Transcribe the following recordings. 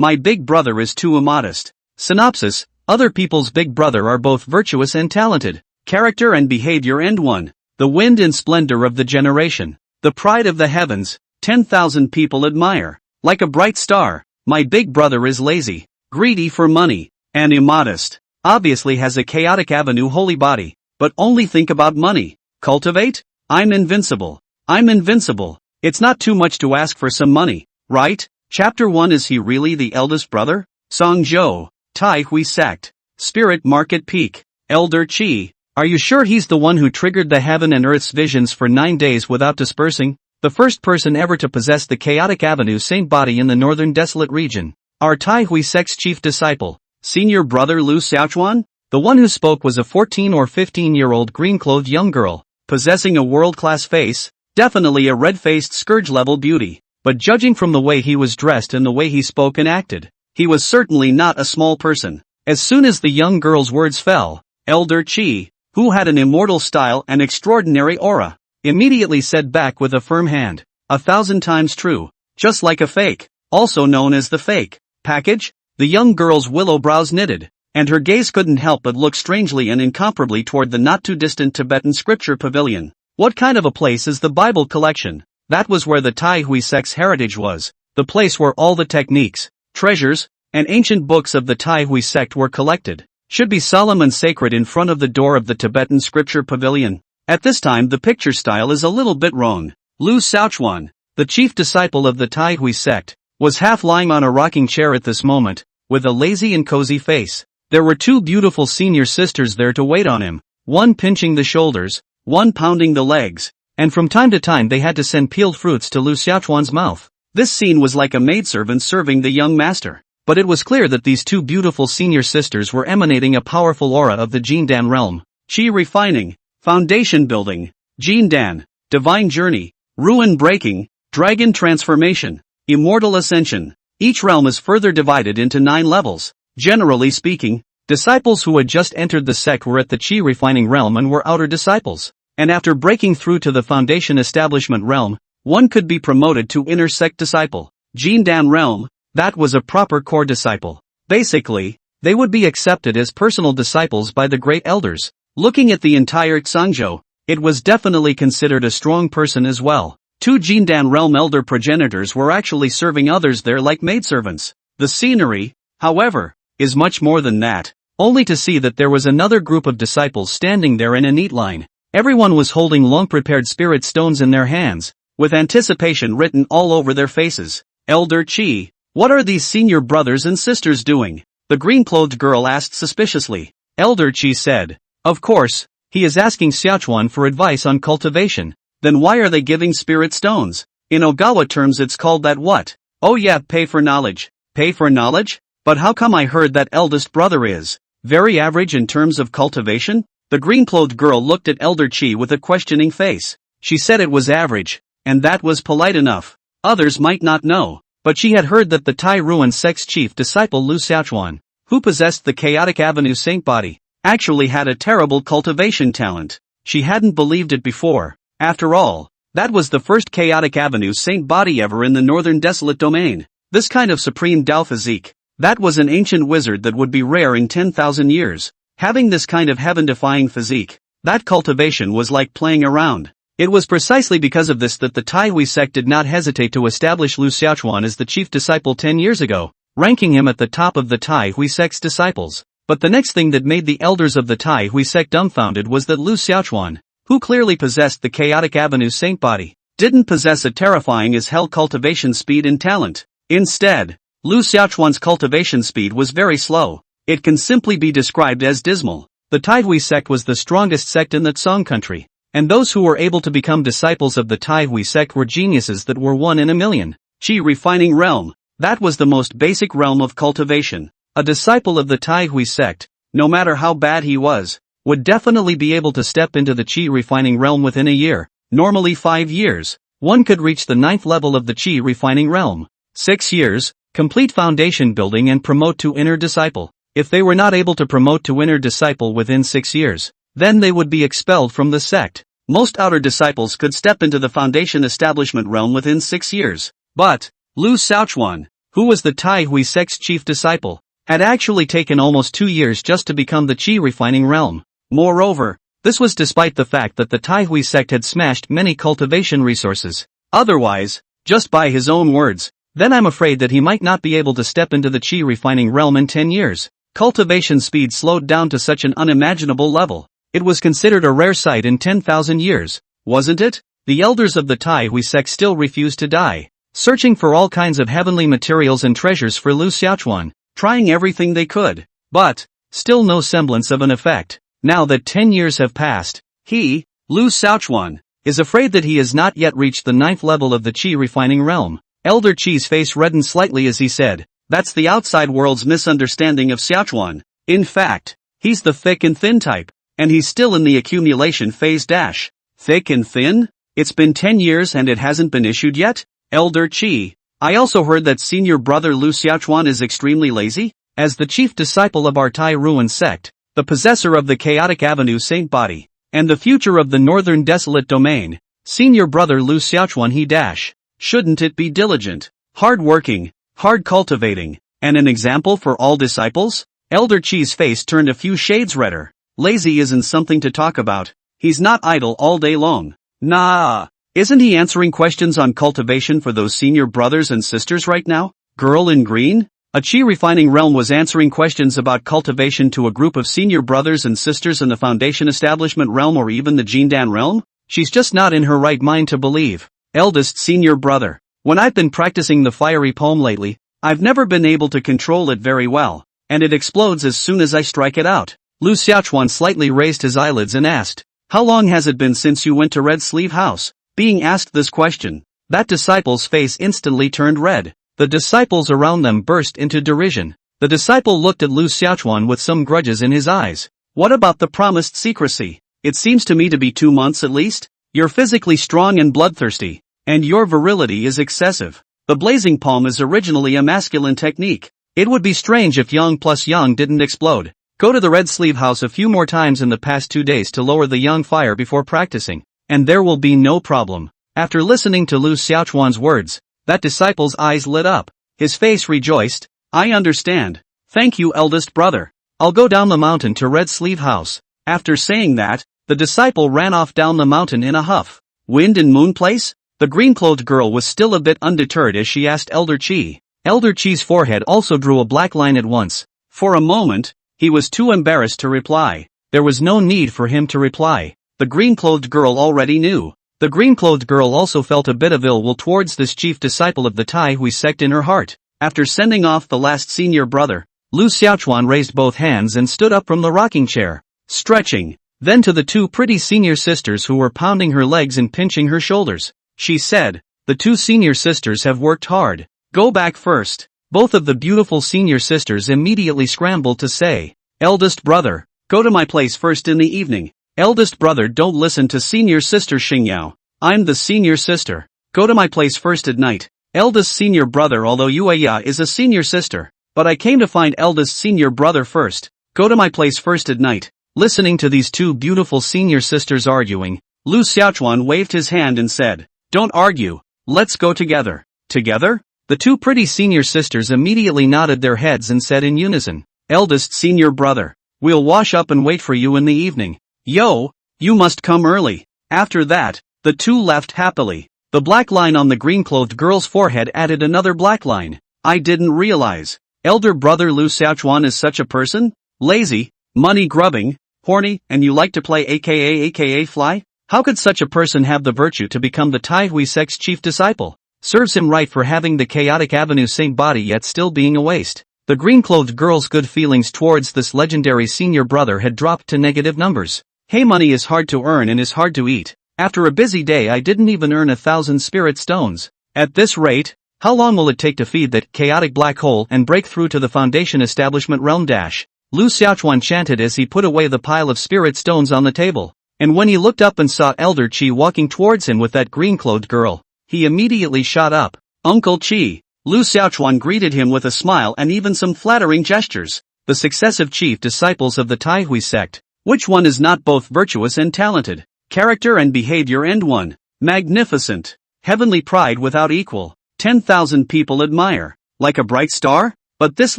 My big brother is too immodest. Synopsis: other people's big brother are both virtuous and talented. Character and behavior. End 1. The wind and splendor of the generation. The pride of the heavens. 10,000 people admire. Like a bright star. My big brother is lazy, greedy for money, and immodest. Obviously has a chaotic avenue holy body, but only think about money. Cultivate? I'm invincible. I'm invincible. It's not too much to ask for some money, right? Chapter 1. Is he really the eldest brother? Songjo, Tai Hui sect. Spirit market peak. Elder Chi. Are you sure he's the one who triggered the heaven and earth's visions for 9 days without dispersing? The first person ever to possess the chaotic avenue saint body in the northern desolate region. Our Tai Hui sect's chief disciple, senior brother Lu Xiaochuan? The one who spoke was a 14 or 15-year-old green-clothed young girl, possessing a world-class face, definitely a red-faced scourge-level beauty. But judging from the way he was dressed and the way he spoke and acted, he was certainly not a small person. As soon as the young girl's words fell, Elder Chi, who had an immortal style and extraordinary aura, immediately said back with a firm hand, 1,000 times true, just like a fake, also known as the fake package. The young girl's willow brows knitted, and her gaze couldn't help but look strangely and incomparably toward the not-too-distant Tibetan scripture pavilion. What kind of a place is the Bible collection? That was where the Tai Hui sect's heritage was, the place where all the techniques, treasures, and ancient books of the Tai Hui sect were collected. Should be solemn and sacred in front of the door of the Tibetan scripture pavilion. At this time the picture style is a little bit wrong. Lu Xiaochuan, the chief disciple of the Tai Hui sect, was half lying on a rocking chair at this moment, with a lazy and cozy face. There were 2 beautiful senior sisters there to wait on him, one pinching the shoulders, one pounding the legs, and from time to time they had to send peeled fruits to Lu Xiaochuan's mouth. This scene was like a maidservant serving the young master, but it was clear that these 2 beautiful senior sisters were emanating a powerful aura of the Jindan realm. Qi refining, foundation building, Jindan, divine journey, ruin breaking, dragon transformation, immortal ascension. Each realm is further divided into 9 levels. Generally speaking, disciples who had just entered the sect were at the Qi refining realm and were outer disciples. And after breaking through to the foundation establishment realm, one could be promoted to inner sect disciple. Jindan realm, that was a proper core disciple. Basically, they would be accepted as personal disciples by the great elders. Looking at the entire Songjo, it was definitely considered a strong person as well. 2 Jindan realm elder progenitors were actually serving others there like maidservants. The scenery, however, is much more than that. Only to see that there was another group of disciples standing there in a neat line. Everyone was holding long-prepared spirit stones in their hands, with anticipation written all over their faces. Elder Chi, what are these senior brothers and sisters doing? The green-clothed girl asked suspiciously. Elder Chi said, of course, he is asking Xiaochuan for advice on cultivation. Then why are they giving spirit stones? In Ogawa terms it's called that what? Oh yeah, pay for knowledge. Pay for knowledge? But how come I heard that eldest brother is very average in terms of cultivation? The green-clothed girl looked at Elder Chi with a questioning face. She said it was average, and that was polite enough. Others might not know, but she had heard that the Tai Ruan sect's chief disciple Lu Xiaochuan, who possessed the chaotic avenue saint body, actually had a terrible cultivation talent. She hadn't believed it before. After all, that was the first chaotic avenue saint body ever in the northern desolate domain. This kind of supreme Dao physique, that was an ancient wizard that would be rare in 10,000 years. Having this kind of heaven-defying physique, that cultivation was like playing around. It was precisely because of this that the Tai Hui sect did not hesitate to establish Lu Xiaochuan as the chief disciple 10 years ago, ranking him at the top of the Tai Hui sect's disciples. But the next thing that made the elders of the Tai Hui sect dumbfounded was that Lu Xiaochuan, who clearly possessed the chaotic avenue saint body, didn't possess a terrifying as hell cultivation speed and talent. Instead, Lu Xiaochuan's cultivation speed was very slow. It can simply be described as dismal. The Tai Hui sect was the strongest sect in that Song country, and those who were able to become disciples of the Tai Hui sect were geniuses that were 1 in a million. Qi refining realm, that was the most basic realm of cultivation. A disciple of the Tai Hui sect, no matter how bad he was, would definitely be able to step into the Qi refining realm within a year, normally 5 years. One could reach the 9th level of the Qi refining realm. 6 years, complete foundation building and promote to inner disciple. If they were not able to promote to inner disciple within 6 years, then they would be expelled from the sect. Most outer disciples could step into the foundation establishment realm within 6 years. But Lu Xiaochuan, who was the Tai Hui sect's chief disciple, had actually taken almost 2 years just to become the chi refining realm. Moreover, this was despite the fact that the Tai Hui sect had smashed many cultivation resources. Otherwise, just by his own words, then I'm afraid that he might not be able to step into the chi refining realm in 10 years. Cultivation speed slowed down to such an unimaginable level. It was considered a rare sight in 10,000 years, wasn't it? The elders of the Tai Hui sect still refused to die, searching for all kinds of heavenly materials and treasures for Lu Xiaochuan, trying everything they could. But, still no semblance of an effect. Now that 10 years have passed, he, Lu Xiaochuan, is afraid that he has not yet reached the 9th level of the chi refining realm. Elder Qi's face reddened slightly as he said, "That's the outside world's misunderstanding of Xiaochuan. In fact, he's the thick and thin type, and he's still in the accumulation phase dash." Thick and thin? It's been 10 years and it hasn't been issued yet? Elder Qi, I also heard that senior brother Lu Xiaochuan is extremely lazy. As the chief disciple of our Tai Ruin sect, the possessor of the Chaotic Avenue Saint Body, and the future of the Northern Desolate Domain, senior brother Lu Xiaochuan he dash. Shouldn't it be diligent, hard-working, hard cultivating, and an example for all disciples? Elder Qi's face turned a few shades redder. Lazy isn't something to talk about. He's not idle all day long. Nah, isn't he answering questions on cultivation for those senior brothers and sisters right now? Girl in green? A chi refining realm was answering questions about cultivation to a group of senior brothers and sisters in the foundation establishment realm or even the Jindan realm? She's just not in her right mind to believe. Eldest senior brother, when I've been practicing the fiery poem lately, I've never been able to control it very well, and it explodes as soon as I strike it out. Lu Xiaochuan slightly raised his eyelids and asked, "How long has it been since you went to Red Sleeve House?" Being asked this question, that disciple's face instantly turned red. The disciples around them burst into derision. The disciple looked at Lu Xiaochuan with some grudges in his eyes. "What about the promised secrecy? It seems to me to be 2 months at least. You're physically strong and bloodthirsty, and your virility is excessive. The blazing palm is originally a masculine technique. It would be strange if yang plus yang didn't explode. Go to the Red Sleeve House a few more times in the past 2 days to lower the yang fire before practicing, and there will be no problem." After listening to Lu Xiaochuan's words, that disciple's eyes lit up. His face rejoiced. "I understand. Thank you, eldest brother. I'll go down the mountain to Red Sleeve House." After saying that, the disciple ran off down the mountain in a huff. Wind and Moon Place? The green-clothed girl was still a bit undeterred as she asked Elder Qi. Elder Qi's forehead also drew a black line at once. For a moment, he was too embarrassed to reply. There was no need for him to reply. The green-clothed girl already knew. The green-clothed girl also felt a bit of ill will towards this chief disciple of the Tai Hui sect in her heart. After sending off the last senior brother, Lu Xiaochuan raised both hands and stood up from the rocking chair, stretching. Then to the 2 pretty senior sisters who were pounding her legs and pinching her shoulders, she said, "The 2 senior sisters have worked hard. Go back first." Both of the beautiful senior sisters immediately scrambled to say, "Eldest brother, go to my place first in the evening." "Eldest brother, don't listen to senior sister Xingyao. I'm the senior sister. Go to my place first at night." "Eldest senior brother, although Yueya is a senior sister, but I came to find eldest senior brother first. Go to my place first at night." Listening to these 2 beautiful senior sisters arguing, Lu Xiaochuan waved his hand and said, "Don't argue. Let's go together." "Together?" The 2 pretty senior sisters immediately nodded their heads and said in unison, "Eldest senior brother, we'll wash up and wait for you in the evening. Yo, you must come early." After that, the 2 left happily. The black line on the green-clothed girl's forehead added another black line. "I didn't realize. Elder brother Lu Xiaochuan is such a person? Lazy, money-grubbing, horny, and you like to play aka fly? How could such a person have the virtue to become the Tai Hui sect's chief disciple? Serves him right for having the Chaotic Avenue Saint Body yet still being a waste." The green-clothed girl's good feelings towards this legendary senior brother had dropped to negative numbers. "Hey, money is hard to earn and is hard to eat. After a busy day I didn't even earn 1,000 spirit stones. At this rate, how long will it take to feed that chaotic black hole and break through to the foundation establishment realm dash?" Lu Xiaochuan chanted as he put away the pile of spirit stones on the table. And when he looked up and saw Elder Qi walking towards him with that green-clothed girl, he immediately shot up. "Uncle Qi." Lu Xiaochuan greeted him with a smile and even some flattering gestures. The successive chief disciples of the Tai Hui sect, which one is not both virtuous and talented? Character and behavior and one. Magnificent. Heavenly pride without equal. 10,000 people admire. Like a bright star? But this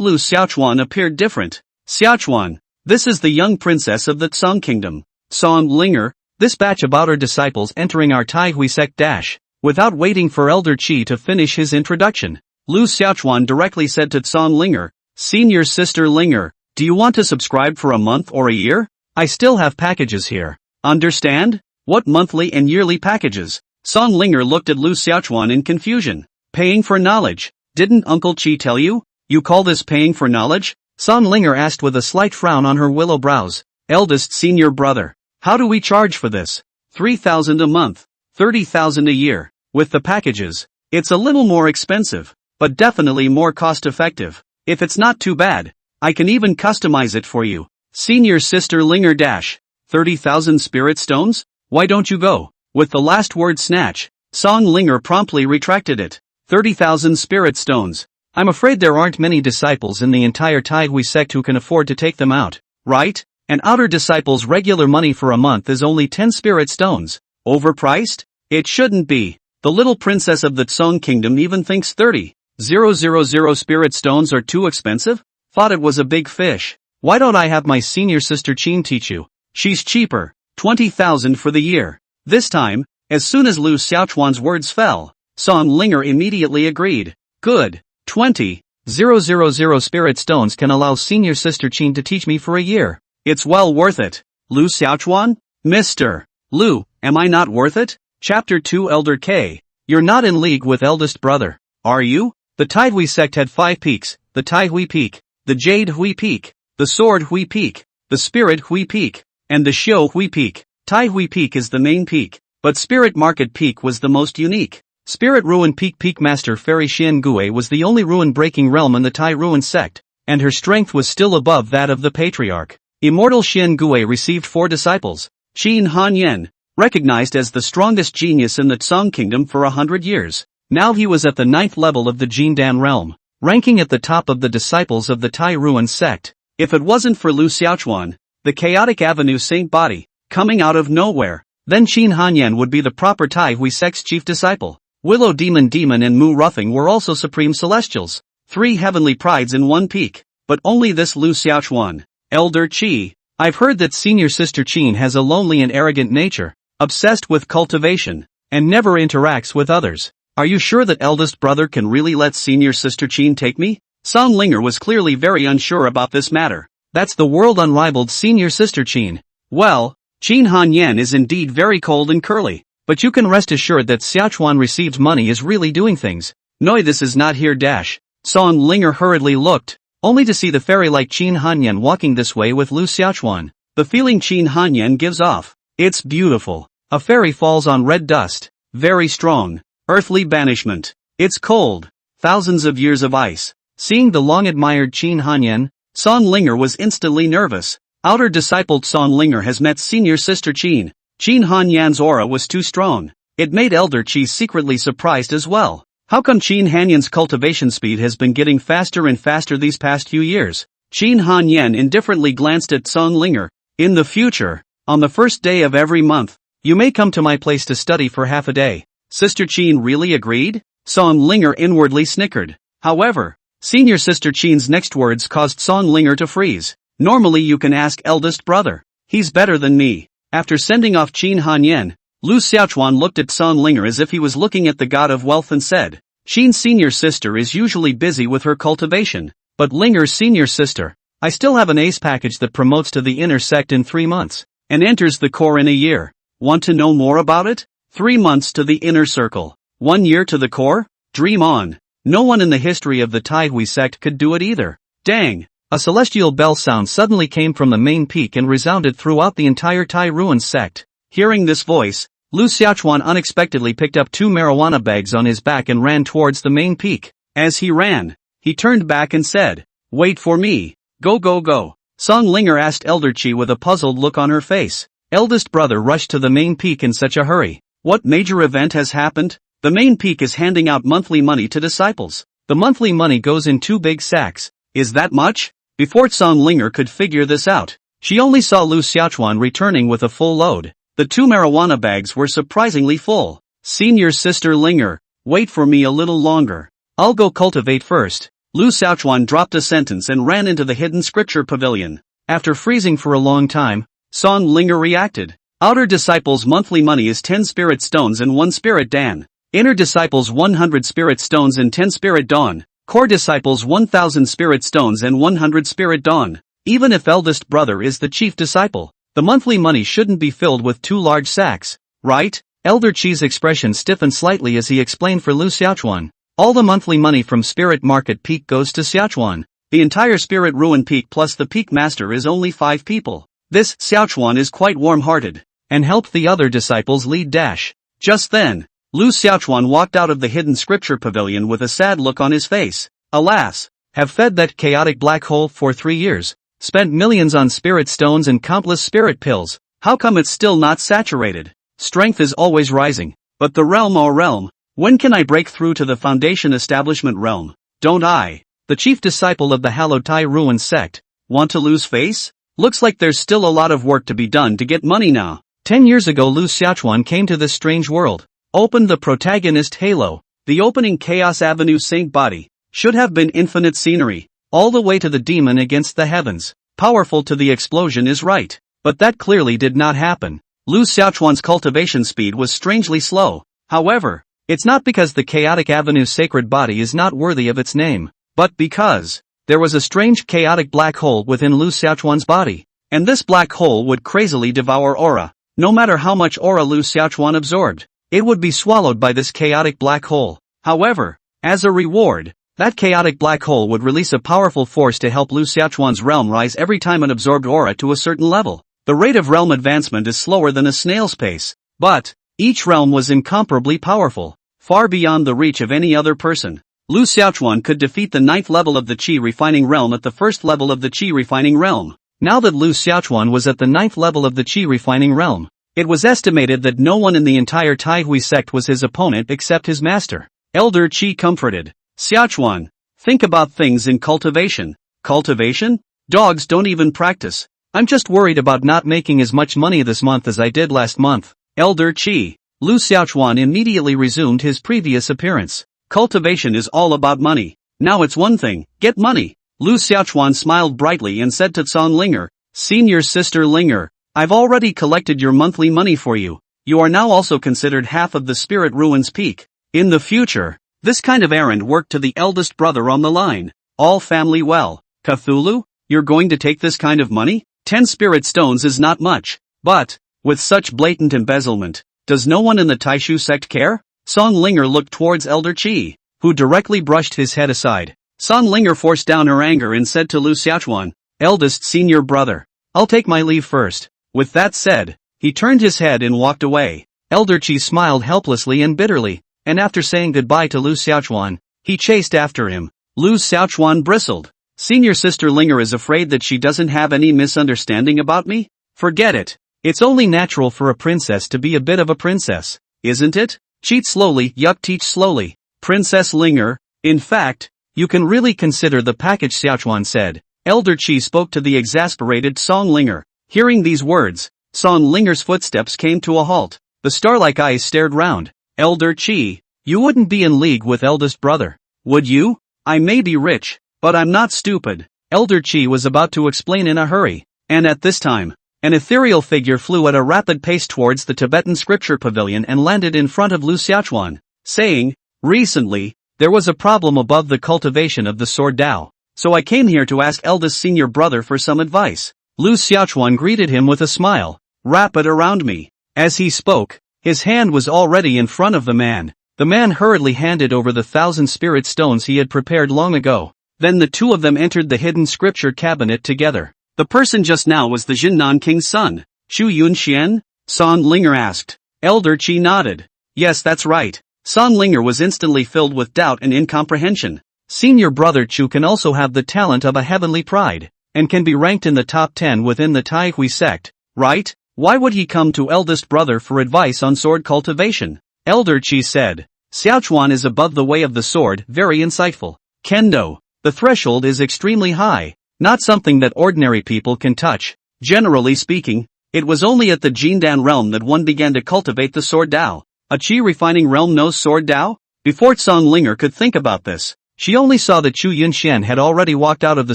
Lu Xiaochuan appeared different. Xiaochuan, this is the young princess of the Tsang kingdom. Song Linger, this batch about our disciples entering our Taihui sect dash. Without waiting for Elder Qi to finish his introduction, Lu Xiaochuan directly said to Tsang Linger, Senior Sister Linger, do you want to subscribe for a month or a year? I still have packages here. Understand? What monthly and yearly packages? Song Linger looked at Lu Xiaochuan in confusion. Paying for knowledge. Didn't Uncle Qi tell you? You call this paying for knowledge? Song Linger asked with a slight frown on her willow brows. Eldest senior brother. How do we charge for this? 3,000 a month. 30,000 a year. With the packages. It's a little more expensive, but definitely more cost effective. If it's not too bad, I can even customize it for you. Senior Sister Linger dash. 30,000 spirit stones? Why don't you go? With the last word snatch, Song Linger promptly retracted it. 30,000 spirit stones. I'm afraid there aren't many disciples in the entire Taihui sect who can afford to take them out, right? An outer disciple's regular money for a month is only 10 spirit stones. Overpriced? It shouldn't be. The little princess of the Tsang kingdom even thinks 30,000 spirit stones are too expensive? Thought it was a big fish. Why don't I have my senior sister Qin teach you? She's cheaper. 20,000 for the year. This time, as soon as Lu Xiaochuan's words fell, Song Linger immediately agreed. Good. 20,000 spirit stones can allow senior sister Qin to teach me for a year. It's well worth it. Lu Xiaochuan? Mr. Lu, am I not worth it? Chapter 2 Elder K. You're not in league with eldest brother, are you? The Taihui sect had 5 peaks, the Taihui Peak, the Jade Hui Peak, the Sword Hui Peak, the Spirit Hui Peak, and the Xiu Hui Peak. Taihui Peak is the main peak, but Spirit Market Peak was the most unique. Spirit Ruin Peak Master Fairy Xian Gui was the only ruin-breaking realm in the Tai Ruin sect, and her strength was still above that of the Patriarch. Immortal Xian Gui received 4 disciples. Qin Hanyan, recognized as the strongest genius in the Tsang kingdom for 100 years. Now he was at the 9th level of the Jindan realm, ranking at the top of the disciples of the Tai Ruin sect. If it wasn't for Lu Xiaochuan, the chaotic avenue saint body, coming out of nowhere, then Qin Hanyan would be the proper Taihui sect's chief disciple. Willow Demon and Mu Roughing were also supreme celestials. 3 heavenly prides in 1 peak, but only this Lu Xiaochuan. Elder Qi, I've heard that senior sister Qin has a lonely and arrogant nature, obsessed with cultivation, and never interacts with others. Are you sure that eldest brother can really let senior sister Qin take me? Song Linger was clearly very unsure about this matter. That's the world unrivaled senior sister Qin. Well, Qin Hanyan is indeed very cold and curly, but you can rest assured that Xiaochuan received money is really doing things. Noi, this is not here dash. Song Linger hurriedly looked, only to see the fairy-like Qin Hanyan walking this way with Lu Xiaochuan. The feeling Qin Hanyan gives off. It's beautiful. A fairy falls on red dust. Very strong. Earthly banishment. It's cold. Thousands of years of ice. Seeing the long-admired Qin Hanyan, Song Linger was instantly nervous. Outer discipled Song Linger has met senior sister Qin. Qin Hanyan's aura was too strong. It made Elder Qi secretly surprised as well. How come Qin Hanyan's cultivation speed has been getting faster and faster these past few years? Qin Hanyan indifferently glanced at Song Linger. In the future, on the first day of every month, you may come to my place to study for half a day. Sister Qin really agreed? Song Linger inwardly snickered. However, senior sister Qin's next words caused Song Linger to freeze. Normally you can ask eldest brother. He's better than me. After sending off Qin Hanyan, Lu Xiaochuan looked at Song Linger as if he was looking at the god of wealth and said, Qin's senior sister is usually busy with her cultivation, but Linger's senior sister, I still have an ace package that promotes to the inner sect in 3 months, and enters the core in a year. Want to know more about it? 3 months to the inner circle, 1 year to the core? Dream on. No one in the history of the Taihui sect could do it either. Dang! A celestial bell sound suddenly came from the main peak and resounded throughout the entire Tai Ruin sect. Hearing this voice, Lu Xiaochuan unexpectedly picked up 2 marijuana bags on his back and ran towards the main peak. As he ran, he turned back and said, Wait for me. Go go go. Song Linger asked Elder Qi with a puzzled look on her face. Eldest brother rushed to the main peak in such a hurry. What major event has happened? The main peak is handing out monthly money to disciples. The monthly money goes in 2 big sacks. Is that much? Before Song Linger could figure this out, she only saw Lu Xiaochuan returning with a full load. The 2 marijuana bags were surprisingly full. Senior sister Linger, wait for me a little longer. I'll go cultivate first. Lu Xiaochuan dropped a sentence and ran into the hidden scripture pavilion. After freezing for a long time, Song Linger reacted. Outer disciples' monthly money is 10 spirit stones and 1 spirit dan. Inner disciples 100 spirit stones and 10 spirit dawn. Core disciples 1000 spirit stones and 100 spirit dawn. Even if eldest brother is the chief disciple, the monthly money shouldn't be filled with 2 large sacks, right? Elder Chi's expression stiffened slightly as he explained for Lu Xiaochuan. All the monthly money from Spirit Market Peak goes to Xiaochuan. The entire Spirit Ruin Peak plus the Peak Master is only 5 people. This Xiaochuan is quite warm-hearted, and helped the other disciples lead dash. Just then, Lu Xiaochuan walked out of the hidden scripture pavilion with a sad look on his face. Alas, have fed that chaotic black hole for 3 years, spent millions on spirit stones and countless spirit pills. How come it's still not saturated? Strength is always rising, but the realm or realm, when can I break through to the foundation establishment realm? Don't I, the chief disciple of the hallowed Tai Ruin sect, want to lose face? Looks like there's still a lot of work to be done to get money now. 10 years ago Lu Xiaochuan came to this strange world, opened the protagonist halo, the opening Chaos Avenue Saint body, should have been infinite scenery, all the way to the demon against the heavens, powerful to the explosion is right, but that clearly did not happen. Lu Xiaochuan's cultivation speed was strangely slow. However, it's not because the Chaotic Avenue sacred body is not worthy of its name, but because there was a strange chaotic black hole within Lu Xiaochuan's body, and this black hole would crazily devour aura. No matter how much aura Lu Xiaochuan absorbed, it would be swallowed by this chaotic black hole. However, as a reward, that chaotic black hole would release a powerful force to help Lu Xiaochuan's realm rise every time it absorbed aura to a certain level. The rate of realm advancement is slower than a snail's pace, but each realm was incomparably powerful, far beyond the reach of any other person. Lu Xiaochuan could defeat the 9th level of the Qi refining realm at the 1st level of the Qi refining realm. Now that Lu Xiaochuan was at the 9th level of the Qi refining realm, it was estimated that no one in the entire Taihui sect was his opponent except his master. Elder Qi comforted. Xiaochuan, think about things in cultivation. Cultivation? Dogs don't even practice. I'm just worried about not making as much money this month as I did last month. Elder Qi. Lu Xiaochuan immediately resumed his previous appearance. Cultivation is all about money. Now it's one thing, get money. Lu Xiaochuan smiled brightly and said to Song Linger, Senior Sister Linger, I've already collected your monthly money for you. You are now also considered half of the Spirit Ruins Peak. In the future, this kind of errand worked to the eldest brother on the line. All family well. Cthulhu, you're going to take this kind of money? 10 spirit stones is not much, but, with such blatant embezzlement, does no one in the Taishu sect care? Song Linger looked towards Elder Qi, who directly brushed his head aside. Song Linger forced down her anger and said to Lu Xiaochuan, Eldest senior brother, I'll take my leave first. With that said, he turned his head and walked away. Elder Qi smiled helplessly and bitterly, and after saying goodbye to Lu Xiaochuan, he chased after him. Lu Xiaochuan bristled. Senior Sister Linger is afraid that she doesn't have any misunderstanding about me? Forget it. It's only natural for a princess to be a bit of a princess, isn't it? Cheat slowly, yuck, teach slowly. Princess Linger, in fact, you can really consider the package, Xiaochuan said. Elder Qi spoke to the exasperated Song Linger. Hearing these words, Song Linger's footsteps came to a halt. The star-like eyes stared round. Elder Qi, you wouldn't be in league with eldest brother, would you? I may be rich, but I'm not stupid. Elder Qi was about to explain in a hurry, and at this time, an ethereal figure flew at a rapid pace towards the Tibetan scripture pavilion and landed in front of Lu Xiaochuan, saying, Recently, there was a problem above the cultivation of the sword Dao, so I came here to ask eldest senior brother for some advice. Lu Xiaochuan greeted him with a smile. Wrap it around me. As he spoke, his hand was already in front of the man. The man hurriedly handed over the 1,000 spirit stones he had prepared long ago. Then the two of them entered the hidden scripture cabinet together. The person just now was the Jinnan King's son, Shu Yunxian? Song Linger asked. Elder Qi nodded. Yes, that's right. Song Linger was instantly filled with doubt and incomprehension. Senior brother Chu can also have the talent of a heavenly pride, and can be ranked in the top 10 within the Taihui sect, right? Why would he come to eldest brother for advice on sword cultivation? Elder Qi said. Xiaochuan is above the way of the sword, very insightful. Kendo, the threshold is extremely high, not something that ordinary people can touch. Generally speaking, it was only at the Jindan realm that one began to cultivate the sword Dao. A Qi refining realm knows sword Dao? Before Song Linger could think about this, she only saw that Chu Yunxian had already walked out of the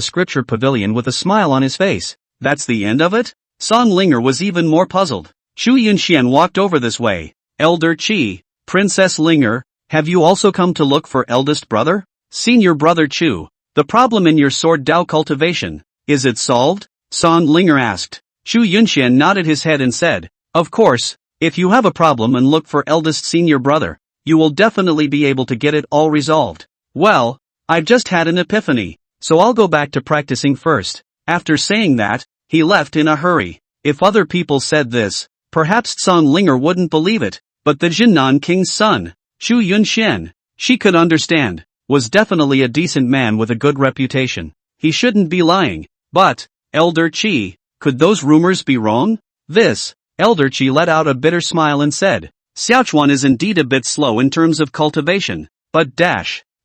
scripture pavilion with a smile on his face. That's the end of it? Song Linger was even more puzzled. Chu Yunxian walked over this way. Elder Qi, Princess Linger, have you also come to look for eldest brother? Senior brother Chu, the problem in your sword Dao cultivation, is it solved? Song Linger asked. Chu Yunxian nodded his head and said, of course, if you have a problem and look for eldest senior brother, you will definitely be able to get it all resolved. Well, I've just had an epiphany, so I'll go back to practicing first. After saying that, he left in a hurry. If other people said this, perhaps Song Linger wouldn't believe it, but the Jinnan King's son, Chu Yunxian, she could understand, was definitely a decent man with a good reputation. He shouldn't be lying. But, Elder Qi, could those rumors be wrong? This, Elder Qi let out a bitter smile and said, Xiaochuan is indeed a bit slow in terms of cultivation, but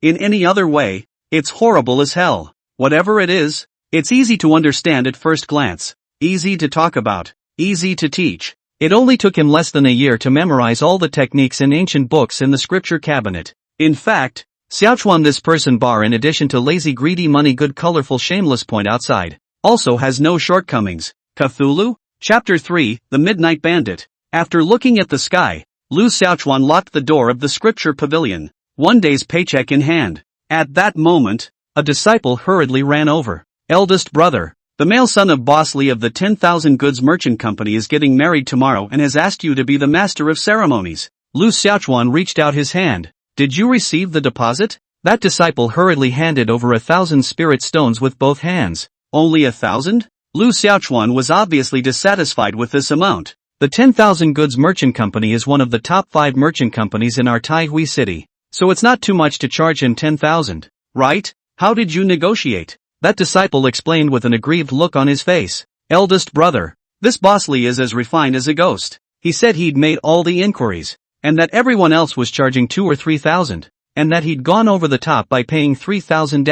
in any other way, it's horrible as hell. Whatever it is, it's easy to understand at first glance, easy to talk about, easy to teach. It only took him less than a year to memorize all the techniques in ancient books in the scripture cabinet. In fact, Xiaochuan, this person bar, in addition to lazy, greedy, money, good, colorful, shameless point outside, also has no shortcomings. Cthulhu? Chapter 3, The Midnight Bandit. After looking at the sky, Lu Xiaochuan locked the door of the scripture pavilion, one day's paycheck in hand. At that moment, a disciple hurriedly ran over. Eldest brother, the male son of Boss Li of the 10,000 Goods Merchant Company is getting married tomorrow and has asked you to be the master of ceremonies. Lu Xiaochuan reached out his hand. Did you receive the deposit? That disciple hurriedly handed over 1,000 spirit stones with both hands. Only 1,000? Lu Xiaochuan was obviously dissatisfied with this amount. The 10,000 Goods Merchant Company is one of the top 5 merchant companies in our Taihui city, so it's not too much to charge him 10,000, right? How did you negotiate? That disciple explained with an aggrieved look on his face. Eldest brother, this Boss Li is as refined as a ghost. He said he'd made all the inquiries, and that everyone else was charging 2 or 3,000, and that he'd gone over the top by paying 3,000.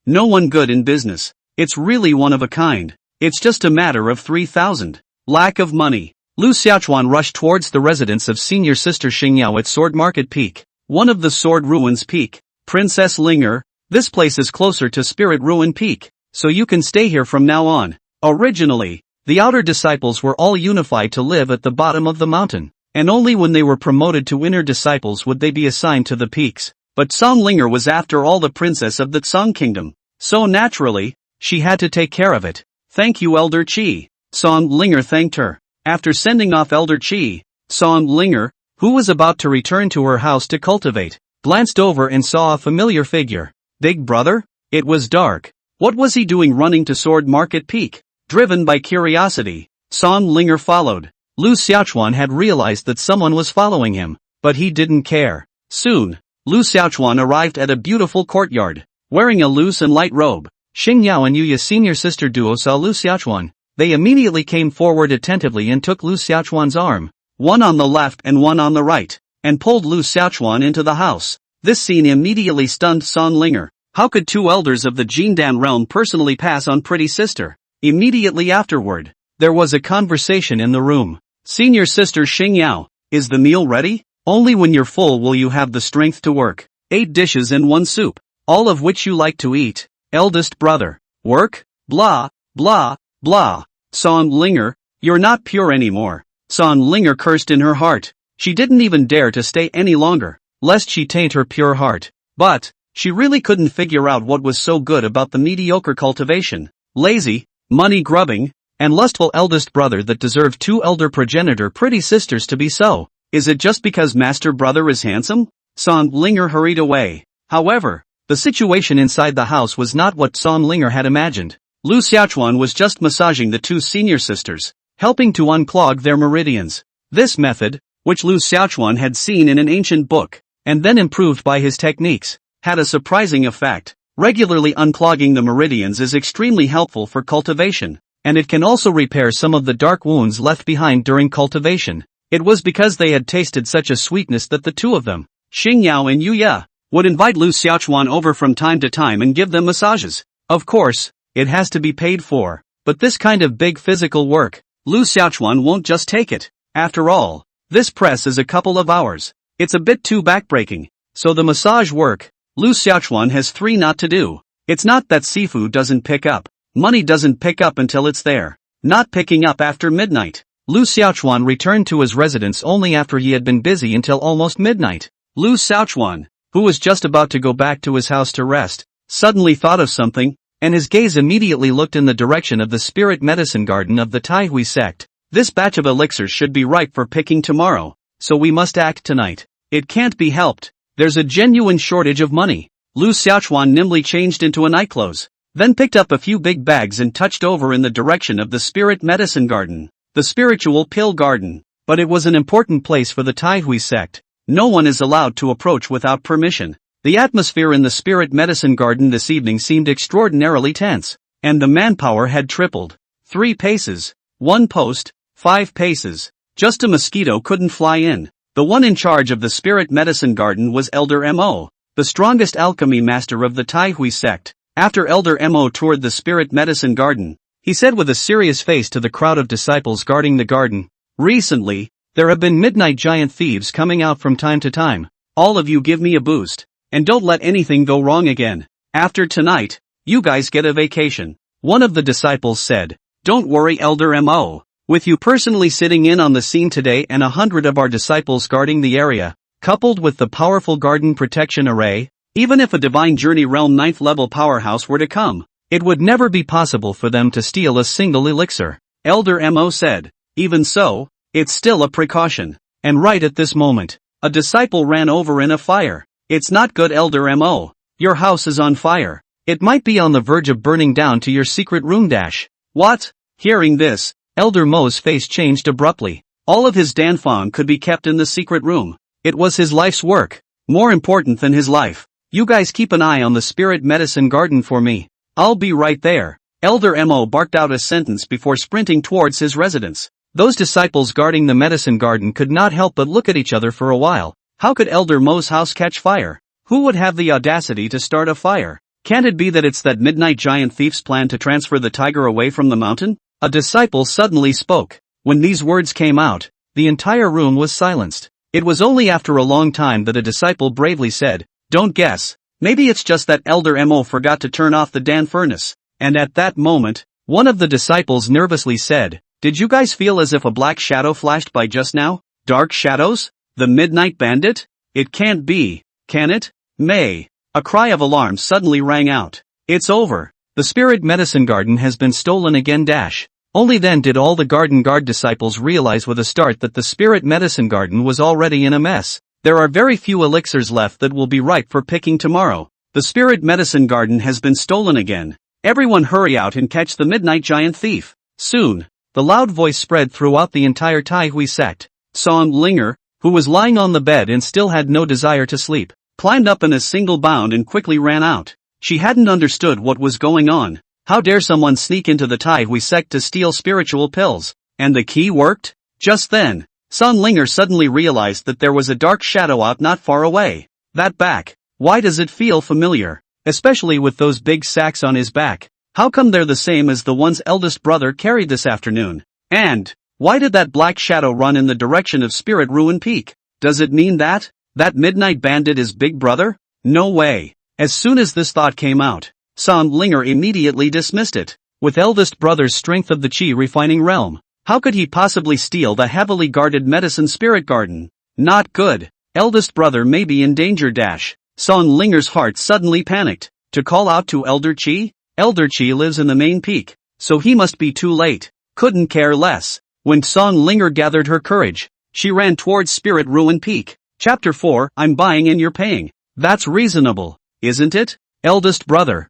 No one good in business. It's really one of a kind. It's just a matter of 3,000. Lack of money. Lu Xiaochuan rushed towards the residence of senior sister Xingyao at Sword Market Peak, one of the Sword Ruins Peak. Princess Linger, this place is closer to Spirit Ruin Peak, so you can stay here from now on. Originally, the outer disciples were all unified to live at the bottom of the mountain, and only when they were promoted to inner disciples would they be assigned to the peaks. But Song Linger was after all the princess of the Song Kingdom, so naturally, she had to take care of it. Thank you, Elder Qi. Song Linger thanked her. After sending off Elder Qi, Song Linger, who was about to return to her house to cultivate, glanced over and saw a familiar figure. Big brother? It was dark. What was he doing running to Sword Market Peak? Driven by curiosity, Song Linger followed. Lu Xiaochuan had realized that someone was following him, but he didn't care. Soon, Lu Xiaochuan arrived at a beautiful courtyard, wearing a loose and light robe. Xingyao and Yuya, senior sister duo, saw Lu Xiaochuan. They immediately came forward attentively and took Lu Xiaochuan's arm, one on the left and one on the right, and pulled Lu Xiaochuan into the house. This scene immediately stunned Song Linger. How could two elders of the Jindan realm personally pass on pretty sister? Immediately afterward, there was a conversation in the room. Senior sister Xingyao, is the meal ready? Only when you're full will you have the strength to work. 8 dishes and 1 soup, all of which you like to eat. Eldest brother, work? Blah, blah, blah. Song Linger, you're not pure anymore. Song Linger cursed in her heart. She didn't even dare to stay any longer, lest she taint her pure heart. But, she really couldn't figure out what was so good about the mediocre cultivation, lazy, money-grubbing, and lustful eldest brother that deserved 2 elder progenitor pretty sisters to be so. Is it just because master brother is handsome? Song Linger hurried away. However, the situation inside the house was not what Song Linger had imagined. Lu Xiaochuan was just massaging the 2 senior sisters, helping to unclog their meridians. This method, which Lu Xiaochuan had seen in an ancient book, and then improved by his techniques, had a surprising effect. Regularly unclogging the meridians is extremely helpful for cultivation, and it can also repair some of the dark wounds left behind during cultivation. It was because they had tasted such a sweetness that the 2 of them, Xingyao and Yuya, would invite Lu Xiaochuan over from time to time and give them massages. Of course, it has to be paid for, but this kind of big physical work, Lu Xiaochuan won't just take it. After all, this press is a couple of hours. It's a bit too backbreaking. So the massage work. Lu Xiaochuan has 3 not to do. It's not that Sifu doesn't pick up. Money doesn't pick up until it's there. Not picking up after midnight. Lu Xiaochuan returned to his residence only after he had been busy until almost midnight. Lu Xiaochuan, who was just about to go back to his house to rest, suddenly thought of something, and his gaze immediately looked in the direction of the spirit medicine garden of the Taihui sect. This batch of elixirs should be ripe for picking tomorrow, so we must act tonight. It can't be helped. There's a genuine shortage of money. Lu Xiaochuan nimbly changed into a nightclothes, then picked up a few big bags and touched over in the direction of the spirit medicine garden, the spiritual pill garden. But it was an important place for the Taihui sect. No one is allowed to approach without permission. The atmosphere in the spirit medicine garden this evening seemed extraordinarily tense, and the manpower had tripled. 3 paces, 1 post, 5 paces. Just a mosquito couldn't fly in. The one in charge of the spirit medicine garden was Elder Mo, the strongest alchemy master of the Taihui sect. After Elder Mo toured the spirit medicine garden, he said with a serious face to the crowd of disciples guarding the garden, "Recently, there have been midnight giant thieves coming out from time to time. All of you give me a boost, and don't let anything go wrong again. After tonight, you guys get a vacation." One of the disciples said, "Don't worry, Elder Mo. With you personally sitting in on the scene today and 100 of our disciples guarding the area, coupled with the powerful garden protection array, even if a Divine Journey Realm 9th level powerhouse were to come, it would never be possible for them to steal a single elixir." Elder Mo said, "Even so, it's still a precaution." And right at this moment, a disciple ran over in a fire. "It's not good, Elder Mo. Your house is on fire. It might be on the verge of burning down to your secret room dash." What? Hearing this, Elder Mo's face changed abruptly. All of his danfang could be kept in the secret room. It was his life's work. More important than his life. "You guys keep an eye on the spirit medicine garden for me. I'll be right there." Elder Mo barked out a sentence before sprinting towards his residence. Those disciples guarding the medicine garden could not help but look at each other for a while. How could Elder Mo's house catch fire? Who would have the audacity to start a fire? Can't it be that it's that midnight giant thief's plan to transfer the tiger away from the mountain? A disciple suddenly spoke. When these words came out, the entire room was silenced. It was only after a long time that a disciple bravely said, "Don't guess. Maybe it's just that Elder Mo forgot to turn off the Dan furnace." And at that moment, one of the disciples nervously said, "Did you guys feel as if a black shadow flashed by just now? Dark shadows? The Midnight Bandit? It can't be, can it? May." A cry of alarm suddenly rang out. "It's over. The spirit medicine garden has been stolen again dash." Only then did all the garden guard disciples realize with a start that the spirit medicine garden was already in a mess. There are very few elixirs left that will be ripe for picking tomorrow. The spirit medicine garden has been stolen again. Everyone hurry out and catch the midnight giant thief. Soon, the loud voice spread throughout the entire Taihui sect. Song Linger, who was lying on the bed and still had no desire to sleep, climbed up in a single bound and quickly ran out. She hadn't understood what was going on. How dare someone sneak into the Taihui sect to steal spiritual pills? And the key worked? Just then, Sun Linger suddenly realized that there was a dark shadow out not far away. That back. Why does it feel familiar? Especially with those big sacks on his back. How come they're the same as the ones eldest brother carried this afternoon? And why did that black shadow run in the direction of Spirit Ruin Peak? Does it mean that midnight bandit is Big Brother? No way. As soon as this thought came out, Sun Linger immediately dismissed it. With eldest brother's strength of the Qi refining realm, how could he possibly steal the heavily guarded medicine spirit garden? Not good. Eldest brother may be in danger dash. Sun Linger's heart suddenly panicked. To call out to Elder Qi? Elder Qi lives in the main peak, so he must be too late. Couldn't care less. When Sun Linger gathered her courage, she ran towards Spirit Ruin Peak. Chapter 4, I'm buying and you're paying. That's reasonable, isn't it? Eldest brother.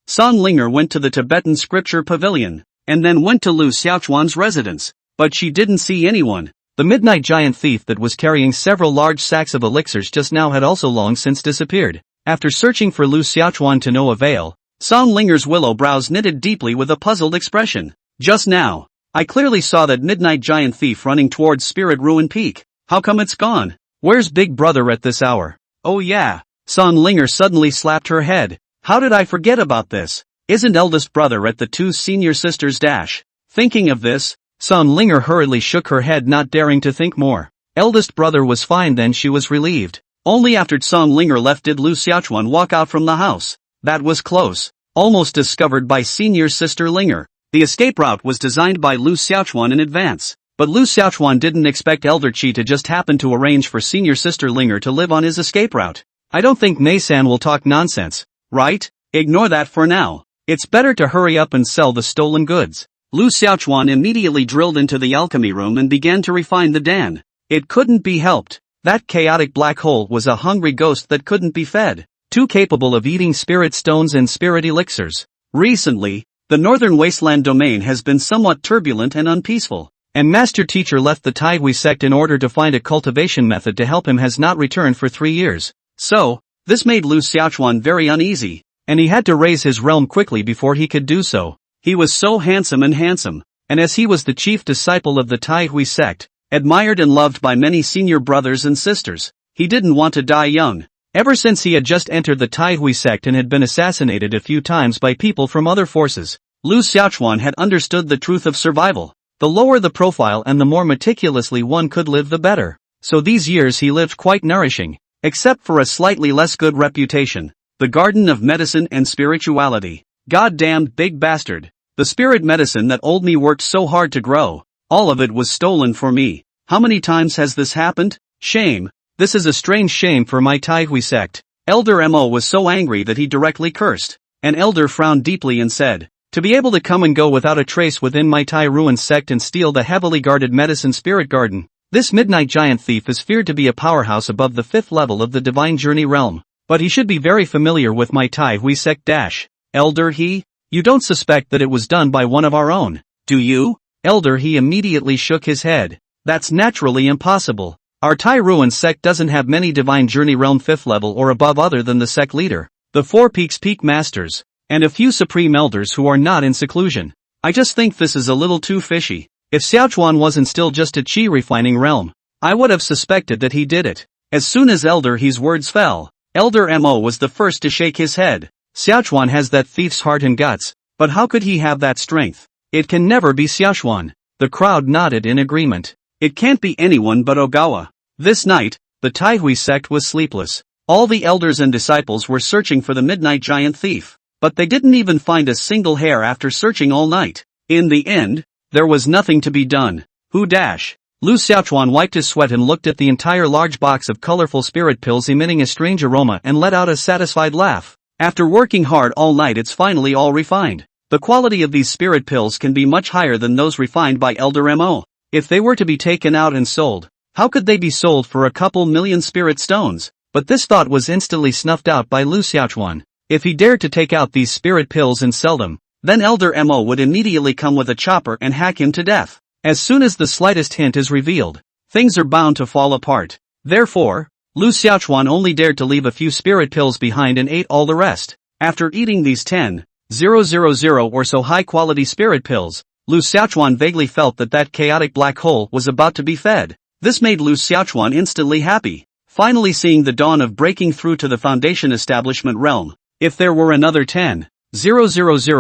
Sun Linger went to the Tibetan scripture pavilion, and then went to Lu Xiaochuan's residence. But she didn't see anyone. The midnight giant thief that was carrying several large sacks of elixirs just now had also long since disappeared. After searching for Lu Xiaochuan to no avail, Sun Linger's willow brows knitted deeply with a puzzled expression. Just now, I clearly saw that midnight giant thief running towards Spirit Ruin Peak. How come it's gone? Where's Big Brother at this hour? Oh yeah. Sun Linger suddenly slapped her head. How did I forget about this? Isn't eldest brother at the two senior sisters dash? Thinking of this, Sun Linger hurriedly shook her head, not daring to think more. Eldest brother was fine then. She was relieved. Only after Song Linger left did Lu Xiaochuan walk out from the house. That was close. Almost discovered by senior sister Linger. The escape route was designed by Lu Xiaochuan in advance. But Lu Xiaochuan didn't expect Elder Qi to just happen to arrange for senior sister Linger to live on his escape route. I don't think Mei-san will talk nonsense, right? Ignore that for now. It's better to hurry up and sell the stolen goods. Lu Xiaochuan immediately drilled into the alchemy room and began to refine the dan. It couldn't be helped. That chaotic black hole was a hungry ghost that couldn't be fed. Too capable of eating spirit stones and spirit elixirs. Recently, the northern wasteland domain has been somewhat turbulent and unpeaceful. And master teacher left the Taihui sect in order to find a cultivation method to help him has not returned for 3 years. So, this made Lu Xiaochuan very uneasy, and he had to raise his realm quickly before he could do so. He was so handsome, and as he was the chief disciple of the Taihui sect, admired and loved by many senior brothers and sisters, he didn't want to die young. Ever since he had just entered the Taihui sect and had been assassinated a few times by people from other forces, Lu Xiaochuan had understood the truth of survival. The lower the profile and the more meticulously one could live, the better. So these years he lived quite nourishing, except for a slightly less good reputation. The garden of medicine and spirituality. Goddamned big bastard. The spirit medicine that old me worked so hard to grow, all of it was stolen for me. How many times has this happened? Shame. This is a strange shame for my Taihui sect. Elder Mo was so angry that he directly cursed. An elder frowned deeply and said, to be able to come and go without a trace within my Tai Ruin sect and steal the heavily guarded medicine spirit garden. This midnight giant thief is feared to be a powerhouse above the 5th level of the divine journey realm. But he should be very familiar with my Tai Hui sect dash. Elder He? You don't suspect that it was done by one of our own, do you? Elder He immediately shook his head. That's naturally impossible. Our Tai Ruin sect doesn't have many divine journey realm 5th level or above other than the sect leader, the 4 Peaks Peak Masters, and a few supreme elders who are not in seclusion. I just think this is a little too fishy. If Xiaochuan wasn't still just a qi refining realm, I would have suspected that he did it. As soon as Elder He's words fell, Elder Mo was the first to shake his head. Xiaochuan has that thief's heart and guts, but how could he have that strength? It can never be Xiaochuan. The crowd nodded in agreement. It can't be anyone but Ogawa. This night, the Taihui sect was sleepless. All the elders and disciples were searching for the midnight giant thief. But they didn't even find a single hair after searching all night. In the end, there was nothing to be done. Who dash? Lu Xiaochuan wiped his sweat and looked at the entire large box of colorful spirit pills emitting a strange aroma and let out a satisfied laugh. After working hard all night, it's finally all refined. The quality of these spirit pills can be much higher than those refined by Elder Mo. If they were to be taken out and sold, how could they be sold for a couple million spirit stones? But this thought was instantly snuffed out by Lu Xiaochuan. If he dared to take out these spirit pills and sell them, then Elder Mo would immediately come with a chopper and hack him to death. As soon as the slightest hint is revealed, things are bound to fall apart. Therefore, Lu Xiaochuan only dared to leave a few spirit pills behind and ate all the rest. After eating these 10,000 or so high-quality spirit pills, Lu Xiaochuan vaguely felt that that chaotic black hole was about to be fed. This made Lu Xiaochuan instantly happy, finally seeing the dawn of breaking through to the foundation establishment realm. If there were another 10,000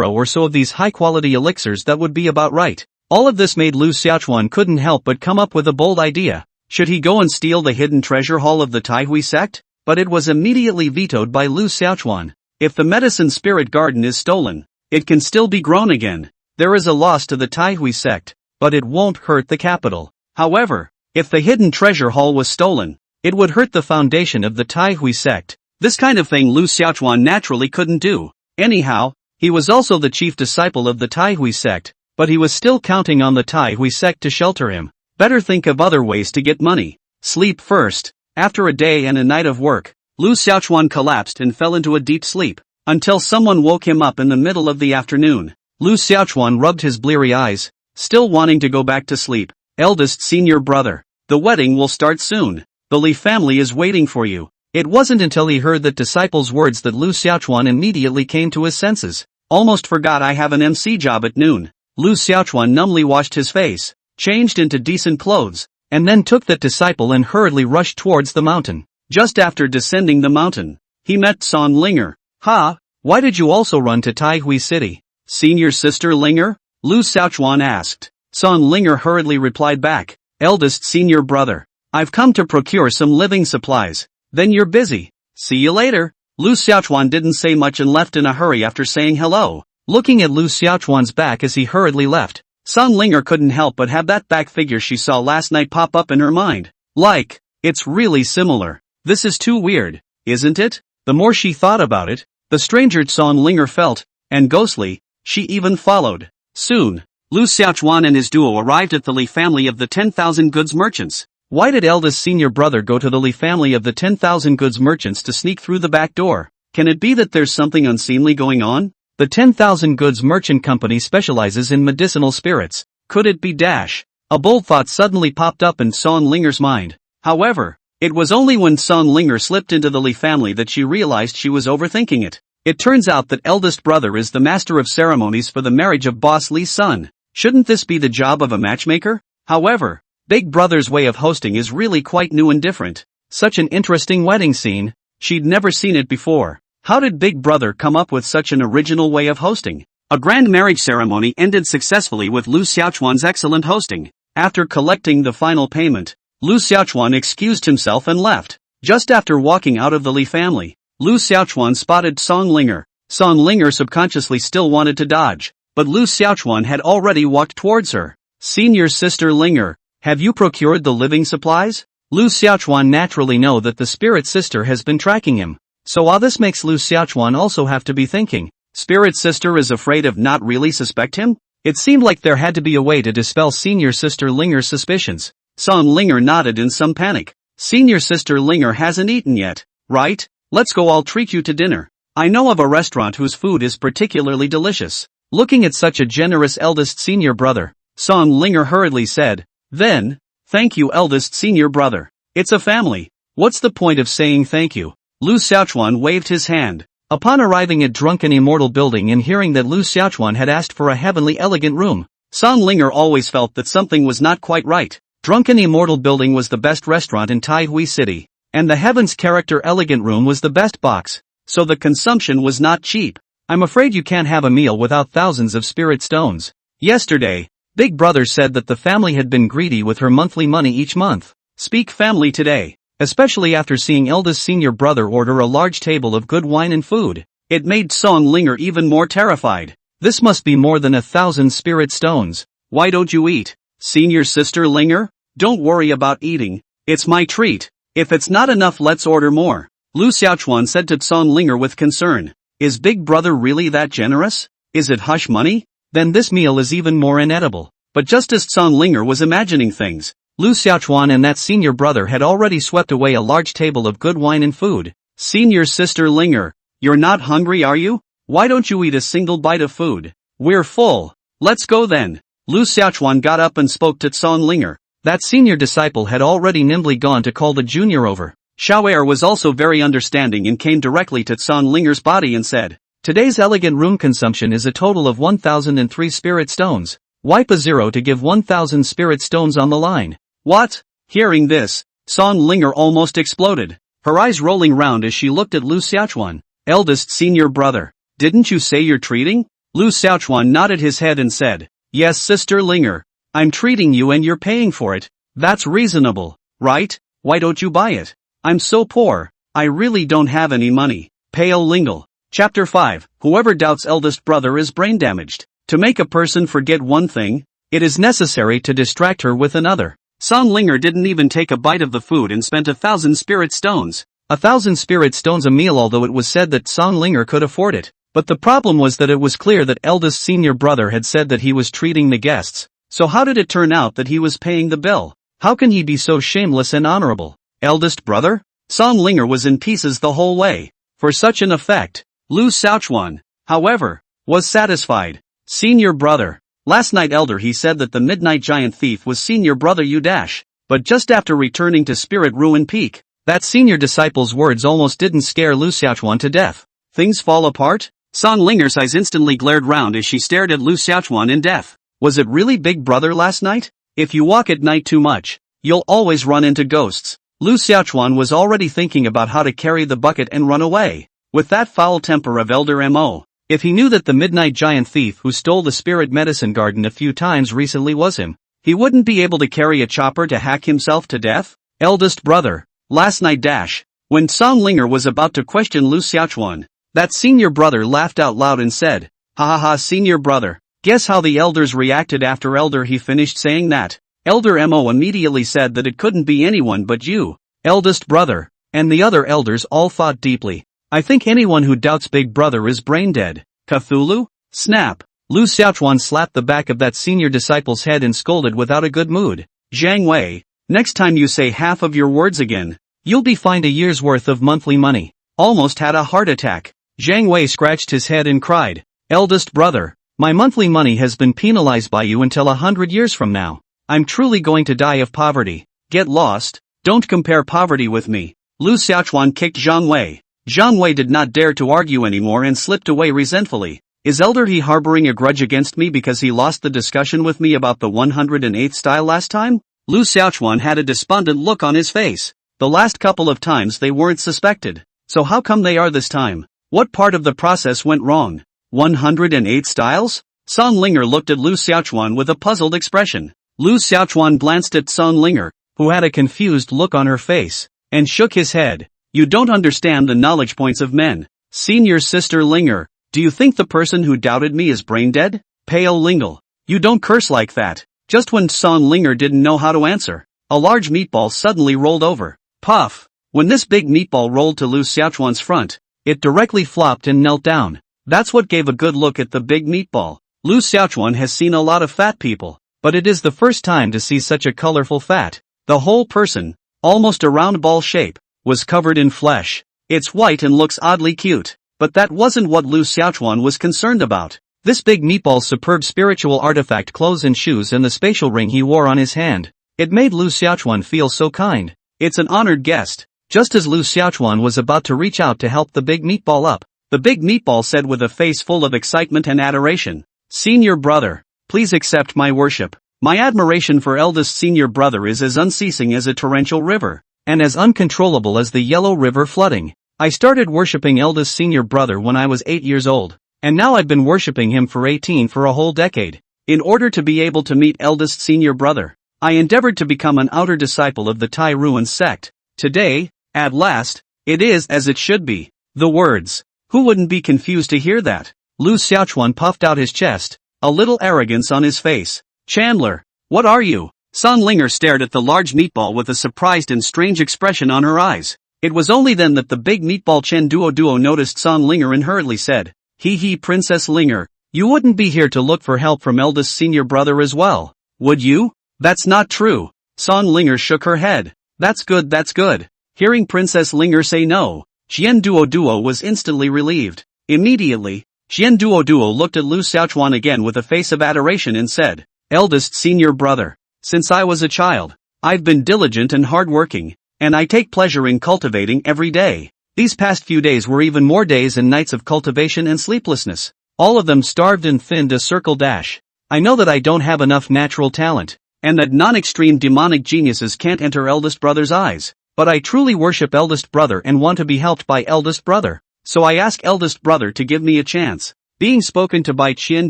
or so of these high-quality elixirs, that would be about right. All of this made Lu Xiaochuan couldn't help but come up with a bold idea. Should he go and steal the hidden treasure hall of the Taihui sect? But it was immediately vetoed by Lu Xiaochuan. If the medicine spirit garden is stolen, it can still be grown again. There is a loss to the Taihui sect, but it won't hurt the capital. However, if the hidden treasure hall was stolen, it would hurt the foundation of the Taihui sect. This kind of thing Lu Xiaochuan naturally couldn't do. Anyhow, he was also the chief disciple of the Taihui sect, but he was still counting on the Taihui sect to shelter him. Better think of other ways to get money. Sleep first. After a day and a night of work, Lu Xiaochuan collapsed and fell into a deep sleep, until someone woke him up in the middle of the afternoon. Lu Xiaochuan rubbed his bleary eyes, still wanting to go back to sleep. Eldest senior brother, the wedding will start soon. The Li family is waiting for you. It wasn't until he heard that disciple's words that Lu Xiaochuan immediately came to his senses. Almost forgot I have an MC job at noon. Lu Xiaochuan numbly washed his face, changed into decent clothes, and then took that disciple and hurriedly rushed towards the mountain. Just after descending the mountain, he met Son Linger. Ha, why did you also run to Taihui City? Senior sister Linger? Lu Xiaochuan asked. Son Linger hurriedly replied back. Eldest senior brother. I've come to procure some living supplies. Then you're busy. See you later. Lu Xiaochuan didn't say much and left in a hurry after saying hello. Looking at Lu Xiaochuan's back as he hurriedly left, Sun Linger couldn't help but have that back figure she saw last night pop up in her mind. Like, it's really similar. This is too weird, isn't it? The more she thought about it, the stranger Sun Linger felt, and ghostly, she even followed. Soon, Lu Xiaochuan and his duo arrived at the Li family of the 10,000 goods merchants. Why did eldest senior brother go to the Li family of the 10,000 goods merchants to sneak through the back door? Can it be that there's something unseemly going on? The 10,000 goods merchant company specializes in medicinal spirits. Could it be dash? A bold thought suddenly popped up in Sun Linger's mind. However, it was only when Sun Linger slipped into the Li family that she realized she was overthinking it. It turns out that eldest brother is the master of ceremonies for the marriage of boss Li's son. Shouldn't this be the job of a matchmaker? However, Big Brother's way of hosting is really quite new and different. Such an interesting wedding scene. She'd never seen it before. How did Big Brother come up with such an original way of hosting? A grand marriage ceremony ended successfully with Lu Xiaochuan's excellent hosting. After collecting the final payment, Lu Xiaochuan excused himself and left. Just after walking out of the Li family, Lu Xiaochuan spotted Sun Linger. Sun Linger subconsciously still wanted to dodge, but Lu Xiaochuan had already walked towards her. Senior sister Linger, have you procured the living supplies? Lu Xiaochuan naturally know that the spirit sister has been tracking him. So this makes Lu Xiaochuan also have to be thinking, spirit sister is afraid of not really suspect him? It seemed like there had to be a way to dispel senior sister Linger's suspicions. Sun Linger nodded in some panic. Senior sister Linger hasn't eaten yet, right? Let's go, I'll treat you to dinner. I know of a restaurant whose food is particularly delicious. Looking at such a generous eldest senior brother, Sun Linger hurriedly said, then, thank you eldest senior brother. It's a family. What's the point of saying thank you? Lu Xiaochuan waved his hand. Upon arriving at Drunken Immortal Building and hearing that Lu Xiaochuan had asked for a heavenly elegant room, Sun Linger always felt that something was not quite right. Drunken Immortal Building was the best restaurant in Taihui City, and the Heaven's Character Elegant Room was the best box, so the consumption was not cheap. I'm afraid you can't have a meal without thousands of spirit stones. Yesterday, Big Brother said that the family had been greedy with her monthly money each month. Speak family today. Especially after seeing eldest senior brother order a large table of good wine and food. It made Sun Linger even more terrified. This must be more than 1,000 spirit stones. Why don't you eat? Senior sister Linger? Don't worry about eating. It's my treat. If it's not enough, let's order more. Lu Xiaochuan said to Sun Linger with concern. Is Big Brother really that generous? Is it hush money? Then this meal is even more inedible. But just as Sun Linger was imagining things, Lu Xiaochuan and that senior brother had already swept away a large table of good wine and food. Senior sister Linger, you're not hungry, are you? Why don't you eat a single bite of food? We're full. Let's go then. Lu Xiaochuan got up and spoke to Sun Linger. That senior disciple had already nimbly gone to call the junior over. Xiaoer was also very understanding and came directly to Sun Linger's body and said, today's elegant room consumption is a total of 1,003 spirit stones. Wipe a zero to give 1,000 spirit stones on the line. What? Hearing this, Sun Linger almost exploded, her eyes rolling round as she looked at Lu Xiaochuan. Eldest senior brother, didn't you say you're treating? Lu Xiaochuan nodded his head and said, yes sister Linger, I'm treating you and you're paying for it. That's reasonable, right? Why don't you buy it? I'm so poor, I really don't have any money. Pale Lingle. Chapter 5, Whoever doubts eldest brother is brain damaged. To make a person forget one thing, it is necessary to distract her with another. Sun Linger didn't even take a bite of the food and spent 1,000 spirit stones. 1,000 spirit stones a meal, although it was said that Sun Linger could afford it. But the problem was that it was clear that eldest senior brother had said that he was treating the guests. So how did it turn out that he was paying the bill? How can he be so shameless and honorable? Eldest brother? Sun Linger was in pieces the whole way. For such an effect, Lu Xiaochuan, however, was satisfied. Senior brother. Last night elder he said that the midnight giant thief was senior brother you dash. But just after returning to Spirit Ruin Peak, that senior disciple's words almost didn't scare Lu Xiaochuan to death. Things fall apart? Sun Linger's eyes instantly glared round as she stared at Lu Xiaochuan in death. Was it really Big Brother last night? If you walk at night too much, you'll always run into ghosts. Lu Xiaochuan was already thinking about how to carry the bucket and run away. With that foul temper of Elder Mo. If he knew that the midnight giant thief who stole the spirit medicine garden a few times recently was him, he wouldn't be able to carry a chopper to hack himself to death? Eldest brother, last night dash, When Song Linger was about to question Lu Xiaochuan, that senior brother laughed out loud and said, "Ha ha ha, senior brother. Guess how the elders reacted after Elder he finished saying that? Elder Mo immediately said that it couldn't be anyone but you, eldest brother, and the other elders all thought deeply. I think anyone who doubts Big Brother is brain dead. Cthulhu? Snap." Lu Xiaochuan slapped the back of that senior disciple's head and scolded without a good mood. "Zhang Wei, next time you say half of your words again, you'll be fined a year's worth of monthly money." Almost had a heart attack. Zhang Wei scratched his head and cried, "Eldest brother, my monthly money has been penalized by you until 100 years from now. I'm truly going to die of poverty. Get lost, don't compare poverty with me." Lu Xiaochuan kicked Zhang Wei. Zhang Wei did not dare to argue anymore and slipped away resentfully. Is Elder He harboring a grudge against me because he lost the discussion with me about the 108th style last time? Lu Xiaochuan had a despondent look on his face. The last couple of times they weren't suspected. So how come they are this time? What part of the process went wrong? 108 styles? Song Linger looked at Lu Xiaochuan with a puzzled expression. Lu Xiaochuan glanced at Song Linger, who had a confused look on her face, and shook his head. "You don't understand the knowledge points of men. Senior sister Linger, do you think the person who doubted me is brain dead? Pale Lingle, you don't curse like that." Just when Song Linger didn't know how to answer, a large meatball suddenly rolled over. Puff! When this big meatball rolled to Lu Xiaochuan's front, it directly flopped and knelt down. That's what gave a good look at the big meatball. Lu Xiaochuan has seen a lot of fat people, but it is the first time to see such a colorful fat. The whole person, almost a round ball shape, was covered in flesh. It's white and looks oddly cute, but that wasn't what Lu Xiaochuan was concerned about. This big meatball's superb spiritual artifact clothes and shoes and the spatial ring he wore on his hand. It made Lu Xiaochuan feel so kind. It's an honored guest. Just as Lu Xiaochuan was about to reach out to help the big meatball up, the big meatball said with a face full of excitement and adoration, "Senior brother, please accept my worship. My admiration for eldest senior brother is as unceasing as a torrential river, and as uncontrollable as the Yellow River flooding. I started worshipping eldest senior brother when I was 8 years old, and now I've been worshipping him for 18 for a whole decade. In order to be able to meet eldest senior brother, I endeavored to become an outer disciple of the Tai Ruan sect. Today, at last, it is as it should be." The words. Who wouldn't be confused to hear that? Lu Xiaochuan puffed out his chest, a little arrogance on his face. "Chandler, what are you?" Song Linger stared at the large meatball with a surprised and strange expression on her eyes. It was only then that the big meatball Chen Duo noticed Song Linger and hurriedly said, "Hee Princess Linger, you wouldn't be here to look for help from eldest senior brother as well, would you?" "That's not true." Song Linger shook her head. That's good. Hearing Princess Linger say no, Chen Duo was instantly relieved. Immediately, Chen Duo looked at Lu Xiaochuan again with a face of adoration and said, "Eldest senior brother, since I was a child, I've been diligent and hardworking, and I take pleasure in cultivating every day. These past few days were even more days and nights of cultivation and sleeplessness. All of them starved and thinned a circle dash. I know that I don't have enough natural talent, and that non-extreme demonic geniuses can't enter eldest brother's eyes. But I truly worship eldest brother and want to be helped by eldest brother. So I ask eldest brother to give me a chance." Being spoken to by Chen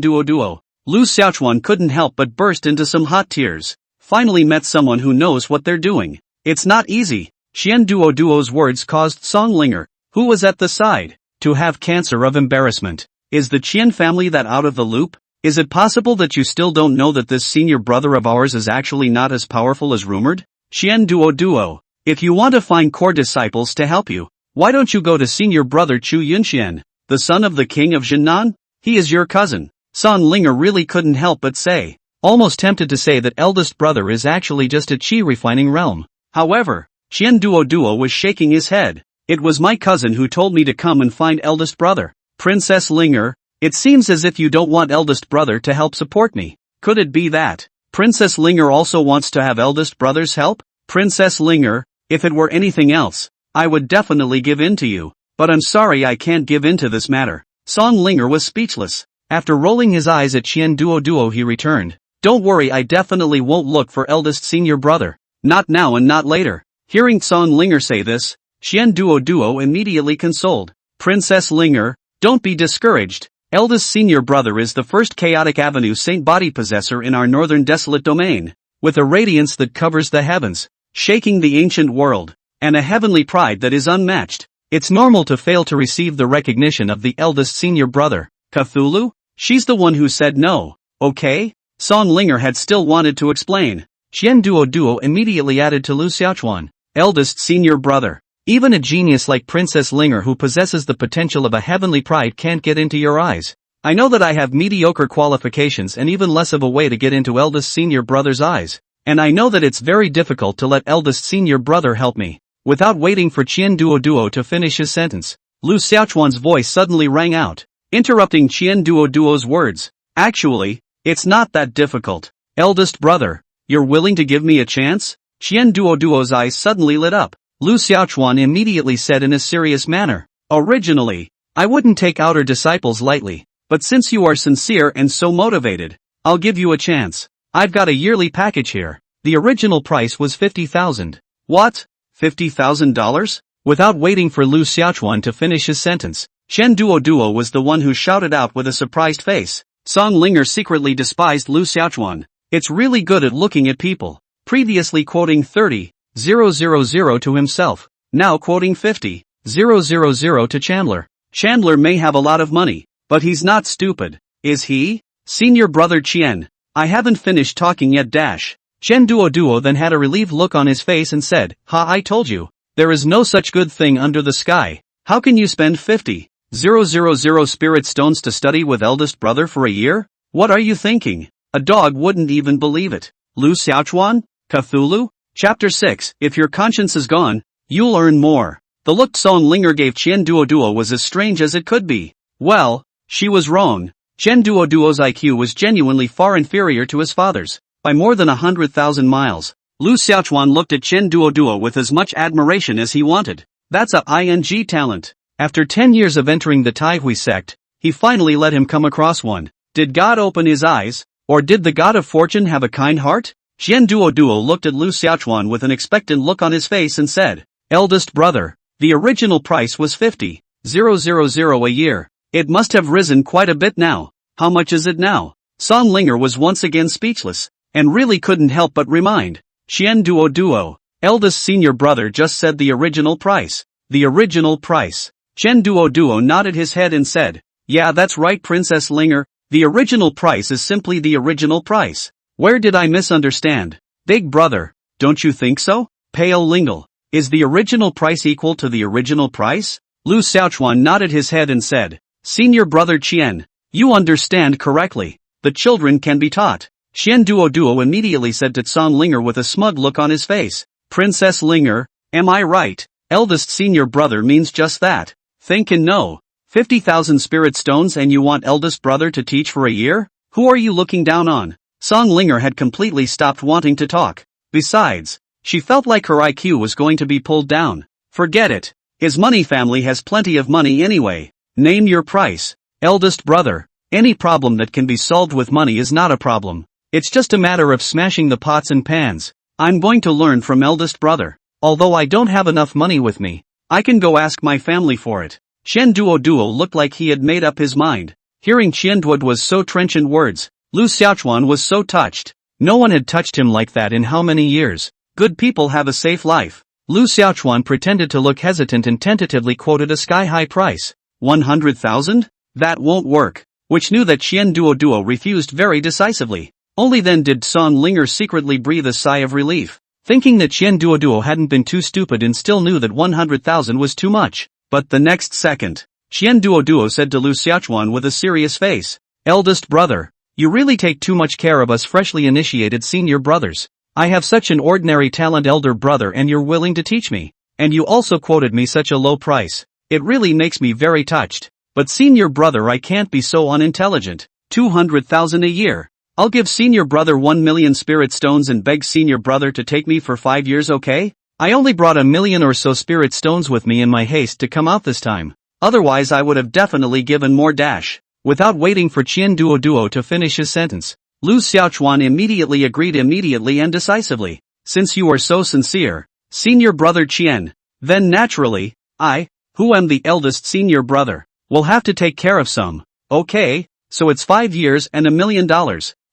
Duo, Lu Xiaochuan couldn't help but burst into some hot tears. Finally met someone who knows what they're doing. It's not easy. Chen Duo's words caused Song Linger, who was at the side, to have cancer of embarrassment. Is the Qian family that out of the loop? Is it possible that you still don't know that this senior brother of ours is actually not as powerful as rumored? Chen Duo. If you want to find core disciples to help you, why don't you go to senior brother Chu Yunxian, the son of the king of Zhennan? He is your cousin. Song Linger really couldn't help but say, almost tempted to say that eldest brother is actually just a chi refining realm. However, Chen Duo was shaking his head. "It was my cousin who told me to come and find eldest brother." Princess Linger, it seems as if you don't want eldest brother to help support me. Could it be that Princess Linger also wants to have eldest brother's help? Princess Linger, if it were anything else, I would definitely give in to you, but I'm sorry I can't give in to this matter. Song Linger was speechless. After rolling his eyes at Chen Duo he returned, "Don't worry, I definitely won't look for eldest senior brother. Not now and not later." Hearing Song Linger say this, Chen Duo immediately consoled. "Princess Linger, don't be discouraged. Eldest senior brother is the first chaotic avenue saint body possessor in our northern desolate domain, with a radiance that covers the heavens, shaking the ancient world, and a heavenly pride that is unmatched. It's normal to fail to receive the recognition of the eldest senior brother, Cthulhu? She's the one who said no, okay? Song Linger had still wanted to explain. Qian Duo immediately added to Lu Xiaochuan, eldest senior brother. Even a genius like Princess Linger who possesses the potential of a heavenly pride can't get into your eyes. I know that I have mediocre qualifications and even less of a way to get into eldest senior brother's eyes. And I know that it's very difficult to let eldest senior brother help me. Without waiting for Qian Duo to finish his sentence, Lu Xiaochuan's voice suddenly rang out, interrupting Qian Duo's words. Actually, it's not that difficult. Eldest brother, you're willing to give me a chance? Qian Duo's eyes suddenly lit up. Lu Xiaochuan immediately said in a serious manner, originally, I wouldn't take outer disciples lightly, but since you are sincere and so motivated, I'll give you a chance. I've got a yearly package here. The original price was 50,000. What? $50,000? Without waiting for Lu Xiaochuan to finish his sentence, Qian Duo was the one who shouted out with a surprised face. Song Linger secretly despised Lu Xiaochuan. It's really good at looking at people. Previously quoting 30,000 to himself, now quoting 50,000 to Chandler. Chandler may have a lot of money, but he's not stupid, is he? Senior brother Qian, I haven't finished talking yet dash. Qian Duo then had a relieved look on his face and said, ha, I told you, there is no such good thing under the sky. How can you spend 50,000 spirit stones to study with eldest brother for a year? What are you thinking? A dog wouldn't even believe it. Lu Xiaochuan? Cthulhu? Chapter 6, If your conscience is gone, you'll earn more. The look Song Linger gave Qian Duo was as strange as it could be. Well, she was wrong. Qian Duo's IQ was genuinely far inferior to his father's, by more than 100,000 miles. Lu Xiaochuan looked at Qian Duo with as much admiration as he wanted. That's a ing talent. After 10 years of entering the Taihui sect, he finally let him come across one. Did God open his eyes, or did the god of fortune have a kind heart? Qian Duo looked at Lu Xiaochuan with an expectant look on his face and said, eldest brother, the original price was 50,000 a year. It must have risen quite a bit now. How much is it now? Song Linger was once again speechless, and really couldn't help but remind. Qian Duo, eldest senior brother just said the original price. The original price. Qian Duo nodded his head and said, yeah, that's right, Princess Linger, the original price is simply the original price. Where did I misunderstand? Big brother, don't you think so? Pale Lingle, is the original price equal to the original price? Lu Xiaochuan nodded his head and said, senior brother Qian, you understand correctly. The children can be taught. Qian Duo immediately said to Song Linger with a smug look on his face, Princess Linger, am I right? Eldest senior brother means just that. Think and know. 50,000 spirit stones and you want eldest brother to teach for a year? Who are you looking down on? Song Linger had completely stopped wanting to talk. Besides, she felt like her IQ was going to be pulled down. Forget it. His money family has plenty of money anyway. Name your price. Eldest brother, any problem that can be solved with money is not a problem. It's just a matter of smashing the pots and pans. I'm going to learn from eldest brother. Although I don't have enough money with me, I can go ask my family for it. Qian Duo looked like he had made up his mind. Hearing Qian Duo's so trenchant words, Lu Xiaochuan was so touched. No one had touched him like that in how many years? Good people have a safe life. Lu Xiaochuan pretended to look hesitant and tentatively quoted a sky-high price. 100,000? That won't work. Which knew that Qian Duo refused very decisively. Only then did Song Linger secretly breathe a sigh of relief, thinking that Qian Duo hadn't been too stupid and still knew that 100,000 was too much. But the next second, Qian Duo said to Lu Xiaochuan with a serious face, eldest brother, you really take too much care of us freshly initiated senior brothers. I have such an ordinary talent elder brother and you're willing to teach me. And you also quoted me such a low price. It really makes me very touched. But senior brother, I can't be so unintelligent. 200,000 a year. I'll give senior brother 1 million spirit stones and beg senior brother to take me for 5 years, okay? I only brought 1 million or so spirit stones with me in my haste to come out this time. Otherwise I would have definitely given more dash. Without waiting for Qian Duo to finish his sentence, Lu Xiaochuan immediately agreed and decisively. Since you are so sincere, senior brother Qian, then naturally, I, who am the eldest senior brother, will have to take care of some. Okay, so it's 5 years and $1 million.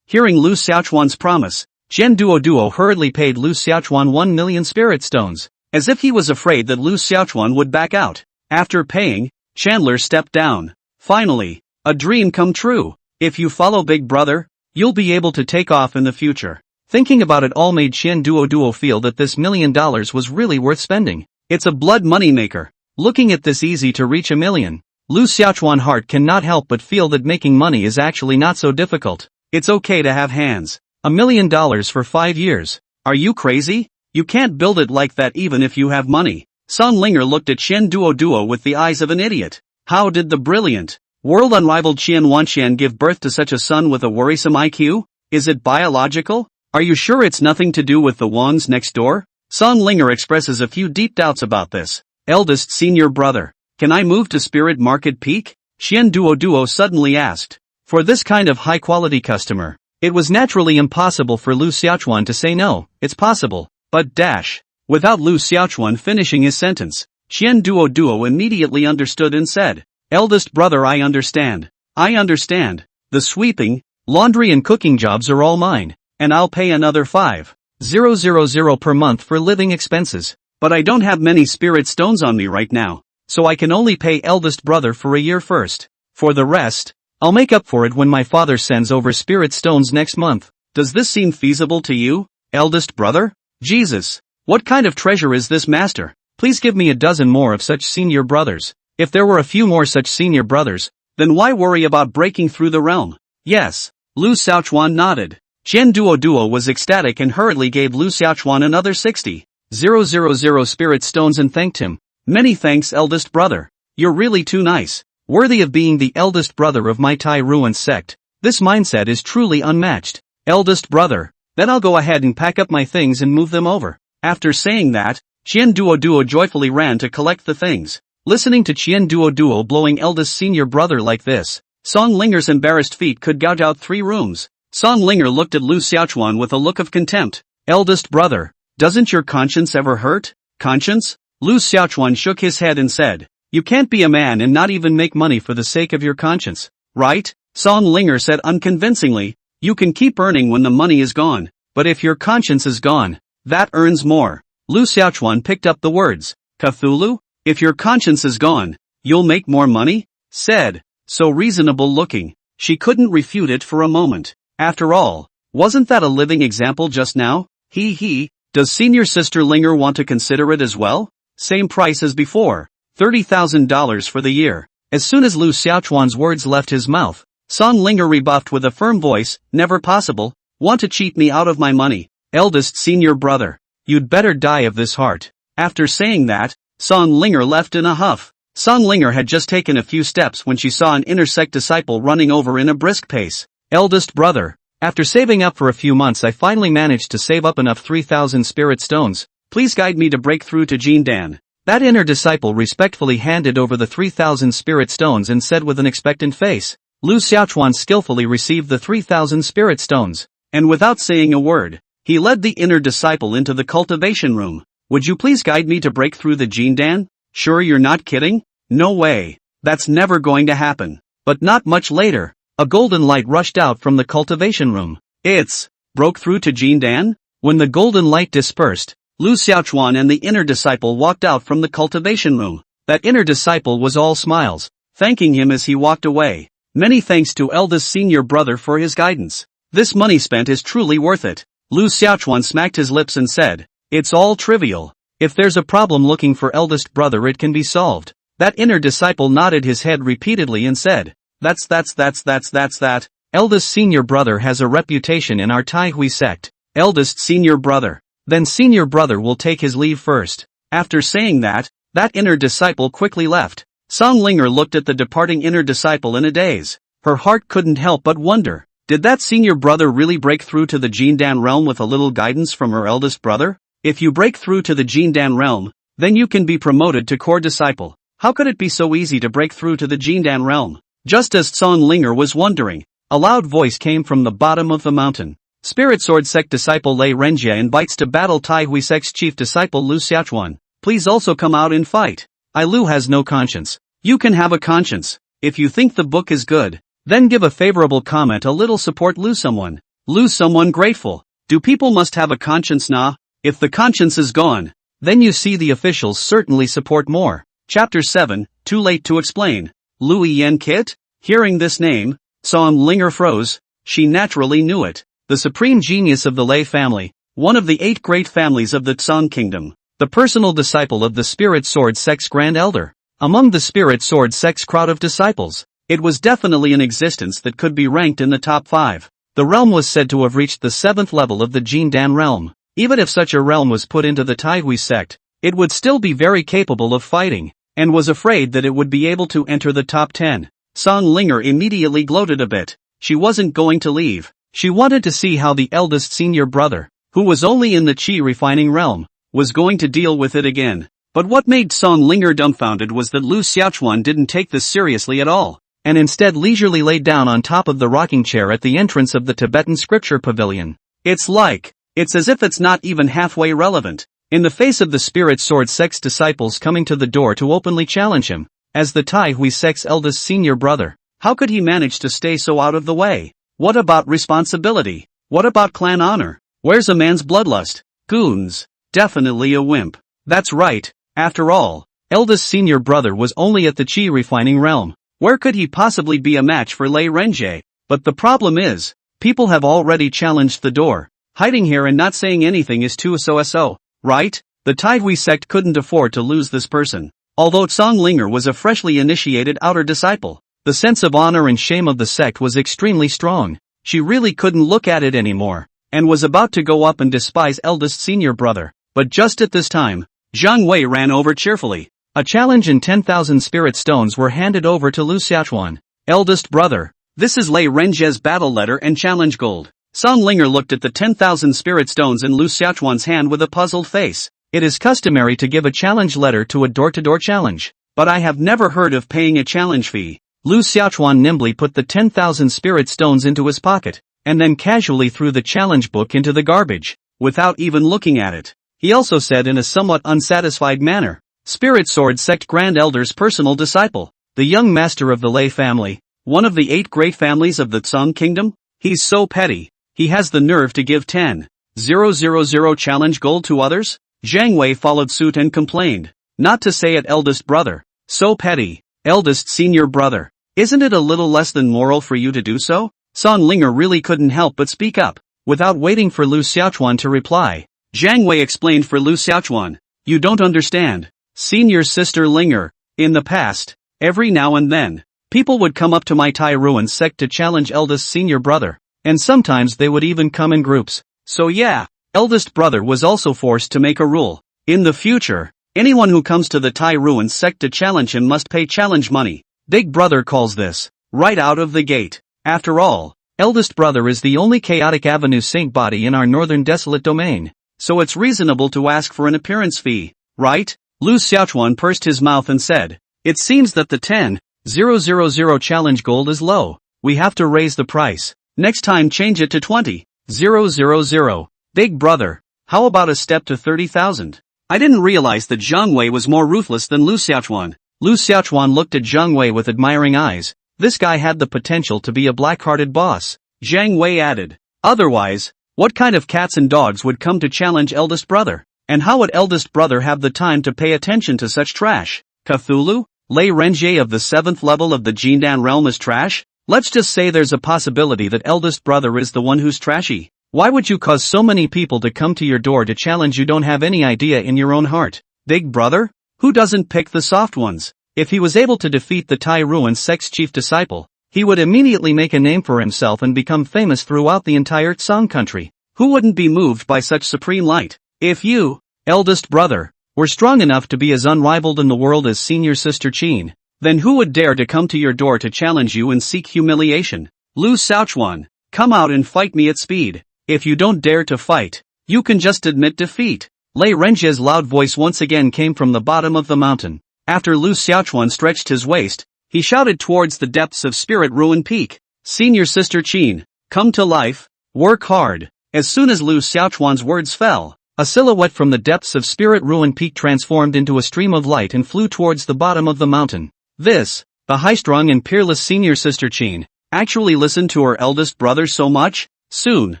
Hearing Lu Xiaochuan's promise, Qian Duo hurriedly paid Lu Xiaochuan 1 million spirit stones. as if he was afraid that Lu Xiaochuan would back out. After paying, Chandler stepped down. Finally, a dream come true. If you follow Big Brother, you'll be able to take off in the future. Thinking about it all made Qian Duo feel that this $1 million was really worth spending. It's a blood money maker. Looking at this easy to reach $1 million, Lu Xiaochuan heart cannot help but feel that making money is actually not so difficult. It's okay to have hands. $1 million for 5 years. Are you crazy? You can't build it like that even if you have money. Song Linger looked at Qian Duo with the eyes of an idiot. How did the brilliant, world unrivaled Qian Wanqian give birth to such a son with a worrisome IQ? Is it biological? Are you sure it's nothing to do with the wands next door? Song Linger expresses a few deep doubts about this. Eldest senior brother. Can I move to Spirit Market Peak? Qian Duo suddenly asked. For this kind of high-quality customer, it was naturally impossible for Lu Xiaochuan to say no. It's possible, but dash. Without Lu Xiaochuan finishing his sentence, Qian Duo immediately understood and said, Eldest brother, I understand. I understand. The sweeping, laundry and cooking jobs are all mine, and I'll pay another 5,000 per month for living expenses. But I don't have many spirit stones on me right now, so I can only pay eldest brother for a year first. For the rest, I'll make up for it when my father sends over spirit stones next month. Does this seem feasible to you, eldest brother? Jesus, what kind of treasure is this, master? Please give me a dozen more of such senior brothers. If there were a few more such senior brothers, then why worry about breaking through the realm? Yes. Lu Xiaochuan nodded. Qian Duo was ecstatic and hurriedly gave Lu Xiaochuan another 60,000 spirit stones and thanked him. Many thanks, eldest brother. You're really too nice. Worthy of being the eldest brother of my Tai Ruan sect. This mindset is truly unmatched. Eldest brother. Then I'll go ahead and pack up my things and move them over. After saying that, Qian Duo joyfully ran to collect the things. Listening to Qian Duo blowing eldest senior brother like this, Song Linger's embarrassed feet could gouge out 3 rooms. Song Linger looked at Lu Xiaochuan with a look of contempt. Eldest brother, doesn't your conscience ever hurt? Conscience? Lu Xiaochuan shook his head and said, you can't be a man and not even make money for the sake of your conscience, right? Song Linger said unconvincingly, you can keep earning when the money is gone, but if your conscience is gone, that earns more. Lu Xiaochuan picked up the words. Cthulhu? If your conscience is gone, you'll make more money? Said, so reasonable looking. She couldn't refute it for a moment. After all, wasn't that a living example just now? Does senior sister Linger want to consider it as well? Same price as before. $30,000 for the year. As soon as Lu Xiaochuan's words left his mouth, Song Linger rebuffed with a firm voice, never possible. Want to cheat me out of my money? Eldest senior brother. You'd better die of this heart. After saying that, Song Linger left in a huff. Song Linger had just taken a few steps when she saw an inner sect disciple running over in a brisk pace. Eldest brother. After saving up for a few months, I finally managed to save up enough 3,000 spirit stones. Please guide me to break through to Jindan. That inner disciple respectfully handed over the 3,000 spirit stones and said with an expectant face. Lu Xiaochuan skillfully received the 3,000 spirit stones, and without saying a word, he led the inner disciple into the cultivation room. Would you please guide me to break through the Jindan? Sure you're not kidding? No way. That's never going to happen. But not much later, a golden light rushed out from the cultivation room. It's broke through to Jindan? When the golden light dispersed, Lu Xiaochuan and the inner disciple walked out from the cultivation room. That inner disciple was all smiles, thanking him as he walked away. Many thanks to eldest senior brother for his guidance. This money spent is truly worth it. Lu Xiaochuan smacked his lips and said, it's all trivial. If there's a problem looking for eldest brother, it can be solved. That inner disciple nodded his head repeatedly and said, that's that. Eldest senior brother has a reputation in our Tai Hui sect. Eldest senior brother. Then senior brother will take his leave first. After saying that, that inner disciple quickly left. Song Linger looked at the departing inner disciple in a daze. Her heart couldn't help but wonder, did that senior brother really break through to the Jindan realm with a little guidance from her eldest brother? If you break through to the Jindan realm, then you can be promoted to core disciple. How could it be so easy to break through to the Jindan realm? Just as Song Linger was wondering, a loud voice came from the bottom of the mountain. Spirit Sword Sect disciple Lei Renjie invites to battle Tai Hui Sect's chief disciple Lu Xiaochuan. Please also come out and fight. Lu has no conscience. You can have a conscience. If you think the book is good, then give a favorable comment, a little support Lu someone. Lu someone grateful. Do people must have a conscience nah? If the conscience is gone, then you see the officials certainly support more. Chapter 7, Too Late to Explain. Lui Yen Kit? Hearing this name, Song Linger froze. She naturally knew it. The supreme genius of the Lei family, one of the 8 great families of the Tsang kingdom, the personal disciple of the Spirit Sword Sect's Grand Elder. Among the Spirit Sword Sect's crowd of disciples, it was definitely an existence that could be ranked in the top 5. The realm was said to have reached the 7th level of the Jindan realm. Even if such a realm was put into the Taihui sect, it would still be very capable of fighting, and was afraid that it would be able to enter the top 10. Song Linger immediately gloated a bit. She wasn't going to leave. She wanted to see how the eldest senior brother, who was only in the qi refining realm, was going to deal with it again. But what made Song Linger dumbfounded was that Lu Xiaochuan didn't take this seriously at all, and instead leisurely laid down on top of the rocking chair at the entrance of the Tibetan scripture pavilion. It's as if it's not even halfway relevant. In the face of the Spirit Sword Sect's disciples coming to the door to openly challenge him, as the Tai Hui sect's eldest senior brother, how could he manage to stay so out of the way? What about responsibility? What about clan honor? Where's a man's bloodlust? Goons. Definitely a wimp. That's right. After all, eldest senior brother was only at the qi refining realm. Where could he possibly be a match for Lei Renjie? But the problem is, people have already challenged the door. Hiding here and not saying anything is too so, right? The Taihui sect couldn't afford to lose this person. Although Song Linger was a freshly initiated outer disciple, the sense of honor and shame of the sect was extremely strong. She really couldn't look at it anymore, and was about to go up and despise eldest senior brother. But just at this time, Zhang Wei ran over cheerfully. A challenge and 10,000 spirit stones were handed over to Lu Xiaochuan. Eldest brother, this is Lei Renjie's battle letter and challenge gold. Song Linger looked at the 10,000 spirit stones in Lu Xiaochuan's hand with a puzzled face. It is customary to give a challenge letter to a door-to-door challenge, but I have never heard of paying a challenge fee. Lu Xiaochuan nimbly put the 10,000 spirit stones into his pocket, and then casually threw the challenge book into the garbage, without even looking at it. He also said in a somewhat unsatisfied manner, Spirit Sword Sect Grand Elder's personal disciple, the young master of the Lei family, one of the 8 great families of the Tsang kingdom? He's so petty. He has the nerve to give 10,000 challenge gold to others? Zhang Wei followed suit and complained. Not to say it eldest brother. So petty. Eldest senior brother. Isn't it a little less than moral for you to do so? Song Linger really couldn't help but speak up. Without waiting for Lu Xiaochuan to reply, Zhang Wei explained for Lu Xiaochuan. You don't understand. Senior sister Linger. In the past, every now and then, people would come up to my Tai Ruin sect to challenge eldest senior brother. And sometimes they would even come in groups. So yeah, eldest brother was also forced to make a rule. In the future, anyone who comes to the Tai Ruin sect to challenge him must pay challenge money. Big brother calls this, right out of the gate. After all, eldest brother is the only chaotic avenue saint body in our northern desolate domain. So it's reasonable to ask for an appearance fee, right? Lu Xiaochuan pursed his mouth and said, it seems that the 10,000 challenge gold is low. We have to raise the price. Next time change it to 20,000. Big brother, how about a step to 30,000? I didn't realize that Zhang Wei was more ruthless than Lu Xiaochuan. Lu Xiaochuan looked at Zhang Wei with admiring eyes. This guy had the potential to be a black-hearted boss. Zhang Wei added, otherwise, what kind of cats and dogs would come to challenge eldest brother? And how would eldest brother have the time to pay attention to such trash? Cthulhu? Lei Renjie of the 7th level of the Jindan realm is trash? Let's just say there's a possibility that eldest brother is the one who's trashy. Why would you cause so many people to come to your door to challenge you don't have any idea in your own heart? Big brother? Who doesn't pick the soft ones? If he was able to defeat the Tai Ruin sect's chief disciple, he would immediately make a name for himself and become famous throughout the entire Tsang country. Who wouldn't be moved by such supreme light? If you, eldest brother, were strong enough to be as unrivaled in the world as senior sister Qin, then who would dare to come to your door to challenge you and seek humiliation? Lu Xiaochuan, come out and fight me at speed. If you don't dare to fight, you can just admit defeat. Lei Renjie's loud voice once again came from the bottom of the mountain. After Lu Xiaochuan stretched his waist, he shouted towards the depths of Spirit Ruin Peak. Senior sister Qin, come to life, work hard. As soon as Lu Xiaochuan's words fell, a silhouette from the depths of Spirit Ruin Peak transformed into a stream of light and flew towards the bottom of the mountain. This, the high-strung and peerless senior sister Qin, actually listened to her eldest brother so much? Soon,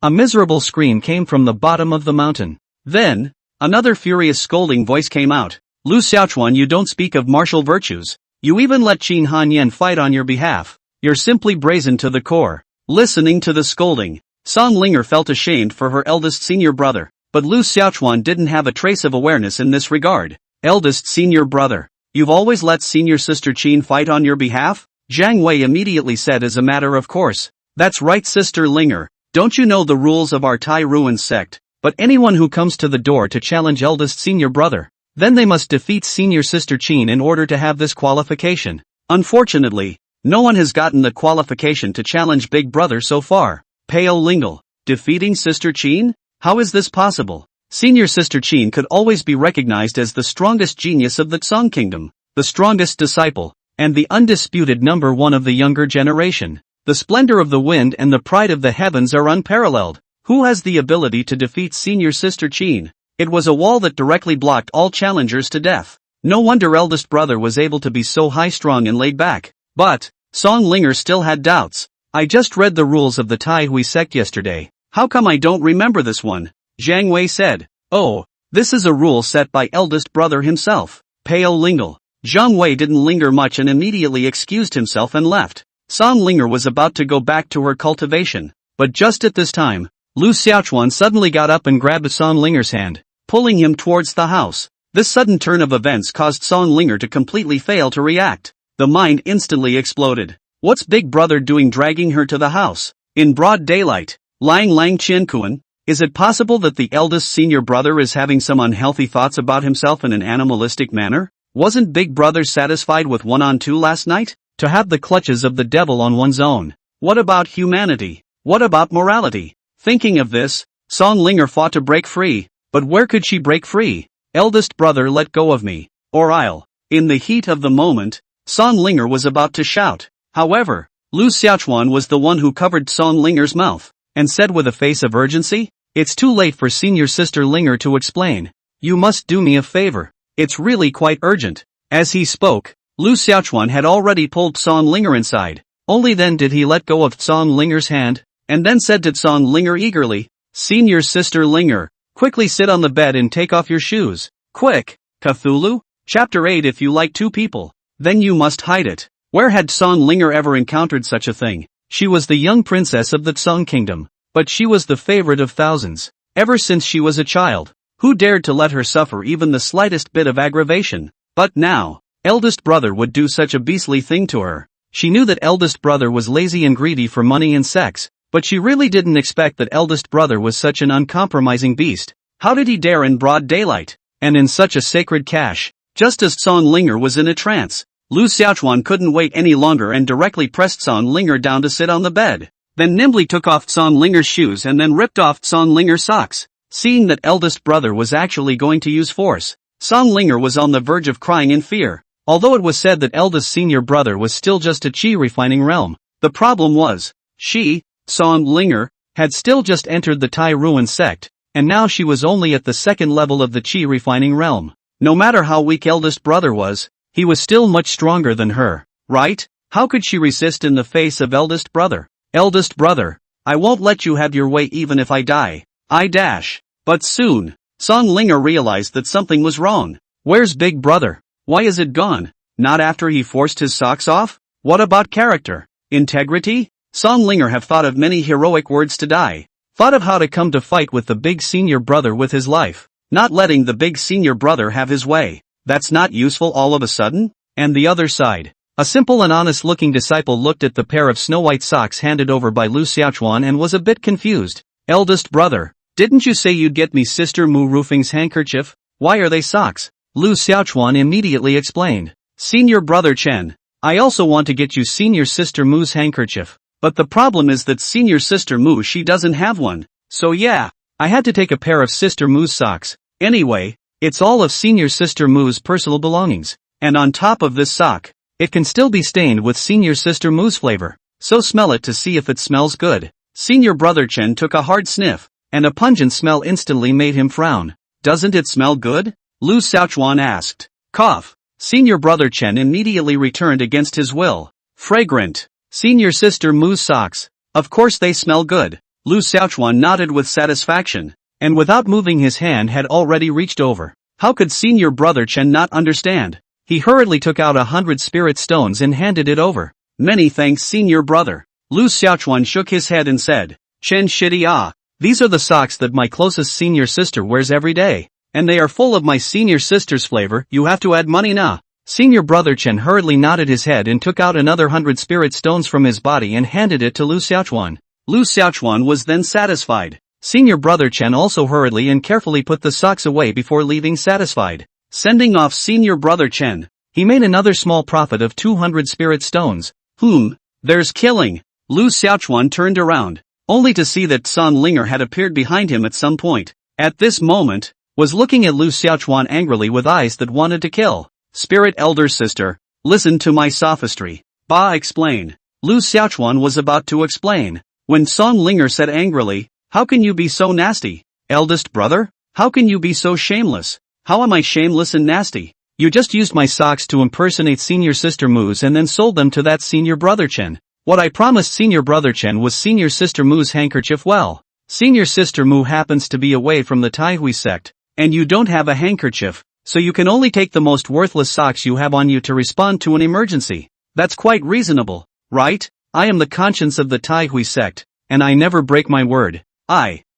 a miserable scream came from the bottom of the mountain. Then, Another furious scolding voice came out. Lu Xiaochuan, you don't speak of martial virtues. You even let Qin Hanyan fight on your behalf. You're simply brazen to the core. Listening to the scolding, Song Linger felt ashamed for her eldest senior brother, but Lu Xiaochuan didn't have a trace of awareness in this regard. Eldest senior brother, you've always let senior sister Qin fight on your behalf? Jiang Wei immediately said as a matter of course. That's right, Sister Linger. Don't you know the rules of our Tai Ruin sect? But anyone who comes to the door to challenge eldest senior brother, then they must defeat senior sister Qin in order to have this qualification. Unfortunately, no one has gotten the qualification to challenge big brother so far. Pale Lingle, defeating sister Qin? How is this possible? Senior sister Qin could always be recognized as the strongest genius of the Song Kingdom, the strongest disciple, and the undisputed number one of the younger generation. The splendor of the wind and the pride of the heavens are unparalleled. Who has the ability to defeat senior sister Qin? It was a wall that directly blocked all challengers to death. No wonder eldest brother was able to be so high-strung and laid back. But, Song Linger still had doubts. I just read the rules of the Tai Hui sect yesterday. How come I don't remember this one? Jiang Wei said. Oh, this is a rule set by eldest brother himself. Pale Lingle. Jiang Wei didn't linger much and immediately excused himself and left. Song Linger was about to go back to her cultivation. But just at this time, Lu Xiaochuan suddenly got up and grabbed Song Linger's hand, pulling him towards the house. This sudden turn of events caused Song Linger to completely fail to react. The mind instantly exploded. What's big brother doing dragging her to the house? In broad daylight. Lang Lang Qiankuan, is it possible that the eldest senior brother is having some unhealthy thoughts about himself in an animalistic manner? Wasn't big brother satisfied with 1-on-2 last night? To have the clutches of the devil on one's own. What about humanity? What about morality? Thinking of this, Song Linger fought to break free. But where could she break free? Eldest brother, let go of me, or I'll. In the heat of the moment, Song Linger was about to shout. However, Lu Xiaochuan was the one who covered Song Linger's mouth, and said with a face of urgency, it's too late for senior sister Linger to explain. You must do me a favor. It's really quite urgent. As he spoke, Lu Xiaochuan had already pulled Song Linger inside. Only then did he let go of Song Linger's hand, and then said to Song Linger eagerly, Senior sister Linger, quickly sit on the bed and take off your shoes. Quick! Cthulhu? Chapter 8. If you like two people, then you must hide it. Where had Song Linger ever encountered such a thing? She was the young princess of the Song Kingdom, but she was the favorite of thousands. Ever since she was a child, who dared to let her suffer even the slightest bit of aggravation? But now, eldest brother would do such a beastly thing to her. She knew that eldest brother was lazy and greedy for money and sex, but she really didn't expect that eldest brother was such an uncompromising beast. How did he dare in broad daylight, and in such a sacred cache? Just as Song Linger was in a trance, Lu Xiaochuan couldn't wait any longer and directly pressed Song Linger down to sit on the bed, then nimbly took off Song Linger's shoes and then ripped off Song Linger's socks. Seeing that eldest brother was actually going to use force, Song Linger was on the verge of crying in fear. Although it was said that eldest senior brother was still just a chi refining realm, the problem was, she, Song Linger, had still just entered the Tai Ruin sect, and now she was only at the second level of the chi refining realm. No matter how weak eldest brother was, he was still much stronger than her, right? How could she resist in the face of eldest brother? Eldest brother, I won't let you have your way even if I die. I dash. But soon, Song Linger realized that something was wrong. Where's big brother? Why is it gone? Not after he forced his socks off? What about character? Integrity? Song Linger have thought of many heroic words to die. Thought of how to come to fight with the big senior brother with his life. Not letting the big senior brother have his way. That's not useful all of a sudden? And the other side. A simple and honest-looking disciple looked at the pair of snow-white socks handed over by Lu Xiaochuan and was a bit confused. Eldest brother, didn't you say you'd get me Sister Mu Roofing's handkerchief? Why are they socks? Lu Xiaochuan immediately explained. Senior brother Chen, I also want to get you senior sister Mu's handkerchief. But the problem is that senior sister Mu she doesn't have one. So yeah, I had to take a pair of sister Mu's socks. Anyway, it's all of senior sister Mu's personal belongings. And on top of this sock, it can still be stained with senior sister Mu's flavor. So smell it to see if it smells good. Senior brother Chen took a hard sniff, and a pungent smell instantly made him frown. Doesn't it smell good? Lu Xiaochuan asked. Cough. Senior brother Chen immediately returned against his will. Fragrant. Senior sister Mu's socks. Of course they smell good. Lu Xiaochuan nodded with satisfaction. and without moving his hand had already reached over. How could senior brother Chen not understand? He hurriedly took out 100 spirit stones and handed it over. Many thanks senior brother. Lu Xiaochuan shook his head and said, Chen shitty ah. These are the socks that my closest senior sister wears every day. And they are full of my senior sister's flavor, you have to add money na. Senior brother Chen hurriedly nodded his head and took out another 100 spirit stones from his body and handed it to Lu Xiaochuan. Lu Xiaochuan was then satisfied. Senior brother Chen also hurriedly and carefully put the socks away before leaving satisfied. Sending off senior brother Chen, he made another small profit of 200 spirit stones. There's killing. Lu Xiaochuan turned around, only to see that Sun Linger had appeared behind him at some point. At this moment, was looking at Lu Xiaochuan angrily with eyes that wanted to kill. Spirit elder sister, listen to my sophistry. Ba explain. Lu Xiaochuan was about to explain, when Sun Linger said angrily, how can you be so nasty? Eldest brother? How can you be so shameless? How am I shameless and nasty? You just used my socks to impersonate senior sister Mu's and then sold them to that senior brother Chen. What I promised senior brother Chen was senior sister Mu's handkerchief. Well, senior sister Mu happens to be away from the Taihui sect, and you don't have a handkerchief, so you can only take the most worthless socks you have on you to respond to an emergency. That's quite reasonable, right? I am the conscience of the Taihui sect, and I never break my word.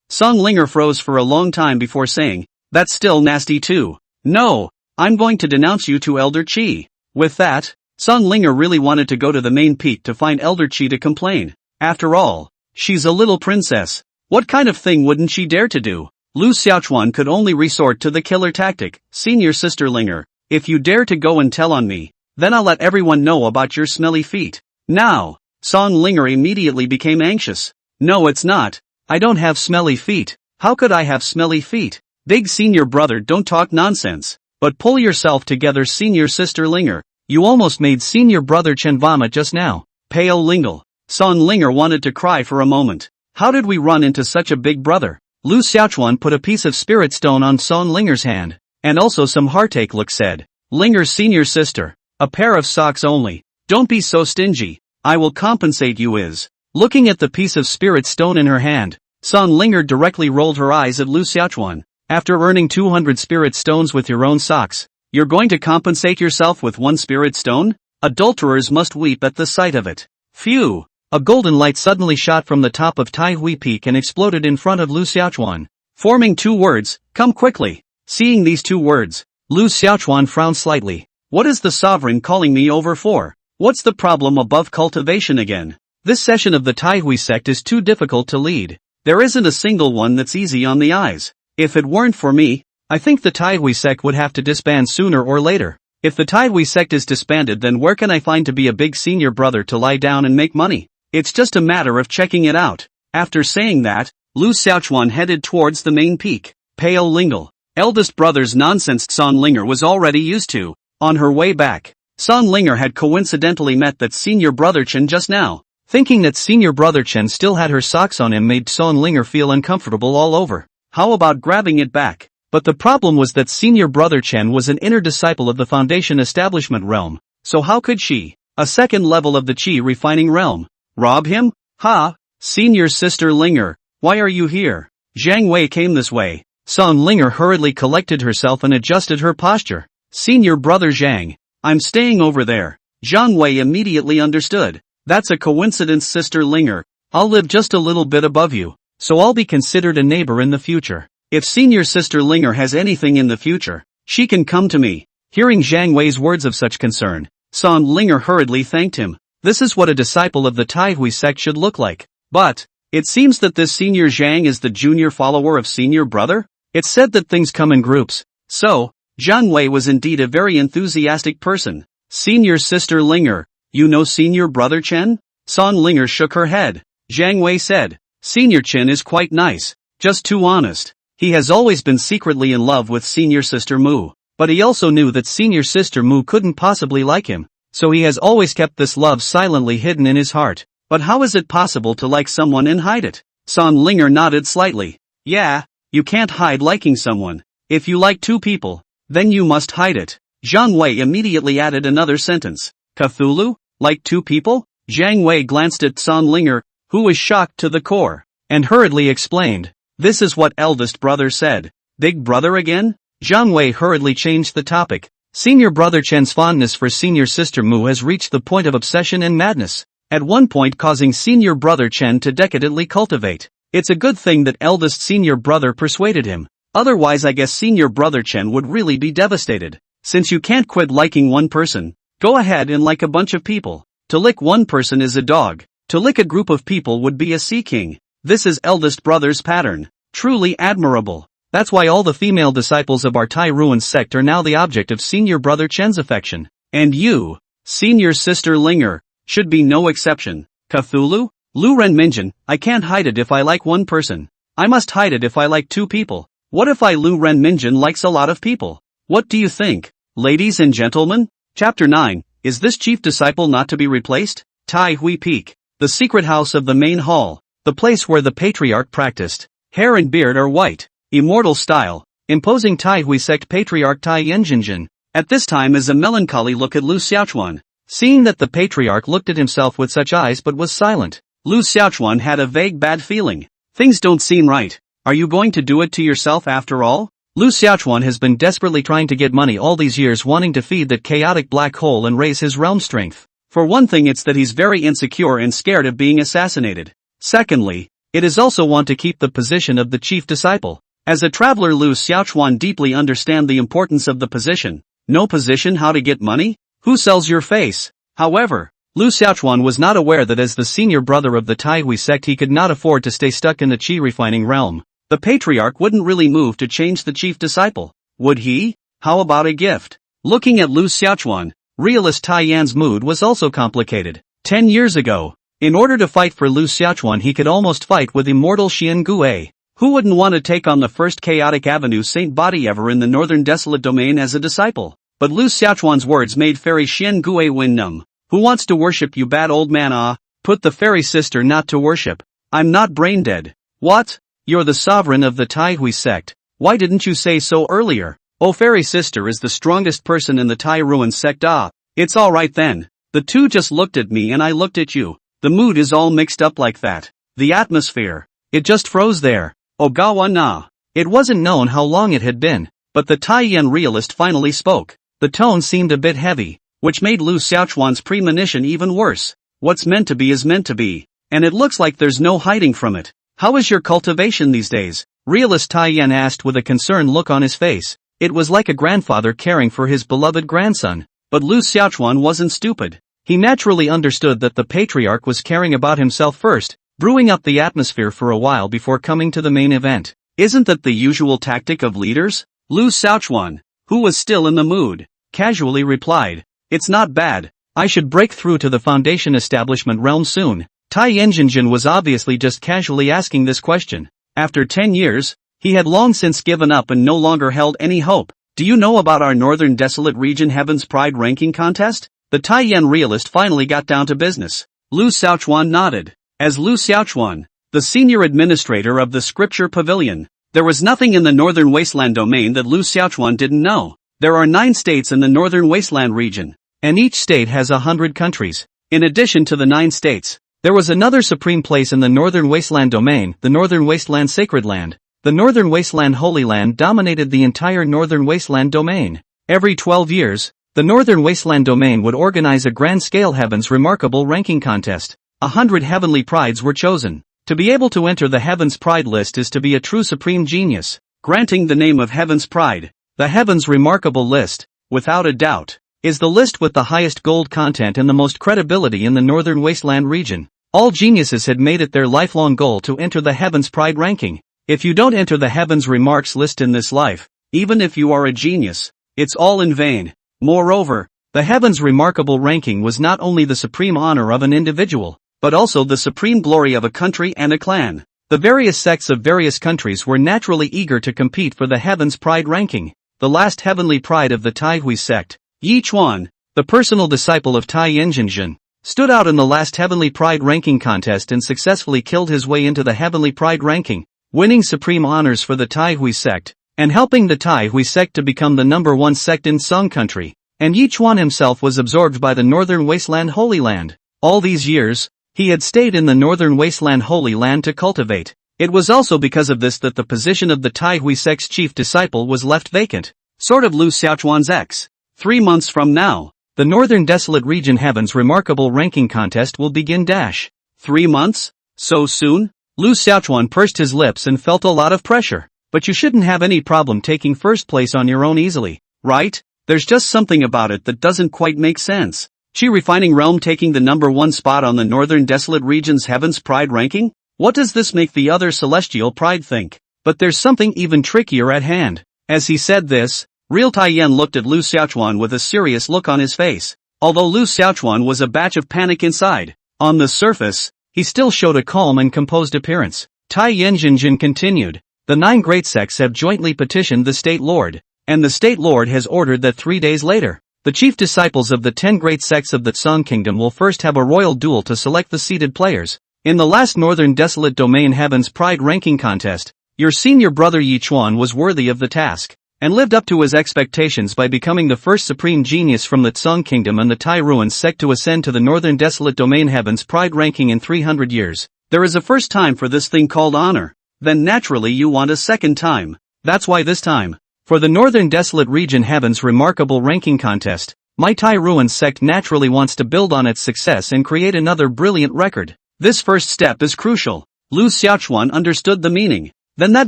Song Linger froze for a long time before saying, that's still nasty too. No, I'm going to denounce you to Elder Qi. With that, Song Linger really wanted to go to the main peak to find Elder Qi to complain. After all, she's a little princess. What kind of thing wouldn't she dare to do? Lu Xiaochuan could only resort to the killer tactic. Senior sister Linger, if you dare to go and tell on me, then I'll let everyone know about your smelly feet. Now, Song Linger immediately became anxious. No, it's not. I don't have smelly feet. How could I have smelly feet? Big senior brother, don't talk nonsense. But pull yourself together, senior sister Linger. You almost made senior brother Chen vomit just now. Pale Lingle. Song Linger wanted to cry for a moment. How did we run into such a big brother? Lu Xiaochuan put a piece of spirit stone on Song Linger's hand, and also some heartache look said, Linger's senior sister, a pair of socks only. Don't be so stingy. I will compensate you is. Looking at the piece of spirit stone in her hand, Song Linger directly rolled her eyes at Lu Xiaochuan. After earning 200 spirit stones with your own socks, you're going to compensate yourself with 1 spirit stone? Adulterers must weep at the sight of it. Phew! A golden light suddenly shot from the top of Taihui Peak and exploded in front of Lu Xiaochuan, forming 2 words, come quickly. Seeing these 2 words, Lu Xiaochuan frowned slightly. What is the sovereign calling me over for? What's the problem above cultivation again? This session of the Taihui sect is too difficult to lead. There isn't a single one that's easy on the eyes. If it weren't for me, I think the Taihui sect would have to disband sooner or later. If the Taihui sect is disbanded, then where can I find to be a big senior brother to lie down and make money? It's just a matter of checking it out. After saying that, Lu Xiaochuan headed towards the main peak. Pale Lingle, eldest brother's nonsense Song Linger was already used to. On her way back, Song Linger had coincidentally met that senior brother Chen just now. Thinking that senior brother Chen still had her socks on him made Song Linger feel uncomfortable all over. How about grabbing it back? But the problem was that senior brother Chen was an inner disciple of the Foundation Establishment realm, so how could she, a second level of the Qi refining realm, rob him? Ha! Senior sister Linger, why are you here? Zhang Wei came this way. Song Linger hurriedly collected herself and adjusted her posture. Senior brother Zhang, I'm staying over there. Zhang Wei immediately understood. That's a coincidence, sister Linger. I'll live just a little bit above you, so I'll be considered a neighbor in the future. If senior sister Linger has anything in the future, she can come to me. Hearing Zhang Wei's words of such concern, Song Linger hurriedly thanked him. This is what a disciple of the Taihui sect should look like. But, it seems that this senior Zhang is the junior follower of senior brother? It's said that things come in groups. So, Zhang Wei was indeed a very enthusiastic person. Senior sister Linger, you know senior brother Chen? Song Linger shook her head. Zhang Wei said, Senior Chen is quite nice, just too honest. He has always been secretly in love with senior sister Mu, but he also knew that senior sister Mu couldn't possibly like him, so he has always kept this love silently hidden in his heart. But how is it possible to like someone and hide it? Song Linger nodded slightly. Yeah, you can't hide liking someone. If you like 2 people, then you must hide it. Zhang Wei immediately added another sentence. Cthulhu? Like 2 people? Zhang Wei glanced at Song Linger, who was shocked to the core, and hurriedly explained. This is what eldest brother said. Big brother again? Zhang Wei hurriedly changed the topic. Senior brother Chen's fondness for senior sister Mu has reached the point of obsession and madness, at one point causing senior brother Chen to decadently cultivate. It's a good thing that eldest senior brother persuaded him. Otherwise I guess senior brother Chen would really be devastated. Since you can't quit liking one person, go ahead and like a bunch of people. To lick one person is a dog. To lick a group of people would be a sea king. This is eldest brother's pattern. Truly admirable. That's why all the female disciples of our Tai Ruin sect are now the object of senior brother Chen's affection. And you, senior sister Linger, should be no exception. Cthulhu? Lu Ren Minjin, I can't hide it if I like one person. I must hide it if I like two people. What if Lu Ren Minjin likes a lot of people? What do you think, ladies and gentlemen? Chapter 9, is this chief disciple not to be replaced? Tai Hui Peak, the secret house of the main hall, the place where the patriarch practiced. Hair and beard are white, immortal style, imposing Tai Hui sect patriarch Tai Yanjinjin. At this time is a melancholy look at Lu Xiaochuan. Seeing that the patriarch looked at himself with such eyes but was silent, Lu Xiaochuan had a vague bad feeling. Things don't seem right. Are you going to do it to yourself after all? Lu Xiaochuan has been desperately trying to get money all these years, wanting to feed that chaotic black hole and raise his realm strength. For one thing, it's that he's very insecure and scared of being assassinated. Secondly, it is also want to keep the position of the chief disciple. As a traveler, Lu Xiaochuan deeply understand the importance of the position. No position, how to get money? Who sells your face? However, Lu Xiaochuan was not aware that as the senior brother of the Tai Hui sect he could not afford to stay stuck in the chi refining realm. The patriarch wouldn't really move to change the chief disciple, would he? How about a gift? Looking at Lu Xiaochuan, realist Tai Yan's mood was also complicated. 10 years ago, in order to fight for Lu Xiaochuan he could almost fight with immortal Xian Gue. Who wouldn't want to take on the first chaotic avenue saint body ever in the northern desolate domain as a disciple? But Lu Xiaochuan's words made fairy Xian Gue win numb. Who wants to worship you, bad old man? Ah, put the fairy sister not to worship. I'm not brain dead. What? You're the sovereign of the Tai Hui sect. Why didn't you say so earlier? Oh, fairy sister is the strongest person in the Tai Ruin sect. Ah, it's alright then. The two just looked at me and I looked at you. The mood is all mixed up like that. The atmosphere. It just froze there. Ogawa na. It wasn't known how long it had been, but the Tai Yan realist finally spoke. The tone seemed a bit heavy, which made Lu Xiaochuan's premonition even worse. What's meant to be is meant to be, and it looks like there's no hiding from it. How is your cultivation these days? Realist Tai Yan asked with a concerned look on his face. It was like a grandfather caring for his beloved grandson. But Lu Xiaochuan wasn't stupid. He naturally understood that the patriarch was caring about himself first, brewing up the atmosphere for a while before coming to the main event. Isn't that the usual tactic of leaders? Lu Xiaochuan, who was still in the mood, casually replied. It's not bad. I should break through to the foundation establishment realm soon. Tai Yanjinjin was obviously just casually asking this question. After 10 years, he had long since given up and no longer held any hope. Do you know about our northern desolate region Heaven's Pride ranking contest? The Tai Yan realist finally got down to business. Lu Xiaochuan nodded. As Lu Xiaochuan, the senior administrator of the Scripture Pavilion, there was nothing in the northern wasteland domain that Lu Xiaochuan didn't know. There are 9 states in the northern wasteland region, and each state has 100 countries. In addition to the 9 states, there was another supreme place in the northern wasteland domain, the northern wasteland sacred land. The northern wasteland holy land dominated the entire northern wasteland domain. Every 12 years, the northern wasteland domain would organize a grand-scale Heaven's Remarkable ranking contest. 100 heavenly prides were chosen. To be able to enter the Heaven's Pride list is to be a true supreme genius, granting the name of Heaven's Pride. The Heaven's Remarkable list, without a doubt, is the list with the highest gold content and the most credibility in the northern wasteland region. All geniuses had made it their lifelong goal to enter the Heaven's Pride ranking. If you don't enter the Heaven's Remarks list in this life, even if you are a genius, it's all in vain. Moreover, the Heaven's Remarkable ranking was not only the supreme honor of an individual, but also the supreme glory of a country and a clan. The various sects of various countries were naturally eager to compete for the Heaven's Pride ranking. The last heavenly pride of the Tai Hui sect, Yi Chuan, the personal disciple of Tai Yanjinjin, stood out in the last Heavenly Pride ranking contest and successfully killed his way into the Heavenly Pride ranking, winning supreme honors for the Tai Hui sect, and helping the Tai Hui sect to become the #1 sect in Song country. And Yi Chuan himself was absorbed by the Northern Wasteland Holy Land. All these years, he had stayed in the Northern Wasteland Holy Land to cultivate. It was also because of this that the position of the Taihui sect's chief disciple was left vacant. Sort of Lu Xiaochuan's ex. 3 months from now, the Northern Desolate Region Heaven's remarkable ranking contest will begin. 3 months? So soon? Lu Xiaochuan pursed his lips and felt a lot of pressure. But you shouldn't have any problem taking first place on your own easily, right? There's just something about it that doesn't quite make sense. Chi Refining Realm taking the #1 spot on the Northern Desolate Region's Heaven's Pride ranking? What does this make the other Celestial Pride think? But there's something even trickier at hand. As he said this, Real Taiyan looked at Lu Xiaochuan with a serious look on his face. Although Lu Xiaochuan was a batch of panic inside, on the surface, he still showed a calm and composed appearance. Tai Yanjinjin continued, the 9 great sects have jointly petitioned the State Lord, and the State Lord has ordered that 3 days later, the chief disciples of the 10 great sects of the Song Kingdom will first have a royal duel to select the seeded players. In the last Northern Desolate Domain Heaven's Pride ranking contest, your senior brother Yi Chuan was worthy of the task, and lived up to his expectations by becoming the first supreme genius from the Song Kingdom and the Tai Ruin sect to ascend to the Northern Desolate Domain Heaven's Pride ranking in 300 years. There is a first time for this thing called honor. Then naturally you want a second time. That's why this time, for the Northern Desolate Region Heaven's remarkable ranking contest, my Tai Ruin sect naturally wants to build on its success and create another brilliant record. This first step is crucial. Lu Xiaochuan understood the meaning. Then that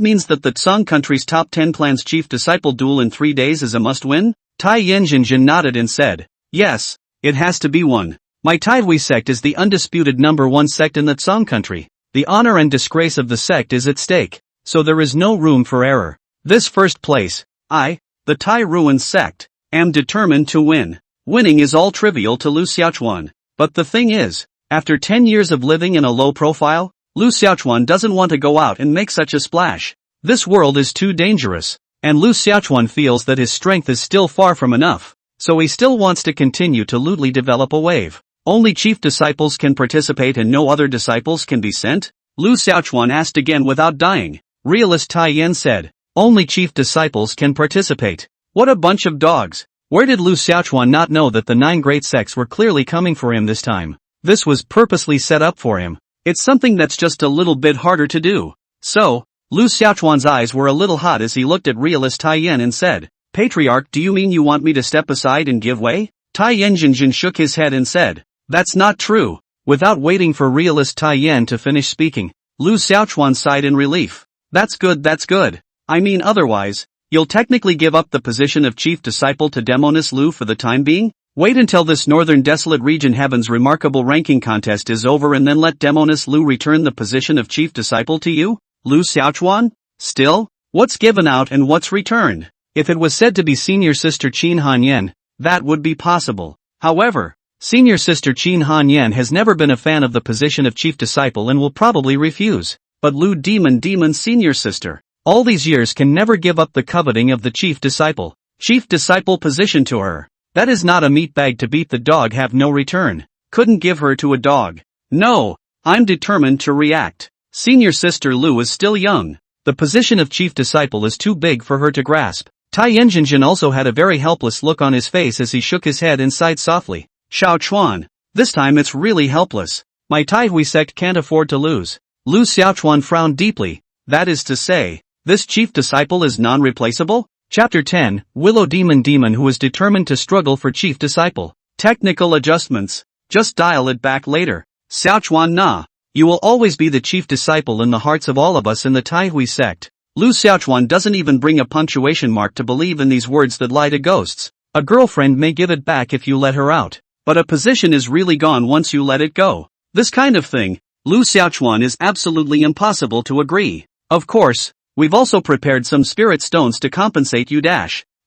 means that the Tsang country's top 10 plan's chief disciple duel in 3 days is a must-win? Tai Yanjinjin nodded and said, yes, it has to be one. My Taihui sect is the undisputed #1 sect in the Tsang country. The honor and disgrace of the sect is at stake, so there is no room for error. This first place, I, the Tai Ruin sect, am determined to win. Winning is all trivial to Lu Xiaochuan. But the thing is, after 10 years of living in a low profile, Lu Xiaochuan doesn't want to go out and make such a splash. This world is too dangerous, and Lu Xiaochuan feels that his strength is still far from enough, so he still wants to continue to loosely develop a wave. Only chief disciples can participate and no other disciples can be sent? Lu Xiaochuan asked again without dying. Realist Tai Yan said, only chief disciples can participate. What a bunch of dogs. Where did Lu Xiaochuan not know that the 9 great sects were clearly coming for him this time? This was purposely set up for him. It's something that's just a little bit harder to do. So, Lu Xiaochuan's eyes were a little hot as he looked at Realist Tai Yan and said, Patriarch, do you mean you want me to step aside and give way? Tai Yanjinjin shook his head and said, that's not true. Without waiting for Realist Tai Yan to finish speaking, Lu Xiaochuan sighed in relief. That's good, that's good. I mean otherwise, you'll technically give up the position of chief disciple to Demonis Lu for the time being? Wait until this Northern Desolate Region Heaven's remarkable ranking contest is over and then let Demonis Lu return the position of chief disciple to you? Lu Xiaochuan? Still? What's given out and what's returned? If it was said to be senior sister Qin Hanyan, that would be possible. However, senior sister Qin Hanyan has never been a fan of the position of chief disciple and will probably refuse. But Lu Demon senior sister, all these years can never give up the coveting of the chief disciple position to her. That is not a meat bag to beat the dog have no return. Couldn't give her to a dog. No, I'm determined to react. Senior sister Lu is still young. The position of chief disciple is too big for her to grasp. Tai Yanjinjin also had a very helpless look on his face as he shook his head and sighed softly. Xiao Chuan, this time it's really helpless. My Taihui sect can't afford to lose. Lu Xiaochuan frowned deeply. That is to say, this chief disciple is non-replaceable? Chapter 10, Willow Demon who is determined to struggle for chief disciple. Technical adjustments. Just dial it back later. Xiaochuan na. You will always be the chief disciple in the hearts of all of us in the Taihui sect. Lu Xiaochuan doesn't even bring a punctuation mark to believe in these words that lie to ghosts. A girlfriend may give it back if you let her out. But a position is really gone once you let it go. This kind of thing, Lu Xiaochuan is absolutely impossible to agree. Of course, we've also prepared some spirit stones to compensate you.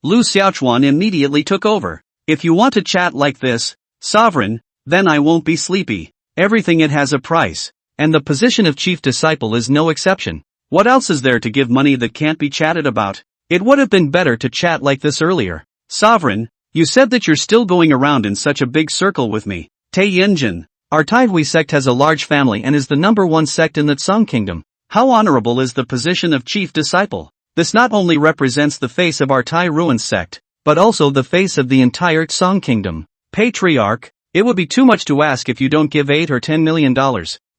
Lu Xiaochuan immediately took over. If you want to chat like this, sovereign, then I won't be sleepy. Everything it has a price. And the position of chief disciple is no exception. What else is there to give money that can't be chatted about? It would have been better to chat like this earlier. Sovereign, you said that you're still going around in such a big circle with me. Tai Yanjin, our Taihui sect has a large family and is the #1 sect in the Song Kingdom. How honorable is the position of chief disciple? This not only represents the face of our Tai Ruin sect, but also the face of the entire Song Kingdom. Patriarch, it would be too much to ask if you don't give $8 or $10 million,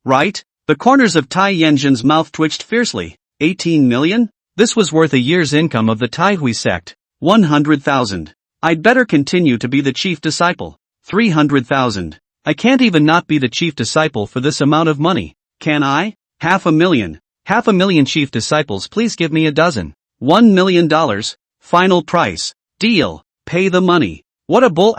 right? The corners of Tai Yanjin's mouth twitched fiercely. 18 million? This was worth a year's income of the Tai Hui sect. 100,000. I'd better continue to be the chief disciple. 300,000. I can't even not be the chief disciple for this amount of money, can I? 500,000. 500,000 chief disciples, please give me a dozen. $1 million. Final price. Deal. Pay the money. What a bull *****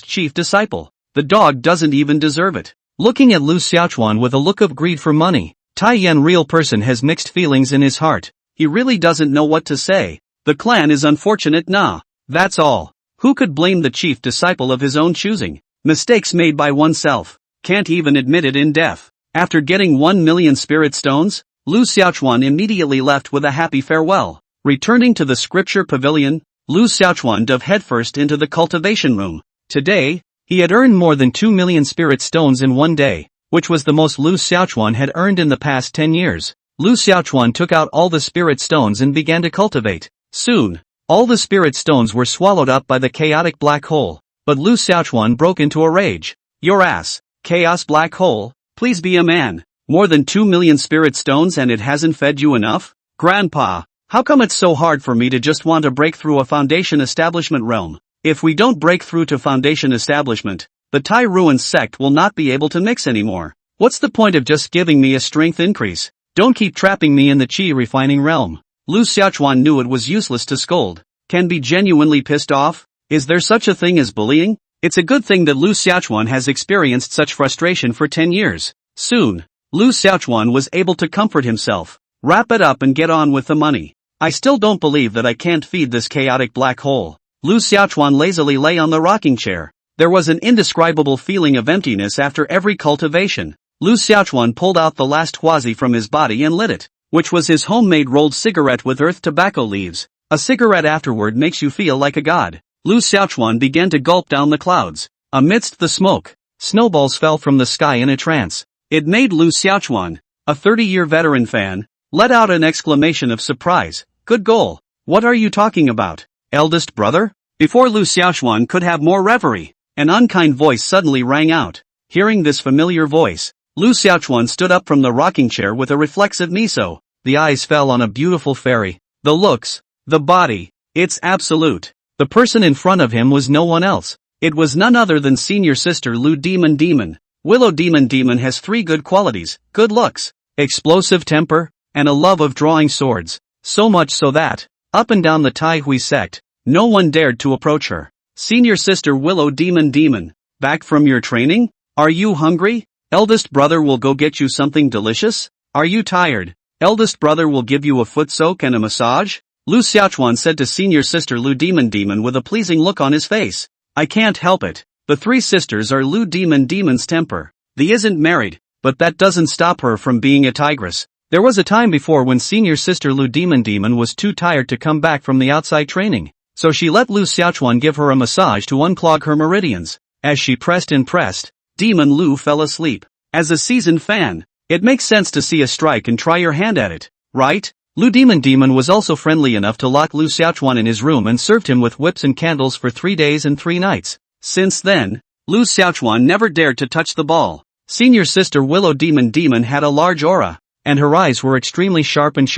chief disciple. The dog doesn't even deserve it. Looking at Lu Xiaochuan with a look of greed for money, Tai Yan real person has mixed feelings in his heart. He really doesn't know what to say. The clan is unfortunate, nah. That's all. Who could blame the chief disciple of his own choosing? Mistakes made by oneself. Can't even admit it in death. After getting 1 million spirit stones, Lu Xiaochuan immediately left with a happy farewell. Returning to the scripture pavilion, Lu Xiaochuan dove headfirst into the cultivation room. Today, he had earned more than 2 million spirit stones in one day, which was the most Lu Xiaochuan had earned in the past 10 years. Lu Xiaochuan took out all the spirit stones and began to cultivate. Soon, all the spirit stones were swallowed up by the chaotic black hole, but Lu Xiaochuan broke into a rage. Your ass, chaos black hole, please be a man. More than 2 million spirit stones and it hasn't fed you enough? Grandpa, how come it's so hard for me to just want to break through a foundation establishment realm? If we don't break through to foundation establishment, the Tai Ruin sect will not be able to mix anymore. What's the point of just giving me a strength increase? Don't keep trapping me in the chi refining realm. Lu Xiaochuan knew it was useless to scold. Can be genuinely pissed off? Is there such a thing as bullying? It's a good thing that Lu Xiaochuan has experienced such frustration for 10 years. Soon, Lu Xiaochuan was able to comfort himself. Wrap it up and get on with the money. I still don't believe that I can't feed this chaotic black hole. Lu Xiaochuan lazily lay on the rocking chair. There was an indescribable feeling of emptiness after every cultivation. Lu Xiaochuan pulled out the last huazi from his body and lit it, which was his homemade rolled cigarette with earth tobacco leaves. A cigarette afterward makes you feel like a god. Lu Xiaochuan began to gulp down the clouds. Amidst the smoke, snowballs fell from the sky in a trance. It made Lu Xiaochuan, a 30-year veteran fan, let out an exclamation of surprise. Good goal. What are you talking about? Eldest brother? Before Lu Xiaochuan could have more reverie, an unkind voice suddenly rang out. Hearing this familiar voice, Lu Xiaochuan stood up from the rocking chair with a reflexive miso. The eyes fell on a beautiful fairy. The looks, the body, it's absolute. The person in front of him was no one else. It was none other than senior sister Lu Demon Demon. Willow Demon Demon has 3 good qualities: good looks, explosive temper, and a love of drawing swords. So much so that, up and down the Tai Hui sect, no one dared to approach her. Senior sister Willow Demon Demon, back from your training? Are you hungry? Eldest brother will go get you something delicious? Are you tired? Eldest brother will give you a foot soak and a massage? Lu Xiaochuan said to senior sister Lu Demon Demon with a pleasing look on his face. I can't help it. The 3 sisters are Lu Demon Demon's temper. The isn't married, but that doesn't stop her from being a tigress. There was a time before when senior sister Lu Demon Demon was too tired to come back from the outside training, so she let Lu Xiaochuan give her a massage to unclog her meridians. As she pressed and pressed, Demon Lu fell asleep. As a seasoned fan, it makes sense to see a strike and try your hand at it, right? Lu Demon Demon was also friendly enough to lock Lu Xiaochuan in his room and served him with whips and candles for 3 days and 3 nights. Since then, Lu Xiaochuan never dared to touch the ball. Senior sister Willow Demon Demon had a large aura, and her eyes were extremely sharp and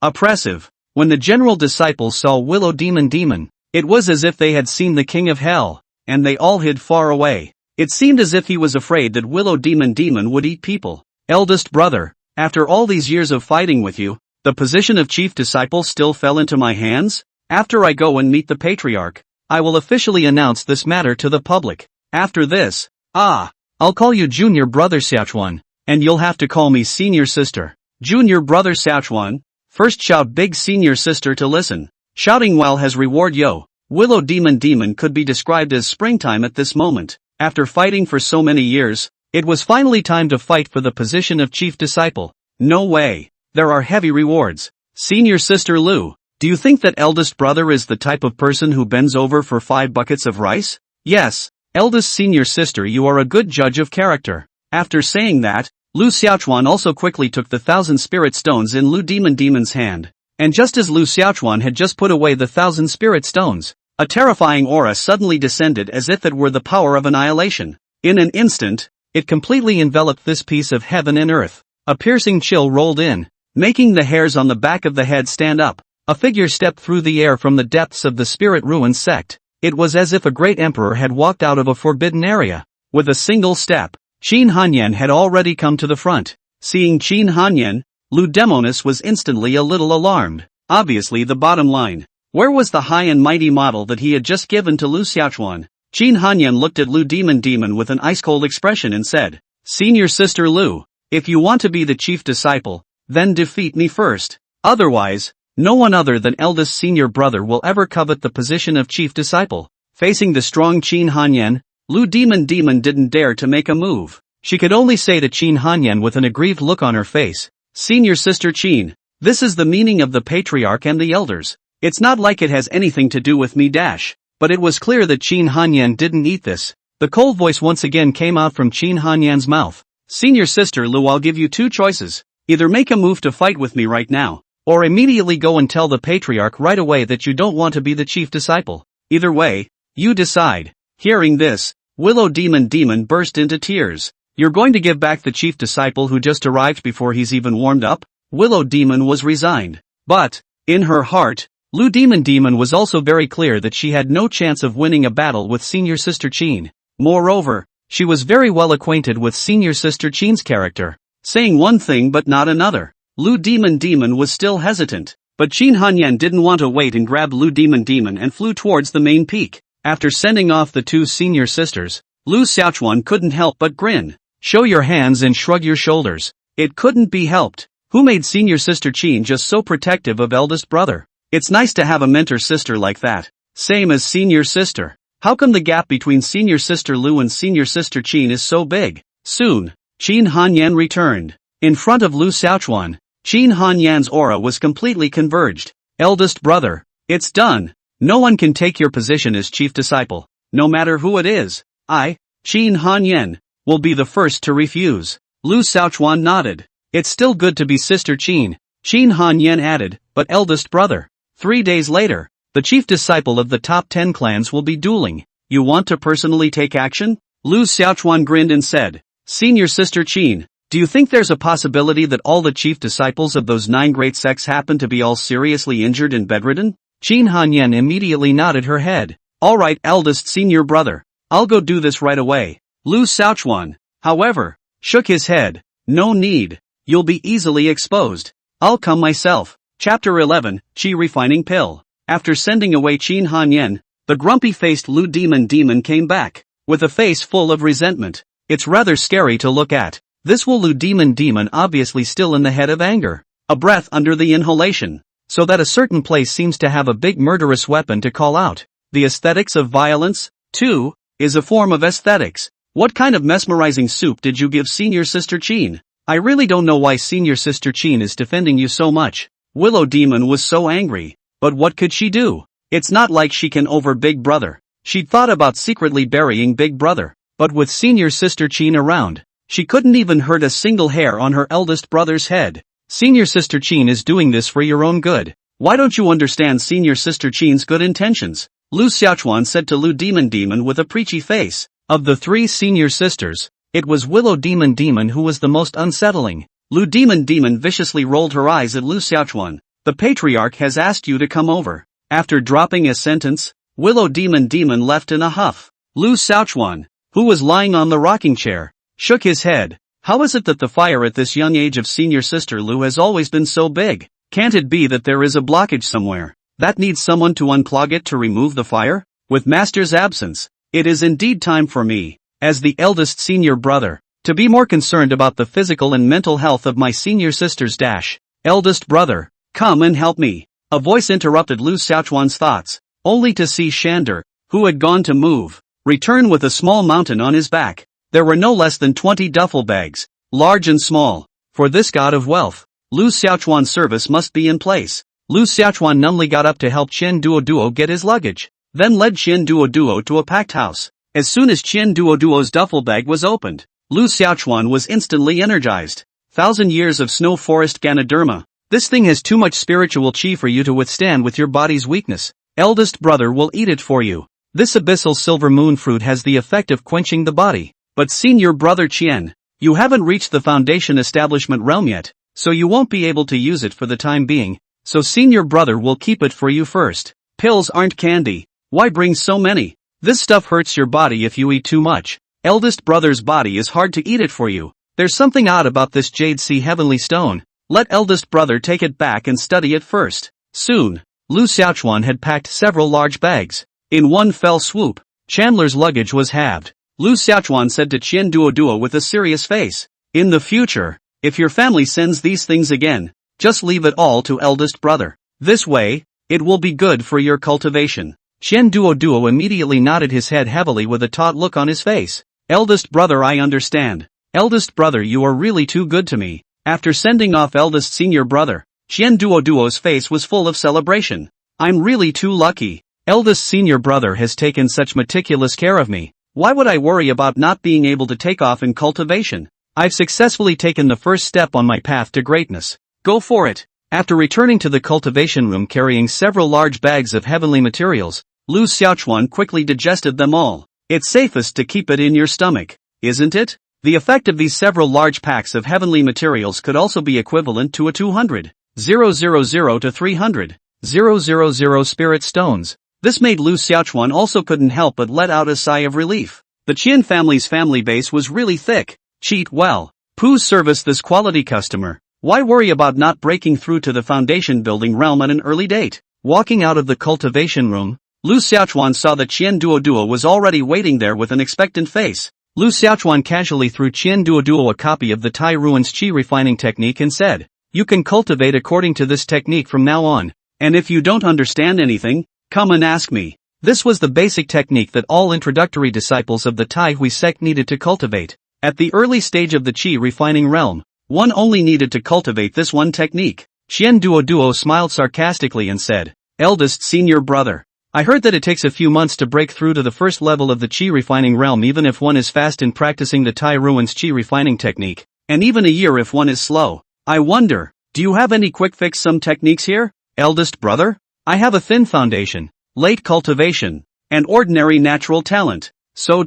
oppressive. When the general disciples saw Willow Demon Demon, it was as if they had seen the king of hell, and they all hid far away. It seemed as if he was afraid that Willow Demon Demon would eat people. Eldest brother, after all these years of fighting with you, the position of chief disciple still fell into my hands? After I go and meet the patriarch, I will officially announce this matter to the public. After this, I'll call you Junior Brother Xiaochuan, and you'll have to call me Senior Sister. Junior Brother Xiaochuan, first shout big Senior Sister to listen. Shouting while has reward yo. Willow Demon Demon could be described as springtime at this moment. After fighting for so many years, it was finally time to fight for the position of chief disciple. No way. There are heavy rewards. Senior Sister Lu, do you think that eldest brother is the type of person who bends over for 5 buckets of rice? Yes, eldest senior sister, you are a good judge of character. After saying that, Lu Xiaochuan also quickly took the 1,000 spirit stones in Lu Demon Demon's hand. And just as Lu Xiaochuan had just put away the 1,000 spirit stones, a terrifying aura suddenly descended as if it were the power of annihilation. In an instant, It completely enveloped this piece of heaven and earth. A piercing chill rolled in, making the hairs on the back of the head stand up. A figure stepped through the air from the depths of the spirit ruin sect. It was as if a great emperor had walked out of a forbidden area. With a single step, Qin Hanyan had already come to the front. Seeing Qin Hanyan, Lu Demonis was instantly a little alarmed. Obviously the bottom line. Where was the high and mighty model that he had just given to Lu Xiaochuan? Qin Hanyan looked at Lu Demon with an ice-cold expression and said, "Senior Sister Lu, if you want to be the chief disciple, then defeat me first. Otherwise, no one other than eldest senior brother will ever covet the position of chief disciple." Facing the strong Qin Hanyan, Lu Demon didn't dare to make a move. She could only say to Qin Hanyan with an aggrieved look on her face, "Senior Sister Qin, this is the meaning of the patriarch and the elders. It's not like it has anything to do with me dash." But it was clear that Qin Hanyan didn't eat this. The cold voice once again came out from Qin Hanyan's mouth. "Senior Sister Lu, I'll give you two choices. Either make a move to fight with me right now, or immediately go and tell the patriarch right away that you don't want to be the chief disciple. Either way, you decide." Hearing this, Willow Demon burst into tears. "You're going to give back the chief disciple who just arrived before he's even warmed up?" Willow Demon was resigned. But, in her heart, Lu Demon was also very clear that she had no chance of winning a battle with Senior Sister Qin. Moreover, she was very well acquainted with Senior Sister Qin's character. Saying one thing but not another. Lu Demon was still hesitant, but Qin Hanyan didn't want to wait and grabbed Lu Demon and flew towards the main peak. After sending off the two senior sisters, Lu Xiaochuan couldn't help but grin. "Show your hands and shrug your shoulders." It couldn't be helped. Who made Senior Sister Qin just so protective of eldest brother? It's nice to have a mentor sister like that. Same as Senior Sister. How come the gap between Senior Sister Lu and Senior Sister Qin is so big? Soon, Qin Hanyan returned. In front of Lu Xiaochuan, Qin Hanyan's aura was completely converged. "Eldest brother, it's done. No one can take your position as chief disciple, no matter who it is. I, Qin Hanyan, will be the first to refuse." Lu Xiaochuan nodded. "It's still good to be Sister Qin," Qin Hanyan added, "but eldest brother. 3 days later, the chief disciple of the top 10 clans will be dueling. You want to personally take action?" Lu Xiaochuan grinned and said, "Senior Sister Qin, do you think there's a possibility that all the chief disciples of those 9 great sects happen to be all seriously injured and bedridden?" Qin Hanyan immediately nodded her head. "Alright, eldest senior brother. I'll go do this right away." Lu Xiaochuan, however, shook his head. "No need. You'll be easily exposed. I'll come myself." Chapter 11, Qi Refining Pill. After sending away Qin Hanyan, the grumpy-faced Lu Demon came back, with a face full of resentment. It's rather scary to look at. This Lu Demon obviously still in the head of anger. A breath under the inhalation. So that a certain place seems to have a big murderous weapon to call out. The aesthetics of violence, too, is a form of aesthetics. What kind of mesmerizing soup did you give Senior Sister Qin? I really don't know why Senior Sister Qin is defending you so much. Willow Demon was so angry. But what could she do? It's not like she can over Big Brother. She'd thought about secretly burying Big Brother. But with Senior Sister Qin around, she couldn't even hurt a single hair on her eldest brother's head. Senior Sister Qin is doing this for your own good. Why don't you understand Senior Sister Qin's good intentions? Lu Xiaochuan said to Lu Demon with a preachy face. Of the 3 senior sisters, it was Willow Demon who was the most unsettling. Lu Demon viciously rolled her eyes at Lu Xiaochuan. "The patriarch has asked you to come over." After dropping a sentence, Willow Demon left in a huff. Lu Xiaochuan, who was lying on the rocking chair, shook his head. How is it that the fire at this young age of Senior Sister Lu has always been so big? Can't it be that there is a blockage somewhere that needs someone to unclog it to remove the fire? With Master's absence, it is indeed time for me, as the eldest senior brother, to be more concerned about the physical and mental health of my senior sisters dash. "Eldest brother, come and help me." A voice interrupted Lu Xiaochuan's thoughts, only to see Shander, who had gone to move, return with a small mountain on his back. There were no less than 20 duffel bags, large and small. For this god of wealth, Lu Xiaochuan's service must be in place. Lu Xiaochuan numbly got up to help Qian Duo get his luggage, then led Qian Duo to a packed house. As soon as Qian Duo's duffel bag was opened, Lu Xiaochuan was instantly energized. 1,000 years of snow forest Ganoderma. This thing has too much spiritual chi for you to withstand with your body's weakness. Eldest brother will eat it for you. This abyssal silver moon fruit has the effect of quenching the body. But senior brother Qian, you haven't reached the foundation establishment realm yet, so you won't be able to use it for the time being, so senior brother will keep it for you first. Pills aren't candy. Why bring so many? This stuff hurts your body if you eat too much. Eldest brother's body is hard to eat it for you. There's something odd about this Jade Sea Heavenly Stone. Let eldest brother take it back and study it first. Soon, Lu Xiaochuan had packed several large bags. In one fell swoop, Chandler's luggage was halved. Lu Xiaochuan said to Qian Duoduo with a serious face, "In the future, if your family sends these things again, just leave it all to eldest brother. This way, it will be good for your cultivation." Qian Duoduo immediately nodded his head heavily with a taut look on his face. "Eldest brother, I understand. Eldest brother, you are really too good to me." After sending off eldest senior brother, Qian Duoduo's face was full of celebration. "I'm really too lucky. Eldest senior brother has taken such meticulous care of me. Why would I worry about not being able to take off in cultivation? I've successfully taken the first step on my path to greatness. Go for it." After returning to the cultivation room carrying several large bags of heavenly materials, Lu Xiaochuan quickly digested them all. "It's safest to keep it in your stomach, isn't it?" The effect of these several large packs of heavenly materials could also be equivalent to a 200,000 to 300,000 spirit stones. This made Lu Xiaochuan also couldn't help but let out a sigh of relief. The Qian family's family base was really thick. Cheat well. Pooh service this quality customer. Why worry about not breaking through to the foundation building realm at an early date? Walking out of the cultivation room, Lu Xiaochuan saw that Qian Duoduo was already waiting there with an expectant face. Lu Xiaochuan casually threw Qian Duoduo a copy of the Tai Ruins Qi refining technique and said, "You can cultivate according to this technique from now on, and if you don't understand anything, come and ask me." This was the basic technique that all introductory disciples of the Tai Hui sect needed to cultivate. At the early stage of the Qi refining realm, one only needed to cultivate this one technique. Qian Duoduo smiled sarcastically and said, "Eldest senior brother, I heard that it takes a few months to break through to the first level of the Qi refining realm even if one is fast in practicing the Tai Ruins Qi refining technique, and even a year if one is slow. I wonder, do you have any quick fix some techniques here, eldest brother? I have a thin foundation, late cultivation, and ordinary natural talent. So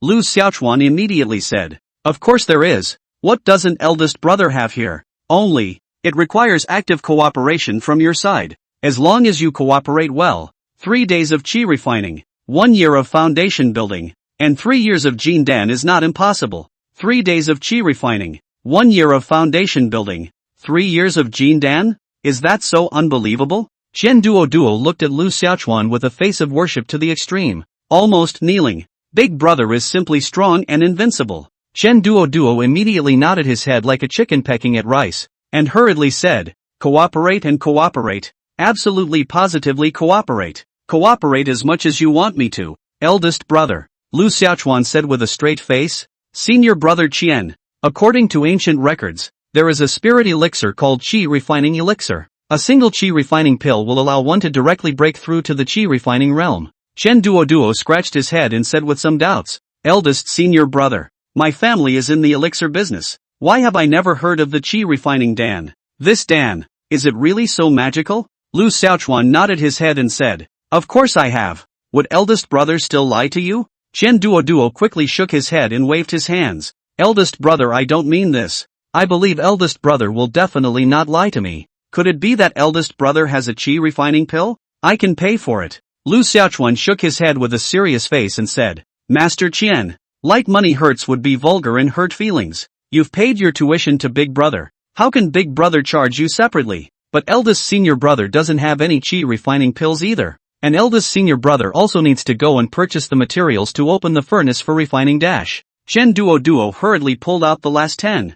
Lu Xiaochuan immediately said, "Of course there is. What doesn't eldest brother have here? Only, it requires active cooperation from your side. As long as you cooperate well, 3 days of Qi refining, 1 year of foundation building, and 3 years of Jin Dan is not impossible. 3 days of Qi refining, 1 year of foundation building, 3 years of Jin Dan? Is that so unbelievable?" Qian Duoduo looked at Lu Xiaochuan with a face of worship to the extreme, almost kneeling. "Big brother is simply strong and invincible." Qian Duoduo immediately nodded his head like a chicken pecking at rice, and hurriedly said, "Cooperate and cooperate. Absolutely positively cooperate. Cooperate as much as you want me to, eldest brother," Lu Xiaochuan said with a straight face. "Senior brother Qian, according to ancient records, there is a spirit elixir called Qi refining elixir. A single Qi refining pill will allow one to directly break through to the Qi refining realm." Qian Duoduo scratched his head and said with some doubts, "Eldest senior brother, my family is in the elixir business. Why have I never heard of the Qi refining Dan? This Dan, is it really so magical?" Lu Xiaochuan nodded his head and said, "Of course I have. Would eldest brother still lie to you?" Qian Duoduo quickly shook his head and waved his hands. "Eldest brother, I don't mean this. I believe eldest brother will definitely not lie to me. Could it be that eldest brother has a Qi refining pill? I can pay for it." Lu Xiaochuan shook his head with a serious face and said, "Master Qian, light money hurts would be vulgar and hurt feelings. You've paid your tuition to big brother. How can big brother charge you separately? But eldest senior brother doesn't have any Qi refining pills either. And eldest senior brother also needs to go and purchase the materials to open the furnace for refining dash." Qian Duoduo hurriedly pulled out the last 10,000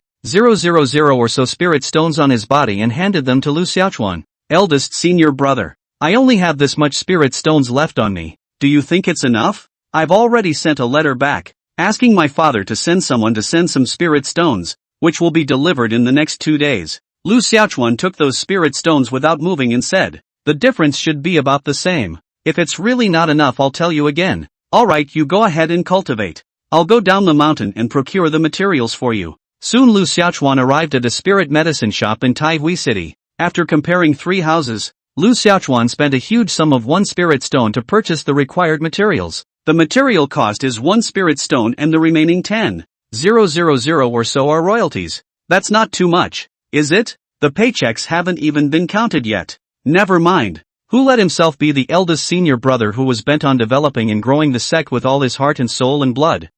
or so spirit stones on his body and handed them to Lu Xiaochuan. "Eldest senior brother, I only have this much spirit stones left on me. Do you think it's enough? I've already sent a letter back, asking my father to send someone to send some spirit stones, which will be delivered in the next 2 days." Lu Xiaochuan took those spirit stones without moving and said, "The difference should be about the same. If it's really not enough, I'll tell you again. Alright, you go ahead and cultivate. I'll go down the mountain and procure the materials for you." Soon Lu Xiaochuan arrived at a spirit medicine shop in Tai Hui City. After comparing 3 houses, Lu Xiaochuan spent a huge sum of 1 spirit stone to purchase the required materials. The material cost is 1 spirit stone and the remaining 10,000 or so are royalties. That's not too much, is it? The paychecks haven't even been counted yet. Never mind. Who let himself be the eldest senior brother who was bent on developing and growing the sect with all his heart and soul and blood?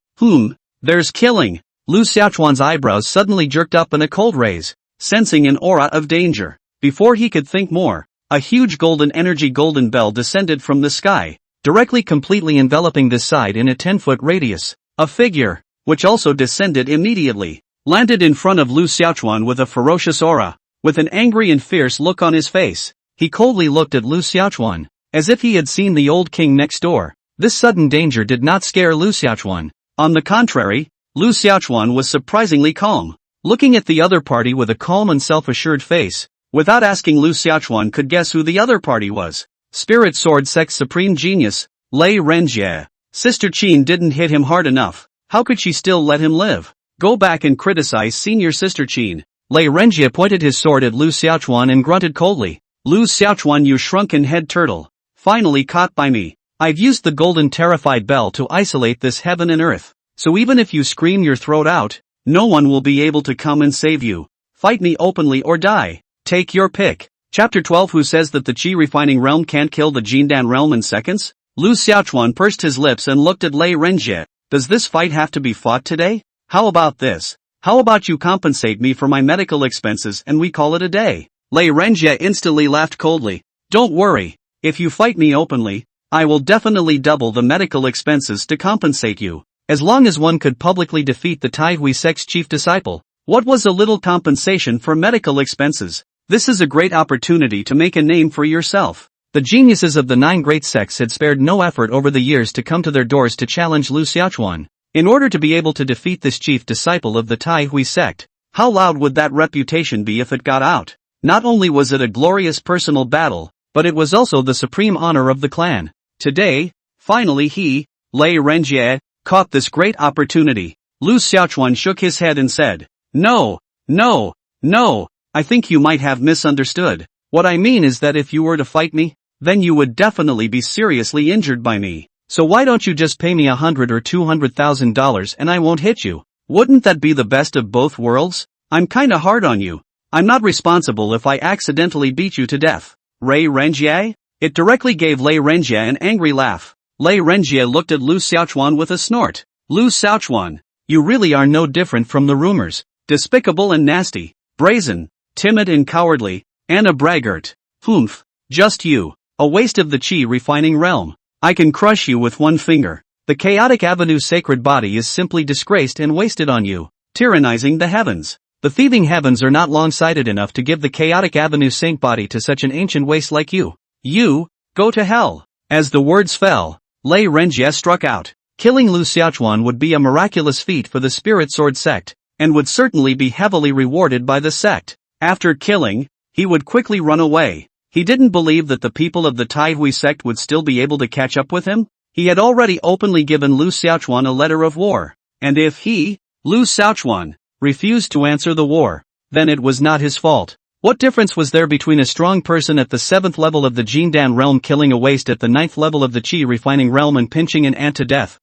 There's killing. Lu Xiaochuan's eyebrows suddenly jerked up in a cold raise, sensing an aura of danger. Before he could think more, a huge golden bell descended from the sky, directly completely enveloping this side in a 10-foot radius. A figure, which also descended immediately, landed in front of Lu Xiaochuan with a ferocious aura. With an angry and fierce look on his face, he coldly looked at Lu Xiaochuan, as if he had seen the old king next door. This sudden danger did not scare Lu Xiaochuan. On the contrary, Lu Xiaochuan was surprisingly calm, looking at the other party with a calm and self-assured face. Without asking, Lu Xiaochuan could guess who the other party was. Spirit Sword Sect's supreme genius, Lei Renjie. Sister Qin didn't hit him hard enough. How could she still let him live? Go back and criticize senior Sister Qin. Lei Renjie pointed his sword at Lu Xiaochuan and grunted coldly. Lu Xiaochuan, you shrunken head turtle. Finally caught by me. I've used the golden terrified bell to isolate this heaven and earth. So even if you scream your throat out, no one will be able to come and save you. Fight me openly or die. Take your pick. Chapter 12. Who says that the Qi refining realm can't kill the Jindan realm in seconds? Lu Xiaochuan pursed his lips and looked at Lei Renjie. Does this fight have to be fought today? How about this? How about you compensate me for my medical expenses and we call it a day? Lei Renjie instantly laughed coldly. Don't worry. If you fight me openly, I will definitely double the medical expenses to compensate you. As long as one could publicly defeat the Taihui sect's chief disciple, what was a little compensation for medical expenses? This is a great opportunity to make a name for yourself. The geniuses of the 9 great sects had spared no effort over the years to come to their doors to challenge Lu Xiaochuan. In order to be able to defeat this chief disciple of the Taihui sect, how loud would that reputation be if it got out? Not only was it a glorious personal battle, but it was also the supreme honor of the clan. Today, finally he, Lei Renjie, caught this great opportunity. Lu Xiaochuan shook his head and said, No, I think you might have misunderstood. What I mean is that if you were to fight me, then you would definitely be seriously injured by me. So why don't you just pay me $100,000 or $200,000 and I won't hit you? Wouldn't that be the best of both worlds? I'm kinda hard on you. I'm not responsible if I accidentally beat you to death. Lei Renjie? It directly gave Lei Renjie an angry laugh. Lei Renjie looked at Lu Xiaochuan with a snort. Lu Xiaochuan, you really are no different from the rumors. Despicable and nasty, brazen, timid and cowardly, and a braggart. Just you. A waste of the Qi refining realm. I can crush you with one finger. The Chaotic Avenue sacred body is simply disgraced and wasted on you, tyrannizing the heavens. The thieving heavens are not long-sighted enough to give the Chaotic Avenue saint body to such an ancient waste like you. You, go to hell. As the words fell, Lei Renjie struck out. Killing Lu Xiaochuan would be a miraculous feat for the Spirit Sword sect, and would certainly be heavily rewarded by the sect. After killing, he would quickly run away. He didn't believe that the people of the Taihui sect would still be able to catch up with him. He had already openly given Lu Xiaochuan a letter of war, and if he, Lu Xiaochuan, refused to answer the war, then it was not his fault. What difference was there between a strong person at the 7th level of the Jindan realm killing a waste at the 9th level of the Qi refining realm and pinching an ant to death?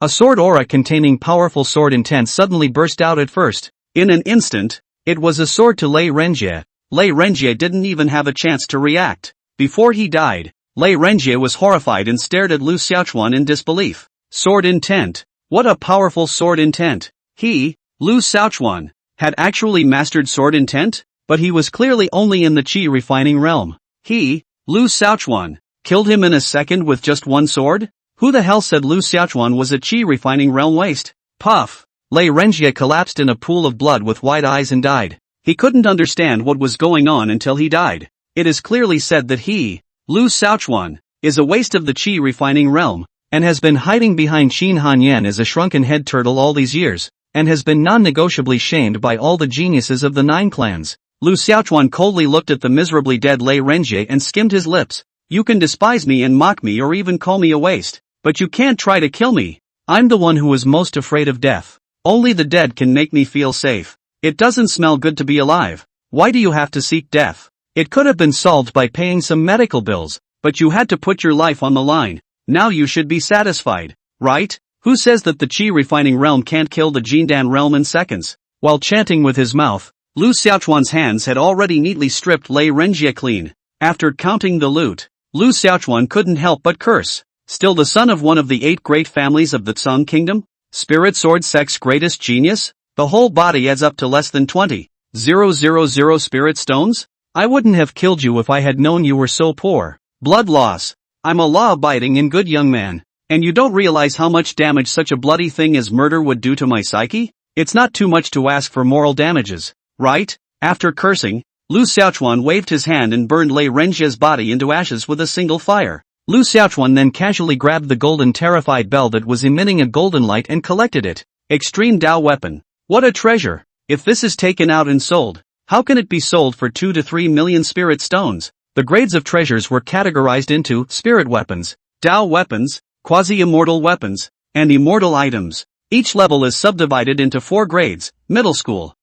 A sword aura containing powerful sword intent suddenly burst out at first. In an instant, it was a sword to Lei Renjie. Lei Renjie didn't even have a chance to react. Before he died, Lei Renjie was horrified and stared at Lu Xiaochuan in disbelief. Sword intent. What a powerful sword intent. He, Lu Xiaochuan, had actually mastered sword intent? But he was clearly only in the Qi refining realm. He, Lu Xiaochuan, killed him in a second with just one sword? Who the hell said Lu Xiaochuan was a Qi refining realm waste? Puff! Lei Renjie collapsed in a pool of blood with wide eyes and died. He couldn't understand what was going on until he died. It is clearly said that he, Lu Xiaochuan, is a waste of the Qi refining realm, and has been hiding behind Qin Hanyan as a shrunken head turtle all these years, and has been non-negotiably shamed by all the geniuses of the 9 clans. Lu Xiaochuan coldly looked at the miserably dead Lei Renjie and skimmed his lips. You can despise me and mock me or even call me a waste, but you can't try to kill me. I'm the one who is most afraid of death. Only the dead can make me feel safe. It doesn't smell good to be alive. Why do you have to seek death? It could have been solved by paying some medical bills, but you had to put your life on the line. Now you should be satisfied, right? Who says that the Qi refining realm can't kill the Jindan realm in seconds? While chanting with his mouth, Lu Xiaochuan's hands had already neatly stripped Lei Renjie clean. After counting the loot, Lu Xiaochuan couldn't help but curse. Still the son of one of the 8 great families of the Tsung Kingdom? Spirit Sword Sect's greatest genius? The whole body adds up to less than 20,000 spirit stones? I wouldn't have killed you if I had known you were so poor. Blood loss. I'm a law-abiding and good young man. And you don't realize how much damage such a bloody thing as murder would do to my psyche? It's not too much to ask for moral damages, right? After cursing, Lu Xiaochuan waved his hand and burned Lei Renjie's body into ashes with a single fire. Lu Xiaochuan then casually grabbed the golden terrified bell that was emitting a golden light and collected it. Extreme Dao weapon. What a treasure! If this is taken out and sold, how can it be sold for 2 to 3 million spirit stones? The grades of treasures were categorized into spirit weapons, Dao weapons, quasi-immortal weapons, and immortal items. Each level is subdivided into 4 grades: middle school,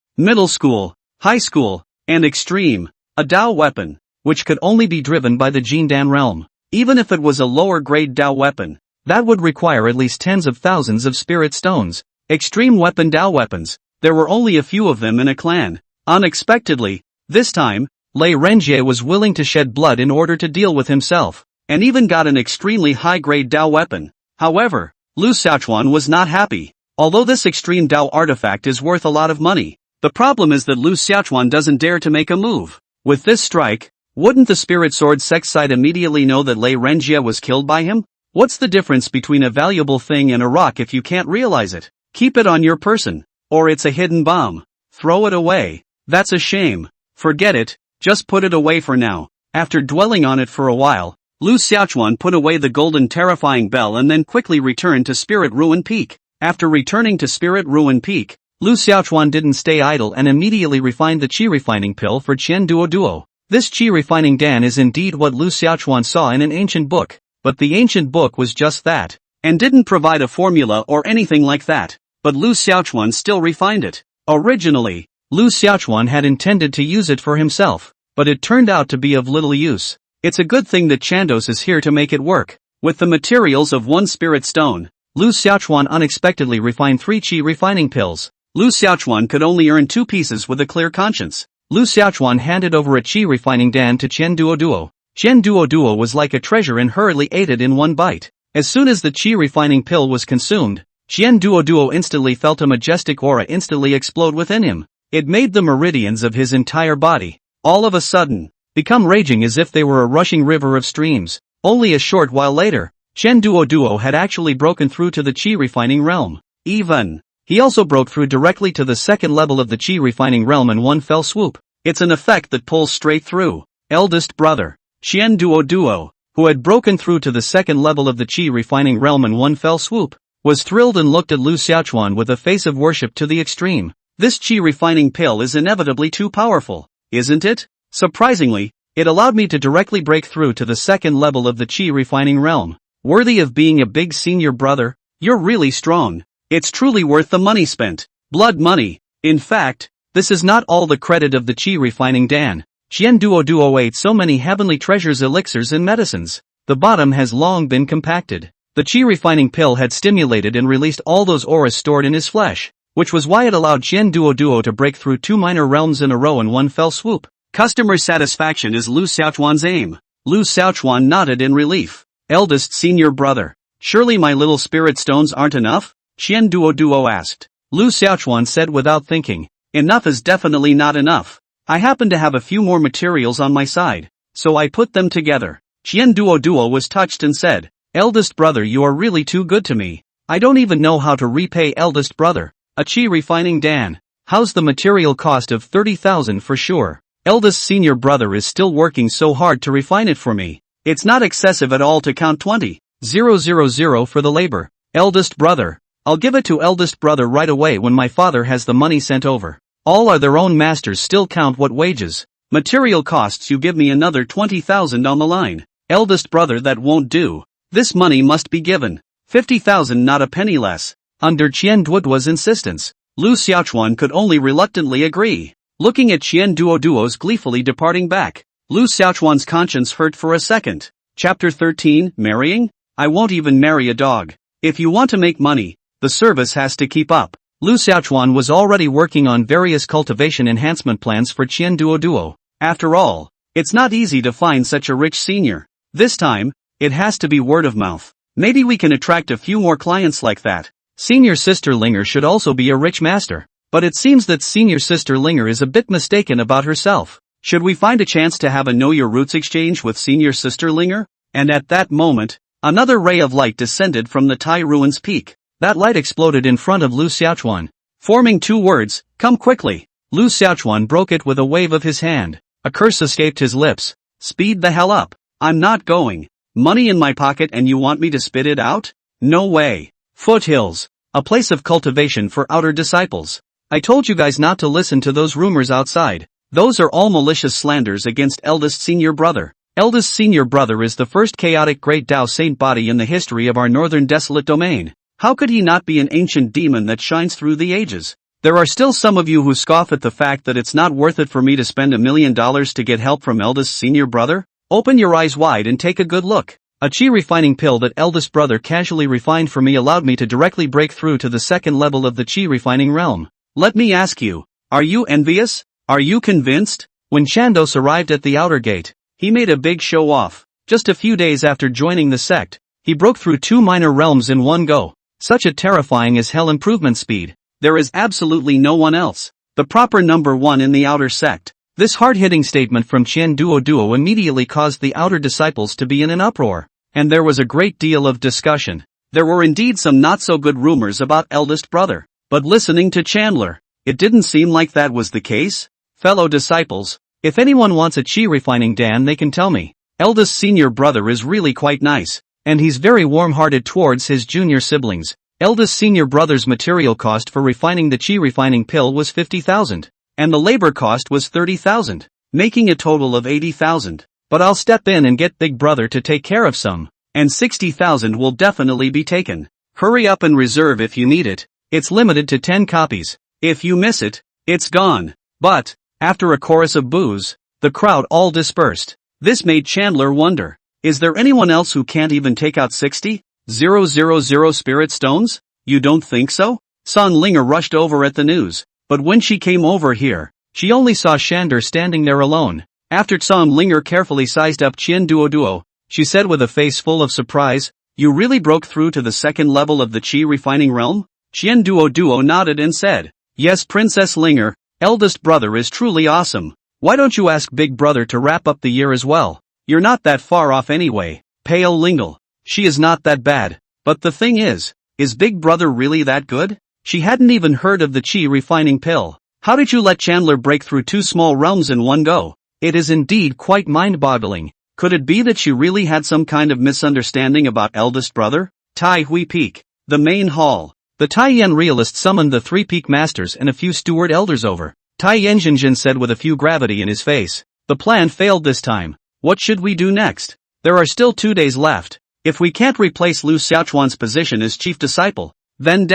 high school, and extreme. A Dao weapon, which could only be driven by the Jindan realm. Even if it was a lower grade Dao weapon, that would require at least tens of thousands of spirit stones. Extreme weapon Dao weapons, there were only a few of them in a clan. Unexpectedly, this time, Lei Renjie was willing to shed blood in order to deal with himself, and even got an extremely high-grade Dao weapon. However, Lu Xiaochuan was not happy. Although this extreme Dao artifact is worth a lot of money, the problem is that Lu Xiaochuan doesn't dare to make a move. With this strike, wouldn't the Spirit Sword Sect side immediately know that Lei Renjie was killed by him? What's the difference between a valuable thing and a rock if you can't realize it? Keep it on your person, or it's a hidden bomb. Throw it away. That's a shame. Forget it, just put it away for now. After dwelling on it for a while, Lu Xiaochuan put away the golden terrifying bell and then quickly returned to Spirit Ruin Peak. After returning to Spirit Ruin Peak, Lu Xiaochuan didn't stay idle and immediately refined the Qi refining pill for Qian Duo Duo. This Qi refining Dan is indeed what Lu Xiaochuan saw in an ancient book, but the ancient book was just that, and didn't provide a formula or anything like that, but Lu Xiaochuan still refined it. Originally, Lu Xiaochuan had intended to use it for himself, but it turned out to be of little use. It's a good thing that Chandos is here to make it work. With the materials of 1 spirit stone, Lu Xiaochuan unexpectedly refined 3 Qi refining pills. Lu Xiaochuan could only earn 2 pieces with a clear conscience. Lu Xiaochuan handed over a Qi refining Dan to Qian Duo Duo. Qian Duo Duo was like a treasure and hurriedly ate it in one bite. As soon as the Qi refining pill was consumed, Qian Duo Duo instantly felt a majestic aura instantly explode within him. It made the meridians of his entire body, all of a sudden, become raging as if they were a rushing river of streams. Only a short while later, Qian Duo Duo had actually broken through to the Qi refining realm. He also broke through directly to the second level of the Qi refining realm in one fell swoop. It's an effect that pulls straight through. Eldest brother, Qian Duo Duo, who had broken through to the second level of the Qi refining realm in one fell swoop, was thrilled and looked at Lu Xiaochuan with a face of worship to the extreme. This Qi refining pill is inevitably too powerful, isn't it? Surprisingly, it allowed me to directly break through to the second level of the Qi refining realm. Worthy of being a big senior brother, you're really strong. It's truly worth the money spent. Blood money. In fact, this is not all the credit of the Qi refining Dan. Qian Duo Duo ate so many heavenly treasures, elixirs and medicines. The bottom has long been compacted. The Qi refining pill had stimulated and released all those auras stored in his flesh, which was why it allowed Qian Duo Duo to break through 2 minor realms in a row in one fell swoop. Customer satisfaction is Lu Xiaochuan's aim. Lu Xiaochuan nodded in relief. Eldest senior brother, surely my little spirit stones aren't enough? Qian Duo Duo asked. Lu Xiaochuan said without thinking, enough is definitely not enough. I happen to have a few more materials on my side, so I put them together. Qian Duo Duo was touched and said, eldest brother, you are really too good to me. I don't even know how to repay eldest brother. A Qi refining Dan. How's the material cost of 30,000 for sure? Eldest senior brother is still working so hard to refine it for me. It's not excessive at all to count 20,000 for the labor. Eldest brother. I'll give it to eldest brother right away when my father has the money sent over. All are their own masters, still count what wages. Material costs, you give me another 20,000 on the line. Eldest brother, that won't do. This money must be given. 50,000, not a penny less. Under Qian Duoduo's insistence, Lu Xiaochuan could only reluctantly agree. Looking at Qian Duo Duo's gleefully departing back, Lu Xiaochuan's conscience hurt for a second. Chapter 13, Marrying? I won't even marry a dog. If you want to make money, the service has to keep up. Lu Xiaochuan was already working on various cultivation enhancement plans for Qian Duo Duo. After all, it's not easy to find such a rich senior. This time, it has to be word of mouth. Maybe we can attract a few more clients like that. Senior Sister Linger should also be a rich master. But it seems that Senior Sister Linger is a bit mistaken about herself. Should we find a chance to have a Know Your Roots exchange with Senior Sister Linger? And at that moment, another ray of light descended from the Tai Ruins peak. That light exploded in front of Lu Xiaochuan, forming two words, "Come quickly." Lu Xiaochuan broke it with a wave of his hand. A curse escaped his lips. "Speed the hell up. I'm not going. Money in my pocket and you want me to spit it out? No way." Foothills, a place of cultivation for outer disciples. I told you guys not to listen to those rumors outside. Those are all malicious slanders against eldest senior brother. Eldest senior brother is the first chaotic great Tao saint body in the history of our northern desolate domain. How could he not be an ancient demon that shines through the ages? There are still some of you who scoff at the fact that it's not worth it for me to spend $1 million to get help from eldest senior brother? Open your eyes wide and take a good look. A chi refining pill that eldest brother casually refined for me allowed me to directly break through to the second level of the chi refining realm. Let me ask you, are you envious? Are you convinced? When Chandos arrived at the outer gate, he made a big show off. Just a few days after joining the sect, he broke through 2 minor realms in one go. Such a terrifying as hell improvement speed. There is absolutely no one else. The proper number 1 in the outer sect. This hard-hitting statement from Qian Duo Duo immediately caused the outer disciples to be in an uproar. And there was a great deal of discussion. There were indeed some not-so-good rumors about eldest brother. But listening to Chandler, it didn't seem like that was the case. Fellow disciples, if anyone wants a chi refining Dan, they can tell me. Eldest senior brother is really quite nice. And he's very warm-hearted towards his junior siblings. Eldest senior brother's material cost for refining the chi refining pill was 50,000. And the labor cost was 30,000. Making a total of 80,000. But I'll step in and get big brother to take care of some. And 60,000 will definitely be taken. Hurry up and reserve if you need it. It's limited to 10 copies. If you miss it, it's gone. But, after a chorus of boos, the crowd all dispersed. This made Chandler wonder. Is there anyone else who can't even take out 60,000 spirit stones? You don't think so? San Linger rushed over at the news. But when she came over here, she only saw Shander standing there alone. After San Linger carefully sized up Qian Duo Duo, she said with a face full of surprise, "You really broke through to the second level of the chi refining realm?" Qian Duo Duo nodded and said, "Yes, Princess Linger, eldest brother is truly awesome. Why don't you ask big brother to wrap up the year as well? You're not that far off anyway." Pale Lingle. She is not that bad. But the thing is big brother really that good? She hadn't even heard of the chi refining pill. How did you let Chandler break through 2 small realms in one go? It is indeed quite mind-boggling. Could it be that she really had some kind of misunderstanding about eldest brother? Tai Hui Peak. The main hall. The Taiyan realist summoned the 3 peak masters and a few steward elders over. Tai Yanjinjin said with a few gravity in his face. The plan failed this time. What should we do next? There are still 2 days left. If we can't replace Lu Xiaochuan's position as chief disciple, then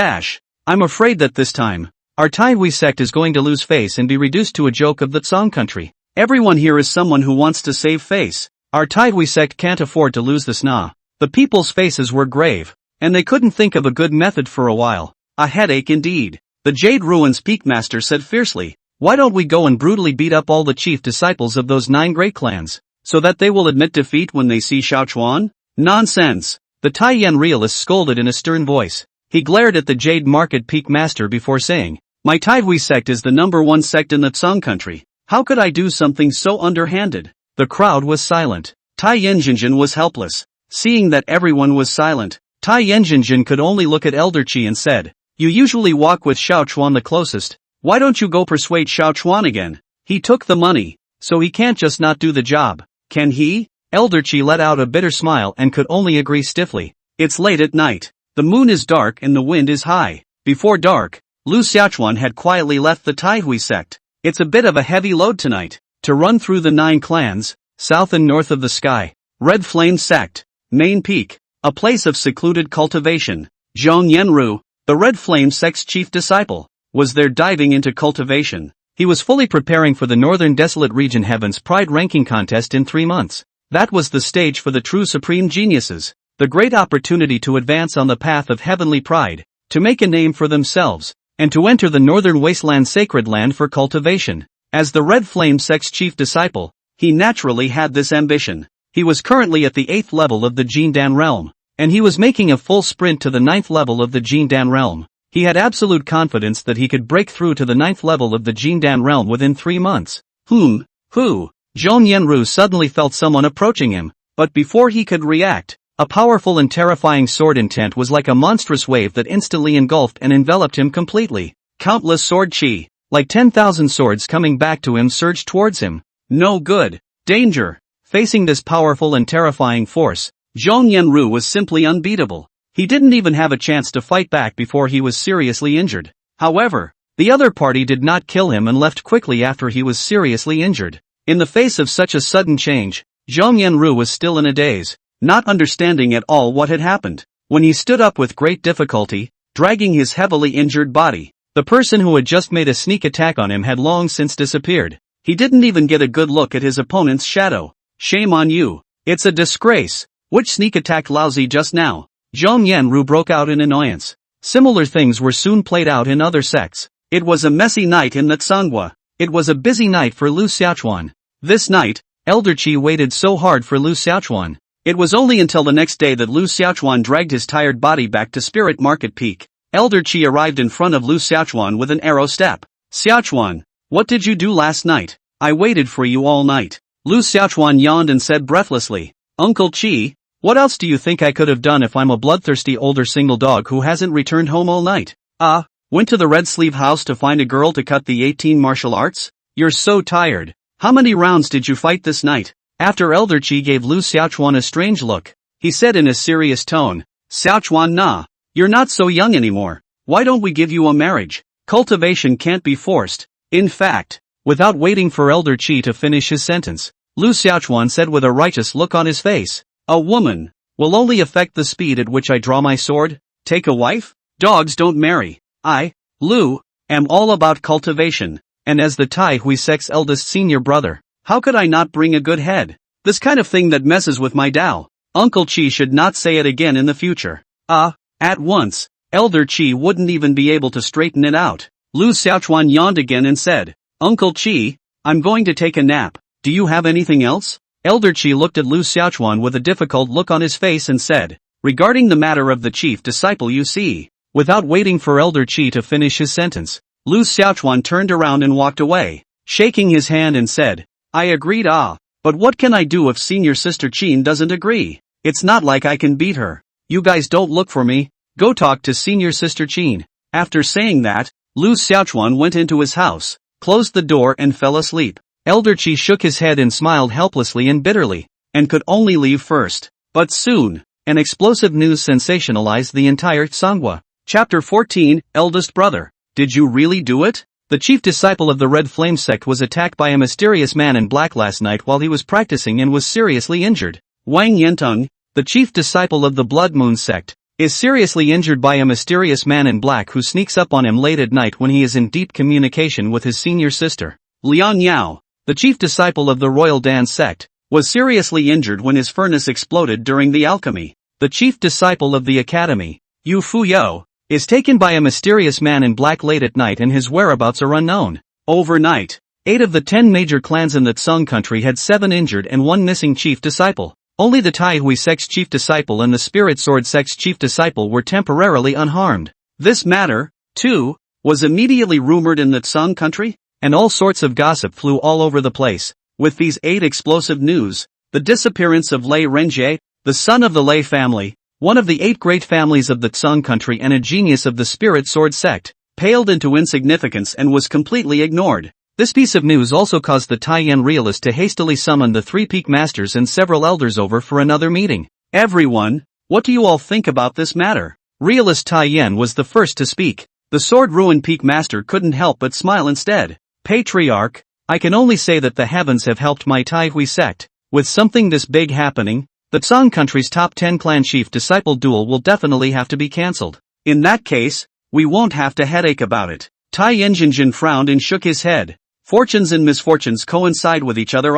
I'm afraid that this time, our Tai Hui sect is going to lose face and be reduced to a joke of the Tsong country. Everyone here is someone who wants to save face. Our Tai Hui sect can't afford to lose this na. The people's faces were grave, and they couldn't think of a good method for a while. A headache indeed. The Jade Ruins Peak Master said fiercely, "Why don't we go and brutally beat up all the chief disciples of those 9 great clans, so that they will admit defeat when they see Xiaochuan?" Nonsense. The Taiyan realist scolded in a stern voice. He glared at the Jade Market Peak Master before saying, "My Tai Hui sect is the number 1 sect in the Tsong country. How could I do something so underhanded?" The crowd was silent. Tai Yanjinjin was helpless. Seeing that everyone was silent, Tai Yanjinjin could only look at Elder Chi and said, "You usually walk with Xiaochuan the closest. Why don't you go persuade Xiaochuan again? He took the money, so he can't just not do the job, can he?" Elder Chi let out a bitter smile and could only agree stiffly. It's late at night. The moon is dark and the wind is high. Before dark, Lu Xiaochuan had quietly left the Tai Hui sect. It's a bit of a heavy load tonight, to run through the 9 clans, south and north of the sky. Red Flame Sect, Main Peak, a place of secluded cultivation. Zhong Yenru, the Red Flame Sect's chief disciple, was there diving into cultivation. He was fully preparing for the Northern Desolate Region Heaven's Pride ranking contest in 3 months. That was the stage for the true supreme geniuses. the great opportunity to advance on the path of heavenly pride, to make a name for themselves, and to enter the northern wasteland sacred land for cultivation. As the Red Flame sect's chief disciple, he naturally had this ambition. He was currently at the 8th level of the Jindan realm, and he was making a full sprint to the 9th level of the Jindan realm. He had absolute confidence that he could break through to the 9th level of the Jindan realm within 3 months. Who? Zhong Yanru suddenly felt someone approaching him, but before he could react, a powerful and terrifying sword intent was like a monstrous wave that instantly engulfed and enveloped him completely. Countless sword chi, like 10,000 swords coming back to him, surged towards him. No good. Danger. Facing this powerful and terrifying force, Zhong Yanru was simply unbeatable. He didn't even have a chance to fight back before he was seriously injured. However, the other party did not kill him and left quickly after he was seriously injured. In the face of such a sudden change, Zhong Yanru was still in a daze, not understanding at all what had happened. When he stood up with great difficulty, dragging his heavily injured body, the person who had just made a sneak attack on him had long since disappeared. He didn't even get a good look at his opponent's shadow. Shame on you. It's a disgrace. Which sneak attacked lousy just now? Zhong Yanru broke out in annoyance. Similar things were soon played out in other sects. It was a messy night in the Manhwa. It was a busy night for Lu Xiaochuan. This night, Elder Qi waited so hard for Lu Xiaochuan. It was only until the next day that Lu Xiaochuan dragged his tired body back to Spirit Market Peak. Elder Qi arrived in front of Lu Xiaochuan with an arrow step. Xiaochuan, what did you do last night? I waited for you all night. Lu Xiaochuan yawned and said breathlessly, Uncle Qi, what else do you think I could have done if I'm a bloodthirsty older single dog who hasn't returned home all night? Went to the Red Sleeve house to find a girl to cut the 18 martial arts? You're so tired. How many rounds did you fight this night? After Elder Qi gave Lu Xiaochuan a strange look, he said in a serious tone, Xiaochuan nah, you're not so young anymore. Why don't we give you a marriage? Cultivation can't be forced. In fact, without waiting for Elder Qi to finish his sentence, Lu Xiaochuan said with a righteous look on his face, a woman will only affect the speed at which I draw my sword. Take a wife? Dogs don't marry. I, Lu, am all about cultivation, and as the Tai Hui sect's eldest senior brother, how could I not bring a good head? This kind of thing that messes with my Dao. Uncle Qi should not say it again in the future. At once, Elder Qi wouldn't even be able to straighten it out. Lu Xiaochuan yawned again and said, Uncle Qi, I'm going to take a nap. Do you have anything else? Elder Qi looked at Lu Xiaochuan with a difficult look on his face and said, regarding the matter of the chief disciple you see. Without waiting for Elder Qi to finish his sentence, Lu Xiaochuan turned around and walked away, shaking his hand and said, I agreed but what can I do if senior sister Qin doesn't agree? It's not like I can beat her. You guys don't look for me, go talk to senior sister Qin. After saying that, Lu Xiaochuan went into his house, closed the door and fell asleep. Elder Qi shook his head and smiled helplessly and bitterly, and could only leave first. But soon, an explosive news sensationalized the entire Manhwa. Chapter 14, Eldest Brother. Did you really do it? The chief disciple of the Red Flame sect was attacked by a mysterious man in black last night while he was practicing and was seriously injured. Wang Yantung, the chief disciple of the Blood Moon sect, is seriously injured by a mysterious man in black who sneaks up on him late at night when he is in deep communication with his senior sister. Liang Yao, the chief disciple of the Royal Dan sect, was seriously injured when his furnace exploded during the alchemy. The chief disciple of the academy, Yu Fuyou, is taken by a mysterious man in black late at night and his whereabouts are unknown. Overnight, 8 of the 10 major clans in the Tsung country had 7 injured and 1 missing chief disciple. Only the Tai Hui sect's chief disciple and the Spirit Sword sect's chief disciple were temporarily unharmed. This matter, too, was immediately rumored in the Tsung country, and all sorts of gossip flew all over the place. With these 8 explosive news, the disappearance of Lei Renjie, the son of the Lei family, one of the 8 great families of the Tsung country and a genius of the Spirit Sword sect, paled into insignificance and was completely ignored. This piece of news also caused the Taiyan realist to hastily summon the 3 peak masters and several elders over for another meeting. Everyone, what do you all think about this matter? Realist Taiyan was the first to speak. The Sword Ruin peak master couldn't help but smile instead. Patriarch, I can only say that the heavens have helped my Tai Hui sect. With something this big happening, the Tsung country's top 10 clan chief disciple duel will definitely have to be cancelled. In that case, we won't have to headache about it. Tai Yanjinjin frowned and shook his head. Fortunes and misfortunes coincide with each other.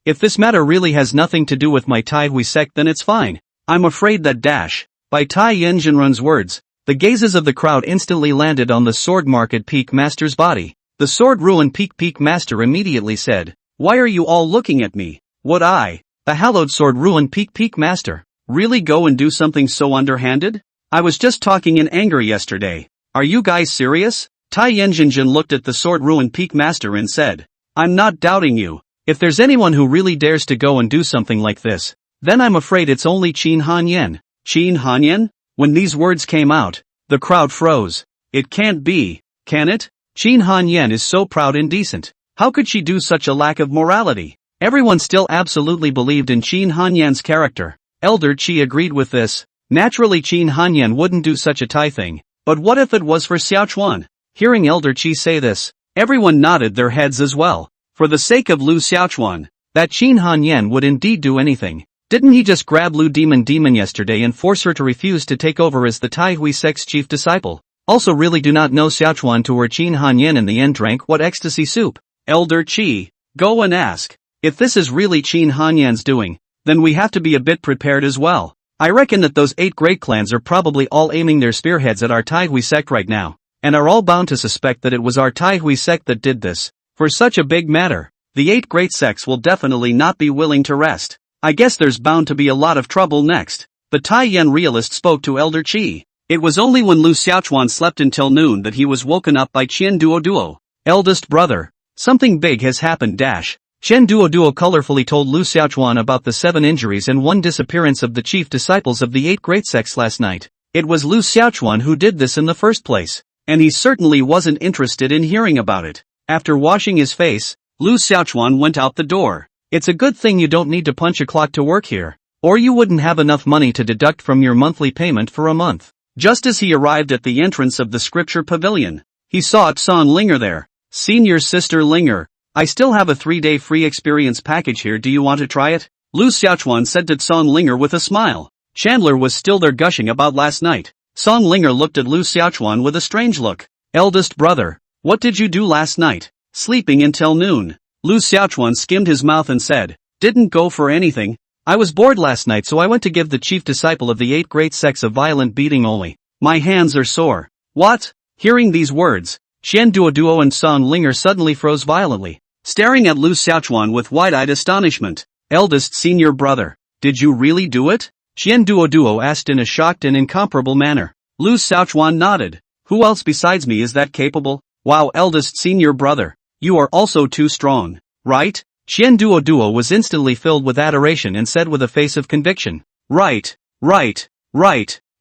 If this matter really has nothing to do with my Tai Hui sect then it's fine. I'm afraid that dash. By Tai Yinjinrun's words, the gazes of the crowd instantly landed on the sword market peak master's body. The sword ruin peak master immediately said, "Why are you all looking at me? Would I, the hallowed sword ruin peak master, really go and do something so underhanded? I was just talking in anger yesterday. Are you guys serious?" Tai Yinjinjin looked at the sword ruin peak master and said, "I'm not doubting you. If there's anyone who really dares to go and do something like this, then I'm afraid it's only Qin Hanyan." Qin Hanyan? When these words came out, the crowd froze. It can't be, can it? Qin Hanyan is so proud and decent. How could she do such a lack of morality? Everyone still absolutely believed in Qin Hanyan's character. Elder Qi agreed with this. Naturally Qin Hanyan wouldn't do such a Tai thing. But what if it was for Xiaochuan? Hearing Elder Qi say this, everyone nodded their heads as well. For the sake of Lu Xiaochuan, that Qin Hanyan would indeed do anything. Didn't he just grab Lu Demon yesterday and force her to refuse to take over as the Tai Hui sect's chief disciple? Also really do not know Xiaochuan to where Qin Hanyan in the end drank what ecstasy soup? Elder Qi, go and ask. If this is really Qin Hanyan's doing, then we have to be a bit prepared as well. I reckon that those 8 great clans are probably all aiming their spearheads at our Tai Hui sect right now, and are all bound to suspect that it was our Tai Hui sect that did this. For such a big matter, the 8 great sects will definitely not be willing to rest. I guess there's bound to be a lot of trouble next. The Tai Yan realist spoke to Elder Qi. It was only when Lu Xiaochuan slept until noon that he was woken up by Qian Duoduo. Eldest brother, something big has happened. Qian Duoduo colorfully told Lu Xiaochuan about the 7 injuries and 1 disappearance of the chief disciples of the 8 great sects last night. It was Lu Xiaochuan who did this in the first place, and he certainly wasn't interested in hearing about it. After washing his face, Lu Xiaochuan went out the door. It's a good thing you don't need to punch a clock to work here, or you wouldn't have enough money to deduct from your monthly payment for a month. Just as he arrived at the entrance of the scripture pavilion, he saw San Linger there. "Senior Sister Linger, I still have a 3-day free experience package here, do you want to try it?" Lu Xiaochuan said to San Linger with a smile. Chandler was still there gushing about last night. San Linger looked at Lu Xiaochuan with a strange look. "Eldest brother, what did you do last night?" "Sleeping until noon." Lu Xiaochuan skimmed his mouth and said, "Didn't go for anything. I was bored last night, so I went to give the chief disciple of the 8 great sects a violent beating only. My hands are sore." "What?" Hearing these words, Qian Duoduo and San Linger suddenly froze violently, staring at Lu Xiaochuan with wide-eyed astonishment. "Eldest senior brother, did you really do it?" Qian Duoduo asked in a shocked and incomparable manner. Lu Xiaochuan nodded. "Who else besides me is that capable?" "Wow, eldest senior brother, you are also too strong, right?" Qian Duoduo was instantly filled with adoration and said with a face of conviction, Right.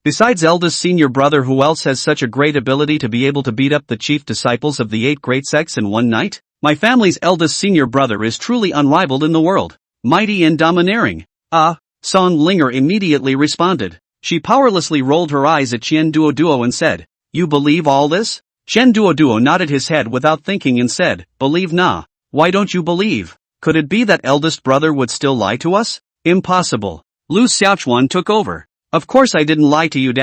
Besides eldest senior brother, who else has such a great ability to be able to beat up the chief disciples of the 8 great sects in one night? My family's eldest senior brother is truly unrivaled in the world, mighty and domineering." "Ah," San Linger immediately responded. She powerlessly rolled her eyes at Qian Duoduo and said, "You believe all this?" Qian Duoduo nodded his head without thinking and said, "Believe na. Why don't you believe? Could it be that eldest brother would still lie to us?" "Impossible." Lu Xiaochuan took over. "Of course I didn't lie to you.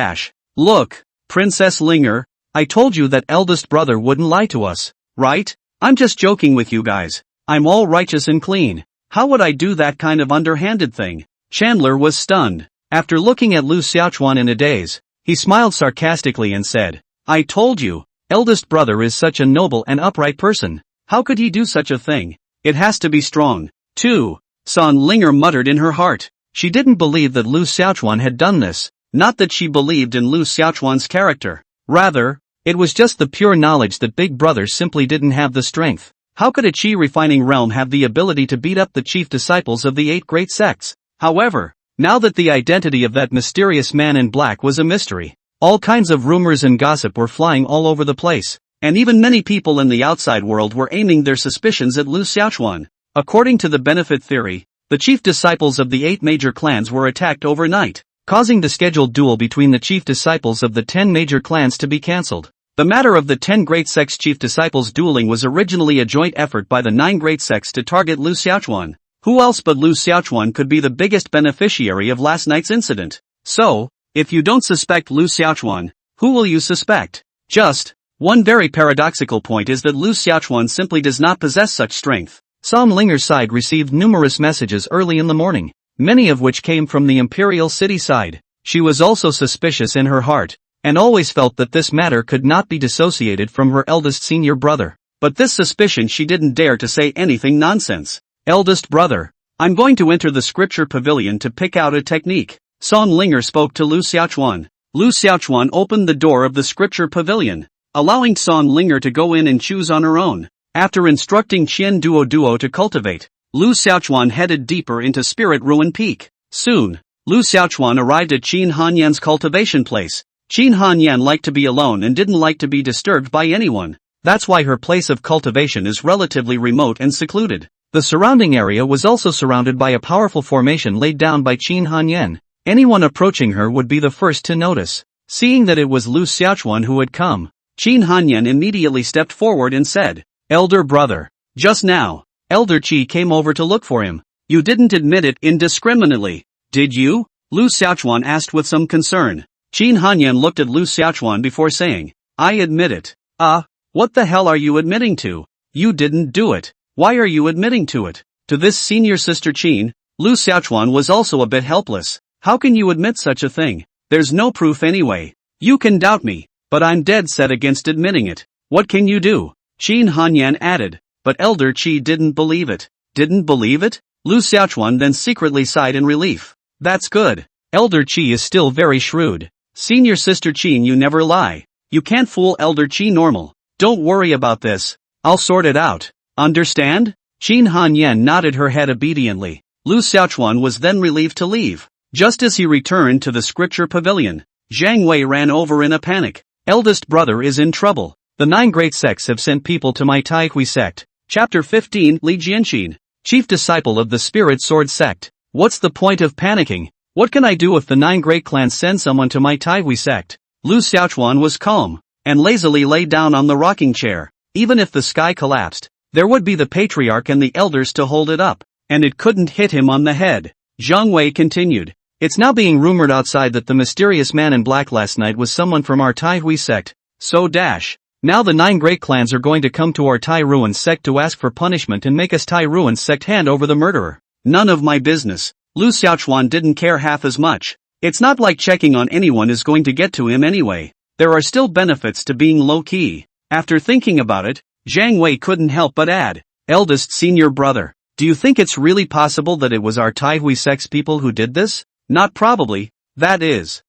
Look, Princess Linger, I told you that eldest brother wouldn't lie to us, right? I'm just joking with you guys. I'm all righteous and clean. How would I do that kind of underhanded thing?" Chandler was stunned. After looking at Lu Xiaochuan in a daze, he smiled sarcastically and said, "I told you, eldest brother is such a noble and upright person. How could he do such a thing? It has to be strong, too." San Linger muttered in her heart. She didn't believe that Lu Xiaochuan had done this. Not that she believed in Lu Xiaochuan's character. Rather, it was just the pure knowledge that Big Brother simply didn't have the strength. How could a chi refining realm have the ability to beat up the chief disciples of the 8 great sects? However, now that the identity of that mysterious man in black was a mystery, all kinds of rumors and gossip were flying all over the place, and even many people in the outside world were aiming their suspicions at Lu Xiaochuan. According to the benefit theory, the chief disciples of the 8 major clans were attacked overnight, causing the scheduled duel between the chief disciples of the 10 major clans to be cancelled. The matter of the 10 great sects chief disciples dueling was originally a joint effort by the 9 great sects to target Lu Xiaochuan. Who else but Lu Xiaochuan could be the biggest beneficiary of last night's incident? So, if you don't suspect Lu Xiaochuan, who will you suspect? Just one very paradoxical point is that Lu Xiaochuan simply does not possess such strength. San Linger's side received numerous messages early in the morning. many of which came from the imperial city side. She was also suspicious in her heart, and always felt that this matter could not be dissociated from her eldest senior brother. But this suspicion she didn't dare to say anything nonsense. Eldest brother, I'm going to enter the scripture pavilion to pick out a technique. Son Linger spoke to Lu Xiaochuan. Lu Xiaochuan opened the door of the scripture pavilion, allowing Son Linger to go in and choose on her own. After instructing Qian Duo to cultivate, Lu Xiaochuan headed deeper into Spirit Ruin Peak. Soon, Lu Xiaochuan arrived at Qin Hanyan's cultivation place. Qin Hanyan liked to be alone and didn't like to be disturbed by anyone. That's why her place of cultivation is relatively remote and secluded. The surrounding area was also surrounded by a powerful formation laid down by Qin Hanyan. Anyone approaching her would be the first to notice. Seeing that it was Lu Xiaochuan who had come, Qin Hanyan immediately stepped forward and said, Elder brother, just now, Elder Qi came over to look for him. You didn't admit it indiscriminately, did you? Lu Xiaochuan asked with some concern. Qin Hanyan looked at Lu Xiaochuan before saying, I admit it. What the hell are you admitting to? You didn't do it. Why are you admitting to it? To this senior sister Qin, Lu Xiaochuan was also a bit helpless. How can you admit such a thing? There's no proof anyway. You can doubt me, but I'm dead set against admitting it. What can you do? Qin Hanyan added, but Elder Qi didn't believe it. Didn't believe it? Lu Xiaochuan then secretly sighed in relief. That's good. Elder Qi is still very shrewd. Senior sister Qin, you never lie. You can't fool Elder Qi normal. Don't worry about this. I'll sort it out. Understand? Qin Hanyan nodded her head obediently. Lu Xiaochuan was then relieved to leave. Just as he returned to the scripture pavilion, Zhang Wei ran over in a panic. Eldest brother is in trouble. The 9 great sects have sent people to my Taihui sect. Chapter 15 Li Jianxin, chief disciple of the Spirit Sword sect. What's the point of panicking? What can I do if the 9 great clans send someone to my Taihui sect? Lu Xiaochuan was calm, and lazily lay down on the rocking chair. Even if the sky collapsed, there would be the patriarch and the elders to hold it up, and it couldn't hit him on the head. Zhang Wei continued. It's now being rumored outside that the mysterious man in black last night was someone from our Taihui sect. Now the 9 great clans are going to come to our Tai Ruin sect to ask for punishment and make us Tai Ruin sect hand over the murderer. None of my business. Lu Xiaochuan didn't care half as much. It's not like checking on anyone is going to get to him anyway. There are still benefits to being low-key. After thinking about it, Zhang Wei couldn't help but add, eldest senior brother, do you think it's really possible that it was our Taihui sect's people who did this? Not probably, that is.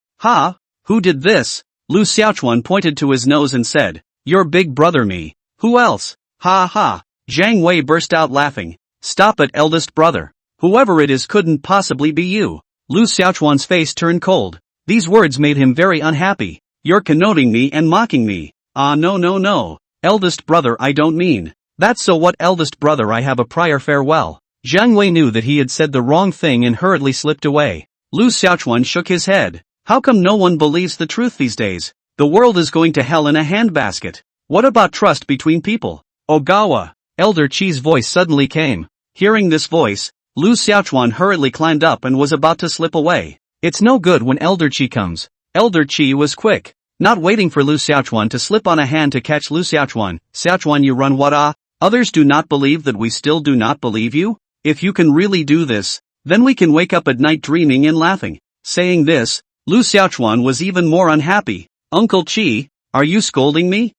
Who did this? Lu Xiaochuan pointed to his nose and said, your big brother me. Who else? Zhang Wei burst out laughing. Stop it, eldest brother. Whoever it is couldn't possibly be you. Lu Xiaochuan's face turned cold. These words made him very unhappy. You're connoting me and mocking me. No. Eldest brother, I don't mean. That's so what, eldest brother, I have a prior farewell. Zhang Wei knew that he had said the wrong thing and hurriedly slipped away. Lu Xiaochuan shook his head. How come no one believes the truth these days? The world is going to hell in a handbasket. What about trust between people? Ogawa. Elder Qi's voice suddenly came. Hearing this voice, Lu Xiaochuan hurriedly climbed up and was about to slip away. It's no good when Elder Qi comes. Elder Qi was quick. Not waiting for Lu Xiaochuan to slip on a hand to catch Lu Xiaochuan. Xiaochuan, you run what? Others do not believe that we still do not believe you? If you can really do this, then we can wake up at night dreaming and laughing. Saying this, Lu Xiaochuan was even more unhappy. Uncle Qi, are you scolding me?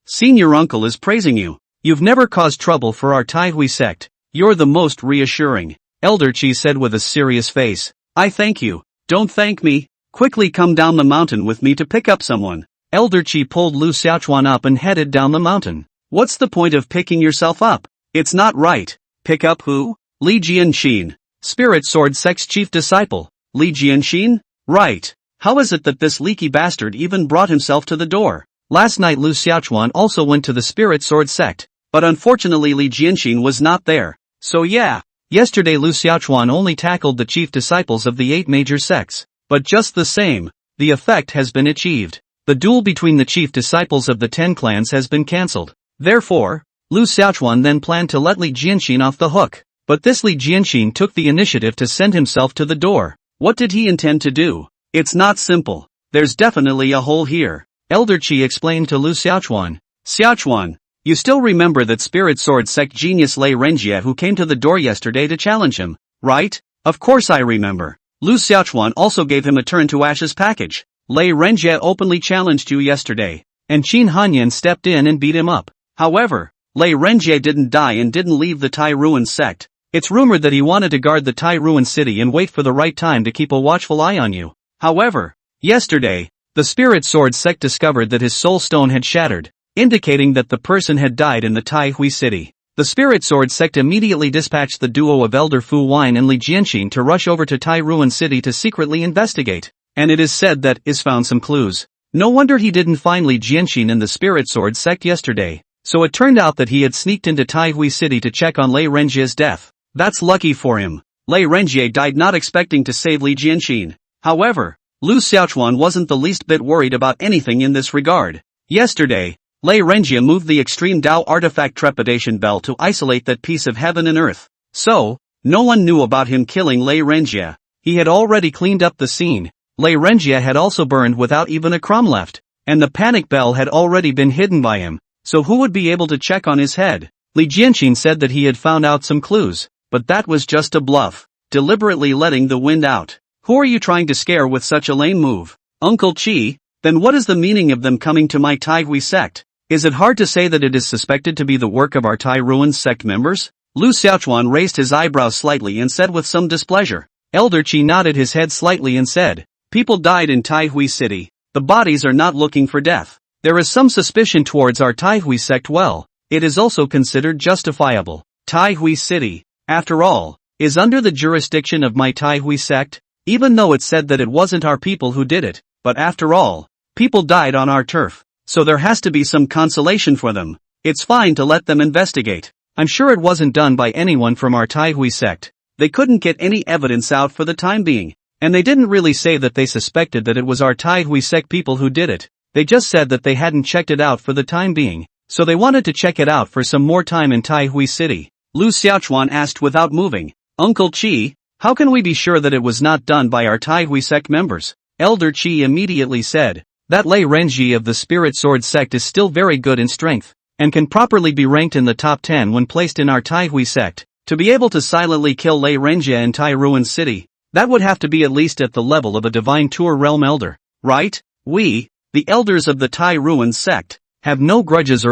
Senior uncle is praising you. You've never caused trouble for our Taihui sect. You're the most reassuring. Elder Qi said with a serious face. I thank you. Don't thank me. Quickly come down the mountain with me to pick up someone. Elder Qi pulled Lu Xiaochuan up and headed down the mountain. What's the point of picking yourself up? It's not right. Pick up who? Li Jianxin. Spirit Sword sect's chief disciple. Li Jianxin? Right. How is it that this leaky bastard even brought himself to the door? Last night Lu Xiaochuan also went to the Spirit Sword sect, but unfortunately Li Jianxin was not there. So yeah, yesterday Lu Xiaochuan only tackled the chief disciples of the 8 major sects. But just the same, the effect has been achieved. The duel between the chief disciples of the 10 clans has been cancelled. Therefore, Lu Xiaochuan then planned to let Li Jianxin off the hook. But this Li Jianxin took the initiative to send himself to the door. What did he intend to do? It's not simple. There's definitely a hole here. Elder Qi explained to Lu Xiaochuan. Xiaochuan, you still remember that Spirit Sword sect genius Lei Renjie who came to the door yesterday to challenge him, right? Of course I remember. Lu Xiaochuan also gave him a turn to Ash's package. Lei Renjie openly challenged you yesterday, and Qin Hanyan stepped in and beat him up. However, Lei Renjie didn't die and didn't leave the Tai Ruin sect. It's rumored that he wanted to guard the Tai Ruin city and wait for the right time to keep a watchful eye on you. However, yesterday, the Spirit Sword sect discovered that his soul stone had shattered, indicating that the person had died in the Tai Hui city. The Spirit Sword sect immediately dispatched the duo of Elder Fu Wine and Li Jianxin to rush over to Tai Ruin city to secretly investigate, and it is said that is found some clues. No wonder he didn't find Li Jianxin in the Spirit Sword sect yesterday. So it turned out that he had sneaked into Tai Hui city to check on Lei Renjie's death. That's lucky for him. Lei Renjie died not expecting to save Li Jianxin. However, Lu Xiaochuan wasn't the least bit worried about anything in this regard. Yesterday, Lei Renjie moved the Extreme Dao Artifact Trepidation Bell to isolate that piece of heaven and earth. So, no one knew about him killing Lei Renjie. He had already cleaned up the scene. Lei Renjie had also burned without even a crumb left, and the panic bell had already been hidden by him. So who would be able to check on his head? Li Jianxin said that he had found out some clues, but that was just a bluff, deliberately letting the wind out. Who are you trying to scare with such a lame move? Uncle Qi? Then what is the meaning of them coming to my Tai Hui sect? Is it hard to say that it is suspected to be the work of our Tai Ruin sect members? Lu Xiaochuan raised his eyebrows slightly and said with some displeasure. Elder Qi nodded his head slightly and said, people died in Tai Hui city. The bodies are not looking for death. There is some suspicion towards our Tai Hui sect. Well, it is also considered justifiable. Tai Hui city, after all, is under the jurisdiction of my Tai Hui sect, even though it said that it wasn't our people who did it, but after all, people died on our turf, so there has to be some consolation for them. It's fine to let them investigate. I'm sure it wasn't done by anyone from our Tai Hui sect. They couldn't get any evidence out for the time being, and they didn't really say that they suspected that it was our Tai Hui sect people who did it. They just said that they hadn't checked it out for the time being, so they wanted to check it out for some more time in Tai Hui city. Lu Xiaochuan asked without moving, Uncle Qi, how can we be sure that it was not done by our Tai Hui sect members? Elder Qi immediately said, that Lei Renjie of the Spirit Sword sect is still very good in strength, and can properly be ranked in the top 10 when placed in our Tai Hui sect. To be able to silently kill Lei Renjie in Tai Ruin city, that would have to be at least at the level of a Divine Tour Realm Elder, right? We, the elders of the Tai Ruin sect, have no grudges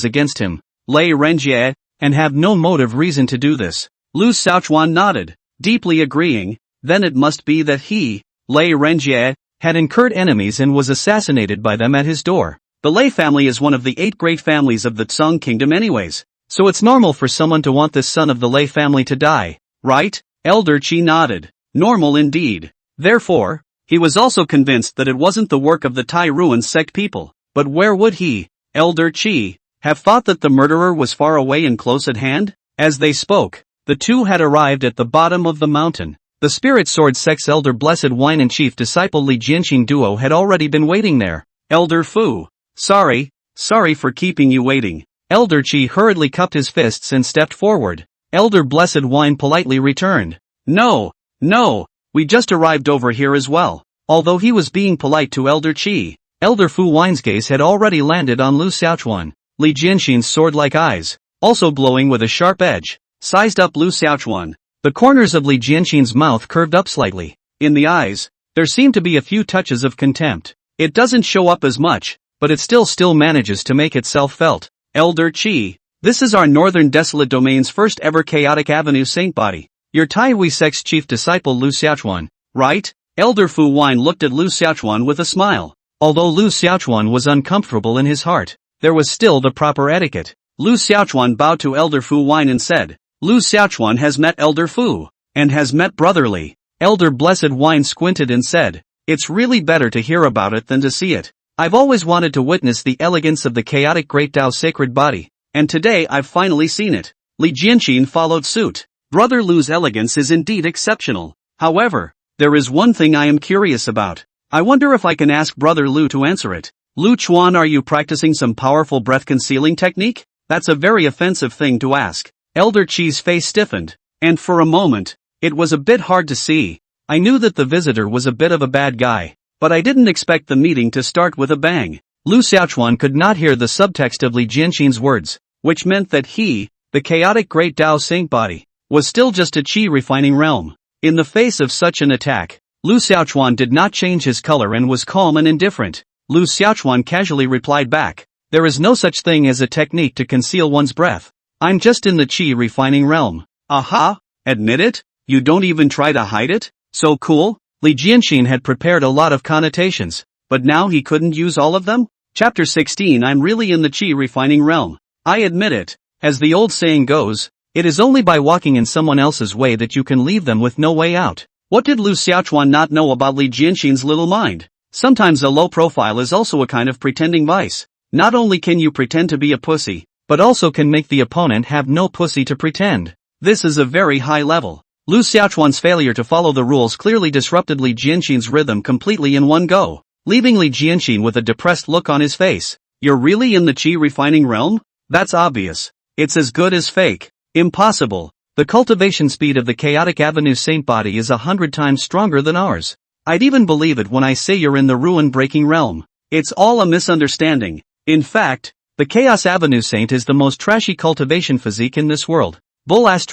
against him, Lei Renjie, and have no motive reason to do this. Lu Xiaochuan nodded, deeply agreeing. Then it must be that he, Lei Renjie, had incurred enemies and was assassinated by them at his door. The Lei family is one of the 8 great families of the Tsung kingdom anyways, so it's normal for someone to want this son of the Lei family to die, right? Elder Qi nodded. Normal indeed. Therefore, he was also convinced that it wasn't the work of the Tai Ruin sect people. But where would he, Elder Qi, have thought that the murderer was far away and close at hand? As they spoke, the two had arrived at the bottom of the mountain. The Spirit Sword sect's Elder Blessed Wine and Chief Disciple Li Jianxin duo had already been waiting there. Elder Fu. Sorry for keeping you waiting. Elder Qi hurriedly cupped his fists and stepped forward. Elder Blessed Wine politely returned. No, we just arrived over here as well. Although he was being polite to Elder Qi, Elder Fu Wine's gaze had already landed on Lu Xiaochuan. Li Jianxin's sword-like eyes, also glowing with a sharp edge, sized up Lu Xiaochuan. The corners of Li Jianxin's mouth curved up slightly. In the eyes, there seemed to be a few touches of contempt. It doesn't show up as much, but it still manages to make itself felt. Elder Qi, this is our Northern Desolate Domain's first ever Chaotic Avenue Saint Body. Your Tai Hui sect's chief disciple Lu Xiaochuan, right? Elder Fu Wine looked at Lu Xiaochuan with a smile. Although Lu Xiaochuan was uncomfortable in his heart, there was still the proper etiquette. Lu Xiaochuan bowed to Elder Fu Wine and said, Lu Xiaochuan has met Elder Fu, and has met Brotherly. Elder Blessed Wine squinted and said, it's really better to hear about it than to see it. I've always wanted to witness the elegance of the chaotic Great Tao sacred body, and today I've finally seen it. Li Jianxin followed suit. Brother Lu's elegance is indeed exceptional. However, there is one thing I am curious about. I wonder if I can ask Brother Lu to answer it. Lu Chuan, are you practicing some powerful breath-concealing technique? That's a very offensive thing to ask. Elder Qi's face stiffened, and for a moment, it was a bit hard to see. I knew that the visitor was a bit of a bad guy, but I didn't expect the meeting to start with a bang. Lu Xiaochuan could not hear the subtext of Li Jianxin's words, which meant that he, the chaotic Great Tao Saint Body, was still just a Qi refining realm. In the face of such an attack, Lu Xiaochuan did not change his color and was calm and indifferent. Lu Xiaochuan casually replied back, "There is no such thing as a technique to conceal one's breath. I'm just in the qi refining realm." Aha! Admit it? You don't even try to hide it? So cool? Li Jianxin had prepared a lot of connotations, but now he couldn't use all of them? Chapter 16 I'm really in the qi refining realm. I admit it. As the old saying goes, it is only by walking in someone else's way that you can leave them with no way out. What did Lu Xiaochuan not know about Li Jianxin's little mind? Sometimes a low profile is also a kind of pretending vice. Not only can you pretend to be a pussy, but also can make the opponent have no pussy to pretend. This is a very high level. Lu Xiaochuan's failure to follow the rules clearly disrupted Li Jianxin's rhythm completely in one go, leaving Li Jianxin with a depressed look on his face. You're really in the qi refining realm? That's obvious. It's as good as fake. Impossible. The cultivation speed of the chaotic avenue saint body is 100 times stronger than ours. I'd even believe it when I say you're in the ruin-breaking realm. It's all a misunderstanding. In fact, the chaos avenue saint is the most trashy cultivation physique in this world. Bull ******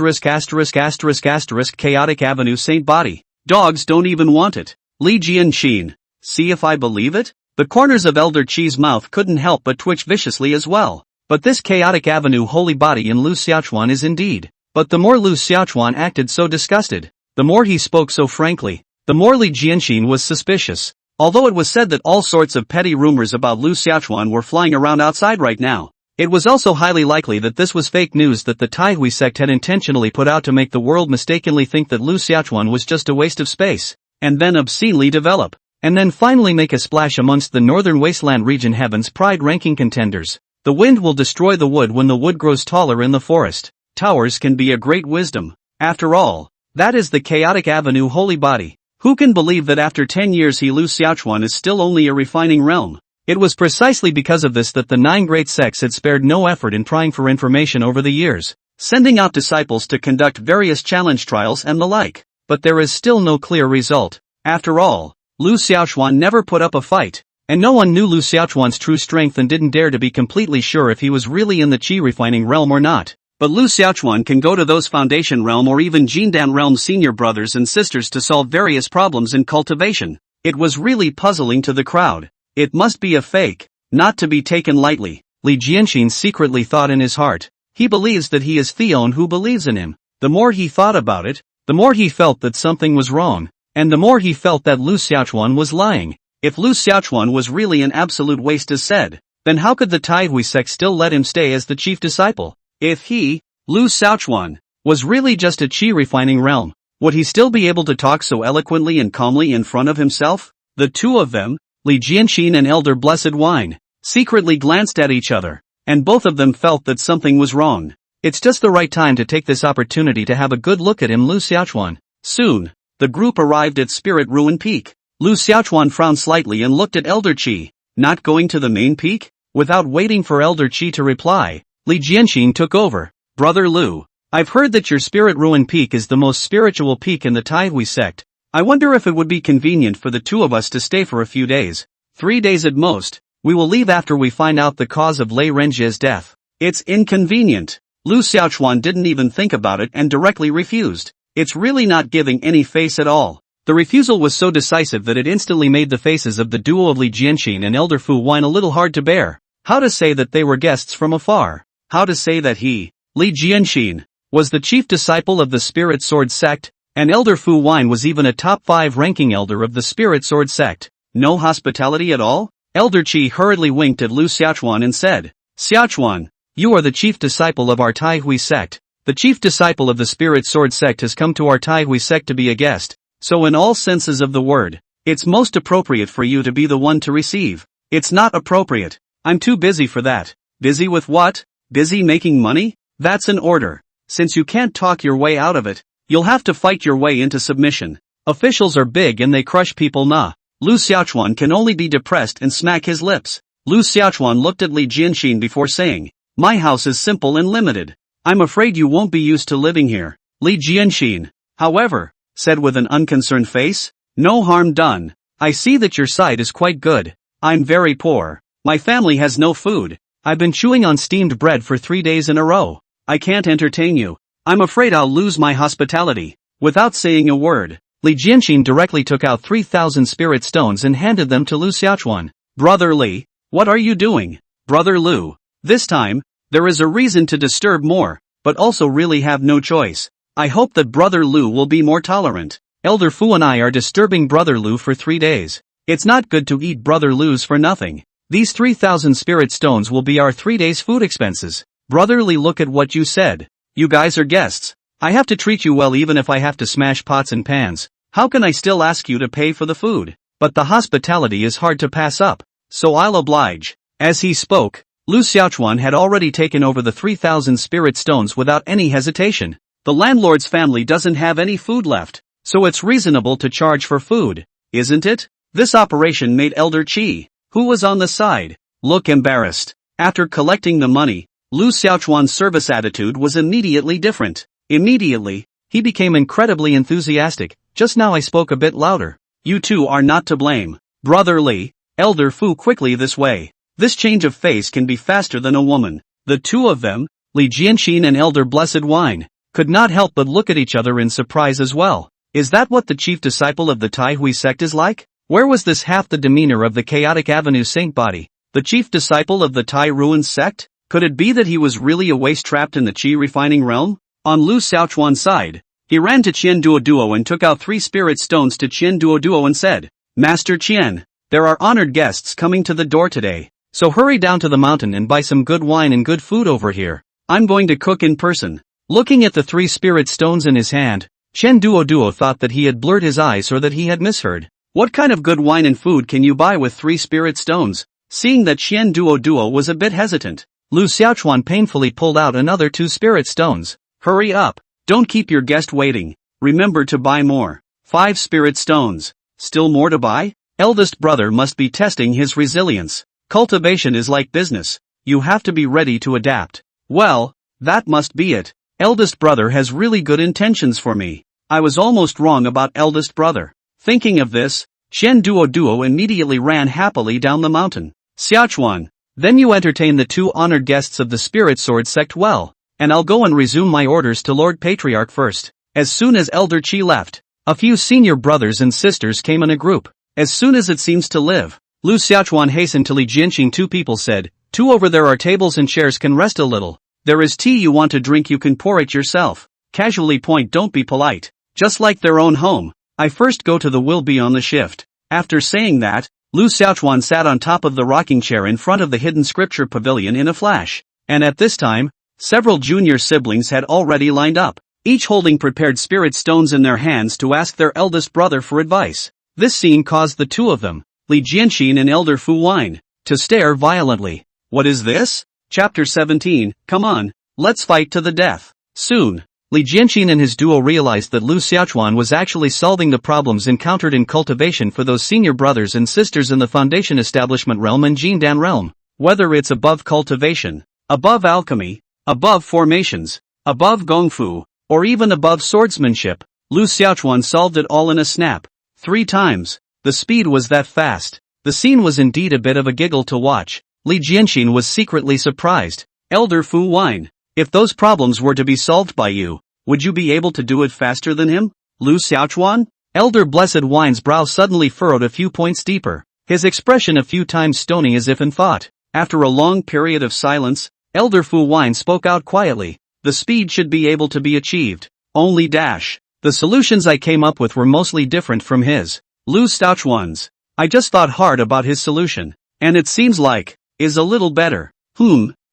chaotic avenue saint body. Dogs don't even want it. Li Jianxin. See if I believe it? The corners of Elder Qi's mouth couldn't help but twitch viciously as well. But this chaotic avenue holy body in Lu Xiaochuan is indeed. But the more Lu Xiaochuan acted so disgusted, the more he spoke so frankly, the more Li Jianxin was suspicious. Although it was said that all sorts of petty rumors about Lu Xiaochuan were flying around outside right now, it was also highly likely that this was fake news that the Taihui sect had intentionally put out to make the world mistakenly think that Lu Xiaochuan was just a waste of space, and then obscenely develop, and then finally make a splash amongst the northern wasteland region heaven's pride ranking contenders. The wind will destroy the wood when the wood grows taller in the forest. Towers can be a great wisdom. After all, that is the chaotic avenue holy body. Who can believe that after 10 years Lu Xiaochuan is still only a refining realm? It was precisely because of this that the 9 great sects had spared no effort in prying for information over the years, sending out disciples to conduct various challenge trials and the like. But there is still no clear result. After all, Lu Xiaochuan never put up a fight, and no one knew Lu Xiaochuan's true strength and didn't dare to be completely sure if he was really in the qi refining realm or not. But Lu Xiaochuan can go to those foundation realm or even Jindan realm senior brothers and sisters to solve various problems in cultivation. It was really puzzling to the crowd. It must be a fake, not to be taken lightly. Li Jianxin secretly thought in his heart. He believes that he is Theon who believes in him. The more he thought about it, the more he felt that something was wrong, and the more he felt that Lu Xiaochuan was lying. If Lu Xiaochuan was really an absolute waste as said, then how could the Taihui sect still let him stay as the chief disciple? If he, Lu Xiaochuan, was really just a qi refining realm, would he still be able to talk so eloquently and calmly in front of himself? The two of them, Li Jianxin and Elder Blessed Wine, secretly glanced at each other, and both of them felt that something was wrong. It's just the right time to take this opportunity to have a good look at him, Lu Xiaochuan. Soon, the group arrived at Spirit Ruin Peak. Lu Xiaochuan frowned slightly and looked at Elder Qi. Not going to the main peak? Without waiting for Elder Qi to reply, Li Jianxin took over. Brother Lu, I've heard that your Spirit Ruin Peak is the most spiritual peak in the Taihui sect. I wonder if it would be convenient for the two of us to stay for a few days. 3 days at most. We will leave after we find out the cause of Lei Renjie's death. It's inconvenient. Lu Xiaochuan didn't even think about it and directly refused. It's really not giving any face at all. The refusal was so decisive that it instantly made the faces of the duo of Li Jianxin and Elder Fu Wine a little hard to bear. How to say that they were guests from afar? How to say that he, Li Jianxin, was the chief disciple of the Spirit Sword sect, and Elder Fu Wine was even a top 5 ranking elder of the Spirit Sword sect? No hospitality at all? Elder Qi hurriedly winked at Lu Xiaochuan and said, Xiaochuan, you are the chief disciple of our Taihui sect. The chief disciple of the Spirit Sword sect has come to our Taihui sect to be a guest, so in all senses of the word, it's most appropriate for you to be the one to receive. It's not appropriate. I'm too busy for that. Busy with what? Busy making money? That's an order. Since you can't talk your way out of it, you'll have to fight your way into submission. Officials are big and they crush people. Nah. Lu Xiaochuan can only be depressed and smack his lips. Lu Xiaochuan looked at Li Jianxin before saying, my house is simple and limited. I'm afraid you won't be used to living here. Li Jianxin, however, said with an unconcerned face, no harm done. I see that your side is quite good. I'm very poor. My family has no food. I've been chewing on steamed bread for 3 days in a row. I can't entertain you. I'm afraid I'll lose my hospitality. Without saying a word, Li Jianxin directly took out 3,000 spirit stones and handed them to Lu Xiaochuan. Brother Li, what are you doing? Brother Lu, this time, there is a reason to disturb more, but also really have no choice. I hope that Brother Lu will be more tolerant. Elder Fu and I are disturbing Brother Lu for 3 days. It's not good to eat Brother Lu's for nothing. These 3,000 spirit stones will be our 3 days' food expenses. Brother Li, look at what you said. You guys are guests. I have to treat you well even if I have to smash pots and pans. How can I still ask you to pay for the food? But the hospitality is hard to pass up, so I'll oblige. As he spoke, Lu Xiaochuan had already taken over the 3,000 spirit stones without any hesitation. The landlord's family doesn't have any food left, so it's reasonable to charge for food, isn't it? This operation made Elder Qi, who was on the side, look embarrassed. After collecting the money, Lu Xiaochuan's service attitude was immediately different. Immediately, he became incredibly enthusiastic. Just now I spoke a bit louder. You two are not to blame. Brother Li, Elder Fu, quickly this way. This change of face can be faster than a woman. The two of them, Li Jianxin and Elder Blessed Wine, could not help but look at each other in surprise as well. Is that what the chief disciple of the Tai Hui sect is like? Where was this half the demeanor of the Chaotic Avenue Saint body? The chief disciple of the Tai Ruins sect? Could it be that he was really a waste trapped in the Qi refining realm? On Lu Xiaochuan's side, he ran to Qian Duoduo and took out 3 spirit stones to Qian Duoduo and said, Master Qian, there are honored guests coming to the door today, so hurry down to the mountain and buy some good wine and good food over here. I'm going to cook in person. Looking at the 3 spirit stones in his hand, Qian Duoduo thought that he had blurred his eyes or that he had misheard. What kind of good wine and food can you buy with 3 spirit stones? Seeing that Qian Duoduo was a bit hesitant, Lu Xiaochuan painfully pulled out another 2 spirit stones. Hurry up. Don't keep your guest waiting. Remember to buy more. 5 spirit stones. Still more to buy? Eldest brother must be testing his resilience. Cultivation is like business. You have to be ready to adapt. Well, that must be it. Eldest brother has really good intentions for me. I was almost wrong about eldest brother. Thinking of this, Qian Duoduo immediately ran happily down the mountain. Xiaochuan, then you entertain the 2 honored guests of the Spirit Sword sect well, and I'll go and resume my orders to Lord Patriarch first. As soon as Elder Qi left, a few senior brothers and sisters came in a group. As soon as it seems to live, Lu Xiaochuan hastened to Li Jianxin. 2 people said, 2 over there are tables and chairs, can rest a little. There is tea you want to drink, you can pour it yourself. Casually point, don't be polite. Just like their own home. I first go to the will be on the shift. After saying that, Lu Xiaochuan sat on top of the rocking chair in front of the hidden scripture pavilion in a flash. And at this time, several junior siblings had already lined up, each holding prepared spirit stones in their hands to ask their eldest brother for advice. This scene caused the 2 of them, Li Jianxin and Elder Fu Wine, to stare violently. What is this? Chapter 17, come on, let's fight to the death. Soon, Li Jianxin and his duo realized that Lu Xiaochuan was actually solving the problems encountered in cultivation for those senior brothers and sisters in the Foundation Establishment realm and Jindan realm. Whether it's above cultivation, above alchemy, above formations, above gongfu, or even above swordsmanship, Lu Xiaochuan solved it all in a snap. 3 times. The speed was that fast. The scene was indeed a bit of a giggle to watch. Li Jianxin was secretly surprised. Elder Fu Wine, if those problems were to be solved by you, would you be able to do it faster than him? Lu Xiaochuan? Elder Blessed Wine's brow suddenly furrowed a few points deeper, his expression a few times stony as if in thought. After a long period of silence, Elder Fu Wine spoke out quietly. The speed should be able to be achieved. Only dash. The solutions I came up with were mostly different from his. Lu Xiaochuan's. I just thought hard about his solution, and it seems like, is a little better.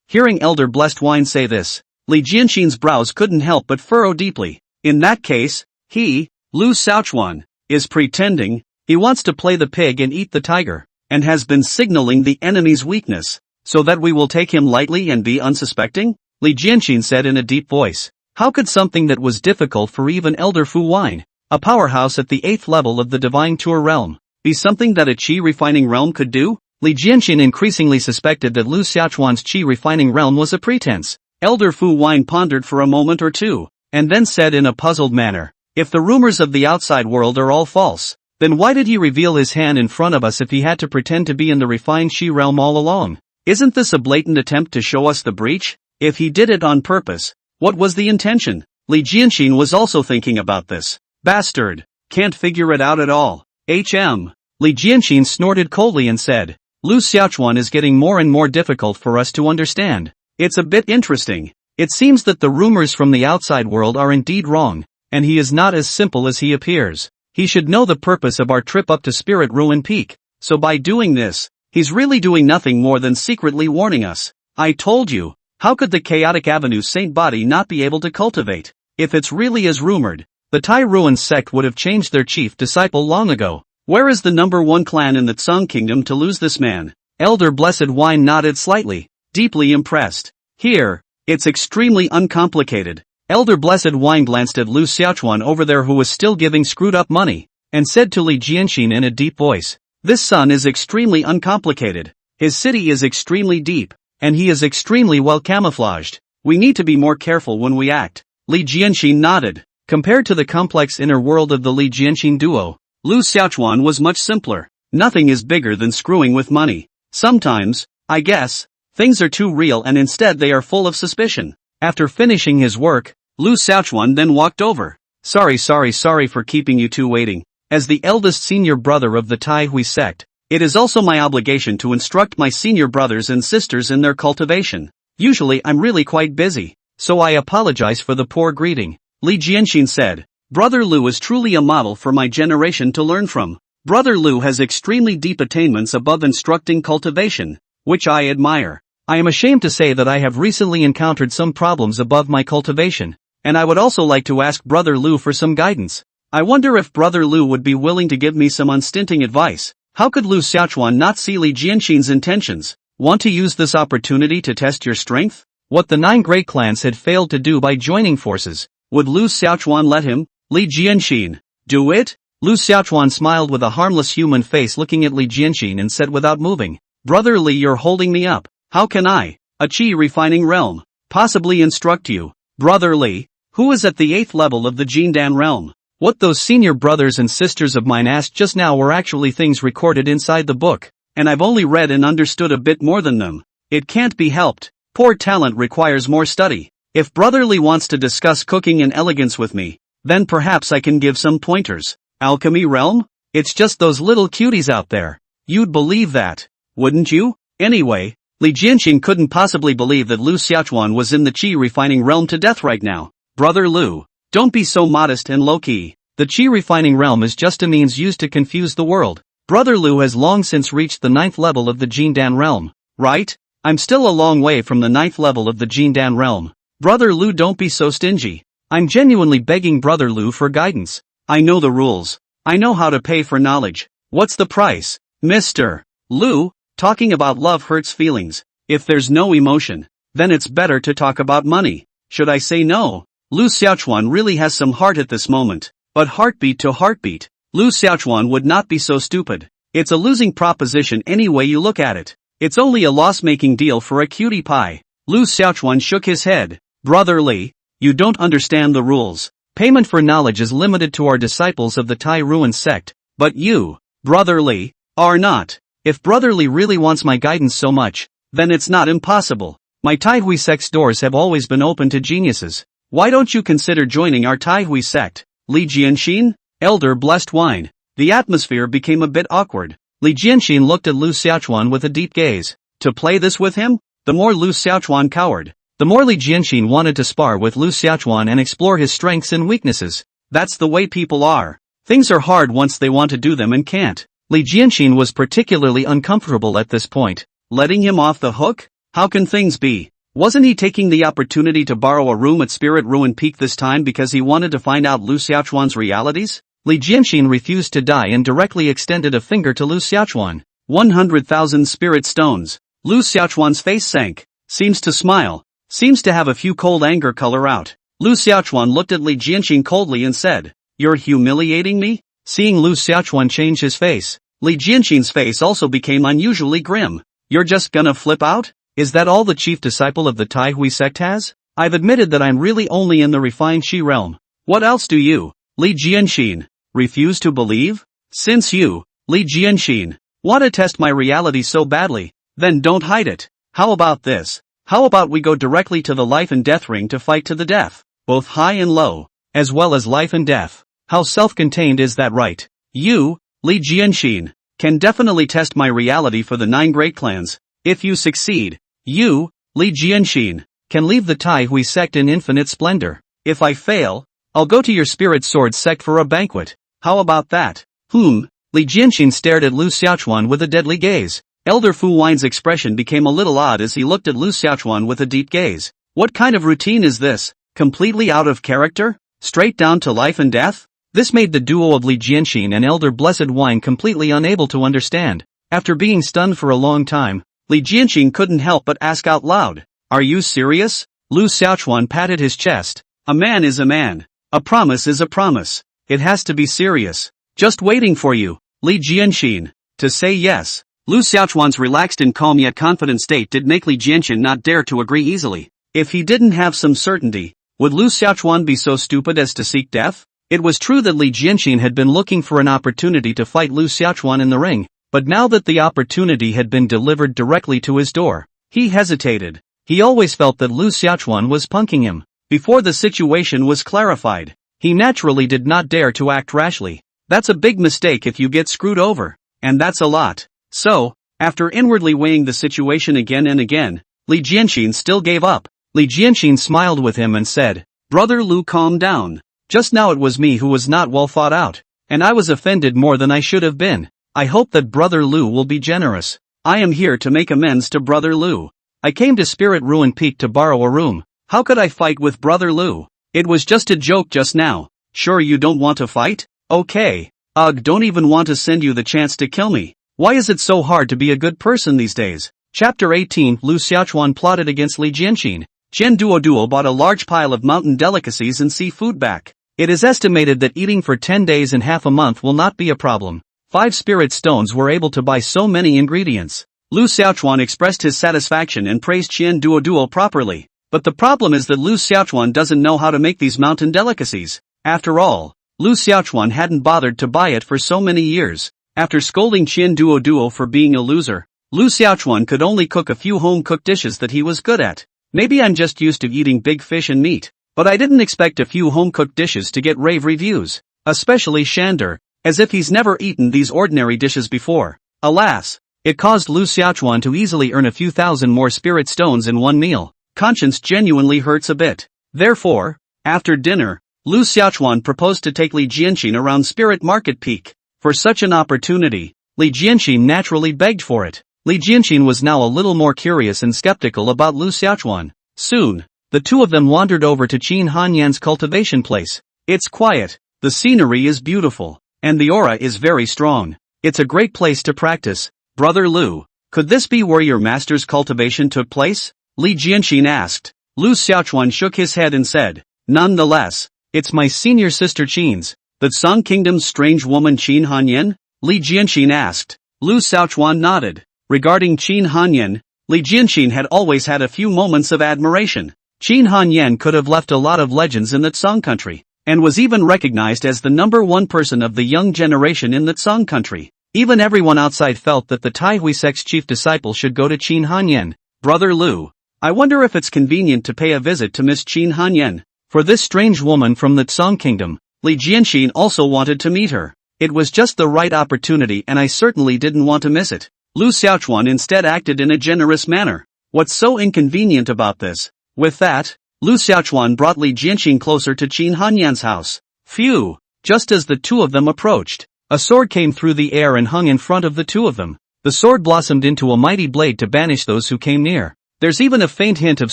Hearing Elder Blessed Wine say this, Li Jianxin's brows couldn't help but furrow deeply. In that case, he, Lu Xiaochuan, is pretending, he wants to play the pig and eat the tiger, and has been signaling the enemy's weakness, so that we will take him lightly and be unsuspecting? Li Jianxin said in a deep voice. How could something that was difficult for even Elder Fu Wine, a powerhouse at the 8th level of the Divine Tour realm, be something that a Qi refining realm could do? Li Jianxin increasingly suspected that Lu Xiaochuan's Qi refining realm was a pretense. Elder Fu Wine pondered for a moment or two, and then said in a puzzled manner, if the rumors of the outside world are all false, then why did he reveal his hand in front of us if he had to pretend to be in the refined Qi realm all along? Isn't this a blatant attempt to show us the breach? If he did it on purpose, what was the intention? Li Jianxin was also thinking about this. Bastard. Can't figure it out at all. Li Jianxin snorted coldly and said, Lu Xiaochuan is getting more and more difficult for us to understand. It's a bit interesting. It seems that the rumors from the outside world are indeed wrong, and he is not as simple as he appears. He should know the purpose of our trip up to Spirit Ruin Peak, so by doing this, he's really doing nothing more than secretly warning us. I told you, how could the chaotic Avenue Saint Body not be able to cultivate? If it's really as rumored, the Tai Ruin sect would have changed their chief disciple long ago. Where is the number one clan in the Tsung Kingdom to lose this man? Elder Blessed Wine nodded slightly, deeply impressed. Here, it's extremely uncomplicated. Elder Blessed Wine glanced at Lu Xiaochuan over there who was still giving screwed up money, and said to Li Jianxin in a deep voice, This son is extremely uncomplicated. His city is extremely deep, and he is extremely well camouflaged. We need to be more careful when we act. Li Jianxin nodded. Compared to the complex inner world of the Li Jianxin duo, Lu Xiaochuan was much simpler. Nothing is bigger than screwing with money. Sometimes, I guess, things are too real and instead they are full of suspicion. After finishing his work, Lu Xiaochuan then walked over. Sorry for keeping you two waiting. As the eldest senior brother of the Tai Hui sect, it is also my obligation to instruct my senior brothers and sisters in their cultivation. Usually I'm really quite busy, so I apologize for the poor greeting. Li Jianxin said, Brother Lu is truly a model for my generation to learn from. Brother Lu has extremely deep attainments above instructing cultivation, which I admire. I am ashamed to say that I have recently encountered some problems above my cultivation, and I would also like to ask Brother Lu for some guidance. I wonder if Brother Lu would be willing to give me some unstinting advice. How could Lu Xiaochuan not see Li Jianxin's intentions? Want to use this opportunity to test your strength? What the 9 great clans had failed to do by joining forces. Would Lu Xiaochuan let him? Li Jianxin. Do it? Lu Xiaochuan smiled with a harmless human face looking at Li Jianxin and said without moving, Brother Li, you're holding me up. How can I, a Qi refining realm, possibly instruct you? Brother Li, who is at the 8th level of the Jindan realm? What those senior brothers and sisters of mine asked just now were actually things recorded inside the book, and I've only read and understood a bit more than them. It can't be helped. Poor talent requires more study. If Brother Li wants to discuss cooking and elegance with me, then perhaps I can give some pointers. Alchemy realm? It's just those little cuties out there. You'd believe that, wouldn't you? Anyway, Li Jianxin couldn't possibly believe that Lu Xiaochuan was in the Qi refining realm to death right now. Brother Lu, don't be so modest and low-key. The Qi refining realm is just a means used to confuse the world. Brother Lu has long since reached the 9th level of the Jindan realm, right? I'm still a long way from the 9th level of the Jindan realm. Brother Lu, don't be so stingy. I'm genuinely begging Brother Lu for guidance. I know the rules. I know how to pay for knowledge. What's the price? Mr. Lu, talking about love hurts feelings. If there's no emotion, then it's better to talk about money. Should I say no? Lu Xiaochuan really has some heart at this moment. But heartbeat to heartbeat, Lu Xiaochuan would not be so stupid. It's a losing proposition any way you look at it. It's only a loss-making deal for a cutie pie. Lu Xiaochuan shook his head. Brother Li, you don't understand the rules. Payment for knowledge is limited to our disciples of the Tai Ruin sect, but you, Brother Li, are not. If Brother Li really wants my guidance so much, then it's not impossible. My Tai Hui sect's doors have always been open to geniuses. Why don't you consider joining our Tai Hui sect? Li Jianxin? Elder Blessed Wine. The atmosphere became a bit awkward. Li Jianxin looked at Lu Xiaochuan with a deep gaze. To play this with him? The more Lu Xiaochuan cowered, the more Li Jianxin wanted to spar with Lu Xiaochuan and explore his strengths and weaknesses. That's the way people are. Things are hard once they want to do them and can't. Li Jianxin was particularly uncomfortable at this point. Letting him off the hook? How can things be? Wasn't he taking the opportunity to borrow a room at Spirit Ruin Peak this time because he wanted to find out Lu Xiaochuan's realities? Li Jianxin refused to die and directly extended a finger to Lu Xiaochuan. 100,000 spirit stones. Lu Xiaochuan's face sank. Seems to smile. Seems to have a few cold anger color out. Lu Xiaochuan looked at Li Jianxin coldly and said, You're humiliating me? Seeing Lu Xiaochuan change his face, Li Jianxin's face also became unusually grim. You're just gonna flip out? Is that all the chief disciple of the Tai Hui sect has? I've admitted that I'm really only in the refined Qi realm. What else do you, Li Jianxin, refuse to believe? Since you, Li Jianxin, want to test my reality so badly, then don't hide it. How about this? How about we go directly to the life and death ring to fight to the death? both high and low, as well as life and death. How self-contained is that, right? You, Li Jianxin, can definitely test my reality for the 9 great clans. If you succeed, you, Li Jianxin, can leave the Tai Hui sect in infinite splendor. If I fail, I'll go to your spirit sword sect for a banquet. How about that? Li Jianxin stared at Lu Xiaochuan with a deadly gaze. Elder Fu Wine's expression became a little odd as he looked at Lu Xiaochuan with a deep gaze. What kind of routine is this? Completely out of character? Straight down to life and death? This made the duo of Li Jianxin and Elder Blessed Wine completely unable to understand. After being stunned for a long time, Li Jianxin couldn't help but ask out loud, "Are you serious?" Lu Xiaochuan patted his chest. "A man is a man. A promise is a promise. It has to be serious. Just waiting for you, Li Jianxin, to say yes." Lu Xiaochuan's relaxed and calm yet confident state did make Li Jianxin not dare to agree easily. If he didn't have some certainty, would Lu Xiaochuan be so stupid as to seek death? It was true that Li Jianxin had been looking for an opportunity to fight Lu Xiaochuan in the ring, but now that the opportunity had been delivered directly to his door, he hesitated. He always felt that Lu Xiaochuan was punking him. Before the situation was clarified, he naturally did not dare to act rashly. That's a big mistake if you get screwed over, and that's a lot. So, after inwardly weighing the situation again and again, Li Jianxin still gave up. Li Jianxin smiled with him and said, "Brother Lu, calm down. Just now it was me who was not well thought out, and I was offended more than I should have been. I hope that Brother Lu will be generous. I am here to make amends to Brother Lu. I came to Spirit Ruin Peak to borrow a room. How could I fight with Brother Lu? It was just a joke just now. Sure you don't want to fight? Okay. Ugh, don't even want to send you the chance to kill me. Why is it so hard to be a good person these days?" Chapter 18. Lu Xiaochuan plotted against Li Jianxin. Chen Duoduo bought a large pile of mountain delicacies and seafood back. It is estimated that eating for 10 days and half a month will not be a problem. 5 spirit stones were able to buy so many ingredients. Lu Xiaochuan expressed his satisfaction and praised Chen Duoduo properly. But the problem is that Lu Xiaochuan doesn't know how to make these mountain delicacies. After all, Lu Xiaochuan hadn't bothered to buy it for so many years. After scolding Chen Duoduo for being a loser, Lu Xiaochuan could only cook a few home-cooked dishes that he was good at. Maybe I'm just used to eating big fish and meat, but I didn't expect a few home-cooked dishes to get rave reviews. Especially Shander, as if he's never eaten these ordinary dishes before. Alas, it caused Lu Xiaochuan to easily earn a few thousand more spirit stones in one meal. Conscience genuinely hurts a bit. Therefore, after dinner, Lu Xiaochuan proposed to take Li Jianxin around Spirit Market Peak. For such an opportunity, Li Jianxin naturally begged for it. Li Jianxin was now a little more curious and skeptical about Lu Xiaochuan. Soon, the two of them wandered over to Qin Hanyan's cultivation place. It's quiet, the scenery is beautiful, and the aura is very strong. It's a great place to practice. Brother Lu, could this be where your master's cultivation took place? Li Jianxin asked. Lu Xiaochuan shook his head and said, "Nonetheless, it's my senior sister Qin's. The Song Kingdom's strange woman Qin Hanyan?" Li Jianxin asked. Lu Xiaochuan nodded. Regarding Qin Hanyan, Li Jianxin had always had a few moments of admiration. Qin Hanyan could have left a lot of legends in the Tsong country, and was even recognized as the #1 person of the young generation in the Tsong country. Even everyone outside felt that the Tai Hui sect's chief disciple should go to Qin Hanyan. Brother Lu, I wonder if it's convenient to pay a visit to Miss Qin Hanyan. For this strange woman from the Tsong Kingdom, Li Jianxin also wanted to meet her. It was just the right opportunity and I certainly didn't want to miss it. Lu Xiaochuan instead acted in a generous manner. What's so inconvenient about this? With that, Lu Xiaochuan brought Li Jianxin closer to Qin Hanyan's house. Phew! Just as the two of them approached, a sword came through the air and hung in front of the two of them. The sword blossomed into a mighty blade to banish those who came near. There's even a faint hint of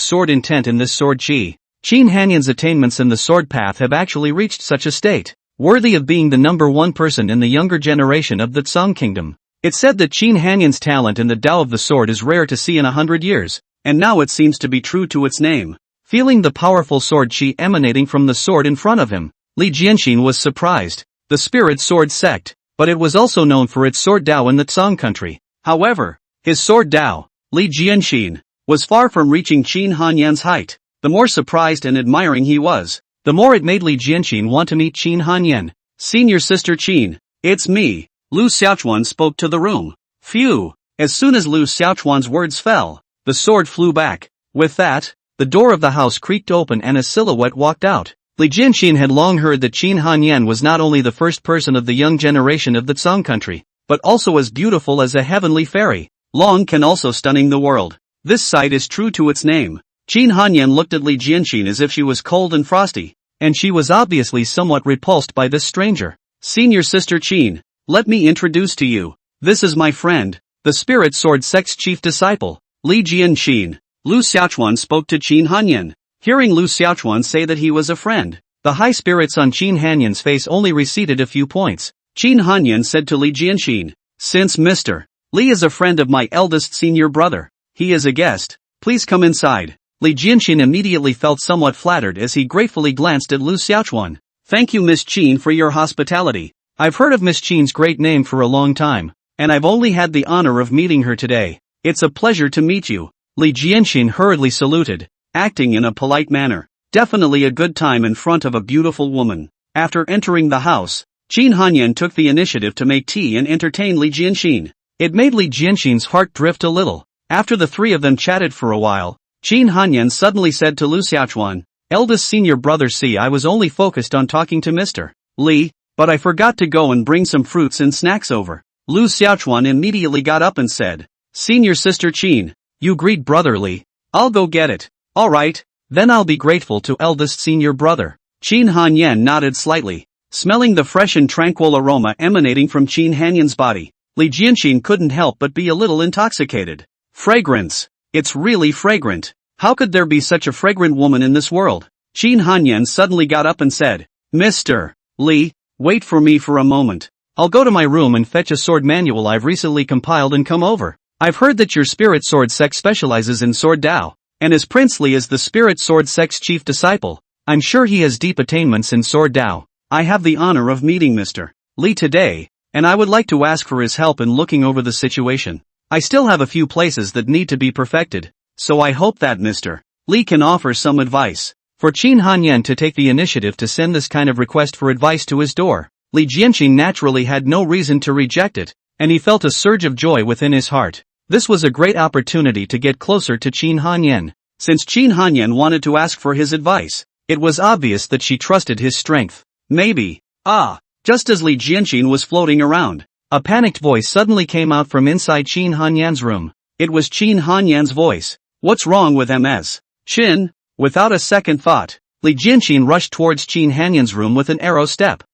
sword intent in this sword chi. Qin Hanyan's attainments in the sword path have actually reached such a state, worthy of being the #1 person in the younger generation of the Tsong Kingdom. It's said that Qin Hanyan's talent in the Tao of the sword is rare to see in 100 years, and now it seems to be true to its name. Feeling the powerful sword chi emanating from the sword in front of him, Li Jianxin was surprised. The spirit sword sect, but it was also known for its sword Tao in the Tsong country. However, his sword Tao, Li Jianxin, was far from reaching Qin Hanyan's height. The more surprised and admiring he was, the more it made Li Jianxin want to meet Qin Hanyan. "Senior sister Qin, it's me." Lu Xiaochuan spoke to the room. Phew! As soon as Lu Xiaochuan's words fell, the sword flew back. With that, the door of the house creaked open and a silhouette walked out. Li Jianxin had long heard that Qin Hanyan was not only the first person of the young generation of the Tsang country, but also as beautiful as a heavenly fairy. Long can also stunning the world. This sight is true to its name. Qin Hanyan looked at Li Jianxin as if she was cold and frosty, and she was obviously somewhat repulsed by this stranger. Senior sister Qin, let me introduce to you. This is my friend, the Spirit Sword Sect's chief disciple, Li Jianxin. Lu Xiaochuan spoke to Qin Hanyan. Hearing Lu Xiaochuan say that he was a friend, the high spirits on Qin Hanyan's face only receded a few points. Qin Hanyan said to Li Jianxin, since Mr. Li is a friend of my eldest senior brother, he is a guest, please come inside. Li Jianxin immediately felt somewhat flattered as he gratefully glanced at Lu Xiaochuan. Thank you Miss Qin for your hospitality. I've heard of Miss Qin's great name for a long time, and I've only had the honor of meeting her today. It's a pleasure to meet you. Li Jianxin hurriedly saluted, acting in a polite manner. Definitely a good time in front of a beautiful woman. After entering the house, Qin Hanyan took the initiative to make tea and entertain Li Jianxin. It made Li Jianxin's heart drift a little. After the three of them chatted for a while, Qin Hanyan suddenly said to Lu Xiaochuan, eldest senior brother, see, I was only focused on talking to Mr. Li, but I forgot to go and bring some fruits and snacks over. Lu Xiaochuan immediately got up and said, senior sister Qin, you greet brother Li. I'll go get it. Alright, then I'll be grateful to eldest senior brother. Qin Hanyan nodded slightly. Smelling the fresh and tranquil aroma emanating from Qin Hanyan's body, Li Jianxin couldn't help but be a little intoxicated. Fragrance. It's really fragrant. How could there be such a fragrant woman in this world? Qin Hanyan suddenly got up and said, Mr. Li, wait for me for a moment. I'll go to my room and fetch a sword manual I've recently compiled and come over. I've heard that your Spirit Sword Sect specializes in sword Dao, and as Prince Li is the Spirit Sword Sect's chief disciple, I'm sure he has deep attainments in sword Dao. I have the honor of meeting Mr. Li today, and I would like to ask for his help in looking over the situation. I still have a few places that need to be perfected, so I hope that Mr. Li can offer some advice. For Qin Hanyan to take the initiative to send this kind of request for advice to his door, Li Jianxin naturally had no reason to reject it, and he felt a surge of joy within his heart. This was a great opportunity to get closer to Qin Hanyan. Since Qin Hanyan wanted to ask for his advice, it was obvious that she trusted his strength. Maybe. Just as Li Jianxin was floating around, a panicked voice suddenly came out from inside Qin Hanyan's room. It was Qin Hanyan's voice. What's wrong with MS? Qin? Without a second thought, Li Jianxin rushed towards Qin Hanyan's room with an arrow step.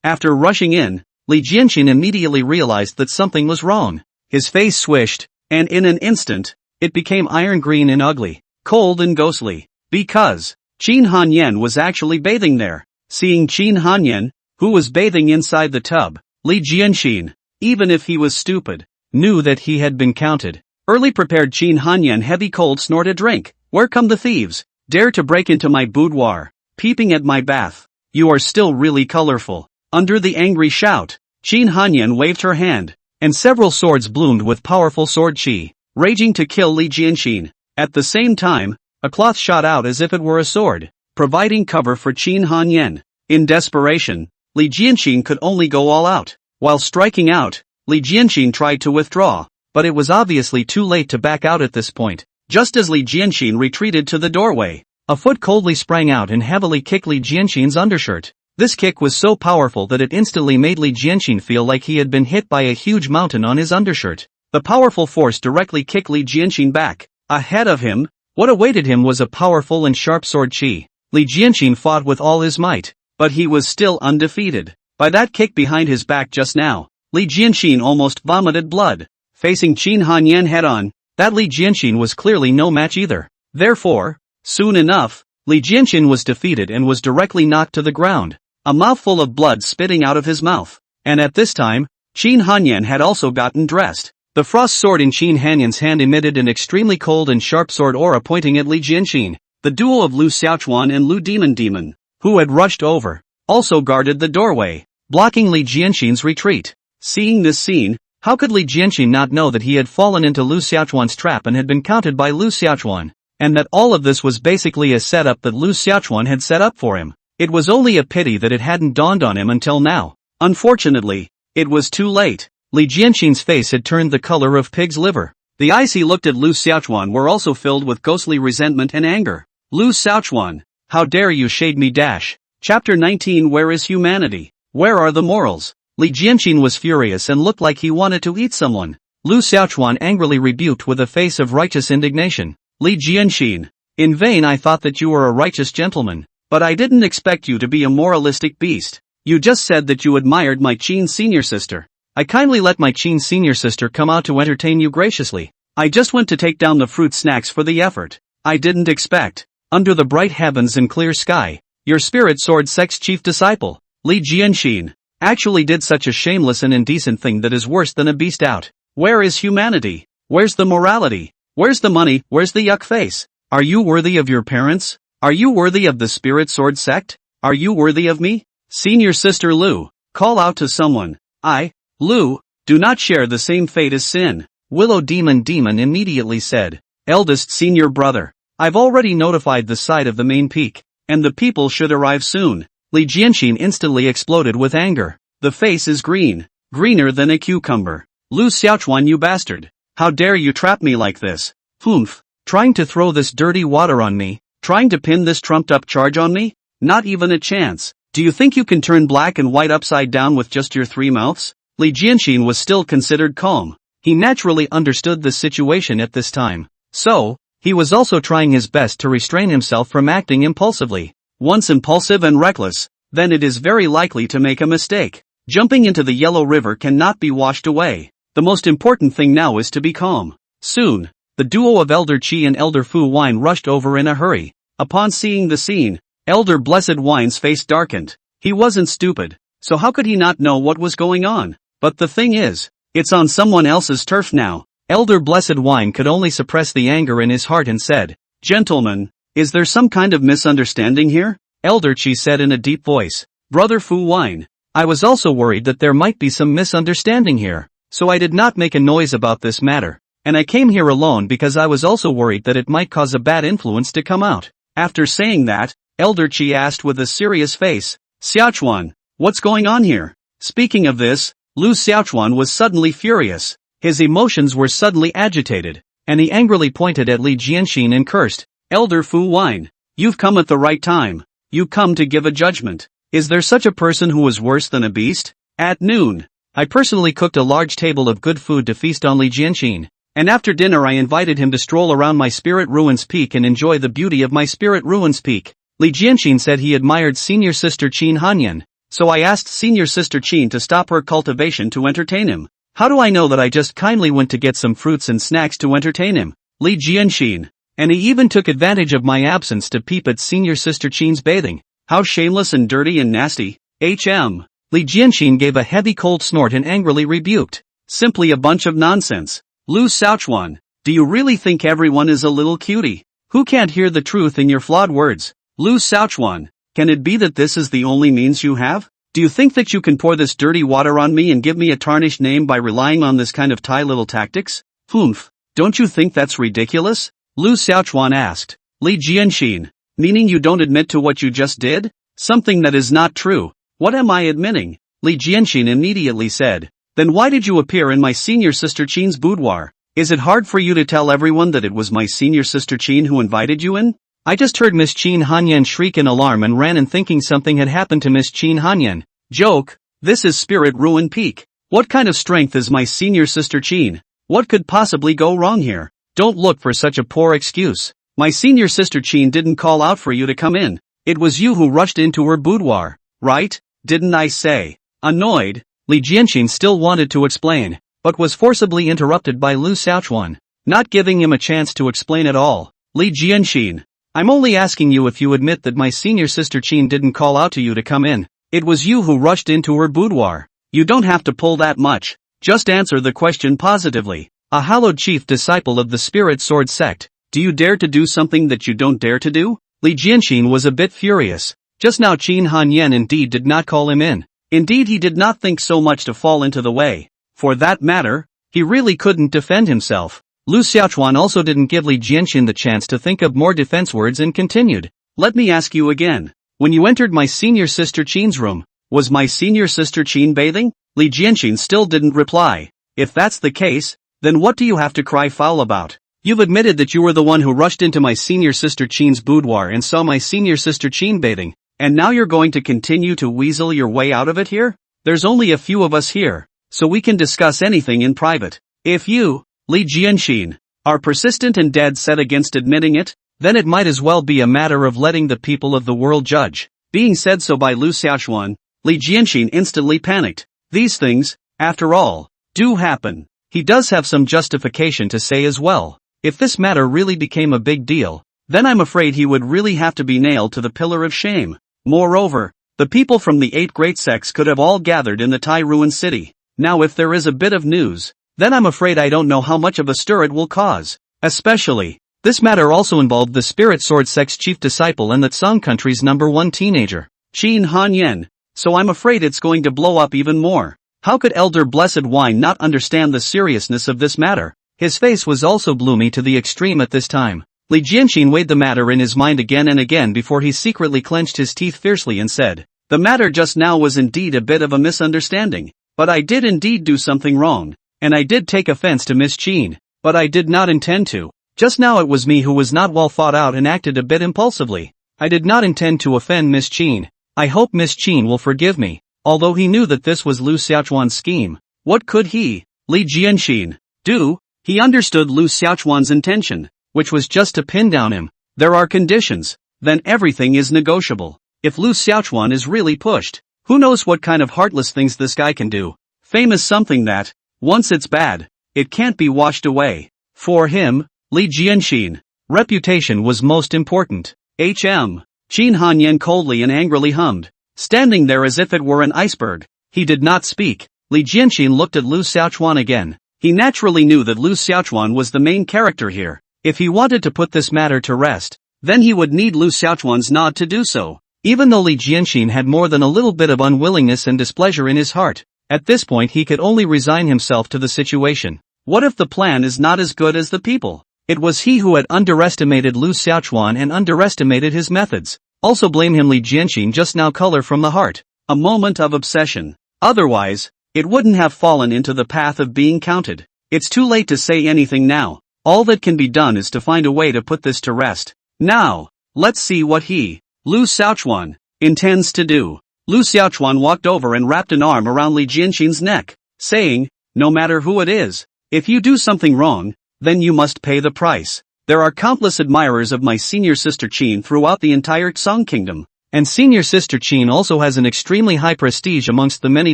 After rushing in, Li Jianxin immediately realized that something was wrong. His face swished, and in an instant, it became iron green and ugly, cold and ghostly, because Qin Hanyan was actually bathing there. Seeing Qin Hanyan, who was bathing inside the tub, Li Jianxin, even if he was stupid, knew that he had been counted. Early prepared Qin Hanyan heavy cold snorted drink. Where come the thieves? Dare to break into my boudoir, peeping at my bath. You are still really colorful. Under the angry shout, Qin Hanyan waved her hand, and several swords bloomed with powerful sword chi, raging to kill Li Jianxin. At the same time, a cloth shot out as if it were a sword, providing cover for Qin Hanyan. In desperation, Li Jianxin could only go all out. While striking out, Li Jianxin tried to withdraw, but it was obviously too late to back out at this point. Just as Li Jianxin retreated to the doorway, a foot coldly sprang out and heavily kicked Li Jianxin's undershirt. This kick was so powerful that it instantly made Li Jianxin feel like he had been hit by a huge mountain on his undershirt. The powerful force directly kicked Li Jianxin back. Ahead of him, what awaited him was a powerful and sharp sword chi. Li Jianxin fought with all his might, but he was still undefeated. By that kick behind his back just now, Li Jianxin almost vomited blood. Facing Qin Hanyan head-on, that Li Jianxin was clearly no match either. Therefore, soon enough, Li Jianxin was defeated and was directly knocked to the ground, a mouthful of blood spitting out of his mouth. And at this time, Qin Hanyan had also gotten dressed. The frost sword in Qin Hanyan's hand emitted an extremely cold and sharp sword aura pointing at Li Jianxin. The duo of Lu Xiaochuan and Lu Demon, who had rushed over, also guarded the doorway, blocking Li Jianxin's retreat. Seeing this scene, how could Li Jianxin not know that he had fallen into Lu Xiaochuan's trap and had been counted by Lu Xiaochuan, and that all of this was basically a setup that Lu Xiaochuan had set up for him? It was only a pity that it hadn't dawned on him until now. Unfortunately, it was too late. Li Jianxin's face had turned the color of pig's liver. The eyes he looked at Lu Xiaochuan were also filled with ghostly resentment and anger. Lu Xiaochuan, how dare you shade me dash. Chapter 19 Where is humanity? Where are the morals? Li Jianxin was furious and looked like he wanted to eat someone. Lu Xiaochuan angrily rebuked with a face of righteous indignation. Li Jianxin, in vain I thought that you were a righteous gentleman, but I didn't expect you to be a moralistic beast. You just said that you admired my Qin senior sister. I kindly let my Qin senior sister come out to entertain you graciously. I just went to take down the fruit snacks for the effort. I didn't expect, under the bright heavens and clear sky, your spirit sword sect's chief disciple, Li Jianxin, actually did such a shameless and indecent thing that is worse than a beast out. Where is humanity? Where's the morality? Where's the money? Where's the yuck face? Are you worthy of your parents? Are you worthy of the spirit sword sect? Are you worthy of me? Senior sister Lu, call out to someone. I, Lu, do not share the same fate as Sin. Willow Demon immediately said. Eldest senior brother, I've already notified the side of the main peak, and the people should arrive soon. Li Jianxin instantly exploded with anger. The face is green, greener than a cucumber. Lu Xiaochuan, you bastard. How dare you trap me like this? Humph, trying to throw this dirty water on me, trying to pin this trumped up charge on me? Not even a chance. Do you think you can turn black and white upside down with just your 3 mouths? Li Jianxin was still considered calm. He naturally understood the situation at this time. So, he was also trying his best to restrain himself from acting impulsively. Once impulsive and reckless, then it is very likely to make a mistake. Jumping into the Yellow River cannot be washed away. The most important thing now is to be calm. Soon, the duo of Elder Qi and Elder Fu Wine rushed over in a hurry. Upon seeing the scene, Elder Blessed Wine's face darkened. He wasn't stupid, so how could he not know what was going on? But the thing is, it's on someone else's turf now. Elder Blessed Wine could only suppress the anger in his heart and said, Gentlemen, is there some kind of misunderstanding here? Elder Qi said in a deep voice. Brother Fu Wine, I was also worried that there might be some misunderstanding here, so I did not make a noise about this matter, and I came here alone because I was also worried that it might cause a bad influence to come out. After saying that, Elder Qi asked with a serious face, Xiaochuan, what's going on here? Speaking of this, Lu Xiaochuan was suddenly furious. His emotions were suddenly agitated, and he angrily pointed at Li Jianxin and cursed, Elder Fu Wine, you've come at the right time. You come to give a judgment. Is there such a person who is worse than a beast? At noon, I personally cooked a large table of good food to feast on Li Jianxin, and after dinner I invited him to stroll around my Spirit Ruins Peak and enjoy the beauty of my Spirit Ruins Peak. Li Jianxin said he admired Senior Sister Qin Hanyan, so I asked Senior Sister Qin to stop her cultivation to entertain him. How do I know that I just kindly went to get some fruits and snacks to entertain him? Li Jianxin. And he even took advantage of my absence to peep at Senior Sister Qin's bathing. How shameless and dirty and nasty. Li Jianxin gave a heavy cold snort and angrily rebuked. Simply a bunch of nonsense. Lu Xiaochuan, do you really think everyone is a little cutie? Who can't hear the truth in your flawed words? Lu Xiaochuan, can it be that this is the only means you have? Do you think that you can pour this dirty water on me and give me a tarnished name by relying on this kind of little tactics? Humph, don't you think that's ridiculous? Lu Xiaochuan asked. Li Jianxin, meaning you don't admit to what you just did? Something that is not true. What am I admitting? Li Jianxin immediately said. Then why did you appear in my senior sister Qin's boudoir? Is it hard for you to tell everyone that it was my senior sister Qin who invited you in? I just heard Miss Qin Hanyan shriek in alarm and ran in thinking something had happened to Miss Qin Hanyan. Joke, this is Spirit Ruin Peak. What kind of strength is my senior sister Qin? What could possibly go wrong here? Don't look for such a poor excuse. My senior sister Qin didn't call out for you to come in. It was you who rushed into her boudoir, right? Didn't I say? Annoyed, Li Jianxin still wanted to explain, but was forcibly interrupted by Lu Xiaochuan, not giving him a chance to explain at all. Li Jianxin, I'm only asking you if you admit that my senior sister Qin didn't call out to you to come in. It was you who rushed into her boudoir. You don't have to pull that much. Just answer the question positively. A hallowed chief disciple of the Spirit Sword sect, do you dare to do something that you don't dare to do? Li Jianxin was a bit furious. Just now Qin Hanyan indeed did not call him in. Indeed he did not think so much to fall into the way. For that matter, he really couldn't defend himself. Lu Xiaochuan also didn't give Li Jianxin the chance to think of more defense words and continued. Let me ask you again. When you entered my senior sister Qin's room, was my senior sister Qin bathing? Li Jianxin still didn't reply. If that's the case, Then what do you have to cry foul about? You've admitted that you were the one who rushed into my senior sister Chin's boudoir and saw my senior sister Chin bathing, and now you're going to continue to weasel your way out of it here? There's only a few of us here, so we can discuss anything in private. If you, Li Jianxin, are persistent and dead set against admitting it, then it might as well be a matter of letting the people of the world judge. Being said so by Lu Xiaochuan, Li Jianxin instantly panicked. These things, after all, do happen. He does have some justification to say as well. If this matter really became a big deal, then I'm afraid he would really have to be nailed to the pillar of shame. Moreover, the people from the 8 great sects could have all gathered in the Tai ruined city. Now if there is a bit of news, then I'm afraid I don't know how much of a stir it will cause. Especially, this matter also involved the Spirit Sword sect's chief disciple and the Tsang country's #1 teenager, Qin Hanyan, so I'm afraid it's going to blow up even more. How could Elder Blessed Wine not understand the seriousness of this matter? His face was also gloomy to the extreme at this time. Li Jianxin weighed the matter in his mind again and again before he secretly clenched his teeth fiercely and said, "The matter just now was indeed a bit of a misunderstanding, but I did indeed do something wrong, and I did take offense to Miss Qin, but I did not intend to. Just now it was me who was not well thought out and acted a bit impulsively. I did not intend to offend Miss Qin. I hope Miss Qin will forgive me." Although he knew that this was Lu Xiaochuan's scheme, what could he, Li Jianxin, do? He understood Lu Xiaochuan's intention, which was just to pin down him. There are conditions, then everything is negotiable. If Lu Xiaochuan is really pushed, who knows what kind of heartless things this guy can do. Fame is something that, once it's bad, it can't be washed away. For him, Li Jianxin, reputation was most important. Qin Hanyan coldly and angrily hummed, standing there as if it were an iceberg. He did not speak. Li Jianxin looked at Lu Xiaochuan again. He naturally knew that Lu Xiaochuan was the main character here. If he wanted to put this matter to rest, then he would need Lu Xiaochuan's nod to do so. Even though Li Jianxin had more than a little bit of unwillingness and displeasure in his heart, at this point he could only resign himself to the situation. What if the plan is not as good as the people? It was he who had underestimated Lu Xiaochuan and underestimated his methods. Also blame him. Li Jianxin just now color from the heart. A moment of obsession. Otherwise, it wouldn't have fallen into the path of being counted. It's too late to say anything now. All that can be done is to find a way to put this to rest. Now, let's see what he, Lu Xiaochuan, intends to do. Lu Xiaochuan walked over and wrapped an arm around Li Jianxin's neck, saying, "No matter who it is, if you do something wrong, then you must pay the price. There are countless admirers of my senior sister Qin throughout the entire Tsang kingdom, and senior sister Qin also has an extremely high prestige amongst the many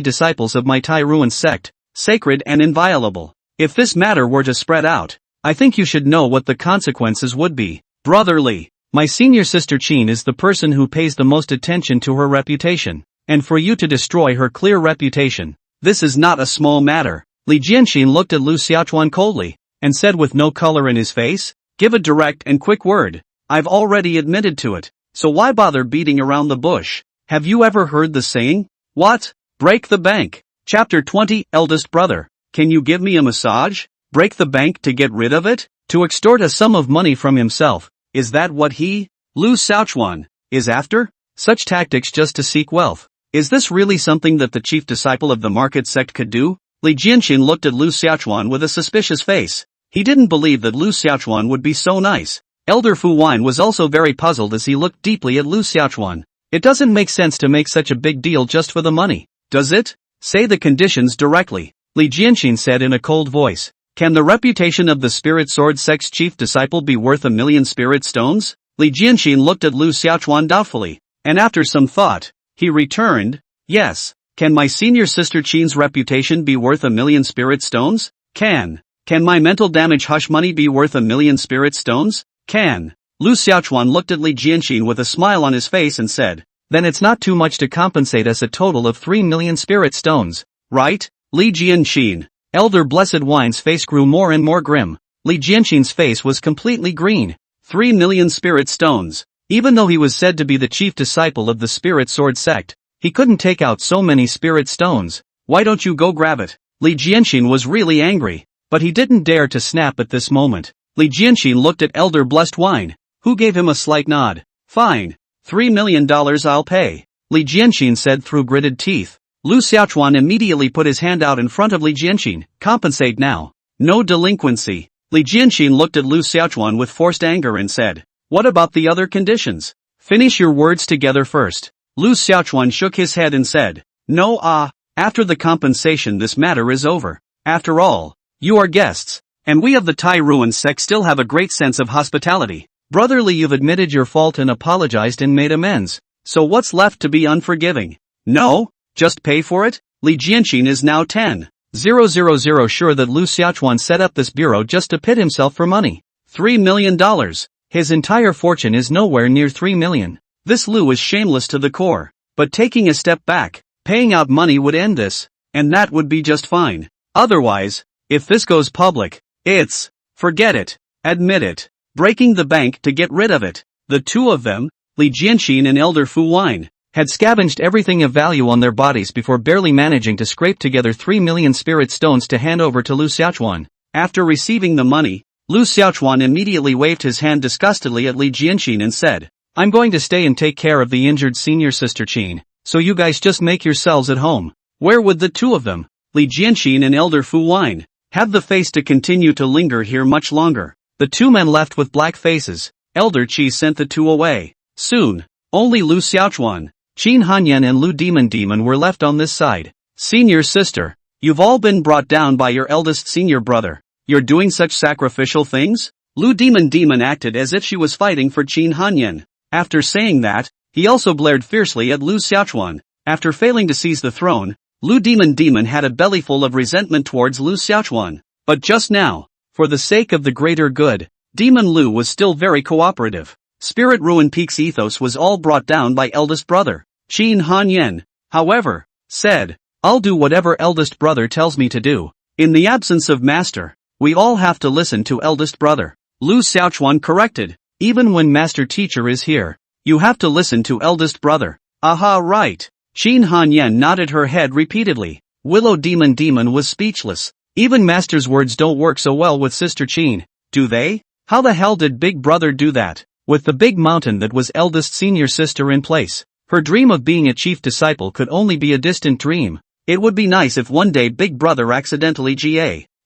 disciples of my Tai Ruin sect, sacred and inviolable. If this matter were to spread out, I think you should know what the consequences would be. Brotherly, my senior sister Qin is the person who pays the most attention to her reputation, and for you to destroy her clear reputation, this is not a small matter." Li Jianxin looked at Lu Xiaochuan coldly, and said with no color in his face, "Give a direct and quick word. I've already admitted to it, so why bother beating around the bush? Have you ever heard the saying? What? Break the bank." Chapter 20. Eldest brother, can you give me a massage? Break the bank to get rid of it? To extort a sum of money from himself, is that what he, Lu Xiaochuan, is after? Such tactics just to seek wealth. Is this really something that the chief disciple of the market sect could do? Li Jianxin looked at Lu Xiaochuan with a suspicious face. He didn't believe that Lu Xiaochuan would be so nice. Elder Fu Wine was also very puzzled as he looked deeply at Lu Xiaochuan. It doesn't make sense to make such a big deal just for the money, does it? Say the conditions directly, Li Jianxin said in a cold voice. Can the reputation of the Spirit Sword sect's chief disciple be worth 1,000,000 spirit stones? Li Jianxin looked at Lu Xiaochuan doubtfully, and after some thought, he returned, yes. Can my senior sister Qin's reputation be worth 1,000,000 spirit stones? Can my mental damage hush money be worth 1,000,000 spirit stones? Can. Lu Xiaochuan looked at Li Jianxin with a smile on his face and said, then it's not too much to compensate us a total of 3,000,000 spirit stones, right? Li Jianxin. Elder Blessed Wine's face grew more and more grim. Li Jianxin's face was completely green. 3,000,000 spirit stones. Even though he was said to be the chief disciple of the Spirit Sword sect, he couldn't take out so many spirit stones. Why don't you go grab it? Li Jianxin was really angry, but he didn't dare to snap at this moment. Li Jianxin looked at Elder Blessed Wine, who gave him a slight nod. Fine. $3 million I'll pay, Li Jianxin said through gritted teeth. Lu Xiaochuan immediately put his hand out in front of Li Jianxin. Compensate now. No delinquency. Li Jianxin looked at Lu Xiaochuan with forced anger and said, "What about the other conditions? Finish your words together first." Lu Xiaochuan shook his head and said, "No, after the compensation this matter is over. After all, you are guests, and we of the Tai Ruin sect still have a great sense of hospitality. Brotherly, you've admitted your fault and apologized and made amends, so what's left to be unforgiving? No? Just pay for it?" Li Jianxin is now 10,000 sure that Lu Xiaochuan set up this bureau just to pit himself for money. $3 million. His entire fortune is nowhere near 3 million. This Lu is shameless to the core. But taking a step back, paying out money would end this, and that would be just fine. Otherwise, if this goes public, forget it, admit it, breaking the bank to get rid of it. The two of them, Li Jianxin and Elder Fu Wine, had scavenged everything of value on their bodies before barely managing to scrape together 3 million spirit stones to hand over to Lu Xiaochuan. After receiving the money, Lu Xiaochuan immediately waved his hand disgustedly at Li Jianxin and said, "I'm going to stay and take care of the injured senior sister Qin, so you guys just make yourselves at home." Where would the two of them, Li Jianxin and Elder Fu Wine, have the face to continue to linger here much longer? The two men left with black faces. Elder Qi sent the two away. Soon, only Lu Xiaochuan, Qin Hanyan and Lu Demon were left on this side. "Senior sister, you've all been brought down by your eldest senior brother. You're doing such sacrificial things?" Lu Demon acted as if she was fighting for Qin Hanyan. After saying that, he also glared fiercely at Lu Xiaochuan. After failing to seize the throne, Lu Demon had a bellyful of resentment towards Lu Xiaochuan. But just now, for the sake of the greater good, Demon Lu was still very cooperative. Spirit Ruin Peak's ethos was all brought down by eldest brother. Qin Hanyan, however, said, "I'll do whatever eldest brother tells me to do. In the absence of master, we all have to listen to eldest brother." Lu Xiaochuan corrected, "Even when master teacher is here, you have to listen to eldest brother." "Aha, right." Qin Hanyan nodded her head repeatedly. Willow Demon was speechless. Even master's words don't work so well with sister Qin, do they? How the hell did big brother do that? With the big mountain that was eldest senior sister in place, her dream of being a chief disciple could only be a distant dream. It would be nice if one day big brother accidentally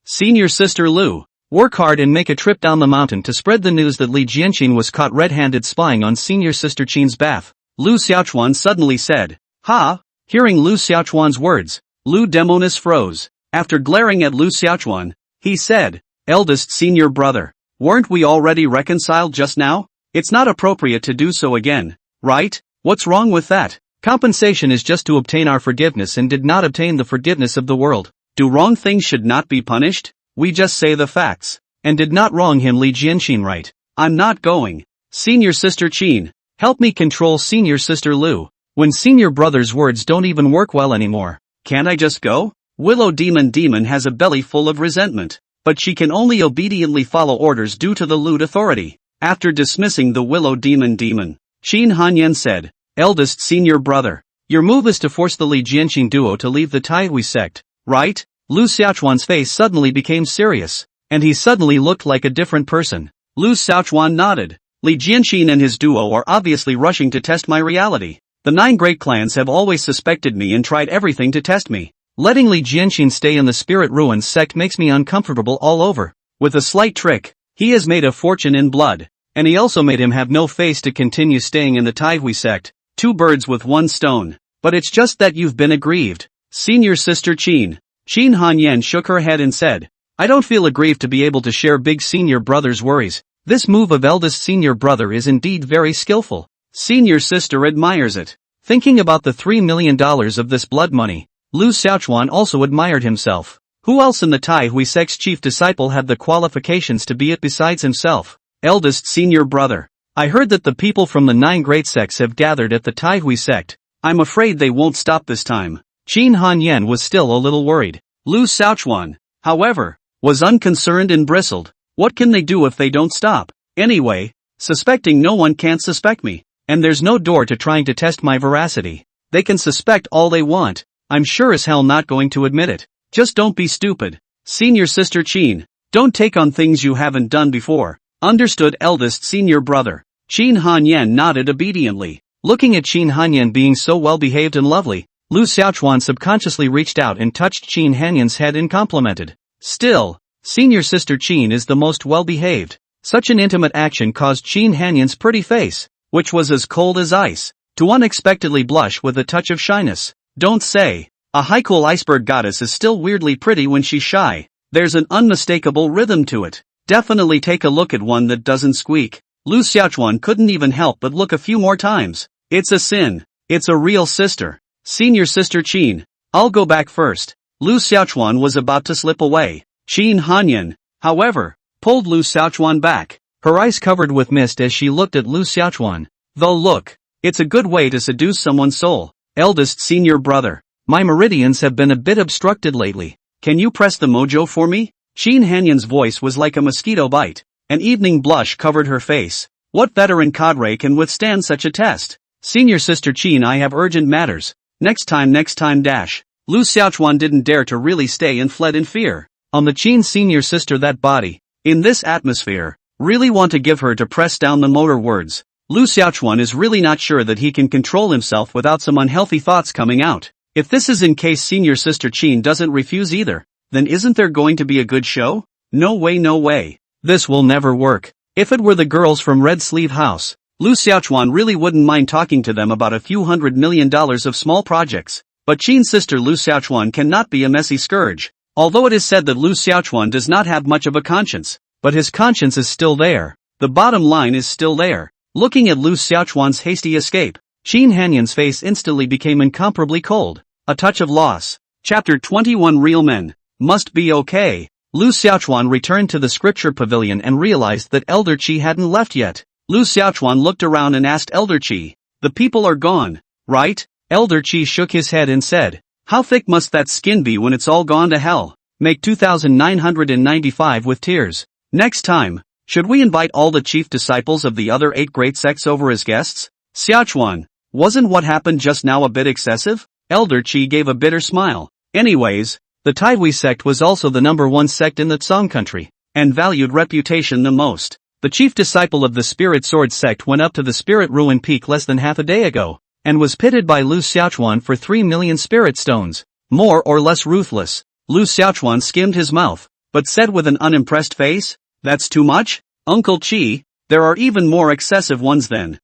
Senior sister Lu, work hard and make a trip down the mountain to spread the news that Li Jianxin was caught red-handed spying on senior sister Qin's bath. Lu Xiaochuan suddenly said, "Ha!" Hearing Lu Xiaochuan's words, Lu Demonis froze. After glaring at Lu Xiaochuan, he said, "Eldest senior brother, weren't we already reconciled just now? It's not appropriate to do so again, right? What's wrong with that? Compensation is just to obtain our forgiveness and did not obtain the forgiveness of the world. Do wrong things should not be punished? We just say the facts. And did not wrong him Li Jianxin, right? I'm not going. Senior sister Qin, help me control senior sister Lu. When senior brother's words don't even work well anymore, can't I just go?" Willow Demon has a belly full of resentment, but she can only obediently follow orders due to the lewd authority. After dismissing the Willow Demon, Qin Hanyan said, "Eldest senior brother, your move is to force the Li Jianxin duo to leave the Taihui sect, right?" Lu Xiaochuan's face suddenly became serious, and he suddenly looked like a different person. Lu Xiaochuan nodded. Li Jianxin and his duo are obviously rushing to test my reality. The 9 great clans have always suspected me and tried everything to test me. Letting Li Jianxin stay in the Spirit Ruins sect makes me uncomfortable all over. With a slight trick, he has made a fortune in blood, and he also made him have no face to continue staying in the Taihui sect. 2 birds with 1 stone. But it's just that you've been aggrieved. Senior sister Qin. Qin Hanyan shook her head and said, "I don't feel aggrieved to be able to share big senior brother's worries. This move of eldest senior brother is indeed very skillful." Senior sister admires it. Thinking about the $3 million of this blood money, Lu Xiaochuan also admired himself. Who else in the Taihui sect's chief disciple had the qualifications to be it besides himself? Eldest senior brother. I heard that the people from the 9 great sects have gathered at the Taihui sect. I'm afraid they won't stop this time. Qin Hanyan was still a little worried. Lu Xiaochuan, however, was unconcerned and bristled. What can they do if they don't stop? Anyway, suspecting no one can't suspect me. And there's no door to trying to test my veracity. They can suspect all they want. I'm sure as hell not going to admit it. Just don't be stupid. Senior sister Qin, don't take on things you haven't done before. Understood, eldest senior brother. Qin Hanyan nodded obediently. Looking at Qin Hanyan being so well behaved and lovely, Lu Xiaochuan subconsciously reached out and touched Qin Hanyan's head and complimented. Still, Senior sister Qin is the most well-behaved. Such an intimate action caused Qin Hanyan's pretty face, which was as cold as ice, to unexpectedly blush with a touch of shyness. Don't say. A high-cool iceberg goddess is still weirdly pretty when she's shy. There's an unmistakable rhythm to it. Definitely take a look at one that doesn't squeak. Lu Xiaochuan couldn't even help but look a few more times. It's a sin. It's a real sister. Senior sister Qin. I'll go back first. Lu Xiaochuan was about to slip away. Qin Hanyan, however, pulled Lu Xiaochuan back, her eyes covered with mist as she looked at Lu Xiaochuan. Though look, it's a good way to seduce someone's soul. Eldest senior brother, my meridians have been a bit obstructed lately. Can you press the mojo for me? Qin Hanyan's voice was like a mosquito bite. An evening blush covered her face. What veteran cadre can withstand such a test? Senior sister Qin, I have urgent matters. Next time dash. Lu Xiaochuan didn't dare to really stay and fled in fear. On the Qin senior sister, that body. In this atmosphere, really want to give her to press down the motor words. Lu Xiaochuan is really not sure that he can control himself without some unhealthy thoughts coming out. If this is in case senior sister Qin doesn't refuse either, then isn't there going to be a good show? No way, no way. This will never work. If it were the girls from Red Sleeve House, Lu Xiaochuan really wouldn't mind talking to them about a few $100 million of small projects. But Qin's sister Lu Xiaochuan cannot be a messy scourge. Although it is said that Lu Xiaochuan does not have much of a conscience, but his conscience is still there. The bottom line is still there. Looking at Lu Xiaochuan's hasty escape, Qin Hanyan's face instantly became incomparably cold. A touch of loss. Chapter 21 Real Men must be okay. Lu Xiaochuan returned to the scripture pavilion and realized that Elder Qi hadn't left yet. Lu Xiaochuan looked around and asked Elder Qi, "The people are gone, right?" Elder Qi shook his head and said, "How thick must that skin be when it's all gone to hell? Make 2,995 with tears. Next time, should we invite all the chief disciples of the other 8 great sects over as guests?" Xiaochuan, wasn't what happened just now a bit excessive? Elder Qi gave a bitter smile. Anyways, the Taihui sect was also the #1 sect in the Tsong country, and valued reputation the most. The chief disciple of the Spirit Sword sect went up to the Spirit Ruin Peak less than half a day ago, and was pitted by Lu Xiaochuan for 3 million spirit stones. More or less ruthless. Lu Xiaochuan skimmed his mouth, but said with an unimpressed face, "That's too much? Uncle Qi, there are even more excessive ones then."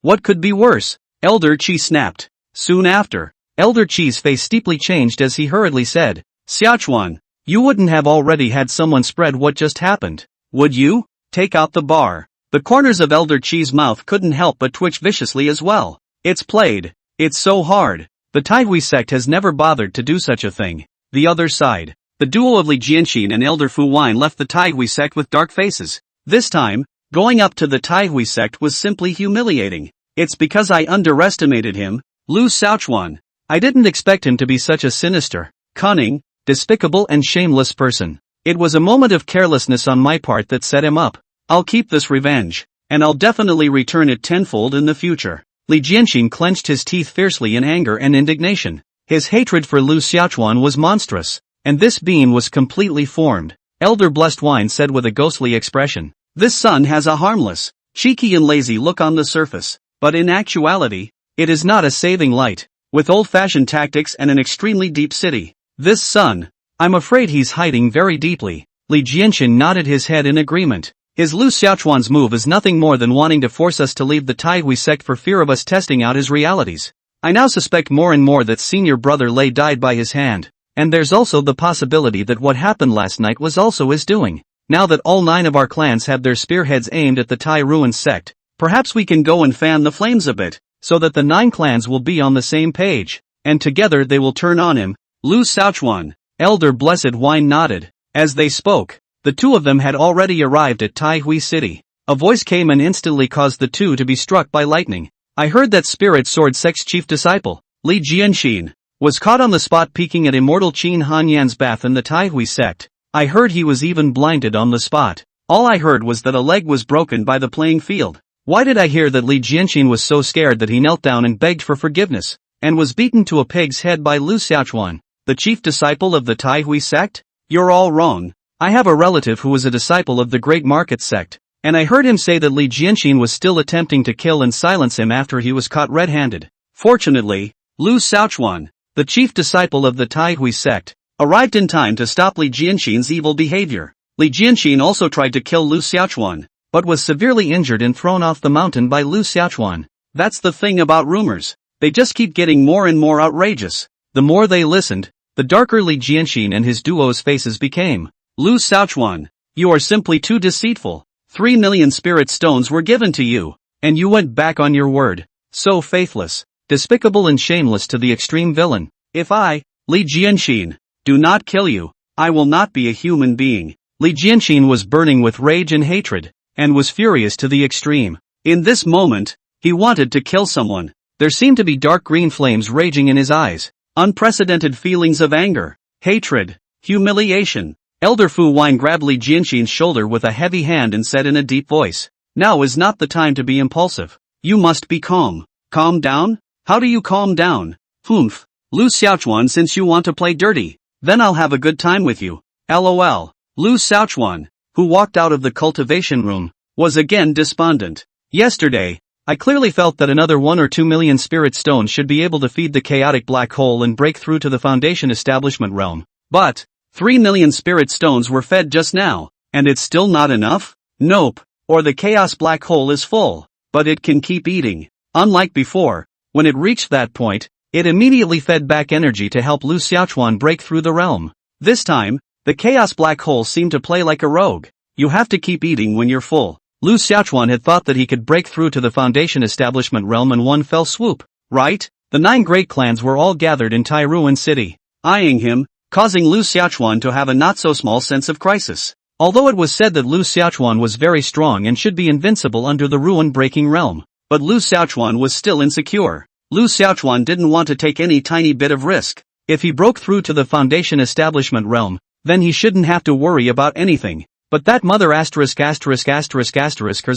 What could be worse? Elder Qi snapped. Soon after, Elder Qi's face steeply changed as he hurriedly said, "Xiaochuan, you wouldn't have already had someone spread what just happened, would you? Take out the bar." The corners of Elder Qi's mouth couldn't help but twitch viciously as well. It's played. It's so hard. The Taihui sect has never bothered to do such a thing. The other side. The duo of Li Jianxin and Elder Fu Wine left the Taihui sect with dark faces. This time, going up to the Taihui sect was simply humiliating. It's because I underestimated him, Lu Xiaochuan. I didn't expect him to be such a sinister, cunning, despicable and shameless person. It was a moment of carelessness on my part that set him up. I'll keep this revenge, and I'll definitely return it tenfold in the future. Li Jianxin clenched his teeth fiercely in anger and indignation. His hatred for Lu Xiaochuan was monstrous, and this being was completely formed. Elder Blessed Wine said with a ghostly expression, "This sun has a harmless, cheeky and lazy look on the surface, but in actuality, it is not a saving light, with old-fashioned tactics and an extremely deep city. This sun, I'm afraid he's hiding very deeply." Li Jianxin nodded his head in agreement. His Lu Xiaochuan's move is nothing more than wanting to force us to leave the Taihui sect for fear of us testing out his realities. I now suspect more and more that senior brother Lei died by his hand, and there's also the possibility that what happened last night was also his doing. Now that all 9 of our clans have their spearheads aimed at the Tai Ruin sect, perhaps we can go and fan the flames a bit, so that the 9 clans will be on the same page, and together they will turn on him. Lu Xiaochuan, Elder Blessed Wine nodded. As they spoke, the 2 of them had already arrived at Taihui City. A voice came and instantly caused the 2 to be struck by lightning. I heard that Spirit Sword sect's chief disciple, Li Jianxin, was caught on the spot peeking at immortal Qin Hanyan's bath in the Taihui sect. I heard he was even blinded on the spot. All I heard was that a leg was broken by the playing field. Why did I hear that Li Jianxin was so scared that he knelt down and begged for forgiveness, and was beaten to a pig's head by Lu Xiaochuan, the chief disciple of the Taihui sect? You're all wrong. I have a relative who was a disciple of the Great Market sect, and I heard him say that Li Jianxin was still attempting to kill and silence him after he was caught red-handed. Fortunately, Lu Xiaochuan, the chief disciple of the Taihui sect, arrived in time to stop Li Jianxin's evil behavior. Li Jianxin also tried to kill Lu Xiaochuan, but was severely injured and thrown off the mountain by Lu Xiaochuan. That's the thing about rumors. They just keep getting more and more outrageous. The more they listened, the darker Li Jianxin and his duo's faces became. Lu Xiaochuan, you are simply too deceitful. 3 million spirit stones were given to you, and you went back on your word. So faithless, despicable and shameless to the extreme villain. If I, Li Jianxin, do not kill you, I will not be a human being. Li Jianxin was burning with rage and hatred, and was furious to the extreme. In this moment, he wanted to kill someone. There seemed to be dark green flames raging in his eyes. Unprecedented feelings of anger, hatred, humiliation. Elder Fu Wine grabbed Li Jianxin's shoulder with a heavy hand and said in a deep voice, "Now is not the time to be impulsive. You must be calm." Calm down? How do you calm down? Humph. Lu Xiaochuan, since you want to play dirty, then I'll have a good time with you. LOL. Lu Xiaochuan, who walked out of the cultivation room, was again despondent. Yesterday, I clearly felt that another 1 or 2 million spirit stones should be able to feed the chaotic black hole and break through to the Foundation establishment realm. But 3 million spirit stones were fed just now, and it's still not enough? Nope, or the chaos black hole is full, but it can keep eating. Unlike before, when it reached that point, it immediately fed back energy to help Lu Xiaochuan break through the realm. This time, the chaos black hole seemed to play like a rogue. You have to keep eating when you're full. Lu Xiaochuan had thought that he could break through to the Foundation establishment realm in one fell swoop, right? The 9 great clans were all gathered in Tairuan City, eyeing him, causing Lu Xiaochuan to have a not-so-small sense of crisis. Although it was said that Lu Xiaochuan was very strong and should be invincible under the ruin-breaking realm, but Lu Xiaochuan was still insecure. Lu Xiaochuan didn't want to take any tiny bit of risk. If he broke through to the Foundation establishment realm, then he shouldn't have to worry about anything. But that mother is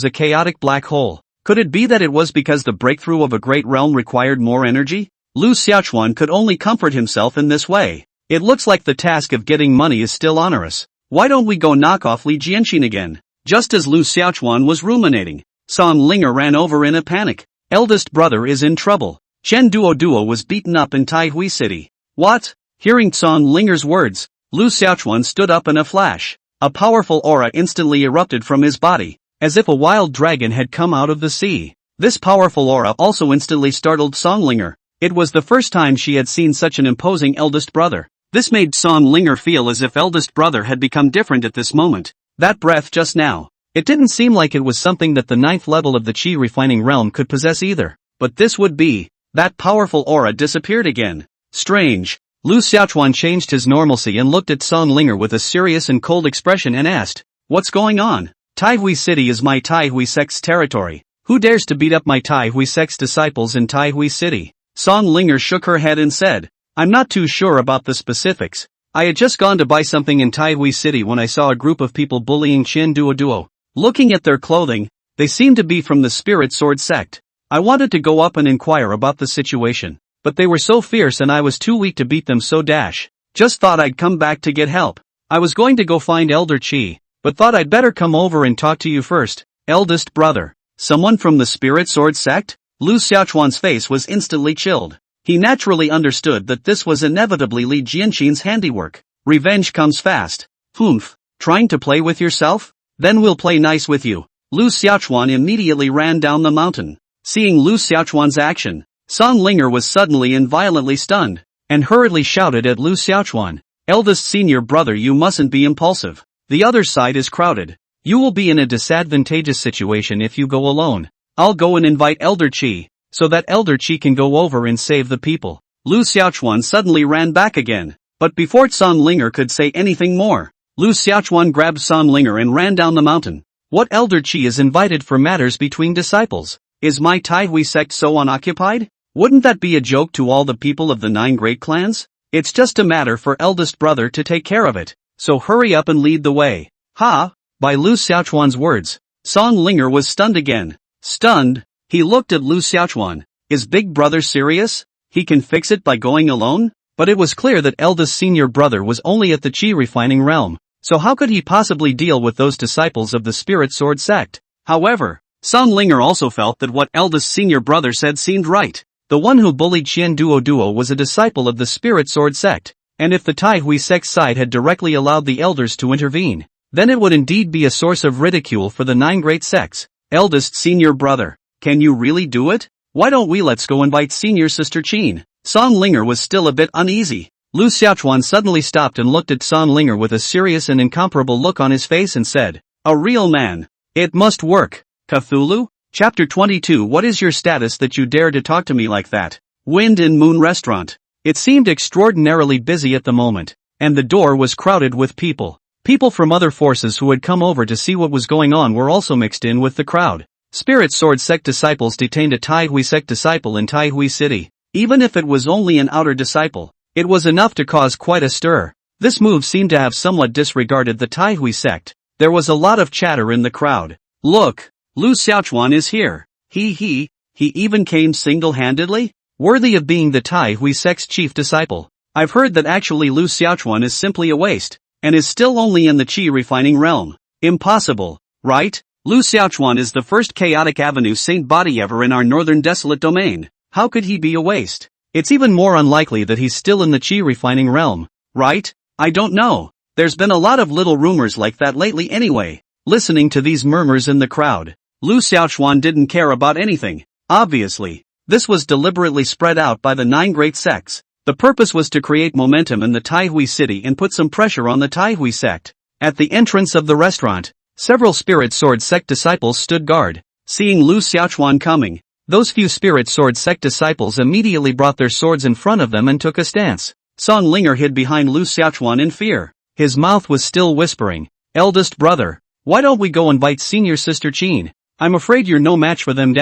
a chaotic black hole. Could it be that it was because the breakthrough of a great realm required more energy? Lu Xiaochuan could only comfort himself in this way. It looks like the task of getting money is still onerous. Why don't we go knock off Li Jianxin again? Just as Lu Xiaochuan was ruminating, Song Linger ran over in a panic. Eldest brother is in trouble. Chen Duo was beaten up in Taihui City. What? Hearing Song Linger's words, Lu Xiaochuan stood up in a flash. A powerful aura instantly erupted from his body, as if a wild dragon had come out of the sea. This powerful aura also instantly startled Songlinger. It was the first time she had seen such an imposing eldest brother. This made Songlinger feel as if eldest brother had become different at this moment. That breath just now. It didn't seem like it was something that the 9th level of the Qi refining realm could possess either. But this would be. That powerful aura disappeared again. Strange. Lu Xiaochuan changed his normalcy and looked at Songlinger with a serious and cold expression and asked, "What's going on? Taihui City is my Taihui sect's territory. Who dares to beat up my Taihui sect's disciples in Taihui City?" Songlinger shook her head and said, "I'm not too sure about the specifics. I had just gone to buy something in Taihui City when I saw a group of people bullying Chen Duo. Looking at their clothing, they seemed to be from the Spirit Sword sect. I wanted to go up and inquire about the situation, but they were so fierce and I was too weak to beat them, so just thought I'd come back to get help. I was going to go find Elder Qi, but thought I'd better come over and talk to you first." Eldest brother. Someone from the Spirit Sword sect? Lu Xiaochuan's face was instantly chilled. He naturally understood that this was inevitably Li Jianxin's handiwork. Revenge comes fast. Humph. Trying to play with yourself? Then we'll play nice with you. Lu Xiaochuan immediately ran down the mountain. Seeing Lu Xiaochuan's action, Songlinger was suddenly and violently stunned, and hurriedly shouted at Lu Xiaochuan, "Eldest senior brother, you mustn't be impulsive. The other side is crowded. You will be in a disadvantageous situation if you go alone. I'll go and invite Elder Qi, so that Elder Qi can go over and save the people." Lu Xiaochuan suddenly ran back again, but before Songlinger could say anything more, Lu Xiaochuan grabbed Songlinger and ran down the mountain. What Elder Qi is invited for matters between disciples? Is my Taihui sect so unoccupied? Wouldn't that be a joke to all the people of the 9 great clans? It's just a matter for eldest brother to take care of it, so hurry up and lead the way. Ha! By Lu Xiaochuan's words, Songlinger was stunned again. Stunned, he looked at Lu Xiaochuan. Is big brother serious? He can fix it by going alone? But it was clear that eldest senior brother was only at the Qi refining realm, so how could he possibly deal with those disciples of the Spirit Sword sect? However, Songlinger also felt that what eldest senior brother said seemed right. The one who bullied Chen Duo was a disciple of the Spirit Sword sect. And if the Tai Hui sect's side had directly allowed the elders to intervene, then it would indeed be a source of ridicule for the 9 great sects. Eldest senior brother, can you really do it? Why don't we let's go invite senior sister Qin? Song Linger was still a bit uneasy. Lu Xiaochuan suddenly stopped and looked at Song Linger with a serious and incomparable look on his face and said, "A real man. It must work." Cthulhu? Chapter 22. What is your status that you dare to talk to me like that? Wind and Moon Restaurant. It seemed extraordinarily busy at the moment, and the door was crowded with people. People from other forces who had come over to see what was going on were also mixed in with the crowd. Spirit Sword sect disciples detained a Tai Hui sect disciple in Tai Hui City. Even if it was only an outer disciple, it was enough to cause quite a stir. This move seemed to have somewhat disregarded the Tai Hui sect. There was a lot of chatter in the crowd. Look, Lu Xiaochuan is here. He even came single-handedly? Worthy of being the Tai Hui sect's chief disciple. I've heard that actually Lu Xiaochuan is simply a waste, and is still only in the qi refining realm. Impossible, right? Lu Xiaochuan is the first chaotic avenue saint body ever in our northern desolate domain. How could he be a waste? It's even more unlikely that he's still in the qi refining realm, right? I don't know. There's been a lot of little rumors like that lately anyway. Listening to these murmurs in the crowd, Lu Xiaochuan didn't care about anything. Obviously, this was deliberately spread out by the 9 great sects. The purpose was to create momentum in the Tai Hui city and put some pressure on the Tai Hui sect. At the entrance of the restaurant, several Spirit Sword sect disciples stood guard. Seeing Lu Xiaochuan coming, those few Spirit Sword sect disciples immediately brought their swords in front of them and took a stance. Song Linger hid behind Lu Xiaochuan in fear. His mouth was still whispering, "Eldest brother, why don't we go invite senior sister Qin? I'm afraid you're no match for them."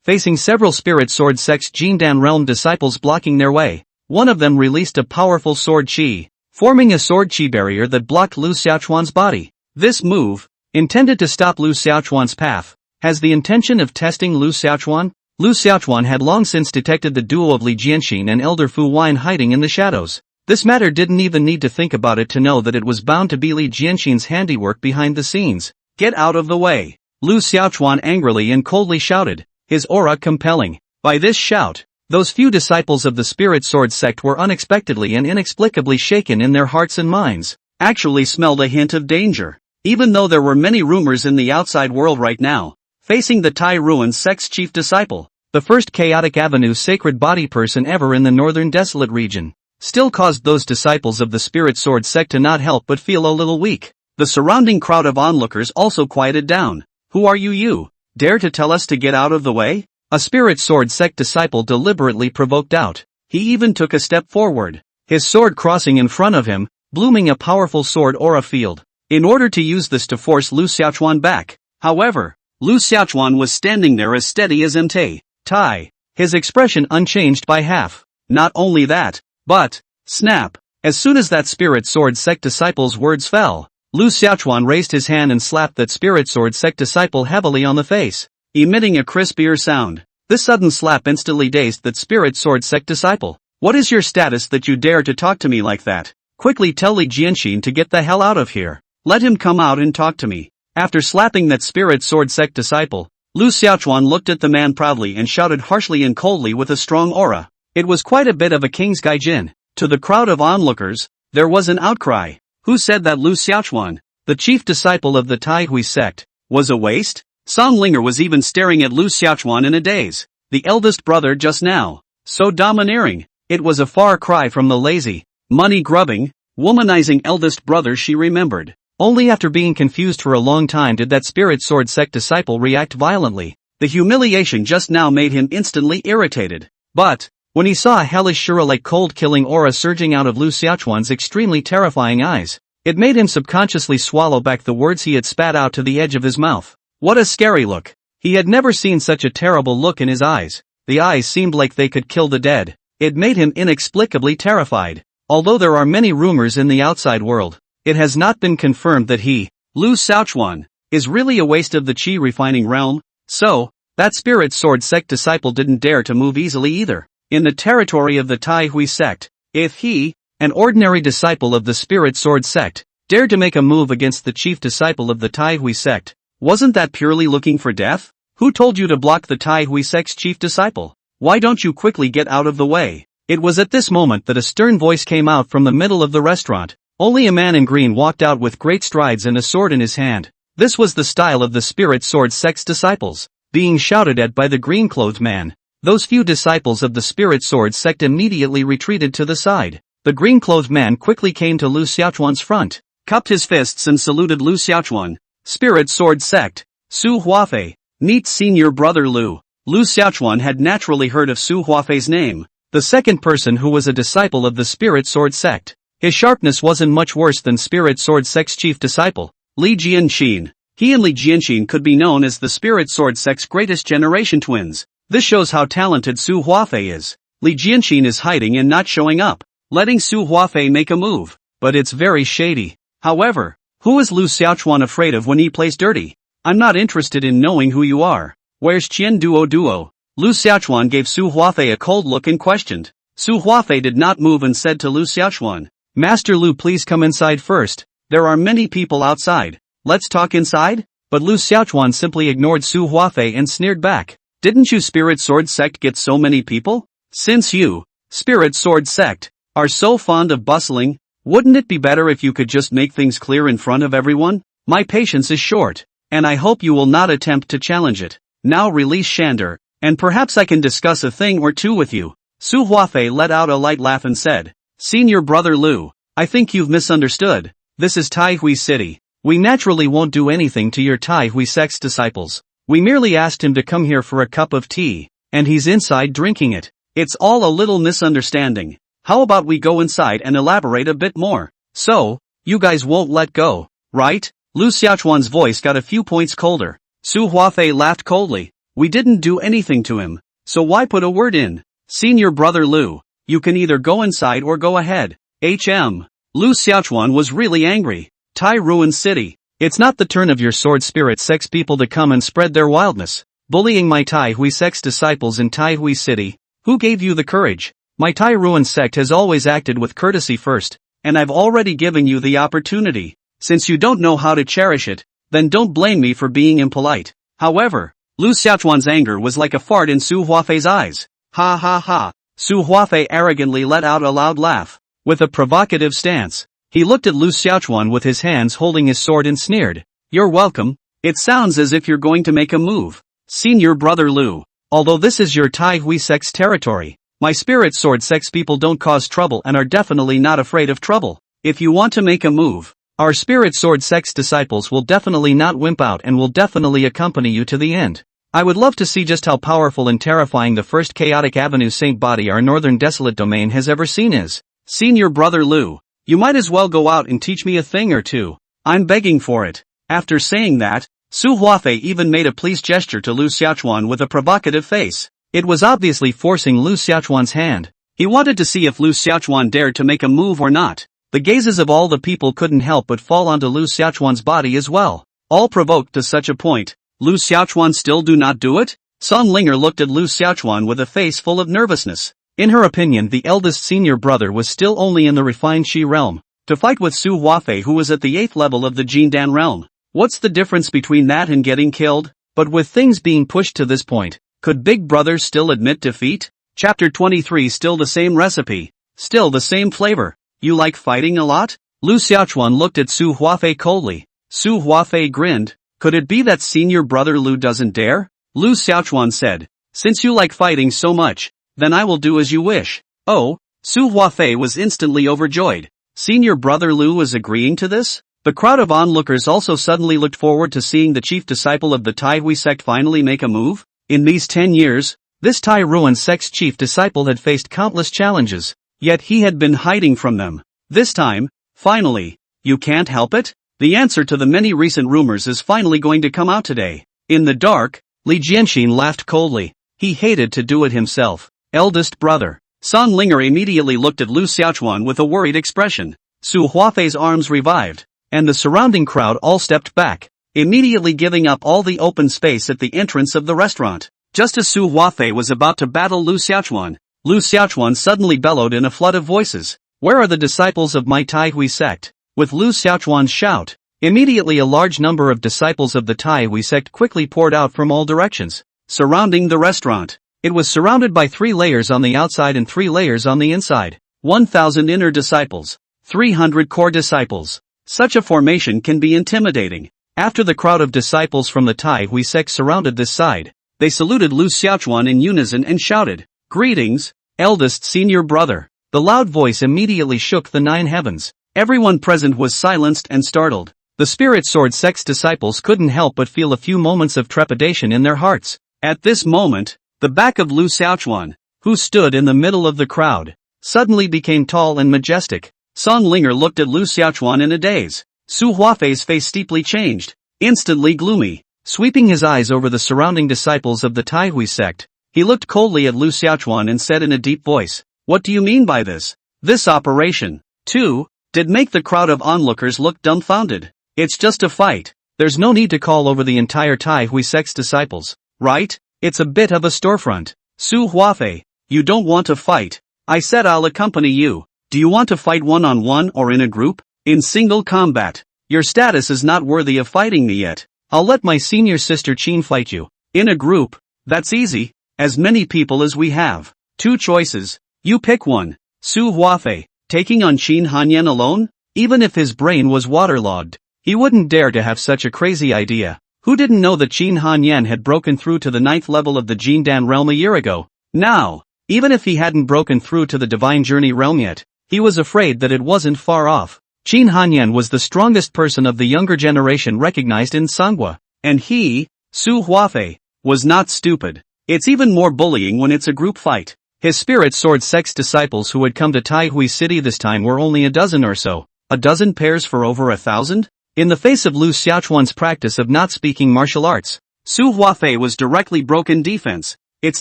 Facing several Spirit Sword sect's Jindan realm disciples blocking their way, one of them released a powerful sword qi, forming a sword qi barrier that blocked Lu Xiaochuan's body. This move, intended to stop Lu Xiaochuan's path, has the intention of testing Lu Xiaochuan. Lu Xiaochuan had long since detected the duo of Li Jianxin and Elder Fu Wan hiding in the shadows. This matter didn't even need to think about it to know that it was bound to be Li Jianxin's handiwork behind the scenes. "Get out of the way!" Lu Xiaochuan angrily and coldly shouted, his aura compelling. By this shout, those few disciples of the Spirit Sword sect were unexpectedly and inexplicably shaken in their hearts and minds. Actually smelled a hint of danger. Even though there were many rumors in the outside world right now, facing the Tai Ruin sect's chief disciple, the first chaotic avenue sacred body person ever in the northern desolate region, still caused those disciples of the Spirit Sword sect to not help but feel a little weak. The surrounding crowd of onlookers also quieted down. "Who are you? Dare to tell us to get out of the way?" A Spirit Sword sect disciple deliberately provoked out. He even took a step forward, his sword crossing in front of him, blooming a powerful sword aura field, in order to use this to force Lu Xiaochuan back. However, Lu Xiaochuan was standing there as steady as MT. Tai, his expression unchanged by half. Not only that, but, snap, as soon as that Spirit Sword sect disciple's words fell, Lu Xiaochuan raised his hand and slapped that Spirit Sword sect disciple heavily on the face, emitting a crisp ear sound. This sudden slap instantly dazed that Spirit Sword sect disciple. "What is your status that you dare to talk to me like that? Quickly tell Li Jianxin to get the hell out of here. Let him come out and talk to me." After slapping that Spirit Sword sect disciple, Lu Xiaochuan looked at the man proudly and shouted harshly and coldly with a strong aura. It was quite a bit of a king's gaijin. To the crowd of onlookers, there was an outcry. Who said that Lu Xiaochuan, the chief disciple of the Tai Hui sect, was a waste? Song Linger was even staring at Lu Xiaochuan in a daze. The eldest brother just now, so domineering. It was a far cry from the lazy, money-grubbing, womanizing eldest brother she remembered. Only after being confused for a long time did that Spirit Sword sect disciple react violently. The humiliation just now made him instantly irritated. But, when he saw a hellish Shura-like cold-killing aura surging out of Lu Xiaochuan's extremely terrifying eyes, it made him subconsciously swallow back the words he had spat out to the edge of his mouth. What a scary look. He had never seen such a terrible look in his eyes. The eyes seemed like they could kill the dead. It made him inexplicably terrified. Although there are many rumors in the outside world, it has not been confirmed that he, Lu Xiaochuan, is really a waste of the qi refining realm. So, that Spirit Sword sect disciple didn't dare to move easily either. In the territory of the Tai Hui sect, if he, an ordinary disciple of the Spirit Sword sect, dared to make a move against the chief disciple of the Tai Hui sect, wasn't that purely looking for death? Who told you to block the Tai Hui sect's chief disciple? Why don't you quickly get out of the way? It was at this moment that a stern voice came out from the middle of the restaurant. Only a man in green walked out with great strides and a sword in his hand. This was the style of the Spirit Sword sect's disciples, being shouted at by the green-clothed man. Those few disciples of the Spirit Sword sect immediately retreated to the side. The green-clothed man quickly came to Lu Xiaochuan's front, cupped his fists and saluted Lu Xiaochuan. Spirit Sword sect, Su Huafei, meet senior brother Lu. Lu Xiaochuan had naturally heard of Su Huafei's name, the second person who was a disciple of the Spirit Sword sect. His sharpness wasn't much worse than Spirit Sword sect's chief disciple, Li Jianxin. He and Li Jianxin could be known as the Spirit Sword sect's greatest generation twins. This shows how talented Su Huafei is. Li Jianxin is hiding and not showing up, letting Su Huafei make a move, but it's very shady. However, who is Lu Xiaochuan afraid of when he plays dirty? I'm not interested in knowing who you are. Where's Qian Duo? Lu Xiaochuan gave Su Huafei a cold look and questioned. Su Huafei did not move and said to Lu Xiaochuan, Master Lu, please come inside first. There are many people outside. Let's talk inside? But Lu Xiaochuan simply ignored Su Huafei and sneered back. Didn't you Spirit Sword sect get so many people? Since you, Spirit Sword sect, are so fond of bustling, wouldn't it be better if you could just make things clear in front of everyone? My patience is short, and I hope you will not attempt to challenge it. Now release Shander, and perhaps I can discuss a thing or two with you. Su Huafei let out a light laugh and said, Senior brother Lu, I think you've misunderstood. This is Taihui City. We naturally won't do anything to your Taihui sect's disciples. We merely asked him to come here for a cup of tea, and he's inside drinking it. It's all a little misunderstanding. How about we go inside and elaborate a bit more? So, you guys won't let go, right? Lu Xiaochuan's voice got a few points colder. Su Huafei laughed coldly. We didn't do anything to him, so why put a word in? Senior brother Lu, you can either go inside or go ahead. Lu Xiaochuan was really angry. Tai Ruin City. It's not the turn of your sword spirit sex people to come and spread their wildness, bullying my Tai Hui sex disciples in Tai Hui City. Who gave you the courage? My Tai Ruin sect has always acted with courtesy first, and I've already given you the opportunity. Since you don't know how to cherish it, then don't blame me for being impolite. However, Lu Xiaochuan's anger was like a fart in Su Huafei's eyes. Ha ha ha. Su Huafei arrogantly let out a loud laugh. With a provocative stance, he looked at Lu Xiaochuan with his hands holding his sword and sneered. You're welcome. It sounds as if you're going to make a move. Senior brother Lu, although this is your Tai Hui sect's territory, my Spirit Sword sect's people don't cause trouble and are definitely not afraid of trouble. If you want to make a move, our Spirit Sword sect's disciples will definitely not wimp out and will definitely accompany you to the end. I would love to see just how powerful and terrifying the first Chaotic Avenue Saint Body our northern desolate domain has ever seen is. Senior brother Lu, you might as well go out and teach me a thing or two. I'm begging for it. After saying that, Su Huafei even made a pleased gesture to Lu Xiaochuan with a provocative face. It was obviously forcing Lu Xiaochuan's hand. He wanted to see if Lu Xiaochuan dared to make a move or not. The gazes of all the people couldn't help but fall onto Lu Xiaochuan's body as well. All provoked to such a point. Lu Xiaochuan still do not do it? Song Linger looked at Lu Xiaochuan with a face full of nervousness. In her opinion, the eldest senior brother was still only in the refined Shi realm, to fight with Su Huafei who was at the 8th level of the Jindan realm. What's the difference between that and getting killed? But with things being pushed to this point, could Big Brother still admit defeat? Chapter 23. Still the same recipe. Still the same flavor. You like fighting a lot? Lu Xiaochuan looked at Su Huafei coldly. Su Huafei grinned. Could it be that senior brother Lu doesn't dare? Lu Xiaochuan said, since you like fighting so much, then I will do as you wish. Oh, Su Huafei was instantly overjoyed. Senior brother Lu was agreeing to this? The crowd of onlookers also suddenly looked forward to seeing the chief disciple of the Tai Hui sect finally make a move. In these 10 years, this Tai Ruin sect's chief disciple had faced countless challenges, yet he had been hiding from them. This time, finally, you can't help it? The answer to the many recent rumors is finally going to come out today. In the dark, Li Jianxin laughed coldly. He hated to do it himself. Eldest brother. Song Linger immediately looked at Lu Xiaochuan with a worried expression. Su Huafei's arms revived, and the surrounding crowd all stepped back, immediately giving up all the open space at the entrance of the restaurant. Just as Su Huafei was about to battle Lu Xiaochuan suddenly bellowed in a flood of voices. Where are the disciples of my Tai Hui sect? With Lu Xiaochuan's shout, immediately a large number of disciples of the Tai Hui sect quickly poured out from all directions, surrounding the restaurant. It was surrounded by 3 layers on the outside and 3 layers on the inside. 1,000 inner disciples. 300 core disciples. Such a formation can be intimidating. After the crowd of disciples from the Tai Hui sect surrounded this side, they saluted Lu Xiaochuan in unison and shouted, "Greetings, eldest senior brother." The loud voice immediately shook the 9 heavens. Everyone present was silenced and startled. The Spirit Sword sect's disciples couldn't help but feel a few moments of trepidation in their hearts. At this moment, the back of Lu Xiaochuan, who stood in the middle of the crowd, suddenly became tall and majestic. Song Linger looked at Lu Xiaochuan in a daze. Su Huafei's face steeply changed, instantly gloomy. Sweeping his eyes over the surrounding disciples of the Tai Hui sect, he looked coldly at Lu Xiaochuan and said in a deep voice, "What do you mean by this? This operation, too, did make the crowd of onlookers look dumbfounded. It's just a fight. There's no need to call over the entire Tai Hui sect's disciples, right? It's a bit of a storefront. Su Huafei, you don't want to fight. I said I'll accompany you. Do you want to fight one-on-one or in a group? In single combat? Your status is not worthy of fighting me yet. I'll let my senior sister Qin fight you. In a group? That's easy. As many people as we have. 2 choices. You pick one. Su Huafei, taking on Qin Hanyan alone? Even if his brain was waterlogged, he wouldn't dare to have such a crazy idea. Who didn't know that Qin Hanyan had broken through to the 9th level of the Jindan realm a year ago? Now, even if he hadn't broken through to the Divine Journey realm yet, he was afraid that it wasn't far off. Qin Hanyan was the strongest person of the younger generation recognized in Manhwa, and he, Su Huafei, was not stupid. It's even more bullying when it's a group fight. His Spirit Sword sect's disciples who had come to Tai Hui City this time were only a dozen or so. A dozen pairs for over 1,000? In the face of Lu Xiaochuan's practice of not speaking martial arts, Su Huafei was directly broken defense. It's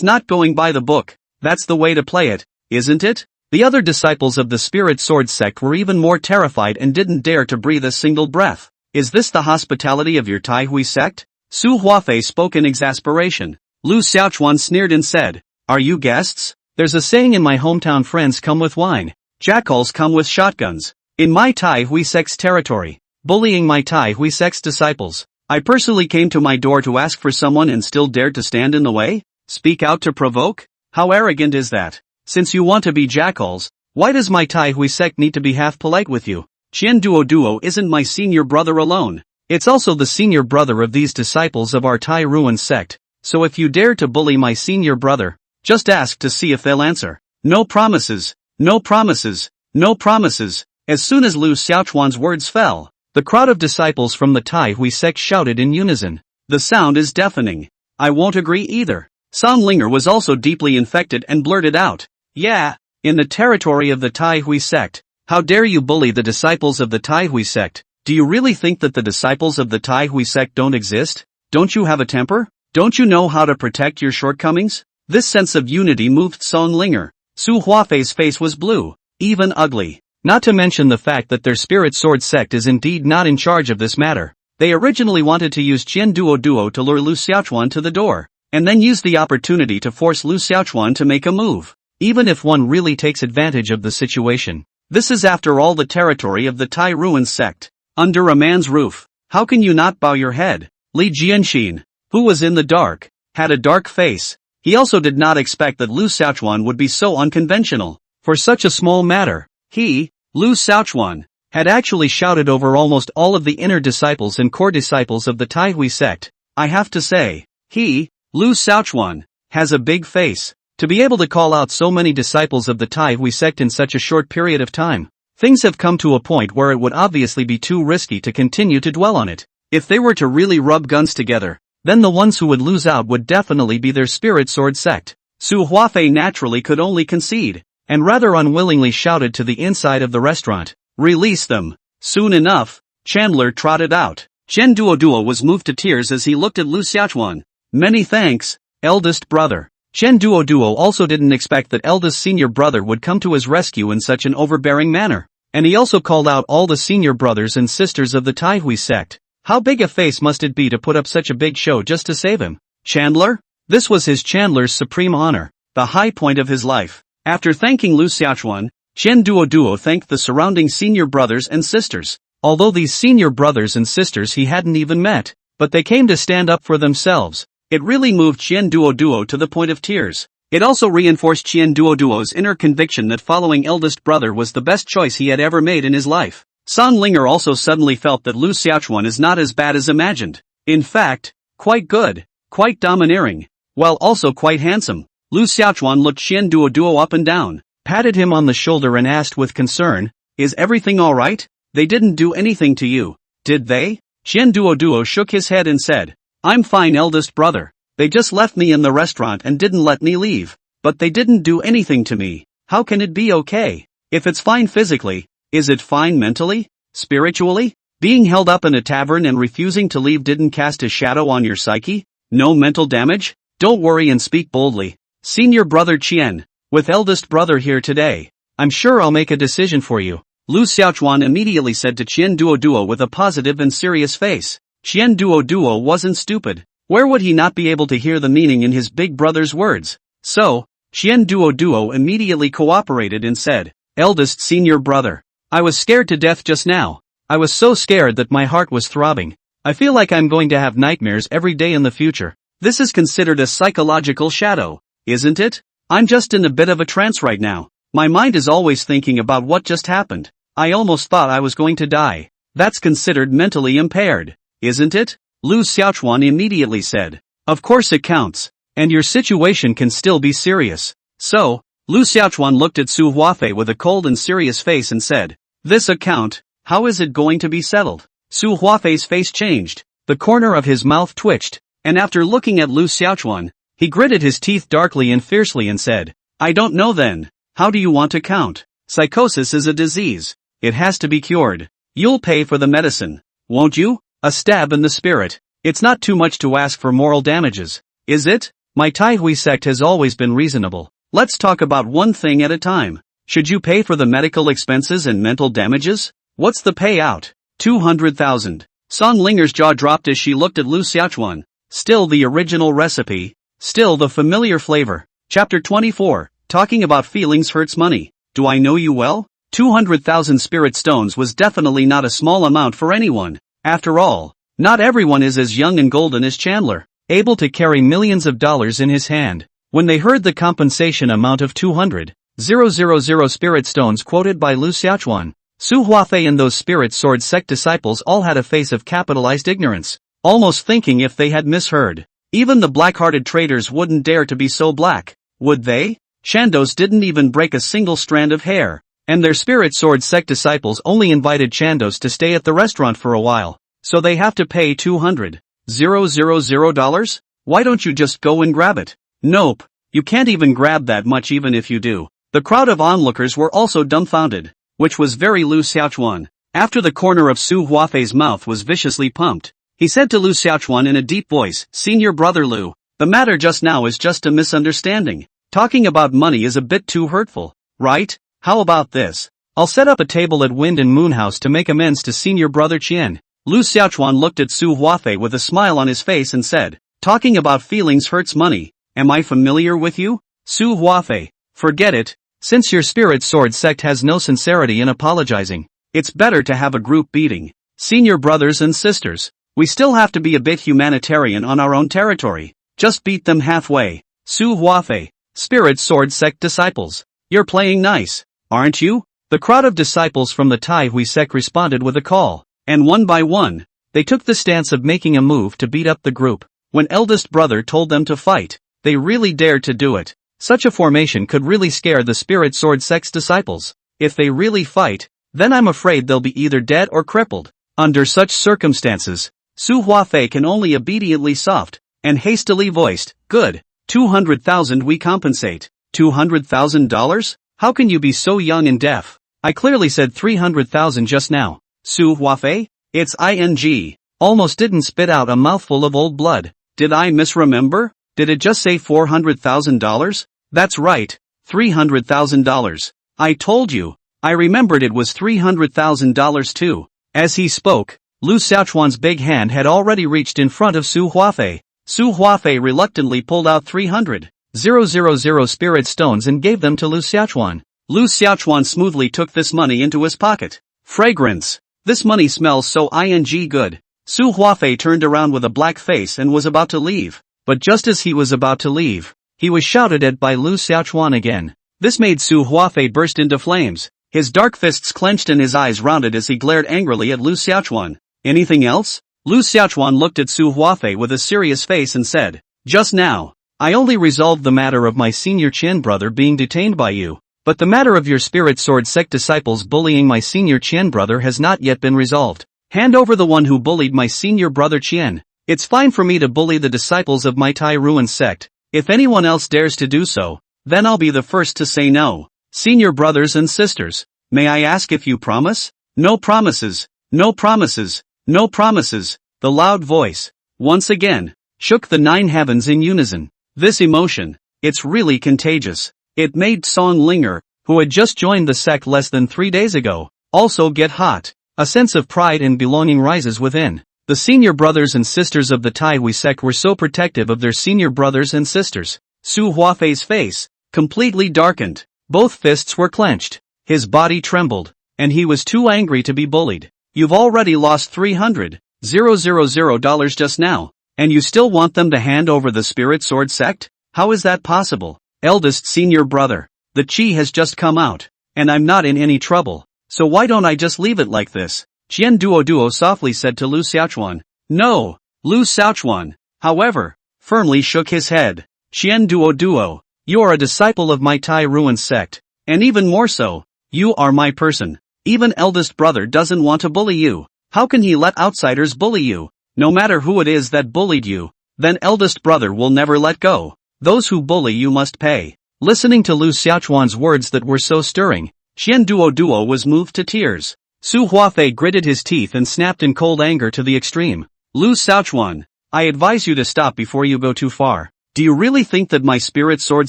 not going by the book. That's the way to play it, isn't it? The other disciples of the Spirit Sword sect were even more terrified and didn't dare to breathe a single breath. Is this the hospitality of your Tai Hui sect? Su Huafei spoke in exasperation. Lu Xiaochuan sneered and said, "Are you guests? There's a saying in my hometown, friends come with wine. Jackals come with shotguns. In my Tai Hui sect's territory, bullying my Tai Hui sect's disciples. I personally came to my door to ask for someone and still dared to stand in the way? Speak out to provoke? How arrogant is that? Since you want to be jackals, why does my Tai Hui sect need to be half polite with you? Qian Duo isn't my senior brother alone. It's also the senior brother of these disciples of our Tai Ruin sect. So if you dare to bully my senior brother, just ask to see if they'll answer. No promises, no promises, no promises." As soon as Lu Xiaochuan's words fell, the crowd of disciples from the Tai Hui sect shouted in unison. The sound is deafening. I won't agree either. Song Linger was also deeply infected and blurted out, "Yeah, in the territory of the Tai Hui sect. How dare you bully the disciples of the Tai Hui sect? Do you really think that the disciples of the Tai Hui sect don't exist? Don't you have a temper? Don't you know how to protect your shortcomings?" This sense of unity moved Song Linger. Su Huafei's face was blue, even ugly. Not to mention the fact that their Spirit Sword sect is indeed not in charge of this matter. They originally wanted to use Qian Duo to lure Lu Xiaochuan to the door, and then use the opportunity to force Lu Xiaochuan to make a move. Even if one really takes advantage of the situation, this is after all the territory of the Tai Ruin sect. Under a man's roof, how can you not bow your head? Li Jianxin, who was in the dark, had a dark face. He also did not expect that Lu Xiaochuan would be so unconventional. For such a small matter, he, Lu Xiaochuan, had actually shouted over almost all of the inner disciples and core disciples of the Tai Hui sect. I have to say, he, Lu Xiaochuan, has a big face. To be able to call out so many disciples of the Tai Hui sect in such a short period of time, things have come to a point where it would obviously be too risky to continue to dwell on it. If they were to really rub guns together, then the ones who would lose out would definitely be their Spirit Sword sect. Su Huafei naturally could only concede, and rather unwillingly shouted to the inside of the restaurant, "Release them." Soon enough, Chandler trotted out. Chen Duo was moved to tears as he looked at Lu Xiaochuan. "Many thanks, eldest brother." Chen Duo also didn't expect that eldest senior brother would come to his rescue in such an overbearing manner, and he also called out all the senior brothers and sisters of the Tai Hui sect. How big a face must it be to put up such a big show just to save him? Chandler? This was Chandler's supreme honor, the high point of his life. After thanking Lu Xiaochuan, Chen Duo thanked the surrounding senior brothers and sisters. Although these senior brothers and sisters he hadn't even met, but they came to stand up for themselves. It really moved Chen Duo to the point of tears. It also reinforced Qian Duoduo's inner conviction that following eldest brother was the best choice he had ever made in his life. Song Linger also suddenly felt that Lu Xiaochuan is not as bad as imagined. In fact, quite good, quite domineering, while also quite handsome. Lu Xiaochuan looked Qian Duoduo up and down, patted him on the shoulder and asked with concern, "Is everything alright? They didn't do anything to you, did they?" Qian Duoduo shook his head and said, "I'm fine, eldest brother. They just left me in the restaurant and didn't let me leave. But they didn't do anything to me. How can it be okay? If it's fine physically, is it fine mentally? Spiritually? Being held up in a tavern and refusing to leave didn't cast a shadow on your psyche? No mental damage? Don't worry and speak boldly. Senior brother Qian, with eldest brother here today, I'm sure I'll make a decision for you." Lu Xiaochuan immediately said to Qian Duoduo with a positive and serious face. Qian Duoduo wasn't stupid. Where would he not be able to hear the meaning in his big brother's words? So, Qian Duoduo immediately cooperated and said, "Eldest senior brother, I was scared to death just now. I was so scared that my heart was throbbing. I feel like I'm going to have nightmares every day in the future. This is considered a psychological shadow, isn't it? I'm just in a bit of a trance right now. My mind is always thinking about what just happened. I almost thought I was going to die. That's considered mentally impaired, isn't it?" Lu Xiaochuan immediately said, "Of course it counts. And your situation can still be serious." So, Lu Xiaochuan looked at Su Huafei with a cold and serious face and said, "This account, how is it going to be settled?" Su Huafei's face changed, the corner of his mouth twitched, and after looking at Lu Xiaochuan, he gritted his teeth darkly and fiercely and said, "I don't know then. How do you want to count? Psychosis is a disease. It has to be cured. You'll pay for the medicine, won't you? A stab in the spirit. It's not too much to ask for moral damages, is it? My Tai Hui sect has always been reasonable. Let's talk about one thing at a time. Should you pay for the medical expenses and mental damages? What's the payout? 200,000. Song Linger's jaw dropped as she looked at Lu Xiaochuan. Still the original recipe. Still the familiar flavor. Chapter 24, talking about feelings hurts money. Do I know you well? 200,000 spirit stones was definitely not a small amount for anyone. After all, not everyone is as young and golden as Chandler, able to carry millions of dollars in his hand. When they heard the compensation amount of 200,000 spirit stones quoted by Lu Xiaochuan, Su Huafei and those spirit sword sect disciples all had a face of capitalized ignorance, almost thinking if they had misheard. Even the black-hearted traders wouldn't dare to be so black, would they? Chandos didn't even break a single strand of hair. And their spirit sword sect disciples only invited Chandos to stay at the restaurant for a while, so they have to pay $200,000? Why don't you just go and grab it? Nope, you can't even grab that much even if you do. The crowd of onlookers were also dumbfounded, which was very Lu Xiaochuan. After the corner of Su Huafei's mouth was viciously pumped, he said to Lu Xiaochuan in a deep voice, "Senior brother Lu, the matter just now is just a misunderstanding. Talking about money is a bit too hurtful, right? How about this? I'll set up a table at Wind and Moon House to make amends to senior brother Qian." Lu Xiaochuan looked at Su Huafei with a smile on his face and said, "Talking about feelings hurts money. Am I familiar with you? Su Huafei, forget it. Since your spirit sword sect has no sincerity in apologizing, it's better to have a group beating. Senior brothers and sisters, we still have to be a bit humanitarian on our own territory. Just beat them halfway. Su Huafei, spirit sword sect disciples, you're playing nice, aren't you?" The crowd of disciples from the Tai Hui sect responded with a call, and one by one, they took the stance of making a move to beat up the group. When eldest brother told them to fight, they really dared to do it. Such a formation could really scare the spirit sword sect's disciples. If they really fight, then I'm afraid they'll be either dead or crippled. Under such circumstances, Su Huafei can only obediently soft and hastily voiced, "Good, 200,000 we compensate. $200,000? How can you be so young and deaf? I clearly said 300,000 just now. Su Huafei? It's ing. Almost didn't spit out a mouthful of old blood. Did I misremember? Did it just say $400,000? That's right, $300,000. I told you. I remembered it was $300,000 too." As he spoke, Lu Xiaochuan's big hand had already reached in front of Su Huafei. Su Huafei reluctantly pulled out 300,000 spirit stones and gave them to Lu Xiaochuan. Lu Xiaochuan smoothly took this money into his pocket. Fragrance. This money smells so good. Su Huafei turned around with a black face and was about to leave. But just as he was about to leave, he was shouted at by Lu Xiaochuan again. This made Su Huafei burst into flames. His dark fists clenched and his eyes rounded as he glared angrily at Lu Xiaochuan. Anything else? Lu Xiaochuan looked at Su Huafei with a serious face and said, "Just now, I only resolved the matter of my senior Qian brother being detained by you, but the matter of your spirit sword sect disciples bullying my senior Qian brother has not yet been resolved. Hand over the one who bullied my senior brother Qian. It's fine for me to bully the disciples of my Tai Ruin sect. If anyone else dares to do so, then I'll be the first to say no. Senior brothers and sisters, may I ask if you promise?" "No promises, no promises, no promises," the loud voice, once again, shook the 9 heavens in unison. This emotion, it's really contagious. It made Song Linger, who had just joined the sect less than 3 days ago, also get hot. A sense of pride and belonging rises within. The senior brothers and sisters of the Tai Hui sect were so protective of their senior brothers and sisters. Su Huafei's face, completely darkened. Both fists were clenched. His body trembled, and he was too angry to be bullied. "You've already lost $300,000 just now, and you still want them to hand over the Spirit Sword sect? How is that possible? Eldest senior brother, the Qi has just come out, and I'm not in any trouble, so why don't I just leave it like this?" Qian Duo softly said to Lu Xiaochuan. "No." Lu Xiaochuan, however, firmly shook his head. "Qian Duo, you are a disciple of my Tai Ruin sect, and even more so, you are my person. Even eldest brother doesn't want to bully you. How can he let outsiders bully you? No matter who it is that bullied you, then eldest brother will never let go. Those who bully you must pay." Listening to Lu Xiaochuan's words that were so stirring, Qian Duo was moved to tears. Su Huafei gritted his teeth and snapped in cold anger to the extreme. "Lu Xiaochuan, I advise you to stop before you go too far. Do you really think that my spirit sword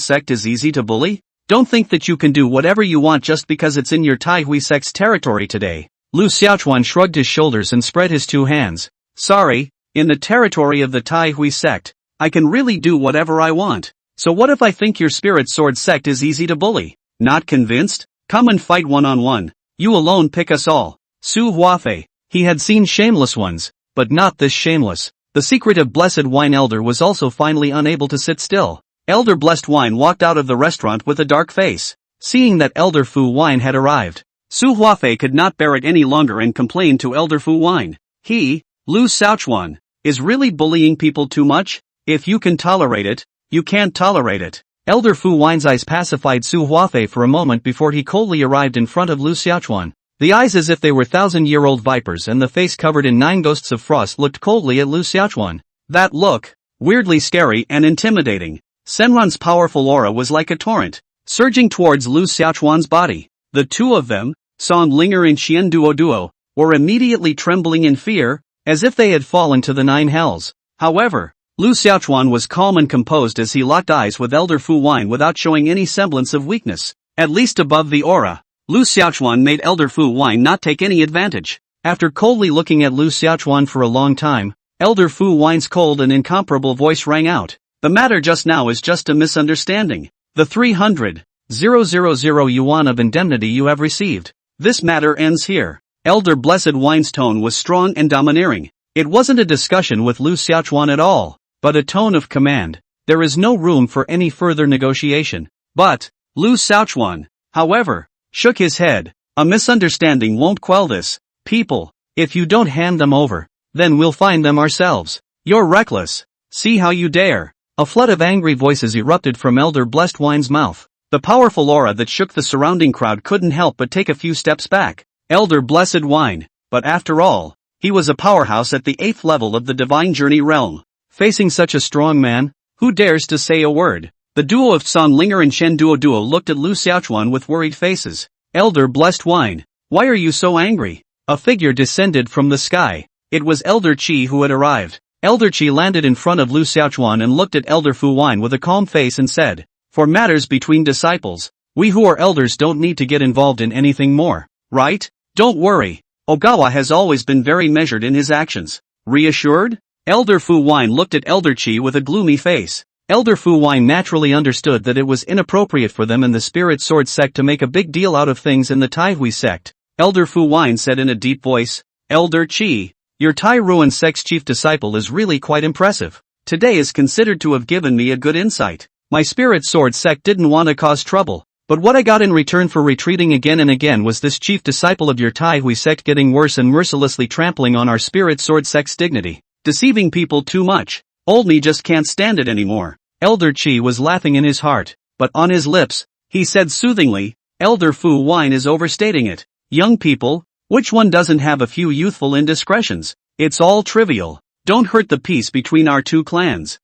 sect is easy to bully? Don't think that you can do whatever you want just because it's in your Tai Hui sect's territory today." Lu Xiaochuan shrugged his shoulders and spread his 2 hands. "Sorry, in the territory of the Tai Hui sect, I can really do whatever I want. So what if I think your spirit sword sect is easy to bully? Not convinced? Come and fight one-on-one. You alone pick us all." Su Huafei, he had seen shameless ones, but not this shameless. The secret of Blessed Wine Elder was also finally unable to sit still. Elder Blessed Wine walked out of the restaurant with a dark face. Seeing that Elder Fu Wine had arrived, Su Huafei could not bear it any longer and complained to Elder Fu Wine. "He, Lu Xiaochuan, is really bullying people too much? If you can tolerate it, you can't tolerate it." Elder Fu Wine's eyes pacified Su Huafei for a moment before he coldly arrived in front of Lu Xiaochuan. The eyes as if they were 1,000-year-old vipers and the face covered in 9 ghosts of frost looked coldly at Lu Xiaochuan. That look, weirdly scary and intimidating. Senran's powerful aura was like a torrent, surging towards Lu Xiaochuan's body. The two of them, Song Linger and Qian Duo, were immediately trembling in fear, as if they had fallen to the 9 hells. However, Lu Xiaochuan was calm and composed as he locked eyes with Elder Fu Wine without showing any semblance of weakness, at least above the aura. Lu Xiaochuan made Elder Fu Wine not take any advantage. After coldly looking at Lu Xiaochuan for a long time, Elder Fu Wine's cold and incomparable voice rang out. "The matter just now is just a misunderstanding. The 300,000 yuan of indemnity you have received. This matter ends here." Elder Blessed Wine's tone was strong and domineering. It wasn't a discussion with Lu Xiaochuan at all, but a tone of command. There is no room for any further negotiation. But, Lu Xiaochuan, however, shook his head. "A misunderstanding won't quell this. People, if you don't hand them over, then we'll find them ourselves. You're reckless. See how you dare." A flood of angry voices erupted from Elder Blessed Wine's mouth. The powerful aura that shook the surrounding crowd couldn't help but take a few steps back. Elder Blessed Wine, but after all, he was a powerhouse at the 8th level of the Divine Journey realm. Facing such a strong man, who dares to say a word? The duo of Song Linger and Qian Duo looked at Lu Xiaochuan with worried faces. "Elder Blessed Wine, why are you so angry?" A figure descended from the sky. It was Elder Qi who had arrived. Elder Qi landed in front of Lu Xiaochuan and looked at Elder Fu Wine with a calm face and said, "For matters between disciples, we who are elders don't need to get involved in anything more, right? Don't worry. Ogawa has always been very measured in his actions." Reassured? Elder Fu Wine looked at Elder Qi with a gloomy face. Elder Fu Wine naturally understood that it was inappropriate for them in the Spirit Sword sect to make a big deal out of things in the Tai Hui sect. Elder Fu Wine said in a deep voice, "Elder Qi, your Tai Ruin sect's chief disciple is really quite impressive. Today is considered to have given me a good insight. My spirit sword sect didn't want to cause trouble, but what I got in return for retreating again and again was this chief disciple of your Tai Hui sect getting worse and mercilessly trampling on our spirit sword sect's dignity, deceiving people too much. Old me just can't stand it anymore. Elder Chi was laughing in his heart, but on his lips, he said soothingly, Elder Fu Wine is overstating it. Young people, which one doesn't have a few youthful indiscretions? It's all trivial. Don't hurt the peace between our two clans.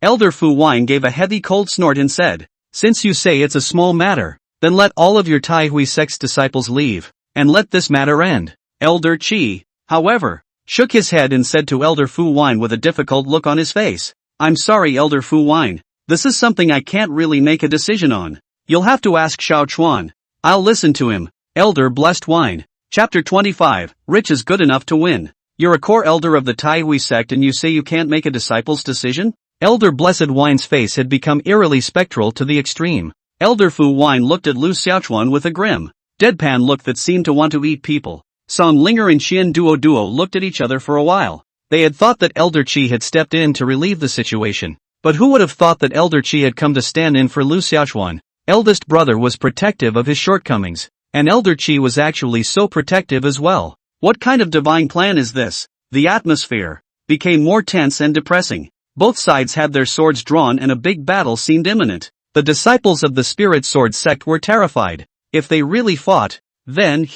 Elder Fu Wine gave a heavy cold snort and said, since you say it's a small matter, then let all of your Tai Hui sect's disciples leave, and let this matter end. Elder Chi, however, shook his head and said to Elder Fu Wine with a difficult look on his face, I'm sorry Elder Fu Wine, this is something I can't really make a decision on. You'll have to ask Xiao Chuan. I'll listen to him. Elder Blessed Wine. Chapter 25, Rich is good enough to win. You're a core elder of the Tai Hui sect and you say you can't make a disciple's decision? Elder Blessed Wine's face had become eerily spectral to the extreme. Elder Fu Wine looked at Lu Xiaochuan with a grim, deadpan look that seemed to want to eat people. Song Linger and Xian Duo looked at each other for a while. They had thought that Elder Chi had stepped in to relieve the situation, but who would have thought that Elder Chi had come to stand in for Lu Xiaochuan? Eldest brother was protective of his shortcomings, and Elder Chi was actually so protective as well. What kind of divine plan is this? The atmosphere became more tense and depressing. Both sides had their swords drawn and a big battle seemed imminent. The disciples of the Spirit Sword sect were terrified. If they really fought, then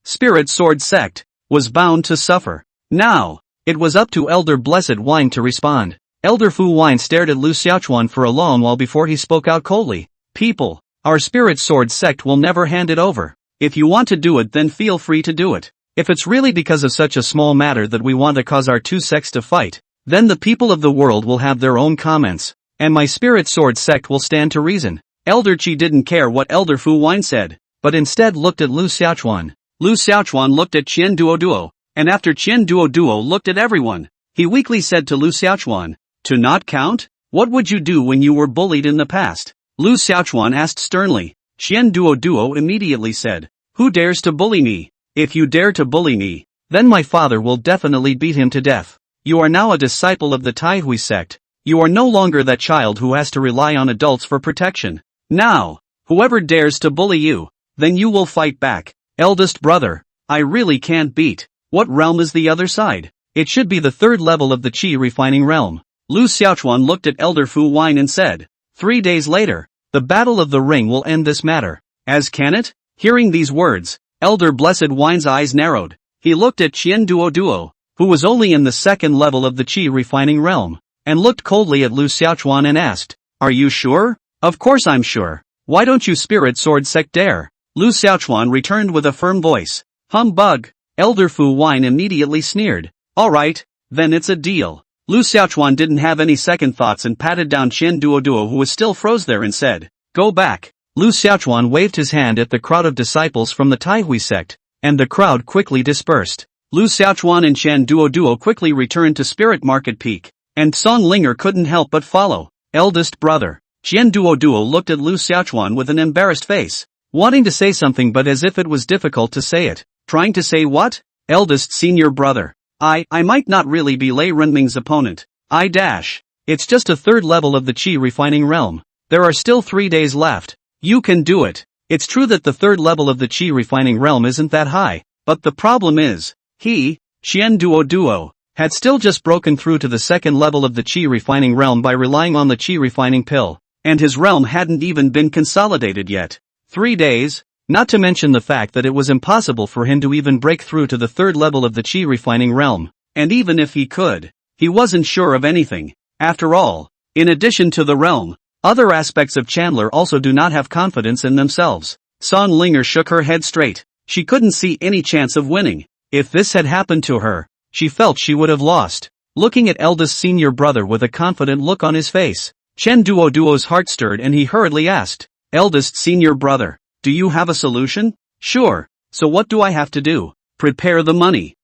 Spirit Sword sect, was bound to suffer. Now, it was up to Elder Blessed Wine to respond. Elder Fu Wine stared at Lu Xiaochuan for a long while before he spoke out coldly. People, our Spirit Sword sect will never hand it over. If you want to do it then feel free to do it. If it's really because of such a small matter that we want to cause our two sects to fight, then the people of the world will have their own comments, and my Spirit Sword sect will stand to reason. Elder Chi didn't care what Elder Fu Wine said, but instead looked at Lu Xiaochuan. Lu Xiaochuan looked at Qian Duo, and after Qian Duo looked at everyone, he weakly said to Lu Xiaochuan, to not count? What would you do when you were bullied in the past? Lu Xiaochuan asked sternly. Qian Duo immediately said, who dares to bully me? If you dare to bully me, then my father will definitely beat him to death. You are now a disciple of the Tai Hui sect. You are no longer that child who has to rely on adults for protection. Now, whoever dares to bully you, then you will fight back. Eldest brother, I really can't beat. What realm is the other side? It should be the third level of the Qi refining realm. Lu Xiaochuan looked at Elder Fu Wine and said, 3 days later, the battle of the ring will end this matter. As can it? Hearing these words, Elder Blessed Wine's eyes narrowed. He looked at Qian Duo, who was only in the second level of the Qi refining realm, and looked coldly at Lu Xiaochuan and asked, are you sure? Of course I'm sure. Why don't you Spirit Sword sect dare? Lu Xiaochuan returned with a firm voice. Humbug! Elder Fu Wine immediately sneered. Alright, then it's a deal. Lu Xiaochuan didn't have any second thoughts and patted down Qian Duo who was still froze there and said, go back. Lu Xiaochuan waved his hand at the crowd of disciples from the Tai Hui sect, and the crowd quickly dispersed. Lu Xiaochuan and Qian Duo quickly returned to Spirit Market Peak, and Song Linger couldn't help but follow. Eldest brother. Qian Duo looked at Lu Xiaochuan with an embarrassed face, wanting to say something but as if it was difficult to say it. Trying to say what? Eldest senior brother. I might not really be Lei Renming's opponent. It's just a third level of the Qi refining realm. There are still 3 days left. You can do it. It's true that the third level of the Qi refining realm isn't that high, but the problem is, Qian Duo, had still just broken through to the second level of the Qi refining realm by relying on the Qi refining pill, and his realm hadn't even been consolidated yet. 3 days, not to mention the fact that it was impossible for him to even break through to the third level of the Qi refining realm, and even if he could, he wasn't sure of anything. After all, in addition to the realm, other aspects of Chandler also do not have confidence in themselves. Song Linger shook her head straight. She couldn't see any chance of winning. If this had happened to her, she felt she would have lost. Looking at eldest senior brother with a confident look on his face, Chen Duo's heart stirred and he hurriedly asked, eldest senior brother, do you have a solution? Sure, so what do I have to do? Prepare the money.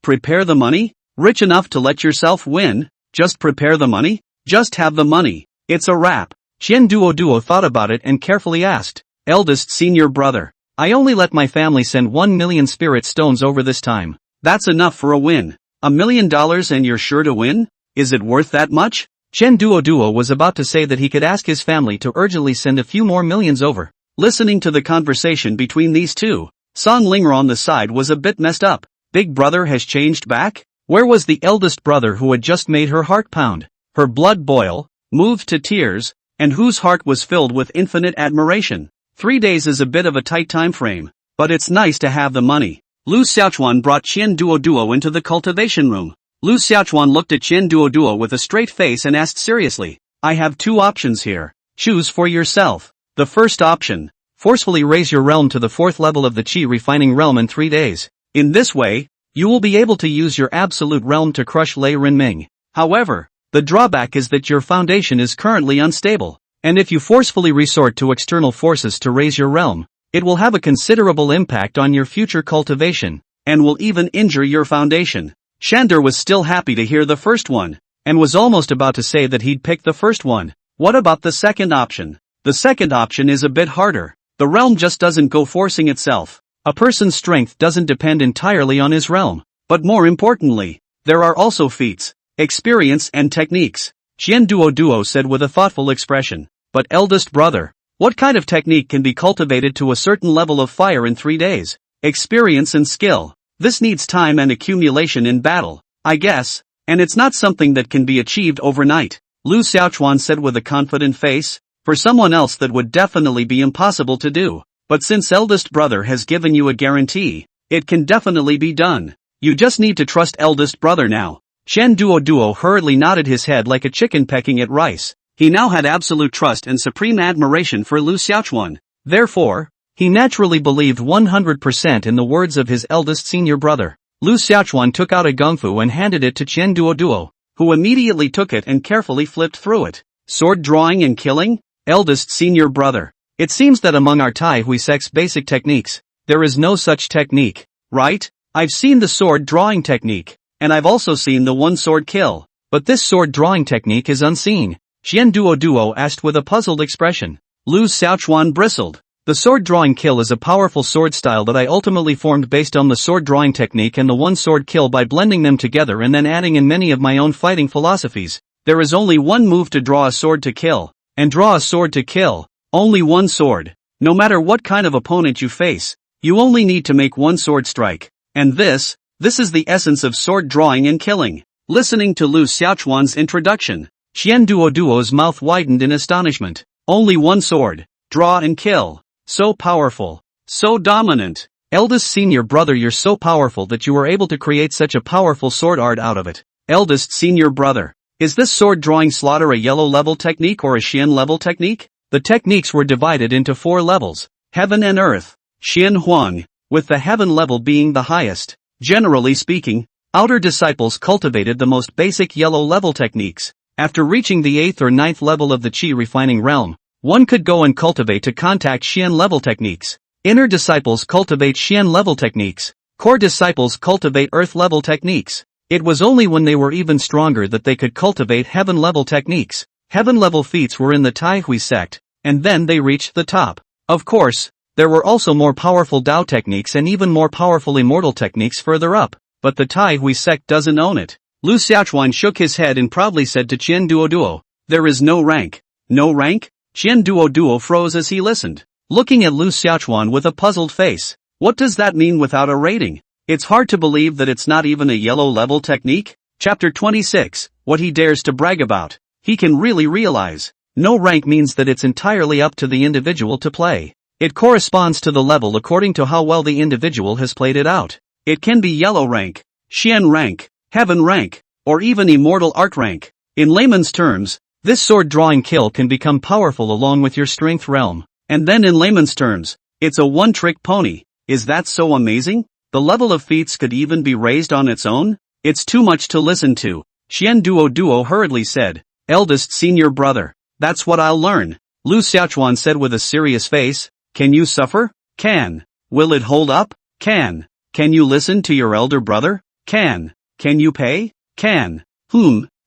Prepare the money? Rich enough to let yourself win? Just prepare the money? Just have the money. It's a wrap. Qian Duo thought about it and carefully asked, eldest senior brother, I only let my family send 1 million spirit stones over this time. That's enough for a win. $1 million and you're sure to win? Is it worth that much? Chen Duo was about to say that he could ask his family to urgently send a few more millions over. Listening to the conversation between these two, Song Linger on the side was a bit messed up. Big brother has changed back? Where was the eldest brother who had just made her heart pound, her blood boil, moved to tears, and whose heart was filled with infinite admiration? 3 days is a bit of a tight time frame, but it's nice to have the money. Lu Xiaochuan brought Chen Duo into the cultivation room. Lu Xiaochuan looked at Chen Duo with a straight face and asked seriously, I have 2 options here. Choose for yourself. The first option. Forcefully raise your realm to the 4th level of the Qi refining realm in 3 days. In this way, you will be able to use your absolute realm to crush Lei Renming. However, the drawback is that your foundation is currently unstable, and if you forcefully resort to external forces to raise your realm, it will have a considerable impact on your future cultivation, and will even injure your foundation. Shander was still happy to hear the first one, and was almost about to say that he'd pick the first one. What about the second option? The second option is a bit harder. The realm just doesn't go forcing itself. A person's strength doesn't depend entirely on his realm, but more importantly, there are also feats, experience and techniques. Chen Duo said with a thoughtful expression. But eldest brother, what kind of technique can be cultivated to a certain level of fire in 3 days? Experience and skill. This needs time and accumulation in battle, I guess, and it's not something that can be achieved overnight. Lu Xiaochuan said with a confident face. For someone else that would definitely be impossible to do. But since eldest brother has given you a guarantee, it can definitely be done. You just need to trust eldest brother now. Chen Duo hurriedly nodded his head like a chicken pecking at rice. He now had absolute trust and supreme admiration for Lu Xiaochuan. Therefore, he naturally believed 100% in the words of his eldest senior brother. Lu Xiaochuan took out a gungfu and handed it to Chen Duo, who immediately took it and carefully flipped through it. Sword drawing and killing? Eldest senior brother. It seems that among our Tai Hui sect's basic techniques, there is no such technique, right? I've seen the sword drawing technique, and I've also seen the one sword kill, but this sword drawing technique is unseen. Chen Duo asked with a puzzled expression. Lu Xiaochuan bristled. The sword drawing kill is a powerful sword style that I ultimately formed based on the sword drawing technique and the one sword kill by blending them together and then adding in many of my own fighting philosophies. There is only one move to draw a sword to kill. And draw a sword to kill. Only one sword. No matter what kind of opponent you face, you only need to make one sword strike. And this is the essence of sword drawing and killing. Listening to Lu Xiaochuan's introduction, Chen Duo's mouth widened in astonishment. Only one sword. Draw and kill. So powerful. So dominant. Eldest senior brother, you're so powerful that you were able to create such a powerful sword art out of it. Eldest senior brother. Is this sword drawing slaughter a yellow level technique or a Xian level technique? The techniques were divided into 4 levels. Heaven and Earth. Xian Huang, with the heaven level being the highest. Generally speaking, outer disciples cultivated the most basic yellow level techniques. After reaching the 8th or 9th level of the Qi refining realm, one could go and cultivate to contact Xian level techniques. Inner disciples cultivate Xian level techniques. Core disciples cultivate Earth level techniques. It was only when they were even stronger that they could cultivate heaven-level techniques. Heaven-level feats were in the Tai Hui sect, and then they reached the top. Of course, there were also more powerful Dao techniques and even more powerful immortal techniques further up, but the Tai Hui sect doesn't own it. Lu Xiaochuan shook his head and proudly said to Chen Duo, there is no rank. No rank? Chen Duo froze as he listened, looking at Lu Xiaochuan with a puzzled face. What does that mean without a rating? It's hard to believe that it's not even a yellow level technique. Chapter 26, what he dares to brag about. He can really realize. No rank means that it's entirely up to the individual to play. It corresponds to the level according to how well the individual has played it out. It can be yellow rank, Xian rank, heaven rank, or even immortal art rank. In layman's terms, this sword drawing kill can become powerful along with your strength realm. And then in layman's terms, it's a one-trick pony. Is that so amazing? The level of feats could even be raised on its own? It's too much to listen to. Chen Duo hurriedly said. Eldest senior brother. That's what I'll learn. Lu Xiaochuan said with a serious face. Can you suffer? Can. Will it hold up? Can. Can you listen to your elder brother? Can. Can you pay? Can.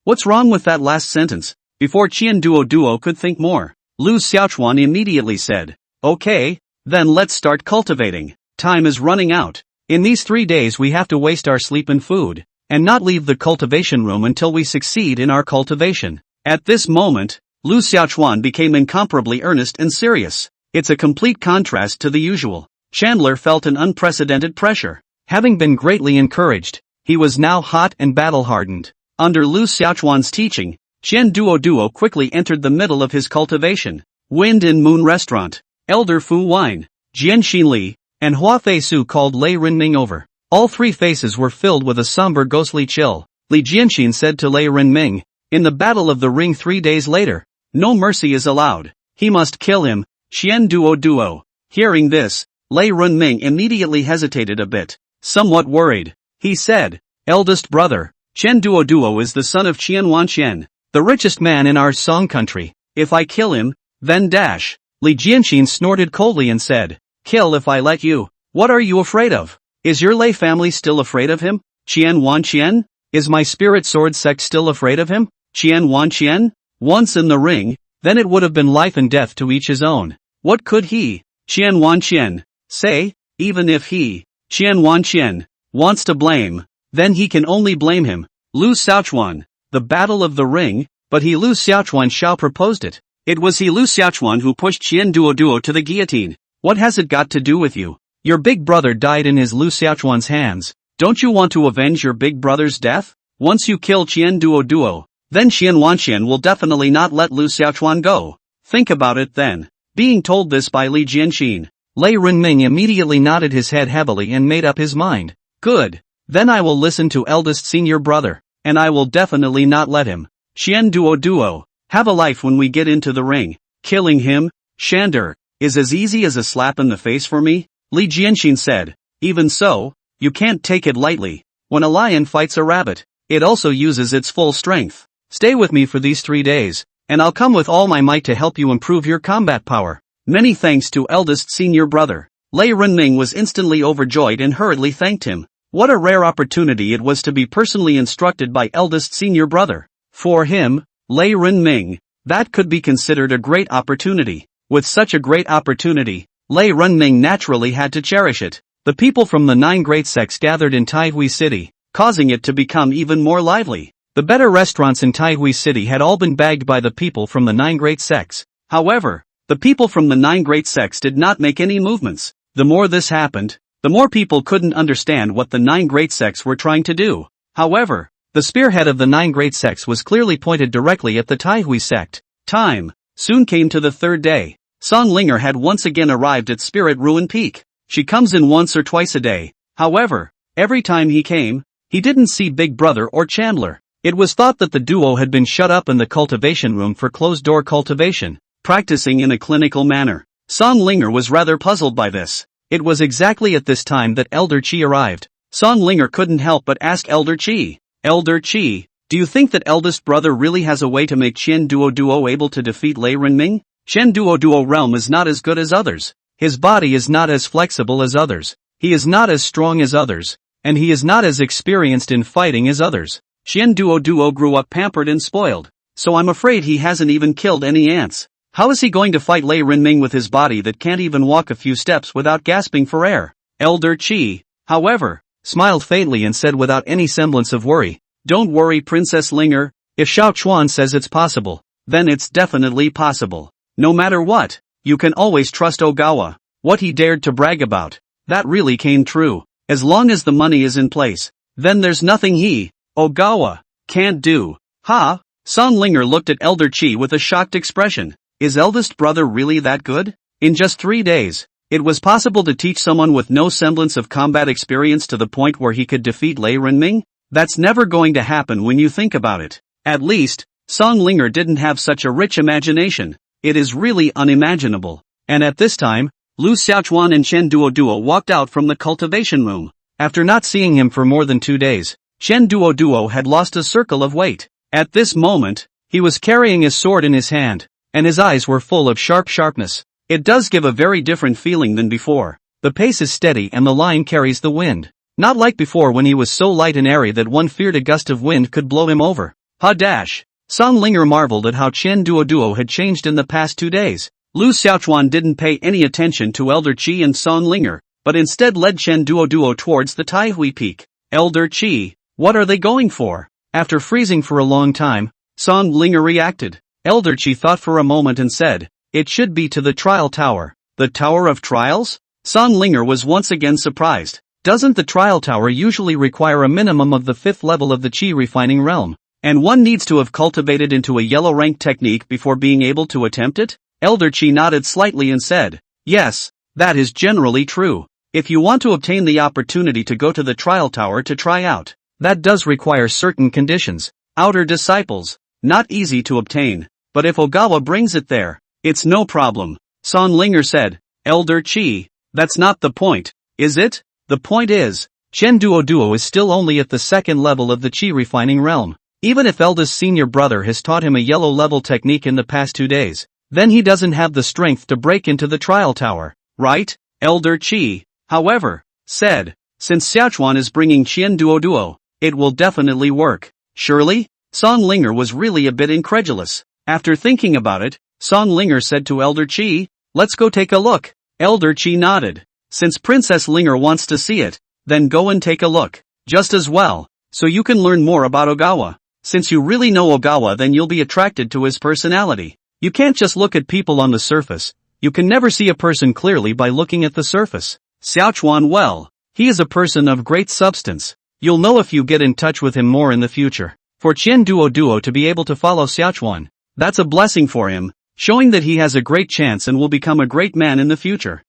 What's wrong with that last sentence? Before Chen Duo could think more, Lu Xiaochuan immediately said. Okay, then let's start cultivating. Time is running out. In these 3 days we have to waste our sleep and food, and not leave the cultivation room until we succeed in our cultivation. At this moment, Lu Xiaochuan became incomparably earnest and serious. It's a complete contrast to the usual. Chandler felt an unprecedented pressure. Having been greatly encouraged, he was now hot and battle-hardened. Under Lu Xiaochuan's teaching, Qian Duo quickly entered the middle of his cultivation. Wind and Moon Restaurant, Elder Fu Wine, Jian Xinli, and Hua Fei Su called Lei Renming over. All three faces were filled with a somber ghostly chill. Li Jianxin said to Lei Renming, in the Battle of the Ring 3 days later, no mercy is allowed. He must kill him. Qian Duo. Hearing this, Lei Renming immediately hesitated a bit. Somewhat worried, he said, eldest brother, Qian Duo is the son of Qian Wanqian, the richest man in our Song country. If I kill him, then dash. Li Jianxin snorted coldly and said, kill if I let you. What are you afraid of? Is your Lei family still afraid of him? Qian Wanqian? Is my spirit sword sect still afraid of him? Qian Wanqian? Once in the ring, then it would have been life and death to each his own. What could he, Qian Wanqian, say? Even if he, Qian Wanqian, wants to blame, then he can only blame him. Lu Xiaochuan, the Battle of the Ring, but he Lu Xiaochuan Xiao proposed it. It was he Lu Xiaochuan who pushed Qian Duo to the guillotine. What has it got to do with you? Your big brother died in his Lu Xiaochuan's hands. Don't you want to avenge your big brother's death? Once you kill Qian Duo, then Qian Wanqian will definitely not let Lu Xiaochuan go. Think about it then. Being told this by Li Jianxin, Lei Renming immediately nodded his head heavily and made up his mind. Good. Then I will listen to eldest senior brother, and I will definitely not let him, Qian Duo, have a life when we get into the ring. Killing him, Shander, is as easy as a slap in the face for me, Li Jianxin said. Even so, you can't take it lightly. When a lion fights a rabbit, it also uses its full strength. Stay with me for these 3 days, and I'll come with all my might to help you improve your combat power. Many thanks to eldest senior brother. Lei Renming was instantly overjoyed and hurriedly thanked him. What a rare opportunity it was to be personally instructed by eldest senior brother. For him, Lei Renming, that could be considered a great opportunity. With such a great opportunity, Lei Renming naturally had to cherish it. The people from the 9 great sects gathered in Taihui City, causing it to become even more lively. The better restaurants in Taihui City had all been bagged by the people from the 9 great sects. However, the people from the 9 great sects did not make any movements. The more this happened, the more people couldn't understand what the 9 great sects were trying to do. However, the spearhead of the 9 great sects was clearly pointed directly at the Taihui sect. Time soon came to the 3rd day. Song Linger had once again arrived at Spirit Ruin Peak. She comes in once or twice a day. However, every time he came, he didn't see Big Brother or Chandler. It was thought that the duo had been shut up in the cultivation room for closed-door cultivation, practicing in a clinical manner. Song Linger was rather puzzled by this. It was exactly at this time that Elder Qi arrived. Song Linger couldn't help but ask Elder Qi, Elder Qi, do you think that eldest brother really has a way to make Qian Duo able to defeat Lei Renming? Qian Duo realm is not as good as others. His body is not as flexible as others. He is not as strong as others. And he is not as experienced in fighting as others. Qian Duo grew up pampered and spoiled. So I'm afraid he hasn't even killed any ants. How is he going to fight Lei Renming with his body that can't even walk a few steps without gasping for air? Elder Qi, however, smiled faintly and said without any semblance of worry, don't worry Princess Linger, if Xiao Chuan says it's possible, then it's definitely possible. No matter what, you can always trust Ogawa. What he dared to brag about, that really came true. As long as the money is in place, then there's nothing he, Ogawa, can't do. Ha! Song Linger looked at Elder Qi with a shocked expression. Is eldest brother really that good? In just 3 days, it was possible to teach someone with no semblance of combat experience to the point where he could defeat Lei Renming? That's never going to happen when you think about it. At least, Song Linger didn't have such a rich imagination. It is really unimaginable. And at this time, Lu Xiaochuan and Qian Duo walked out from the cultivation room. After not seeing him for more than 2 days, Qian Duo had lost a circle of weight. At this moment, he was carrying his sword in his hand, and his eyes were full of sharpness. It does give a very different feeling than before. The pace is steady and the line carries the wind. Not like before when he was so light and airy that one feared a gust of wind could blow him over. Ha dash! Song Linger marveled at how Qian Duo had changed in the past 2 days. Lu Xiaochuan didn't pay any attention to Elder Qi and Song Linger, but instead led Qian Duo towards the Taihui Peak. Elder Qi, what are they going for? After freezing for a long time, Song Linger reacted. Elder Chi thought for a moment and said, "It should be to the trial tower." The Tower of Trials? Song Linger was once again surprised. Doesn't the trial tower usually require a minimum of the 5th level of the Chi refining realm? And one needs to have cultivated into a yellow rank technique before being able to attempt it? Elder Chi nodded slightly and said, "Yes, that is generally true. If you want to obtain the opportunity to go to the trial tower to try out, that does require certain conditions. Outer disciples, not easy to obtain, but if Ogawa brings it there, it's no problem." Song Linger said. Elder Chi, that's not the point, is it? The point is, Chen Duo is still only at the 2nd level of the Chi refining realm. Even if eldest senior brother has taught him a yellow level technique in the past 2 days, then he doesn't have the strength to break into the trial tower, right? Elder Chi, however, said, "Since Xiaochuan is bringing Chen Duo, it will definitely work." Surely? Song Linger was really a bit incredulous. After thinking about it, Song Linger said to Elder Chi, "Let's go take a look." Elder Chi nodded. "Since Princess Linger wants to see it, then go and take a look. Just as well, so you can learn more about Ogawa. Since you really know Ogawa, then you'll be attracted to his personality. You can't just look at people on the surface. You can never see a person clearly by looking at the surface. Xiaochuan, well, he is a person of great substance. You'll know if you get in touch with him more in the future. For Chen Duo to be able to follow Xiaochuan, that's a blessing for him, showing that he has a great chance and will become a great man in the future."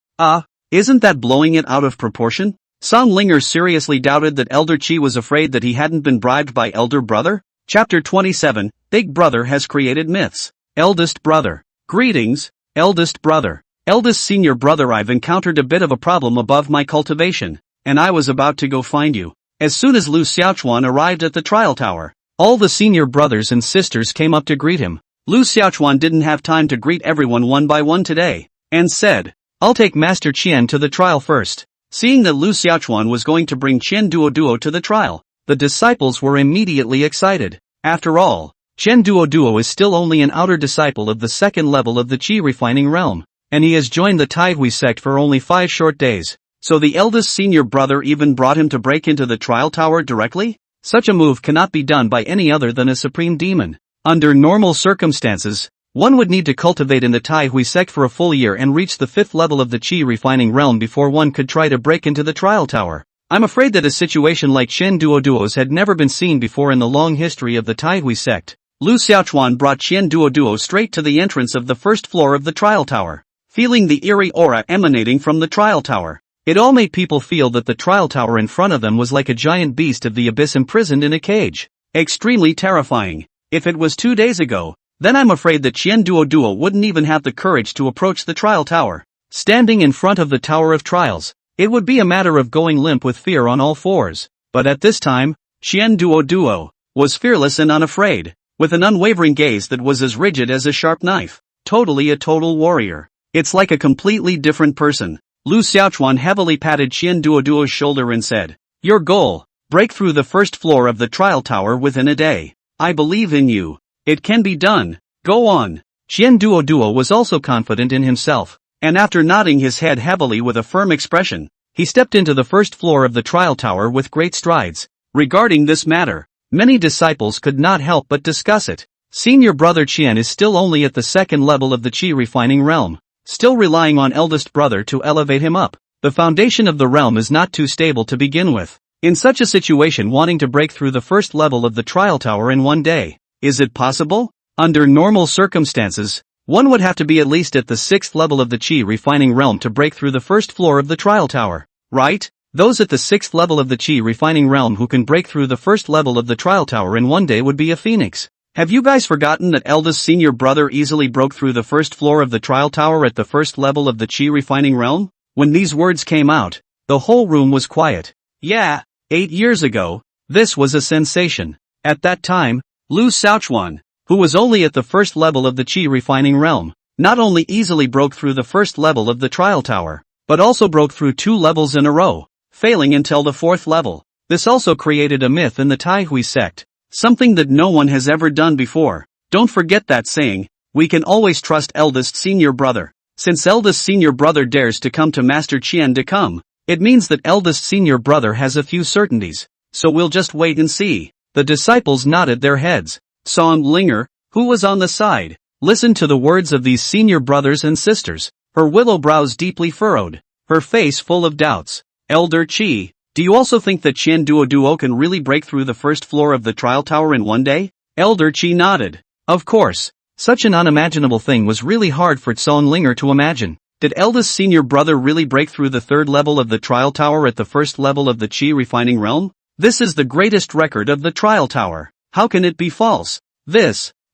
Isn't that blowing it out of proportion? Song Linger seriously doubted that Elder Chi was afraid that he hadn't been bribed by Elder Brother? Chapter 27, Big Brother has created myths. Eldest Brother. Greetings, Eldest Brother. Eldest Senior Brother, I've encountered a bit of a problem above my cultivation, and I was about to go find you. As soon as Lu Xiaochuan arrived at the trial tower, all the senior brothers and sisters came up to greet him. Lu Xiaochuan didn't have time to greet everyone one by one today, and said, "I'll take Master Qian to the trial first." Seeing that Lu Xiaochuan was going to bring Chen Duo to the trial, the disciples were immediately excited. After all, Chen Duo is still only an outer disciple of the 2nd level of the Qi refining realm, and he has joined the Taihui sect for only 5 short days. So the eldest senior brother even brought him to break into the trial tower directly? Such a move cannot be done by any other than a supreme demon. Under normal circumstances, one would need to cultivate in the Taihui sect for a full year and reach the 5th level of the Qi refining realm before one could try to break into the trial tower. I'm afraid that a situation like Chen Duo's had never been seen before in the long history of the Taihui sect. Lu Xiaochuan brought Chen Duo straight to the entrance of the 1st floor of the trial tower. Feeling the eerie aura emanating from the trial tower, it all made people feel that the trial tower in front of them was like a giant beast of the abyss imprisoned in a cage. Extremely terrifying. If it was 2 days ago, then I'm afraid that Chen Duo wouldn't even have the courage to approach the trial tower. Standing in front of the Tower of Trials, it would be a matter of going limp with fear on all fours. But at this time, Chen Duo was fearless and unafraid, with an unwavering gaze that was as rigid as a sharp knife. Totally a total warrior. It's like a completely different person. Lu Xiaochuan heavily patted Chen Duo's shoulder and said, "Your goal, break through the 1st floor of the trial tower within a day. I believe in you. It can be done. Go on." Chen Duo was also confident in himself, and after nodding his head heavily with a firm expression, he stepped into the 1st floor of the trial tower with great strides. Regarding this matter, many disciples could not help but discuss it. Senior brother Qian is still only at the 2nd level of the Qi refining realm, still relying on eldest brother to elevate him up. The foundation of the realm is not too stable to begin with. In such a situation, wanting to break through the 1st level of the trial tower in one day, is it possible? Under normal circumstances, one would have to be at least at the 6th level of the Qi refining realm to break through the 1st floor of the trial tower, right? Those at the 6th level of the Qi refining realm who can break through the 1st level of the trial tower in one day would be a phoenix. Have you guys forgotten that eldest senior brother easily broke through the 1st floor of the trial tower at the 1st level of the Qi refining realm? When these words came out, the whole room was quiet. Yeah, 8 years ago, this was a sensation. At that time, Lu Xiaochuan, who was only at the 1st level of the Qi refining realm, not only easily broke through the 1st level of the trial tower, but also broke through 2 levels in a row, failing until the 4th level. This also created a myth in the Taihui sect, something that no one has ever done before. Don't forget that saying, we can always trust eldest senior brother. Since eldest senior brother dares to come to Master Qian to come, it means that eldest senior brother has a few certainties, so we'll just wait and see. The disciples nodded their heads. Song Linger, who was on the side, listened to the words of these senior brothers and sisters, her willow brows deeply furrowed, her face full of doubts. Elder Chi, do you also think that Qian Duo can really break through the first floor of the trial tower in one day? Elder Chi nodded. Of course. Such an unimaginable thing was really hard for Song Linger to imagine. Did eldest senior brother really break through the third level of the trial tower at the first level of the Qi refining realm? This is the greatest record of the trial tower. How can it be false?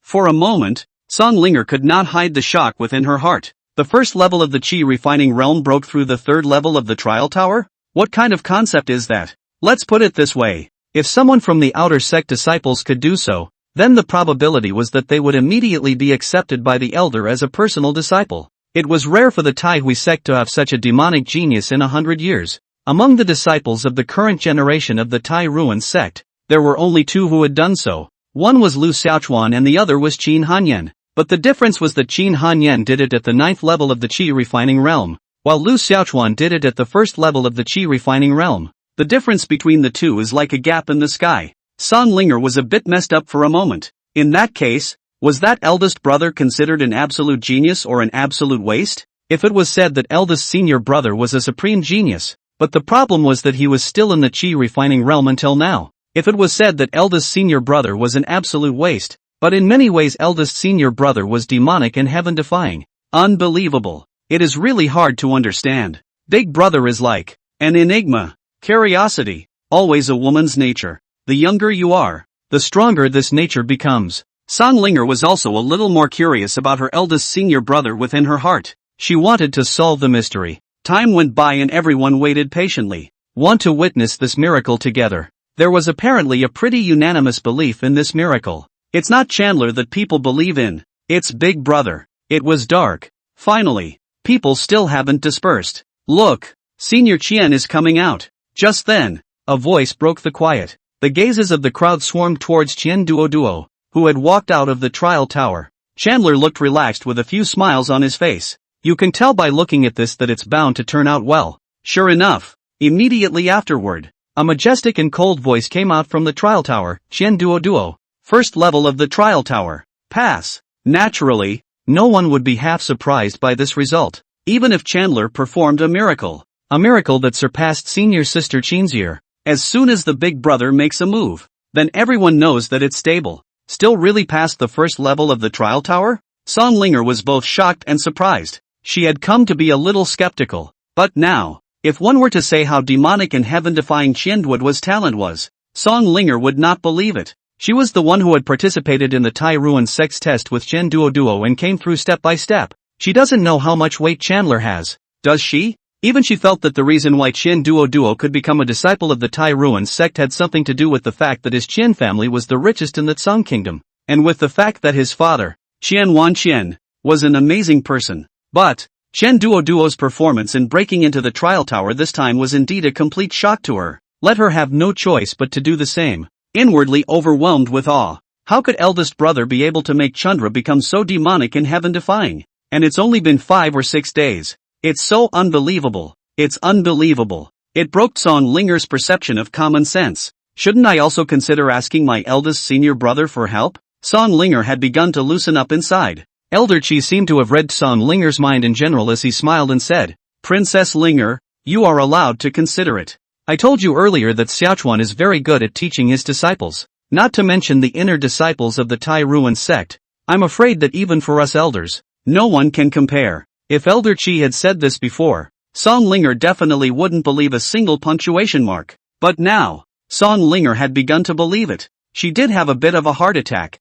For a moment, Song Linger could not hide the shock within her heart. The first level of the Qi refining realm broke through the third level of the trial tower? What kind of concept is that? Let's put it this way. If someone from the outer sect disciples could do so, then the probability was that they would immediately be accepted by the elder as a personal disciple. It was rare for the Tai Hui sect to have such a demonic genius in 100 years. Among the disciples of the current generation of the Tai Ruan sect, there were only two who had done so. One was Lu Xiaochuan and the other was Qin Hanyan. But the difference was that Qin Hanyan did it at the 9th level of the Qi refining realm, while Lu Xiaochuan did it at the first level of the Qi refining realm. The difference between the two is like a gap in the sky. Song Linger was a bit messed up for a moment. In that case, was that eldest brother considered an absolute genius or an absolute waste? If it was said that eldest senior brother was a supreme genius, but the problem was that he was still in the Qi refining realm until now. If it was said that eldest senior brother was an absolute waste, but in many ways eldest senior brother was demonic and heaven-defying. Unbelievable. It is really hard to understand. Big brother is like an enigma. Curiosity, always a woman's nature. The younger you are, the stronger this nature becomes. Song Linger was also a little more curious about her eldest senior brother within her heart. She wanted to solve the mystery. Time went by and everyone waited patiently, want to witness this miracle together. There was apparently a pretty unanimous belief in this miracle. It's not Chandler that people believe in, it's Big Brother. It was dark. Finally, people still haven't dispersed. Look, Senior Qian is coming out. Just then, a voice broke the quiet. The gazes of the crowd swarmed towards Qian Duo, who had walked out of the trial tower. Chandler looked relaxed with a few smiles on his face. You can tell by looking at this that it's bound to turn out well. Sure enough, immediately afterward, a majestic and cold voice came out from the trial tower. Qian Duo, first level of the trial tower. Pass. Naturally, no one would be half surprised by this result, even if Chandler performed a miracle that surpassed senior sister Qin's year. As soon as the big brother makes a move, then everyone knows that it's stable. Still really past the first level of the trial tower? Song Linger was both shocked and surprised. She had come to be a little skeptical. But now, if one were to say how demonic and heaven-defying Qianduo's talent was, Song Linger would not believe it. She was the one who had participated in the Tai Ruan sex test with Qian Duo and came through step by step. She doesn't know how much weight Chandler has, does she? Even she felt that the reason why Qian Duo could become a disciple of the Tai Ruan sect had something to do with the fact that his Qian family was the richest in the Tsang kingdom, and with the fact that his father, Qian Wanqian, was an amazing person. But, Qian Duo's performance in breaking into the trial tower this time was indeed a complete shock to her. Let her have no choice but to do the same. Inwardly overwhelmed with awe, how could eldest brother be able to make Chandra become so demonic and heaven-defying? And it's only been 5 or 6 days. It's so unbelievable. It's unbelievable. It broke Song Linger's perception of common sense. Shouldn't I also consider asking my eldest senior brother for help? Song Linger had begun to loosen up inside. Elder Qi seemed to have read Song Linger's mind in general as he smiled and said, Princess Linger, you are allowed to consider it. I told you earlier that Xiaochuan is very good at teaching his disciples, not to mention the inner disciples of the Tai Ruan sect. I'm afraid that even for us elders, no one can compare. If Elder Qi had said this before, Song Linger definitely wouldn't believe a single punctuation mark. But now, Song Linger had begun to believe it. She did have a bit of a heart attack.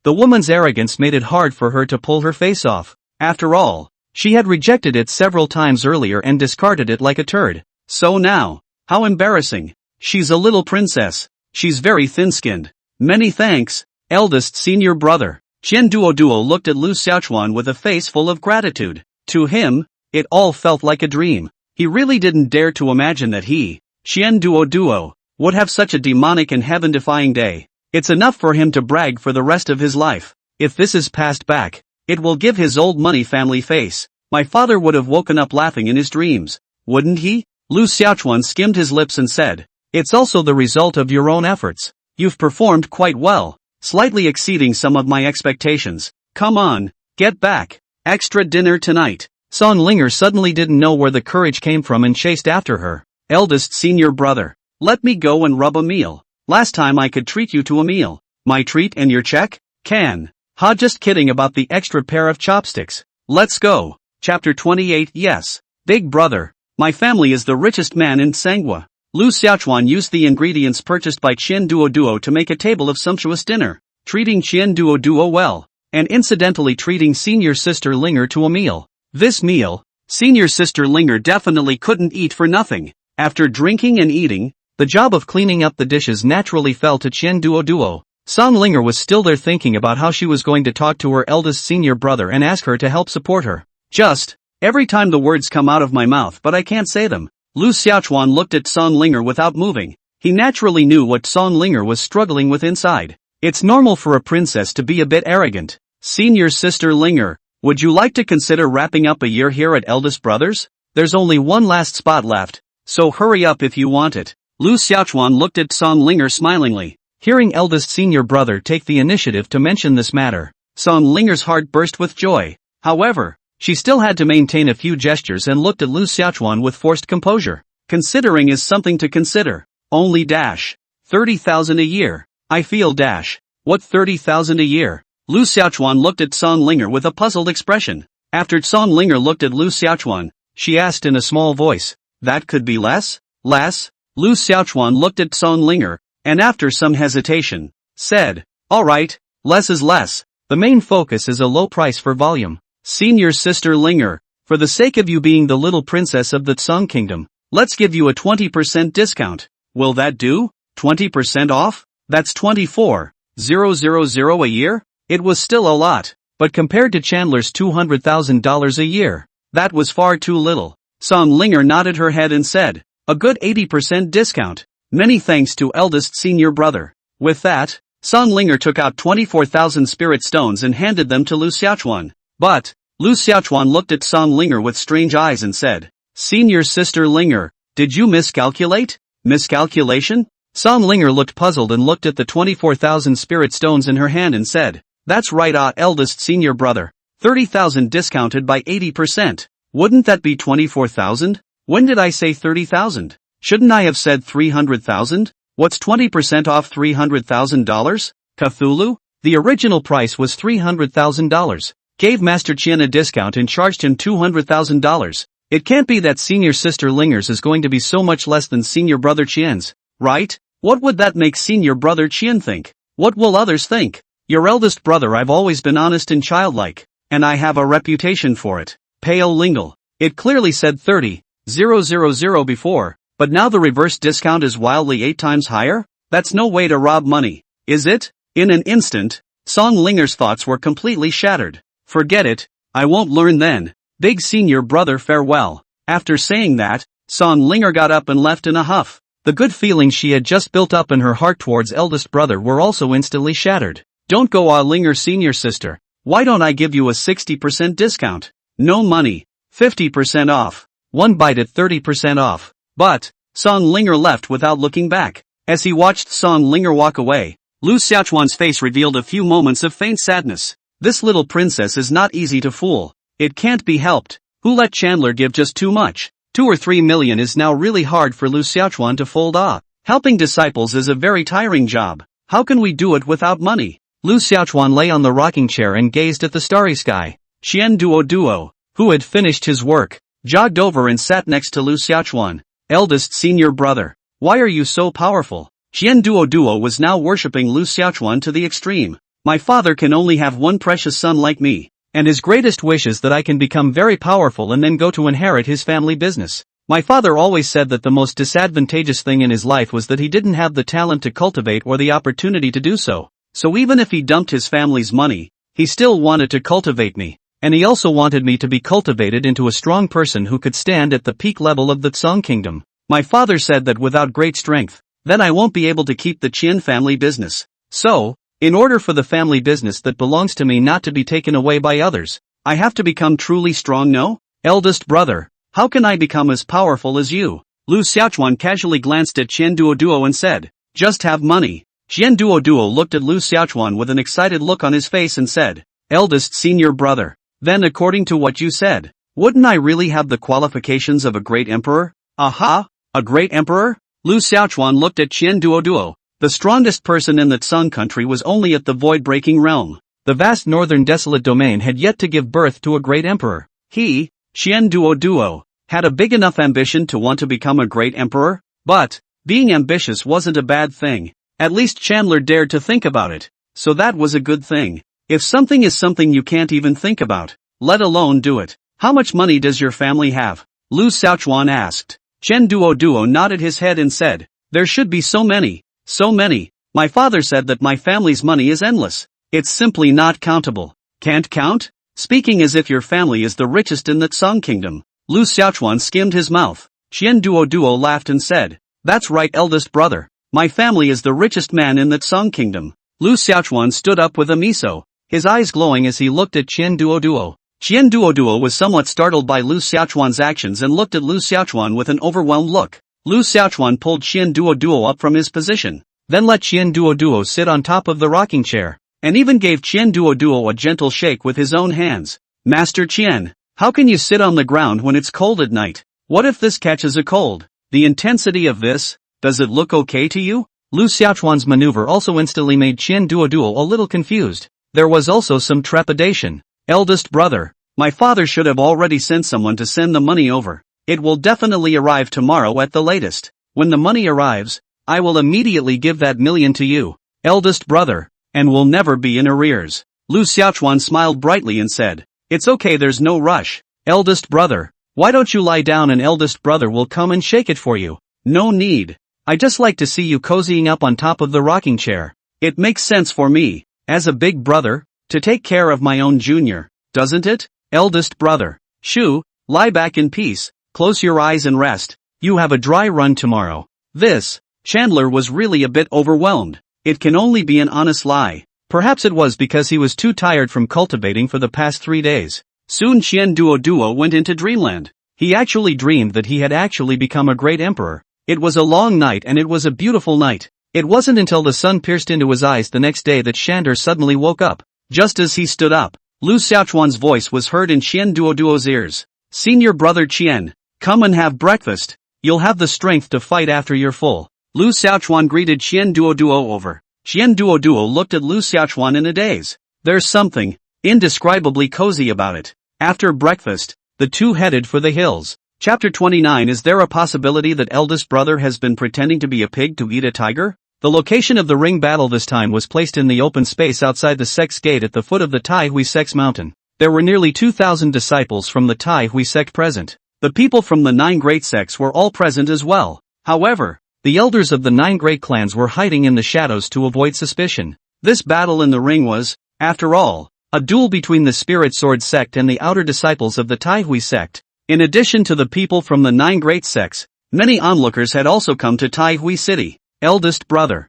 The woman's arrogance made it hard for her to pull her face off. After all, she had rejected it several times earlier and discarded it like a turd. So now, how embarrassing. She's a little princess. She's very thin-skinned. Many thanks, eldest senior brother. Qian Duo looked at Lu Xiaochuan with a face full of gratitude. To him, it all felt like a dream. He really didn't dare to imagine that he, Qian Duo, would have such a demonic and heaven-defying day. It's enough for him to brag for the rest of his life. If this is passed back, it will give his old money family face. My father would have woken up laughing in his dreams, wouldn't he? Lu Xiaochuan skimmed his lips and said, It's also the result of your own efforts. You've performed quite well. slightly exceeding some of my expectations. Come on, get back. Extra dinner tonight. Son Linger suddenly didn't know where the courage came from and chased after her. Eldest senior brother. Let me go and rub a meal. Last time I could treat you to a meal. My treat and your check? Can. Ha, just kidding about the extra pair of chopsticks. Let's go. Chapter 28. Yes. Big brother. My family is the richest man in Manhwa. Lu Xiaochuan used the ingredients purchased by Qian Duo Duo to make a table of sumptuous dinner, treating Qian Duo Duo well, and incidentally treating senior sister Linger to a meal. This meal, senior sister Linger definitely couldn't eat for nothing. After drinking and eating, the job of cleaning up the dishes naturally fell to Qian Duo Duo. Song Linger was still there thinking about how she was going to talk to her eldest senior brother and ask her to help support her. Just, every time the words come out of my mouth but I can't say them. Lu Xiaochuan looked at Song Linger without moving. He naturally knew what Song Linger was struggling with inside. It's normal for a princess to be a bit arrogant. Senior sister Linger, would you like to consider wrapping up a year here at eldest brother's? There's only one last spot left, so hurry up if you want it. Lu Xiaochuan looked at Song Linger smilingly. Hearing eldest senior brother take the initiative to mention this matter, Song Linger's heart burst with joy. However, she still had to maintain a few gestures and looked at Lu Xiaochuan with forced composure. Considering is something to consider. Only dash. 30,000 a year. I feel dash. What 30,000 a year? Lu Xiaochuan looked at Song Linger with a puzzled expression. After Song Linger looked at Lu Xiaochuan, she asked in a small voice, that could be less? Less? Lu Xiaochuan looked at Song Linger, and after some hesitation, said, alright, less is less. The main focus is a low price for volume. Senior sister Linger, for the sake of you being the little princess of the Tsung Kingdom, let's give you a 20% discount. Will that do? 20% off? That's 24,000 a year? It was still a lot, but compared to Chandler's $200,000 a year, that was far too little. Song Linger nodded her head and said, a good 80% discount. Many thanks to eldest senior brother. With that, Song Linger took out 24,000 spirit stones and handed them to Lu Xiaochuan. But, Lu Xiaochuan looked at Song Linger with strange eyes and said, senior sister Linger, did you miscalculate? Miscalculation? Song Linger looked puzzled and looked at the 24,000 spirit stones in her hand and said, that's right, eldest senior brother. 30,000 discounted by 80%. Wouldn't that be 24,000? When did I say 30,000? Shouldn't I have said 300,000? What's 20% off $300,000? Cthulhu? The original price was $300,000. Gave Master Qian a discount and charged him $200,000. It can't be that senior sister Linger's is going to be so much less than senior brother Qian's, right? What would that make senior brother Qian think? What will others think? Your eldest brother, I've always been honest and childlike, and I have a reputation for it. Pale Lingle. It clearly said 30,000 before, but now the reverse discount is wildly 8 times higher? That's no way to rob money, is it? In an instant, Song Linger's thoughts were completely shattered. Forget it, I won't learn then. Big senior brother, farewell. After saying that, Song Linger got up and left in a huff. The good feelings she had just built up in her heart towards eldest brother were also instantly shattered. Don't go, Linger senior sister. Why don't I give you a 60% discount? No money. 50% off. One bite at 30% off. But, Song Linger left without looking back. As he watched Song Linger walk away, Lu Xiaochuan's face revealed a few moments of faint sadness. This little princess is not easy to fool. It can't be helped. Who let Chandler give just too much? 2 or 3 million is now really hard for Lu Xiaochuan to fold off. Helping disciples is a very tiring job. How can we do it without money? Lu Xiaochuan lay on the rocking chair and gazed at the starry sky. Qian Duo Duo, who had finished his work, jogged over and sat next to Lu Xiaochuan. Eldest senior brother, why are you so powerful? Qian Duo Duo was now worshipping Lu Xiaochuan to the extreme. My father can only have one precious son like me, and his greatest wish is that I can become very powerful and then go to inherit his family business. My father always said that the most disadvantageous thing in his life was that he didn't have the talent to cultivate or the opportunity to do so. So even if he dumped his family's money, he still wanted to cultivate me, and he also wanted me to be cultivated into a strong person who could stand at the peak level of the Tsung Kingdom. My father said that without great strength, then I won't be able to keep the Qian family business. So, in order for the family business that belongs to me not to be taken away by others, I have to become truly strong. No? Eldest brother, how can I become as powerful as you? Lu Xiaochuan casually glanced at Qian Duo Duo and said, just have money. Xian Duo looked at Lu Xiaochuan with an excited look on his face and said, eldest senior brother. Then according to what you said, wouldn't I really have the qualifications of a great emperor? Aha! A great emperor? Lu Xiaochuan looked at Xian Duo. The strongest person in the Tsang country was only at the void-breaking realm. The vast northern desolate domain had yet to give birth to a great emperor. He, Xian Duo, had a big enough ambition to want to become a great emperor, but being ambitious wasn't a bad thing. At least Chandler dared to think about it, so that was a good thing. If something is something you can't even think about, let alone do it. How much money does your family have? Lu Xiaochuan asked. Chen Duo nodded his head and said, there should be so many. So many. My father said that my family's money is endless. It's simply not countable. Can't count? Speaking as if your family is the richest in the Tsang kingdom. Lu Xiaochuan skimmed his mouth. Xian Duo laughed and said, that's right, eldest brother. My family is the richest man in the Tsang kingdom. Lu Xiaochuan stood up with a miso, his eyes glowing as he looked at Qian Duo. Qian Duo was somewhat startled by Lu Xiaochuan's actions and looked at Lu Xiaochuan with an overwhelmed look. Lu Xiaochuan pulled Qian Duo up from his position, then let Qian Duo sit on top of the rocking chair, and even gave Qian Duo a gentle shake with his own hands. Master Qian, how can you sit on the ground when it's cold at night? What if this catches a cold? The intensity of this, does it look okay to you? Lu Xiaochuan's maneuver also instantly made Qian Duo a little confused. There was also some trepidation. Eldest brother, my father should have already sent someone to send the money over. It will definitely arrive tomorrow at the latest. When the money arrives, I will immediately give that million to you, eldest brother, and will never be in arrears. Lu Xiaochuan smiled brightly and said, it's okay, there's no rush. Eldest brother, why don't you lie down and eldest brother will come and shake it for you? No need. I just like to see you cozying up on top of the rocking chair. It makes sense for me, as a big brother, to take care of my own junior, doesn't it? Eldest brother, Shu, lie back in peace, close your eyes and rest. You have a dry run tomorrow. This, Chandler was really a bit overwhelmed. It can only be an honest lie. Perhaps it was because he was too tired from cultivating for the past 3 days. Soon Qian Duo went into dreamland. He actually dreamed that he had actually become a great emperor. It was a long night and it was a beautiful night. It wasn't until the sun pierced into his eyes the next day that Chandler suddenly woke up. Just as he stood up, Lu Xiaochuan's voice was heard in Qian Duo's ears. Senior brother Qian, come and have breakfast. You'll have the strength to fight after you're full. Lu Xiaochuan greeted Qian Duo over. Qian Duo looked at Lu Xiaochuan in a daze. There's something indescribably cozy about it. After breakfast, the two headed for the hills. Chapter 29. Is there a possibility that eldest brother has been pretending to be a pig to eat a tiger? The location of the ring battle this time was placed in the open space outside the Sex Gate at the foot of the Tai Hui Sex Mountain. There were nearly 2,000 disciples from the Tai Hui sect present. The people from the 9 great sects were all present as well. However, the elders of the 9 great clans were hiding in the shadows to avoid suspicion. This battle in the ring was, after all, a duel between the Spirit Sword sect and the outer disciples of the Tai Hui sect. In addition to the people from the 9 great sects, many onlookers had also come to Tai Hui City. Eldest brother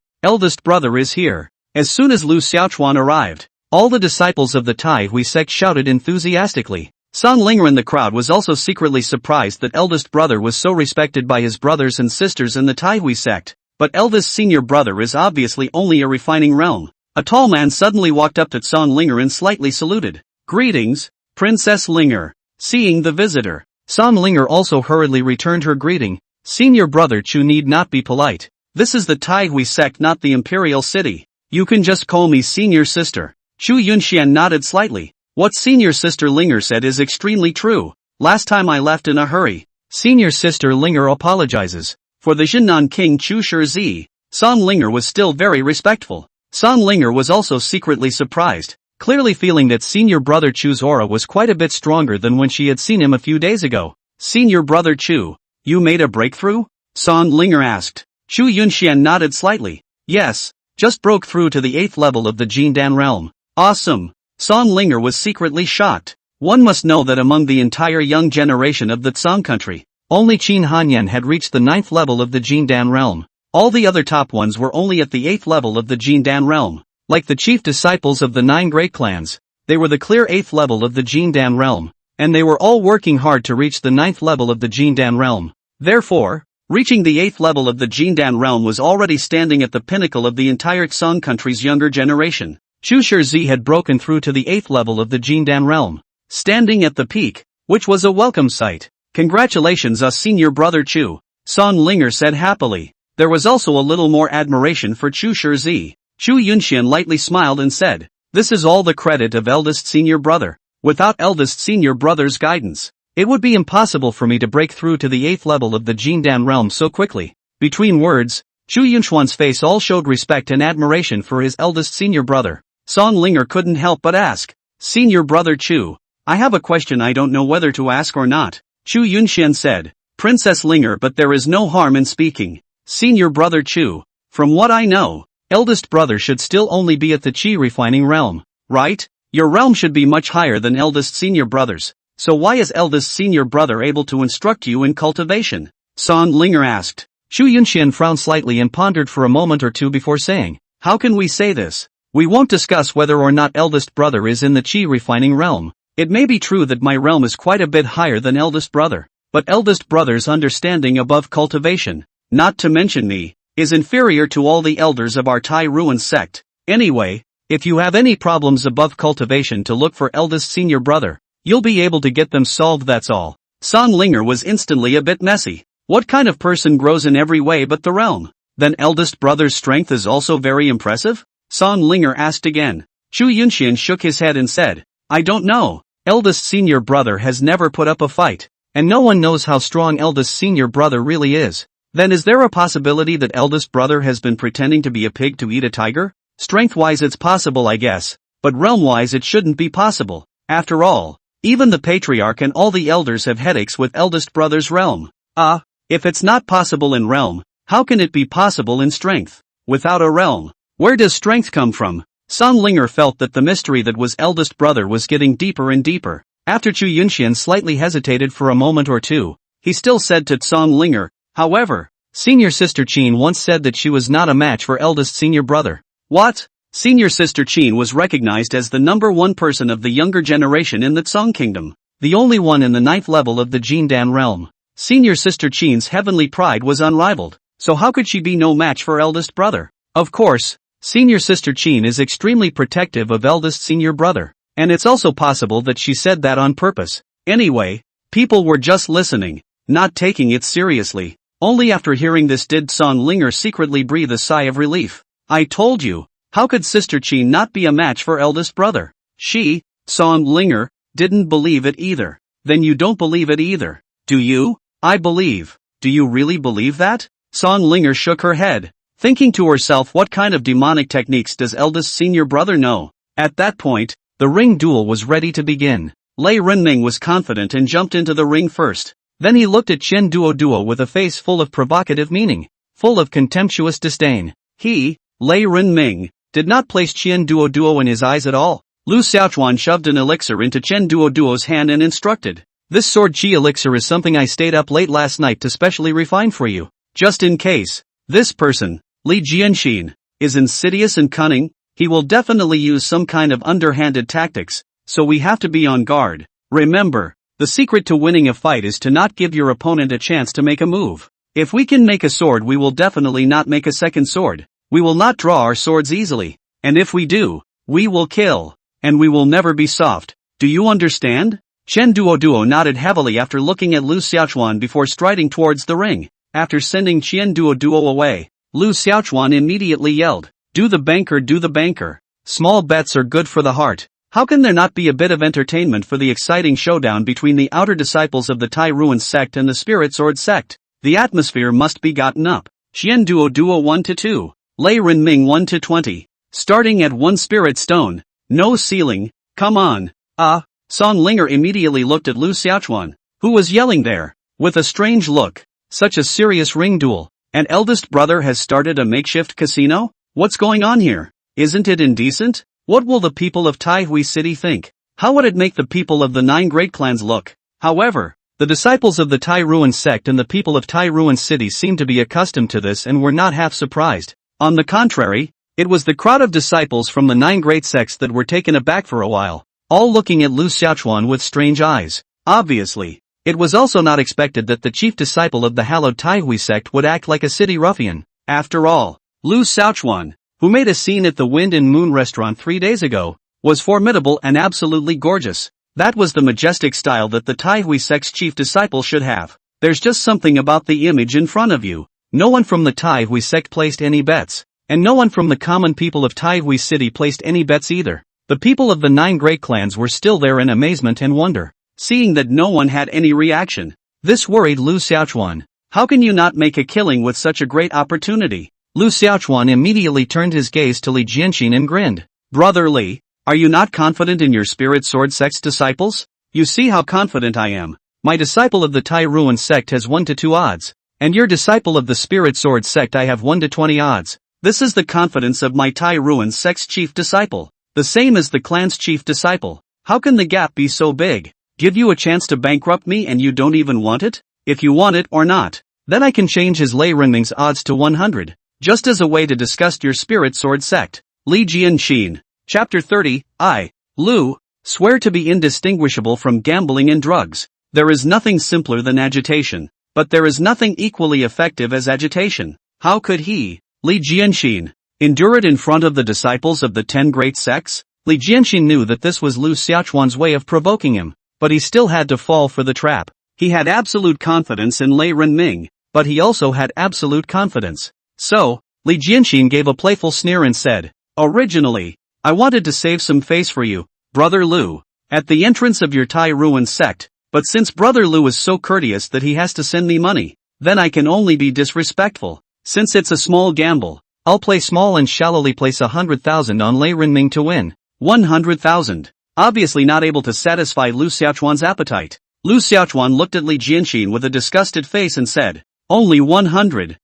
is here. As soon as Lu Xiaochuan arrived, all the disciples of the Tai Hui sect shouted enthusiastically. Song Linger in the crowd was also secretly surprised that eldest brother was so respected by his brothers and sisters in the Tai Hui sect. But eldest senior brother is obviously only a refining realm. A tall man suddenly walked up to Song Linger and slightly saluted. Greetings, Princess Linger. Seeing the visitor, Song Linger also hurriedly returned her greeting. Senior brother Chu need not be polite. This is the Tai Hui sect, not the imperial city. You can just call me senior sister. Chu Yunxian nodded slightly. What senior sister Linger said is extremely true. Last time I left in a hurry. Senior sister Linger apologizes. For the Jinnan king Chu Shizi, Song Linger was still very respectful. Song Linger was also secretly surprised, clearly feeling that senior brother Chu's aura was quite a bit stronger than when she had seen him a few days ago. Senior brother Chu, you made a breakthrough? Song Linger asked. Chu Yunxian nodded slightly. Yes, just broke through to the 8th level of the Jindan realm. Awesome. Song Linger was secretly shocked. One must know that among the entire young generation of the Tsang country, only Qin Hanyan had reached the 9th level of the Jindan realm. All the other top ones were only at the 8th level of the Jindan realm. Like the chief disciples of the 9 great clans, they were the clear 8th level of the Jindan realm, and they were all working hard to reach the 9th level of the Jindan realm. Therefore, Reaching the 8th level of the Jindan realm was already standing at the pinnacle of the entire Xong country's younger generation. Chu Shizi had broken through to the 8th level of the Jindan realm, standing at the peak, which was a welcome sight. Congratulations us senior brother Chu, Song Linger said happily. There was also a little more admiration for Chu Shizi. Chu Yunxian lightly smiled and said, this is all the credit of eldest senior brother. Without eldest senior brother's guidance, it would be impossible for me to break through to the 8th level of the Jindan realm so quickly. Between words, Chu Yunxuan's face all showed respect and admiration for his eldest senior brother. Song Linger couldn't help but ask, Senior brother Chu, I have a question I don't know whether to ask or not. Chu Yunxian said, Princess Linger, but there is no harm in speaking. Senior brother Chu, from what I know, eldest brother should still only be at the qi refining realm, right? Your realm should be much higher than eldest senior brothers, so why is eldest senior brother able to instruct you in cultivation? Song Linger asked. Chu Yunxian frowned slightly and pondered for a moment or two before saying, how can we say this? We won't discuss whether or not eldest brother is in the qi refining realm. It may be true that my realm is quite a bit higher than eldest brother, but eldest brother's understanding above cultivation, not to mention me, is inferior to all the elders of our Tai Ruin sect. Anyway, if you have any problems above cultivation to look for eldest senior brother, you'll be able to get them solved, that's all. Song Linger was instantly a bit messy. What kind of person grows in every way but the realm? Then eldest brother's strength is also very impressive? Song Linger asked again. Chu Yunxian shook his head and said, I don't know. Eldest senior brother has never put up a fight, and no one knows how strong eldest senior brother really is. Then is there a possibility that eldest brother has been pretending to be a pig to eat a tiger? Strength-wise it's possible I guess, but realm-wise it shouldn't be possible. After all, even the patriarch and all the elders have headaches with eldest brother's realm. If it's not possible in realm, how can it be possible in strength? Without a realm, where does strength come from? Song Linger felt that the mystery that was eldest brother was getting deeper and deeper. After Chu Yunxian slightly hesitated for a moment or two, he still said to Song Linger, however, senior sister Qin once said that she was not a match for eldest senior brother. What? Senior sister Qin was recognized as the number one person of the younger generation in the Xong kingdom, the only one in the 9th level of the Jindan realm. Senior sister Qin's heavenly pride was unrivaled, so how could she be no match for eldest brother? Of course, senior sister Qin is extremely protective of eldest senior brother, and it's also possible that she said that on purpose. Anyway, people were just listening, not taking it seriously. Only after hearing this did Song Linger secretly breathe a sigh of relief. I told you, how could sister Qin not be a match for eldest brother? She, Song Linger, didn't believe it either. Then you don't believe it either, do you? I believe. Do you really believe that? Song Linger shook her head, thinking to herself, what kind of demonic techniques does eldest senior brother know? At that point, the ring duel was ready to begin. Lei Renming was confident and jumped into the ring first. Then he looked at Chen Duo with a face full of provocative meaning, full of contemptuous disdain. He, Lei Renming, did not place Chen Duo in his eyes at all. Lu Xiaochuan shoved an elixir into Chen Duo's hand and instructed, this sword chi elixir is something I stayed up late last night to specially refine for you, just in case. This person, Li Jianxin, is insidious and cunning. He will definitely use some kind of underhanded tactics, so we have to be on guard. Remember, the secret to winning a fight is to not give your opponent a chance to make a move. If we can make a sword, we will definitely not make a second sword. We will not draw our swords easily, and if we do, we will kill, and we will never be soft. Do you understand? Chen Duo nodded heavily after looking at Lu Xiaochuan before striding towards the ring. After sending Chen Duo away, Lu Xiaochuan immediately yelled, do the banker, do the banker. Small bets are good for the heart. How can there not be a bit of entertainment for the exciting showdown between the outer disciples of the Tai Ruin sect and the Spirit Sword sect? The atmosphere must be gotten up. Chen Duo 1-2. Lei Renming 1-20. Starting at 1 spirit stone. No ceiling. Come on. Song Linger immediately looked at Lu Xiaochuan, who was yelling there, with a strange look. Such a serious ring duel. An eldest brother has started a makeshift casino? What's going on here? Isn't it indecent? What will the people of Taihui City think? How would it make the people of the 9 great clans look? However, the disciples of the Tai Ruin sect and the people of Tai Ruin City seemed to be accustomed to this and were not half surprised. On the contrary, it was the crowd of disciples from the 9 great sects that were taken aback for a while, all looking at Lu Xiaochuan with strange eyes. Obviously, It was also not expected that the chief disciple of the hallowed Taihui sect would act like a city ruffian. After all, Lu Xiaochuan, who made a scene at the Wind and Moon restaurant 3 days ago, was formidable and absolutely gorgeous. That was the majestic style that the Taihui sect's chief disciple should have. There's just something about the image in front of you. No one from the Taihui sect placed any bets, and no one from the common people of Taihui City placed any bets either. The people of the 9 great clans were still there in amazement and wonder. Seeing that no one had any reaction, this worried Lu Xiaochuan. How can you not make a killing with such a great opportunity? Lu Xiaochuan immediately turned his gaze to Li Jianxin and grinned. Brother Li, are you not confident in your spirit sword sect's disciples? You see how confident I am. My disciple of the Tai Ruin sect has 1 to 2 odds. And your disciple of the spirit sword sect I have 1 to 20 odds. This is the confidence of my Tai Ruin sect's chief disciple. The same as the clan's chief disciple. How can the gap be so big? Give you a chance to bankrupt me and you don't even want it? If you want it or not, then I can change his Lei Renming's odds to 100. Just as a way to disgust your spirit sword sect. Li Jianxin. Chapter 30, Lu, swear to be indistinguishable from gambling and drugs. There is nothing simpler than agitation. But there is nothing equally effective as agitation. How could he, Li Jianxin, endure it in front of the disciples of the 10 great sects? Li Jianxin knew that this was Lu Xiaochuan's way of provoking him, but he still had to fall for the trap. He had absolute confidence in Lei Renming, but he also had absolute confidence. So, Li Jianxin gave a playful sneer and said, originally, I wanted to save some face for you, Brother Lu, at the entrance of your Tai Ruin sect, but since Brother Lu is so courteous that he has to send me money, then I can only be disrespectful. Since it's a small gamble, I'll play small and shallowly place 100,000 on Lei Renming to win. 100,000. Obviously not able to satisfy Lu Xiaochuan's appetite. Lu Xiaochuan looked at Li Jianxin with a disgusted face and said, only 100,000?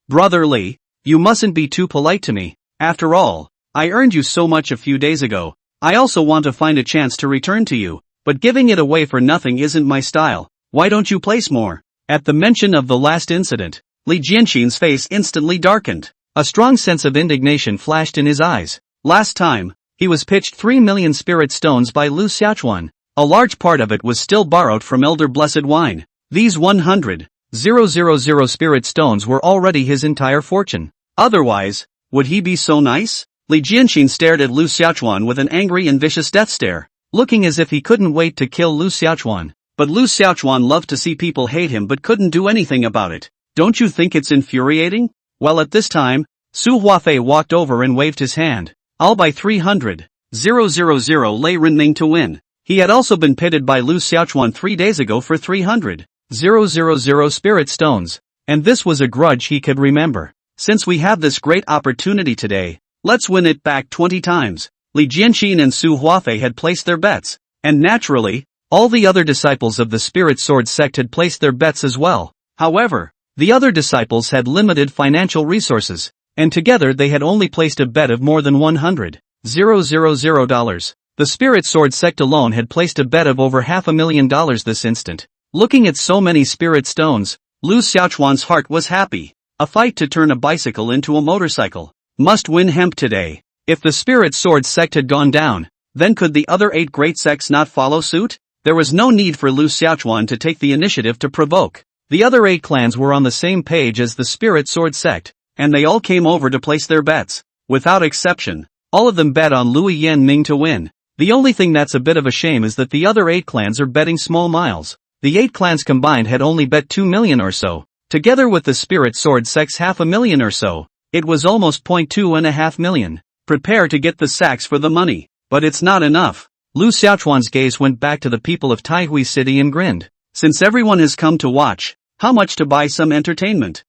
Brother Li, you mustn't be too polite to me. After all, I earned you so much a few days ago. I also want to find a chance to return to you, but giving it away for nothing isn't my style. Why don't you place more? At the mention of the last incident, Li Jianxin's face instantly darkened. A strong sense of indignation flashed in his eyes. Last time, he was pitched 3 million spirit stones by Lu Xiaochuan. A large part of it was still borrowed from Elder Blessed Wine. These 100,000 spirit stones were already his entire fortune. Otherwise, would he be so nice? Li Jianxin stared at Lu Xiaochuan with an angry and vicious death stare, looking as if he couldn't wait to kill Lu Xiaochuan. But Lu Xiaochuan loved to see people hate him but couldn't do anything about it. Don't you think it's infuriating? Well, at this time, Su Huafei walked over and waved his hand. I'll buy 300,000 Lei Renming to win. He had also been pitted by Lu Xiaochuan 3 days ago for 300,000 spirit stones, and this was a grudge he could remember. Since we have this great opportunity today, let's win it back 20 times. Li Jianxin and Su Huafei had placed their bets, and naturally, all the other disciples of the Spirit Sword sect had placed their bets as well. However, the other disciples had limited financial resources, and together they had only placed a bet of more than $100,000. The Spirit Sword sect alone had placed a bet of over $500,000 this instant. Looking at so many spirit stones, Lu Xiaochuan's heart was happy. A fight to turn a bicycle into a motorcycle. Must win hemp today. If the Spirit Sword sect had gone down, then could the other 8 great sects not follow suit? There was no need for Lu Xiaochuan to take the initiative to provoke. The other 8 clans were on the same page as the Spirit Sword sect, and they all came over to place their bets. Without exception, all of them bet on Lu Yanming to win. The only thing that's a bit of a shame is that the other 8 clans are betting small miles. The 8 clans combined had only bet 2 million or so. Together with the Spirit Sword sect's 500,000 or so, it was almost 2.5 million. Prepare to get the sacks for the money. But it's not enough. Lu Xiaochuan's gaze went back to the people of Taihui City and grinned. Since everyone has come to watch, how much to buy some entertainment?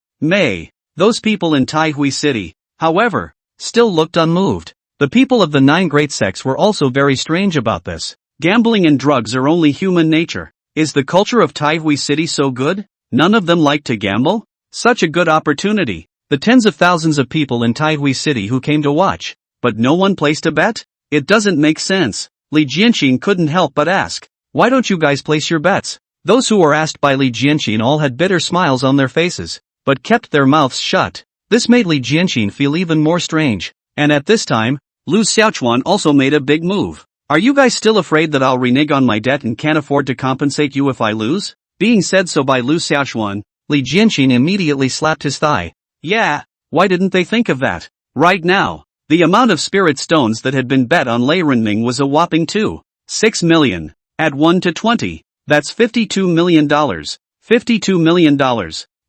Those people in Taihui City, however, still looked unmoved. The people of the 9 great sects were also very strange about this. Gambling and drugs are only human nature. Is the culture of Taihui City so good? None of them like to gamble? Such a good opportunity. The tens of thousands of people in Taihui City who came to watch, but no one placed a bet? It doesn't make sense. Li Jianxin couldn't help but ask, why don't you guys place your bets? Those who were asked by Li Jianxin all had bitter smiles on their faces, but kept their mouths shut. This made Li Jianxin feel even more strange. And at this time, Lu Xiaochuan also made a big move. Are you guys still afraid that I'll renege on my debt and can't afford to compensate you if I lose? Being said so by Lu Xiaoxuan, Li Jianqin immediately slapped his thigh. Yeah, why didn't they think of that? Right now, the amount of spirit stones that had been bet on Lei Renming was a whopping 2.6 million. At 1 to 20, that's $52 million. $52 million.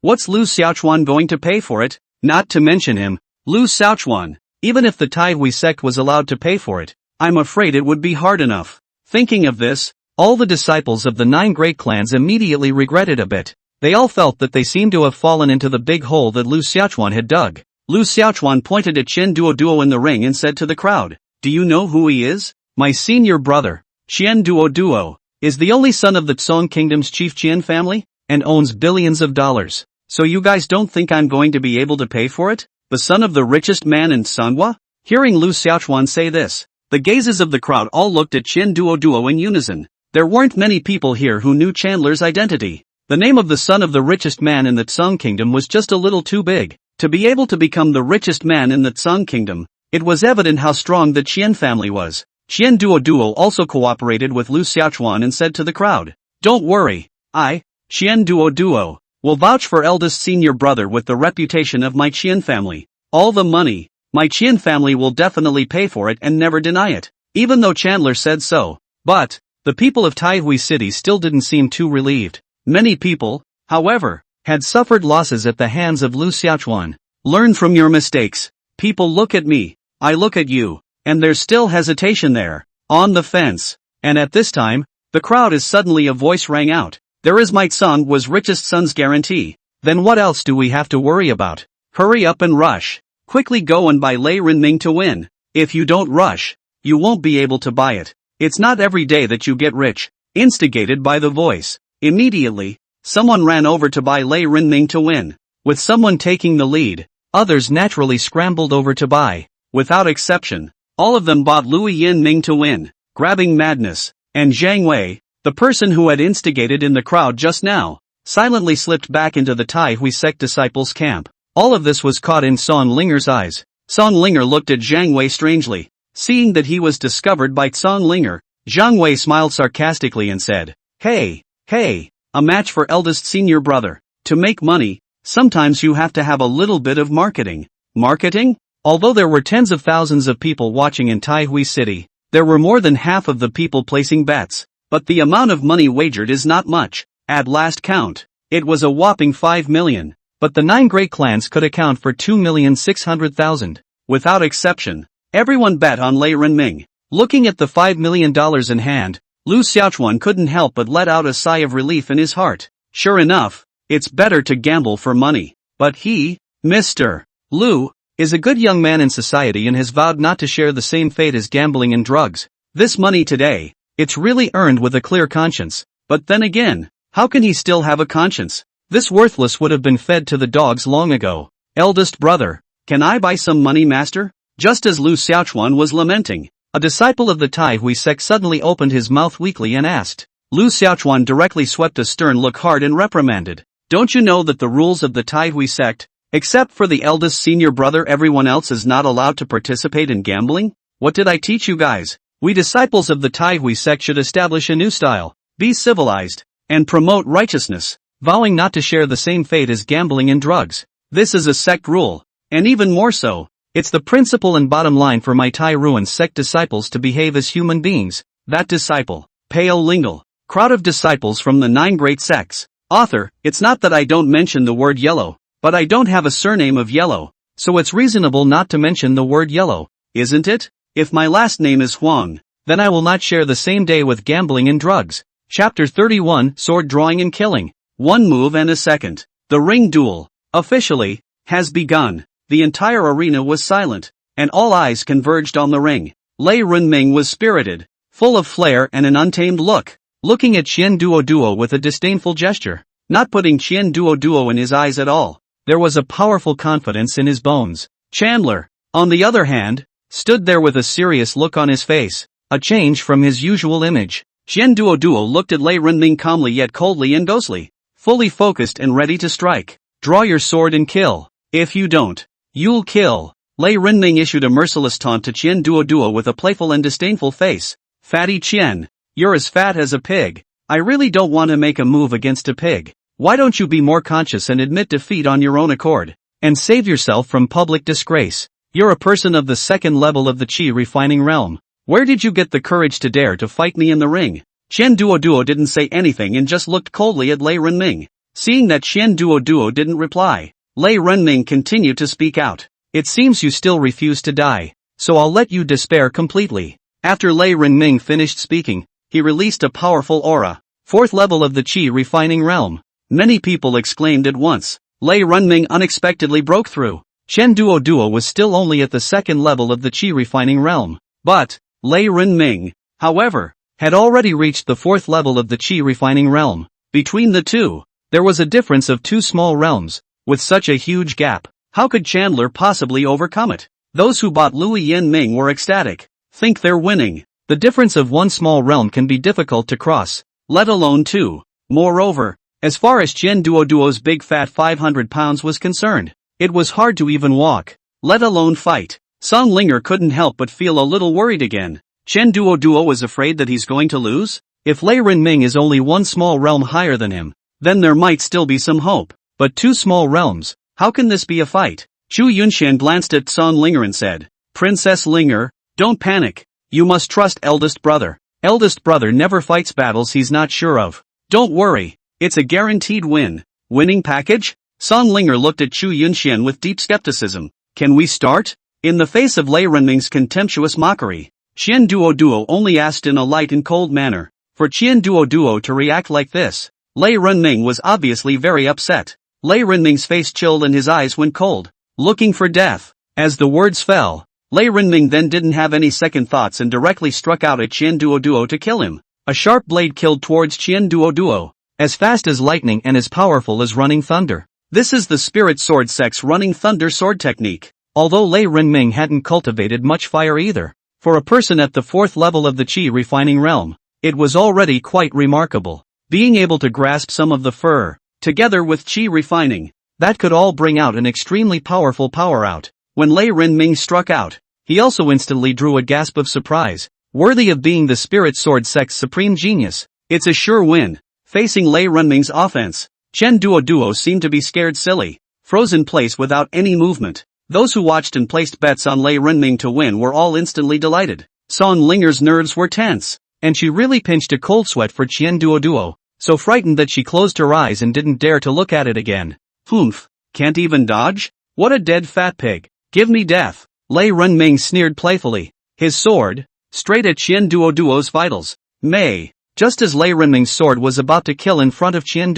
What's Lu Xiaoxuan going to pay for it? Not to mention him, Lu Xiaoxuan. Even if the Taihui sect was allowed to pay for it, I'm afraid it would be hard enough. Thinking of this, all the disciples of the 9 great clans immediately regretted a bit. They all felt that they seemed to have fallen into the big hole that Lu Xiaoxuan had dug. Lu Xiaoxuan pointed at Qian Duoduo in the ring and said to the crowd, "Do you know who he is? My senior brother, Qian Duoduo, is the only son of the Song Kingdom's chief Qian family, and owns billions of dollars. So you guys don't think I'm going to be able to pay for it? The son of the richest man in Manhwa?" Hearing Lu Xiaoxuan say this, the gazes of the crowd all looked at Qian Duoduo in unison. There weren't many people here who knew Chandler's identity. The name of the son of the richest man in the Song Kingdom was just a little too big to be able to become the richest man in the Song Kingdom. It was evident how strong the Qian family was. Qian Duoduo also cooperated with Lu Xiaoxuan and said to the crowd, "Don't worry, I, Qian Duoduo, will vouch for eldest senior brother with the reputation of my Qian family. All the money, my Qian family will definitely pay for it and never deny it." Even though Chandler said so. But, the people of Taihui City still didn't seem too relieved. Many people, however, had suffered losses at the hands of Lu Xiaoxuan. Learn from your mistakes. People look at me, I look at you, and there's still hesitation there, on the fence. And at this time, the crowd is suddenly a voice rang out. There is my Tsang was richest son's guarantee. Then what else do we have to worry about? Hurry up and rush. Quickly go and buy Lei Renming to win. If you don't rush, you won't be able to buy it. It's not every day that you get rich. Instigated by the voice. Immediately, someone ran over to buy Lei Renming to win. With someone taking the lead, others naturally scrambled over to buy. Without exception, all of them bought Lui Yin-ming to win. Grabbing madness. And Zhang Wei, the person who had instigated in the crowd just now, silently slipped back into the Taihui sect disciples' camp. All of this was caught in Song Linger's eyes. Song Linger looked at Zhang Wei strangely. Seeing that he was discovered by Song Linger, Zhang Wei smiled sarcastically and said, Hey, a match for eldest senior brother. To make money, sometimes you have to have a little bit of marketing. Marketing? Although there were tens of thousands of people watching in Taihui City, there were more than half of the people placing bets. But the amount of money wagered is not much. At last count, it was a whopping 5 million. But the 9 great clans could account for 2,600,000. Without exception, everyone bet on Lei Renming. Looking at the $5 million in hand, Lu Xiaoxuan couldn't help but let out a sigh of relief in his heart. Sure enough, it's better to gamble for money. But he, Mr. Lu, is a good young man in society and has vowed not to share the same fate as gambling and drugs. This money today, it's really earned with a clear conscience. But then again, how can he still have a conscience? This worthless would have been fed to the dogs long ago. Eldest brother, can I buy some money, master? Just as Lu Xiaoxuan was lamenting, a disciple of the Taihui sect suddenly opened his mouth weakly and asked. Lu Xiaoxuan directly swept a stern look hard and reprimanded. Don't you know that the rules of the Taihui sect, except for the eldest senior brother, everyone else is not allowed to participate in gambling? What did I teach you guys? We disciples of the Taihui sect should establish a new style, be civilized, and promote righteousness, vowing not to share the same fate as gambling and drugs. This is a sect rule, and even more so, it's the principle and bottom line for my Tai Ruin sect disciples to behave as human beings. That disciple, Pale Lingle, crowd of disciples from the 9 great sects. Author, it's not that I don't mention the word yellow, but I don't have a surname of Yellow, so it's reasonable not to mention the word yellow, isn't it? If my last name is Huang, then I will not share the same day with gambling and drugs. Chapter 31, Sword Drawing and Killing. 1 move and a second. The ring duel, officially, has begun. The entire arena was silent, and all eyes converged on the ring. Lei Renming was spirited, full of flair and an untamed look, looking at Qian Duoduo with a disdainful gesture, not putting Qian Duoduo in his eyes at all. There was a powerful confidence in his bones. Chandler, on the other hand, stood there with a serious look on his face, a change from his usual image. Qian Duoduo looked at Lei Renming calmly yet coldly and ghostly, fully focused and ready to strike. Draw your sword and kill. If you don't, you'll kill. Lei Renming issued a merciless taunt to Qian Duoduo with a playful and disdainful face. Fatty Qian. You're as fat as a pig. I really don't want to make a move against a pig. Why don't you be more conscious and admit defeat on your own accord, and save yourself from public disgrace? You're a person of the second level of the Qi refining realm. Where did you get the courage to dare to fight me in the ring? Qian Duo didn't say anything and just looked coldly at Lei Renming. Seeing that Qian Duo didn't reply, Lei Renming continued to speak out. It seems you still refuse to die, so I'll let you despair completely. After Lei Renming finished speaking, he released a powerful aura. Fourth level of the Qi refining realm. Many people exclaimed at once. Lei Renming unexpectedly broke through. Qian Duo was still only at the second level of the Qi refining realm. But, Lei Renming, however, had already reached the fourth level of the Qi refining realm. Between the two, there was a difference of two small realms. With such a huge gap, how could Chandler possibly overcome it? Those who bought Lui Yanming were ecstatic. Think they're winning. The difference of one small realm can be difficult to cross, let alone two. Moreover, as far as Qian Duo's big fat 500 pounds was concerned, it was hard to even walk, let alone fight. Song Linger couldn't help but feel a little worried again. Qian Duo was afraid that he's going to lose? If Lei Renming is only one small realm higher than him, then there might still be some hope. But two small realms, how can this be a fight? Chu Yunxian glanced at Song Linger and said, Princess Linger, don't panic. You must trust eldest brother. Eldest brother never fights battles he's not sure of. Don't worry, it's a guaranteed win. Winning package? Song Linger looked at Chu Yunxian with deep skepticism. Can we start? In the face of Lei Renming's contemptuous mockery, Qian Duo only asked in a light and cold manner. For Qian Duo to react like this, Lei Renming was obviously very upset. Lei Renming's face chilled and his eyes went cold, looking for death. As the words fell, Lei Renming then didn't have any second thoughts and directly struck out at Qian Duo to kill him. A sharp blade killed towards Qian Duo, as fast as lightning and as powerful as running thunder. This is the Spirit Sword Sect's running thunder sword technique. Although Lei Renming hadn't cultivated much fire either, for a person at the fourth level of the Qi refining realm, it was already quite remarkable. Being able to grasp some of the fur, together with Qi refining, that could all bring out an extremely powerful power out. When Lei Renming struck out, he also instantly drew a gasp of surprise, worthy of being the Spirit Sword Sect's supreme genius. It's a sure win. Facing Lei Renming's offense, Qian Duo seemed to be scared silly, frozen in place without any movement. Those who watched and placed bets on Lei Renming to win were all instantly delighted. Song Linger's nerves were tense, and she really pinched a cold sweat for Qian Duo, so frightened that she closed her eyes and didn't dare to look at it again. Humph, can't even dodge? What a dead fat pig. Give me death. Lei Renming sneered playfully, his sword, straight at Qian Duo's vitals. May. Just as Lei Renming's sword was about to kill in front of Qian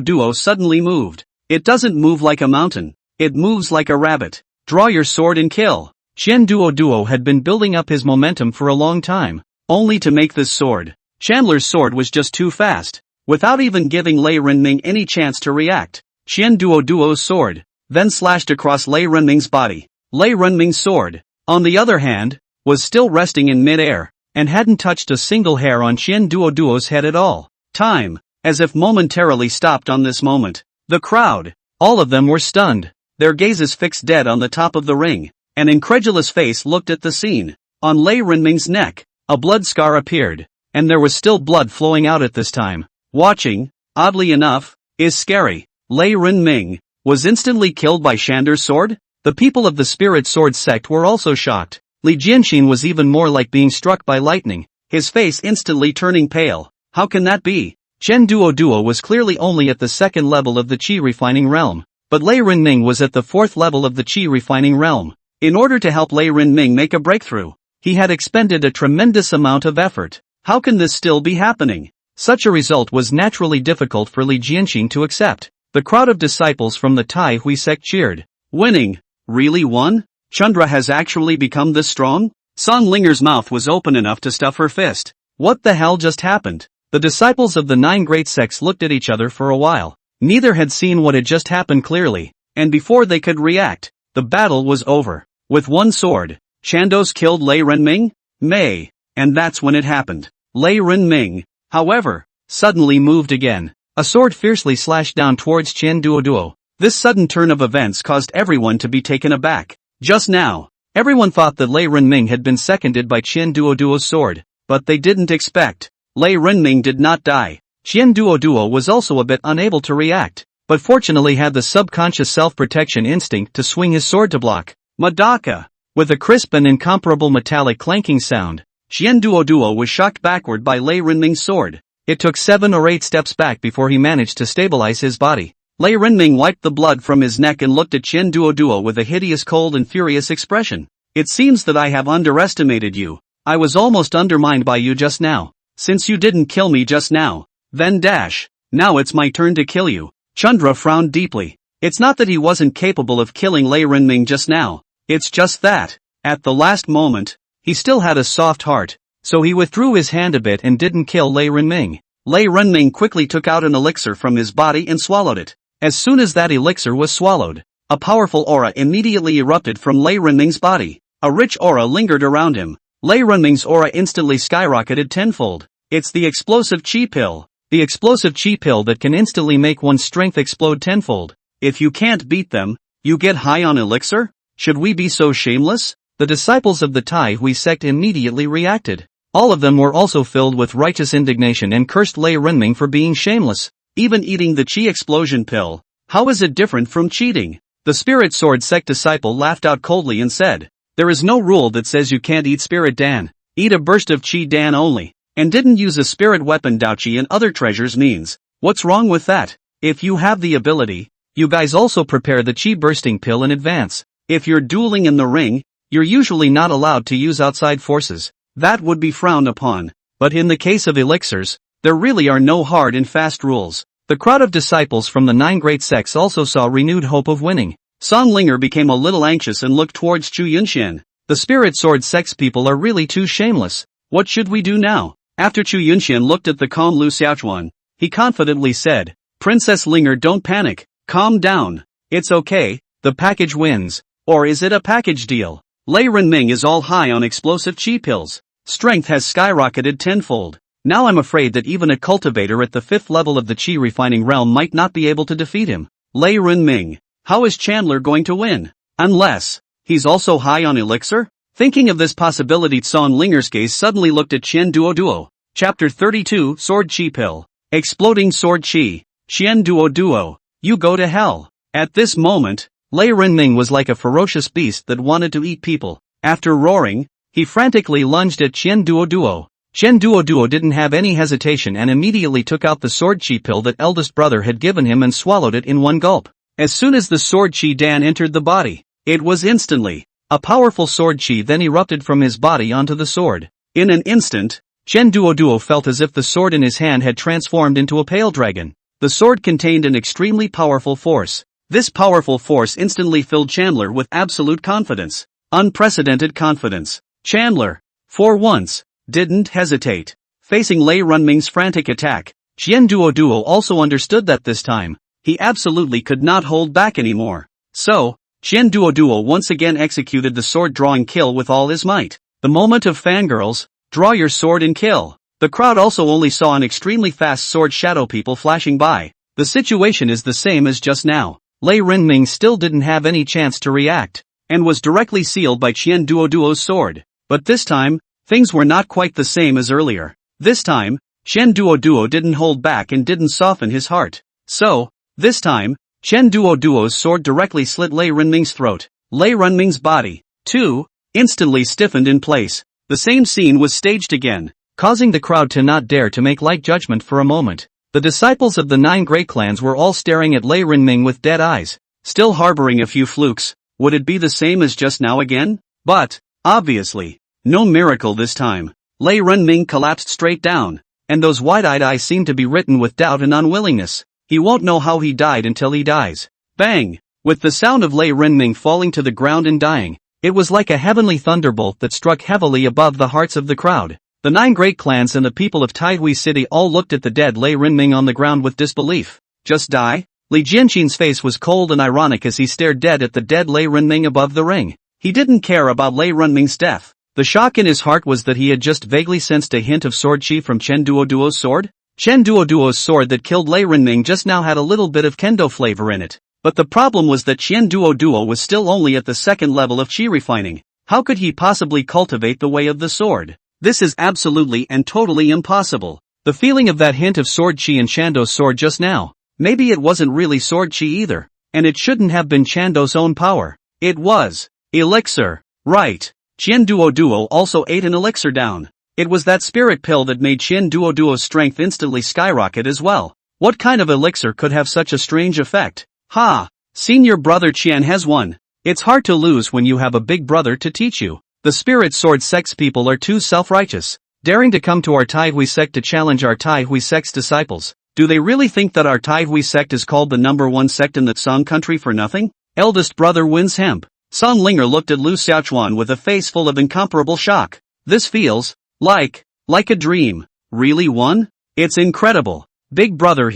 Duo suddenly moved. It doesn't move like a mountain. It moves like a rabbit. Draw your sword and kill. Qian Duo had been building up his momentum for a long time, only to make this sword. Chandler's sword was just too fast. Without even giving Lei Renming any chance to react, Qian Duo's sword then slashed across Lei Renming's body. Lei Renming's sword, on the other hand, was still resting in mid-air, and hadn't touched a single hair on Qian Duo's head at all. Time, as if momentarily stopped on this moment. The crowd, all of them were stunned, their gazes fixed dead on the top of the ring. An incredulous face looked at the scene. On Lei Renming's neck, a blood scar appeared, and there was still blood flowing out at this time. Watching, oddly enough, is scary. Lei Renming was instantly killed by Chandler's sword? The people of the Spirit Sword sect were also shocked. Li Jianxin was even more like being struck by lightning, his face instantly turning pale. How can that be? Qian Duo was clearly only at the second level of the Qi refining realm, but Lei Renming was at the fourth level of the Qi refining realm. In order to help Lei Renming make a breakthrough, he had expended a tremendous amount of effort. How can this still be happening? Such a result was naturally difficult for Li Jianxin to accept. The crowd of disciples from the Tai Hui sect cheered. Winning? Really won? Chandra has actually become this strong? Song Linger's mouth was open enough to stuff her fist. What the hell just happened? The disciples of the 9 great sects looked at each other for a while. Neither had seen what had just happened clearly, and before they could react, the battle was over. With one sword, Chandos killed Lei Renming? May. And that's when it happened. Lei Renming, however, suddenly moved again. A sword fiercely slashed down towards Qian Duo. This sudden turn of events caused everyone to be taken aback. Just now, Everyone thought that Lei Renming had been seconded by Qian Duoduo's sword, but they didn't expect. Lei Renming did not die. Qian Duoduo was also a bit unable to react, but fortunately had the subconscious self-protection instinct to swing his sword to block. Madaka! With a crisp and incomparable metallic clanking sound, Qian Duoduo was shocked backward by Lei Renming's sword. It took 7 or 8 steps back before he managed to stabilize his body. Lei Renming wiped the blood from his neck and looked at Qian Duoduo with a hideous, cold and furious expression. It seems that I have underestimated you. I was almost undermined by you just now. Since you didn't kill me just now, then dash. Now it's my turn to kill you. Chandra frowned deeply. It's not that he wasn't capable of killing Lei Renming just now. It's just that, at the last moment, he still had a soft heart, so he withdrew his hand a bit and didn't kill Lei Renming. Lei Renming quickly took out an elixir from his body and swallowed it. As soon as that elixir was swallowed, a powerful aura immediately erupted from Lei Renming's body. A rich aura lingered around him. Lei Renming's aura instantly skyrocketed tenfold. It's the explosive chi pill. The explosive chi pill that can instantly make one's strength explode tenfold. If you can't beat them, you get high on elixir? Should we be so shameless? The disciples of the Tai Hui sect immediately reacted. All of them were also filled with righteous indignation and cursed Lei Renming for being shameless. Even eating the chi explosion pill. How is it different from cheating? The Spirit Sword sect disciple laughed out coldly and said, there is no rule that says you can't eat Spirit Dan. Eat a burst of Chi Dan only. And didn't use a spirit weapon Daochi and other treasures means. What's wrong with that? If you have the ability, you guys also prepare the Chi bursting pill in advance. If you're dueling in the ring, you're usually not allowed to use outside forces. That would be frowned upon. But in the case of elixirs, there really are no hard and fast rules. The crowd of disciples from the 9 great sects also saw renewed hope of winning. Song Linger became a little anxious and looked towards Chu Yunxian. The Spirit Sword sect's people are really too shameless. What should we do now? After Chu Yunxian looked at the calm Lu Xiaochuan, he confidently said, Princess Linger, don't panic. Calm down. It's okay, the package wins. Or is it a package deal? Lei Renming is all high on explosive chi pills. Strength has skyrocketed tenfold. Now I'm afraid that even a cultivator at the 5th level of the chi refining realm might not be able to defeat him. Lei Renming. How is Chandler going to win? Unless he's also high on elixir? Thinking of this possibility, Song Linger's gaze suddenly looked at Qian Duoduo. Chapter 32, Sword Chi Pill. Exploding Sword Chi. Qian Duoduo. You go to hell. At this moment, Lei Renming was like a ferocious beast that wanted to eat people. After roaring, he frantically lunged at Qian Duoduo. Qian Duoduo didn't have any hesitation and immediately took out the sword chi pill that eldest brother had given him and swallowed it in one gulp. As soon as the sword chi dan entered the body, it was instantly. A powerful sword chi then erupted from his body onto the sword. In an instant, Qian Duoduo felt as if the sword in his hand had transformed into a pale dragon. The sword contained an extremely powerful force. This powerful force instantly filled Chandler with absolute confidence. Unprecedented confidence. Chandler, for once, didn't hesitate. Facing Lei Renming's frantic attack, Qian Duoduo also understood that this time, he absolutely could not hold back anymore. So, Qian Duoduo once again executed the sword-drawing kill with all his might. The moment of fangirls, draw your sword and kill. The crowd also only saw an extremely fast sword shadow people flashing by. The situation is the same as just now. Lei Renming still didn't have any chance to react, and was directly sealed by Qian Duoduo's sword. But this time, things were not quite the same as earlier. This time, Qian Duoduo didn't hold back and didn't soften his heart. So, this time, Qian Duoduo's sword directly slit Lei Renming's throat. Lei Renming's body, too, instantly stiffened in place. The same scene was staged again, causing the crowd to not dare to make light judgment for a moment. The disciples of the 9 great clans were all staring at Lei Renming with dead eyes, still harboring a few flukes. Would it be the same as just now again? But, obviously, no miracle this time. Lei Renming collapsed straight down, and those wide-eyed eyes seemed to be written with doubt and unwillingness. He won't know how he died until he dies. Bang! With the sound of Lei Renming falling to the ground and dying, it was like a heavenly thunderbolt that struck heavily above the hearts of the crowd. The 9 great clans and the people of Taihui City all looked at the dead Lei Renming on the ground with disbelief. Just die? Li Jianqin's face was cold and ironic as he stared dead at the dead Lei Renming above the ring. He didn't care about Lei Renming's death. The shock in his heart was that he had just vaguely sensed a hint of sword chi from Qian Duoduo's sword. Qian Duoduo's sword that killed Lei Renming just now had a little bit of kendo flavor in it. But the problem was that Qian Duoduo was still only at the 2nd level of chi refining. How could he possibly cultivate the way of the sword? This is absolutely and totally impossible. The feeling of that hint of sword chi in Chando's sword just now. Maybe it wasn't really sword chi either. And it shouldn't have been Chando's own power. It was elixir. Right. Qian Duo also ate an elixir down. It was that spirit pill that made Qian Duo's strength instantly skyrocket as well. What kind of elixir could have such a strange effect? Ha! Senior brother Qian has won. It's hard to lose when you have a big brother to teach you. The spirit sword sect's people are too self-righteous, daring to come to our Tai Hui sect to challenge our Tai Hui sect's disciples. Do they really think that our Tai Hui sect is called the #1 sect in the Song country for nothing? Eldest brother wins hemp. Song Linger looked at Lu Xiaochuan with a face full of incomparable shock. This feels like a dream. Really won? It's incredible. Big brother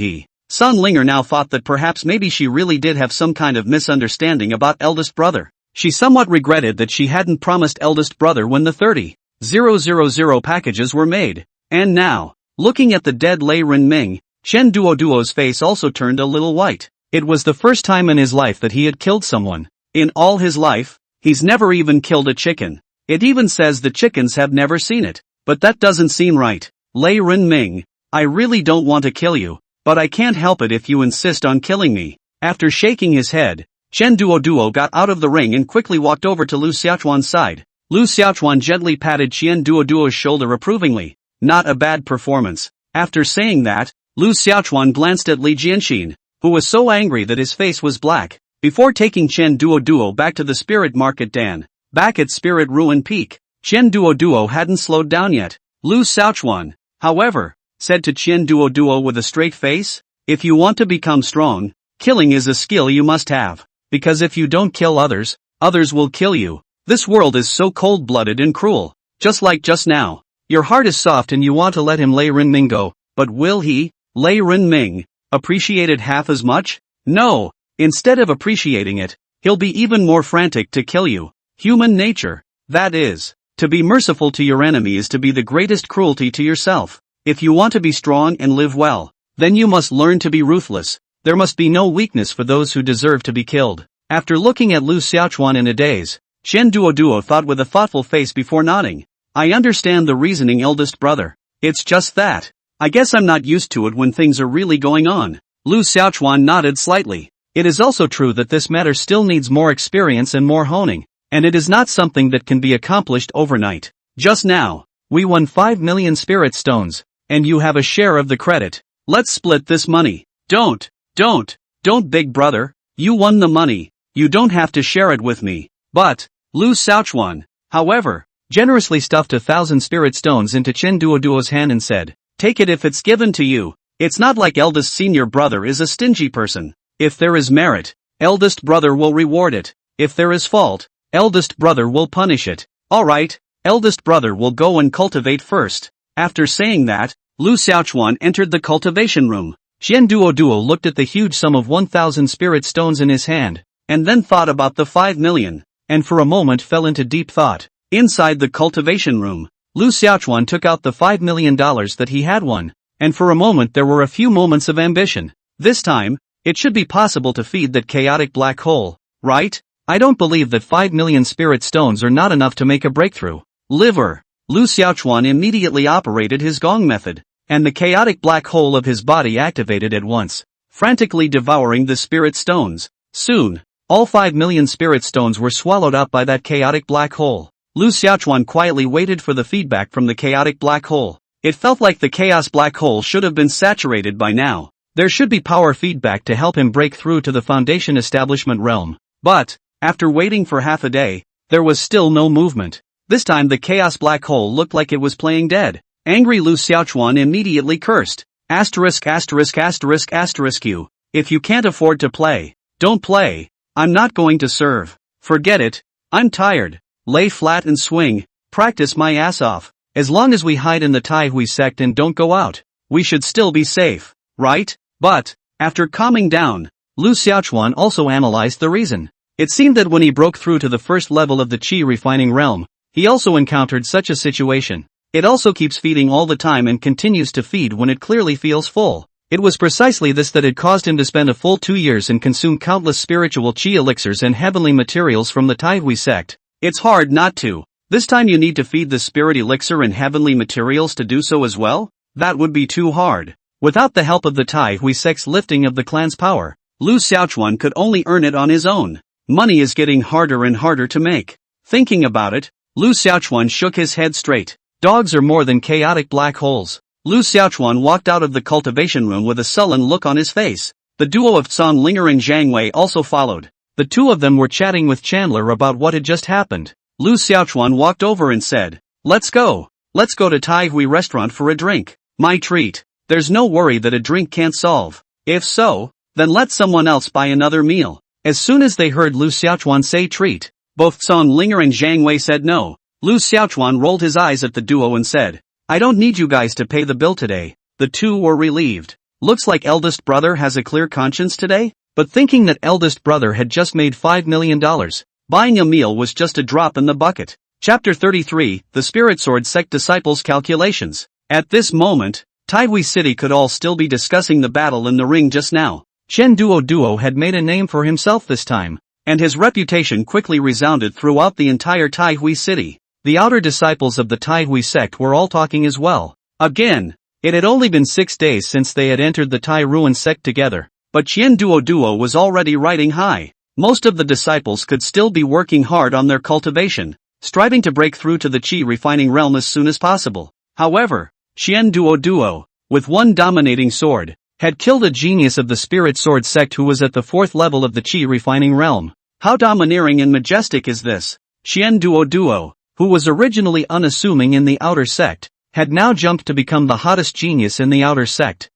Song Linger now thought that perhaps maybe she really did have some kind of misunderstanding about eldest brother. She somewhat regretted that she hadn't promised eldest brother when the 30,000 packages were made. And now, looking at the dead Lei Renming, Chen Duo's face also turned a little white. It was the first time in his life that he had killed someone. In all his life, he's never even killed a chicken. It even says the chickens have never seen it. But that doesn't seem right. Lei Renming, I really don't want to kill you, but I can't help it if you insist on killing me. After shaking his head, Chen Duo got out of the ring and quickly walked over to Lu Xiaochuan's side. Lu Xiaochuan gently patted Chen Duo's shoulder approvingly. Not a bad performance. After saying that, Lu Xiaochuan glanced at Li Jianxin, who was so angry that his face was black. Before taking Chen Duo back to the Spirit Market Dan, back at Spirit Ruin Peak, Chen Duo hadn't slowed down yet. Lu Xiaochuan, however, said to Chen Duo with a straight face, if you want to become strong, killing is a skill you must have. Because if you don't kill others, others will kill you. This world is so cold-blooded and cruel. Just like just now. Your heart is soft and you want to let him Lei Renming go, but will he, Lei Renming, appreciate it half as much? No. Instead of appreciating it, he'll be even more frantic to kill you. Human nature. That is, to be merciful to your enemy is to be the greatest cruelty to yourself. If you want to be strong and live well, then you must learn to be ruthless. There must be no weakness for those who deserve to be killed. After looking at Lu Xiaochuan in a daze, Chen Duo thought with a thoughtful face before nodding. I understand the reasoning, eldest brother. It's just that. I guess I'm not used to it when things are really going on. Lu Xiaochuan nodded slightly. It is also true that this matter still needs more experience and more honing, and it is not something that can be accomplished overnight. Just now, we won 5 million spirit stones, and you have a share of the credit. Let's split this money. Don't, big brother. You won the money. You don't have to share it with me. But, Lu Xiaochuan, however, generously stuffed 1,000 spirit stones into Chen Duo's hand and said, take it if it's given to you. It's not like eldest senior brother is a stingy person. If there is merit, eldest brother will reward it. If there is fault, eldest brother will punish it. Alright, eldest brother will go and cultivate first. After saying that, Lu Xiaochuan entered the cultivation room. Chen Duo looked at the huge sum of 1,000 spirit stones in his hand, and then thought about the 5 million, and for a moment fell into deep thought. Inside the cultivation room, Lu Xiaochuan took out the $5 million that he had won, and for a moment there were a few moments of ambition. This time, it should be possible to feed that chaotic black hole, right? I don't believe that 5 million spirit stones are not enough to make a breakthrough. Liver. Lu Xiaochuan immediately operated his gong method, and the chaotic black hole of his body activated at once, frantically devouring the spirit stones. Soon, all 5 million spirit stones were swallowed up by that chaotic black hole. Lu Xiaochuan quietly waited for the feedback from the chaotic black hole. It felt like the chaos black hole should have been saturated by now. There should be power feedback to help him break through to the Foundation Establishment realm. But, after waiting for half a day, there was still no movement. This time the chaos black hole looked like it was playing dead. Angry Lu Xiaochuan immediately cursed. Asterisk. You. If you can't afford to play, don't play. I'm not going to serve. Forget it. I'm tired. Lay flat and swing. Practice my ass off. As long as we hide in the Tai Hui sect and don't go out, we should still be safe, right? But, after calming down, Lu Xiaochuan also analyzed the reason. It seemed that when he broke through to the first level of the Qi refining realm, he also encountered such a situation. It also keeps feeding all the time and continues to feed when it clearly feels full. It was precisely this that had caused him to spend a full 2 years and consume countless spiritual Qi elixirs and heavenly materials from the Tai Hui sect. It's hard not to. This time you need to feed the spirit elixir and heavenly materials to do so as well? That would be too hard. Without the help of the Tai Hui Sect's lifting of the clan's power, Lu Xiaochuan could only earn it on his own. Money is getting harder and harder to make. Thinking about it, Lu Xiaochuan shook his head straight. Dogs are more than chaotic black holes. Lu Xiaochuan walked out of the cultivation room with a sullen look on his face. The duo of Cong Linger and Zhang Wei also followed. The two of them were chatting with Chandler about what had just happened. Lu Xiaochuan walked over and said, "Let's go. Let's go to Tai Hui restaurant for a drink. My treat. There's no worry that a drink can't solve. If so, then let someone else buy another meal." As soon as they heard Lu Xiaochuan say treat, both Cong Linger and Zhang Wei said no. Lu Xiaochuan rolled his eyes at the duo and said, "I don't need you guys to pay the bill today." The two were relieved. Looks like eldest brother has a clear conscience today? But thinking that eldest brother had just made $5 million, buying a meal was just a drop in the bucket. Chapter 33, The Spirit Sword Sect Disciples Calculations. At this moment, Tai Hui City could all still be discussing the battle in the ring just now. Chen Duo had made a name for himself this time, and his reputation quickly resounded throughout the entire Tai Hui City. The outer disciples of the Tai Hui sect were all talking as well. Again, it had only been 6 days since they had entered the Tai Ruin sect together, but Chen Duo was already riding high. Most of the disciples could still be working hard on their cultivation, striving to break through to the Qi refining realm as soon as possible. However, Chen Duo, with one dominating sword, had killed a genius of the Spirit Sword sect who was at the 4th level of the Qi refining realm. How domineering and majestic is this? Chen Duo, who was originally unassuming in the outer sect, had now jumped to become the hottest genius in the outer sect.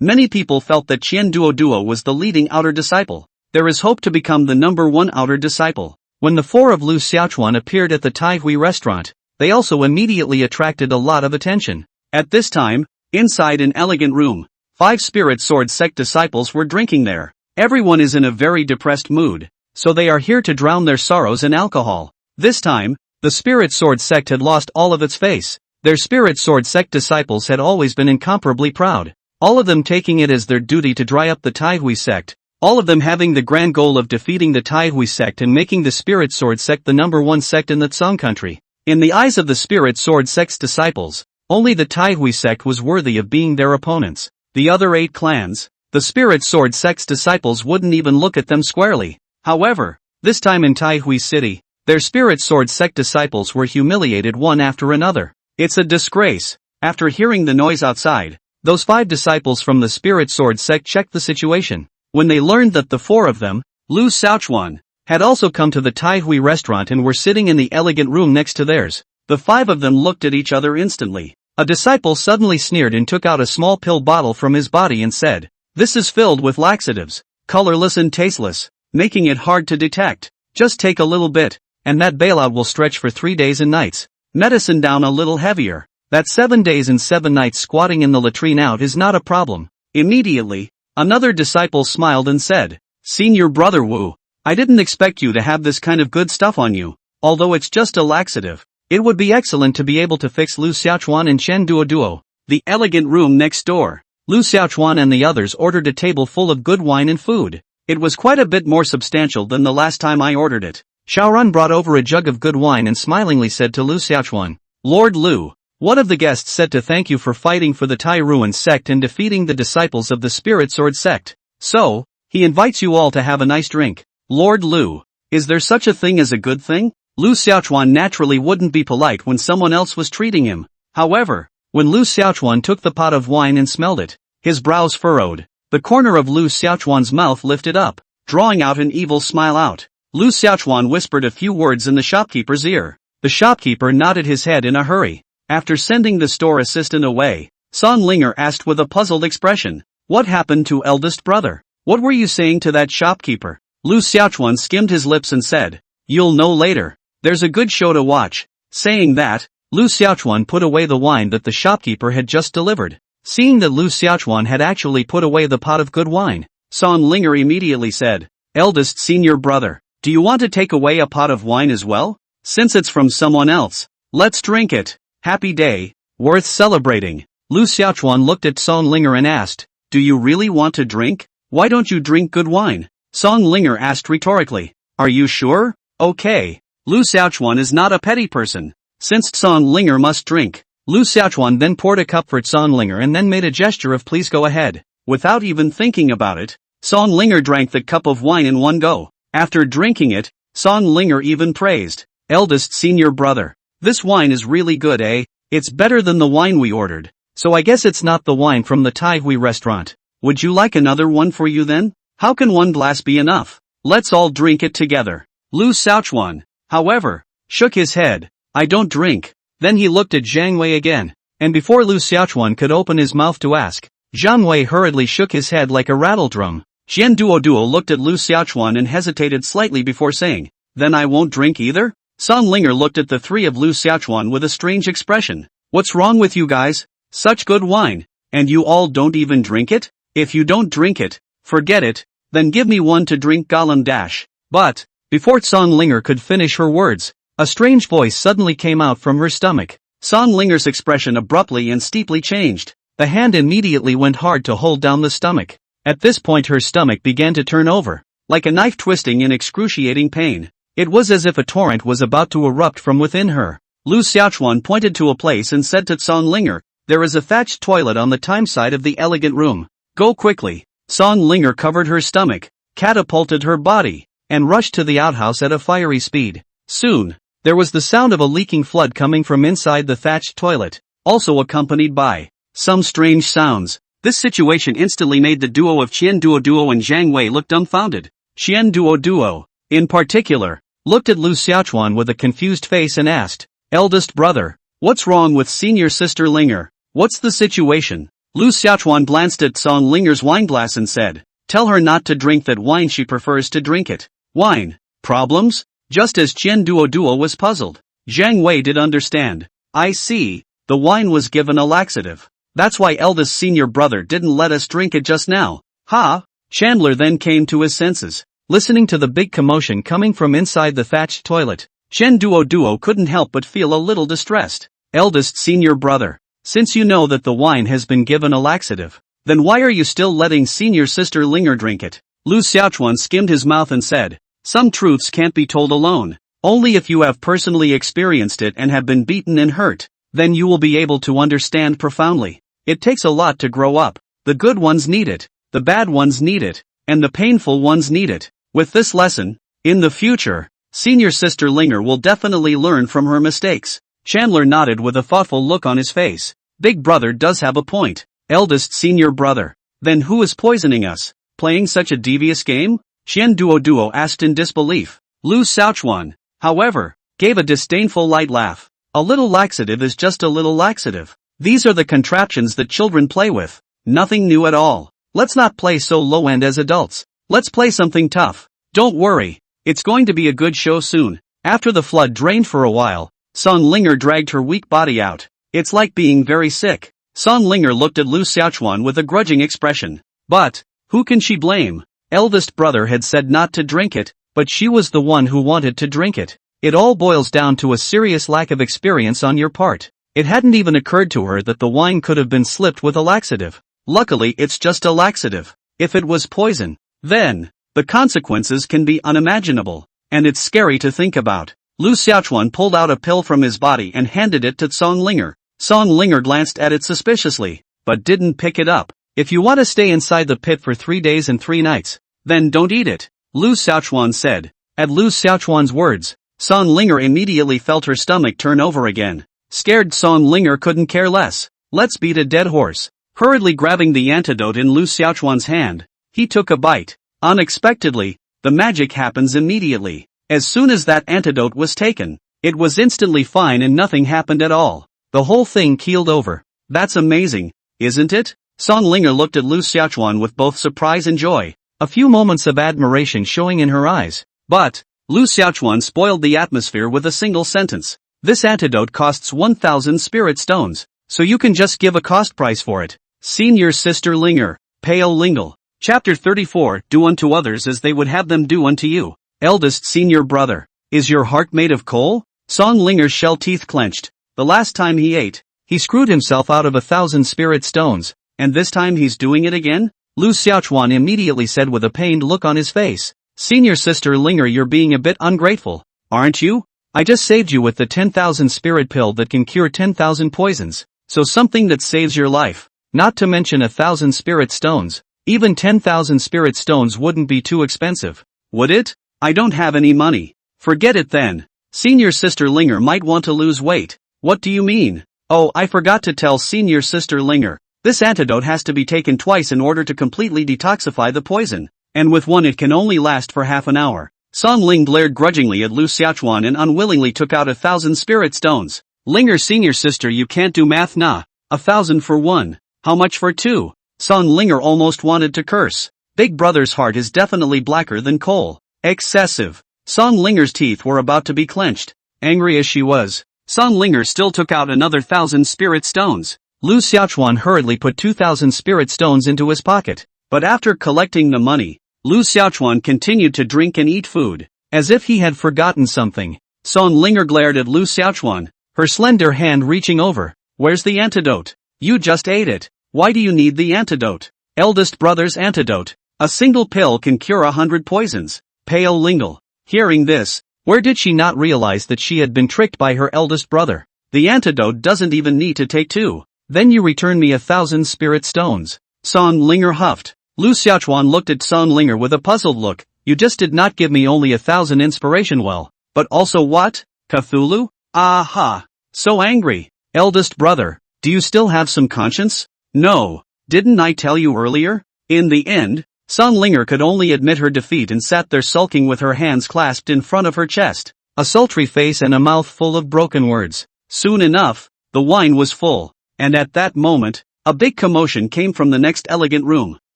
Many people felt that Chen Duo was the leading outer disciple. There is hope to become the number one outer disciple. When the four of Lu Xiaochuan appeared at the Tai Hui restaurant, they also immediately attracted a lot of attention. At this time, inside an elegant room, 5 Spirit Sword sect disciples were drinking there. Everyone is in a very depressed mood, so they are here to drown their sorrows in alcohol. This time, the Spirit Sword sect had lost all of its face. Their Spirit Sword sect disciples had always been incomparably proud, all of them taking it as their duty to dry up the Tai Hui sect, all of them having the grand goal of defeating the Tai Hui sect and making the Spirit Sword sect the number one sect in the Tsong country. In the eyes of the Spirit Sword sect's disciples, only the Tai Hui sect was worthy of being their opponents. The other 8 clans, the Spirit Sword sect's disciples wouldn't even look at them squarely. However, this time in Tai Hui City, their Spirit Sword sect disciples were humiliated one after another. It's a disgrace. After hearing the noise outside, those 5 disciples from the Spirit Sword sect checked the situation. When they learned that the 4 of them, Lu Xiaochuan, had also come to the Tai Hui restaurant and were sitting in the elegant room next to theirs, the 5 of them looked at each other instantly. A disciple suddenly sneered and took out a small pill bottle from his body and said, "This is filled with laxatives, colorless and tasteless, making it hard to detect. Just take a little bit, and that bailout will stretch for 3 days and nights. Medicine down a little heavier. That 7 days and 7 nights squatting in the latrine out is not a problem." Immediately, another disciple smiled and said, "Senior Brother Wu, I didn't expect you to have this kind of good stuff on you. Although it's just a laxative, it would be excellent to be able to fix Lu Xiaochuan and Chen Duo. The elegant room next door. Lu Xiaochuan and the others ordered a table full of good wine and food. It was quite a bit more substantial than the last time I ordered it. Xiaoran brought over a jug of good wine and smilingly said to Lu Xiaochuan, "Lord Lu, one of the guests said to thank you for fighting for the Tai Ruin sect and defeating the disciples of the Spirit Sword sect. So, he invites you all to have a nice drink." Lord Lu, is there such a thing as a good thing? Lu Xiaochuan naturally wouldn't be polite when someone else was treating him. However, when Lu Xiaochuan took the pot of wine and smelled it, his brows furrowed. The corner of Lu Xiaochuan's mouth lifted up, drawing out an evil smile out. Lu Xiaochuan whispered a few words in the shopkeeper's ear. The shopkeeper nodded his head in a hurry. After sending the store assistant away, Son Linger asked with a puzzled expression, "What happened to eldest brother? What were you saying to that shopkeeper?" Lu Xiaochuan skimmed his lips and said, "You'll know later. There's a good show to watch." Saying that, Lu Xiaochuan put away the wine that the shopkeeper had just delivered. Seeing that Lu Xiaochuan had actually put away the pot of good wine, Son Linger immediately said, "Eldest senior brother, do you want to take away a pot of wine as well? Since it's from someone else, let's drink it. Happy day, worth celebrating." Lu Xiaochuan looked at Son Linger and asked, "Do you really want to drink? Why don't you drink good wine?" Son Linger asked rhetorically, "Are you sure? Okay. Lu Xiaochuan is not a petty person. Since Song Linger must drink, Lu Xiaochuan then poured a cup for Song Linger and then made a gesture of please go ahead. Without even thinking about it, Song Linger drank the cup of wine in one go. After drinking it, Song Linger even praised, "Eldest senior brother, this wine is really good, eh? It's better than the wine we ordered. So I guess it's not the wine from the Tai Hui restaurant. Would you like another one for you then? How can one glass be enough? Let's all drink it together." Lu Xiaochuan, however, shook his head. "I don't drink." Then he looked at Zhang Wei again, and before Lu Xiaochuan could open his mouth to ask, Zhang Wei hurriedly shook his head like a rattledrum. Xian Duo looked at Lu Xiaochuan and hesitated slightly before saying, "Then I won't drink either?" Song Linger looked at the three of Lu Xiaochuan with a strange expression. "What's wrong with you guys? Such good wine, and you all don't even drink it? If you don't drink it, forget it, then give me one to drink Gollum dash." But, before Song Linger could finish her words, a strange voice suddenly came out from her stomach. Song Linger's expression abruptly and steeply changed. The hand immediately went hard to hold down the stomach. At this point her stomach began to turn over, like a knife twisting in excruciating pain. It was as if a torrent was about to erupt from within her. Lu Xiaochuan pointed to a place and said to Song Linger, "There is a thatched toilet on the time side of the elegant room. Go quickly." Song Linger covered her stomach, catapulted her body, and rushed to the outhouse at a fiery speed. Soon, there was the sound of a leaking flood coming from inside the thatched toilet, also accompanied by some strange sounds. This situation instantly made the duo of Qian Duo and Zhang Wei look dumbfounded. Qian Duo, in particular, looked at Lu Xiaochuan with a confused face and asked, "Eldest brother, what's wrong with senior sister Linger? What's the situation?" Lu Xiaochuan glanced at Song Linger's wineglass and said, "Tell her not to drink that wine, she prefers to drink it." Wine? Problems? Just as Qian Duo was puzzled, Zhang Wei did understand. "I see, the wine was given a laxative. That's why eldest senior brother didn't let us drink it just now." Ha! Chandler then came to his senses. Listening to the big commotion coming from inside the thatched toilet, Qian Duo couldn't help but feel a little distressed. "Eldest senior brother, since you know that the wine has been given a laxative, then why are you still letting senior sister Linger drink it?" Lu Xiaochuan skimmed his mouth and said, "Some truths can't be told alone. Only if you have personally experienced it and have been beaten and hurt, then you will be able to understand profoundly. It takes a lot to grow up. The good ones need it, the bad ones need it, and the painful ones need it. With this lesson, in the future, senior sister Linger will definitely learn from her mistakes." Chandler nodded with a thoughtful look on his face. "Big brother does have a point. Eldest senior brother. Then who is poisoning us? Playing such a devious game?" Qian Duo asked in disbelief. Lu Xiaochuan, however, gave a disdainful light laugh. "A little laxative is just a little laxative. These are the contraptions that children play with. Nothing new at all. Let's not play so low-end as adults. Let's play something tough. Don't worry, it's going to be a good show soon." After the flood drained for a while, Song Linger dragged her weak body out. "It's like being very sick." Song Linger looked at Lu Xiaochuan with a grudging expression. But, who can she blame? Eldest brother had said not to drink it, but she was the one who wanted to drink it. It all boils down to a serious lack of experience on your part. It hadn't even occurred to her that the wine could have been slipped with a laxative. Luckily it's just a laxative. If it was poison, then, the consequences can be unimaginable, and it's scary to think about. Lu Xiaochuan pulled out a pill from his body and handed it to Song Linger. Song Linger glanced at it suspiciously, but didn't pick it up. "If you want to stay inside the pit for 3 days and 3 nights, then don't eat it," Lu Xiaochuan said. At Lu Xiaochuan's words, Song Linger immediately felt her stomach turn over again. Scared Song Linger couldn't care less. "Let's beat a dead horse." Hurriedly grabbing the antidote in Lu Xiaochuan's hand, he took a bite. Unexpectedly, the magic happens immediately. As soon as that antidote was taken, it was instantly fine and nothing happened at all. The whole thing keeled over. "That's amazing, isn't it?" Song Linger looked at Lu Xiaochuan with both surprise and joy, a few moments of admiration showing in her eyes. But, Lu Xiaochuan spoiled the atmosphere with a single sentence. "This antidote costs 1,000 spirit stones, so you can just give a cost price for it. Senior sister Linger, Pale Lingle." Chapter 34, Do unto others as they would have them do unto you. Eldest senior brother, is your heart made of coal? Song Linger's shell teeth clenched. The last time he ate, he screwed himself out of 1,000 spirit stones, and this time he's doing it again? Lu Xiaochuan immediately said with a pained look on his face. "Senior sister Linger, you're being a bit ungrateful, aren't you? I just saved you with the 10,000 spirit pill that can cure 10,000 poisons. So something that saves your life. Not to mention 1,000 spirit stones. Even 10,000 spirit stones wouldn't be too expensive. Would it? I don't have any money. Forget it then. Senior Sister Linger might want to lose weight. What do you mean? Oh, I forgot to tell Senior Sister Linger. This antidote has to be taken twice in order to completely detoxify the poison. And with one it can only last for half an hour. Song Ling glared grudgingly at Lu Xiaochuan and unwillingly took out 1,000 spirit stones. Linger Senior Sister, you can't do math, nah. 1,000 for one. How much for two? Song Linger almost wanted to curse. Big Brother's heart is definitely blacker than coal. Excessive. Song Linger's teeth were about to be clenched. Angry as she was, Song Linger still took out another 1,000 spirit stones. Lu Xiaochuan hurriedly put 2,000 spirit stones into his pocket. But after collecting the money, Lu Xiaochuan continued to drink and eat food, as if he had forgotten something. Song Linger glared at Lu Xiaochuan, her slender hand reaching over. Where's the antidote? You just ate it. Why do you need the antidote? Eldest brother's antidote. A single pill can cure 100 poisons. Pale Lingle. Hearing this, where did she not realize that she had been tricked by her eldest brother? The antidote doesn't even need to take two. Then you return me 1,000 spirit stones. Song Linger huffed. Lu Xiaochuan looked at Song Linger with a puzzled look. You just did not give me only 1,000 inspiration well, but also what? Cthulhu? Aha! So angry. Eldest brother, do you still have some conscience? No. Didn't I tell you earlier? In the end, Song Linger could only admit her defeat and sat there sulking with her hands clasped in front of her chest, a sultry face and a mouth full of broken words. Soon enough, the wine was full, and at that moment, a big commotion came from the next elegant room.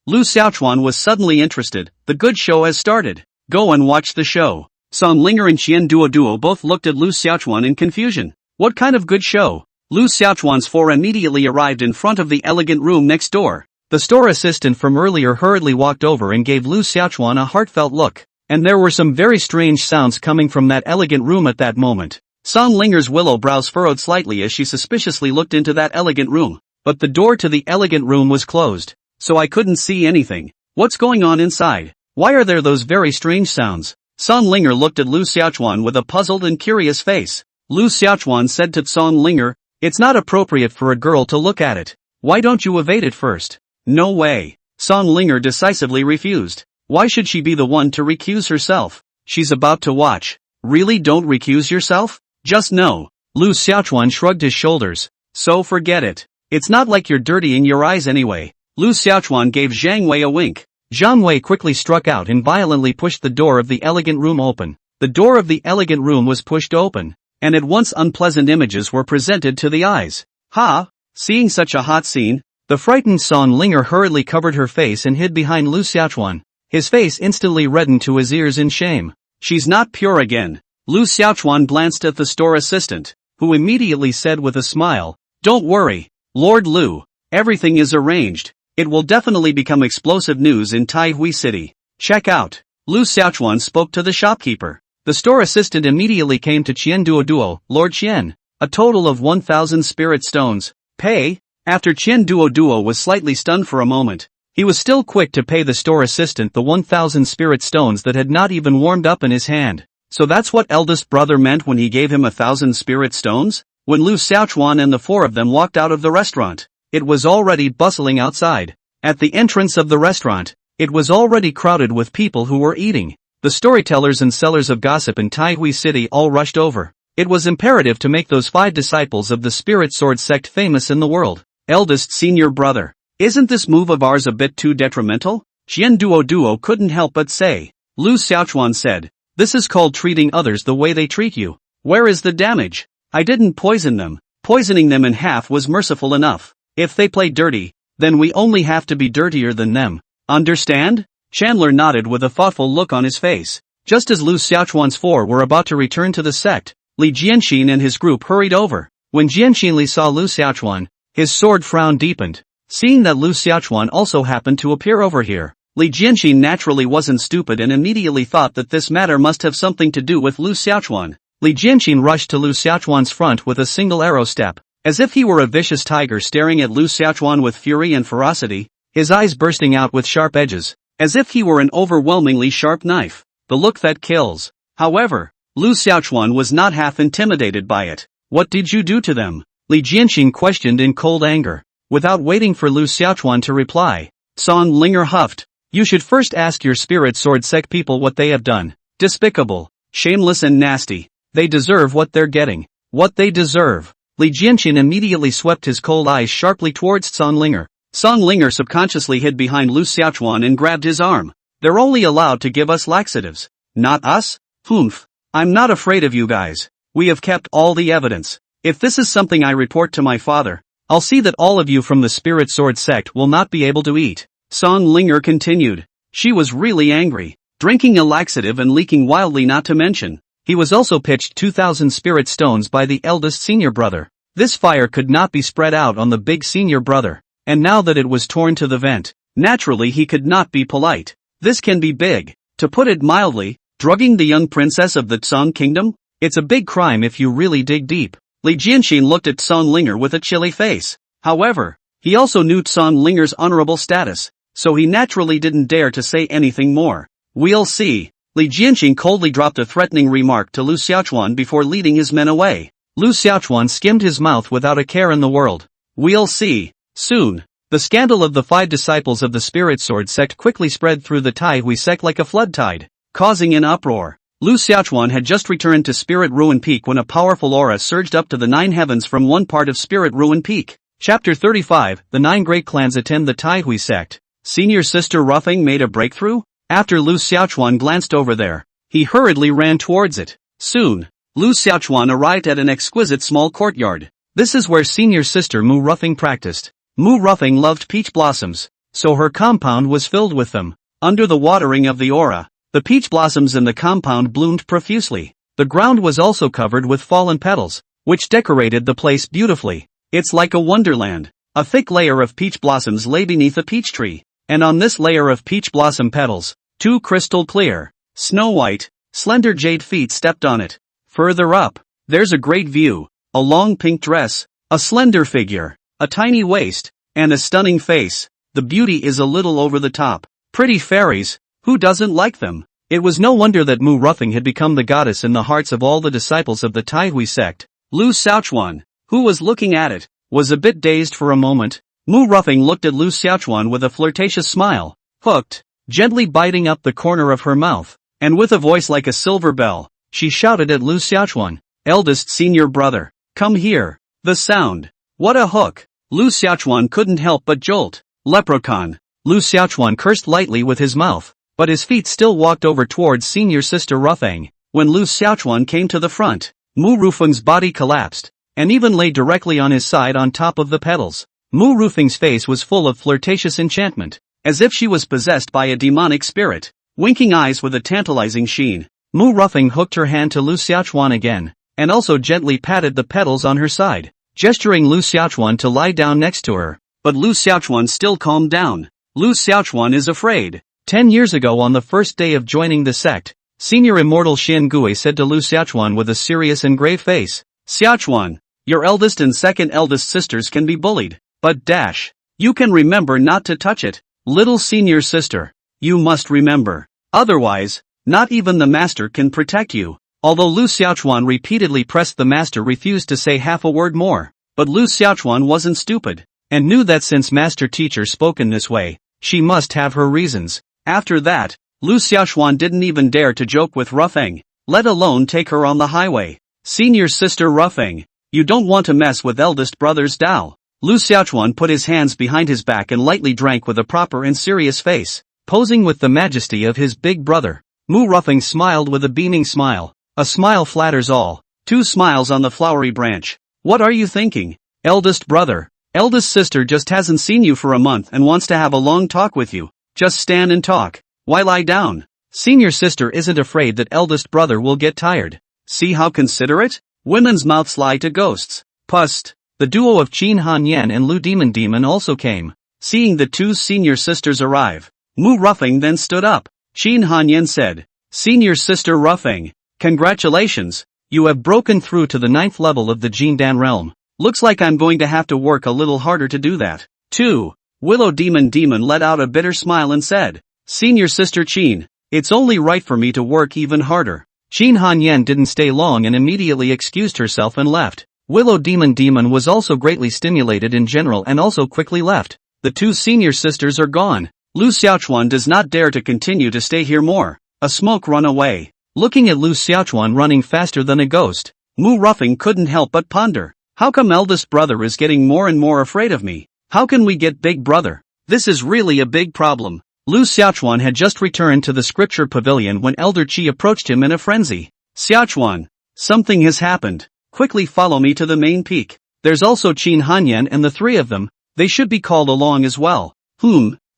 Lu Xiaochuan was suddenly interested. The good show has started. Go and watch the show. Song Linger and Qian Duo both looked at Lu Xiaochuan in confusion. What kind of good show? Lu Xiaochuan's four immediately arrived in front of the elegant room next door. The store assistant from earlier hurriedly walked over and gave Lu Xiaochuan a heartfelt look. And there were some very strange sounds coming from that elegant room at that moment. Song Linger's willow brows furrowed slightly as she suspiciously looked into that elegant room. But the door to the elegant room was closed, so I couldn't see anything. What's going on inside? Why are there those very strange sounds? Song Linger looked at Lu Xiaochuan with a puzzled and curious face. Lu Xiaochuan said to Song Linger, it's not appropriate for a girl to look at it. Why don't you evade it first? No way. Song Linger decisively refused. Why should she be the one to recuse herself? She's about to watch. Really, don't recuse yourself? Just no. Lu Xiaochuan shrugged his shoulders. So forget it. It's not like you're dirtying your eyes anyway. Lu Xiaochuan gave Zhang Wei a wink. Zhang Wei quickly struck out and violently pushed the door of the elegant room open. The door of the elegant room was pushed open, and at once unpleasant images were presented to the eyes. Ha! Seeing such a hot scene, the frightened Song Linger hurriedly covered her face and hid behind Lu Xiaochuan. His face instantly reddened to his ears in shame. She's not pure again. Lu Xiaochuan glanced at the store assistant, who immediately said with a smile, don't worry, Lord Lu, everything is arranged. It will definitely become explosive news in Taihui City. Check out. Lu Xiaochuan spoke to the shopkeeper. The store assistant immediately came to Qian Duo, Lord Qian. A total of 1,000 spirit stones. Pay? After Qian Duo was slightly stunned for a moment, he was still quick to pay the store assistant the 1,000 spirit stones that had not even warmed up in his hand. So that's what eldest brother meant when he gave him 1,000 spirit stones? When Lu Xiaochuan and the four of them walked out of the restaurant, it was already bustling outside. At the entrance of the restaurant, it was already crowded with people who were eating. The storytellers and sellers of gossip in Taihui City all rushed over. It was imperative to make those 5 disciples of the Spirit Sword sect famous in the world. Eldest senior brother, isn't this move of ours a bit too detrimental? Qian Duo couldn't help but say. Lu Xiaochuan said, this is called treating others the way they treat you. Where is the damage? I didn't poison them. Poisoning them in half was merciful enough. If they play dirty, then we only have to be dirtier than them. Understand? Chandler nodded with a thoughtful look on his face. Just as Lu Xiaochuan's four were about to return to the sect, Li Jianxin and his group hurried over. When Jianxin saw Lu Xiaochuan, his sword frown deepened. Seeing that Lu Xiaochuan also happened to appear over here, Li Jianxin naturally wasn't stupid and immediately thought that this matter must have something to do with Lu Xiaochuan. Li Jianxin rushed to Lu Xiaochuan's front with a single arrow step, as if he were a vicious tiger staring at Lu Xiaochuan with fury and ferocity, his eyes bursting out with sharp edges, as if he were an overwhelmingly sharp knife. The look that kills. However, Lu Xiaochuan was not half intimidated by it. What did you do to them? Li Jianxin questioned in cold anger. Without waiting for Lu Xiaochuan to reply, Song Linger huffed. You should first ask your spirit sword sect people what they have done. Despicable, shameless and nasty. They deserve what they're getting. What they deserve. Li Jianxin immediately swept his cold eyes sharply towards Song Linger. Song Linger subconsciously hid behind Lu Xiaochuan and grabbed his arm. They're only allowed to give us laxatives. Not us? Humph. I'm not afraid of you guys. We have kept all the evidence. If this is something I report to my father, I'll see that all of you from the Spirit Sword sect will not be able to eat. Song Linger continued. She was really angry, drinking a laxative and leaking wildly, not to mention, he was also pitched 2,000 spirit stones by the eldest senior brother. This fire could not be spread out on the big senior brother, and now that it was torn to the vent, naturally he could not be polite. This can be big. To put it mildly, drugging the young princess of the Song Kingdom? It's a big crime if you really dig deep. Li Jianxin looked at Song Linger with a chilly face. However, he also knew Song Linger's honorable status, so he naturally didn't dare to say anything more. We'll see. Li Jianxin coldly dropped a threatening remark to Lu Xiaochuan before leading his men away. Lu Xiaochuan skimmed his mouth without a care in the world. We'll see. Soon, the scandal of the 5 disciples of the Spirit Sword sect quickly spread through the Taihui sect like a flood tide, causing an uproar. Lu Xiaochuan had just returned to Spirit Ruin Peak when a powerful aura surged up to the 9 heavens from one part of Spirit Ruin Peak. Chapter 35, The 9 Great Clans Attend the Taihui Sect. Senior Sister Ruffing made a breakthrough? After Lu Xiaochuan glanced over there, he hurriedly ran towards it. Soon, Lu Xiaochuan arrived at an exquisite small courtyard. This is where Senior Sister Mu Ruffing practiced. Mu Ruffing loved peach blossoms, so her compound was filled with them. Under the watering of the aura, the peach blossoms in the compound bloomed profusely. The ground was also covered with fallen petals, which decorated the place beautifully. It's like a wonderland. A thick layer of peach blossoms lay beneath a peach tree, and on this layer of peach blossom petals, 2 crystal clear, snow-white, slender jade feet stepped on it. Further up, there's a great view, a long pink dress, a slender figure, a tiny waist, and a stunning face. The beauty is a little over the top. Pretty fairies, who doesn't like them? It was no wonder that Mu Ruffing had become the goddess in the hearts of all the disciples of the Taihui sect. Lu Xiaochuan, who was looking at it, was a bit dazed for a moment. Mu Ruffing looked at Lu Xiaochuan with a flirtatious smile, hooked, gently biting up the corner of her mouth, and with a voice like a silver bell, she shouted at Lu Xiaochuan, eldest senior brother, come here. The sound. What a hook. Lu Xiaochuan couldn't help but jolt. Leprechaun. Lu Xiaochuan cursed lightly with his mouth, but his feet still walked over towards Senior Sister Ruffing. When Lu Xiaochuan came to the front, Mu Rufeng's body collapsed, and even lay directly on his side on top of the petals. Mu Rufeng's face was full of flirtatious enchantment, as if she was possessed by a demonic spirit, winking eyes with a tantalizing sheen. Mu Ruffing hooked her hand to Lu Xiaochuan again, and also gently patted the petals on her side, gesturing Lu Xiaochuan to lie down next to her. But Lu Xiaochuan still calmed down. Lu Xiaochuan is afraid. 10 years ago on the first day of joining the sect, Senior Immortal Xian Gui said to Lu Xiaochuan with a serious and grave face, Xiaochuan, your eldest and second eldest sisters can be bullied, but you can remember not to touch it. Little senior sister, you must remember. Otherwise, not even the master can protect you. Although Lu Xiaochuan repeatedly pressed, the master refused to say half a word more. But Lu Xiaochuan wasn't stupid, and knew that since master teacher spoke in this way, she must have her reasons. After that, Lu Xiaochuan didn't even dare to joke with Ruffing, let alone take her on the highway. Senior sister Ruffing, you don't want to mess with eldest brother's Dao. Lu Xiaochuan put his hands behind his back and lightly drank with a proper and serious face, posing with the majesty of his big brother. Mu Ruffing smiled with a beaming smile. A smile flatters all. 2 smiles on the flowery branch. What are you thinking? Eldest brother, eldest sister just hasn't seen you for a month and wants to have a long talk with you. Just stand and talk. Why lie down? Senior sister isn't afraid that eldest brother will get tired. See how considerate? Women's mouths lie to ghosts. Pust. The duo of Qin Han Yan and Lu Demon also came. Seeing the 2 senior sisters arrive, Mu Ruffing then stood up. Qin Han Yan said, Senior sister Ruffing, congratulations, you have broken through to the 9th level of the Jindan realm. Looks like I'm going to have to work a little harder to do that. 2. Willow Demon let out a bitter smile and said, Senior sister Qin, it's only right for me to work even harder. Qin Hanyan didn't stay long and immediately excused herself and left. Willow Demon was also greatly stimulated in general and also quickly left. The two senior sisters are gone. Lu Xiaochuan does not dare to continue to stay here more. A smoke run away. Looking at Lu Xiaochuan running faster than a ghost, Mu Ruffing couldn't help but ponder. How come eldest brother is getting more and more afraid of me? How can we get big brother? This is really a big problem. Lu Xiaochuan had just returned to the scripture pavilion when Elder Qi approached him in a frenzy. Xiaochuan, something has happened. Quickly follow me to the main peak. There's also Qin Hanyan and the three of them. They should be called along as well.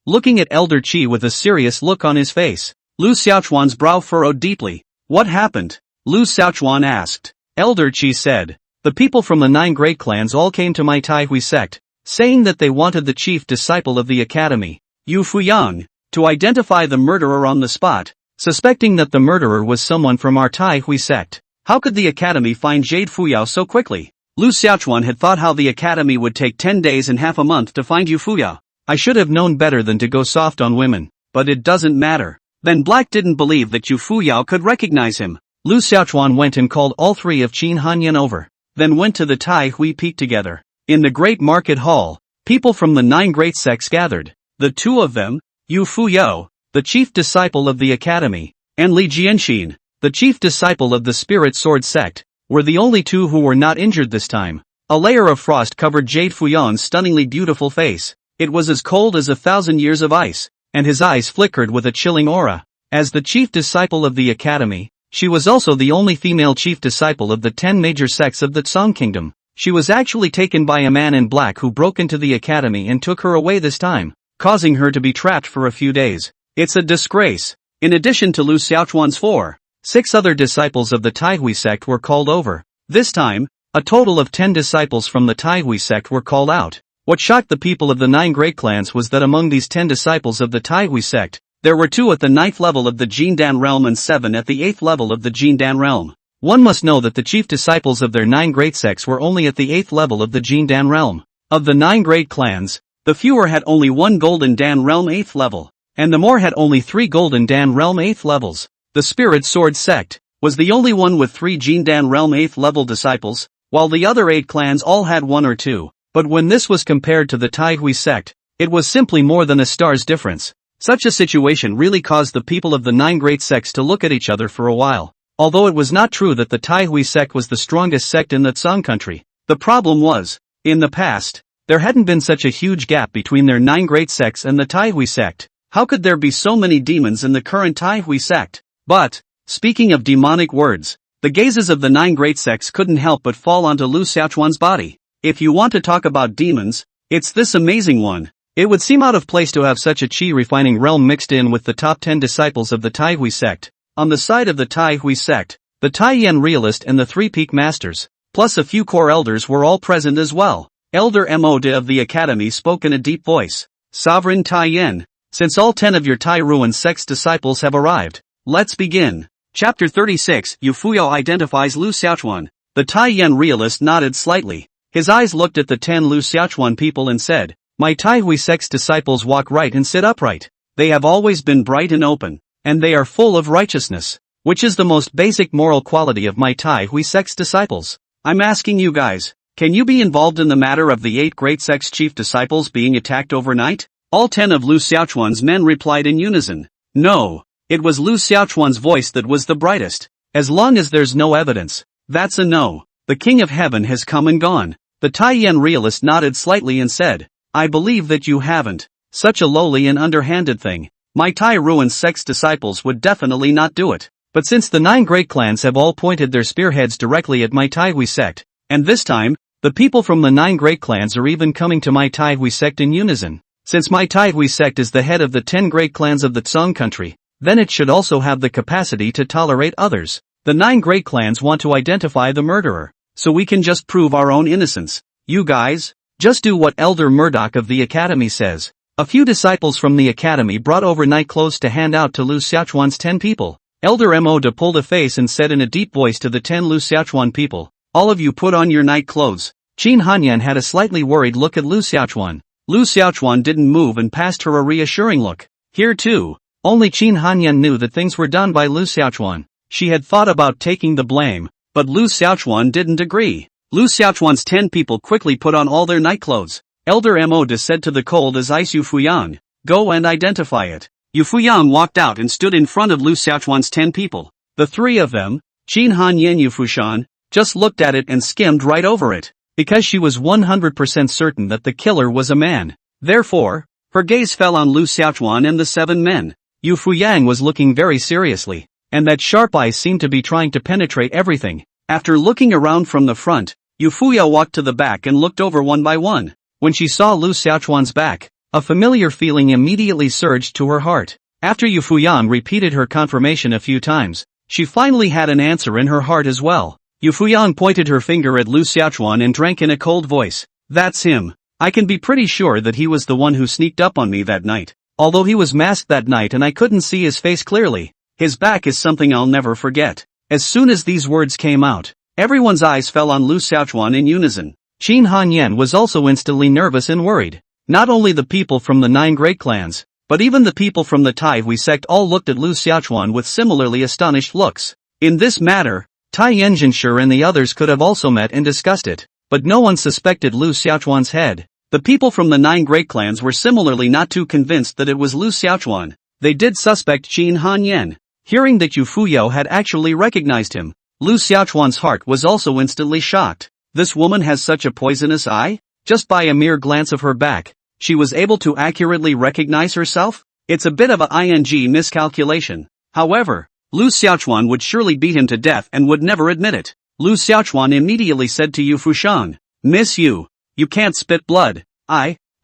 Looking at Elder Qi with a serious look on his face, Lu Xiaochuan's brow furrowed deeply. What happened? Lu Xiaochuan asked. Elder Qi said. The people from the 9 great clans all came to my Taihui sect, saying that they wanted the chief disciple of the academy, Yu Fuyang, to identify the murderer on the spot, suspecting that the murderer was someone from our Taihui sect. How could the academy find Jade Fuyao so quickly? Lu Xiaochuan had thought how the academy would take 10 days and half a month to find Yu Fuyao. I should have known better than to go soft on women, but it doesn't matter. Then Black didn't believe that Yu Fuyao could recognize him. Lu Xiaochuan went and called all three of Qin Hanyan over, then went to the Taihui peak together. In the great market hall, people from the 9 great sects gathered. The two of them, Yu Fuyao, the chief disciple of the academy, and Li Jianxin, the chief disciple of the Spirit Sword sect, were the only two who were not injured this time. A layer of frost covered Jade Fuyang's stunningly beautiful face. It was as cold as 1,000 years of ice, and his eyes flickered with a chilling aura. As the chief disciple of the academy, she was also the only female chief disciple of the 10 major sects of the Song Kingdom. She was actually taken by a man in black who broke into the academy and took her away this time, causing her to be trapped for a few days. It's a disgrace. In addition to Lu Xiaochuan's 6 other disciples of the Taihui sect were called over. This time, a total of 10 disciples from the Taihui sect were called out. What shocked the people of the 9 great clans was that among these 10 disciples of the Taihui sect, there were 2 at the 9th level of the Jindan realm and 7 at the 8th level of the Jindan realm. One must know that the chief disciples of their 9 great sects were only at the 8th level of the Jindan realm. Of the 9 great clans, the fewer had only 1 Golden Dan realm 8th level, and the more had only 3 Golden Dan realm 8th levels. The Spirit Sword sect was the only one with 3 Jindan realm 8th level disciples, while the other 8 clans all had 1 or 2. But when this was compared to the Taihui sect, it was simply more than a star's difference. Such a situation really caused the people of the 9 great sects to look at each other for a while. Although it was not true that the Taihui sect was the strongest sect in the Tsang country, the problem was, in the past, there hadn't been such a huge gap between their 9 great sects and the Taihui sect. How could there be so many demons in the current Taihui sect? But, speaking of demonic words, the gazes of the 9 great sects couldn't help but fall onto Lu Xiaochuan's body. If you want to talk about demons, it's this amazing one. It would seem out of place to have such a chi-refining realm mixed in with the top 10 disciples of the Taihui sect. On the side of the Taihui sect, the Taiyan realist and the 3 peak masters, plus a few core elders were all present as well. Elder Mo De of the academy spoke in a deep voice. Sovereign Taiyan, since all 10 of your Tai Ruin sect's disciples have arrived, let's begin. Chapter 36 Yu Fuyao identifies Lu Xiaochuan. The Taiyan realist nodded slightly. His eyes looked at the 10 Lu Xiaochuan people and said, my Taihui sect's disciples walk right and sit upright. They have always been bright and open, and they are full of righteousness, which is the most basic moral quality of my Taihui sect's disciples. I'm asking you guys, can you be involved in the matter of the 8 great sect's chief disciples being attacked overnight? All 10 of Lu Xiaochuan's men replied in unison. No. It was Lu Xiaochuan's voice that was the brightest. As long as there's no evidence, that's a no. The King of Heaven has come and gone. The Taiyan realist nodded slightly and said, I believe that you haven't. Such a lowly and underhanded thing. My Tai Ruin sect's disciples would definitely not do it. But since the 9 great clans have all pointed their spearheads directly at my Taihui sect, and this time, the people from the 9 great clans are even coming to my Taihui sect in unison. Since my Taihui sect is the head of the 10 great clans of the Tsang country, then it should also have the capacity to tolerate others. The 9 great clans want to identify the murderer, so we can just prove our own innocence. You guys, just do what Elder Murdoch of the academy says. A few disciples from the academy brought over night clothes to hand out to Lu Xiaochuan's 10 people. Elder Mo De pulled a face and said in a deep voice to the 10 Lu Xiaochuan people, all of you put on your night clothes. Qin Hanyan had a slightly worried look at Lu Xiaochuan. Lu Xiaochuan didn't move and passed her a reassuring look. Here too, only Qin Hanyan knew that things were done by Lu Xiaochuan. She had thought about taking the blame, but Lu Xiaochuan didn't agree. Lu Xiaochuan's 10 people quickly put on all their night clothes. Elder Mo said to the cold as ice Yu Fuyang, "Go and identify it." Yu Fuyang walked out and stood in front of Lu Xiaochuan's 10 people. The 3 of them, Qin Han Yen Yu Fushan, just looked at it and skimmed right over it, because she was 100% certain that the killer was a man. Therefore, her gaze fell on Lu Xiaochuan and the 7 men. Yu Fuyang was looking very seriously, and that sharp eye seemed to be trying to penetrate everything. After looking around from the front, Yu Fuya walked to the back and looked over one by one. When she saw Lu Xiaochuan's back, a familiar feeling immediately surged to her heart. After Yu Fuyang repeated her confirmation a few times, she finally had an answer in her heart as well. Yu Fuyang pointed her finger at Lu Xiaochuan and drank in a cold voice. "That's him. I can be pretty sure that he was the one who sneaked up on me that night. Although he was masked that night and I couldn't see his face clearly, his back is something I'll never forget." As soon as these words came out, everyone's eyes fell on Lu Xiaochuan in unison. Qin Han Yen was also instantly nervous and worried. Not only the people from the 9 great clans, but even the people from the Tai Hui sect all looked at Lu Xiaochuan with similarly astonished looks. In this matter, Tai Yanjinshu and the others could have also met and discussed it, but no one suspected Lu Xiaochuan's head. The people from the 9 great clans were similarly not too convinced that it was Lu Xiaochuan. They did suspect Qin Han Yen. Hearing that Yu Fuyo had actually recognized him, Lu Xiaochuan's heart was also instantly shocked. This woman has such a poisonous eye? Just by a mere glance of her back, she was able to accurately recognize herself? It's a bit of a ing miscalculation. However, Lu Xiaochuan would surely beat him to death and would never admit it. Lu Xiaochuan immediately said to Yu Fushan, "Miss Yu, you can't spit blood.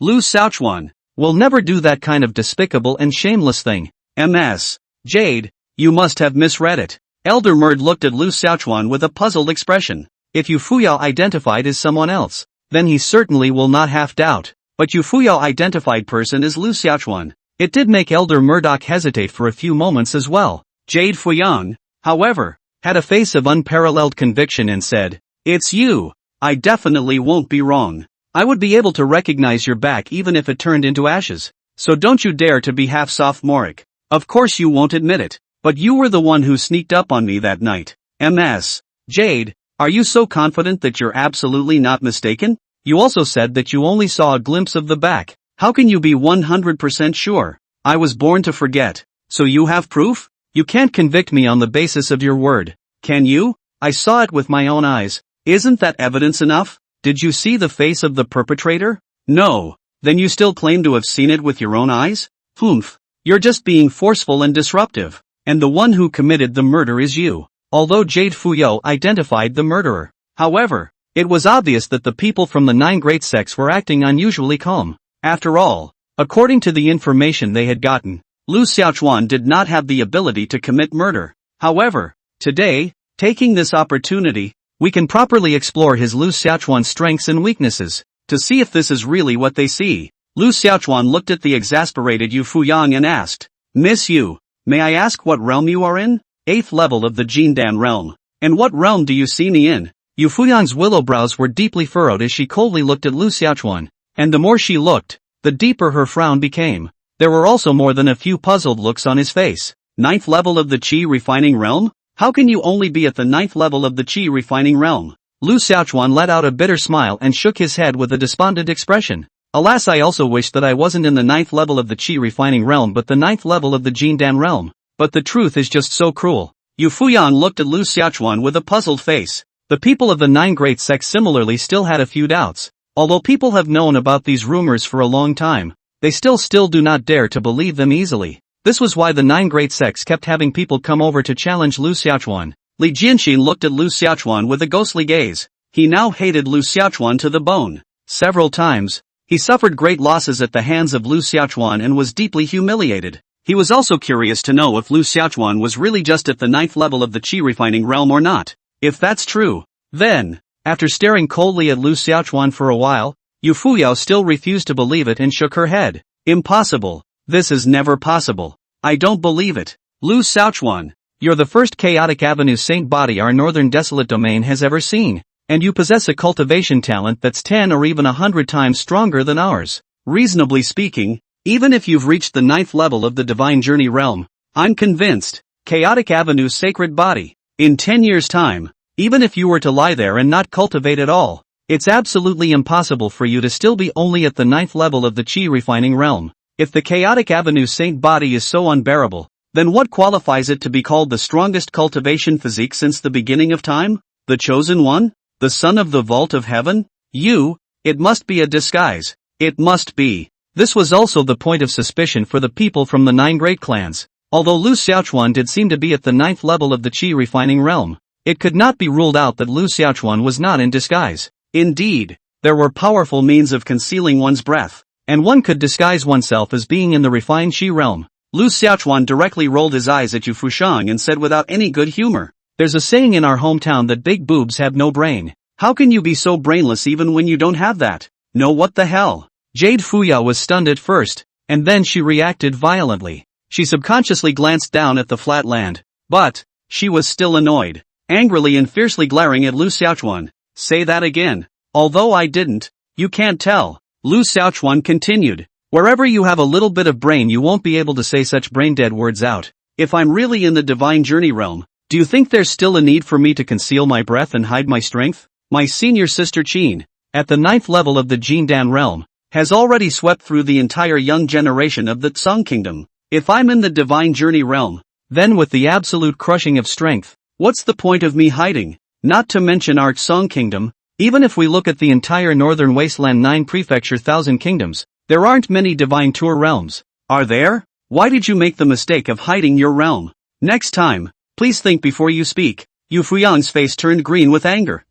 Lu Xiaochuan, will never do that kind of despicable and shameless thing. Ms. Jade, you must have misread it." Elder Merd looked at Lu Xiaochuan with a puzzled expression. If Yu Fuyao identified as someone else, then he certainly will not have doubt. But Yu Fuyao identified person is Lu Xiaochuan. It did make Elder Murdoch hesitate for a few moments as well. Jade Fuyang, however, had a face of unparalleled conviction and said, "It's you. I definitely won't be wrong. I would be able to recognize your back even if it turned into ashes. So don't you dare to be half sophomoric. Of course you won't admit it. But you were the one who sneaked up on me that night. Ms. Jade, are you so confident that you're absolutely not mistaken? You also said that you only saw a glimpse of the back. How can you be 100% sure? I was born to forget. So you have proof? You can't convict me on the basis of your word. Can you? I saw it with my own eyes. Isn't that evidence enough? Did you see the face of the perpetrator? No. Then you still claim to have seen it with your own eyes? Humph. You're just being forceful and disruptive. And the one who committed the murder is you. Although Jade Fuyo identified the murderer. However, it was obvious that the people from the 9 great sects were acting unusually calm. After all, according to the information they had gotten, Lu Xiaochuan did not have the ability to commit murder. However, today, taking this opportunity, we can properly explore his Lu Xiaochuan's strengths and weaknesses, to see if this is really what they see. Lu Xiaochuan looked at the exasperated Yu Fuyang and asked, "Miss Yu, may I ask what realm you are in?" 8th level of the Jindan realm. "And what realm do you see me in?" Yu Fuyang's willow brows were deeply furrowed as she coldly looked at Lu Xiaochuan, and the more she looked, the deeper her frown became. There were also more than a few puzzled looks on his face. 9th level of the Qi refining realm? How can you only be at the 9th level of the Qi refining realm? Lu Xiaochuan let out a bitter smile and shook his head with a despondent expression. Alas, I also wish that I wasn't in the 9th level of the Qi refining realm but the 9th level of the Jindan realm. But the truth is just so cruel. Yu Fuyang looked at Lu Xiaochuan with a puzzled face. The people of the 9 great sects similarly still had a few doubts. Although people have known about these rumors for a long time, they still do not dare to believe them easily. This was why the 9 great sects kept having people come over to challenge Lu Xiaochuan. Li Jianxin looked at Lu Xiaochuan with a ghostly gaze. He now hated Lu Xiaochuan to the bone. Several times, he suffered great losses at the hands of Lu Xiaochuan and was deeply humiliated. He was also curious to know if Lu Xiaochuan was really just at the 9th level of the Qi refining realm or not. If that's true, then, after staring coldly at Lu Xiaochuan for a while, Yu Fuyao still refused to believe it and shook her head. Impossible. This is never possible. I don't believe it. Lu Xiaochuan, you're the first chaotic avenue saint body our northern desolate domain has ever seen, and you possess a cultivation talent that's 10 or even 100 times stronger than ours. Reasonably speaking, even if you've reached the 9th level of the divine journey realm, I'm convinced Chaotic Avenue's sacred body. In 10 years' time, even if you were to lie there and not cultivate at all, it's absolutely impossible for you to still be only at the 9th level of the chi refining realm. If the Chaotic Avenue Saint body is so unbearable, then what qualifies it to be called the strongest cultivation physique since the beginning of time? The chosen one? The son of the vault of heaven? It must be a disguise. It must be. This was also the point of suspicion for the people from the 9 great clans. Although Lu Xiaochuan did seem to be at the 9th level of the chi refining realm, it could not be ruled out that Lu Xiaochuan was not in disguise. Indeed, there were powerful means of concealing one's breath, and one could disguise oneself as being in the refined chi realm. Lu Xiaochuan directly rolled his eyes at Yu Fushang and said without any good humor, "There's a saying in our hometown that big boobs have no brain. How can you be so brainless even when you don't have that?" No, what the hell? Jade Fuya was stunned at first, and then she reacted violently. She subconsciously glanced down at the flat land, but she was still annoyed, angrily and fiercely glaring at Lu Xiaochuan. "Say that again." "Although I didn't, you can't tell," Lu Xiaochuan continued. "Wherever you have a little bit of brain you won't be able to say such brain-dead words out. If I'm really in the divine journey realm, do you think there's still a need for me to conceal my breath and hide my strength? My senior sister Qin, at the 9th level of the Jindan realm, has already swept through the entire young generation of the Tsung kingdom. If I'm in the divine journey realm, then with the absolute crushing of strength, what's the point of me hiding? Not to mention our Tsung kingdom, even if we look at the entire northern wasteland 9 prefecture 1000 kingdoms, there aren't many divine tour realms. Are there? Why did you make the mistake of hiding your realm? Next time, please think before you speak." Yu Fuyang's face turned green with anger.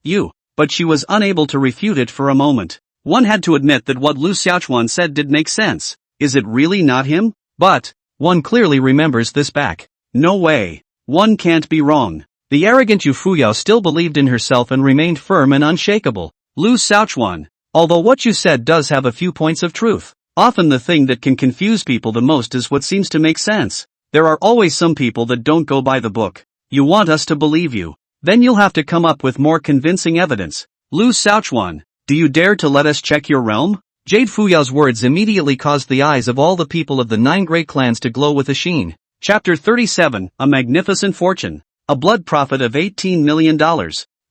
But she was unable to refute it for a moment. One had to admit that what Lu Xiaochuan said did make sense. Is it really not him? But one clearly remembers this back. No way. One can't be wrong. The arrogant Yu Fuyao still believed in herself and remained firm and unshakable. "Lu Xiaochuan, although what you said does have a few points of truth, often the thing that can confuse people the most is what seems to make sense. There are always some people that don't go by the book. You want us to believe you? Then you'll have to come up with more convincing evidence. Lu Xiaochuan, do you dare to let us check your realm?" Jade Fuyao's words immediately caused the eyes of all the people of the 9 great clans to glow with a sheen. Chapter 37, A Magnificent Fortune. A blood profit of $18 million.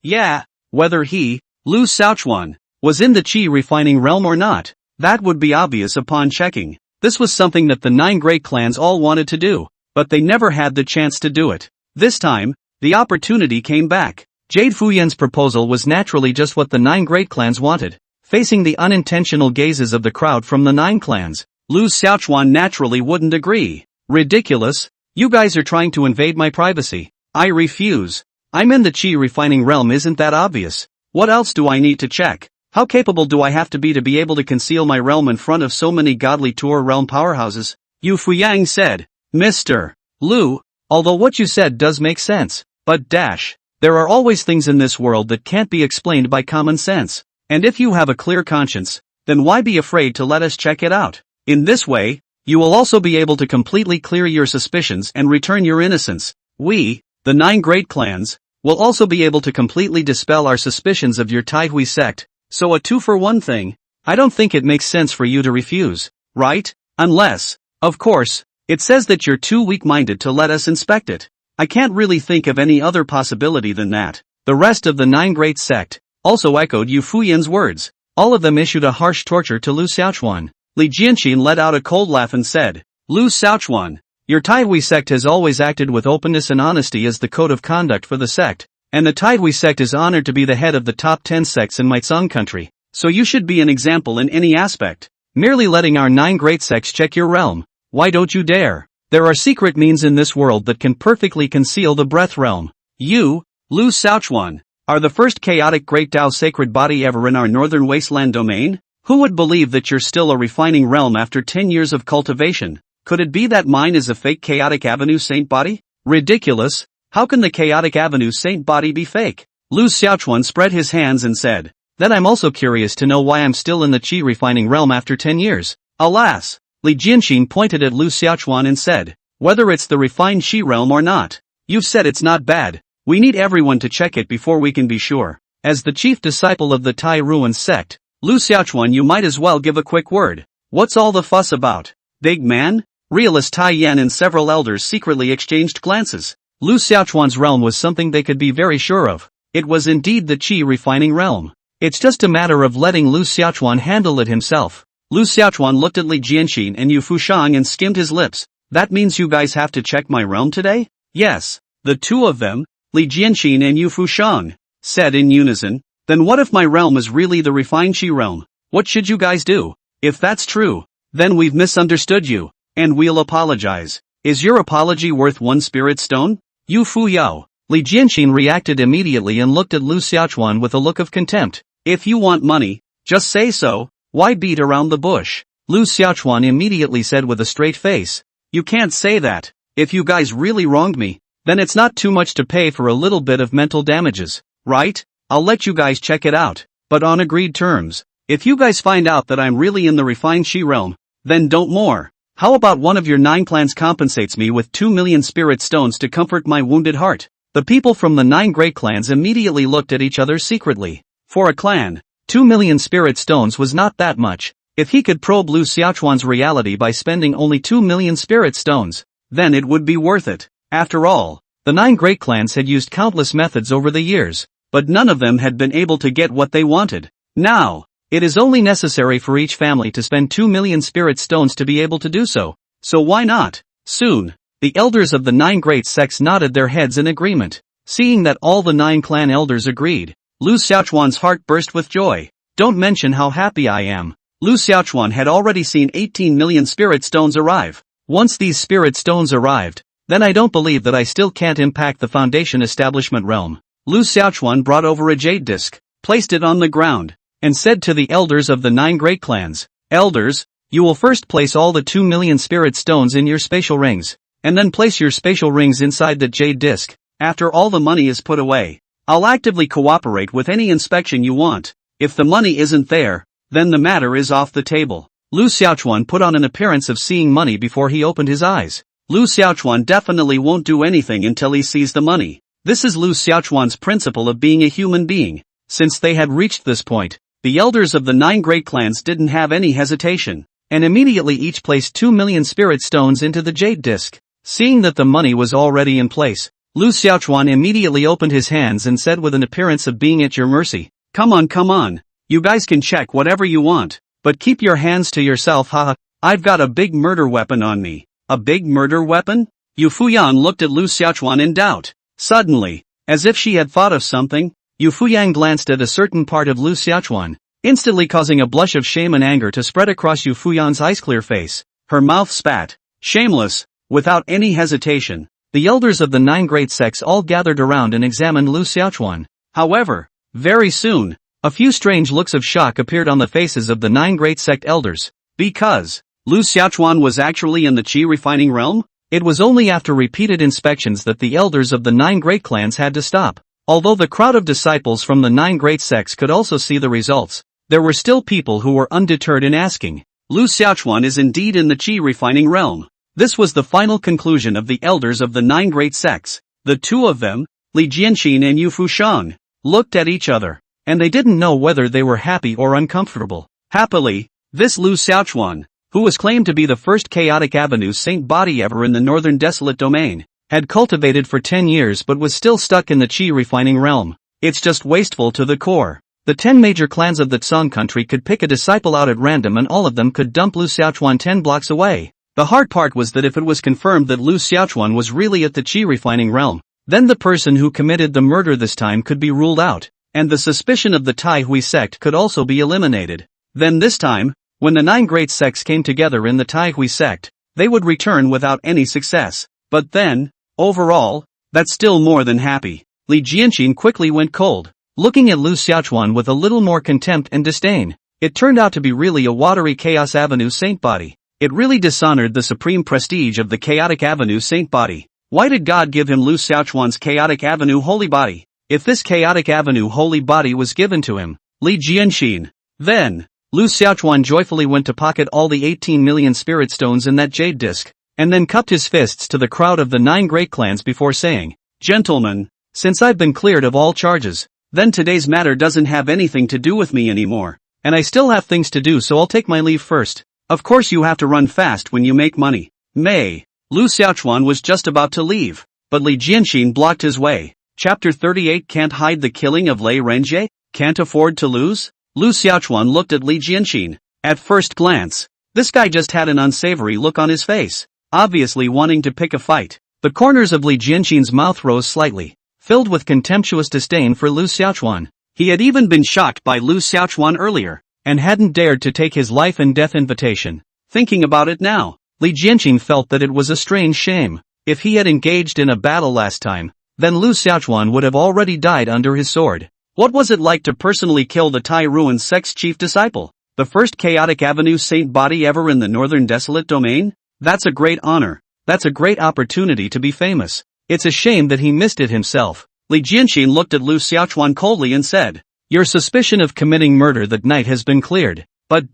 Yeah, whether he, Lu Xiaochuan, was in the chi refining realm or not, that would be obvious upon checking. This was something that the 9 great clans all wanted to do, but they never had the chance to do it. This time, the opportunity came back. Jade Fuyan's proposal was naturally just what the 9 great clans wanted. Facing the unintentional gazes of the crowd from the 9 clans, Lu Xiaochuan naturally wouldn't agree. "Ridiculous. You guys are trying to invade my privacy. I refuse. I'm in the chi refining realm, isn't that obvious? What else do I need to check? How capable do I have to be able to conceal my realm in front of so many godly tour realm powerhouses?" Yu Fuyang said. "Mr. Lu, although what you said does make sense, but there are always things in this world that can't be explained by common sense. And if you have a clear conscience, then why be afraid to let us check it out? In this way, you will also be able to completely clear your suspicions and return your innocence. We, the 9 great clans, will also be able to completely dispel our suspicions of your Taihui sect. So a 2-for-1 thing. I don't think it makes sense for you to refuse, right? Unless, of course, it says that you're too weak-minded to let us inspect it. I can't really think of any other possibility than that." The rest of the 9 great sect also echoed Yu Fuyan's words. All of them issued a harsh torture to Lu Xiaochuan. Li Jianxin let out a cold laugh and said, "Lu Xiaochuan, your Taihui sect has always acted with openness and honesty as the code of conduct for the sect, and the Taihui sect is honored to be the head of the top 10 sects in my Tsung country, so you should be an example in any aspect. Merely letting our 9 great sects check your realm. Why don't you dare? There are secret means in this world that can perfectly conceal the breath realm. You, Lu Xiaochuan, are the first chaotic great Tao sacred body ever in our northern wasteland domain? Who would believe that you're still a refining realm after 10 years of cultivation? Could it be that mine is a fake chaotic avenue saint body? Ridiculous. How can the chaotic avenue saint body be fake?" Lu Xiaochuan spread his hands and said, "Then I'm also curious to know why I'm still in the chi refining realm after 10 years. Alas." Li Jianxin pointed at Lu Xiaochuan and said, "Whether it's the refined chi realm or not, you've said it's not bad. We need everyone to check it before we can be sure. As the chief disciple of the Tai Ruin sect, Lu Xiaochuan, you might as well give a quick word. What's all the fuss about? Big man? Realist Tai Yan and several elders secretly exchanged glances. Lu Xiaochuan's realm was something they could be very sure of. It was indeed the qi refining realm. It's just a matter of letting Lu Xiaochuan handle it himself. Lu Xiaochuan looked at Li Jianxin and Yu Fushang and skimmed his lips. That means you guys have to check my realm today? Yes. The two of them, Li Jianxin and Yu Fushang, said in unison. Then what if my realm is really the refined qi realm? What should you guys do? If that's true, then we've misunderstood you, and we'll apologize. Is your apology worth 1 spirit stone? Yu Fu Yao. Li Jianxin reacted immediately and looked at Lu Xiaochuan with a look of contempt. If you want money, just say so, why beat around the bush? Lu Xiaochuan immediately said with a straight face. You can't say that. If you guys really wronged me, then it's not too much to pay for a little bit of mental damages, right? I'll let you guys check it out, but on agreed terms. If you guys find out that I'm really in the refined qi realm, then don't more. How about one of your 9 clans compensates me with 2 million spirit stones to comfort my wounded heart? The people from the 9 great clans immediately looked at each other secretly. For a clan, 2 million spirit stones was not that much. If he could probe Lu Xiaochuan's reality by spending only 2 million spirit stones, then it would be worth it. After all, the 9 great clans had used countless methods over the years, but none of them had been able to get what they wanted. Now, it is only necessary for each family to spend 2 million spirit stones to be able to do so. So why not? Soon, the elders of the 9 great sects nodded their heads in agreement. Seeing that all the 9 clan elders agreed, Lu Xiaochuan's heart burst with joy. Don't mention how happy I am. Lu Xiaochuan had already seen 18 million spirit stones arrive. Once these spirit stones arrived, then I don't believe that I still can't impact the foundation establishment realm. Lu Xiaochuan brought over a jade disc, placed it on the ground, and said to the elders of the 9 great clans, Elders, you will first place all the 2 million spirit stones in your spatial rings, and then place your spatial rings inside the jade disc. After all the money is put away, I'll actively cooperate with any inspection you want. If the money isn't there, then the matter is off the table. Lu Xiaochuan put on an appearance of seeing money before he opened his eyes. Lu Xiaochuan definitely won't do anything until he sees the money. This is Lu Xiaochuan's principle of being a human being. Since they had reached this point, the elders of the 9 great clans didn't have any hesitation, and immediately each placed 2 million spirit stones into the jade disc. Seeing that the money was already in place, Lu Xiaochuan immediately opened his hands and said with an appearance of being at your mercy, come on, you guys can check whatever you want, but keep your hands to yourself, haha. I've got a big murder weapon on me. A big murder weapon? Yu Fuyang looked at Lu Xiaochuan in doubt. Suddenly, as if she had thought of something, Yu Fuyang glanced at a certain part of Lu Xiaochuan, instantly causing a blush of shame and anger to spread across Yu Fuyang's ice-clear face. Her mouth spat. Shameless. Without any hesitation, the elders of the 9 great sects all gathered around and examined Lu Xiaochuan. However, very soon, a few strange looks of shock appeared on the faces of the 9 great sect elders. Because Lu Xiaochuan was actually in the qi refining realm? It was only after repeated inspections that the elders of the 9 great clans had to stop. Although the crowd of disciples from the 9 great sects could also see the results, there were still people who were undeterred in asking. Lu Xiaochuan is indeed in the qi refining realm. This was the final conclusion of the elders of the 9 great sects. The two of them, Li Jianxin and Yu Fushang, looked at each other, and they didn't know whether they were happy or uncomfortable. Happily, this Lu Xiaochuan, who was claimed to be the first chaotic avenue saint body ever in the northern desolate domain, had cultivated for 10 years but was still stuck in the qi refining realm. It's just wasteful to the core. The 10 major clans of the Tsang country could pick a disciple out at random and all of them could dump Lu Xiaochuan 10 blocks away. The hard part was that if it was confirmed that Lu Xiaochuan was really at the qi refining realm, then the person who committed the murder this time could be ruled out, and the suspicion of the Tai Hui sect could also be eliminated. Then this time, when the 9 great sects came together in the Tai Hui sect, they would return without any success. But then, overall, that's still more than happy. Li Jianxin quickly went cold, looking at Lu Xiaochuan with a little more contempt and disdain. It turned out to be really a watery Chaos Avenue saint body. It really dishonored the supreme prestige of the Chaotic Avenue saint body. Why did God give him Lu Xiaochuan's Chaotic Avenue holy body? If this Chaotic Avenue holy body was given to him, Li Jianxin, then Lu Xiaochuan joyfully went to pocket all the 18 million spirit stones in that jade disc, and then cupped his fists to the crowd of the 9 great clans before saying, Gentlemen, since I've been cleared of all charges, then today's matter doesn't have anything to do with me anymore, and I still have things to do, so I'll take my leave first. Of course you have to run fast when you make money. May. Lu Xiaochuan was just about to leave, but Li Jianxin blocked his way. Chapter 38 Can't hide the killing of Lei Renjie? Can't afford to lose? Lu Xiaochuan looked at Li Jianxin. At first glance, this guy just had an unsavory look on his face, obviously wanting to pick a fight. The corners of Li Jianxin's mouth rose slightly, filled with contemptuous disdain for Lu Xiaochuan. He had even been shocked by Lu Xiaochuan earlier, and hadn't dared to take his life and death invitation. Thinking about it now, Li Jianxin felt that it was a strange shame. If he had engaged in a battle last time, then Lu Xiaochuan would have already died under his sword. What was it like to personally kill the Tai Ruin sect's chief disciple? The first chaotic avenue saint body ever in the northern desolate domain? That's a great honor. That's a great opportunity to be famous. It's a shame that he missed it himself. Li Jianxin looked at Lu Xiaochuan coldly and said, "Your suspicion of committing murder that night has been cleared, but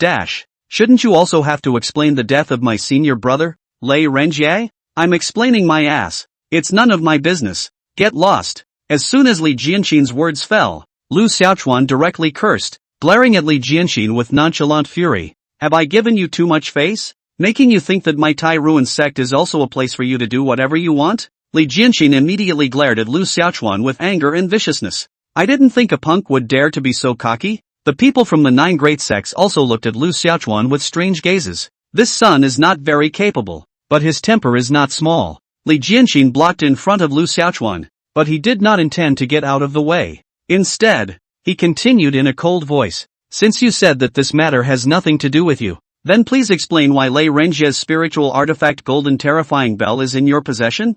shouldn't you also have to explain the death of my senior brother, Lei Renjie? I'm explaining my ass. It's none of my business. Get lost." As soon as Li Jianxin's words fell, Lu Xiaochuan directly cursed, glaring at Li Jianxin with nonchalant fury. "Have I given you too much face? Making you think that my Tai Ruin sect is also a place for you to do whatever you want?" Li Jianxin immediately glared at Lu Xiaochuan with anger and viciousness. "I didn't think a punk would dare to be so cocky." The people from the 9 great sects also looked at Lu Xiaochuan with strange gazes. This son is not very capable, but his temper is not small. Li Jianxin blocked in front of Lu Xiaochuan, but he did not intend to get out of the way. Instead, he continued in a cold voice, "Since you said that this matter has nothing to do with you, then please explain why Lei Renjie's spiritual artifact Golden Terrifying Bell is in your possession?"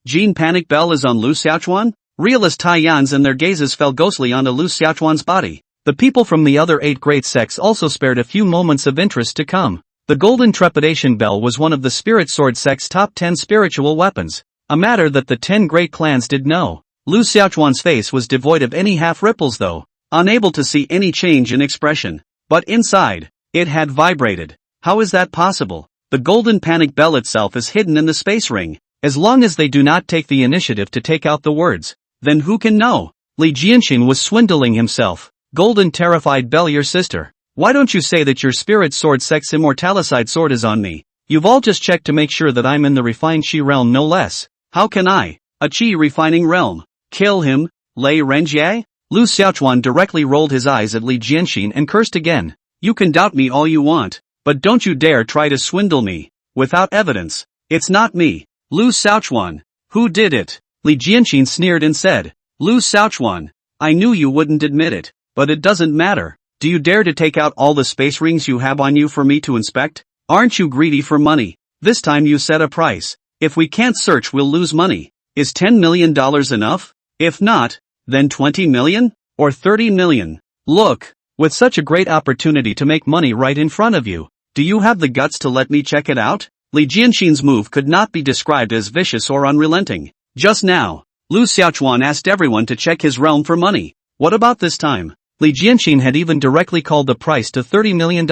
Jean Panic Bell is on Lu Xiaochuan? Realist Taiyans and their gazes fell ghostly onto Lu Xiaochuan's body. The people from the other 8 great sects also spared a few moments of interest to come. The Golden Trepidation Bell was one of the Spirit Sword sect's top 10 spiritual weapons, a matter that the 10 great clans did know. Lu Xiaochuan's face was devoid of any half ripples though, unable to see any change in expression. But inside, it had vibrated. How is that possible? The Golden Panic Bell itself is hidden in the space ring. As long as they do not take the initiative to take out the words, then who can know? Li Jianxin was swindling himself. Golden Terrified Bell, your sister. Why don't you say that your Spirit Sword sect's immortalicide sword is on me? You've all just checked to make sure that I'm in the refined Qi realm no less. How can I, a Qi refining realm, kill him, Lei Renjie? Lu Xiaochuan directly rolled his eyes at Li Jianxin and cursed again. "You can doubt me all you want, but don't you dare try to swindle me, without evidence. It's not me, Lu Xiaochuan. Who did it?" Li Jianxin sneered and said, "Lu Xiaochuan, I knew you wouldn't admit it, but it doesn't matter. Do you dare to take out all the space rings you have on you for me to inspect? Aren't you greedy for money? This time you set a price. If we can't search, we'll lose money. Is $10 million enough? If not, then 20 million? Or 30 million? Look, with such a great opportunity to make money right in front of you, do you have the guts to let me check it out?" Li Jianxin's move could not be described as vicious or unrelenting. Just now, Lu Xiaochuan asked everyone to check his realm for money. What about this time? Li Jianxin had even directly called the price to $30 million,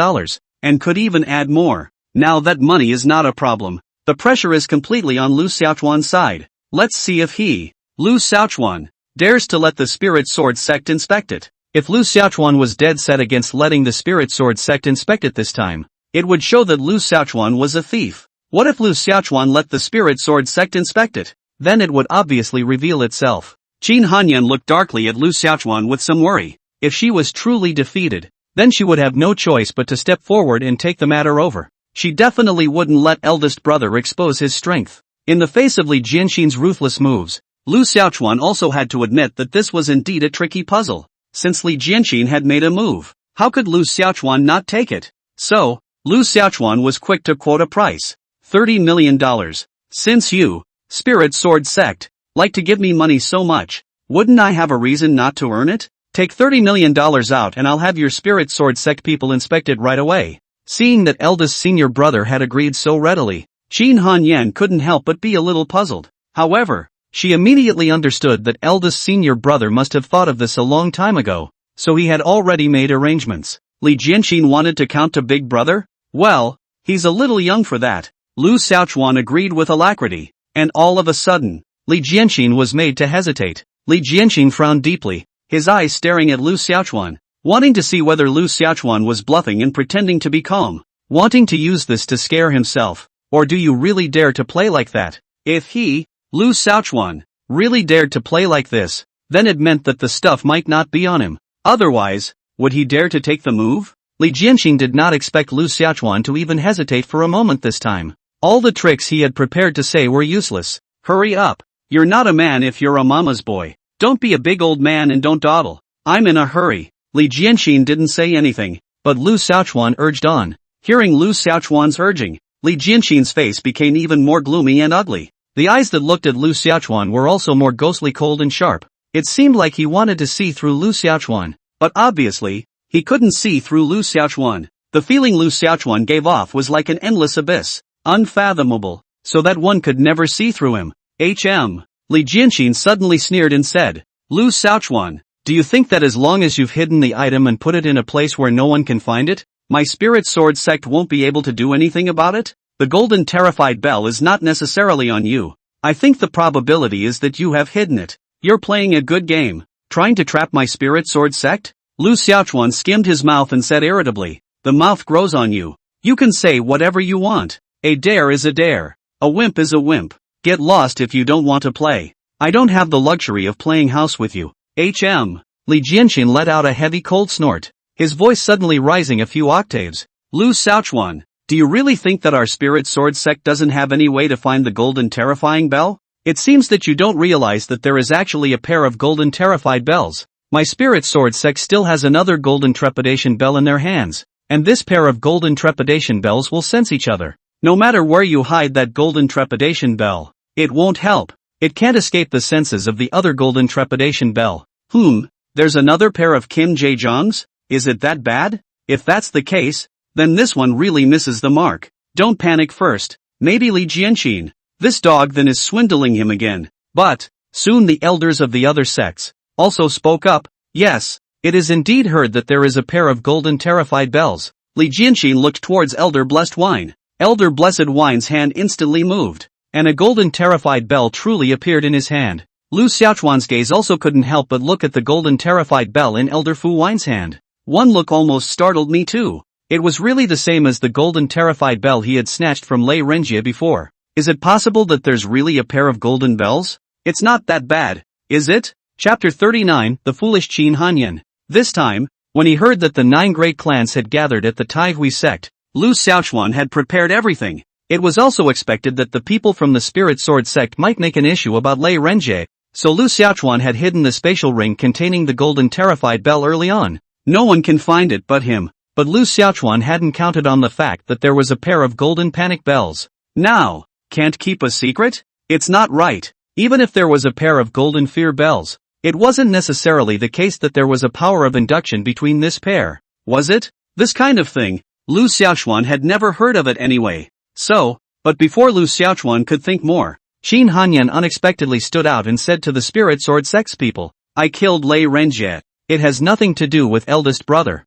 and could even add more. Now that money is not a problem. The pressure is completely on Lu Xiaochuan's side. Let's see if he, Lu Xiaochuan, dares to let the Spirit Sword sect inspect it. If Lu Xiaochuan was dead set against letting the Spirit Sword sect inspect it this time, it would show that Lu Xiaochuan was a thief. What if Lu Xiaochuan let the Spirit Sword sect inspect it? Then it would obviously reveal itself. Qin Hanyan looked darkly at Lu Xiaochuan with some worry. If she was truly defeated, then she would have no choice but to step forward and take the matter over. She definitely wouldn't let eldest brother expose his strength. In the face of Li Jianxin's ruthless moves, Lu Xiaochuan also had to admit that this was indeed a tricky puzzle. Since Li Jianxin had made a move, how could Lu Xiaochuan not take it? So, Lu Xiaochuan was quick to quote a price. $30 million. Since you, Spirit Sword sect, like to give me money so much, wouldn't I have a reason not to earn it? Take $30 million out and I'll have your Spirit Sword sect people inspect it right away. Seeing that eldest senior brother had agreed so readily, Qin Hanyan couldn't help but be a little puzzled. However, she immediately understood that eldest senior brother must have thought of this a long time ago, so he had already made arrangements. Li Jianxin wanted to count to big brother? Well, he's a little young for that. Lu Xiaochuan agreed with alacrity, and all of a sudden, Li Jianxin was made to hesitate. Li Jianxin frowned deeply, his eyes staring at Lu Xiaochuan, wanting to see whether Lu Xiaochuan was bluffing and pretending to be calm, wanting to use this to scare himself, Or do you really dare to play like that? If he, Lu Xiaochuan, really dared to play like this, then it meant that the stuff might not be on him. Otherwise, would he dare to take the move? Li Jianxin did not expect Lu Xiaochuan to even hesitate for a moment this time. All the tricks he had prepared to say were useless. Hurry up. You're not a man if you're a mama's boy. Don't be a big old man and don't dawdle. I'm in a hurry. Li Jianxin didn't say anything, but Lu Xiaochuan urged on. Hearing Lu Xiaochuan's urging, Li Jianxin's face became even more gloomy and ugly. The eyes that looked at Lu Xiaochuan were also more ghostly cold and sharp. It seemed like he wanted to see through Lu Xiaochuan, but obviously, he couldn't see through Lu Xiaochuan. The feeling Lu Xiaochuan gave off was like an endless abyss, unfathomable, so that one could never see through him. Li Jianxin suddenly sneered and said, Lu Xiaochuan, do you think that as long as you've hidden the item and put it in a place where no one can find it, my spirit sword sect won't be able to do anything about it? The golden terrified bell is not necessarily on you. I think the probability is that you have hidden it. You're playing a good game, trying to trap my spirit sword sect? Lu Xiaochuan skimmed his mouth and said irritably, the mouth grows on you. You can say whatever you want. A dare is a dare. A wimp is a wimp. Get lost if you don't want to play. I don't have the luxury of playing house with you. Li Jianxin let out a heavy cold snort, his voice suddenly rising a few octaves. Lu Xiaochuan, do you really think that our spirit sword sect doesn't have any way to find the golden terrifying bell? It seems that you don't realize that there is actually a pair of golden terrified bells. My spirit sword sect still has another golden trepidation bell in their hands, and this pair of golden trepidation bells will sense each other. No matter where you hide that golden trepidation bell, it won't help. It can't escape the senses of the other golden trepidation bell. There's another pair of Kim Jae-jongs? Is it that bad? If that's the case, then this one really misses the mark. Don't panic first, maybe Li Jianxin. This dog then is swindling him again. But, soon the elders of the other sects also spoke up. Yes, it is indeed heard that there is a pair of golden terrified bells. Li Jianxin looked towards Elder Blessed Wine. Elder Blessed Wine's hand instantly moved, and a golden terrified bell truly appeared in his hand. Lu Xiaochuan's gaze also couldn't help but look at the golden terrified bell in Elder Fu Wine's hand. One look almost startled me too. It was really the same as the golden terrified bell he had snatched from Lei Renjie before. Is it possible that there's really a pair of golden bells? It's not that bad, is it? Chapter 39, The Foolish Qin Hanyan. This time, when he heard that the 9 great clans had gathered at the Taihui sect, Lu Xiaochuan had prepared everything. It was also expected that the people from the Spirit Sword sect might make an issue about Lei Renjie, so Lu Xiaochuan had hidden the spatial ring containing the golden terrified bell early on. No one can find it but him, but Lu Xiaochuan hadn't counted on the fact that there was a pair of golden panic bells. Now, can't keep a secret? It's not right. Even if there was a pair of golden fear bells, it wasn't necessarily the case that there was a power of induction between this pair, was it? This kind of thing, Lu Xiaochuan had never heard of it anyway. But before Lu Xiaochuan could think more, Qin Hanyan unexpectedly stood out and said to the Spirit Sword sect's people, I killed Lei Renjie. It has nothing to do with eldest brother.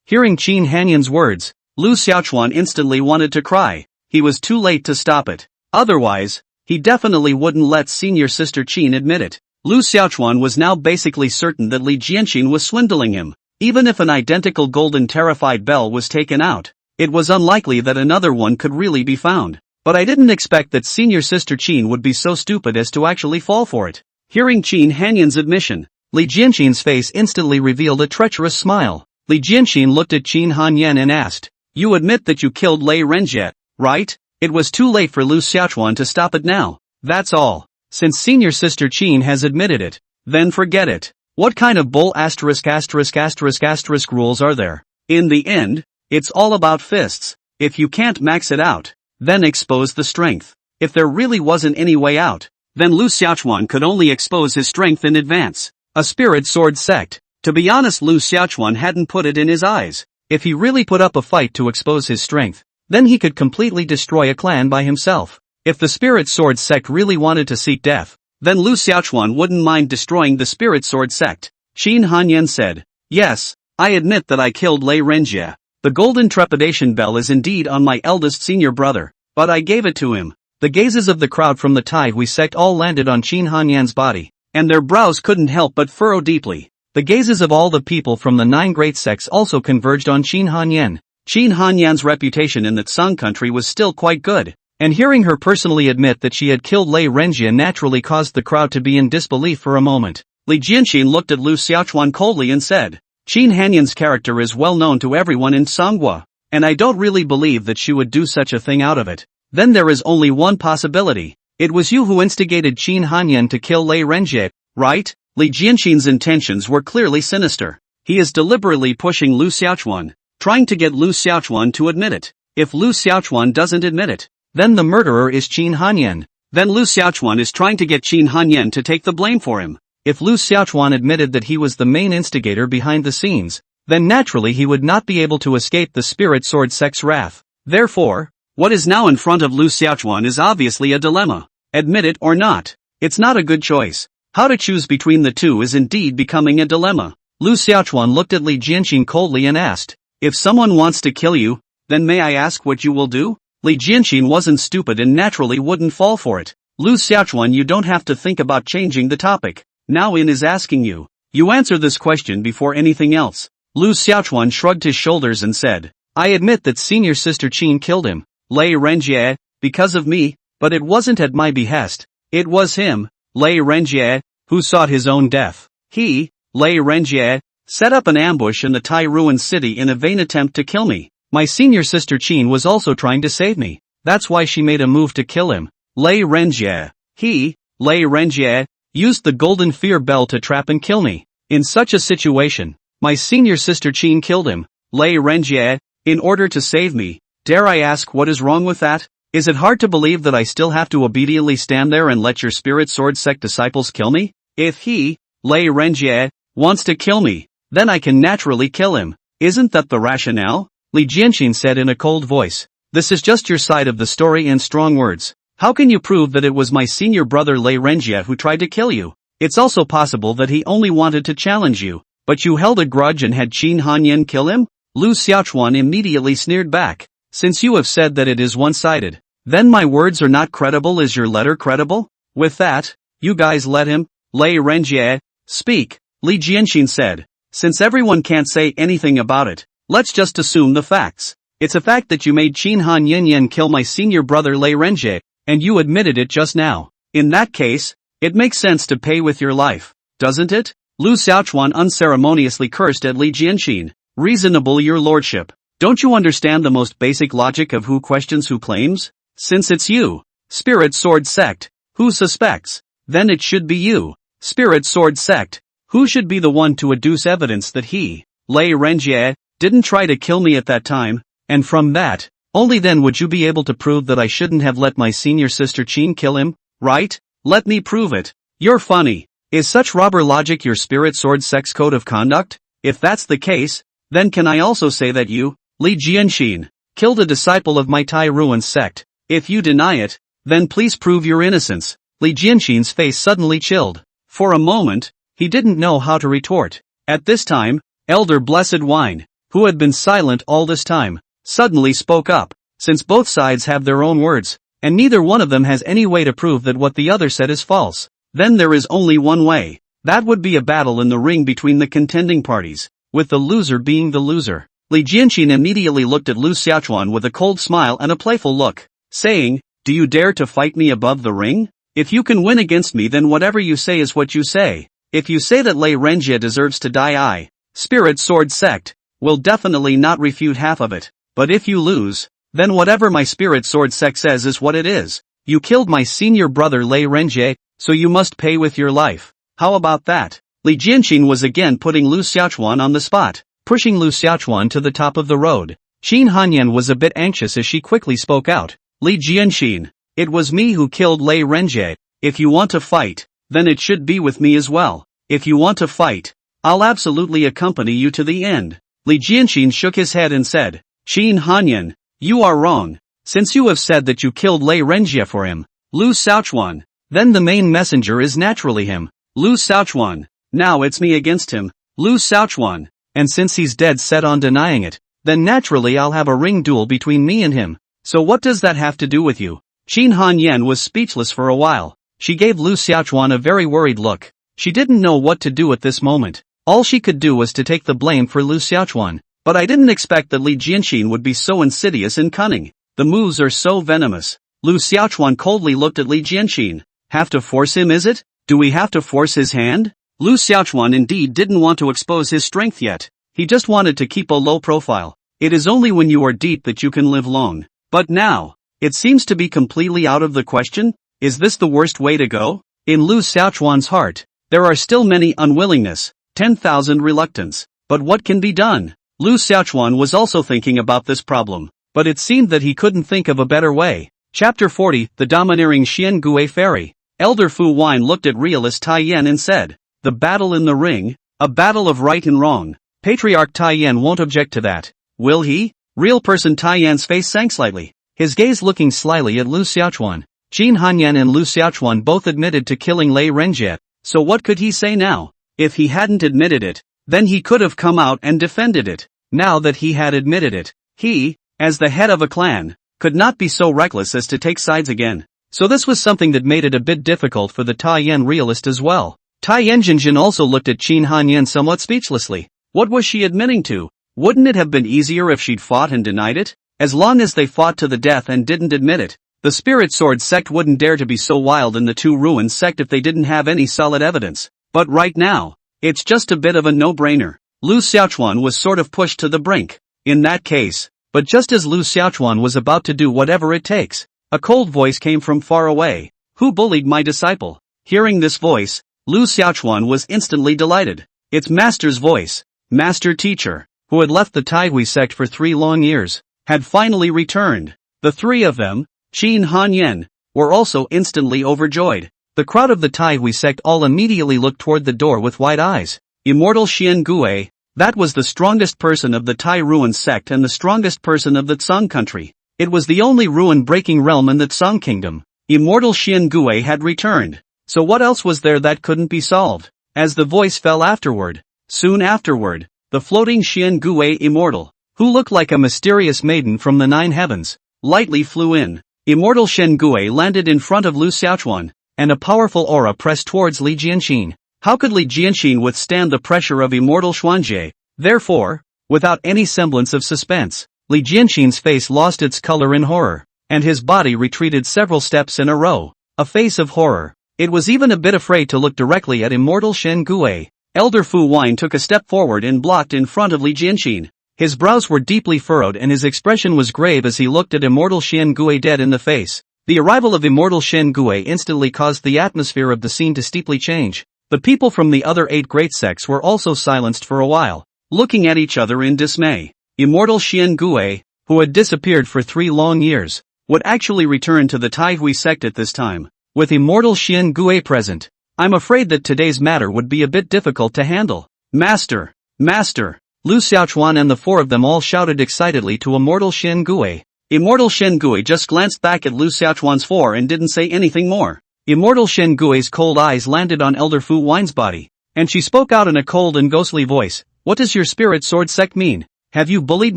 Hearing Qin Hanyan's words, Lu Xiaochuan instantly wanted to cry. He was too late to stop it. Otherwise, he definitely wouldn't let senior sister Qin admit it. Lu Xiaochuan was now basically certain that Li Jianxin was swindling him. Even if an identical golden terrified bell was taken out, it was unlikely that another one could really be found. But I didn't expect that senior sister Qin would be so stupid as to actually fall for it. Hearing Qin Hanyan's admission, Li Jianxin's face instantly revealed a treacherous smile. Li Jianxin looked at Qin Hanyan and asked, you admit that you killed Lei Renjie, right? It was too late for Lu Xiaochuan to stop it now. That's all. Since senior sister Qin has admitted it, then forget it. What kind of bull **** rules are there? In the end, it's all about fists. If you can't max it out, then expose the strength. If there really wasn't any way out, then Lu Xiaochuan could only expose his strength in advance. A spirit sword sect. To be honest, Lu Xiaochuan hadn't put it in his eyes. If he really put up a fight to expose his strength, then he could completely destroy a clan by himself. If the Spirit Sword sect really wanted to seek death, then Lu Xiaochuan wouldn't mind destroying the Spirit Sword sect. Qin Hanyan said, yes, I admit that I killed Lei Renjie. The golden trepidation bell is indeed on my eldest senior brother, but I gave it to him. The gazes of the crowd from the Taihui sect all landed on Qin Hanyan's body, and their brows couldn't help but furrow deeply. The gazes of all the people from the 9 great sects also converged on Qin Hanyan. Qin Hanyan's reputation in the Tsang country was still quite good. And hearing her personally admit that she had killed Lei Renjie naturally caused the crowd to be in disbelief for a moment. Li Jianxin looked at Lu Xiaochuan coldly and said, Qin Hanyan's character is well known to everyone in Songhua, and I don't really believe that she would do such a thing out of it. Then there is only one possibility. It was you who instigated Qin Hanyan to kill Lei Renjie, right? Li Jianxin's intentions were clearly sinister. He is deliberately pushing Lu Xiaochuan, trying to get Lu Xiaochuan to admit it. If Lu Xiaochuan doesn't admit it, then the murderer is Qin Hanyan. Then Lu Xiaochuan is trying to get Qin Hanyan to take the blame for him. If Lu Xiaochuan admitted that he was the main instigator behind the scenes, then naturally he would not be able to escape the spirit sword sect's wrath. Therefore, what is now in front of Lu Xiaochuan is obviously a dilemma. Admit it or not. It's not a good choice. How to choose between the two is indeed becoming a dilemma. Lu Xiaochuan looked at Li Jianxin coldly and asked, If someone wants to kill you, then may I ask what you will do? Li Jianxin wasn't stupid and naturally wouldn't fall for it. Lu Xiaochuan, you don't have to think about changing the topic. Now In is asking you. You answer this question before anything else. Lu Xiaochuan shrugged his shoulders and said, I admit that senior sister Qin killed him, Lei Renjie, because of me, but it wasn't at my behest. It was him, Lei Renjie, who sought his own death. He, Lei Renjie, set up an ambush in the Tai ruined city in a vain attempt to kill me. My senior sister Qin was also trying to save me. That's why she made a move to kill him. Lei Renjie. He, Lei Renjie, used the golden fear bell to trap and kill me. In such a situation, my senior sister Qin killed him, Lei Renjie, in order to save me. Dare I ask what is wrong with that? Is it hard to believe that I still have to obediently stand there and let your spirit sword sect disciples kill me? If he, Lei Renjie, wants to kill me, then I can naturally kill him. Isn't that the rationale? Li Jianxin said in a cold voice. This is just your side of the story and strong words. How can you prove that it was my senior brother Lei Renjie who tried to kill you? It's also possible that he only wanted to challenge you, but you held a grudge and had Qin Hanyan kill him? Lu Xiaochuan immediately sneered back. Since you have said that it is one-sided, then my words are not credible. Is your letter credible? With that, you guys let him, Lei Renjie, speak, Li Jianxin said. Since everyone can't say anything about it, let's just assume the facts. It's a fact that you made Qin Hanyan kill my senior brother Lei Renjie, and you admitted it just now. In that case, it makes sense to pay with your life, doesn't it? Lu Xiaochuan unceremoniously cursed at Li Jianxin. Reasonable, your lordship. Don't you understand the most basic logic of who questions who claims? Since it's you, Spirit Sword Sect, who suspects, then it should be you, Spirit Sword Sect, who should be the one to adduce evidence that he, Lei Renjie, didn't try to kill me at that time, and from that, only then would you be able to prove that I shouldn't have let my senior sister Qin kill him, right? Let me prove it. You're funny. Is such robber logic your Spirit Sword Sect's code of conduct? If that's the case, then can I also say that you, Li Jianxin, killed a disciple of my Tai Ruin sect? If you deny it, then please prove your innocence. Li Jianxin's face suddenly chilled. For a moment, he didn't know how to retort. At this time, Elder Blessed Wine, who had been silent all this time, suddenly spoke up. Since both sides have their own words, and neither one of them has any way to prove that what the other said is false, then there is only one way. That would be a battle in the ring between the contending parties, with the loser being the loser. Li Jianxin immediately looked at Lu Xiaochuan with a cold smile and a playful look, saying, Do you dare to fight me above the ring? If you can win against me, then whatever you say is what you say. If you say that Lei Renjie deserves to die, I, Spirit Sword Sect, will definitely not refute half of it. But if you lose, then whatever my Spirit Sword Sect says is what it is. You killed my senior brother Lei Renjie, so you must pay with your life. How about that? Li Jianxin was again putting Lu Xiaochuan on the spot, pushing Lu Xiaochuan to the top of the road. Qin Hanyan was a bit anxious as she quickly spoke out. Li Jianxin, it was me who killed Lei Renjie. If you want to fight, then it should be with me as well. If you want to fight, I'll absolutely accompany you to the end. Li Jianxin shook his head and said, Qin Hanyan, you are wrong. Since you have said that you killed Lei Renjie for him, Lu Xiaochuan, then the main messenger is naturally him, Lu Xiaochuan. Now it's me against him, Lu Xiaochuan. And since he's dead set on denying it, then naturally I'll have a ring duel between me and him. So what does that have to do with you? Qin Hanyan was speechless for a while. She gave Lu Xiaochuan a very worried look. She didn't know what to do at this moment. All she could do was to take the blame for Lu Xiaochuan. But I didn't expect that Li Jianxin would be so insidious and cunning. The moves are so venomous. Lu Xiaochuan coldly looked at Li Jianxin. Have to force him, is it? Do we have to force his hand? Lu Xiaochuan indeed didn't want to expose his strength yet. He just wanted to keep a low profile. It is only when you are deep that you can live long. But now, it seems to be completely out of the question. Is this the worst way to go? In Lu Xiaochuan's heart, there are still many unwillingness, 10,000 reluctance. But what can be done? Lu Xiaochuan was also thinking about this problem, but it seemed that he couldn't think of a better way. Chapter 40, The Domineering Xian Gui Fairy. Elder Fu Wine looked at realist Tai Yan and said, "The battle in the ring, a battle of right and wrong. Patriarch Tai Yan won't object to that, will he?" Real person Tai Yan's face sank slightly, his gaze looking slyly at Lu Xiaochuan. Jin Hanyan and Lu Xiaochuan both admitted to killing Lei Renjie, so what could he say now? If he hadn't admitted it, then he could have come out and defended it. Now that he had admitted it, he, as the head of a clan, could not be so reckless as to take sides again. So this was something that made it a bit difficult for the Tai Yan realist as well. Tai Yanjinjin also looked at Qin Hanyan somewhat speechlessly. What was she admitting to? Wouldn't it have been easier if she'd fought and denied it? As long as they fought to the death and didn't admit it, the Spirit Sword sect wouldn't dare to be so wild in the Two Ruins sect if they didn't have any solid evidence. But right now, it's just a bit of a no-brainer. Lu Xiaochuan was sort of pushed to the brink. In that case, but just as Lu Xiaochuan was about to do whatever it takes, a cold voice came from far away. Who bullied my disciple? Hearing this voice, Lu Xiaochuan was instantly delighted. It's Master's voice. Master Teacher, who had left the Taihui sect for 3 long years, had finally returned. The three of them, Qin Hanyan, were also instantly overjoyed. The crowd of the Taihui sect all immediately looked toward the door with wide eyes. Immortal Xian Gui, that was the strongest person of the Tai Ruin sect and the strongest person of the Tsang country. It was the only ruin-breaking realm in the Tsang kingdom. Immortal Xian Gui had returned. So what else was there that couldn't be solved? As the voice fell afterward, soon afterward, the floating Xian Gui immortal, who looked like a mysterious maiden from the 9 heavens, lightly flew in. Immortal Xian Gui landed in front of Lu Xiaochuan, and a powerful aura pressed towards Li Jianxin. How could Li Jianxin withstand the pressure of Immortal Xuanjie? Therefore, without any semblance of suspense, Li Jianxin's face lost its color in horror, and his body retreated several steps in a row, a face of horror. It was even a bit afraid to look directly at Immortal Xian Gui. Elder Fu Wine took a step forward and blocked in front of Li Jianxin. His brows were deeply furrowed and his expression was grave as he looked at Immortal Xian Gui dead in the face. The arrival of Immortal Xian Gui instantly caused the atmosphere of the scene to steeply change. The people from the other 8 great sects were also silenced for a while, looking at each other in dismay. Immortal Xian Gui, who had disappeared for 3 long years, would actually return to the Taihui sect at this time. With Immortal Xian Gui present, I'm afraid that today's matter would be a bit difficult to handle. Master! Master! Lu Xiaochuan and the 4 of them all shouted excitedly to Immortal Xian Gui. Immortal Xian Gui just glanced back at Lu Xiaochuan's 4 and didn't say anything more. Immortal Xian Gui's cold eyes landed on Elder Fu Wine's body, and she spoke out in a cold and ghostly voice. What does your Spirit Sword sect mean? Have you bullied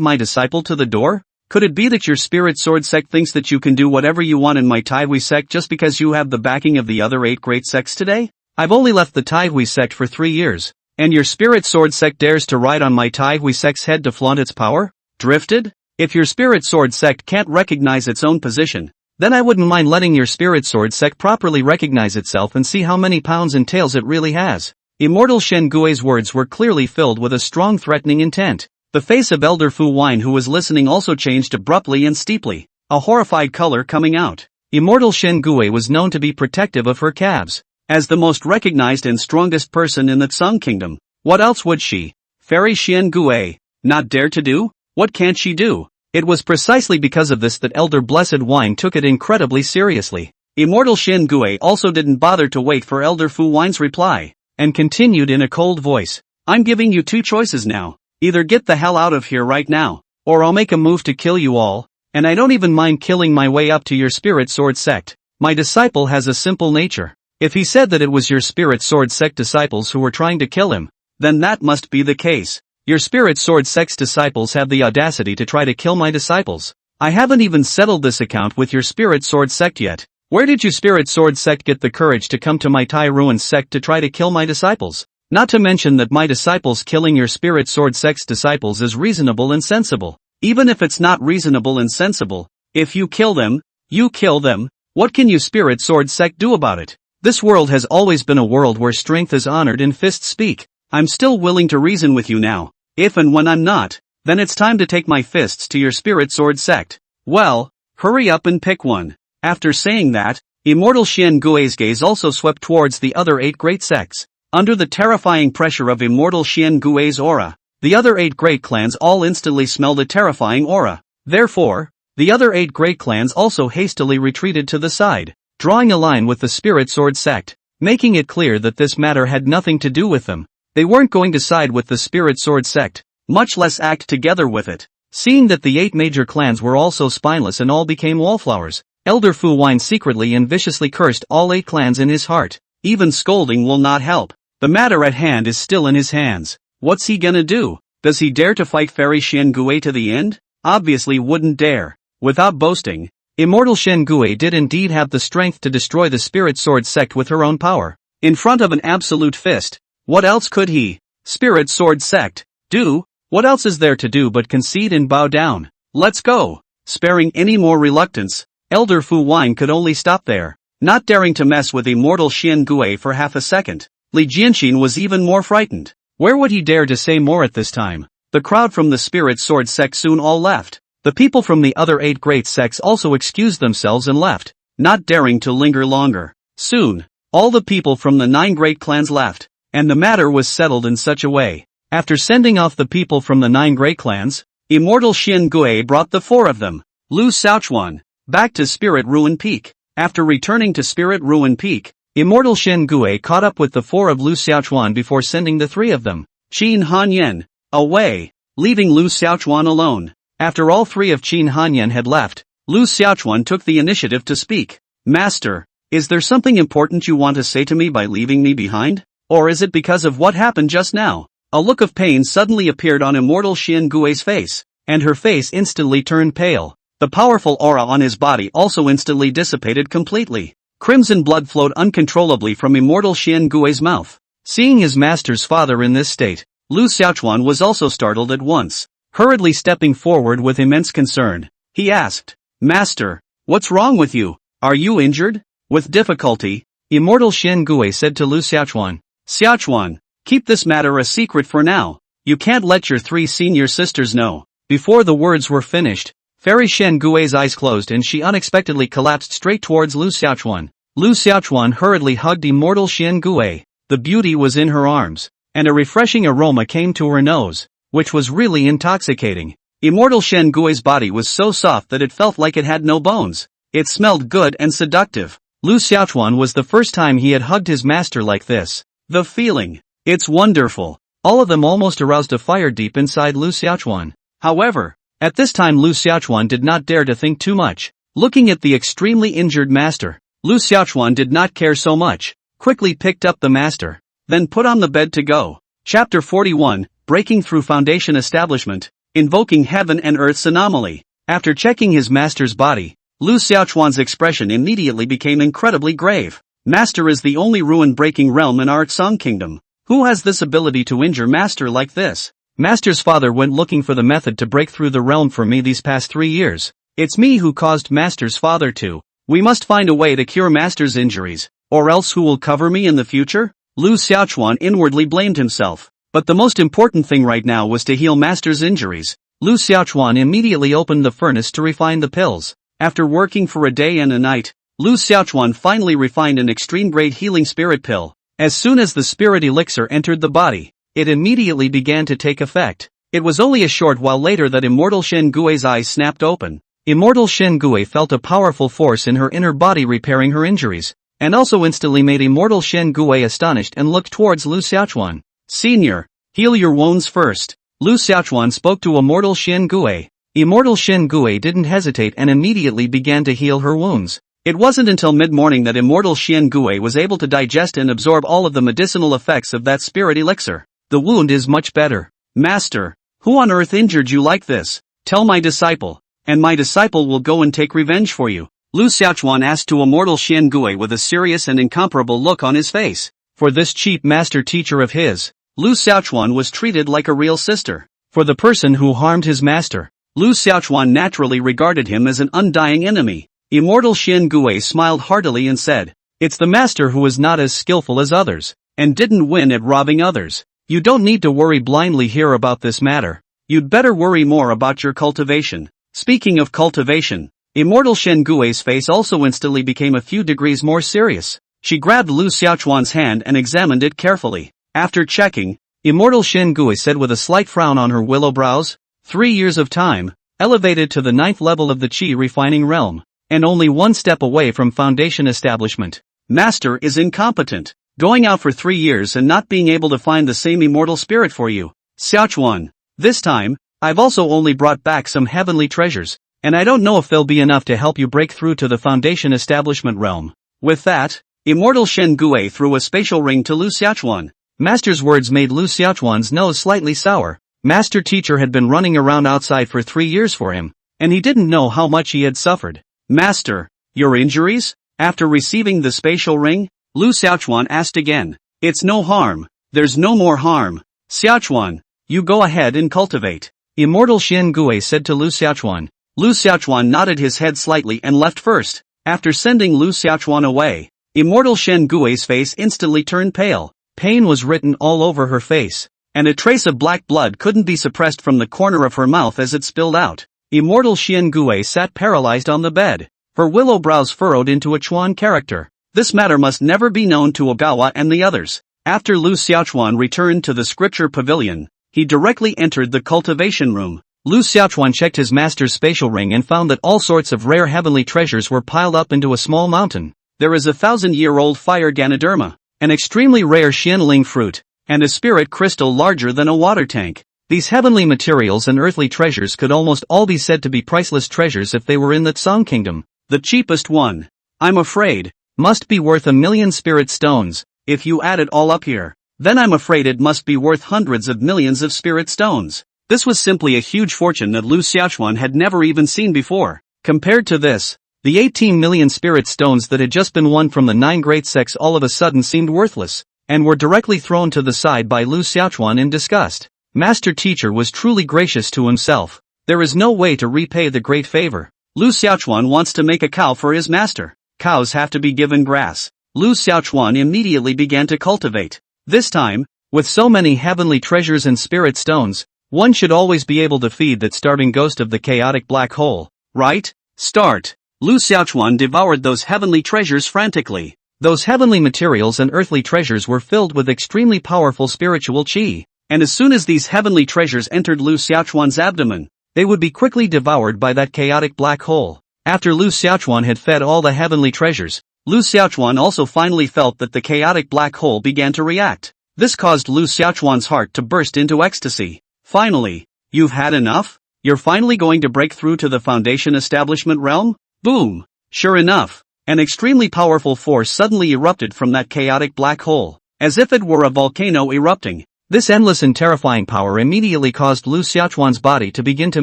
my disciple to the door? Could it be that your Spirit Sword sect thinks that you can do whatever you want in my Taihui sect just because you have the backing of the other 8 great sects today? I've only left the Taihui sect for 3 years, and your Spirit Sword sect dares to ride on my Taihui sect's head to flaunt its power? Drifted? If your Spirit Sword sect can't recognize its own position, then I wouldn't mind letting your Spirit Sword sect properly recognize itself and see how many pounds and tails it really has. Immortal Shen Gui's words were clearly filled with a strong threatening intent. The face of Elder Fu Wine who was listening also changed abruptly and steeply, a horrified color coming out. Immortal Shen Gui was known to be protective of her calves. As the most recognized and strongest person in the Tsang kingdom, what else would she, Fairy Xian Gui, not dare to do? What can't she do? It was precisely because of this that Elder Blessed Wine took it incredibly seriously. Immortal Xian Gui also didn't bother to wait for Elder Fu Wine's reply, and continued in a cold voice. I'm giving you 2 choices now. Either get the hell out of here right now, or I'll make a move to kill you all, and I don't even mind killing my way up to your Spirit Sword sect. My disciple has a simple nature. If he said that it was your Spirit Sword sect disciples who were trying to kill him, then that must be the case. Your Spirit Sword sect's disciples have the audacity to try to kill my disciples. I haven't even settled this account with your Spirit Sword sect yet. Where did your Spirit Sword sect get the courage to come to my Tai Ruin sect to try to kill my disciples? Not to mention that my disciples killing your Spirit Sword sect's disciples is reasonable and sensible. Even if it's not reasonable and sensible, if you kill them, You kill them? What can you spirit sword sect do about it? This world has always been a world where strength is honored and fists speak. I'm still willing to reason with you now. If and when I'm not, then it's time to take my fists to your spirit sword sect. Well, hurry up and pick one. After saying that, Immortal Xian Gui's gaze also swept towards the other 8 great sects. Under the terrifying pressure of Immortal Xian Gui's aura, the other 8 great clans all instantly smelled a terrifying aura. Therefore, the other 8 great clans also hastily retreated to the side, drawing a line with the Spirit Sword sect, making it clear that this matter had nothing to do with them. They weren't going to side with the Spirit Sword sect, much less act together with it. Seeing that the 8 major clans were also spineless and all became wallflowers, Elder Fu Wine secretly and viciously cursed all 8 clans in his heart. Even scolding will not help. The matter at hand is still in his hands. What's he gonna do? Does he dare to fight Fairy Xian Gui to the end? Obviously wouldn't dare. Without boasting, Immortal Xian Gui did indeed have the strength to destroy the Spirit Sword sect with her own power. In front of an absolute fist. What else could he, Spirit Sword sect, do? What else is there to do but concede and bow down? Let's go. Sparing any more reluctance, Elder Fu Wine could only stop there, not daring to mess with Immortal Xian Gui for half a second. Li Jianxin was even more frightened. Where would he dare to say more at this time? The crowd from the Spirit Sword sect soon all left. The people from the other 8 great sects also excused themselves and left, not daring to linger longer. Soon, all the people from the 9 great clans left, and the matter was settled in such a way. After sending off the people from the 9 great clans, Immortal Xian Gui brought the 4 of them, Lu Xiaochuan, back to Spirit Ruin Peak. After returning to Spirit Ruin Peak, Immortal Xian Gui caught up with the 4 of Lu Xiaochuan before sending the 3 of them, Qin Hanyan, away, leaving Lu Xiaochuan alone. After all 3 of Qin Hanyan had left, Lu Xiaochuan took the initiative to speak. Master, is there something important you want to say to me by leaving me behind? Or is it because of what happened just now? A look of pain suddenly appeared on Immortal Xian Gui's face, and her face instantly turned pale. The powerful aura on his body also instantly dissipated completely. Crimson blood flowed uncontrollably from Immortal Xian Gui's mouth. Seeing his master's father in this state, Lu Xiaochuan was also startled at once. Hurriedly stepping forward with immense concern, he asked, Master, what's wrong with you? Are you injured? With difficulty, Immortal Xian Gui said to Lu Xiaochuan, Xiaochuan, keep this matter a secret for now. You can't let your 3 senior sisters know. Before the words were finished, Fairy Xian Gui's eyes closed and she unexpectedly collapsed straight towards Lu Xiaochuan. Lu Xiaochuan hurriedly hugged Immortal Xian Gui. The beauty was in her arms, and a refreshing aroma came to her nose, which was really intoxicating. Immortal Xian Gui's body was so soft that it felt like it had no bones. It smelled good and seductive. Lu Xiaochuan was the first time he had hugged his master like this. The feeling, it's wonderful. All of them almost aroused a fire deep inside Lu Xiaochuan. However, at this time Lu Xiaochuan did not dare to think too much. Looking at the extremely injured master, Lu Xiaochuan did not care so much, quickly picked up the master, then put on the bed to go. Chapter 41, Breaking Through Foundation Establishment, Invoking Heaven and Earth's Anomaly. After checking his master's body, Lu Xiaochuan's expression immediately became incredibly grave. Master is the only ruin-breaking realm in our Song Kingdom. Who has this ability to injure Master like this? Master's father went looking for the method to break through the realm for me these past 3 years. It's me who caused Master's father to. We must find a way to cure Master's injuries, or else who will cover me in the future? Lu Xiaochuan inwardly blamed himself. But the most important thing right now was to heal Master's injuries. Lu Xiaochuan immediately opened the furnace to refine the pills. After working for a day and a night, Lu Xiaochuan finally refined an extreme-grade healing spirit pill. As soon as the spirit elixir entered the body, it immediately began to take effect. It was only a short while later that Immortal Xian Gui's eyes snapped open. Immortal Xian Gui felt a powerful force in her inner body repairing her injuries, and also instantly made Immortal Xian Gui astonished and looked towards Lu Xiaochuan. Senior, heal your wounds first. Lu Xiaochuan spoke to Immortal Xian Gui. Immortal Xian Gui didn't hesitate and immediately began to heal her wounds. It wasn't until mid-morning that Immortal Xian Gui was able to digest and absorb all of the medicinal effects of that spirit elixir. The wound is much better. Master, who on earth injured you like this? Tell my disciple, and my disciple will go and take revenge for you. Lu Xiaochuan asked to Immortal Xian Gui with a serious and incomparable look on his face. For this cheap master teacher of his, Lu Xiaochuan was treated like a real sister. For the person who harmed his master, Lu Xiaochuan naturally regarded him as an undying enemy. Immortal Shin Gui smiled heartily and said, "It's the master who is not as skillful as others, and didn't win at robbing others. You don't need to worry blindly here about this matter. You'd better worry more about your cultivation." Speaking of cultivation, Immortal Shen Gui's face also instantly became a few degrees more serious. She grabbed Lu Xiaochuan's hand and examined it carefully. After checking, Immortal Shen Gui said with a slight frown on her willow brows, 3 years of time, elevated to the 9th level of the Qi refining realm, and only 1 step away from foundation establishment. Master is incompetent. Going out for 3 years and not being able to find the same immortal spirit for you. Xiaochuan, this time, I've also only brought back some heavenly treasures, and I don't know if they'll be enough to help you break through to the foundation establishment realm. With that, Immortal Shen Gui threw a spatial ring to Lu Xiaochuan. Master's words made Lu Xiaochuan's nose slightly sour. Master Teacher had been running around outside for 3 years for him, and he didn't know how much he had suffered. Master, your injuries? After receiving the spatial ring, Lu Xiaochuan asked again. It's no harm. There's no more harm. Xiaochuan, you go ahead and cultivate. Immortal Shen Gui said to Lu Xiaochuan. Lu Xiaochuan nodded his head slightly and left first. After sending Lu Xiaochuan away, Immortal Shen Gui's face instantly turned pale. Pain was written all over her face, and a trace of black blood couldn't be suppressed from the corner of her mouth as it spilled out. Immortal Shen Gui sat paralyzed on the bed, her willow brows furrowed into a Chuan character. This matter must never be known to Ogawa and the others. After Lu Xiaochuan returned to the scripture pavilion, he directly entered the cultivation room. Lu Xiaochuan checked his master's spatial ring and found that all sorts of rare heavenly treasures were piled up into a small mountain. There is a 1,000-year-old fire Ganoderma, an extremely rare Xianling fruit, and a spirit crystal larger than a water tank. These heavenly materials and earthly treasures could almost all be said to be priceless treasures if they were in the Tsang kingdom. The cheapest one, I'm afraid, must be worth 1,000,000 spirit stones. If you add it all up here, then I'm afraid it must be worth hundreds of millions of spirit stones. This was simply a huge fortune that Lu Xiaochuan had never even seen before. Compared to this, the 18 million spirit stones that had just been won from the 9 great sects all of a sudden seemed worthless, and were directly thrown to the side by Lu Xiaochuan in disgust. Master Teacher was truly gracious to himself. There is no way to repay the great favor. Lu Xiaochuan wants to make a cow for his master. Cows have to be given grass. Lu Xiaochuan immediately began to cultivate. This time, with so many heavenly treasures and spirit stones, one should always be able to feed that starving ghost of the chaotic black hole, right? Start. Lu Xiaochuan devoured those heavenly treasures frantically. Those heavenly materials and earthly treasures were filled with extremely powerful spiritual qi, and as soon as these heavenly treasures entered Lu Xiaochuan's abdomen, they would be quickly devoured by that chaotic black hole. After Lu Xiaochuan had fed all the heavenly treasures, Lu Xiaochuan also finally felt that the chaotic black hole began to react. This caused Lu Xiaochuan's heart to burst into ecstasy. Finally, you've had enough? You're finally going to break through to the foundation establishment realm? Boom! Sure enough, an extremely powerful force suddenly erupted from that chaotic black hole, as if it were a volcano erupting. This endless and terrifying power immediately caused Lu Xiaochuan's body to begin to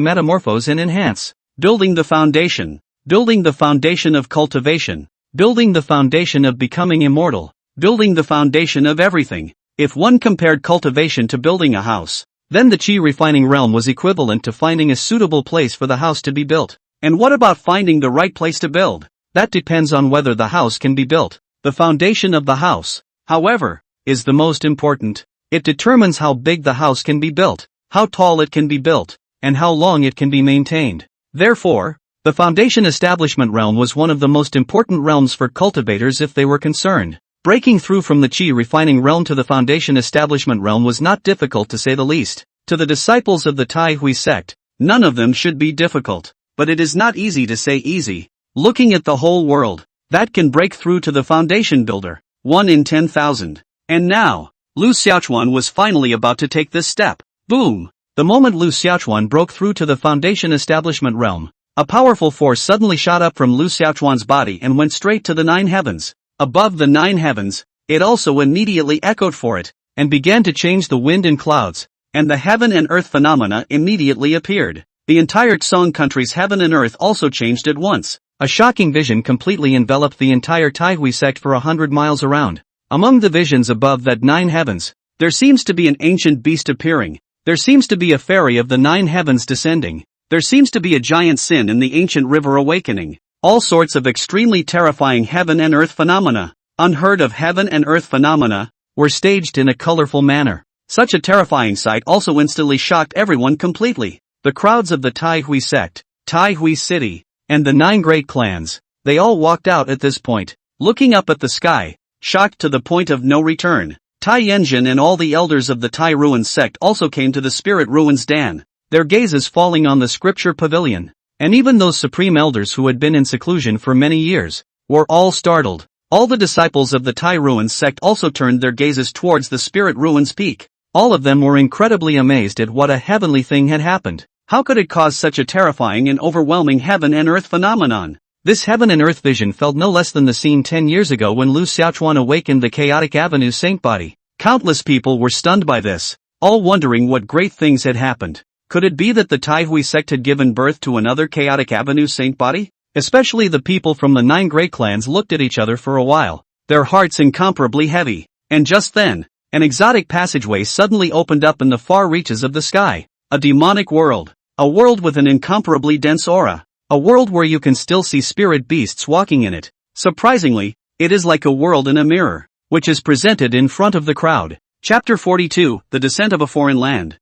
metamorphose and enhance. Building the foundation of cultivation, building the foundation of becoming immortal, building the foundation of everything. If one compared cultivation to building a house, then the Qi refining realm was equivalent to finding a suitable place for the house to be built. And what about finding the right place to build? That depends on whether the house can be built. The foundation of the house, however, is the most important. It determines how big the house can be built, how tall it can be built, and how long it can be maintained. Therefore, the foundation establishment realm was one of the most important realms for cultivators if they were concerned. Breaking through from the Qi refining realm to the foundation establishment realm was not difficult to say the least. To the disciples of the Tai Hui sect, none of them should be difficult. But it is not easy to say easy. Looking at the whole world, that can break through to the foundation builder, 1 in 10,000. And now, Lu Xiaochuan was finally about to take this step. Boom! The moment Lu Xiaochuan broke through to the foundation establishment realm, a powerful force suddenly shot up from Lu Xiaochuan's body and went straight to the 9 heavens. Above the 9 heavens, it also immediately echoed for it, and began to change the wind and clouds, and the heaven and earth phenomena immediately appeared. The entire Tsang country's heaven and earth also changed at once. A shocking vision completely enveloped the entire Tai Hui sect for 100 miles around. Among the visions above that 9 heavens, there seems to be an ancient beast appearing. There seems to be a fairy of the 9 heavens descending. There seems to be a giant sin in the ancient river awakening. All sorts of extremely terrifying heaven and earth phenomena, unheard of heaven and earth phenomena, were staged in a colorful manner. Such a terrifying sight also instantly shocked everyone completely. The crowds of the Tai Hui sect, Tai Hui City, and the 9 great clans, they all walked out at this point, looking up at the sky, shocked to the point of no return. Tai Yenjin and all the elders of the Tai Ruins sect also came to the Spirit Ruins Dan, their gazes falling on the scripture pavilion. And even those supreme elders who had been in seclusion for many years, were all startled. All the disciples of the Tai Ruins sect also turned their gazes towards the Spirit Ruins peak. All of them were incredibly amazed at what a heavenly thing had happened. How could it cause such a terrifying and overwhelming heaven and earth phenomenon? This heaven and earth vision felt no less than the scene 10 years ago when Lu Xiaochuan awakened the chaotic Avenue Saint body. Countless people were stunned by this, all wondering what great things had happened. Could it be that the Tai Hui sect had given birth to another chaotic Avenue Saint body? Especially the people from the 9 great clans looked at each other for a while, their hearts incomparably heavy. And just then, an exotic passageway suddenly opened up in the far reaches of the sky. A demonic world. A world with an incomparably dense aura. A world where you can still see spirit beasts walking in it. Surprisingly, it is like a world in a mirror, which is presented in front of the crowd. Chapter 42, The Descent of a Foreign Land.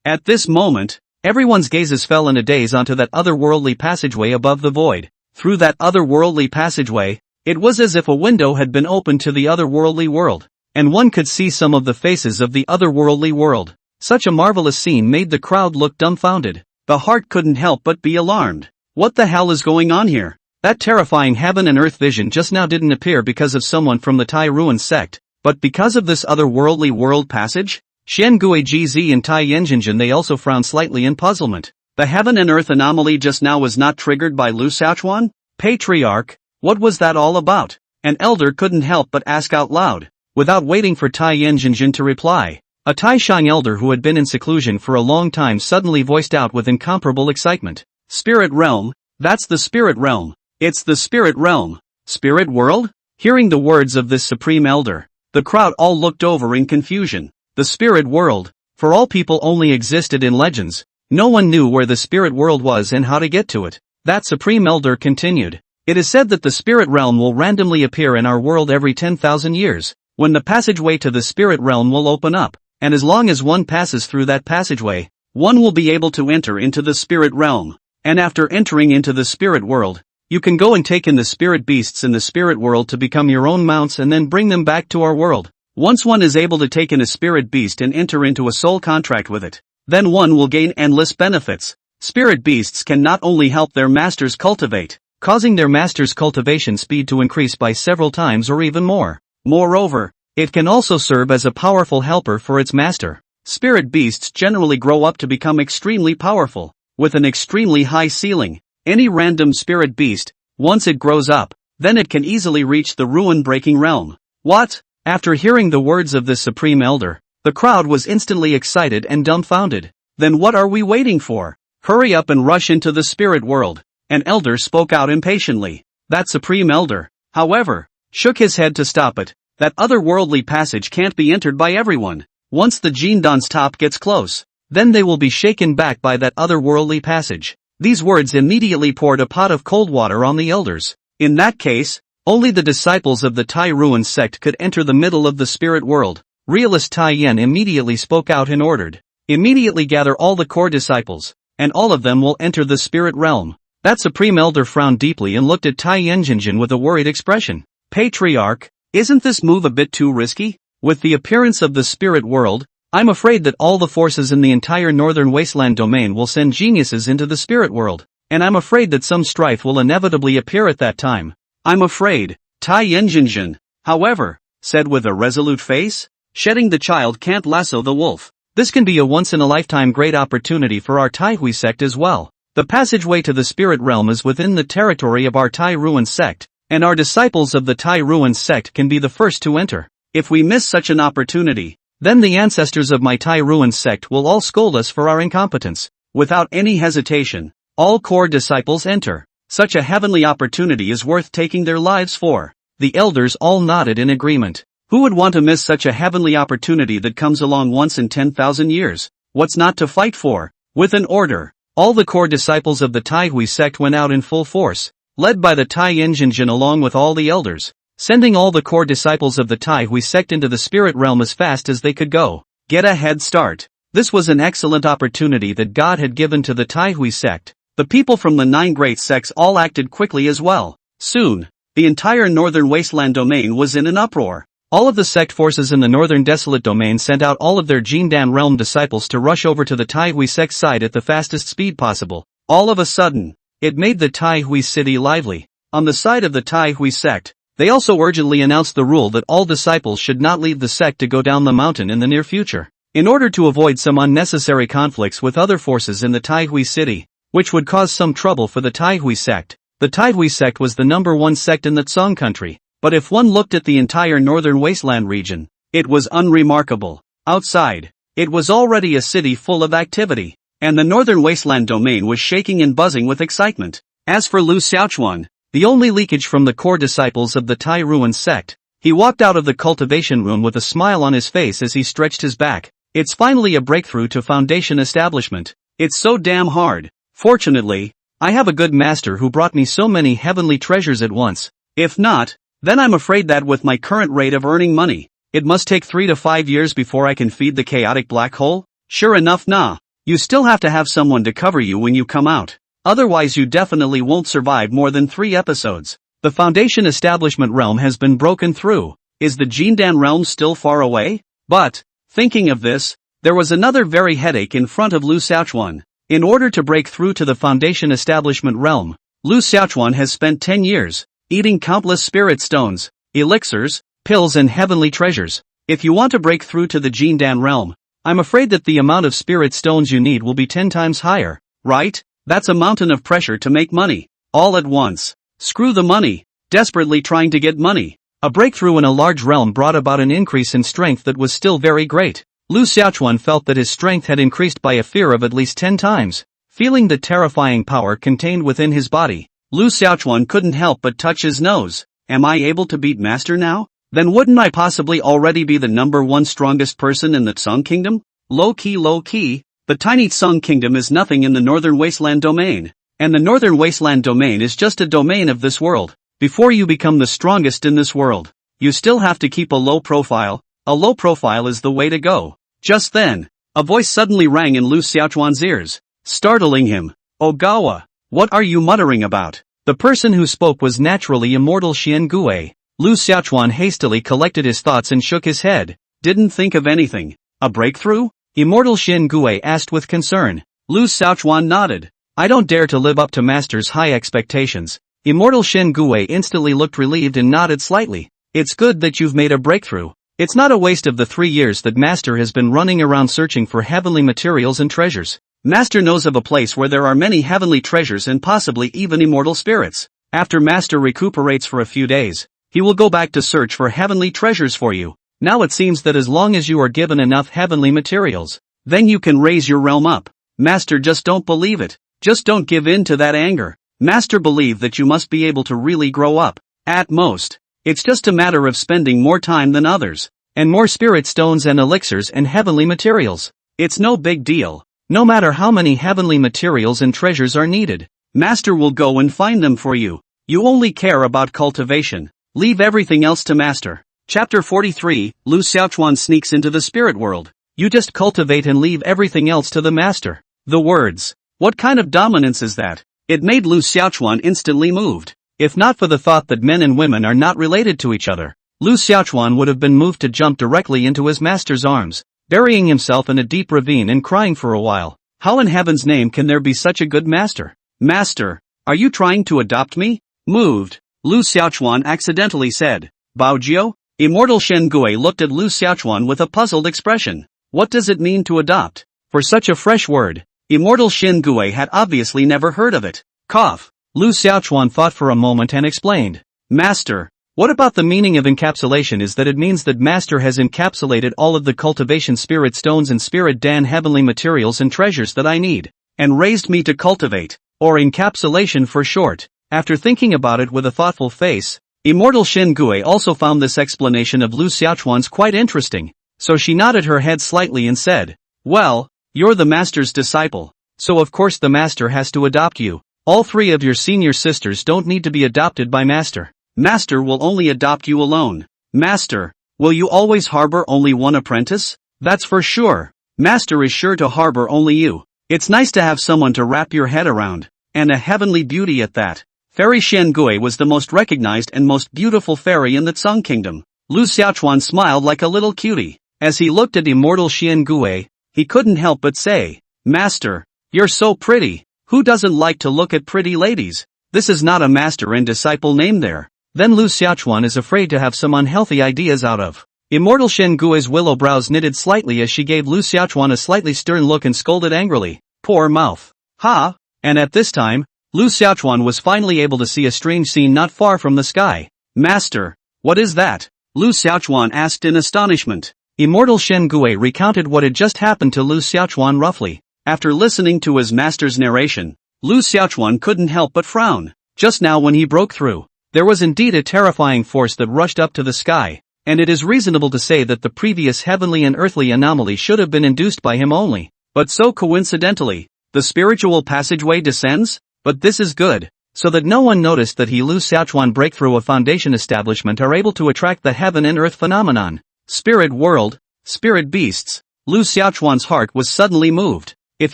At this moment, everyone's gazes fell in a daze onto that otherworldly passageway above the void. Through that otherworldly passageway, it was as if a window had been opened to the otherworldly world, and one could see some of the faces of the otherworldly world. Such a marvelous scene made the crowd look dumbfounded. The heart couldn't help but be alarmed. What the hell is going on here? That terrifying heaven and earth vision just now didn't appear because of someone from the Tai Ruin sect, but because of this otherworldly world passage? Xian Gui Gz and Tai Yenjinjin they also frowned slightly in puzzlement. The heaven and earth anomaly just now was not triggered by Lu Xiaochuan? Patriarch, what was that all about? An elder couldn't help but ask out loud, without waiting for Tai Yenjinjin to reply. A Tai Shang elder who had been in seclusion for a long time suddenly voiced out with incomparable excitement. Spirit realm, that's the spirit realm. It's the spirit realm. Spirit world? Hearing the words of this supreme elder, the crowd all looked over in confusion. The spirit world, for all people only existed in legends. No one knew where the spirit world was and how to get to it. That supreme elder continued. It is said that the spirit realm will randomly appear in our world every 10,000 years, when the passageway to the spirit realm will open up, and as long as one passes through that passageway, one will be able to enter into the spirit realm. And after entering into the spirit world, you can go and take in the spirit beasts in the spirit world to become your own mounts and then bring them back to our world. Once one is able to take in a spirit beast and enter into a soul contract with it, then one will gain endless benefits. Spirit beasts can not only help their masters cultivate, causing their master's cultivation speed to increase by several times or even more. Moreover, it can also serve as a powerful helper for its master. Spirit beasts generally grow up to become extremely powerful, with an extremely high ceiling. Any random spirit beast, once it grows up, then it can easily reach the ruin-breaking realm. What? After hearing the words of this supreme elder, the crowd was instantly excited and dumbfounded. Then what are we waiting for? Hurry up and rush into the spirit world. An elder spoke out impatiently. That supreme elder, however, shook his head to stop it. That otherworldly passage can't be entered by everyone. Once the Jindan's top gets close, then they will be shaken back by that otherworldly passage. These words immediately poured a pot of cold water on the elders. In that case, only the disciples of the Tai Ruin sect could enter the middle of the spirit world. Realist Tai Yen immediately spoke out and ordered, immediately gather all the core disciples, and all of them will enter the spirit realm. That supreme elder frowned deeply and looked at Tai Yenjinjin with a worried expression. Patriarch, isn't this move a bit too risky? With the appearance of the spirit world, I'm afraid that all the forces in the entire northern wasteland domain will send geniuses into the spirit world, and I'm afraid that some strife will inevitably appear at that time. I'm afraid, Tai Yenjinjin, however, said with a resolute face, shedding the child can't lasso the wolf. This can be a once-in-a-lifetime great opportunity for our Tai Hui sect as well. The passageway to the spirit realm is within the territory of our Tai Ruin sect, and our disciples of the Tai Ruin sect can be the first to enter. If we miss such an opportunity, then the ancestors of my Tai Ruin sect will all scold us for our incompetence. Without any hesitation, all core disciples enter. Such a heavenly opportunity is worth taking their lives for. The elders all nodded in agreement. Who would want to miss such a heavenly opportunity that comes along once in 10,000 years? What's not to fight for? With an order, all the core disciples of the Tai Hui sect went out in full force. led by the Tai Injinjin along with all the elders, sending all the core disciples of the Tai Hui sect into the spirit realm as fast as they could go. Get a head start. This was an excellent opportunity that God had given to the Tai Hui sect. The people from the 9 great sects all acted quickly as well. Soon, the entire northern wasteland domain was in an uproar. All of the sect forces in the northern desolate domain sent out all of their Jindan realm disciples to rush over to the Tai Hui sect side at the fastest speed possible. All of a sudden, it made the Tai Hui city lively. On the side of the Tai Hui sect, they also urgently announced the rule that all disciples should not leave the sect to go down the mountain in the near future, in order to avoid some unnecessary conflicts with other forces in the Tai Hui city, which would cause some trouble for the Tai Hui sect. The Tai Hui sect was the #1 sect in the Tsang country, but if one looked at the entire northern wasteland region, it was unremarkable. Outside, it was already a city full of activity, and the northern wasteland domain was shaking and buzzing with excitement. As for Lu Xiaochuan, the only leakage from the core disciples of the Tai Ruin sect, he walked out of the cultivation room with a smile on his face as he stretched his back. It's finally a breakthrough to foundation establishment. It's so damn hard. Fortunately, I have a good master who brought me so many heavenly treasures at once. If not, then I'm afraid that with my current rate of earning money, it must take 3 to 5 years before I can feed the chaotic black hole. Sure enough, nah. You still have to have someone to cover you when you come out. Otherwise you definitely won't survive more than 3 episodes. The foundation establishment realm has been broken through. Is the Jindan realm still far away? But, thinking of this, there was another very headache in front of Lu Xiaochuan. In order to break through to the foundation establishment realm, Lu Xiaochuan has spent 10 years, eating countless spirit stones, elixirs, pills and heavenly treasures. If you want to break through to the Jindan realm, I'm afraid that the amount of spirit stones you need will be 10 times higher, right? That's a mountain of pressure to make money, all at once. Screw the money, desperately trying to get money. A breakthrough in a large realm brought about an increase in strength that was still very great. Lu Xiaochuan felt that his strength had increased by a fear of at least 10 times. Feeling the terrifying power contained within his body, Lu Xiaochuan couldn't help but touch his nose. Am I able to beat Master now? Then wouldn't I possibly already be the #1 strongest person in the Tsang Kingdom? Low key, the tiny Tsang Kingdom is nothing in the northern wasteland domain. And the northern wasteland domain is just a domain of this world. Before you become the strongest in this world, you still have to keep a low profile. A low profile is the way to go. Just then, a voice suddenly rang in Lu Xiaochuan's ears, startling him. Ogawa, what are you muttering about? The person who spoke was naturally immortal Xian Gui. Lu Xiaochuan hastily collected his thoughts and shook his head. Didn't think of anything. A breakthrough? Immortal Xian Gui asked with concern. Lu Xiaochuan nodded. I don't dare to live up to Master's high expectations. Immortal Xian Gui instantly looked relieved and nodded slightly. It's good that you've made a breakthrough. It's not a waste of the 3 years that Master has been running around searching for heavenly materials and treasures. Master knows of a place where there are many heavenly treasures and possibly even immortal spirits. After Master recuperates for a few days, he will go back to search for heavenly treasures for you. Now it seems that as long as you are given enough heavenly materials, then you can raise your realm up. Master, just don't believe it. Just don't give in to that anger. Master believe that you must be able to really grow up. At most, it's just a matter of spending more time than others, and more spirit stones and elixirs and heavenly materials. It's no big deal. No matter how many heavenly materials and treasures are needed, Master will go and find them for you. You only care about cultivation. Leave everything else to Master. Chapter 43, Lu Xiaochuan sneaks into the spirit world. You just cultivate and leave everything else to the Master. The words. What kind of dominance is that? It made Lu Xiaochuan instantly moved. If not for the thought that men and women are not related to each other, Lu Xiaochuan would have been moved to jump directly into his master's arms, burying himself in a deep ravine and crying for a while. How in heaven's name can there be such a good master? Master, are you trying to adopt me? Moved, Lu Xiaochuan accidentally said. Baojiu? Immortal Shen Gui looked at Lu Xiaochuan with a puzzled expression. What does it mean to adopt? For such a fresh word, Immortal Shen Gui had obviously never heard of it. Cough. Lu Xiaochuan thought for a moment and explained. Master, what about the meaning of encapsulation is that it means that Master has encapsulated all of the cultivation spirit stones and spirit dan heavenly materials and treasures that I need, and raised me to cultivate, or encapsulation for short. After thinking about it with a thoughtful face, Immortal Shen Gui also found this explanation of Lu Xiaochuan's quite interesting, so she nodded her head slightly and said, well, you're the Master's disciple, so of course the Master has to adopt you. All three of your senior sisters don't need to be adopted by Master. Master will only adopt you alone. Master, will you always harbor only one apprentice? That's for sure. Master is sure to harbor only you. It's nice to have someone to wrap your head around, and a heavenly beauty at that. Fairy Xiangui was the most recognized and most beautiful fairy in the Tsung Kingdom. Lu Xiaochuan smiled like a little cutie. As he looked at immortal Xiangui, he couldn't help but say, Master, you're so pretty. Who doesn't like to look at pretty ladies? This is not a master and disciple name there. Then Lu Xiaochuan is afraid to have some unhealthy ideas out of. Immortal Xiangui's willow brows knitted slightly as she gave Lu Xiaochuan a slightly stern look and scolded angrily. Poor mouth. Ha! And at this time, Lu Xiaochuan was finally able to see a strange scene not far from the sky. Master, what is that? Lu Xiaochuan asked in astonishment. Immortal Xiangui recounted what had just happened to Lu Xiaochuan roughly. After listening to his master's narration, Lu Xiaochuan couldn't help but frown. Just now when he broke through, there was indeed a terrifying force that rushed up to the sky, and it is reasonable to say that the previous heavenly and earthly anomaly should have been induced by him only. But so coincidentally, the spiritual passageway descends? But this is good, so that no one noticed that Lu Xiaochuan break through a foundation establishment are able to attract the heaven and earth phenomenon. Spirit world, spirit beasts. Lu Xiaochuan's heart was suddenly moved. If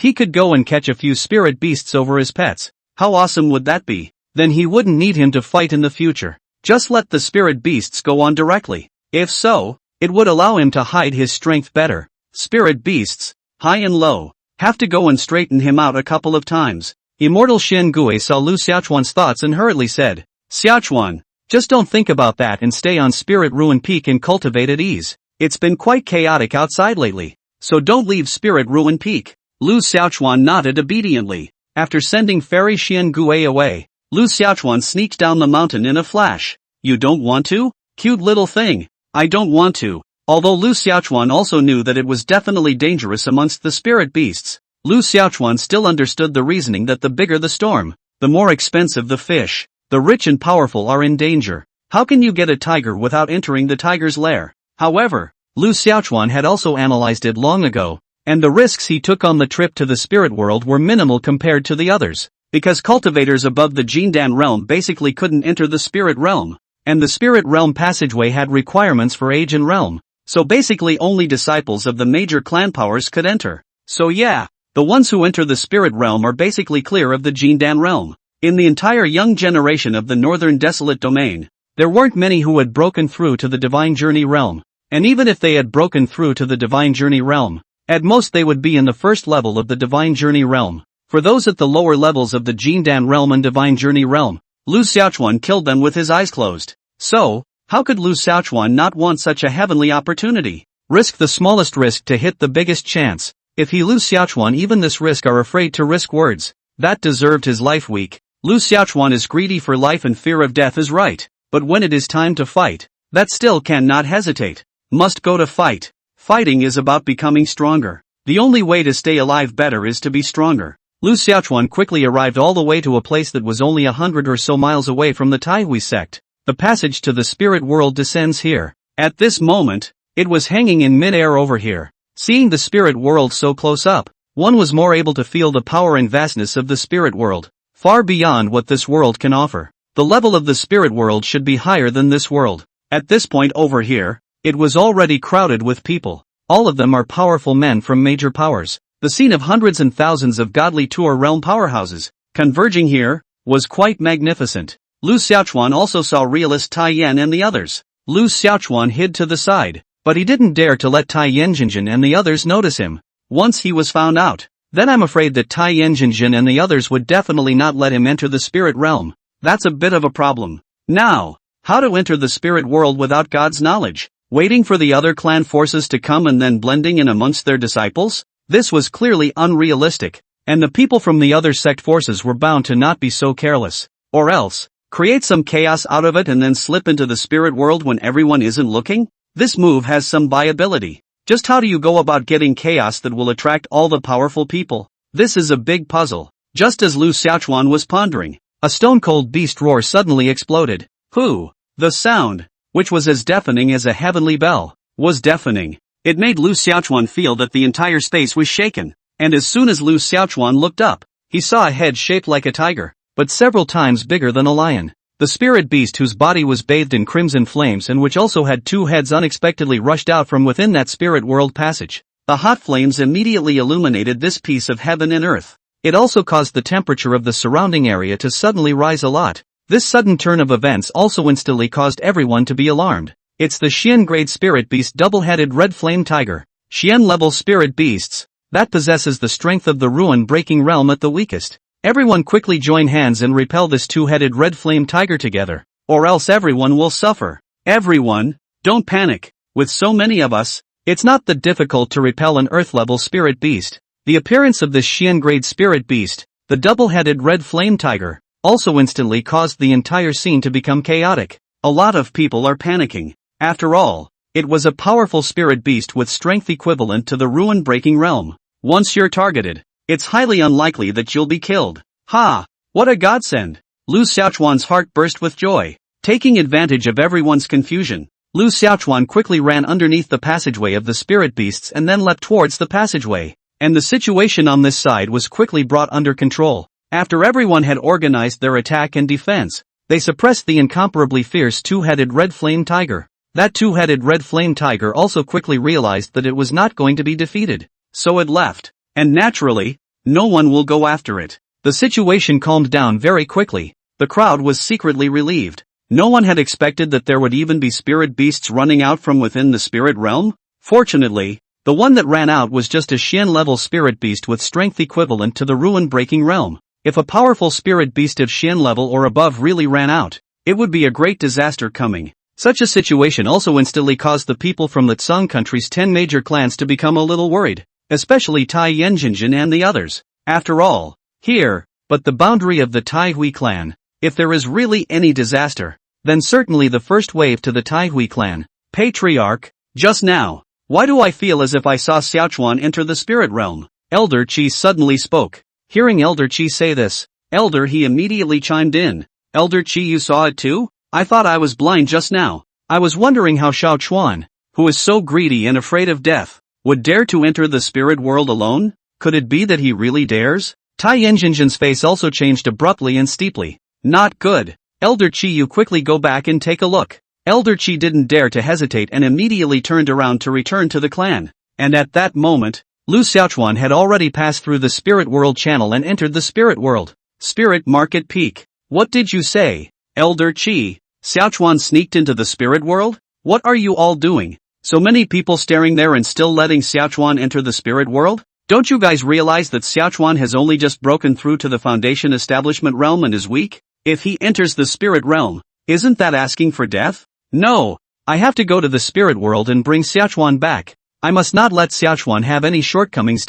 he could go and catch a few spirit beasts over his pets, how awesome would that be? Then he wouldn't need him to fight in the future. Just let the spirit beasts go on directly. If so, it would allow him to hide his strength better. Spirit beasts, high and low, have to go and straighten him out a couple of times. Immortal Xiangui saw Lu Xiaochuan's thoughts and hurriedly said, Xiaochuan, just don't think about that and stay on Spirit Ruin Peak and cultivate at ease. It's been quite chaotic outside lately, so don't leave Spirit Ruin Peak. Lu Xiaochuan nodded obediently. After sending Fairy Xiangui away, Lu Xiaochuan sneaked down the mountain in a flash. You don't want to? Cute little thing. I don't want to. Although Lu Xiaochuan also knew that it was definitely dangerous amongst the spirit beasts, Lu Xiaochuan still understood the reasoning that the bigger the storm, the more expensive the fish. The rich and powerful are in danger. How can you get a tiger without entering the tiger's lair? However, Lu Xiaochuan had also analyzed it long ago, and the risks he took on the trip to the spirit world were minimal compared to the others, because cultivators above the Jindan realm basically couldn't enter the spirit realm, and the spirit realm passageway had requirements for age and realm, so basically only disciples of the major clan powers could enter. So yeah, the ones who enter the spirit realm are basically clear of the Jindan realm. In the entire young generation of the northern desolate domain, there weren't many who had broken through to the divine journey realm, and even if they had broken through to the divine journey realm, at most they would be in the first level of the divine journey realm. For those at the lower levels of the Jindan realm and divine journey realm, Lu Xiaochuan killed them with his eyes closed. So, how could Lu Xiaochuan not want such a heavenly opportunity? Risk the smallest risk to hit the biggest chance. If Lu Xiaochuan even this risk are afraid to risk words, that deserved his life weak. Lu Xiaochuan is greedy for life and fear of death is right, but when it is time to fight, that still cannot hesitate. Must go to fight. Fighting is about becoming stronger. The only way to stay alive better is to be stronger. Lu Xiaochuan quickly arrived all the way to a place that was only 100 or so miles away from the Taihui sect. The passage to the spirit world descends here. At this moment, it was hanging in mid-air over here. Seeing the spirit world so close up, one was more able to feel the power and vastness of the spirit world, far beyond what this world can offer. The level of the spirit world should be higher than this world. At this point over here, it was already crowded with people. All of them are powerful men from major powers. The scene of hundreds and thousands of godly tour realm powerhouses, converging here, was quite magnificent. Lu Xiaochuan also saw realist Tai Yan and the others. Lu Xiaochuan hid to the side, but he didn't dare to let Tai Yanjinjin and the others notice him. Once he was found out, then I'm afraid that Tai Yanjinjin and the others would definitely not let him enter the spirit realm. That's a bit of a problem. Now, how to enter the spirit world without God's knowledge? Waiting for the other clan forces to come and then blending in amongst their disciples? This was clearly unrealistic, and the people from the other sect forces were bound to not be so careless. Or else, create some chaos out of it and then slip into the spirit world when everyone isn't looking? This move has some viability. Just how do you go about getting chaos that will attract all the powerful people? This is a big puzzle. Just as Lu Xiaochuan was pondering, a stone-cold beast roar suddenly exploded. Who? The sound, which was as deafening as a heavenly bell, was deafening. It made Lu Xiaochuan feel that the entire space was shaken, and as soon as Lu Xiaochuan looked up, he saw a head shaped like a tiger. but several times bigger than a lion. The spirit beast, whose body was bathed in crimson flames and which also had two heads, unexpectedly rushed out from within that spirit world passage. The hot flames immediately illuminated this piece of heaven and earth. It also caused the temperature of the surrounding area to suddenly rise a lot. This sudden turn of events also instantly caused everyone to be alarmed. It's the Xian grade spirit beast, double-headed red flame tiger. Xian level spirit beasts, that possesses the strength of the ruin-breaking realm at the weakest. Everyone quickly join hands and repel this two-headed red flame tiger together, or else everyone will suffer. Everyone, don't panic. With so many of us, it's not that difficult to repel an earth-level spirit beast. The appearance of this Xian grade spirit beast, the double-headed red flame tiger, also instantly caused the entire scene to become chaotic. A lot of people are panicking. After all, it was a powerful spirit beast with strength equivalent to the ruin-breaking realm. Once you're targeted, it's highly unlikely that you'll be killed. Ha! What a godsend! Lu Xiaochuan's heart burst with joy. Taking advantage of everyone's confusion, Lu Xiaochuan quickly ran underneath the passageway of the spirit beasts and then leapt towards the passageway. And the situation on this side was quickly brought under control. After everyone had organized their attack and defense, they suppressed the incomparably fierce two-headed red flame tiger. That two-headed red flame tiger also quickly realized that it was not going to be defeated. So it left. And naturally, no one will go after it. The situation calmed down very quickly. The crowd was secretly relieved. No one had expected that there would even be spirit beasts running out from within the spirit realm. Fortunately, the one that ran out was just a Xian-level spirit beast with strength equivalent to the ruin-breaking realm. If a powerful spirit beast of Xian level or above really ran out, it would be a great disaster coming. Such a situation also instantly caused the people from the Tsang country's 10 major clans to become a little worried, especially Tai Yanjinjin and the others. After all, here, but the boundary of the Tai Hui clan, if there is really any disaster, then certainly the first wave to the Tai Hui clan. Patriarch, just now, why do I feel as if I saw Xiaochuan enter the spirit realm? Elder Qi suddenly spoke. Hearing Elder Qi say this, he immediately chimed in. Elder Qi, you saw it too? I thought I was blind just now. I was wondering how Xiaochuan, who is so greedy and afraid of death, would dare to enter the spirit world alone? Could it be that he really dares? Tai Yanjinjin's face also changed abruptly and steeply. Not good. Elder Qi, you quickly go back and take a look. Elder Qi didn't dare to hesitate and immediately turned around to return to the clan. And at that moment, Lu Xiaochuan had already passed through the spirit world channel and entered the spirit world. Spirit Market Peak. What did you say? Elder Qi, Xiaochuan sneaked into the spirit world? What are you all doing? So many people staring there and still letting Xiaochuan enter the spirit world? Don't you guys realize that Xiaochuan has only just broken through to the foundation establishment realm and is weak? If he enters the spirit realm, isn't that asking for death? No, I have to go to the spirit world and bring Xiaochuan back. I must not let Xiaochuan have any shortcomings.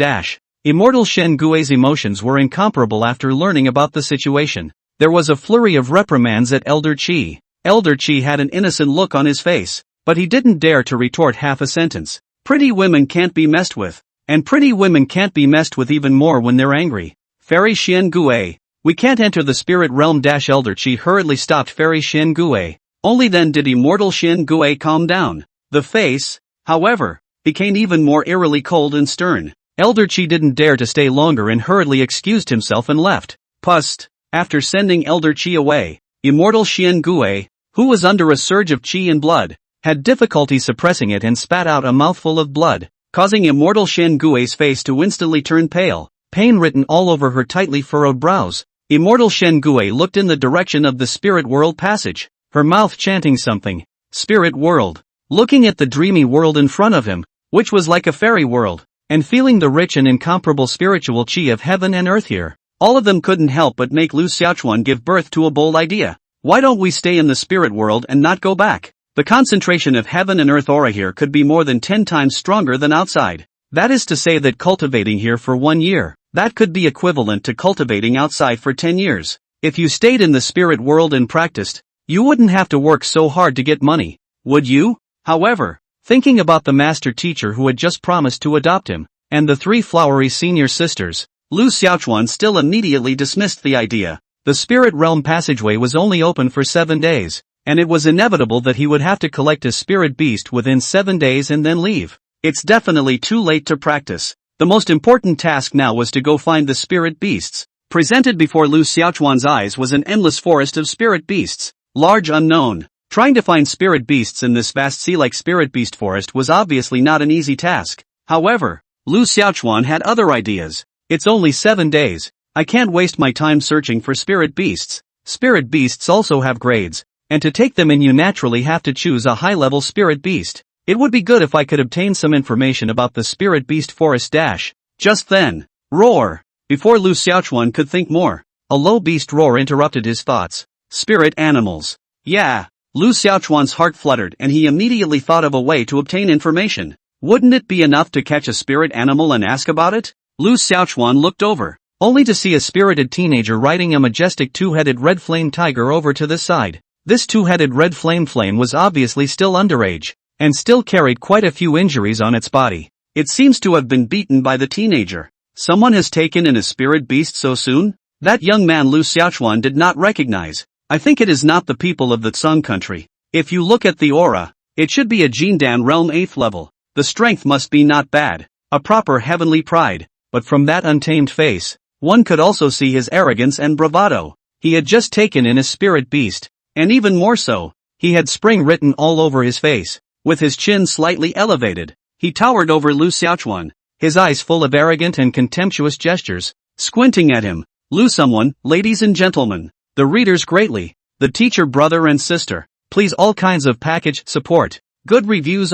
Immortal Shen Gui's emotions were incomparable after learning about the situation. There was a flurry of reprimands at Elder Qi. Elder Qi had an innocent look on his face, but he didn't dare to retort half a sentence. Pretty women can't be messed with. And pretty women can't be messed with even more when they're angry. Fairy Xian Gui, we can't enter the spirit realm. Elder Qi hurriedly stopped Fairy Xian Gui. Only then did immortal Xian Gui calm down. The face, however, became even more eerily cold and stern. Elder Qi didn't dare to stay longer and hurriedly excused himself and left. Pust. After sending Elder Qi away, immortal Xian Gui, who was under a surge of qi and blood, had difficulty suppressing it and spat out a mouthful of blood, causing immortal Xian Gui's face to instantly turn pale, pain written all over her tightly furrowed brows. Immortal Xian Gui looked in the direction of the spirit world passage, her mouth chanting something. Spirit world. Looking at the dreamy world in front of him, which was like a fairy world, and feeling the rich and incomparable spiritual qi of heaven and earth here, all of them couldn't help but make Lu Xiaochuan give birth to a bold idea. Why don't we stay in the spirit world and not go back? The concentration of heaven and earth aura here could be more than 10 times stronger than outside. That is to say that cultivating here for 1 year, that could be equivalent to cultivating outside for 10 years. If you stayed in the spirit world and practiced, you wouldn't have to work so hard to get money, would you? However, thinking about the master teacher who had just promised to adopt him, and the 3 flowery senior sisters, Lu Xiaochuan still immediately dismissed the idea. The spirit realm passageway was only open for 7 days, and it was inevitable that he would have to collect a spirit beast within 7 days and then leave. It's definitely too late to practice. The most important task now was to go find the spirit beasts. Presented before Lu Xiaochuan's eyes was an endless forest of spirit beasts, large unknown. Trying to find spirit beasts in this vast sea-like spirit beast forest was obviously not an easy task. However, Lu Xiaochuan had other ideas. It's only 7 days. I can't waste my time searching for spirit beasts. Spirit beasts also have grades, and to take them in you naturally have to choose a high-level spirit beast. It would be good if I could obtain some information about the spirit beast forest dash. Just then, roar! Before Lu Xiaochuan could think more, a low beast roar interrupted his thoughts. Spirit animals. Yeah. Lu Xiaochuan's heart fluttered and he immediately thought of a way to obtain information. Wouldn't it be enough to catch a spirit animal and ask about it? Lu Xiaochuan looked over, only to see a spirited teenager riding a majestic two-headed red flame tiger over to this side. This two-headed red flame was obviously still underage, and still carried quite a few injuries on its body. It seems to have been beaten by the teenager. Someone has taken in a spirit beast so soon? That young man Lu Xiaochuan did not recognize. I think it is not the people of the Tsung country. If you look at the aura, it should be a Jindan realm 8th level. The strength must be not bad. A proper heavenly pride. But from that untamed face, one could also see his arrogance and bravado. He had just taken in a spirit beast. And even more so, he had spring written all over his face. With his chin slightly elevated, he towered over Lu Xiaochuan, his eyes full of arrogant and contemptuous gestures, squinting at him. Lu someone, ladies and gentlemen, the readers greatly, the teacher brother and sister, please all kinds of package support, good reviews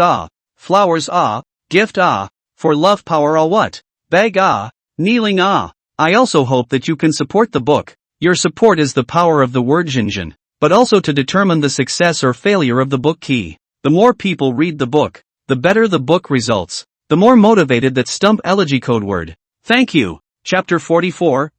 flowers gift for love power what, beg kneeling I also hope that you can support the book. Your support is the power of the word Jinjin, but also to determine the success or failure of the book key. The more people read the book, the better the book results. The more motivated that stump elegy code word. Thank you. Chapter 44,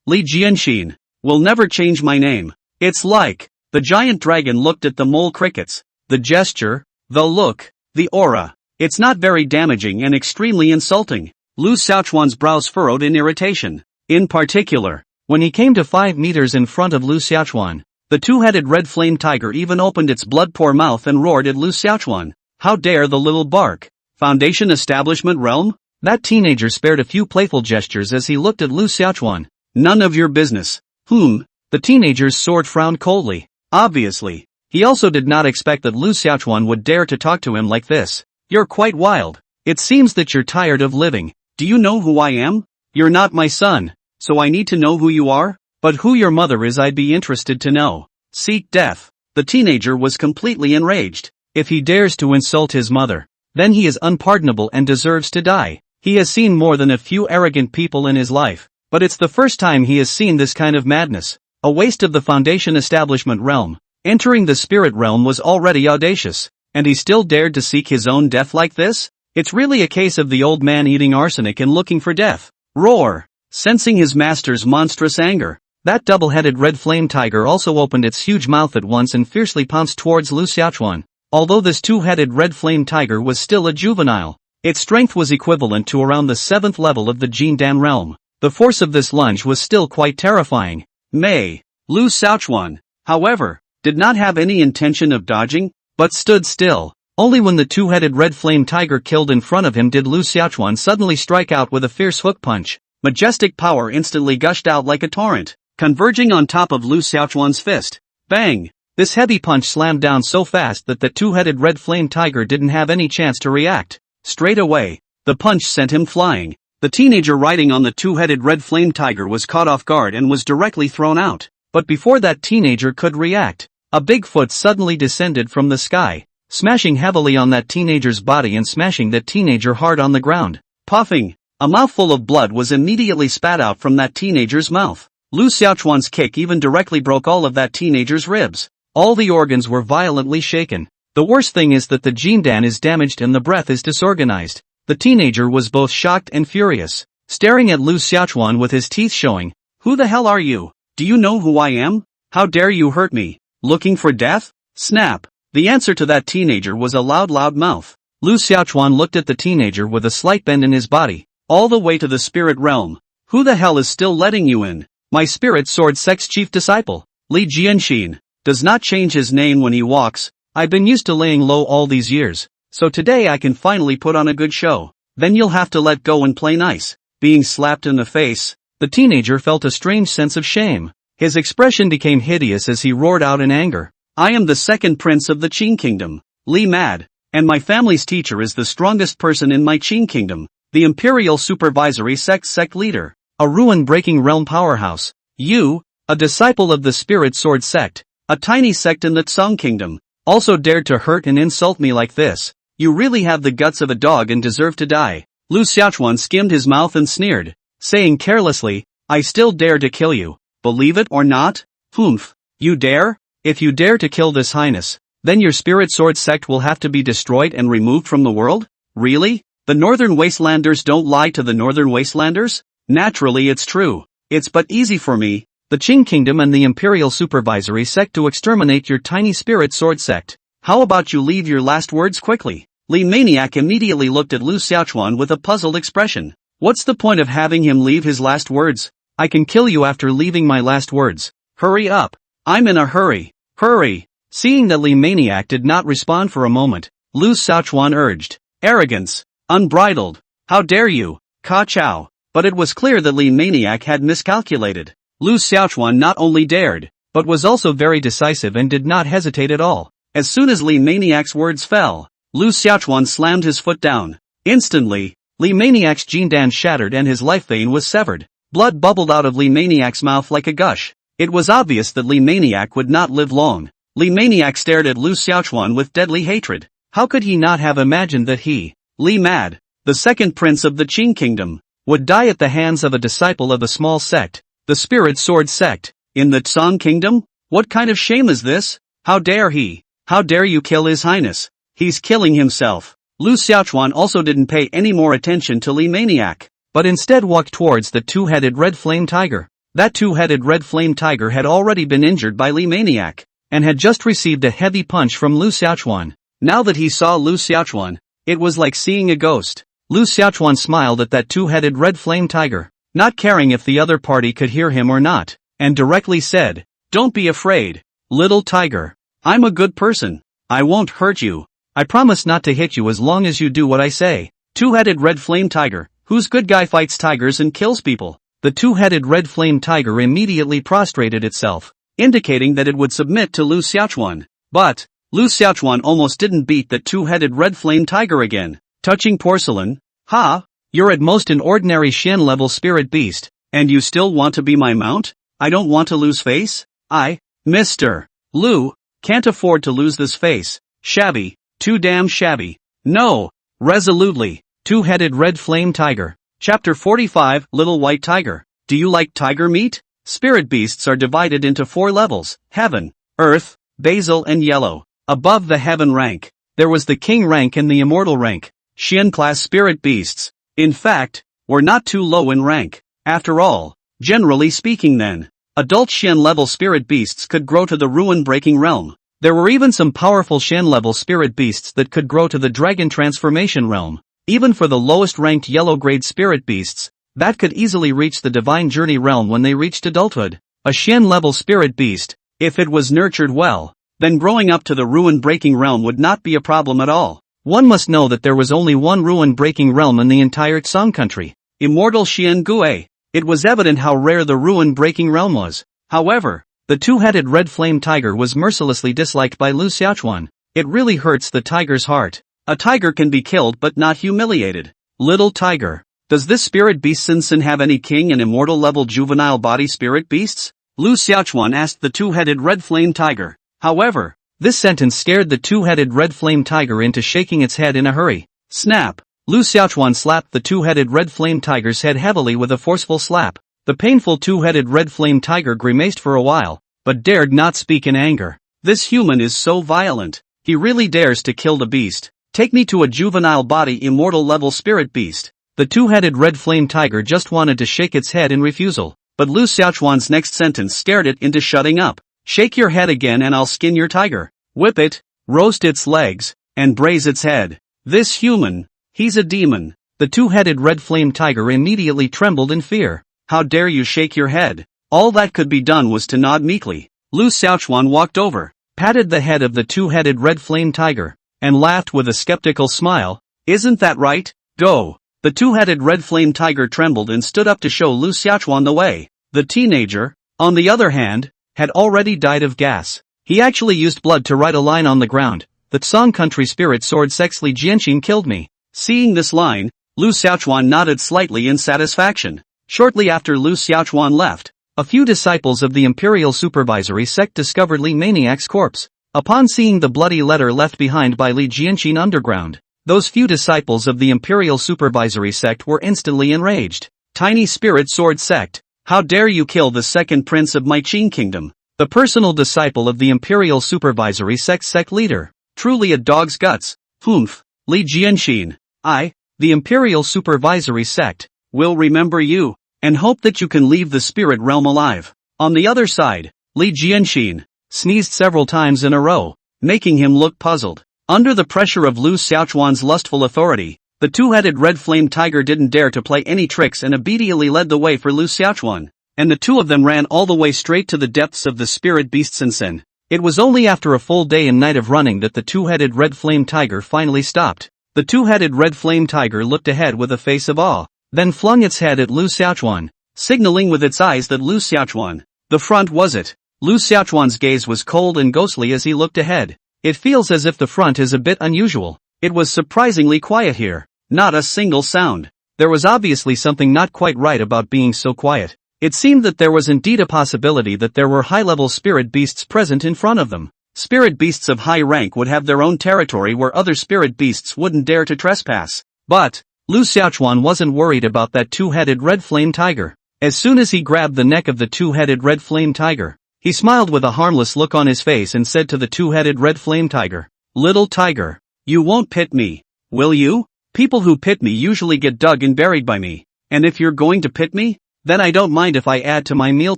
Li Jianxin, will never change my name. It's like, the giant dragon looked at the mole crickets. The gesture, the look, the aura. It's not very damaging and extremely insulting. Lu Xiaochuan's brows furrowed in irritation. In particular, when he came to 5 meters in front of Lu Xiaochuan, the two-headed red flame tiger even opened its blood-poor mouth and roared at Lu Xiaochuan. How dare the little bark? Foundation establishment realm? That teenager spared a few playful gestures as he looked at Lu Xiaochuan. None of your business. The teenager's sword frowned coldly. Obviously, he also did not expect that Lu Xiaochuan would dare to talk to him like this. You're quite wild. It seems that you're tired of living. Do you know who I am? You're not my son, so I need to know who you are? But who your mother is I'd be interested to know. Seek death. The teenager was completely enraged. If he dares to insult his mother, then he is unpardonable and deserves to die. He has seen more than a few arrogant people in his life, but it's the first time he has seen this kind of madness. A waste of the foundation establishment realm. Entering the spirit realm was already audacious, and he still dared to seek his own death like this? It's really a case of the old man eating arsenic and looking for death. Roar! Sensing his master's monstrous anger, that double-headed red flame tiger also opened its huge mouth at once and fiercely pounced towards Lu Xiaochuan. Although this two-headed red flame tiger was still a juvenile, its strength was equivalent to around the 7th level of the Jindan realm. The force of this lunge was still quite terrifying. Lu Xiaochuan, however, did not have any intention of dodging, but stood still. Only when the two-headed red flame tiger killed in front of him did Lu Xiaochuan suddenly strike out with a fierce hook punch. Majestic power instantly gushed out like a torrent, converging on top of Lu Xiaochuan's fist. Bang! This heavy punch slammed down so fast that the two-headed red flame tiger didn't have any chance to react. Straight away, the punch sent him flying. The teenager riding on the two-headed red flame tiger was caught off guard and was directly thrown out. But before that teenager could react, a big foot suddenly descended from the sky, smashing heavily on that teenager's body and smashing that teenager hard on the ground. Puffing, a mouthful of blood was immediately spat out from that teenager's mouth. Lu Xiaochuan's kick even directly broke all of that teenager's ribs. All the organs were violently shaken. The worst thing is that the Jindan is damaged and the breath is disorganized. The teenager was both shocked and furious, staring at Lu Xiaochuan with his teeth showing. Who the hell are you? Do you know who I am? How dare you hurt me? Looking for death? Snap. The answer to that teenager was a loud mouth. Lu Xiaochuan looked at the teenager with a slight bend in his body. All the way to the spirit realm. Who the hell is still letting you in? My spirit sword sex chief disciple, Li Jianxin, does not change his name when he walks. I've been used to laying low all these years, so today I can finally put on a good show. Then you'll have to let go and play nice. Being slapped in the face. The teenager felt a strange sense of shame. His expression became hideous as he roared out in anger. I am the second prince of the Qing kingdom, Li Mad, and my family's teacher is the strongest person in my Qing kingdom, the imperial supervisory sect leader, a ruin-breaking realm powerhouse. You, a disciple of the Spirit Sword sect, a tiny sect in the Tsang kingdom, also dared to hurt and insult me like this. You really have the guts of a dog and deserve to die. Lu Xiaochuan skimmed his mouth and sneered, saying carelessly, I still dare to kill you, believe it or not? Humph, you dare? If you dare to kill this highness, then your Spirit Sword sect will have to be destroyed and removed from the world? Really? The Northern Wastelanders don't lie to the Northern Wastelanders? Naturally it's true. It's but easy for me, the Qing Kingdom and the Imperial Supervisory Sect to exterminate your tiny Spirit Sword sect. How about you leave your last words quickly? Li Maniac immediately looked at Lu Xiaochuan with a puzzled expression. What's the point of having him leave his last words? I can kill you after leaving my last words. Hurry up. I'm in a hurry. Hurry. Seeing that Li Maniac did not respond for a moment, Lu Xiaochuan urged. Arrogance. Unbridled. How dare you? Ka Chao. But it was clear that Li Maniac had miscalculated. Lu Xiaochuan not only dared, but was also very decisive and did not hesitate at all. As soon as Li Maniac's words fell, Lu Xiaochuan slammed his foot down. Instantly, Li Maniac's Jindan shattered and his life vein was severed. Blood bubbled out of Li Maniac's mouth like a gush. It was obvious that Li Maniac would not live long. Li Maniac stared at Lu Xiaochuan with deadly hatred. How could he not have imagined that he, Li Mad, the second prince of the Qing kingdom, would die at the hands of a disciple of a small sect, the Spirit Sword sect, in the Tsang kingdom? What kind of shame is this? How dare he? How dare you kill his highness? He's killing himself. Lu Xiaochuan also didn't pay any more attention to Li Maniac, but instead walked towards the two-headed red flame tiger. That two-headed red flame tiger had already been injured by Li Maniac, and had just received a heavy punch from Lu Xiaochuan. Now that he saw Lu Xiaochuan, it was like seeing a ghost. Lu Xiaochuan smiled at that two-headed red flame tiger, not caring if the other party could hear him or not, and directly said, Don't be afraid, little tiger. I'm a good person. I won't hurt you. I promise not to hit you as long as you do what I say. Two-headed red flame tiger, whose good guy fights tigers and kills people. The two-headed red flame tiger immediately prostrated itself, indicating that it would submit to Lu Xiaochuan. But, Lu Xiaochuan almost didn't beat that two-headed red flame tiger again. Touching porcelain? Ha! You're at most an ordinary Shen-level spirit beast, and you still want to be my mount? I don't want to lose face? Mr. Lu, can't afford to lose this face. Shabby. Too damn shabby. No. Resolutely. Two-headed red flame tiger. Chapter 45, Little White Tiger. Do you like tiger meat? Spirit beasts are divided into 4 levels: heaven, earth, basal and yellow. Above the heaven rank, there was the king rank and the immortal rank. Xian-class spirit beasts, in fact, were not too low in rank. After all, generally speaking then, adult Xian-level spirit beasts could grow to the ruin-breaking realm. There were even some powerful Xian-level spirit beasts that could grow to the dragon transformation realm. Even for the lowest-ranked yellow-grade spirit beasts, that could easily reach the divine journey realm when they reached adulthood. A Xian-level spirit beast, if it was nurtured well, then growing up to the ruin-breaking realm would not be a problem at all. One must know that there was only one ruin-breaking realm in the entire Tsang country, Immortal Xian Gue. It was evident how rare the ruin-breaking realm was. However, the two-headed red flame tiger was mercilessly disliked by Lu Xiaochuan. It really hurts the tiger's heart. A tiger can be killed but not humiliated. Little tiger, does this spirit beast Sin have any king and immortal level juvenile body spirit beasts? Lu Xiaochuan asked the two-headed red flame tiger. However, this sentence scared the two-headed red flame tiger into shaking its head in a hurry. Snap! Lu Xiaochuan slapped the two-headed red flame tiger's head heavily with a forceful slap. The painful two-headed red flame tiger grimaced for a while, but dared not speak in anger. This human is so violent. He really dares to kill the beast. Take me to a juvenile body immortal level spirit beast. The two-headed red flame tiger just wanted to shake its head in refusal, but Lu Xiaochuan's next sentence scared it into shutting up. Shake your head again and I'll skin your tiger. Whip it, roast its legs, and braise its head. This human, he's a demon. The two-headed red flame tiger immediately trembled in fear. How dare you shake your head? All that could be done was to nod meekly. Lu Xiaochuan walked over, patted the head of the two-headed red flame tiger, and laughed with a skeptical smile. Isn't that right? Go. The two-headed red flame tiger trembled and stood up to show Lu Xiaochuan the way. The teenager, on the other hand, had already died of gas. He actually used blood to write a line on the ground. The Song country spirit sword sex Li Jianxin killed me. Seeing this line, Lu Xiaochuan nodded slightly in satisfaction. Shortly after Lu Xiaochuan left, a few disciples of the Imperial Supervisory Sect discovered Li Maniac's corpse. Upon seeing the bloody letter left behind by Li Jianxin underground, those few disciples of the Imperial Supervisory Sect were instantly enraged. Tiny Spirit Sword Sect, how dare you kill the second prince of my Qing kingdom, the personal disciple of the Imperial Supervisory Sect leader. Truly a dog's guts. Humph, Li Jianxin, I, the Imperial Supervisory Sect, will remember you, and hope that you can leave the spirit realm alive. On the other side, Li Jianxin sneezed several times in a row, making him look puzzled. Under the pressure of Lu Xiaochuan's lustful authority, the two-headed red flame tiger didn't dare to play any tricks and immediately led the way for Lu Xiaochuan, and the two of them ran all the way straight to the depths of the spirit beast Sen. It was only after a full day and night of running that the two-headed red flame tiger finally stopped. The two-headed red flame tiger looked ahead with a face of awe, then flung its head at Lu Xiaochuan, signaling with its eyes that Lu Xiaochuan, the front was it. Lu Xiaochuan's gaze was cold and ghostly as he looked ahead. It feels as if the front is a bit unusual. It was surprisingly quiet here. Not a single sound. There was obviously something not quite right about being so quiet. It seemed that there was indeed a possibility that there were high-level spirit beasts present in front of them. Spirit beasts of high rank would have their own territory where other spirit beasts wouldn't dare to trespass. But Lu Xiaochuan wasn't worried about that two-headed red flame tiger. As soon as he grabbed the neck of the two-headed red flame tiger, he smiled with a harmless look on his face and said to the two-headed red flame tiger, "Little tiger, you won't pit me, will you? People who pit me usually get dug and buried by me, and if you're going to pit me, then I don't mind if I add to my meal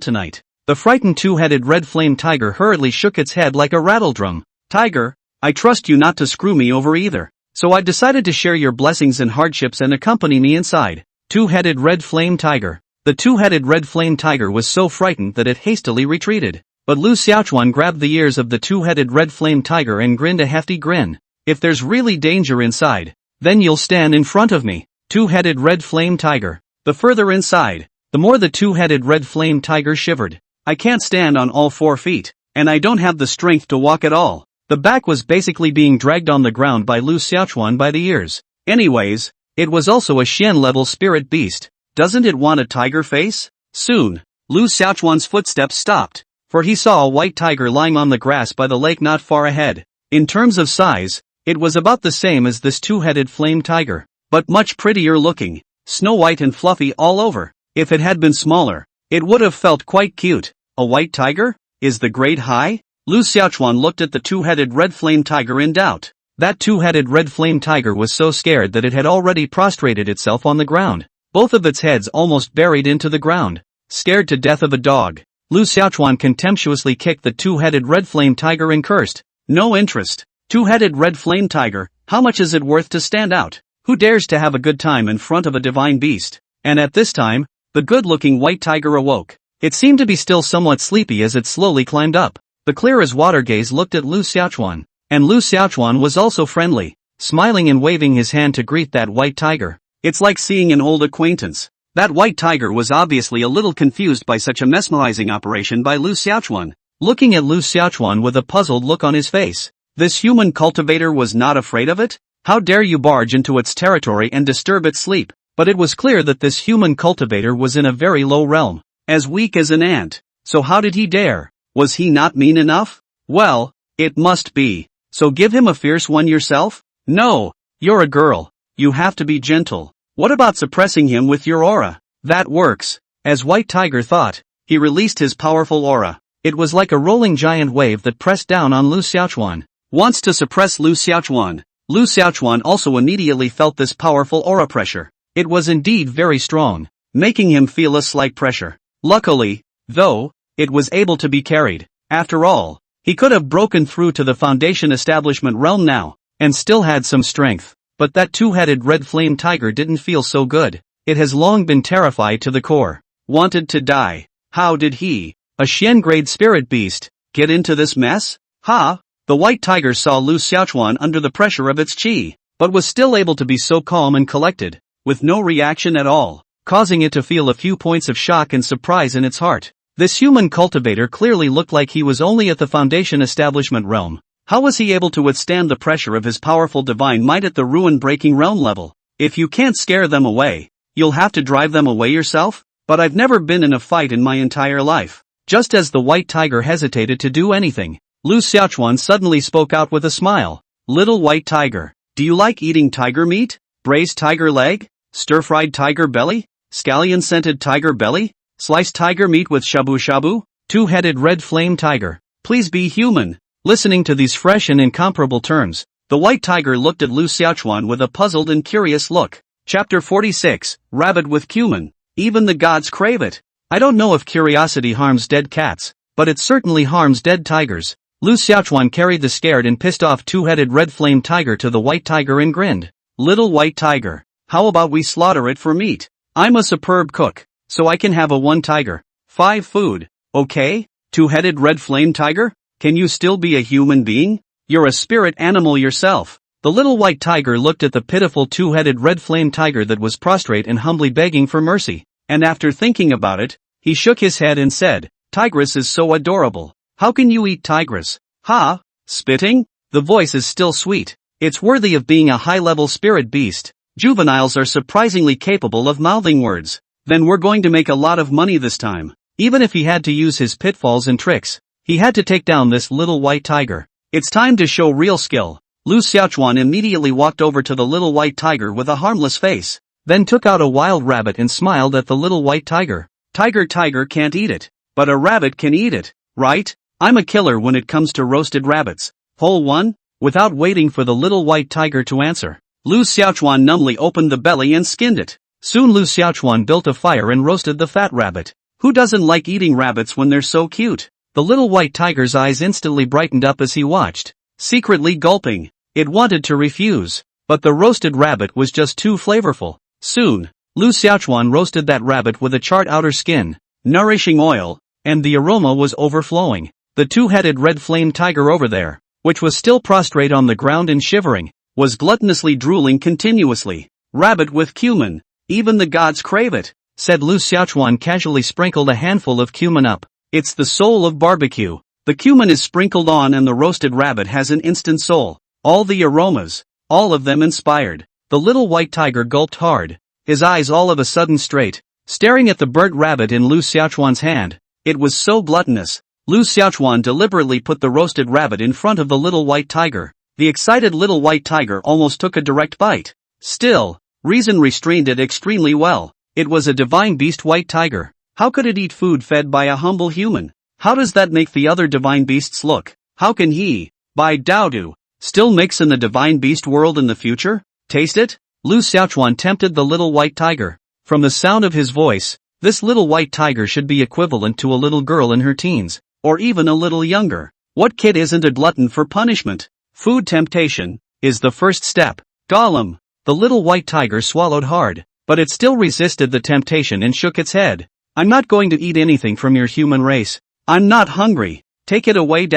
tonight." The frightened two-headed red flame tiger hurriedly shook its head like a rattledrum. "Tiger, I trust you not to screw me over either, so I decided to share your blessings and hardships and accompany me inside." Two-headed red flame tiger. The two-headed red flame tiger was so frightened that it hastily retreated. But Lu Xiaochuan grabbed the ears of the two-headed red flame tiger and grinned a hefty grin. "If there's really danger inside, then you'll stand in front of me." Two-headed red flame tiger. The further inside, the more the two-headed red flame tiger shivered. "I can't stand on all 4 feet, and I don't have the strength to walk at all." The back was basically being dragged on the ground by Lu Xiaochuan by the ears. Anyways, it was also a Xian-level spirit beast. Doesn't it want a tiger face? Soon, Lu Xiaochuan's footsteps stopped, for he saw a white tiger lying on the grass by the lake not far ahead. In terms of size, it was about the same as this two-headed flame tiger, but much prettier looking, snow white and fluffy all over. If it had been smaller, it would have felt quite cute. A white tiger? Is the grade high? Lu Xiaochuan looked at the two-headed red flame tiger in doubt. That two-headed red flame tiger was so scared that it had already prostrated itself on the ground, both of its heads almost buried into the ground. Scared to death of a dog, Lu Xiaochuan contemptuously kicked the two-headed red flame tiger and cursed. "No interest. Two-headed red flame tiger, how much is it worth to stand out? Who dares to have a good time in front of a divine beast?" And at this time, the good-looking white tiger awoke. It seemed to be still somewhat sleepy as it slowly climbed up. The clear-as-water gaze looked at Lu Xiaochuan, and Lu Xiaochuan was also friendly, smiling and waving his hand to greet that white tiger. It's like seeing an old acquaintance. That white tiger was obviously a little confused by such a mesmerizing operation by Lu Xiaochuan, looking at Lu Xiaochuan with a puzzled look on his face. This human cultivator was not afraid of it? How dare you barge into its territory and disturb its sleep? But it was clear that this human cultivator was in a very low realm, as weak as an ant. So how did he dare? Was he not mean enough? Well, it must be. So give him a fierce one yourself? No, you're a girl. You have to be gentle. What about suppressing him with your aura? That works. As White Tiger thought, he released his powerful aura. It was like a rolling giant wave that pressed down on Lu Xiaochuan. Wants to suppress Lu Xiaochuan. Lu Xiaochuan also immediately felt this powerful aura pressure. It was indeed very strong, making him feel a slight pressure. Luckily, though, it was able to be carried. After all, he could have broken through to the Foundation Establishment realm now, and still had some strength. But that two-headed red flame tiger didn't feel so good. It has long been terrified to the core. Wanted to die. How did he, a Xian-grade spirit beast, get into this mess? Ha! The white tiger saw Lu Xiaochuan under the pressure of its qi, but was still able to be so calm and collected. with no reaction at all, causing it to feel a few points of shock and surprise in its heart. This human cultivator clearly looked like he was only at the Foundation establishment realm. How was he able to withstand the pressure of his powerful divine might at the ruin-breaking realm level? If you can't scare them away, you'll have to drive them away yourself? But I've never been in a fight in my entire life. Just as the white tiger hesitated to do anything, Lu Xiaochuan suddenly spoke out with a smile. Little white tiger, do you like eating tiger meat? Braised tiger leg? Stir-fried tiger belly? Scallion-scented tiger belly? Sliced tiger meat with shabu-shabu? Two-headed red flame tiger. Please be human. Listening to these fresh and incomparable terms, the white tiger looked at Lu Xiaochuan with a puzzled and curious look. Chapter 46, Rabbit with Cumin. Even the gods crave it. I don't know if curiosity harms dead cats, but it certainly harms dead tigers. Lu Xiaochuan carried the scared and pissed off two-headed red flame tiger to the white tiger and grinned. Little white tiger, how about we slaughter it for meat? I'm a superb cook, so I can have a one tiger. 5 food, okay? Two-headed red flame tiger? Can you still be a human being? You're a spirit animal yourself. The little white tiger looked at the pitiful two-headed red flame tiger that was prostrate and humbly begging for mercy, and after thinking about it, he shook his head and said, Tigress is so adorable. How can you eat tigress? Ha? Spitting? The voice is still sweet. It's worthy of being a high-level spirit beast. Juveniles are surprisingly capable of mouthing words. Then we're going to make a lot of money this time. Even if he had to use his pitfalls and tricks, he had to take down this little white tiger. It's time to show real skill. Lu Xiaochuan immediately walked over to the little white tiger with a harmless face, then took out a wild rabbit and smiled at the little white tiger. Tiger can't eat it, but a rabbit can eat it, right? I'm a killer when it comes to roasted rabbits. Whole one? Without waiting for the little white tiger to answer, Lu Xiaochuan numbly opened the belly and skinned it. Soon Lu Xiaochuan built a fire and roasted the fat rabbit. Who doesn't like eating rabbits when they're so cute? The little white tiger's eyes instantly brightened up as he watched, secretly gulping. It wanted to refuse, but the roasted rabbit was just too flavorful. Soon, Lu Xiaochuan roasted that rabbit with a charred outer skin, nourishing oil, and the aroma was overflowing. The two-headed red flame tiger over there, which was still prostrate on the ground and shivering, was gluttonously drooling continuously. Rabbit with cumin, even the gods crave it, said Lu Xiaochuan casually sprinkled a handful of cumin up. It's the soul of barbecue. The cumin is sprinkled on and the roasted rabbit has an instant soul. All the aromas, all of them inspired. The little white tiger gulped hard, his eyes all of a sudden straight, staring at the burnt rabbit in Lu Xiaochuan's hand. It was so gluttonous. Lu Xiaochuan deliberately put the roasted rabbit in front of the little white tiger. The excited little white tiger almost took a direct bite. Still, reason restrained it extremely well. It was a divine beast white tiger. How could it eat food fed by a humble human? How does that make the other divine beasts look? How can he, by Daodu, still mix in the divine beast world in the future? Taste it? Lu Xiaochuan tempted the little white tiger. From the sound of his voice, this little white tiger should be equivalent to a little girl in her teens, or even a little younger. What kid isn't a glutton for punishment? Food temptation is the first step. Gollum. The little white tiger swallowed hard, but it still resisted the temptation and shook its head. I'm not going to eat anything from your human race. I'm not hungry. Take it away.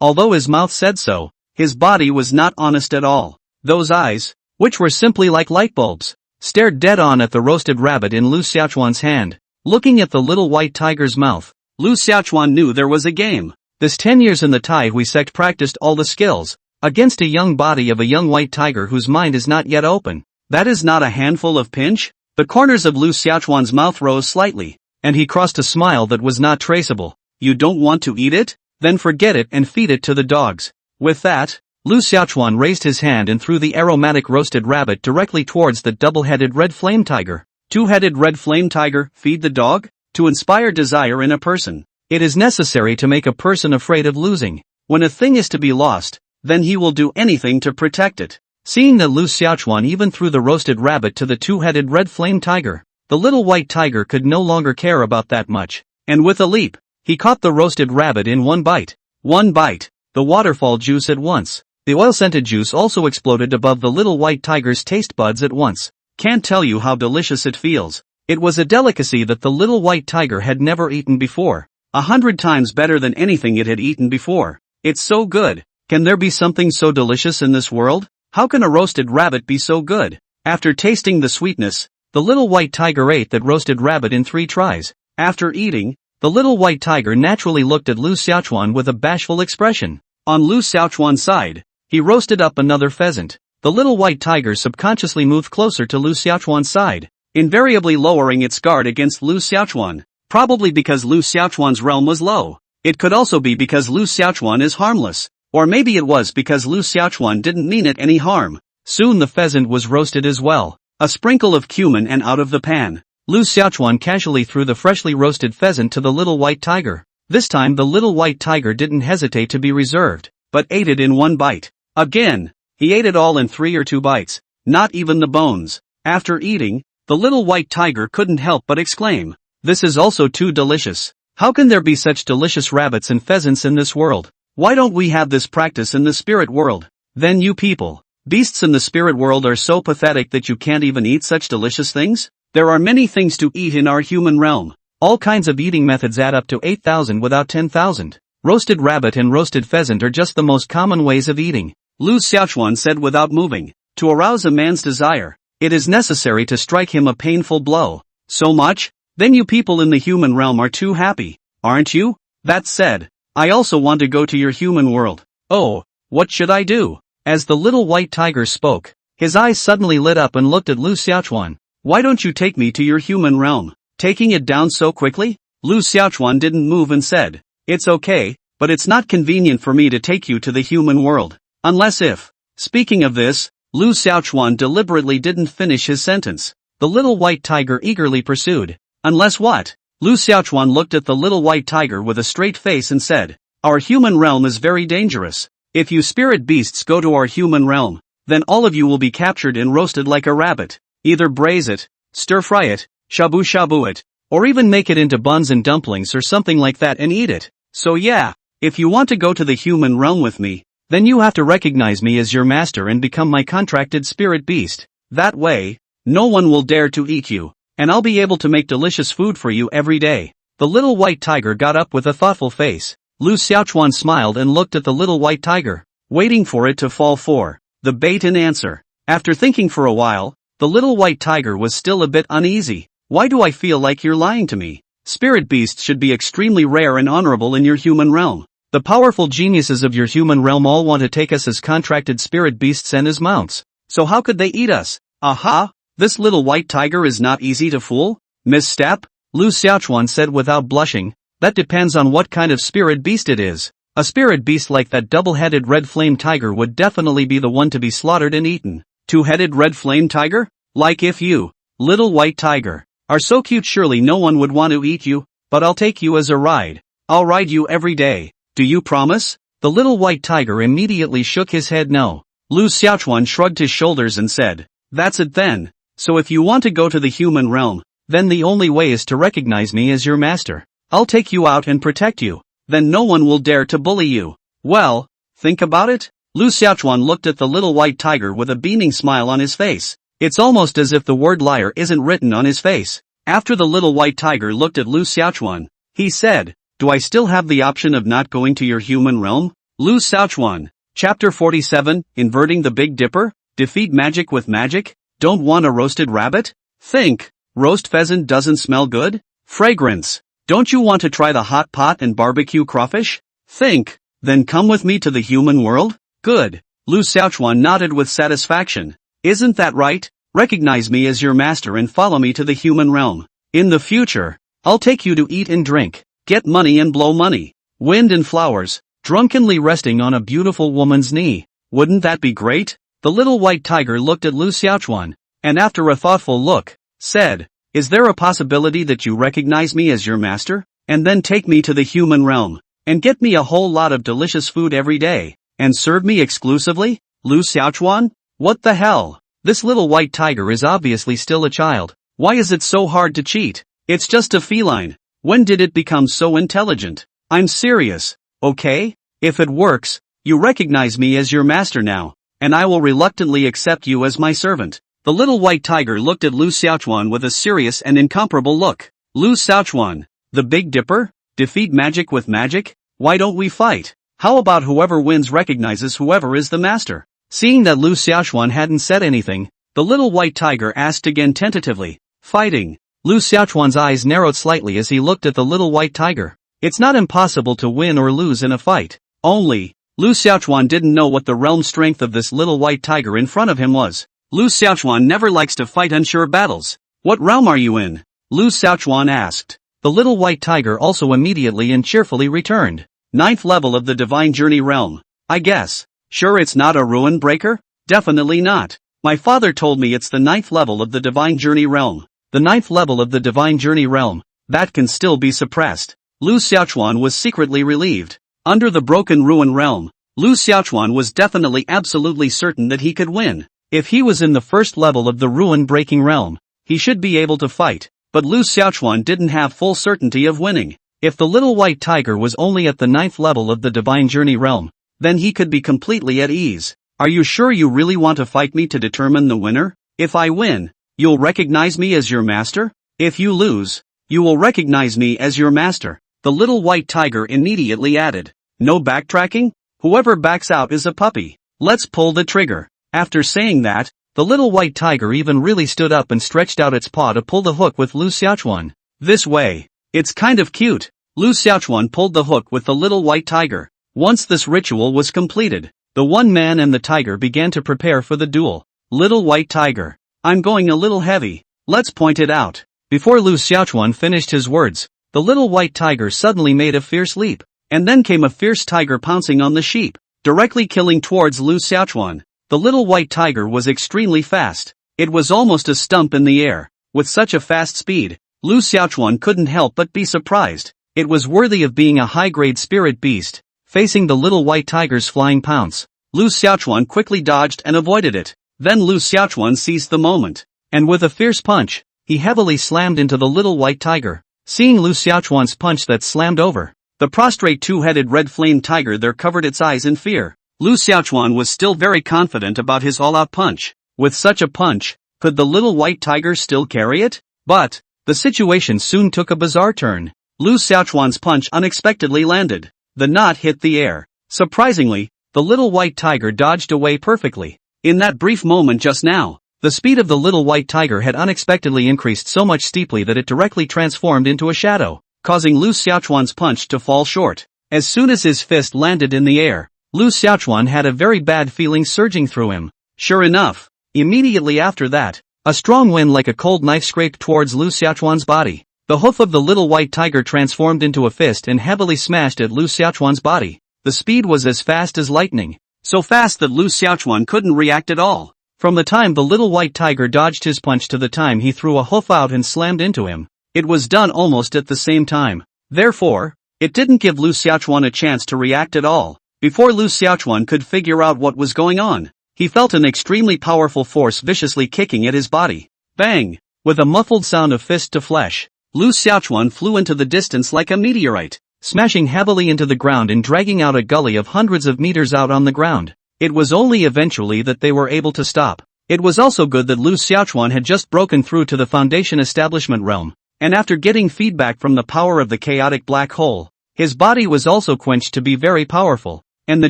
Although his mouth said so, his body was not honest at all. Those eyes, which were simply like light bulbs, stared dead on at the roasted rabbit in Lu Xiaochuan's hand. Looking at the little white tiger's mouth, Lu Xiaochuan knew there was a game. This 10 years in the Tai Hui sect practiced all the skills, against a young body of a young white tiger whose mind is not yet open. That is not a handful of pinch? The corners of Lu Xiaochuan's mouth rose slightly, and he crossed a smile that was not traceable. You don't want to eat it? Then forget it and feed it to the dogs. With that, Lu Xiaochuan raised his hand and threw the aromatic roasted rabbit directly towards the double-headed red flame tiger. Two-headed red flame tiger, feed the dog? To inspire desire in a person, it is necessary to make a person afraid of losing. When a thing is to be lost, then he will do anything to protect it. Seeing that Lu Xiaochuan even threw the roasted rabbit to the two-headed red flame tiger, the little white tiger could no longer care about that much, and with a leap, he caught the roasted rabbit in one bite. One bite, the waterfall juice at once. The oil-scented juice also exploded above the little white tiger's taste buds at once. Can't tell you how delicious it feels. It was a delicacy that the little white tiger had never eaten before. 100 times better than anything it had eaten before. It's so good. Can there be something so delicious in this world? How can a roasted rabbit be so good? After tasting the sweetness, the little white tiger ate that roasted rabbit in 3 tries. After eating, the little white tiger naturally looked at Lu Xiaochuan with a bashful expression. On Lu Xiaochuan's side, he roasted up another pheasant. The little white tiger subconsciously moved closer to Lu Xiaochuan's side, invariably lowering its guard against Lu Xiaochuan. Probably because Lu Xiaochuan's realm was low. It could also be because Lu Xiaochuan is harmless. Or maybe it was because Lu Xiaochuan didn't mean it any harm. Soon the pheasant was roasted as well. A sprinkle of cumin and out of the pan. Lu Xiaochuan casually threw the freshly roasted pheasant to the little white tiger. This time the little white tiger didn't hesitate to be reserved, but ate it in 1 bite. Again, he ate it all in 3 or 2 bites, not even the bones. After eating, the little white tiger couldn't help but exclaim, "This is also too delicious. How can there be such delicious rabbits and pheasants in this world? Why don't we have this practice in the spirit world?" Then you people, beasts in the spirit world are so pathetic that you can't even eat such delicious things? There are many things to eat in our human realm. All kinds of eating methods add up to 8,000 without 10,000. Roasted rabbit and roasted pheasant are just the most common ways of eating. Lu Xiaochuan said without moving. To arouse a man's desire, it is necessary to strike him a painful blow. So much? Then you people in the human realm are too happy, aren't you? That said, I also want to go to your human world. Oh, what should I do? As the little white tiger spoke, his eyes suddenly lit up and looked at Lu Xiaochuan. Why don't you take me to your human realm? Taking it down so quickly? Lu Xiaochuan didn't move and said, "It's okay, but it's not convenient for me to take you to the human world. Unless if." Speaking of this, Lu Xiaochuan deliberately didn't finish his sentence. The little white tiger eagerly pursued. "Unless what?" Lu Xiaochuan looked at the little white tiger with a straight face and said, "Our human realm is very dangerous. If you spirit beasts go to our human realm, then all of you will be captured and roasted like a rabbit. Either braise it, stir-fry it, shabu-shabu it, or even make it into buns and dumplings or something like that and eat it. So yeah, if you want to go to the human realm with me, then you have to recognize me as your master and become my contracted spirit beast. That way, no one will dare to eat you, and I'll be able to make delicious food for you every day." The little white tiger got up with a thoughtful face. Lu Xiaochuan smiled and looked at the little white tiger, waiting for it to fall for the bait and answer. After thinking for a while, the little white tiger was still a bit uneasy. "Why do I feel like you're lying to me? Spirit beasts should be extremely rare and honorable in your human realm. The powerful geniuses of your human realm all want to take us as contracted spirit beasts and as mounts. So how could they eat us? Aha! This little white tiger is not easy to fool." "Misstep?" Lu Xiaochuan said without blushing. "That depends on what kind of spirit beast it is. A spirit beast like that double-headed red flame tiger would definitely be the one to be slaughtered and eaten." "Two-headed red flame tiger? Like if you, little white tiger, are so cute surely no one would want to eat you, but I'll take you as a ride. I'll ride you every day. Do you promise?" The little white tiger immediately shook his head no. Lu Xiaochuan shrugged his shoulders and said, "That's it then. So if you want to go to the human realm, then the only way is to recognize me as your master. I'll take you out and protect you. Then no one will dare to bully you. Well, think about it." Lu Xiaochuan looked at the little white tiger with a beaming smile on his face. It's almost as if the word liar isn't written on his face. After the little white tiger looked at Lu Xiaochuan, he said, "Do I still have the option of not going to your human realm?" Lu Xiaochuan. Chapter 47, Inverting the Big Dipper? Defeat magic with magic? Don't want a roasted rabbit? Think. Roast pheasant doesn't smell good? Fragrance. Don't you want to try the hot pot and barbecue crawfish? Think. Then come with me to the human world? Good. Lu Xiaochuan nodded with satisfaction. Isn't that right? Recognize me as your master and follow me to the human realm. In the future, I'll take you to eat and drink, get money and blow money, wind and flowers, drunkenly resting on a beautiful woman's knee. Wouldn't that be great? The little white tiger looked at Lu Xiaochuan, and after a thoughtful look, said, "Is there a possibility that you recognize me as your master, and then take me to the human realm, and get me a whole lot of delicious food every day, and serve me exclusively?" Lu Xiaochuan? What the hell? This little white tiger is obviously still a child. Why is it so hard to cheat? It's just a feline. When did it become so intelligent? I'm serious, okay? If it works, you recognize me as your master now, and I will reluctantly accept you as my servant. The little white tiger looked at Lu Xiaochuan with a serious and incomparable look. Lu Xiaochuan, the Big Dipper? Defeat magic with magic? Why don't we fight? How about whoever wins recognizes whoever is the master? Seeing that Lu Xiaochuan hadn't said anything, The little white tiger asked again tentatively. Fighting. Lu Xiaochuan's eyes narrowed slightly as he looked at the little white tiger. It's not impossible to win or lose in a fight. Only, Lu Xiaochuan didn't know what the realm strength of this little white tiger in front of him was. Lu Xiaochuan never likes to fight unsure battles. What realm are you in? Lu Xiaochuan asked. The little white tiger also immediately and cheerfully returned. 9th level of the Divine Journey realm. I guess. Sure it's not a ruin breaker? Definitely not. My father told me it's the 9th level of the Divine Journey realm. The 9th level of the Divine Journey realm. That can still be suppressed. Lu Xiaochuan was secretly relieved. Under the Broken Ruin realm, Lu Xiaochuan was definitely absolutely certain that he could win. If he was in the 1st level of the Ruin Breaking realm, he should be able to fight. But Lu Xiaochuan didn't have full certainty of winning. If the little white tiger was only at the 9th level of the Divine Journey realm, then he could be completely at ease. Are you sure you really want to fight me to determine the winner? If I win, you'll recognize me as your master? If you lose, you will recognize me as your master. The little white tiger immediately added. No backtracking? Whoever backs out is a puppy. Let's pull the trigger. After saying that, the little white tiger even really stood up and stretched out its paw to pull the hook with Lu Xiaochuan. This way. It's kind of cute. Lu Xiaochuan pulled the hook with the little white tiger. Once this ritual was completed, the one man and the tiger began to prepare for the duel. Little white tiger. I'm going a little heavy. Let's point it out. Before Lu Xiaochuan finished his words, the little white tiger suddenly made a fierce leap. And then came a fierce tiger pouncing on the sheep, directly killing towards Lu Xiaochuan. The little white tiger was extremely fast. It was almost a stump in the air. With such a fast speed, Lu Xiaochuan couldn't help but be surprised. It was worthy of being a high-grade spirit beast. Facing the little white tiger's flying pounce, Lu Xiaochuan quickly dodged and avoided it. Then Lu Xiaochuan seized the moment, and with a fierce punch, he heavily slammed into the little white tiger. Seeing Lu Xiaochuan's punch that slammed over the prostrate two-headed red flame tiger there covered its eyes in fear. Lu Xiaochuan was still very confident about his all-out punch. With such a punch, could the little white tiger still carry it? But, the situation soon took a bizarre turn. Lu Xiaochuan's punch unexpectedly landed. The knot hit the air. Surprisingly, the little white tiger dodged away perfectly. In that brief moment just now, the speed of the little white tiger had unexpectedly increased so much steeply that it directly transformed into a shadow, causing Lu Xiaochuan's punch to fall short. As soon as his fist landed in the air, Lu Xiaochuan had a very bad feeling surging through him. Sure enough, immediately after that, a strong wind like a cold knife scraped towards Lu Xiaochuan's body. The hoof of the little white tiger transformed into a fist and heavily smashed at Lu Xiaochuan's body. The speed was as fast as lightning. So fast that Lu Xiaochuan couldn't react at all. From the time the little white tiger dodged his punch to the time he threw a hoof out and slammed into him, it was done almost at the same time. Therefore, it didn't give Lu Xiaochuan a chance to react at all. Before Lu Xiaochuan could figure out what was going on, he felt an extremely powerful force viciously kicking at his body. Bang! With a muffled sound of fist to flesh, Lu Xiaochuan flew into the distance like a meteorite, smashing heavily into the ground and dragging out a gully of hundreds of meters out on the ground. It was only eventually that they were able to stop. It was also good that Lu Xiaochuan had just broken through to the Foundation Establishment realm, and after getting feedback from the power of the chaotic black hole, his body was also quenched to be very powerful, and the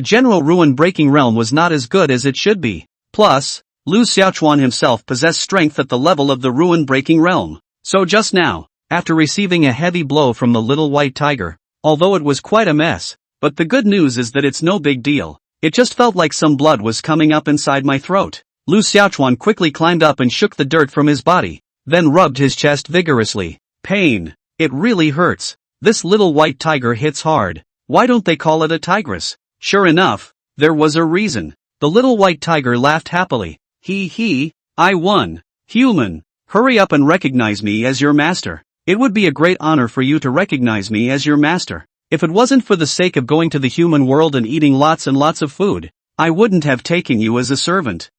general ruin-breaking realm was not as good as it should be. Plus, Lu Xiaochuan himself possessed strength at the level of the ruin-breaking realm. So just now, after receiving a heavy blow from the little white tiger, although it was quite a mess, but the good news is that it's no big deal. It just felt like some blood was coming up inside my throat. Lu Xiaochuan quickly climbed up and shook the dirt from his body, then rubbed his chest vigorously. Pain. It really hurts. This little white tiger hits hard. Why don't they call it a tigress? Sure enough, there was a reason. The little white tiger laughed happily. I won. Human, hurry up and recognize me as your master. It would be a great honor for you to recognize me as your master. If it wasn't for the sake of going to the human world and eating lots and lots of food, I wouldn't have taken you as a servant.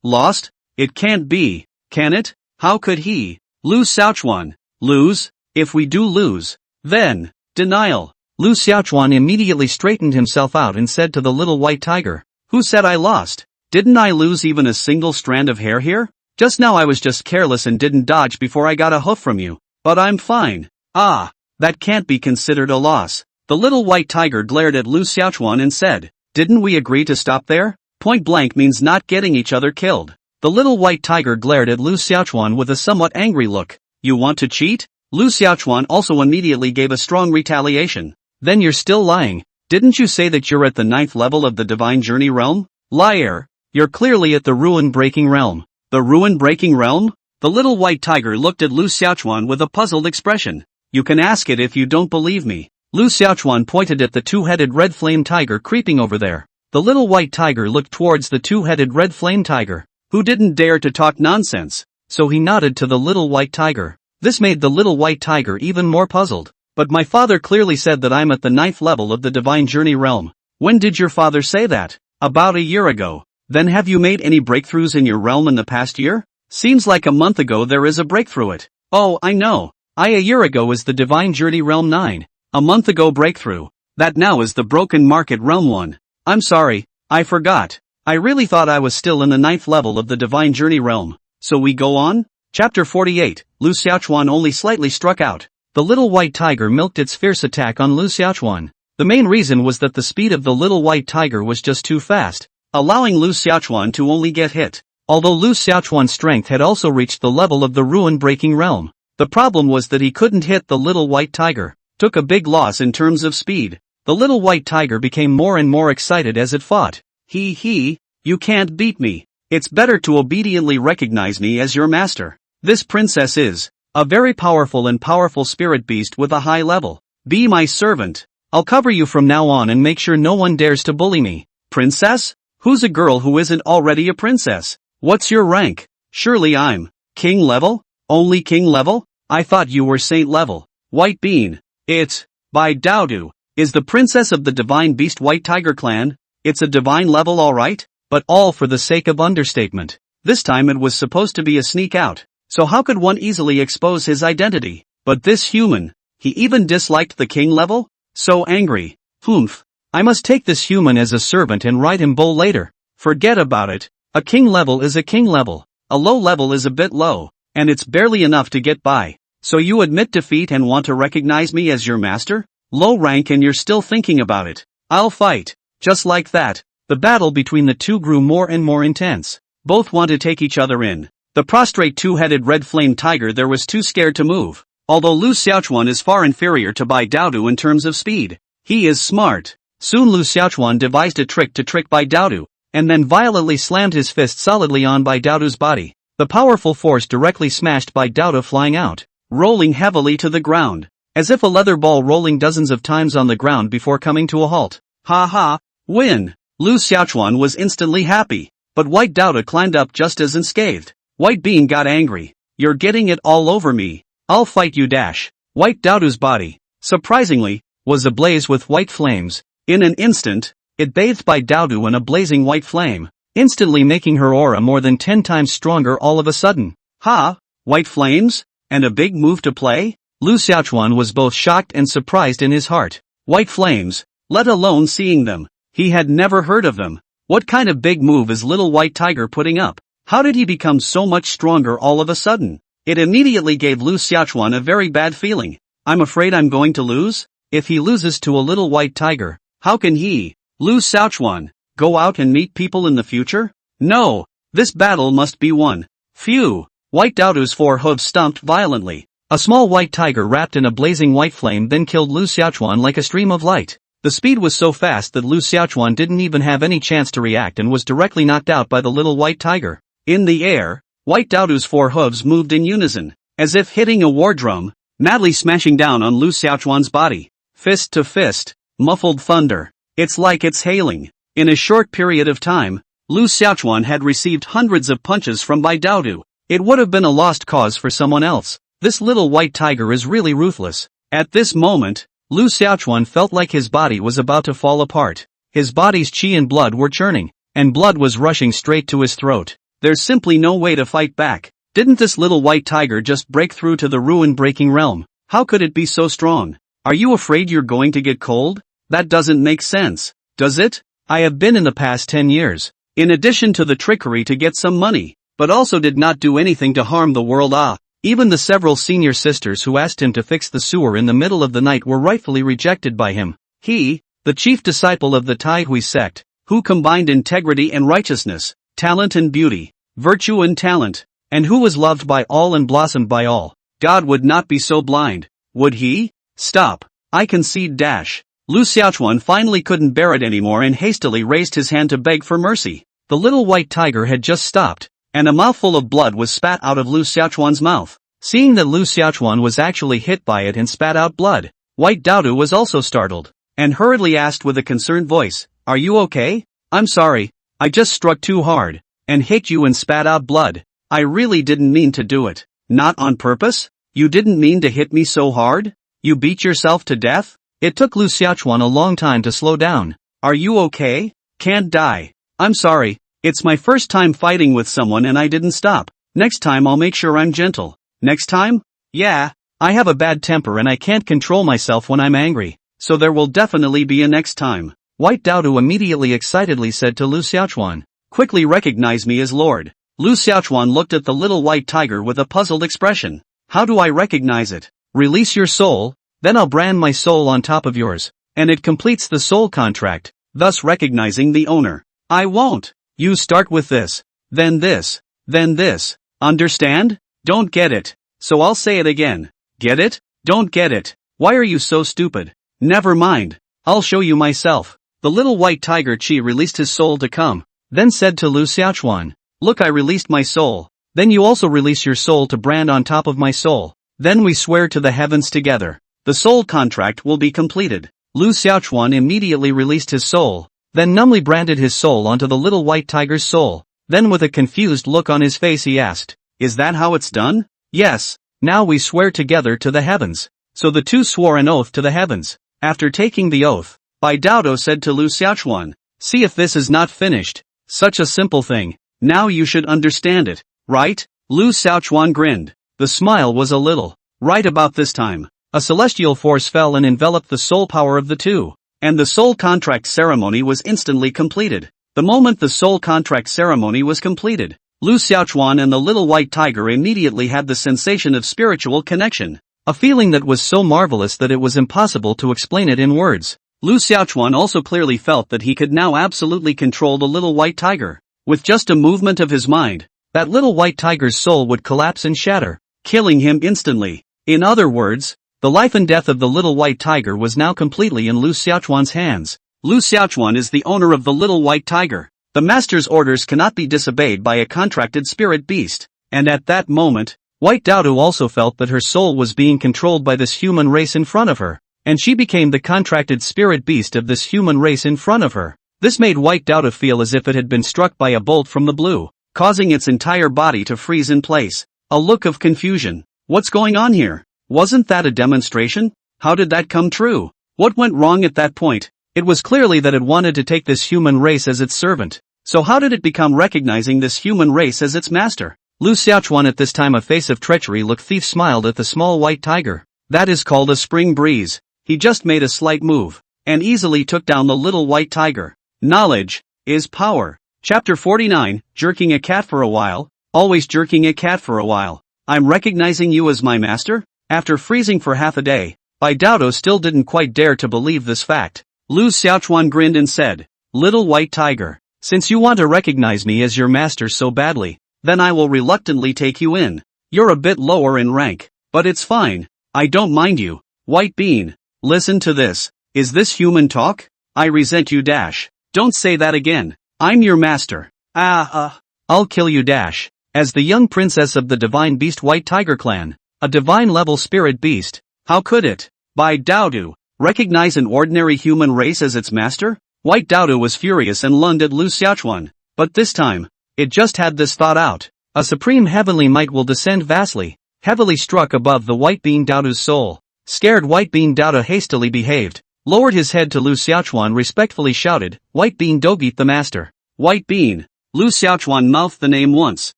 Lost? It can't be, can it? How could he? Lu Xiaochuan. Lose? If we do lose, then, denial. Lu Xiaochuan immediately straightened himself out and said to the little white tiger, who said I lost? Didn't I lose even a single strand of hair here? Just now I was just careless and didn't dodge before I got a hoof from you. But I'm fine. That can't be considered a loss. The little white tiger glared at Lu Xiaochuan and said, didn't we agree to stop there? Point blank means not getting each other killed. The The little white tiger glared at Lu Xiaochuan with a somewhat angry look. You want to cheat? Lu Xiaochuan also immediately gave a strong retaliation. Then you're still lying. Didn't you say that you're at the 9th level of the Divine Journey realm? Liar! You're clearly at the ruin-breaking realm. The ruin-breaking realm? The little white tiger looked at Lu Xiaochuan with a puzzled expression. You can ask it if you don't believe me. Lu Xiaochuan pointed at the two-headed red flame tiger creeping over there. The little white tiger looked towards the two-headed red flame tiger, who didn't dare to talk nonsense, so he nodded to the little white tiger. This made the little white tiger even more puzzled. But my father clearly said that I'm at the 9th level of the Divine Journey realm. When did your father say that? About a year ago. Then have you made any breakthroughs in your realm in the past year? Seems like a month ago there is a breakthrough it. Oh, I know. A year ago is the Divine Journey realm 9. A month ago breakthrough. That now is the Broken Market realm 1. I'm sorry, I forgot. I really thought I was still in the 9th level of the Divine Journey realm. So we go on? Chapter 48, Lu Xiaochuan only slightly struck out. The little white tiger milked its fierce attack on Lu Xiaochuan. The main reason was that the speed of the little white tiger was just too fast, allowing Lu Xiaochuan to only get hit. Although Lu Xiaochuan's strength had also reached the level of the ruin-breaking realm, the problem was that he couldn't hit the little white tiger. Took a big loss in terms of speed. The little white tiger became more and more excited as it fought. You can't beat me. It's better to obediently recognize me as your master. This princess is a very powerful spirit beast with a high level. Be my servant. I'll cover you from now on and make sure no one dares to bully me. Princess? Who's a girl who isn't already a princess? What's your rank? Surely I'm king level? Only king level? I thought you were saint level. White bean. It's by Daodu. Is the princess of the divine beast white tiger clan? It's a divine level alright? But all for the sake of understatement. This time it was supposed to be a sneak out. So how could one easily expose his identity? But this human, he even disliked the king level? So angry. Humph. I must take this human as a servant and ride him bull later. Forget about it. A king level is a king level. A low level is a bit low, and it's barely enough to get by. So you admit defeat and want to recognize me as your master? Low rank and you're still thinking about it. I'll fight. Just like that, the battle between the two grew more and more intense. Both want to take each other in. The prostrate two-headed red flame tiger there was too scared to move. Although Lu Xiaochuan is far inferior to Bai Daodu in terms of speed, he is smart. Soon Lu Xiaochuan devised a trick to trick Bai Daodu, and then violently slammed his fist solidly on Bai Daodu's body. The powerful force directly smashed Bai Daodu flying out, rolling heavily to the ground, as if a leather ball rolling dozens of times on the ground before coming to a halt. Ha ha, win! Lu Xiaochuan was instantly happy, but White Daodu climbed up just as unscathed. White Bean got angry. You're getting it all over me. I'll fight you dash. White Daodu's body, surprisingly, was ablaze with white flames. In an instant, it bathed Bai Daodu in a blazing white flame, instantly making her aura more than 10 times stronger all of a sudden. Ha! White flames? And a big move to play? Lu Xiaochuan was both shocked and surprised in his heart. White flames, let alone seeing them. He had never heard of them. What kind of big move is little white tiger putting up? How did he become so much stronger all of a sudden? It immediately gave Lu Xiaochuan a very bad feeling. I'm afraid I'm going to lose? If he loses to a little white tiger, how can he, Lu Xiaochuan, go out and meet people in the future? No, this battle must be won. Phew! White Daodu's 4 hooves stomped violently. A small white tiger wrapped in a blazing white flame then killed Lu Xiaochuan like a stream of light. The speed was so fast that Lu Xiaochuan didn't even have any chance to react and was directly knocked out by the little white tiger. In the air, White Daodu's 4 hooves moved in unison, as if hitting a war drum, madly smashing down on Lu Xiaochuan's body. Fist to fist, muffled thunder. It's like it's hailing. In a short period of time, Lu Xiaochuan had received hundreds of punches from Bai Daodu. It would have been a lost cause for someone else. This little white tiger is really ruthless. At this moment, Lu Xiaochuan felt like his body was about to fall apart. His body's qi and blood were churning, and blood was rushing straight to his throat. There's simply no way to fight back. Didn't this little white tiger just break through to the ruin-breaking realm? How could it be so strong? Are you afraid you're going to get cold? That doesn't make sense, does it? I have been in the past 10 years. In addition to the trickery to get some money, but also did not do anything to harm the world. Even the several senior sisters who asked him to fix the sewer in the middle of the night were rightfully rejected by him. He, the chief disciple of the Tai Hui sect, who combined integrity and righteousness, talent and beauty, virtue and talent, and who was loved by all and blossomed by all. God would not be so blind, would he? Stop. I concede dash. Lu Xiaochuan finally couldn't bear it anymore and hastily raised his hand to beg for mercy. The little white tiger had just stopped, and a mouthful of blood was spat out of Lu Xiaochuan's mouth. Seeing that Lu Xiaochuan was actually hit by it and spat out blood, White Doudou was also startled, and hurriedly asked with a concerned voice, "Are you okay?" "I'm sorry, I just struck too hard, and hit you and spat out blood. I really didn't mean to do it." "Not on purpose? You didn't mean to hit me so hard? You beat yourself to death?" It took Lu Xiaochuan a long time to slow down. "Are you okay?" "Can't die. I'm sorry, it's my first time fighting with someone and I didn't stop. Next time I'll make sure I'm gentle." "Next time?" "Yeah, I have a bad temper and I can't control myself when I'm angry, so there will definitely be a next time." White Doudou immediately excitedly said to Lu Xiaochuan, "Quickly recognize me as Lord." Lu Xiaochuan looked at the little white tiger with a puzzled expression. "How do I recognize it?" "Release your soul, then I'll brand my soul on top of yours, and it completes the soul contract, thus recognizing the owner." "I won't. You start with this, then this, then this. Understand? Don't get it. So I'll say it again. Get it? Don't get it. Why are you so stupid? Never mind. I'll show you myself." The little white tiger Chi released his soul to come, then said to Lu Xiaochuan, "Look, I released my soul. Then you also release your soul to brand on top of my soul. Then we swear to the heavens together. The soul contract will be completed." Lu Xiaochuan immediately released his soul, then numbly branded his soul onto the little white tiger's soul. Then with a confused look on his face he asked, "Is that how it's done?" "Yes, now we swear together to the heavens." So the two swore an oath to the heavens. After taking the oath, Bai Daodo said to Lu Xiaochuan, "See if this is not finished. Such a simple thing. Now you should understand it, right?" Lu Xiaochuan grinned. The smile was a little. Right about this time, a celestial force fell and enveloped the soul power of the two, and the soul contract ceremony was instantly completed. The moment the soul contract ceremony was completed, Lu Xiaochuan and the little white tiger immediately had the sensation of spiritual connection, a feeling that was so marvelous that it was impossible to explain it in words. Lu Xiaochuan also clearly felt that he could now absolutely control the little white tiger. With just a movement of his mind, that little white tiger's soul would collapse and shatter, killing him instantly. In other words, the life and death of the little white tiger was now completely in Lu Xiaochuan's hands. Lu Xiaochuan is the owner of the little white tiger. The master's orders cannot be disobeyed by a contracted spirit beast. And at that moment, White Doudou also felt that her soul was being controlled by this human race in front of her, and she became the contracted spirit beast of this human race in front of her. This made White Doudou feel as if it had been struck by a bolt from the blue, causing its entire body to freeze in place. A look of confusion. What's going on here? Wasn't that a demonstration? How did that come true? What went wrong at that point? It was clearly that it wanted to take this human race as its servant. So how did it become recognizing this human race as its master? Lu Xiaochuan, at this time a face of treachery look thief, smiled at the small white tiger. That is called a spring breeze. He just made a slight move, and easily took down the little white tiger. Knowledge is power. Chapter 49, Jerking a cat for a while. Always jerking a cat for a while. I'm recognizing you as my master? After freezing for half a day, Bai Daodo still didn't quite dare to believe this fact. Lu Xiaochuan grinned and said, "Little white tiger, since you want to recognize me as your master so badly, then I will reluctantly take you in. You're a bit lower in rank, but it's fine. I don't mind you. White bean, listen to this. Is this human talk? I resent you dash. Don't say that again. I'm your master. I'll kill you dash." As the young princess of the divine beast White Tiger clan, a divine level spirit beast, how could it, Bai Daodo, recognize an ordinary human race as its master? White Doudou was furious and lunged at Lu Xiaochuan, but this time, it just had this thought out. A supreme heavenly might will descend vastly, heavily struck above the White Bean Doudou's soul. Scared White Bean Doudou hastily behaved, lowered his head to Lu Xiaochuan, respectfully shouted, "White Bean Dogeet the master." White Bean. Lu Xiaochuan mouthed the name once.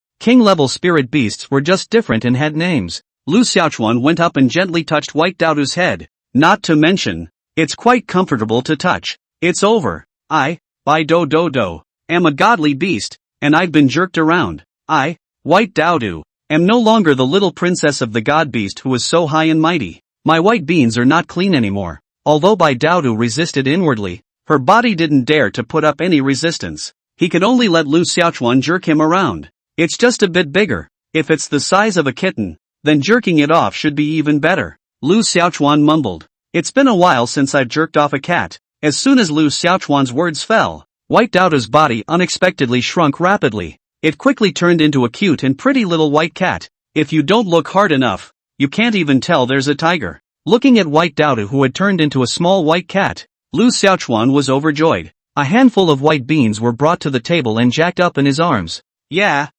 King-level spirit beasts were just different and had names. Lu Xiaochuan went up and gently touched White Doudou's head. Not to mention, it's quite comfortable to touch. It's over. I, Bai Dodo, am a godly beast, and I've been jerked around. I, White Doudou, am no longer the little princess of the god beast who was so high and mighty. My white beans are not clean anymore. Although Bai Doudou resisted inwardly, her body didn't dare to put up any resistance. He could only let Lu Xiaochuan jerk him around. It's just a bit bigger. If it's the size of a kitten, then jerking it off should be even better. Lu Xiaochuan mumbled. It's been a while since I've jerked off a cat. As soon as Lu Xiaochuan's words fell, White Dodo's body unexpectedly shrunk rapidly. It quickly turned into a cute and pretty little white cat. If you don't look hard enough, you can't even tell there's a tiger. Looking at White Dodo, who had turned into a small white cat, Lu Xiaochuan was overjoyed. A handful of white beans were brought to the table and jacked up in his arms. Yeah,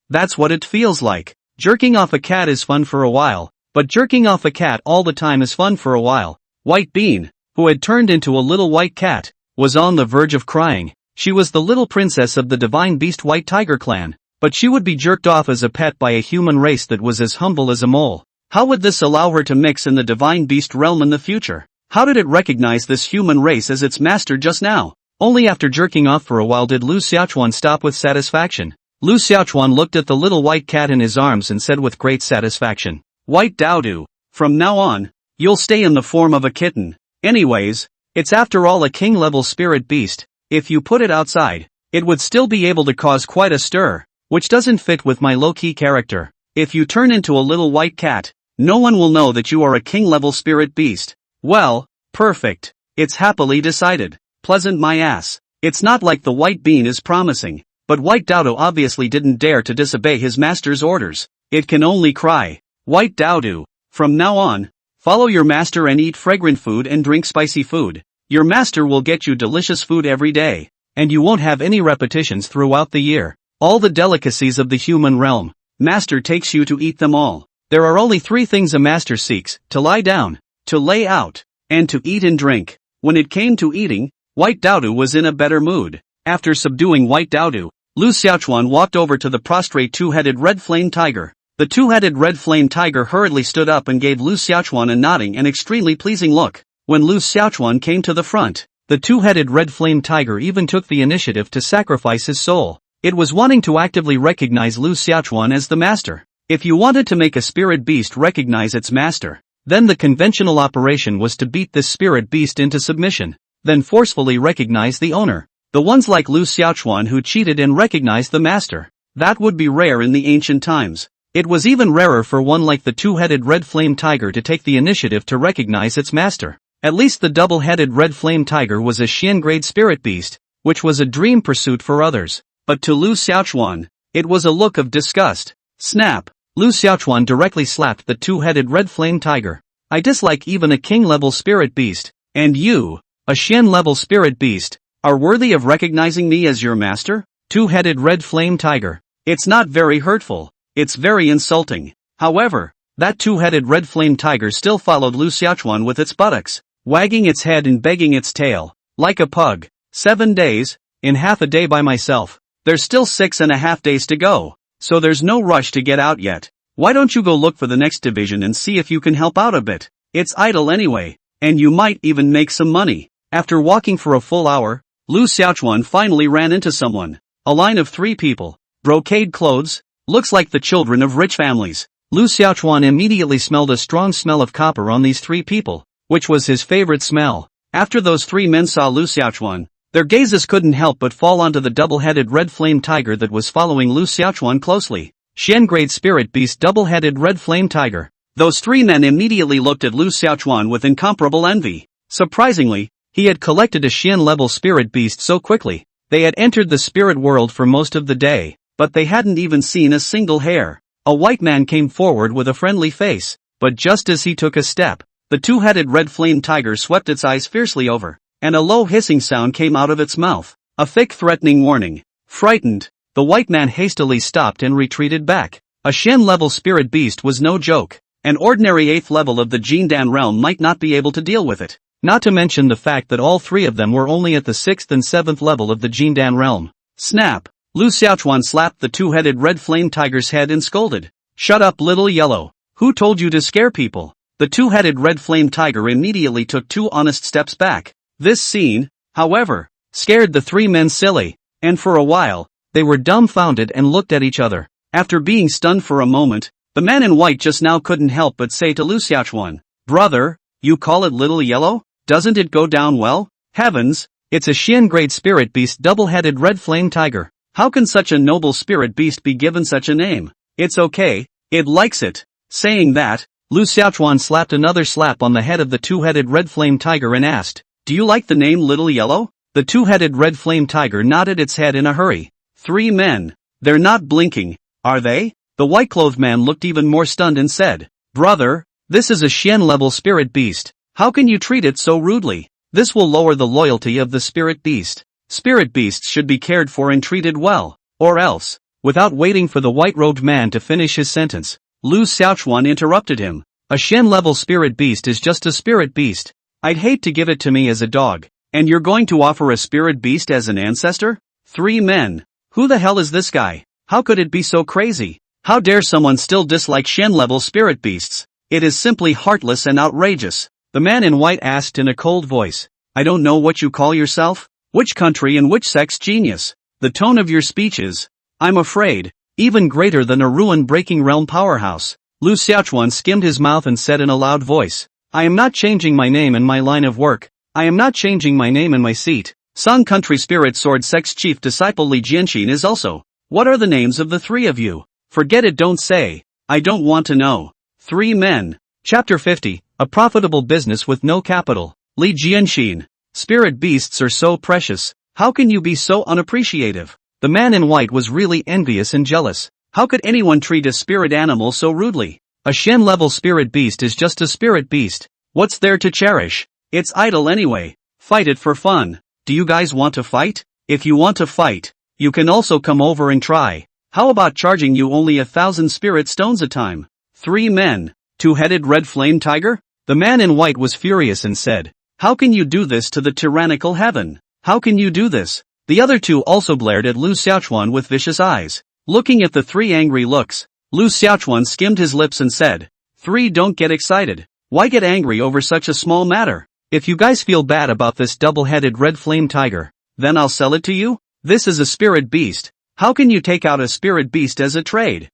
that's what it feels like. Jerking off a cat is fun for a while, but jerking off a cat all the time is fun for a while. White Bean, who had turned into a little white cat, was on the verge of crying. She was the little princess of the divine beast White Tiger clan, but she would be jerked off as a pet by a human race that was as humble as a mole. How would this allow her to mix in the divine beast realm in the future? How did it recognize this human race as its master just now? Only after jerking off for a while did Lu Xiaochuan stop with satisfaction. Lu Xiaochuan looked at the little white cat in his arms and said with great satisfaction, White Dodo, from now on, you'll stay in the form of a kitten. Anyways, it's after all a king-level spirit beast. If you put it outside, it would still be able to cause quite a stir, which doesn't fit with my low-key character. If you turn into a little white cat, no one will know that you are a king-level spirit beast. Well, perfect. It's happily decided. Pleasant my ass. It's not like the White Bean is promising, but White Dodo obviously didn't dare to disobey his master's orders. It can only cry. White Dodo, from now on, follow your master and eat fragrant food and drink spicy food. Your master will get you delicious food every day, and you won't have any repetitions throughout the year. All the delicacies of the human realm, master takes you to eat them all. There are only 3 things a master seeks: to lie down, to lay out, and to eat and drink. When it came to eating, White Dodo was in a better mood. After subduing White Dodo, Lu Xiaochuan walked over to the prostrate two-headed red flame tiger. The two-headed red flame tiger hurriedly stood up and gave Lu Xiaochuan a nodding and extremely pleasing look. When Lu Xiaochuan came to the front, the two-headed red flame tiger even took the initiative to sacrifice his soul. It was wanting to actively recognize Lu Xiaochuan as the master. If you wanted to make a spirit beast recognize its master, then the conventional operation was to beat this spirit beast into submission, then forcefully recognize the owner. The ones like Lu Xiaochuan who cheated and recognized the master, that would be rare in the ancient times. It was even rarer for one like the two-headed red flame tiger to take the initiative to recognize its master. At least the double-headed red flame tiger was a Xian-grade spirit beast, which was a dream pursuit for others. But to Lu Xiaochuan, it was a look of disgust. Snap! Lu Xiaochuan directly slapped the two-headed red flame tiger. I dislike even a king-level spirit beast, and you, a Xian-level spirit beast, are worthy of recognizing me as your master? Two-headed red flame tiger. It's not very hurtful, it's very insulting. However, that two-headed red flame tiger still followed Lu Xiaochuan with its buttocks, wagging its head and begging its tail, like a pug. 7 days, in half a day by myself. There's still 6.5 days to go, so there's no rush to get out yet. Why don't you go look for the next division and see if you can help out a bit? It's idle anyway, and you might even make some money. After walking for a full hour, Lu Xiaochuan finally ran into someone. A line of 3 people. Brocade clothes, looks like the children of rich families. Lu Xiaochuan immediately smelled a strong smell of copper on these 3 people, which was his favorite smell. After those 3 men saw Lu Xiaochuan, their gazes couldn't help but fall onto the double-headed red flame tiger that was following Lu Xiaochuan closely. Xian-grade spirit beast double-headed red flame tiger. Those 3 men immediately looked at Lu Xiaochuan with incomparable envy. Surprisingly, he had collected a Xian-level spirit beast so quickly. They had entered the spirit world for most of the day, but they hadn't even seen a single hair. A white man came forward with a friendly face, but just as he took a step, the two-headed red flame tiger swept its eyes fiercely over, and a low hissing sound came out of its mouth. A thick threatening warning. Frightened, the white man hastily stopped and retreated back. A Xian-level spirit beast was no joke. An ordinary 8th level of the Jindan realm might not be able to deal with it. Not to mention the fact that all 3 of them were only at the 6th and 7th level of the Jindan realm. Snap! Lu Xiaochuan slapped the two-headed red flame tiger's head and scolded. Shut up, little yellow. Who told you to scare people? The two-headed red flame tiger immediately took 2 honest steps back. This scene, however, scared the 3 men silly, and for a while, they were dumbfounded and looked at each other. After being stunned for a moment, the man in white just now couldn't help but say to Lu Xiaochuan, Brother, you call it little yellow? Doesn't it go down well? Heavens, it's a Xian-grade spirit beast double-headed red flame tiger. How can such a noble spirit beast be given such a name? It's okay, it likes it. Saying that, Lu Xiaochuan slapped another slap on the head of the two-headed red flame tiger and asked, "Do you like the name Little Yellow?" The two-headed red flame tiger nodded its head in a hurry. 3 men. They're not blinking, are they? The white-clothed man looked even more stunned and said, "Brother, this is a Xian-level spirit beast. How can you treat it so rudely? This will lower the loyalty of the spirit beast. Spirit beasts should be cared for and treated well, or else." Without waiting for the white-robed man to finish his sentence, Lu Xiaochuan interrupted him. "A Xian-level spirit beast is just a spirit beast. I'd hate to give it to me as a dog. And you're going to offer a spirit beast as an ancestor?" 3 men. Who the hell is this guy? How could it be so crazy? How dare someone still dislike Xian-level spirit beasts? It is simply heartless and outrageous. The man in white asked in a cold voice. "I don't know what you call yourself? Which country and which sex genius? The tone of your speech is, I'm afraid, even greater than a ruin-breaking realm powerhouse." Lu Xiaochuan skimmed his mouth and said in a loud voice, "I am not changing my name and my line of work. I am not changing my name and my seat. Song Country Spirit Sword Sex Chief Disciple Li Jianxin is also. What are the names of the 3 of you? Forget it, don't say. I don't want to know." 3 men. Chapter 50, A Profitable Business with No Capital. Li Jianxin. Spirit beasts are so precious. How can you be so unappreciative? The man in white was really envious and jealous. How could anyone treat a spirit animal so rudely? A Xian-level spirit beast is just a spirit beast. What's there to cherish? It's idle anyway. Fight it for fun. Do you guys want to fight? If you want to fight, you can also come over and try. How about charging you only 1,000 spirit stones a time? 3 men. Two-headed red flame tiger? The man in white was furious and said, "How can you do this to the tyrannical heaven? How can you do this?" The other 2 also glared at Lu Xiaochuan with vicious eyes. Looking at the 3 angry looks, Lu Xiaochuan skimmed his lips and said, "3, don't get excited. Why get angry over such a small matter? If you guys feel bad about this double-headed red flame tiger, then I'll sell it to you. This is a spirit beast. How can you take out a spirit beast as a trade?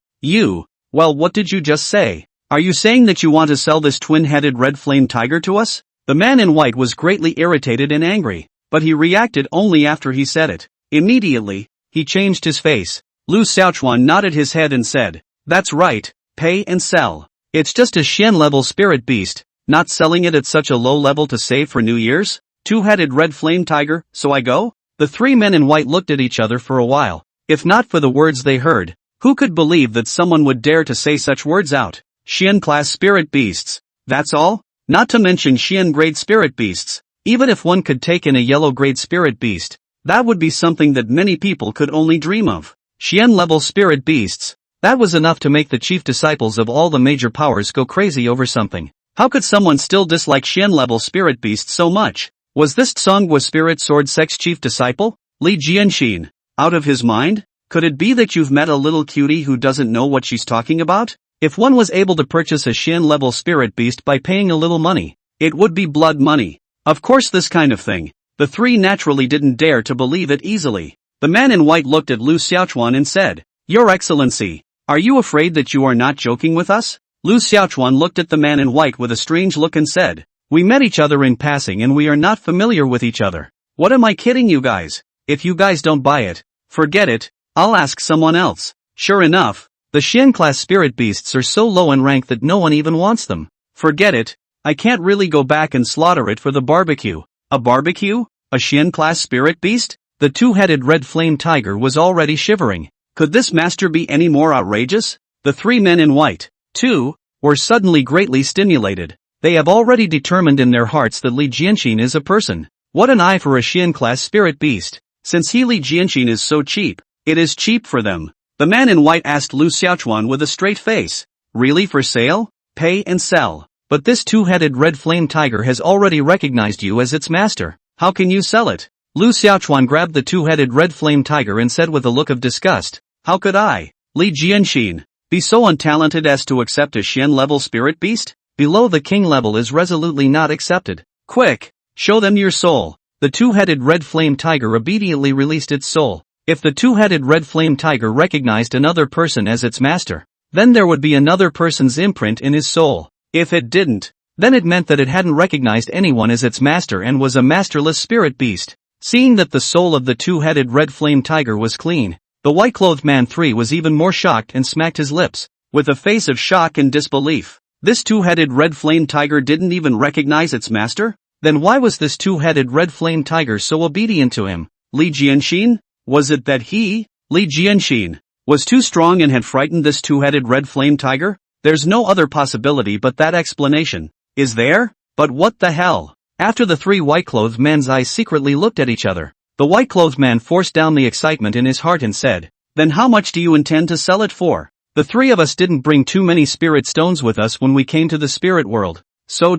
Well, what did you just say? Are you saying that you want to sell this twin-headed red flame tiger to us?" The man in white was greatly irritated and angry, but he reacted only after he said it. Immediately, he changed his face. Lu Xiaochuan nodded his head and said, "That's right, pay and sell. It's just a Xian-level spirit beast, not selling it at such a low level to save for New Year's? Two-headed red flame tiger, so I go?" The 3 men in white looked at each other for a while. If not for the words they heard, who could believe that someone would dare to say such words out? Xian-class spirit beasts. That's all? Not to mention Xian-grade spirit beasts. Even if one could take in a yellow-grade spirit beast, that would be something that many people could only dream of. Xian-level spirit beasts. That was enough to make the chief disciples of all the major powers go crazy over something. How could someone still dislike Xian-level spirit beasts so much? Was this Tsonghua spirit sword sex chief disciple? Li Jianxin. Out of his mind? Could it be that you've met a little cutie who doesn't know what she's talking about? If one was able to purchase a Xian-level spirit beast by paying a little money, it would be blood money. Of course, this kind of thing. The 3 naturally didn't dare to believe it easily. The man in white looked at Lu Xiaochuan and said, "Your Excellency, are you afraid that you are not joking with us?" Lu Xiaochuan looked at the man in white with a strange look and said, "We met each other in passing and we are not familiar with each other. What am I kidding you guys? If you guys don't buy it, forget it, I'll ask someone else." Sure enough, the Xian-class spirit beasts are so low in rank that no one even wants them. Forget it, I can't really go back and slaughter it for the barbecue. A barbecue? A Xian-class spirit beast? The two-headed red flame tiger was already shivering. Could this master be any more outrageous? The 3 men in white, too, were suddenly greatly stimulated. They have already determined in their hearts that Li Jianxin is a person. What an eye for a Xian-class spirit beast. Since Li Jianxin is so cheap, it is cheap for them. The man in white asked Lu Xiaochuan with a straight face, "Really for sale? Pay and sell. But this two-headed red flame tiger has already recognized you as its master. How can you sell it?" Lu Xiaochuan grabbed the two-headed red flame tiger and said with a look of disgust, "How could I, Li Jianxin, be so untalented as to accept a Xian-level spirit beast? Below the king level is resolutely not accepted. Quick, show them your soul." The two-headed red flame tiger obediently released its soul. If the two-headed red flame tiger recognized another person as its master, then there would be another person's imprint in his soul. If it didn't, then it meant that it hadn't recognized anyone as its master and was a masterless spirit beast. Seeing that the soul of the two-headed red flame tiger was clean, The white-clothed man 3 was even more shocked and smacked his lips, with a face of shock and disbelief. This two-headed red flame tiger didn't even recognize its master? Then why was this two-headed red flame tiger so obedient to him? Li Jianxin? Was it that Li Jianxin, was too strong and had frightened this two-headed red flame tiger? There's no other possibility but that explanation. Is there? But what the hell? After the three white-clothed men's eyes secretly looked at each other, the white-clothed man forced down the excitement in his heart and said, "Then how much do you intend to sell it for? The three of us didn't bring too many spirit stones with us when we came to the spirit world. So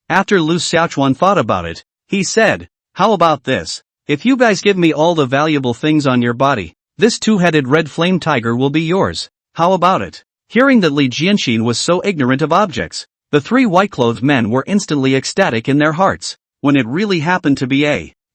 After Lu Xiaochuan thought about it, he said, "How about this? If you guys give me all the valuable things on your body, this two-headed red flame tiger will be yours. How about it?" Hearing that Li Jianxin was so ignorant of objects, the three white-clothed men were instantly ecstatic in their hearts. When it really happened to be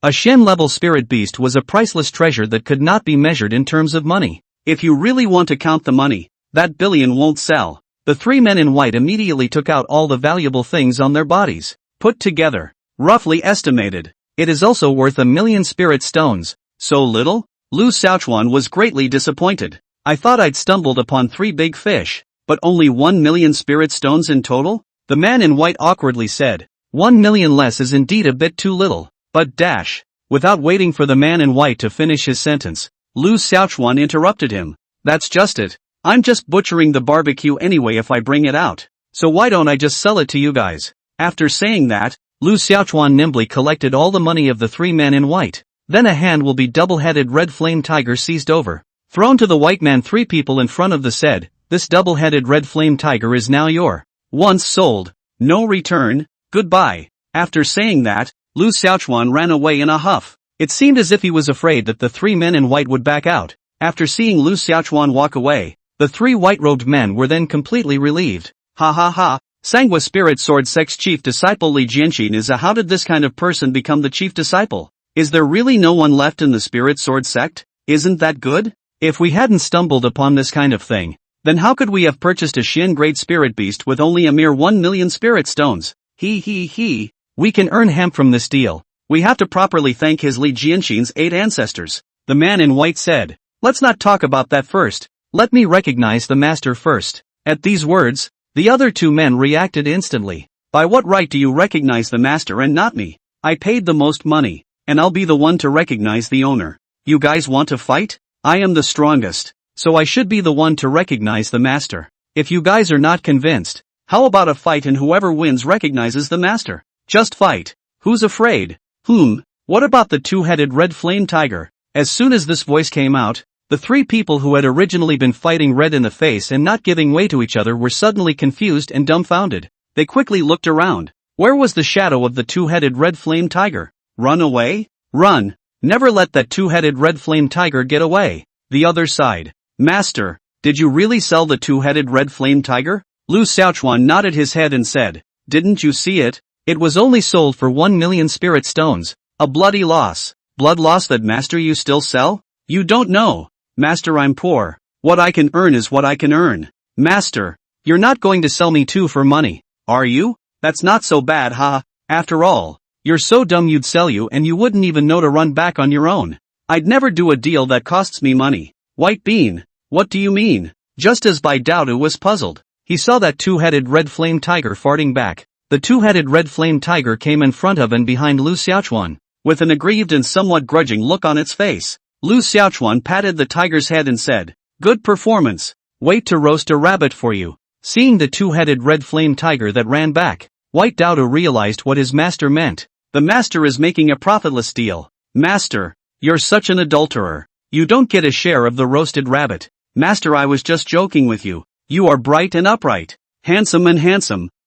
a Shen-level spirit beast was a priceless treasure that could not be measured in terms of money. If you really want to count the money, that billion won't sell. The three men in white immediately took out all the valuable things on their bodies. Put together, roughly estimated, it is also worth 1,000,000 spirit stones. So little? Lu Xiaochuan was greatly disappointed. I thought I'd stumbled upon 3 big fish, but only 1,000,000 spirit stones in total? The man in white awkwardly said, 1,000,000 less is indeed a bit too little, but Without waiting for the man in white to finish his sentence, Lu Xiaochuan interrupted him. That's just it. I'm just butchering the barbecue anyway if I bring it out. So why don't I just sell it to you guys? After saying that, Lu Xiaochuan nimbly collected all the money of the three men in white. Then a hand will be double-headed red flame tiger seized over. Thrown to the white man 3 people in front of the said, "This double-headed red flame tiger is now your. Once sold. No return. Goodbye." After saying that, Lu Xiaochuan ran away in a huff. It seemed as if he was afraid that the 3 men in white would back out. After seeing Lu Xiaochuan walk away, the 3 white-robed men were then completely relieved. Ha ha ha, Sangwa Spirit Sword Sect's chief disciple Li Jianxin is a how did this kind of person become the chief disciple? Is there really no one left in the Spirit Sword Sect? Isn't that good? If we hadn't stumbled upon this kind of thing, then how could we have purchased a Shen-grade spirit beast with only a mere 1,000,000 spirit stones? We can earn hemp from this deal. We have to properly thank his Li Jianxin's 8 ancestors. The man in white said, "Let's not talk about that first. Let me recognize the master first." At these words, the other 2 men reacted instantly. "By what right do you recognize the master and not me? I paid the most money, and I'll be the one to recognize the owner. You guys want to fight? I am the strongest, so I should be the one to recognize the master. If you guys are not convinced, how about a fight and whoever wins recognizes the master? Just fight. Who's afraid? What about the two-headed red flame tiger?" As soon as this voice came out, the 3 people who had originally been fighting red in the face and not giving way to each other were suddenly confused and dumbfounded. They quickly looked around. Where was the shadow of the two-headed red flame tiger? Run away? Run! Never let that two-headed red flame tiger get away. The other side. "Master, did you really sell the two-headed red flame tiger?" Lu Xiaochuan nodded his head and said, "Didn't you see it? It was only sold for 1,000,000 spirit stones. A bloody loss. Blood loss that master you still sell? You don't know. Master, I'm poor. What I can earn is what I can earn. Master, you're not going to sell me too for money, are you? That's not so bad, ha. After all, you're so dumb you'd sell you and you wouldn't even know to run back on your own. I'd never do a deal that costs me money." "White Bean, what do you mean?" Just as Bai Daodu was puzzled, he saw that two-headed red flame tiger farting back. The two-headed red flame tiger came in front of and behind Lu Xiaochuan, with an aggrieved and somewhat grudging look on its face. Lu Xiaochuan patted the tiger's head and said, "Good performance. Wait to roast a rabbit for you." Seeing the two-headed red flame tiger that ran back, White Daodu realized what his master meant. The master is making a profitless deal. "Master, you're such an adulterer. You don't get a share of the roasted rabbit." "Master, I was just joking with you. You are bright and upright, handsome,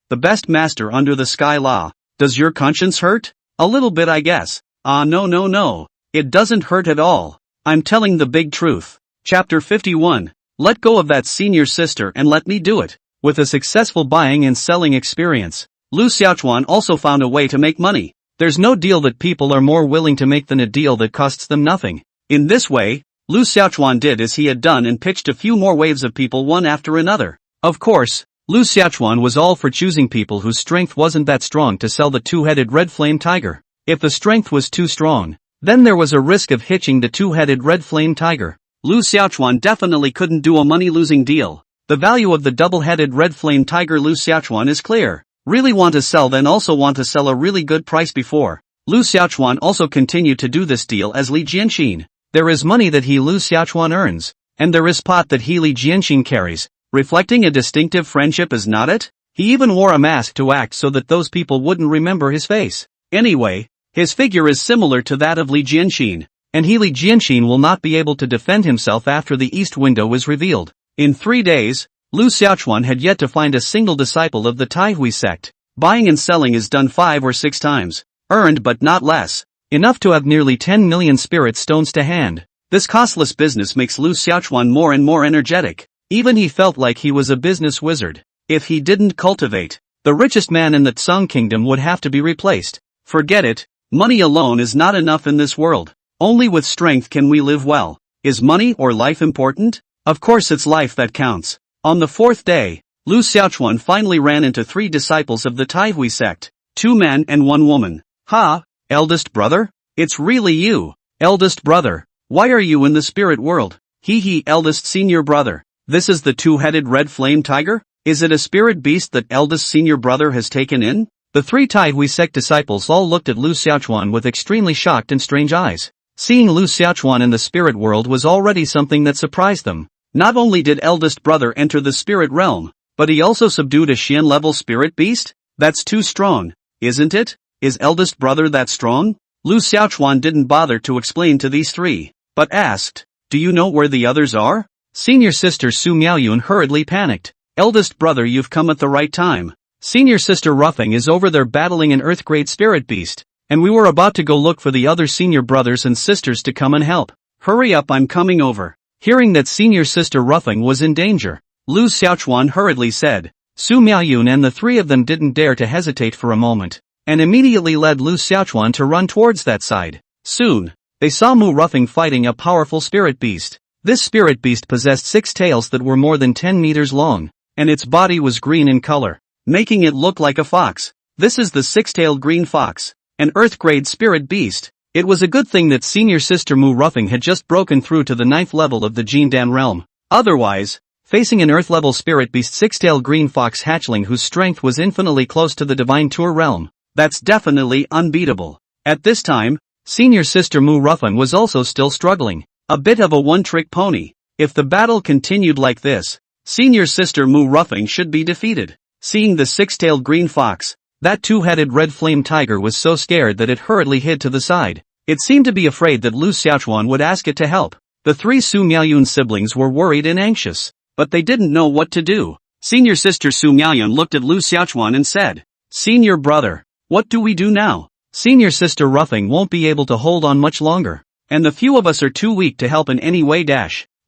the best master under the sky law. Does your conscience hurt?" "A little bit, I guess." No. It doesn't hurt at all. I'm telling the big truth." Chapter 51. Let go of that senior sister and let me do it. With a successful buying and selling experience, Lu Xiaochuan also found a way to make money. There's no deal that people are more willing to make than a deal that costs them nothing. In this way, Lu Xiaochuan did as he had done and pitched a few more waves of people one after another. Of course, Lu Xiaochuan was all for choosing people whose strength wasn't that strong to sell the two-headed red flame tiger. If the strength was too strong, then there was a risk of hitching the two-headed red flame tiger. Lu Xiaochuan definitely couldn't do a money-losing deal. The value of the double-headed red flame tiger Lu Xiaochuan is clear. Really want to sell, then also want to sell a really good price before. Lu Xiaochuan also continued to do this deal as Li Jianxin. There is money that he Lu Xiaochuan earns, and there is pot that he Li Jianxin carries, reflecting a distinctive friendship, is not it? He even wore a mask to act so that those people wouldn't remember his face. Anyway, his figure is similar to that of Li Jianxin, and Li Jianxin will not be able to defend himself after the east window is revealed. In 3 days, Lu Xiaochuan had yet to find a single disciple of the Taihui sect. Buying and selling is done 5 or 6 times, earned but not less, enough to have nearly 10 million spirit stones to hand. This costless business makes Lu Xiaochuan more and more energetic. Even he felt like he was a business wizard. If he didn't cultivate, the richest man in the Tsang kingdom would have to be replaced. Forget it, money alone is not enough in this world. Only with strength can we live well. Is money or life important? Of course it's life that counts. On the 4th day, Lu Xiaochuan finally ran into 3 disciples of the Taihui sect, 2 men and 1 woman. Ha, eldest brother? It's really you, eldest brother. Why are you in the spirit world? Hee, eldest senior brother. This is the 2-headed red flame tiger? Is it a spirit beast that eldest senior brother has taken in? The 3 Taihui sect disciples all looked at Lu Xiaochuan with extremely shocked and strange eyes. Seeing Lu Xiaochuan in the spirit world was already something that surprised them. Not only did eldest brother enter the spirit realm, but he also subdued a Xian-level spirit beast? That's too strong, isn't it? Is eldest brother that strong? Lu Xiaochuan didn't bother to explain to these 3, but asked, do you know where the others are? Senior sister Su Miaoyun hurriedly panicked. Eldest brother, you've come at the right time. Senior sister Ruffing is over there battling an earth-grade spirit beast, and we were about to go look for the other senior brothers and sisters to come and help. Hurry up, I'm coming over. Hearing that senior sister Ruffing was in danger, Lu Xiaochuan hurriedly said. Su Miaoyun and the 3 of them didn't dare to hesitate for a moment, and immediately led Lu Xiaochuan to run towards that side. Soon, they saw Mu Ruffing fighting a powerful spirit beast. This spirit beast possessed 6 tails that were more than 10 meters long, and its body was green in color, making it look like a fox. This is the 6-tailed green fox, an earth-grade spirit beast. It was a good thing that senior sister Mu Ruffing had just broken through to the 9th level of the Jindan realm. Otherwise, facing an earth-level spirit beast 6-tailed green fox hatchling whose strength was infinitely close to the divine Tour realm, that's definitely unbeatable. At this time, senior sister Mu Ruffing was also still struggling. A bit of a one-trick pony. If the battle continued like this, senior sister Mu Ruffing should be defeated. Seeing the 6-tailed green fox, that 2-headed red flame tiger was so scared that it hurriedly hid to the side. It seemed to be afraid that Lu Xiaochuan would ask it to help. The 3 Su Miaoyun siblings were worried and anxious, but they didn't know what to do. Senior sister Su Miaoyun looked at Lu Xiaochuan and said, Senior brother, what do we do now? Senior sister Ruffing won't be able to hold on much longer, and the few of us are too weak to help in any way.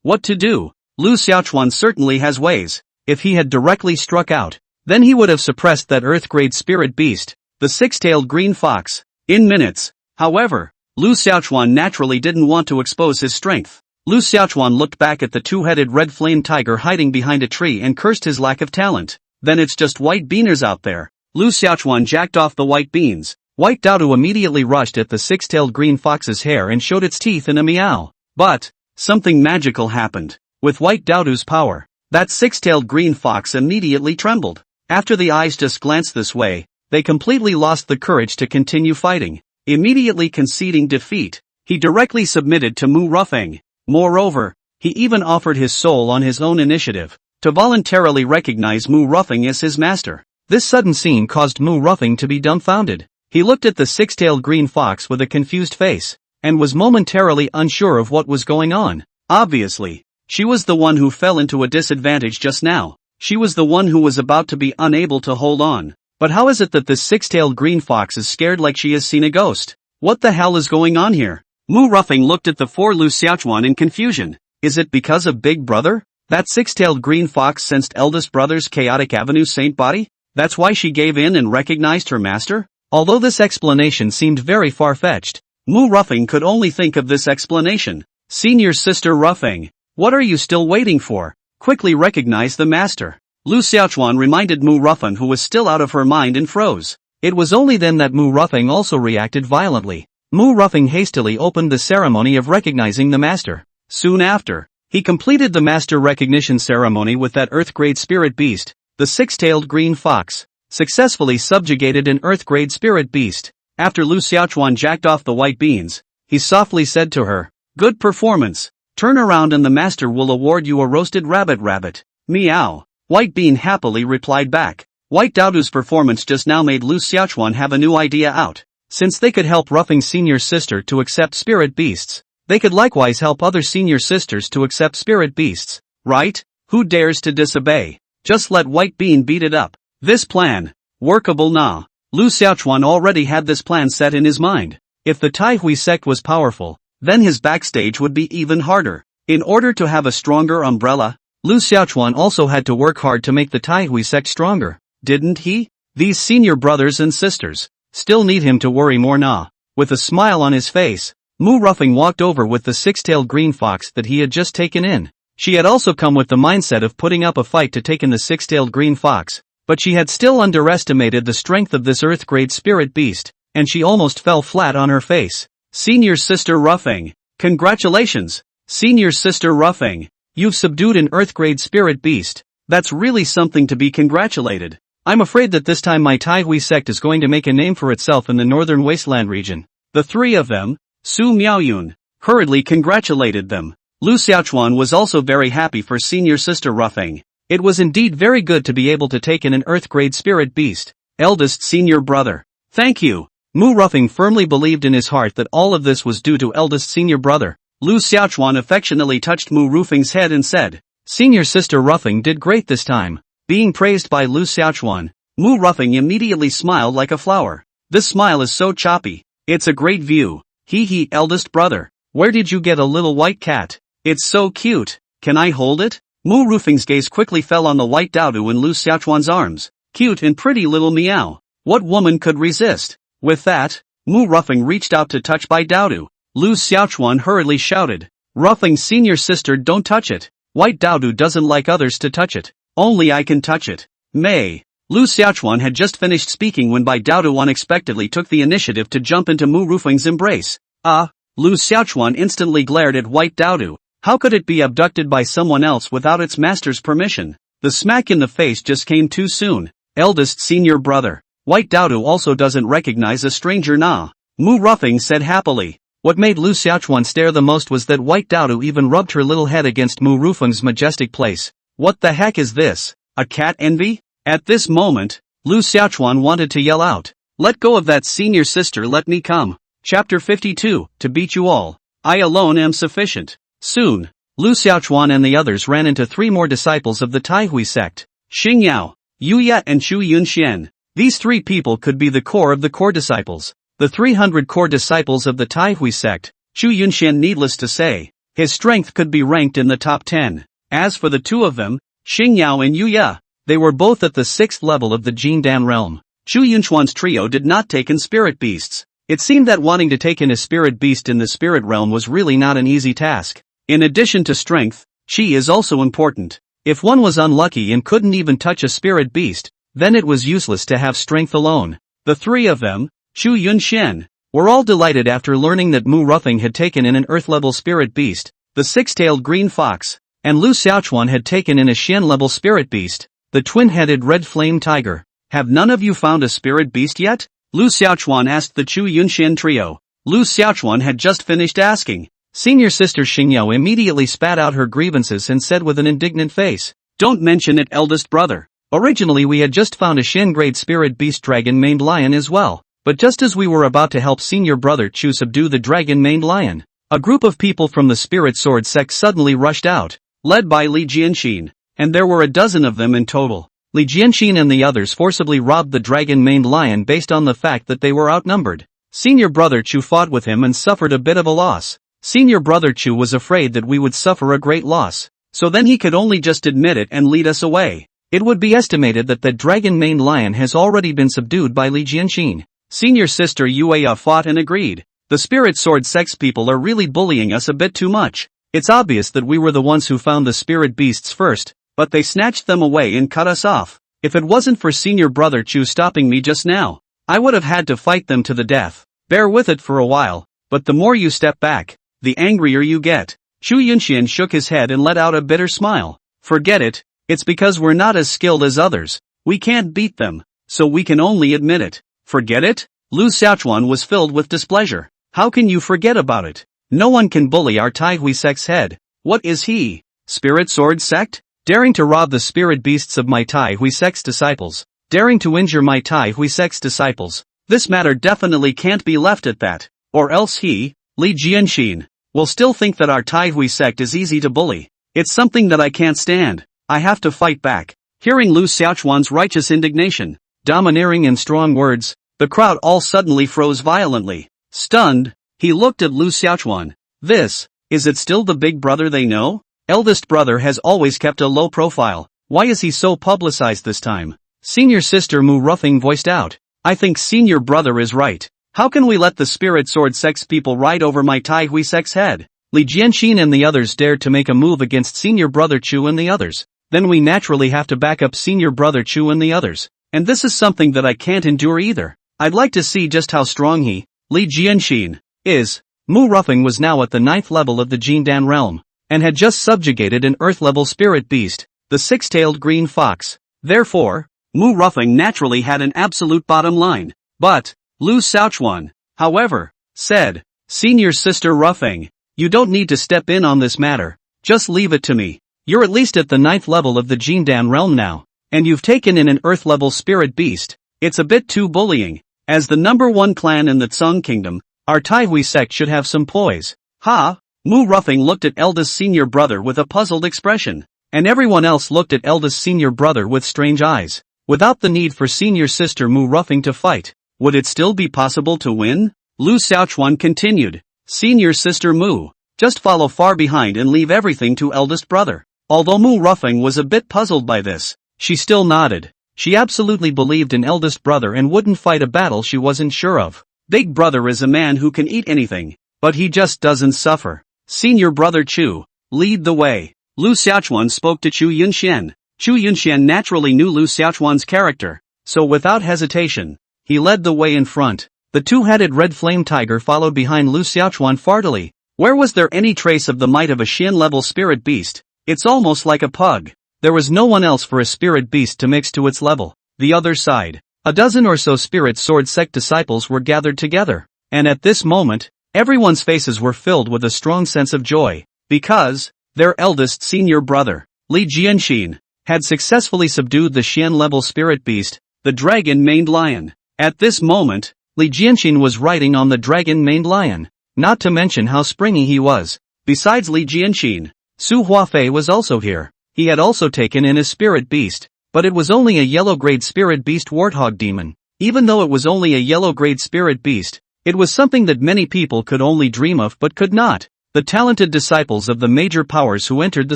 What to do? Lu Xiaochuan certainly has ways. If he had directly struck out, then he would have suppressed that earth-grade spirit beast, the 6-tailed green fox, in minutes. However, Lu Xiaochuan naturally didn't want to expose his strength. Lu Xiaochuan looked back at the 2-headed red flame tiger hiding behind a tree and cursed his lack of talent. Then it's just white beaners out there. Lu Xiaochuan jacked off the white beans. White Dowdu immediately rushed at the 6-tailed green fox's hair and showed its teeth in a meow. But something magical happened. With White Dowdu's power, that 6-tailed green fox immediately trembled. After the eyes just glanced this way, they completely lost the courage to continue fighting. Immediately conceding defeat, he directly submitted to Mu Ruffing. Moreover, he even offered his soul on his own initiative, to voluntarily recognize Mu Ruffing as his master. This sudden scene caused Mu Ruffing to be dumbfounded. He looked at the 6-tailed green fox with a confused face, and was momentarily unsure of what was going on. Obviously, she was the one who fell into a disadvantage just now. She was the one who was about to be unable to hold on. But how is it that this 6-tailed green fox is scared like she has seen a ghost? What the hell is going on here? Mu Ruffing looked at the 4 Lu Xiaochuan in confusion. Is it because of Big Brother? That 6-tailed green fox sensed eldest brother's chaotic avenue saint body? That's why she gave in and recognized her master? Although this explanation seemed very far-fetched, Mu Ruffing could only think of this explanation. Senior sister Ruffing, what are you still waiting for? Quickly recognize the master. Lu Xiaochuan reminded Mu Ruffing, who was still out of her mind and froze. It was only then that Mu Ruffing also reacted violently. Mu Ruffing hastily opened the ceremony of recognizing the master. Soon after, he completed the master recognition ceremony with that Earth-grade spirit beast, the six-tailed green fox, successfully subjugated an Earth-grade spirit beast. After Lu Xiaochuan jacked off the white beans, he softly said to her, "Good performance. Turn around and the master will award you a roasted rabbit. Meow." White Bean happily replied back. White Daodu's performance just now made Lu Xiaochuan have a new idea out. Since they could help Ruffing Senior's sister to accept spirit beasts, they could likewise help other senior sisters to accept spirit beasts, right? Who dares to disobey? Just let White Bean beat it up. This plan, workable na. Lu Xiaochuan already had this plan set in his mind. If the Tai Hui sect was powerful, then his backstage would be even harder. In order to have a stronger umbrella, Lu Xiaochuan also had to work hard to make the Tai Hui sect stronger, didn't he? These senior brothers and sisters still need him to worry more na. With a smile on his face, Mu Ruffing walked over with the six-tailed green fox that he had just taken in. She had also come with the mindset of putting up a fight to take in the six-tailed green fox, but she had still underestimated the strength of this Earth-grade spirit beast, and she almost fell flat on her face. Senior Sister Ruffing, congratulations! Senior Sister Ruffing, you've subdued an Earth-grade spirit beast. That's really something to be congratulated. I'm afraid that this time my Tai Hui sect is going to make a name for itself in the northern wasteland region. The three of them, Su Miaoyun, hurriedly congratulated them. Lu Xiaochuan was also very happy for Senior Sister Ruffing. It was indeed very good to be able to take in an Earth-grade spirit beast. Eldest senior brother. Thank you. Mu Ruffing firmly believed in his heart that all of this was due to eldest senior brother. Lu Xiaochuan affectionately touched Mu Ruffing's head and said, "Senior Sister Ruffing did great this time." Being praised by Lu Xiaochuan, Mu Ruffing immediately smiled like a flower. This smile is so choppy. It's a great view. Hee, eldest brother. Where did you get a little white cat? It's so cute. Can I hold it? Mu Ruffing's gaze quickly fell on the white Daodu in Lu Xiaochuan's arms. Cute and pretty little meow. What woman could resist? With that, Mu Ruffing reached out to touch by Daodu. Lu Xiaochuan hurriedly shouted, "Ruffing senior sister, don't touch it. White Daodu doesn't like others to touch it. Only I can touch it." May. Lu Xiaochuan had just finished speaking when Bai Daodu unexpectedly took the initiative to jump into Mu Ruffing's embrace. Lu Xiaochuan instantly glared at White Daodu. How could it be abducted by someone else without its master's permission? The smack in the face just came too soon. Eldest senior brother. White Daodu also doesn't recognize a stranger na. Mu Ruffing said happily. What made Lu Xiaochuan stare the most was that White Daodu even rubbed her little head against Mu Ruffing's majestic place. What the heck is this? A cat envy? At this moment, Lu Xiaochuan wanted to yell out, "Let go of that senior sister, let me come." Chapter 52, To beat you all. I alone am sufficient. Soon, Lu Xiaochuan and the others ran into three more disciples of the Tai Hui sect. Xing Yao, Yu Ya and Chu Yunxian. These three people could be the core of the core disciples. The 300 core disciples of the Tai Hui sect. Chu Yunxian, needless to say, his strength could be ranked in the top 10. As for the two of them, Xing Yao and Yu Ya, they were both at the 6th level of the Jindan realm. Chu Yunxuan's trio did not take in spirit beasts. It seemed that wanting to take in a spirit beast in the spirit realm was really not an easy task. In addition to strength, chi is also important. If one was unlucky and couldn't even touch a spirit beast, then it was useless to have strength alone. The three of them, Chu Yunxian, were all delighted after learning that Mu Ruffing had taken in an earth-level spirit beast, the six-tailed green fox, and Lu Xiaochuan had taken in a Xian-level spirit beast, the twin-headed red flame tiger. Have none of you found a spirit beast yet? Lu Xiaochuan asked the Chu Yunxian trio. Lu Xiaochuan had just finished asking. Senior sister Xingyao immediately spat out her grievances and said with an indignant face, "Don't mention it, eldest brother. Originally we had just found a Xian-grade spirit beast dragon-maned lion as well, but just as we were about to help senior brother Chu subdue the dragon-maned lion, a group of people from the spirit sword sect suddenly rushed out, led by Li Jianxin, and there were a dozen of them in total. Li Jianxin and the others forcibly robbed the dragon-maned lion based on the fact that they were outnumbered. Senior brother Chu fought with him and suffered a bit of a loss. Senior brother Chu was afraid that we would suffer a great loss, so then he could only just admit it and lead us away. It would be estimated that the dragon-maned lion has already been subdued by Li Jianxin. Senior sister Yueya fought and agreed. The spirit sword sex people are really bullying us a bit too much. It's obvious that we were the ones who found the spirit beasts first, but they snatched them away and cut us off. If it wasn't for senior brother Chu stopping me just now, I would have had to fight them to the death. Bear with it for a while, but the more you step back, the angrier you get. Chu Yunxian shook his head and let out a bitter smile. Forget it, it's because we're not as skilled as others. We can't beat them, so we can only admit it. Forget it? Lu Xiaochuan was filled with displeasure. How can you forget about it? No one can bully our Tai Hui sect's head. What is he? Spirit Sword Sect? Daring to rob the spirit beasts of my Tai Hui sect's disciples. Daring to injure my Tai Hui sect's disciples. This matter definitely can't be left at that. Or else he, Li Jianxin, will still think that our Tai Hui sect is easy to bully. It's something that I can't stand. I have to fight back. Hearing Lu Xiaochuan's righteous indignation, domineering and strong words, the crowd all suddenly froze violently. Stunned, he looked at Lu Xiaochuan. Is it still the big brother they know? Eldest brother has always kept a low profile. Why is he so publicized this time? Senior sister Mu Ruffing voiced out. I think senior brother is right. How can we let the Spirit Sword Sect's people ride over my Tai Hui sect's head? Li Jianxin and the others dared to make a move against senior brother Chu and the others. Then we naturally have to back up senior brother Chu and the others. And this is something that I can't endure either. I'd like to see just how strong he, Li Jianxin, is. Mu Ruffing was now at the 9th level of the Jindan realm, and had just subjugated an Earth-level spirit beast, the six-tailed green fox. Therefore, Mu Ruffing naturally had an absolute bottom line. But, Lu Xiaochuan, however, said, Senior Sister Ruffing, you don't need to step in on this matter, just leave it to me. You're at least at the 9th level of the Jindan realm now, and you've taken in an Earth-level spirit beast. It's a bit too bullying. As the number 1 clan in the Tsung Kingdom, our Tai Hui sect should have some poise. Ha! Mu Ruffing looked at eldest senior brother with a puzzled expression, and everyone else looked at eldest senior brother with strange eyes. Without the need for senior sister Mu Ruffing to fight, would it still be possible to win? Lu Xiaochuan continued. Senior sister Mu, just follow far behind and leave everything to eldest brother. Although Mu Ruffing was a bit puzzled by this, she still nodded. She absolutely believed in eldest brother and wouldn't fight a battle she wasn't sure of. Big brother is a man who can eat anything, but he just doesn't suffer. Senior brother Chu, lead the way. Lu Xiaochuan spoke to Chu Yunxian. Chu Yunxian naturally knew Lu Xiaochuan's character, so without hesitation, he led the way in front. The two-headed red flame tiger followed behind Lu Xiaochuan fardily. Where was there any trace of the might of a Xian-level spirit beast? It's almost like a pug. There was no one else for a spirit beast to mix to its level. The other side, a dozen or so Spirit Sword Sect disciples were gathered together, and at this moment, everyone's faces were filled with a strong sense of joy, because their eldest senior brother, Li Jianxin, had successfully subdued the Xian-level spirit beast, the dragon-maned lion. At this moment, Li Jianxin was riding on the dragon-maned lion, not to mention how springy he was. Besides Li Jianxin, Su Huafei was also here. He had also taken in his spirit beast, but it was only a yellow-grade spirit beast warthog demon. Even though it was only a yellow-grade spirit beast, it was something that many people could only dream of but could not. The talented disciples of the major powers who entered the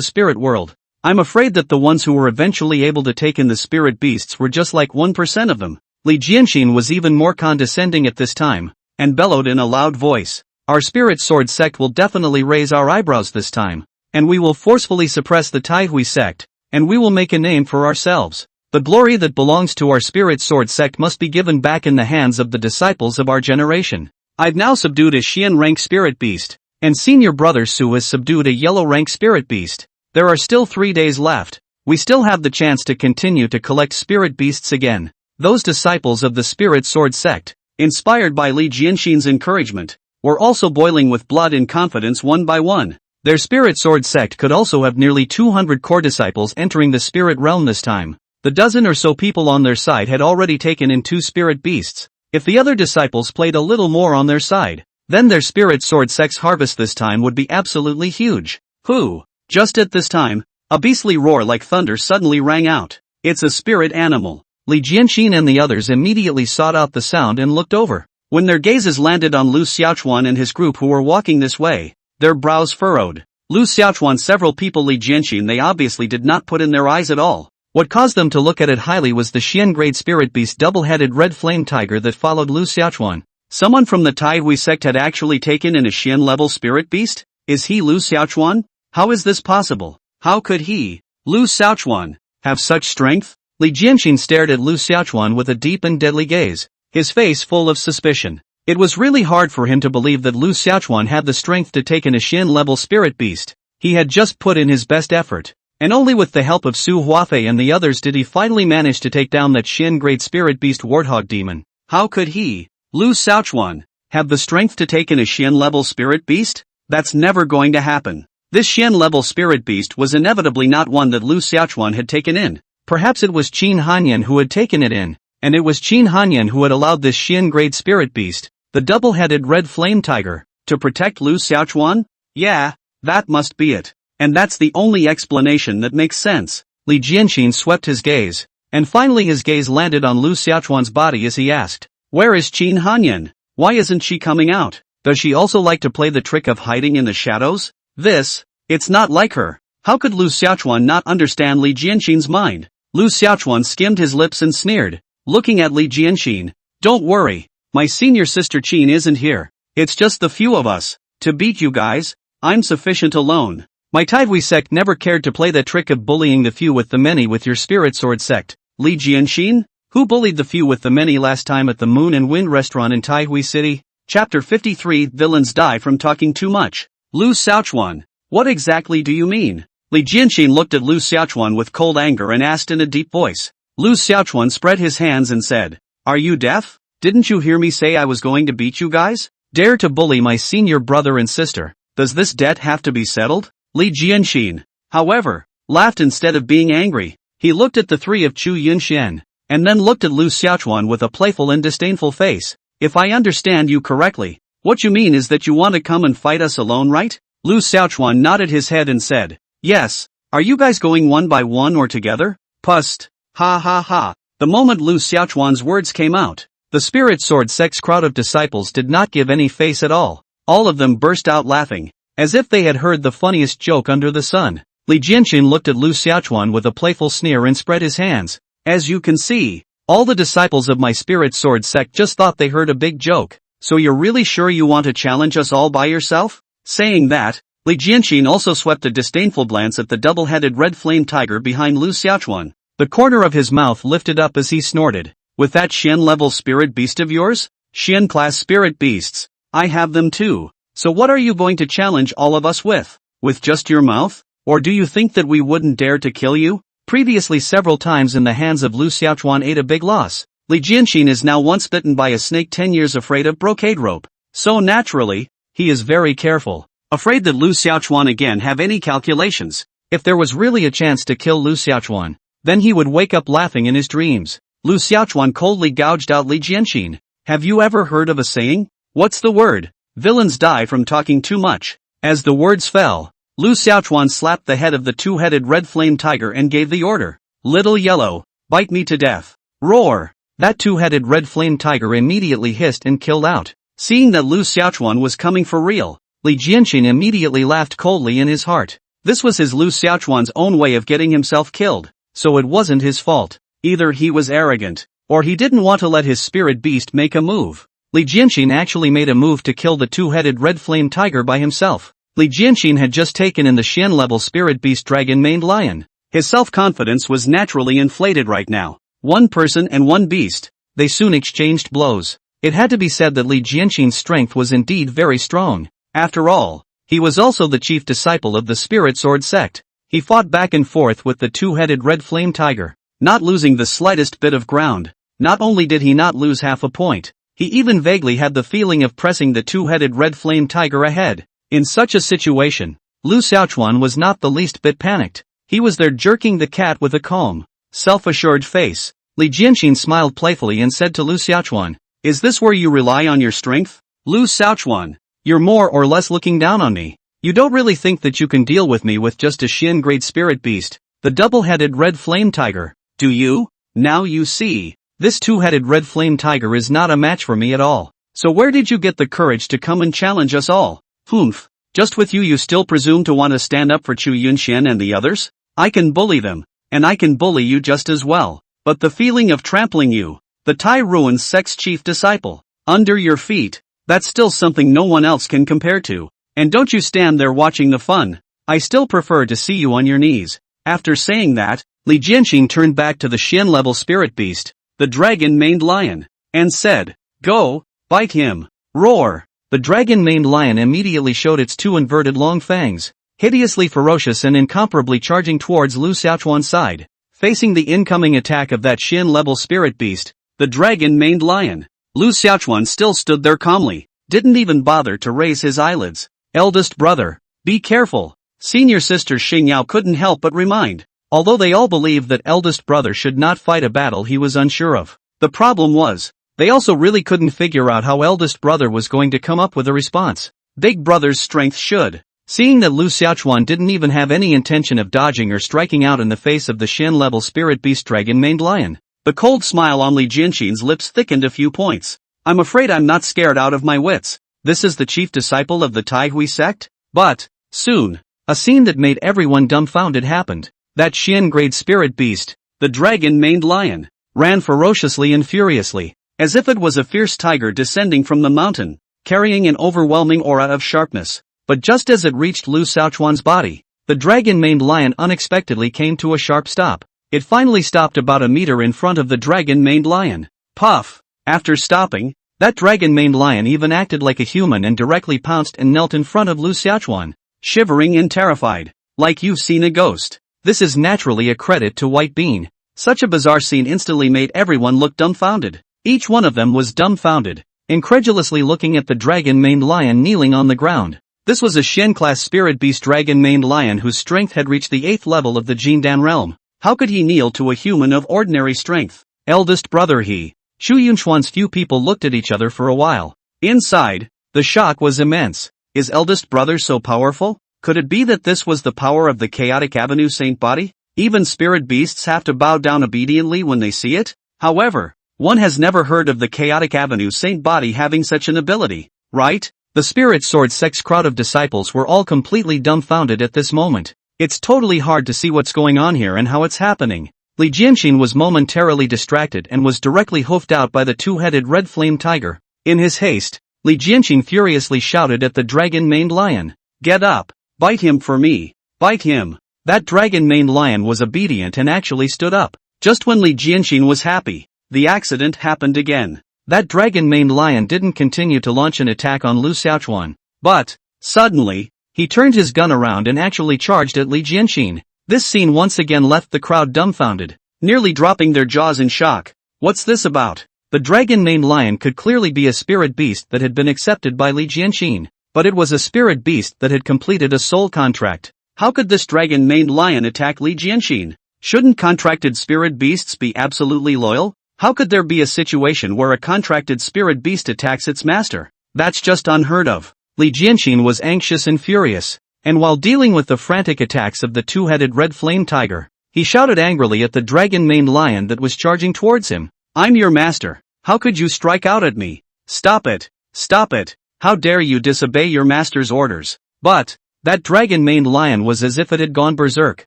spirit world. I'm afraid that the ones who were eventually able to take in the spirit beasts were just like 1% of them. Li Jianxin was even more condescending at this time, and bellowed in a loud voice. Our Spirit Sword Sect will definitely raise our eyebrows this time. And we will forcefully suppress the Tai Hui sect, and we will make a name for ourselves. The glory that belongs to our Spirit Sword Sect must be given back in the hands of the disciples of our generation. I've now subdued a Xian rank spirit beast, and senior brother Su has subdued a yellow rank spirit beast. There are still 3 days left. We still have the chance to continue to collect spirit beasts again. Those disciples of the Spirit Sword Sect, inspired by Li Jianxin's encouragement, were also boiling with blood and confidence one by one. Their Spirit Sword Sect could also have nearly 200 core disciples entering the spirit realm this time. The dozen or so people on their side had already taken in 2 spirit beasts. If the other disciples played a little more on their side, then their Spirit Sword Sect's harvest this time would be absolutely huge. Who? Just at this time, a beastly roar like thunder suddenly rang out. It's a spirit animal. Li Jianxin and the others immediately sought out the sound and looked over. When their gazes landed on Lu Xiaochuan and his group who were walking this way, their brows furrowed. Lu Xiaochuan, several people Li Jianxin they obviously did not put in their eyes at all. What caused them to look at it highly was the Xian-grade spirit beast double-headed red flame tiger that followed Lu Xiaochuan. Someone from the Tai Hui sect had actually taken in a Xian-level spirit beast? Is he Lu Xiaochuan? How is this possible? How could he, Lu Xiaochuan, have such strength? Li Jianxin stared at Lu Xiaochuan with a deep and deadly gaze, his face full of suspicion. It was really hard for him to believe that Lu Xiaochuan had the strength to take in a Xian-level spirit beast. He had just put in his best effort, and only with the help of Su Huafei and the others did he finally manage to take down that Xian Great Spirit Beast Warthog Demon. How could he, Lu Xiaochuan, have the strength to take in a Xian-level Spirit Beast? That's never going to happen. This Xian-level Spirit Beast was inevitably not one that Lu Xiaochuan had taken in. Perhaps it was Qin Hanyan who had taken it in, and it was Qin Hanyan who had allowed this Xian Great Spirit Beast, the double-headed red flame tiger, to protect Lu Xiaochuan? Yeah, that must be it. And that's the only explanation that makes sense. Li Jianxin swept his gaze, and finally his gaze landed on Lu Xiaochuan's body as he asked, "Where is Qin Hanyan? Why isn't she coming out? Does she also like to play the trick of hiding in the shadows? It's not like her." How could Lu Xiaochuan not understand Li Jianxin's mind? Lu Xiaochuan skimmed his lips and sneered, looking at Li Jianxin. "Don't worry, my senior sister Qin isn't here. It's just the few of us. To beat you guys, I'm sufficient alone. My Taidui sect never cared to play the trick of bullying the few with the many with your spirit sword sect. Li Jianxin? Who bullied the few with the many last time at the Moon and Wind restaurant in Taidui City?" Chapter 53 Villains die from talking too much. Lu Xiaochuan, what exactly do you mean? Li Jianxin looked at Lu Xiaochuan with cold anger and asked in a deep voice. Lu Xiaochuan spread his hands and said, "Are you deaf? Didn't you hear me say I was going to beat you guys? Dare to bully my senior brother and sister. Does this debt have to be settled?" Li Jianxin, however, laughed instead of being angry. He looked at the three of Chu Yunxian, and then looked at Lu Xiaochuan with a playful and disdainful face. "If I understand you correctly, what you mean is that you want to come and fight us alone, right?" Lu Xiaochuan nodded his head and said, "Yes. Are you guys going one by one or together?" Pust. Ha ha ha. The moment Lu Xiaochuan's words came out, the Spirit Sword sect's crowd of disciples did not give any face at all. All of them burst out laughing, as if they had heard the funniest joke under the sun. Li Jianxin looked at Lu Xiaochuan with a playful sneer and spread his hands. "As you can see, all the disciples of my Spirit Sword sect just thought they heard a big joke. So you're really sure you want to challenge us all by yourself?" Saying that, Li Jianxin also swept a disdainful glance at the double-headed red flame tiger behind Lu Xiaochuan. The corner of his mouth lifted up as he snorted. "With that Xian-level spirit beast of yours? Xian-class spirit beasts. I have them too. So what are you going to challenge all of us with? With just your mouth? Or do you think that we wouldn't dare to kill you?" Previously several times in the hands of Lu Xiaochuan ate a big loss. Li Jianxin is now once bitten by a snake 10 years afraid of brocade rope. So naturally, he is very careful. Afraid that Lu Xiaochuan again have any calculations. If there was really a chance to kill Lu Xiaochuan, then he would wake up laughing in his dreams. Lu Xiaochuan coldly gouged out Li Jianxin. "Have you ever heard of a saying? What's the word? Villains die from talking too much." As the words fell, Lu Xiaochuan slapped the head of the two-headed red flame tiger and gave the order. "Little yellow, bite me to death." Roar! That two-headed red flame tiger immediately hissed and killed out. Seeing that Lu Xiaochuan was coming for real, Li Jianxin immediately laughed coldly in his heart. This was his Lu Xiaochuan's own way of getting himself killed, so it wasn't his fault. Either he was arrogant, or he didn't want to let his spirit beast make a move. Li Jianxin actually made a move to kill the two-headed red flame tiger by himself. Li Jianxin had just taken in the Xian-level spirit beast dragon-maned lion. His self-confidence was naturally inflated right now. One person and one beast. They soon exchanged blows. It had to be said that Li Jianxin's strength was indeed very strong. After all, he was also the chief disciple of the Spirit Sword sect. He fought back and forth with the two-headed red flame tiger, not losing the slightest bit of ground. Not only did he not lose half a point, he even vaguely had the feeling of pressing the two-headed red flame tiger ahead. In such a situation, Lu Xiaochuan was not the least bit panicked. He was there jerking the cat with a calm, self-assured face. Li Jianxin smiled playfully and said to Lu Xiaochuan, "Is this where you rely on your strength? Lu Xiaochuan, you're more or less looking down on me. You don't really think that you can deal with me with just a Xian Great Spirit Beast, the double-headed red flame tiger, do you? Now you see, this two-headed red flame tiger is not a match for me at all. So where did you get the courage to come and challenge us all? Humph, just with you still presume to want to stand up for Chu Yunxian and the others? I can bully them, and I can bully you just as well. But the feeling of trampling you, the Tai Ruin's sect's chief disciple, under your feet, that's still something no one else can compare to. And don't you stand there watching the fun. I still prefer to see you on your knees." After saying that, Li Jianxin turned back to the Xian-level spirit beast, the dragon-maned lion, and said, "Go, bite him." Roar! The dragon-maned lion immediately showed its two inverted long fangs. hideously ferocious and incomparably charging towards Lu Xiaochuan's side. Facing the incoming attack of that Xin-level spirit beast, the dragon-maned lion, Lu Xiaochuan still stood there calmly, didn't even bother to raise his eyelids. Eldest brother, be careful. Senior sister Xingyao couldn't help but remind. Although they all believed that eldest brother should not fight a battle he was unsure of. The problem was, they also really couldn't figure out how eldest brother was going to come up with a response. Big brother's strength should. Seeing that Lu Xiaochuan didn't even have any intention of dodging or striking out in the face of the Xin-level spirit beast dragon-maned lion, the cold smile on Li Jianxin's lips thickened a few points. I'm afraid I'm not scared out of my wits. This is the chief disciple of the Taihui sect? But, soon, a scene that made everyone dumbfounded happened. That Xian-grade spirit beast, the dragon-maned lion, ran ferociously and furiously, as if it was a fierce tiger descending from the mountain, carrying an overwhelming aura of sharpness. But just as it reached Lu Xiaochuan's body, the dragon-maned lion unexpectedly came to a sharp stop. It finally stopped about a meter in front of the dragon-maned lion. Puff! After stopping, that dragon-maned lion even acted like a human and directly pounced and knelt in front of Lu Xiaochuan, shivering and terrified, like you've seen a ghost. This is naturally a credit to White Bean. Such a bizarre scene instantly made everyone look dumbfounded. Each one of them was dumbfounded, incredulously looking at the dragon-maned lion kneeling on the ground. This was a Xian-class spirit beast dragon-maned lion whose strength had reached the 8th level of the Jindan realm. How could he kneel to a human of ordinary strength? Eldest brother he. Shu Yunchuan's few people looked at each other for a while. Inside, the shock was immense. Is eldest brother so powerful? Could it be that this was the power of the chaotic avenue saint body? Even spirit beasts have to bow down obediently when they see it? However, one has never heard of the chaotic avenue saint body having such an ability, right? The spirit sword sect's crowd of disciples were all completely dumbfounded at this moment. It's totally hard to see what's going on here and how it's happening. Li Jianxin was momentarily distracted and was directly hoofed out by the two-headed red flame tiger. In his haste, Li Jianxin furiously shouted at the dragon-maned lion. Get up! Bite him for me! Bite him! That dragon-maned lion was obedient and actually stood up. Just when Li Jianxin was happy, the accident happened again. That dragon-maned lion didn't continue to launch an attack on Lu Xiaochuan, but, suddenly, he turned his gun around and actually charged at Li Jianxin. This scene once again left the crowd dumbfounded, nearly dropping their jaws in shock. What's this about? The dragon-maned lion could clearly be a spirit beast that had been accepted by Li Jianxin, but it was a spirit beast that had completed a soul contract. How could this dragon-maned lion attack Li Jianxin? Shouldn't contracted spirit beasts be absolutely loyal? How could there be a situation where a contracted spirit beast attacks its master? That's just unheard of. Li Jianxin was anxious and furious, and while dealing with the frantic attacks of the two-headed red flame tiger, he shouted angrily at the dragon-maned lion that was charging towards him. I'm your master. How could you strike out at me? Stop it! Stop it! How dare you disobey your master's orders? But, that dragon-maned lion was as if it had gone berserk,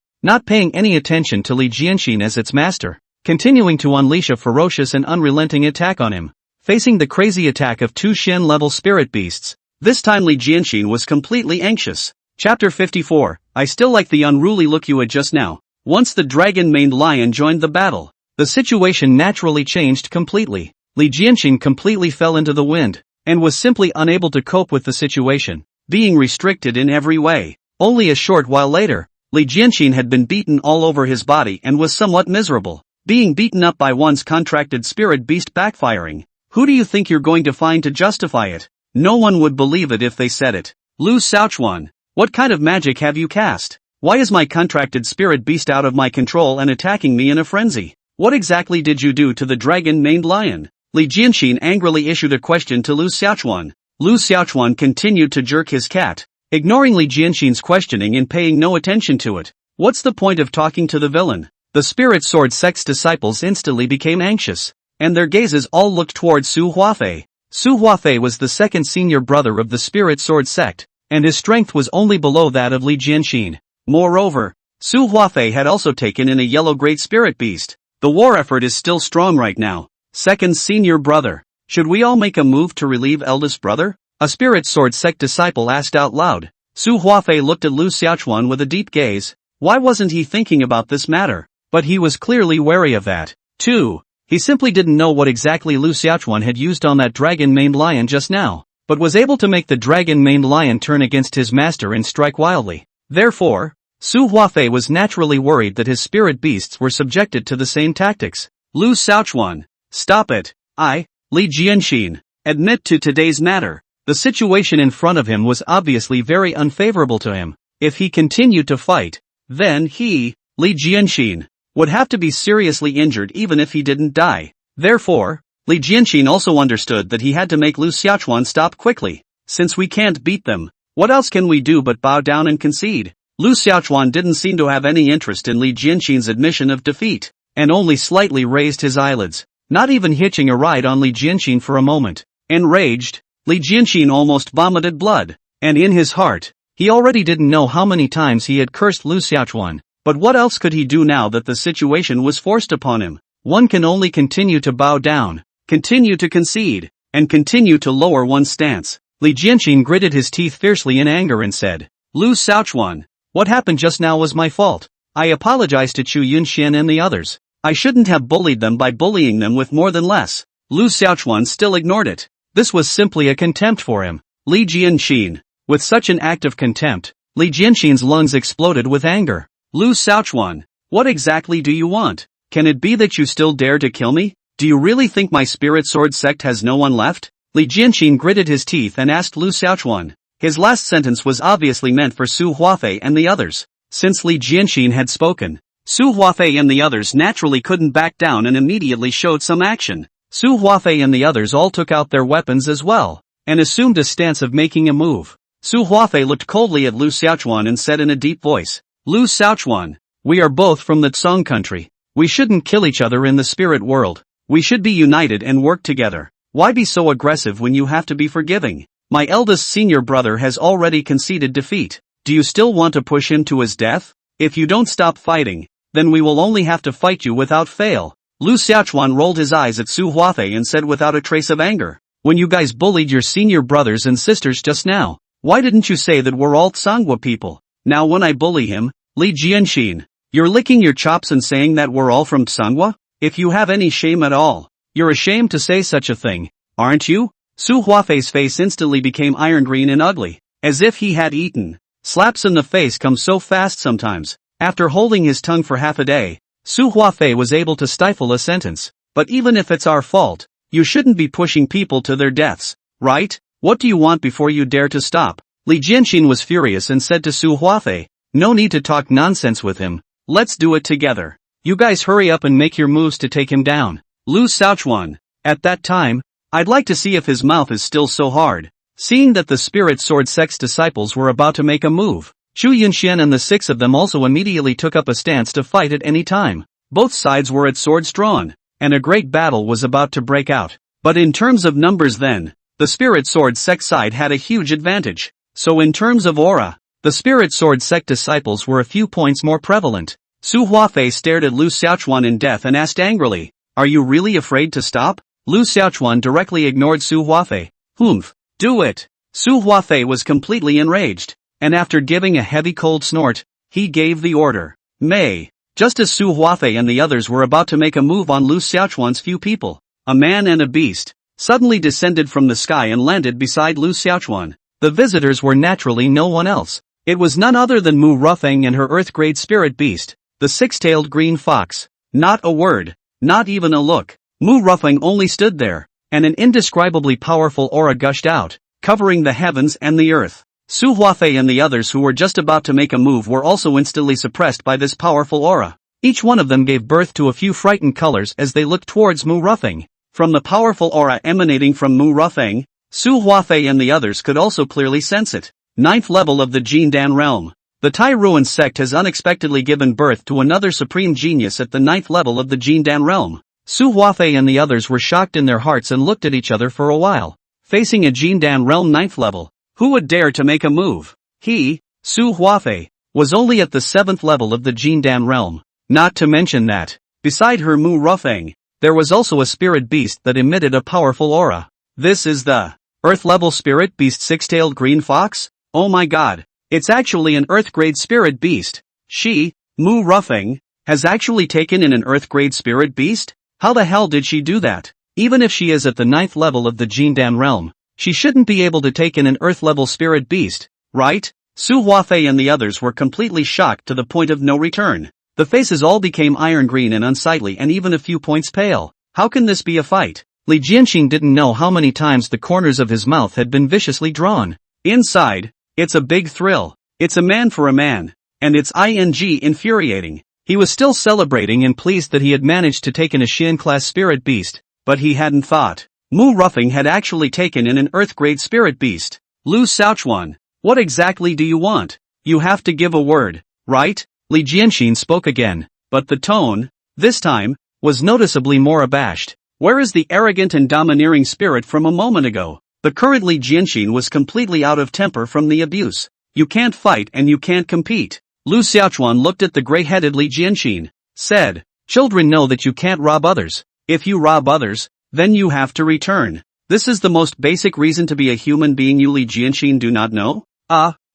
not paying any attention to Li Jianxin as its master, continuing to unleash a ferocious and unrelenting attack on him. Facing the crazy attack of two Xian-level spirit beasts, this time Li Jianxin was completely anxious. Chapter 54, I still like the unruly look you had just now. Once the dragon-maned lion joined the battle, the situation naturally changed completely. Li Jianxin completely fell into the wind, and was simply unable to cope with the situation, being restricted in every way. Only a short while later, Li Jianxin had been beaten all over his body and was somewhat miserable. Being beaten up by one's contracted spirit beast backfiring. Who do you think you're going to find to justify it? No one would believe it if they said it. Lu Xiaochuan, what kind of magic have you cast? Why is my contracted spirit beast out of my control and attacking me in a frenzy? What exactly did you do to the dragon-maned lion? Li Jianxin angrily issued a question to Lu Xiaochuan. Lu Xiaochuan continued to jerk his cat, ignoring Li Jianxin's questioning and paying no attention to it. What's the point of talking to the villain? The spirit sword sect's disciples instantly became anxious, and their gazes all looked towards Su Huafei. Su Huafei was the second senior brother of the spirit sword sect, and his strength was only below that of Li Jianxin. Moreover, Su Huafei had also taken in a yellow great spirit beast. The war effort is still strong right now. Second senior brother, should we all make a move to relieve eldest brother? A spirit sword sect disciple asked out loud. Su Huafei looked at Lu Xiaochuan with a deep gaze. Why wasn't he thinking about this matter? But he was clearly wary of that, too. He simply didn't know what exactly Lu Xiaochuan had used on that dragon-maned lion just now, but was able to make the dragon-maned lion turn against his master and strike wildly. Therefore, Su Huafei was naturally worried that his spirit beasts were subjected to the same tactics. Lu Xiaochuan, stop it. Li Jianxin, admit to today's matter. The situation in front of him was obviously very unfavorable to him. If he continued to fight, then he, Li Jianxin, would have to be seriously injured even if he didn't die. Therefore, Li Jianxin also understood that he had to make Lu Xiaochuan stop quickly. Since we can't beat them, what else can we do but bow down and concede? Lu Xiaochuan didn't seem to have any interest in Li Jianxin's admission of defeat, and only slightly raised his eyelids, not even hitching a ride on Li Jianxin for a moment. Enraged, Li Jianxin almost vomited blood, and in his heart, he already didn't know how many times he had cursed Lu Xiaochuan, but what else could he do now that the situation was forced upon him? One can only continue to bow down, continue to concede, and continue to lower one's stance. Li Jianxin gritted his teeth fiercely in anger and said, Lu Xiaochuan, what happened just now was my fault. I apologize to Chu Yunxian and the others. I shouldn't have bullied them by bullying them with more than less. Lu Xiaochuan still ignored it. This was simply a contempt for him. Li Jianxin. With such an act of contempt, Li Jianxin's lungs exploded with anger. Lu Xiaochuan, what exactly do you want? Can it be that you still dare to kill me? Do you really think my spirit sword sect has no one left? Li Jianxin gritted his teeth and asked Lu Xiaochuan. His last sentence was obviously meant for Su Huafei and the others. Since Li Jianxin had spoken, Su Huafei and the others naturally couldn't back down and immediately showed some action. Su Huafei and the others all took out their weapons as well, and assumed a stance of making a move. Su Huafei looked coldly at Lu Xiaochuan and said in a deep voice, Lu Xiaochuan, we are both from the Tsong country. We shouldn't kill each other in the spirit world. We should be united and work together. Why be so aggressive when you have to be forgiving? My eldest senior brother has already conceded defeat. Do you still want to push him to his death? If you don't stop fighting, then we will only have to fight you without fail. Lu Xiaochuan rolled his eyes at Su Huafei and said without a trace of anger, when you guys bullied your senior brothers and sisters just now, why didn't you say that we're all Tsangwa people? Now when I bully him, Li Jianxin, you're licking your chops and saying that we're all from Tsangwa? If you have any shame at all, you're ashamed to say such a thing, aren't you? Su Huafei's face instantly became iron green and ugly, as if he had eaten. Slaps in the face come so fast sometimes. After holding his tongue for half a day, Su Huafei was able to stifle a sentence. But even if it's our fault, you shouldn't be pushing people to their deaths, right? What do you want before you dare to stop? Li Jianxin was furious and said to Su Huafei, no need to talk nonsense with him. Let's do it together. You guys hurry up and make your moves to take him down. Lu Xiaochuan, at that time, I'd like to see if his mouth is still so hard. Seeing that the spirit sword sect's disciples were about to make a move, Chu Yunxian and the 6 of them also immediately took up a stance to fight at any time. Both sides were at swords drawn, and a great battle was about to break out. But in terms of numbers then, the spirit sword sect side had a huge advantage. So in terms of aura, the spirit sword sect disciples were a few points more prevalent. Su Huafei stared at Lu Xiaochuan in death and asked angrily, are you really afraid to stop? Lu Xiaochuan directly ignored Su Huafei. Humph, do it. Su Huafei was completely enraged, and after giving a heavy cold snort, he gave the order. May. Just as Su Huafei and the others were about to make a move on Lu Xiaochuan's few people, a man and a beast suddenly descended from the sky and landed beside Lu Xiaochuan. The visitors were naturally no one else. It was none other than Mu Rufeng and her Earth-grade spirit beast, the 6-tailed green fox. Not a word, not even a look. Mu Rufeng only stood there, and an indescribably powerful aura gushed out, covering the heavens and the earth. Su Huafei and the others who were just about to make a move were also instantly suppressed by this powerful aura. Each one of them gave birth to a few frightened colors as they looked towards Mu Rufeng. From the powerful aura emanating from Mu Rufeng, Su Huafei and the others could also clearly sense it. 9th level of the Jindan realm. The Tai Ruin sect has unexpectedly given birth to another supreme genius at the 9th level of the Jindan realm. Su Huafei and the others were shocked in their hearts and looked at each other for a while. Facing a Jindan realm 9th level, who would dare to make a move? He, Su Huafei, was only at the 7th level of the Jindan realm. Not to mention that, beside her Mu Rufeng, there was also a spirit beast that emitted a powerful aura. This is the Earth level spirit beast 6-tailed green fox? Oh my god, it's actually an Earth-grade spirit beast. She, Mu Rufeng, has actually taken in an Earth-grade spirit beast? How the hell did she do that? Even if she is at the 9th level of the Jindan realm, she shouldn't be able to take in an Earth-level spirit beast, right? Su Huafei and the others were completely shocked to the point of no return. The faces all became iron green and unsightly and even a few points pale. How can this be a fight? Li Jianxin didn't know how many times the corners of his mouth had been viciously drawn. Inside, it's a big thrill. It's a man for a man. And it's infuriating. He was still celebrating and pleased that he had managed to take in a Xian-class spirit beast, but he hadn't thought Mu Ruffing had actually taken in an Earth-grade spirit beast. Lu Xiaochuan, what exactly do you want? You have to give a word, right? Li Jianxin spoke again, but the tone, this time, was noticeably more abashed. Where is the arrogant and domineering spirit from a moment ago? The current Li Jianxin was completely out of temper from the abuse. You can't fight and you can't compete. Lu Xiaochuan looked at the gray-headed Li Jianxin, said, children know that you can't rob others. If you rob others, then you have to return. This is the most basic reason to be a human being you Li Jianxin do not know?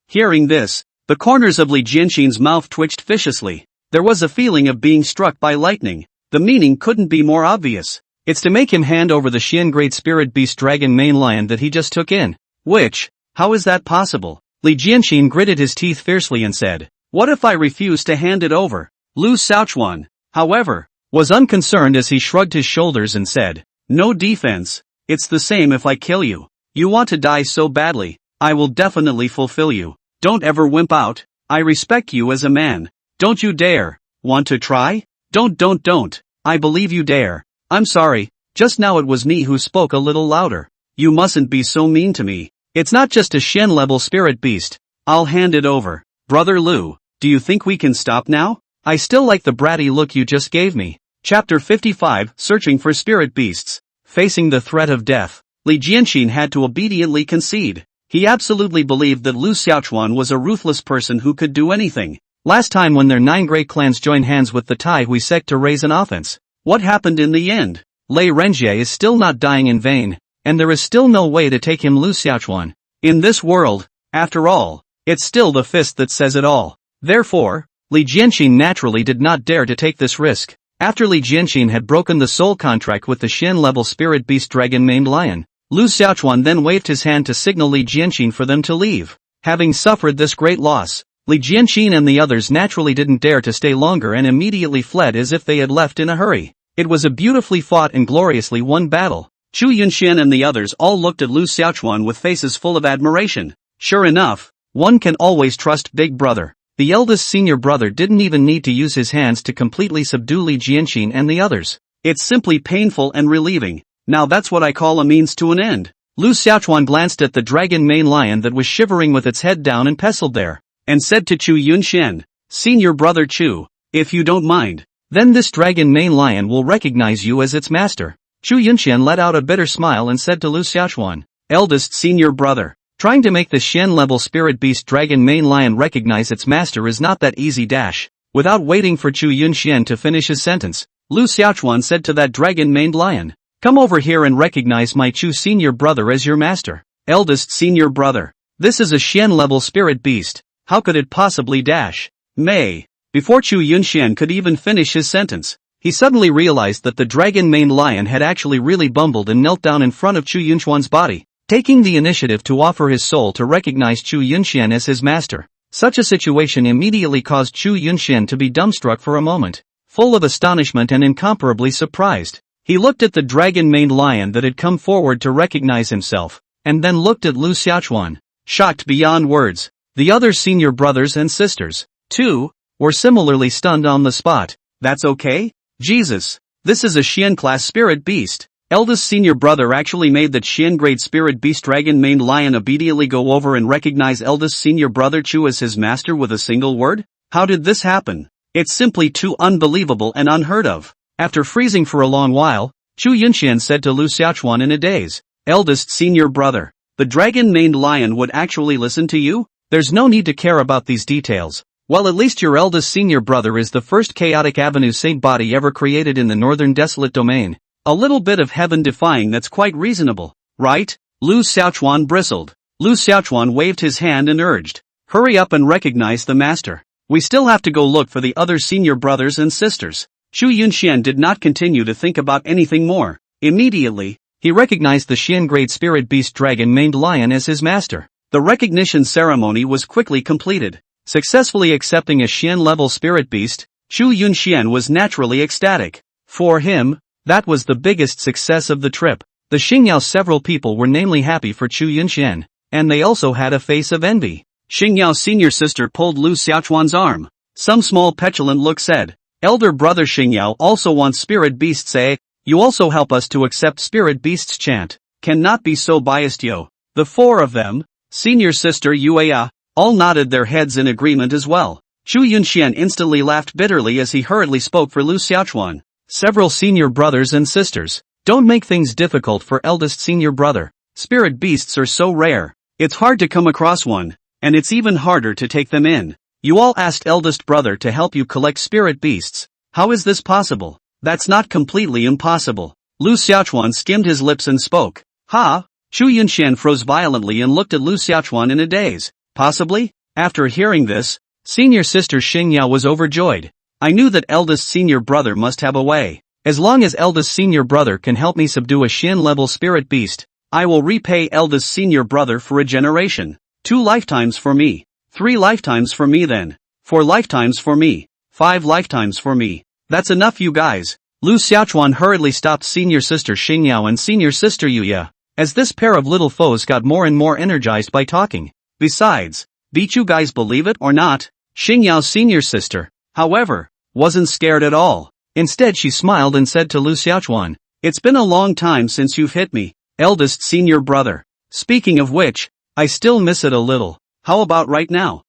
Hearing this, the corners of Li Jianxin's mouth twitched viciously. There was a feeling of being struck by lightning. The meaning couldn't be more obvious. It's to make him hand over the Xian-grade spirit beast dragon mane lion that he just took in. Which, how is that possible? Li Jianxin gritted his teeth fiercely and said, what if I refuse to hand it over? Lu Xiaochuan, however, was unconcerned as he shrugged his shoulders and said, no defense. It's the same if I kill you. You want to die so badly, I will definitely fulfill you. Don't ever wimp out. I respect you as a man. Don't you dare. Want to try? Don't. I believe you dare. I'm sorry, just now it was me who spoke a little louder. You mustn't be so mean to me. It's not just a Shen-level spirit beast. I'll hand it over. Brother Lu, do you think we can stop now? I still like the bratty look you just gave me. Chapter 55, Searching for Spirit Beasts. Facing the threat of death, Li Jianxin had to obediently concede. He absolutely believed that Lu Xiaochuan was a ruthless person who could do anything. Last time when their 9 great clans joined hands with the Tai Hui sect to raise an offense, what happened in the end? Lei Renjie is still not dying in vain, and there is still no way to take him Lu Xiaochuan. In this world, after all, it's still the fist that says it all. Therefore, Li Jianxin naturally did not dare to take this risk. After Li Jianxin had broken the soul contract with the Xian-level spirit beast dragon-named lion, Lu Xiaochuan then waved his hand to signal Li Jianxin for them to leave. Having suffered this great loss, Li Jianxin and the others naturally didn't dare to stay longer and immediately fled as if they had left in a hurry. It was a beautifully fought and gloriously won battle. Chu Yunxian and the others all looked at Lu Xiaochuan with faces full of admiration. Sure enough, one can always trust Big Brother. The eldest senior brother didn't even need to use his hands to completely subdue Li Jianxin and the others. It's simply painful and relieving. Now that's what I call a means to an end. Lu Xiaochuan glanced at the dragon mane lion that was shivering with its head down and pestled there, and said to Chu Yunxian, Senior brother Chu, if you don't mind, then this dragon mane lion will recognize you as its master. Chu Yunxian let out a bitter smile and said to Lu Xiaochuan, Eldest senior brother, trying to make the Shen-level spirit beast dragon mane lion recognize its master is not that easy dash. Without waiting for Chu Yunxian to finish his sentence, Lu Xiaochuan said to that dragon-maned lion, Come over here and recognize my Chu senior brother as your master. Eldest senior brother, this is a Shen-level spirit beast, how could it possibly dash? Before Chu Yunxian could even finish his sentence, he suddenly realized that the dragon-maned lion had actually really bumbled and knelt down in front of Chu Yunxian's body, taking the initiative to offer his soul to recognize Chu Yunxian as his master. Such a situation immediately caused Chu Yunxian to be dumbstruck for a moment, full of astonishment and incomparably surprised. He looked at the dragon-maned lion that had come forward to recognize himself, and then looked at Lu Xiaochuan, shocked beyond words. The other senior brothers and sisters, too, were similarly stunned on the spot. That's okay? Jesus, this is a Xian-class spirit beast. Eldest senior brother actually made that Xian-grade spirit beast dragon-maned lion obediently go over and recognize eldest senior brother Chu as his master with a single word? How did this happen? It's simply too unbelievable and unheard of. After freezing for a long while, Chu Yunxian said to Lu Xiaochuan in a daze, Eldest senior brother, the dragon-maned lion would actually listen to you? There's no need to care about these details. Well, at least your eldest senior brother is the first chaotic avenue saint body ever created in the northern desolate domain. A little bit of heaven-defying that's quite reasonable, right? Lu Xiaochuan bristled. Lu Xiaochuan waved his hand and urged, Hurry up and recognize the master. We still have to go look for the other senior brothers and sisters. Chu Yunxian did not continue to think about anything more. Immediately, he recognized the Xian-grade spirit beast dragon-maned lion as his master. The recognition ceremony was quickly completed. Successfully accepting a Xian-level spirit beast, Chu Yunxian was naturally ecstatic. For him, that was the biggest success of the trip. The Xingyao several people were namely happy for Chu Yunxian, and they also had a face of envy. Xingyao's senior sister pulled Lu Xiaochuan's arm. Some small petulant look said, "Elder brother Xingyao also wants spirit beasts, eh? You also help us to accept spirit beasts chant. Cannot be so biased, yo." The four of them, senior sister Yueya, all nodded their heads in agreement as well. Chu Yunxian instantly laughed bitterly as he hurriedly spoke for Lu Xiaochuan. "Several senior brothers and sisters, don't make things difficult for eldest senior brother. Spirit beasts are so rare. It's hard to come across one, and it's even harder to take them in. You all asked eldest brother to help you collect spirit beasts. How is this possible? That's not completely impossible." Lu Xiaochuan skimmed his lips and spoke. "Ha?" Chu Yunxian froze violently and looked at Lu Xiaochuan in a daze. "Possibly?" After hearing this, senior sister Xingyao was overjoyed. "I knew that eldest senior brother must have a way. As long as eldest senior brother can help me subdue a Xian-level spirit beast, I will repay eldest senior brother for a generation. 2 lifetimes for me. 3 lifetimes for me then. 4 lifetimes for me. 5 lifetimes for me. That's enough, you guys." Lu Xiaochuan hurriedly stopped senior sister Xingyao and senior sister Yuya, as this pair of little foes got more and more energized by talking. Besides, beat you guys believe it or not, Xingyao's senior sister, however, wasn't scared at all. Instead she smiled and said to Lu Xiaochuan, "It's been a long time since you've hit me, eldest senior brother. Speaking of which, I still miss it a little. How about right now?"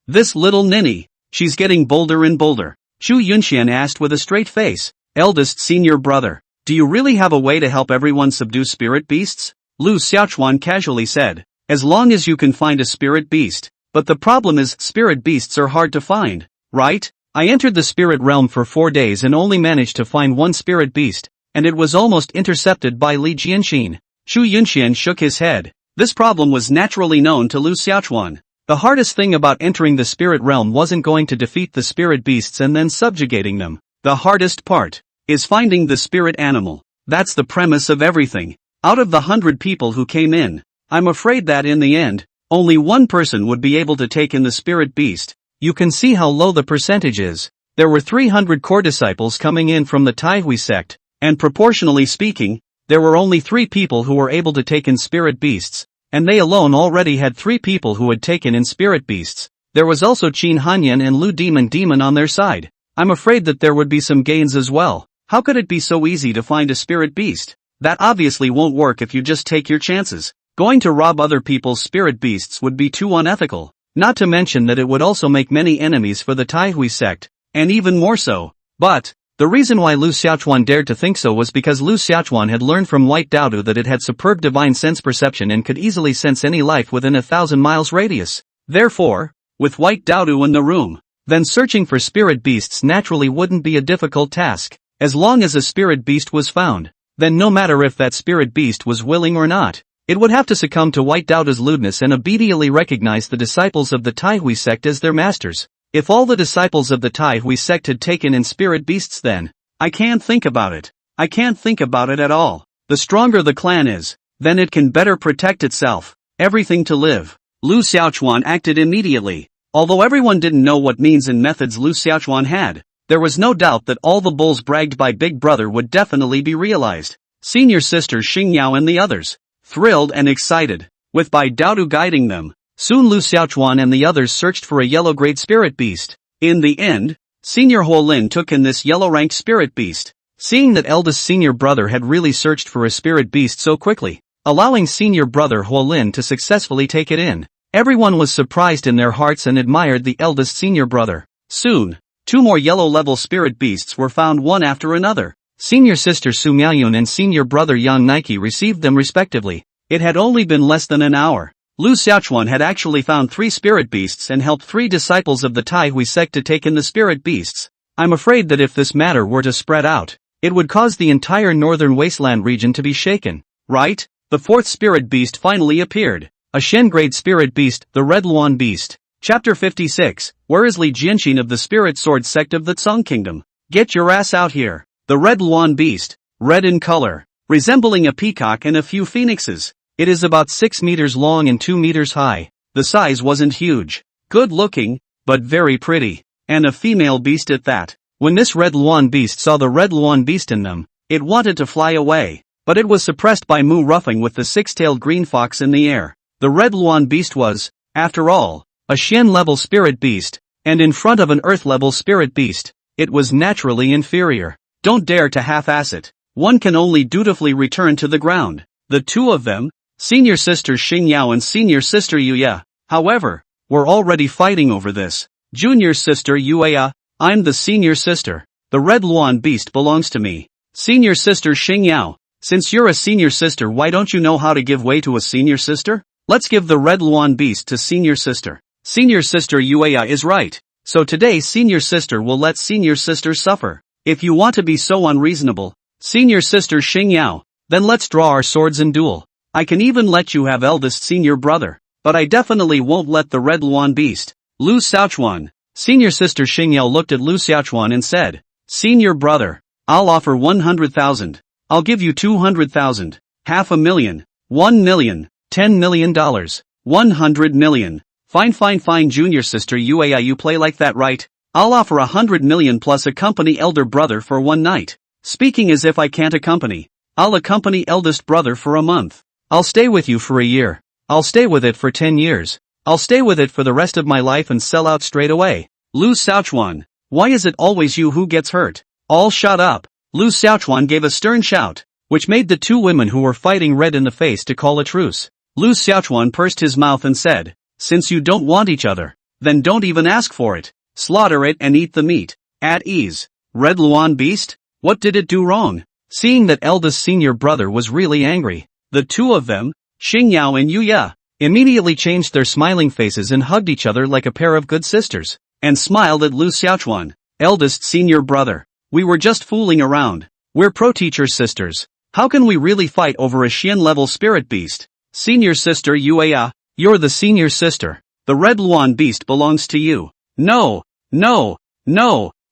This little ninny, she's getting bolder and bolder. Chu Yunxian asked with a straight face. "Eldest senior brother, do you really have a way to help everyone subdue spirit beasts?" Lu Xiaochuan casually said. "As long as you can find a spirit beast. But the problem is spirit beasts are hard to find, right? I entered the spirit realm for 4 days and only managed to find one spirit beast, and it was almost intercepted by Li Jianxin." Chu Yunxian shook his head. This problem was naturally known to Lu Xiaochuan. The hardest thing about entering the spirit realm wasn't going to defeat the spirit beasts and then subjugating them. The hardest part is finding the spirit animal. That's the premise of everything. Out of the 100 people who came in, I'm afraid that in the end, only one person would be able to take in the spirit beast. You can see how low the percentage is. There were 300 core disciples coming in from the Taihui sect, and proportionally speaking, there were only 3 people who were able to take in spirit beasts, and they alone already had 3 people who had taken in spirit beasts. There was also Qin Hanyan and Lu Demon on their side. I'm afraid that there would be some gains as well. How could it be so easy to find a spirit beast? That obviously won't work if you just take your chances. Going to rob other people's spirit beasts would be too unethical. Not to mention that it would also make many enemies for the Taihui sect, and even more so. But the reason why Lu Xiaochuan dared to think so was because Lu Xiaochuan had learned from White Daodu that it had superb divine sense perception and could easily sense any life within 1,000 miles radius. Therefore, with White Daodu in the room, then searching for spirit beasts naturally wouldn't be a difficult task. As long as a spirit beast was found, then no matter if that spirit beast was willing or not, it would have to succumb to White Daodu's lewdness and immediately recognize the disciples of the Taihui sect as their masters. If all the disciples of the Taihui sect had taken in spirit beasts, then I can't think about it. I can't think about it at all. The stronger the clan is, then it can better protect itself. Everything to live. Lu Xiaochuan acted immediately. Although everyone didn't know what means and methods Lu Xiaochuan had, there was no doubt that all the bulls bragged by Big Brother would definitely be realized. Senior sister Xingyao and the others, thrilled and excited, with Bai Daodu guiding them. Soon Lu Xiaochuan and the others searched for a yellow-grade spirit beast. In the end, Senior Huolin took in this yellow-ranked spirit beast. Seeing that eldest senior brother had really searched for a spirit beast so quickly, allowing senior brother Huolin to successfully take it in, everyone was surprised in their hearts and admired the eldest senior brother. Soon, 2 more yellow-level spirit beasts were found one after another. Senior sister Su Miaoyun and senior brother Yang Nike received them respectively. It had only been less than an hour. Lu Xiaochuan had actually found 3 spirit beasts and helped 3 disciples of the Taihui sect to take in the spirit beasts. I'm afraid that if this matter were to spread out, it would cause the entire northern wasteland region to be shaken. Right? The 4th spirit beast finally appeared. A Shen-grade spirit beast, the Red Luan beast. Chapter 56, Where is Li Jianxin of the Spirit Sword sect of the Tsung Kingdom? Get your ass out here. The Red Luan beast, red in color, resembling a peacock and a few phoenixes. It is about 6 meters long and 2 meters high. The size wasn't huge. Good looking, but very pretty. And a female beast at that. When this red Luan beast saw the red Luan beast in them, it wanted to fly away. But it was suppressed by Mu roughing with the six-tailed green fox in the air. The red Luan beast was, after all, a Xian-level spirit beast, and in front of an Earth-level spirit beast, it was naturally inferior. Don't dare to half-ass it. One can only dutifully return to the ground. The two of them, senior sister Xing Yao and senior sister Yuya, however, were already fighting over this. Junior sister Yuya, I'm the senior sister. The red Luan beast belongs to me. Senior sister Xing Yao, since you're a senior sister, why don't you know how to give way to a senior sister? Let's give the red Luan beast to senior sister. Senior sister Yuya is right. So today senior sister will let senior sister suffer. If you want to be so unreasonable, senior sister Xing Yao, then let's draw our swords and duel. I can even let you have eldest senior brother, but I definitely won't let the red Luan beast. Lu Xiaochuan. Senior sister Xing Yao looked at Lu Xiaochuan and said, Senior brother, I'll offer 100,000. I'll give you 200,000, 500,000, 1 million, $10 million, 100 million. Fine junior sister Yuya, you play like that right? I'll offer 100 million plus accompany elder brother for one night. Speaking as if I can't accompany. I'll accompany eldest brother for a month. I'll stay with you for a year. I'll stay with it for 10 years. I'll stay with it for the rest of my life and sell out straight away. Lu Xiaochuan, why is it always you who gets hurt? All shut up. Lu Xiaochuan gave a stern shout, which made the two women who were fighting red in the face to call a truce. Lu Xiaochuan pursed his mouth and said, Since you don't want each other, then don't even ask for it. Slaughter it and eat the meat. At ease. Red Luan beast? What did it do wrong? Seeing that eldest senior brother was really angry, the two of them, Xing Yao and Yuya, immediately changed their smiling faces and hugged each other like a pair of good sisters, and smiled at Lu Xiaochuan. Eldest senior brother, we were just fooling around. We're pro-teacher sisters. How can we really fight over a Xian-level spirit beast? Senior sister Yuya, you're the senior sister. The red Luan beast belongs to you. No.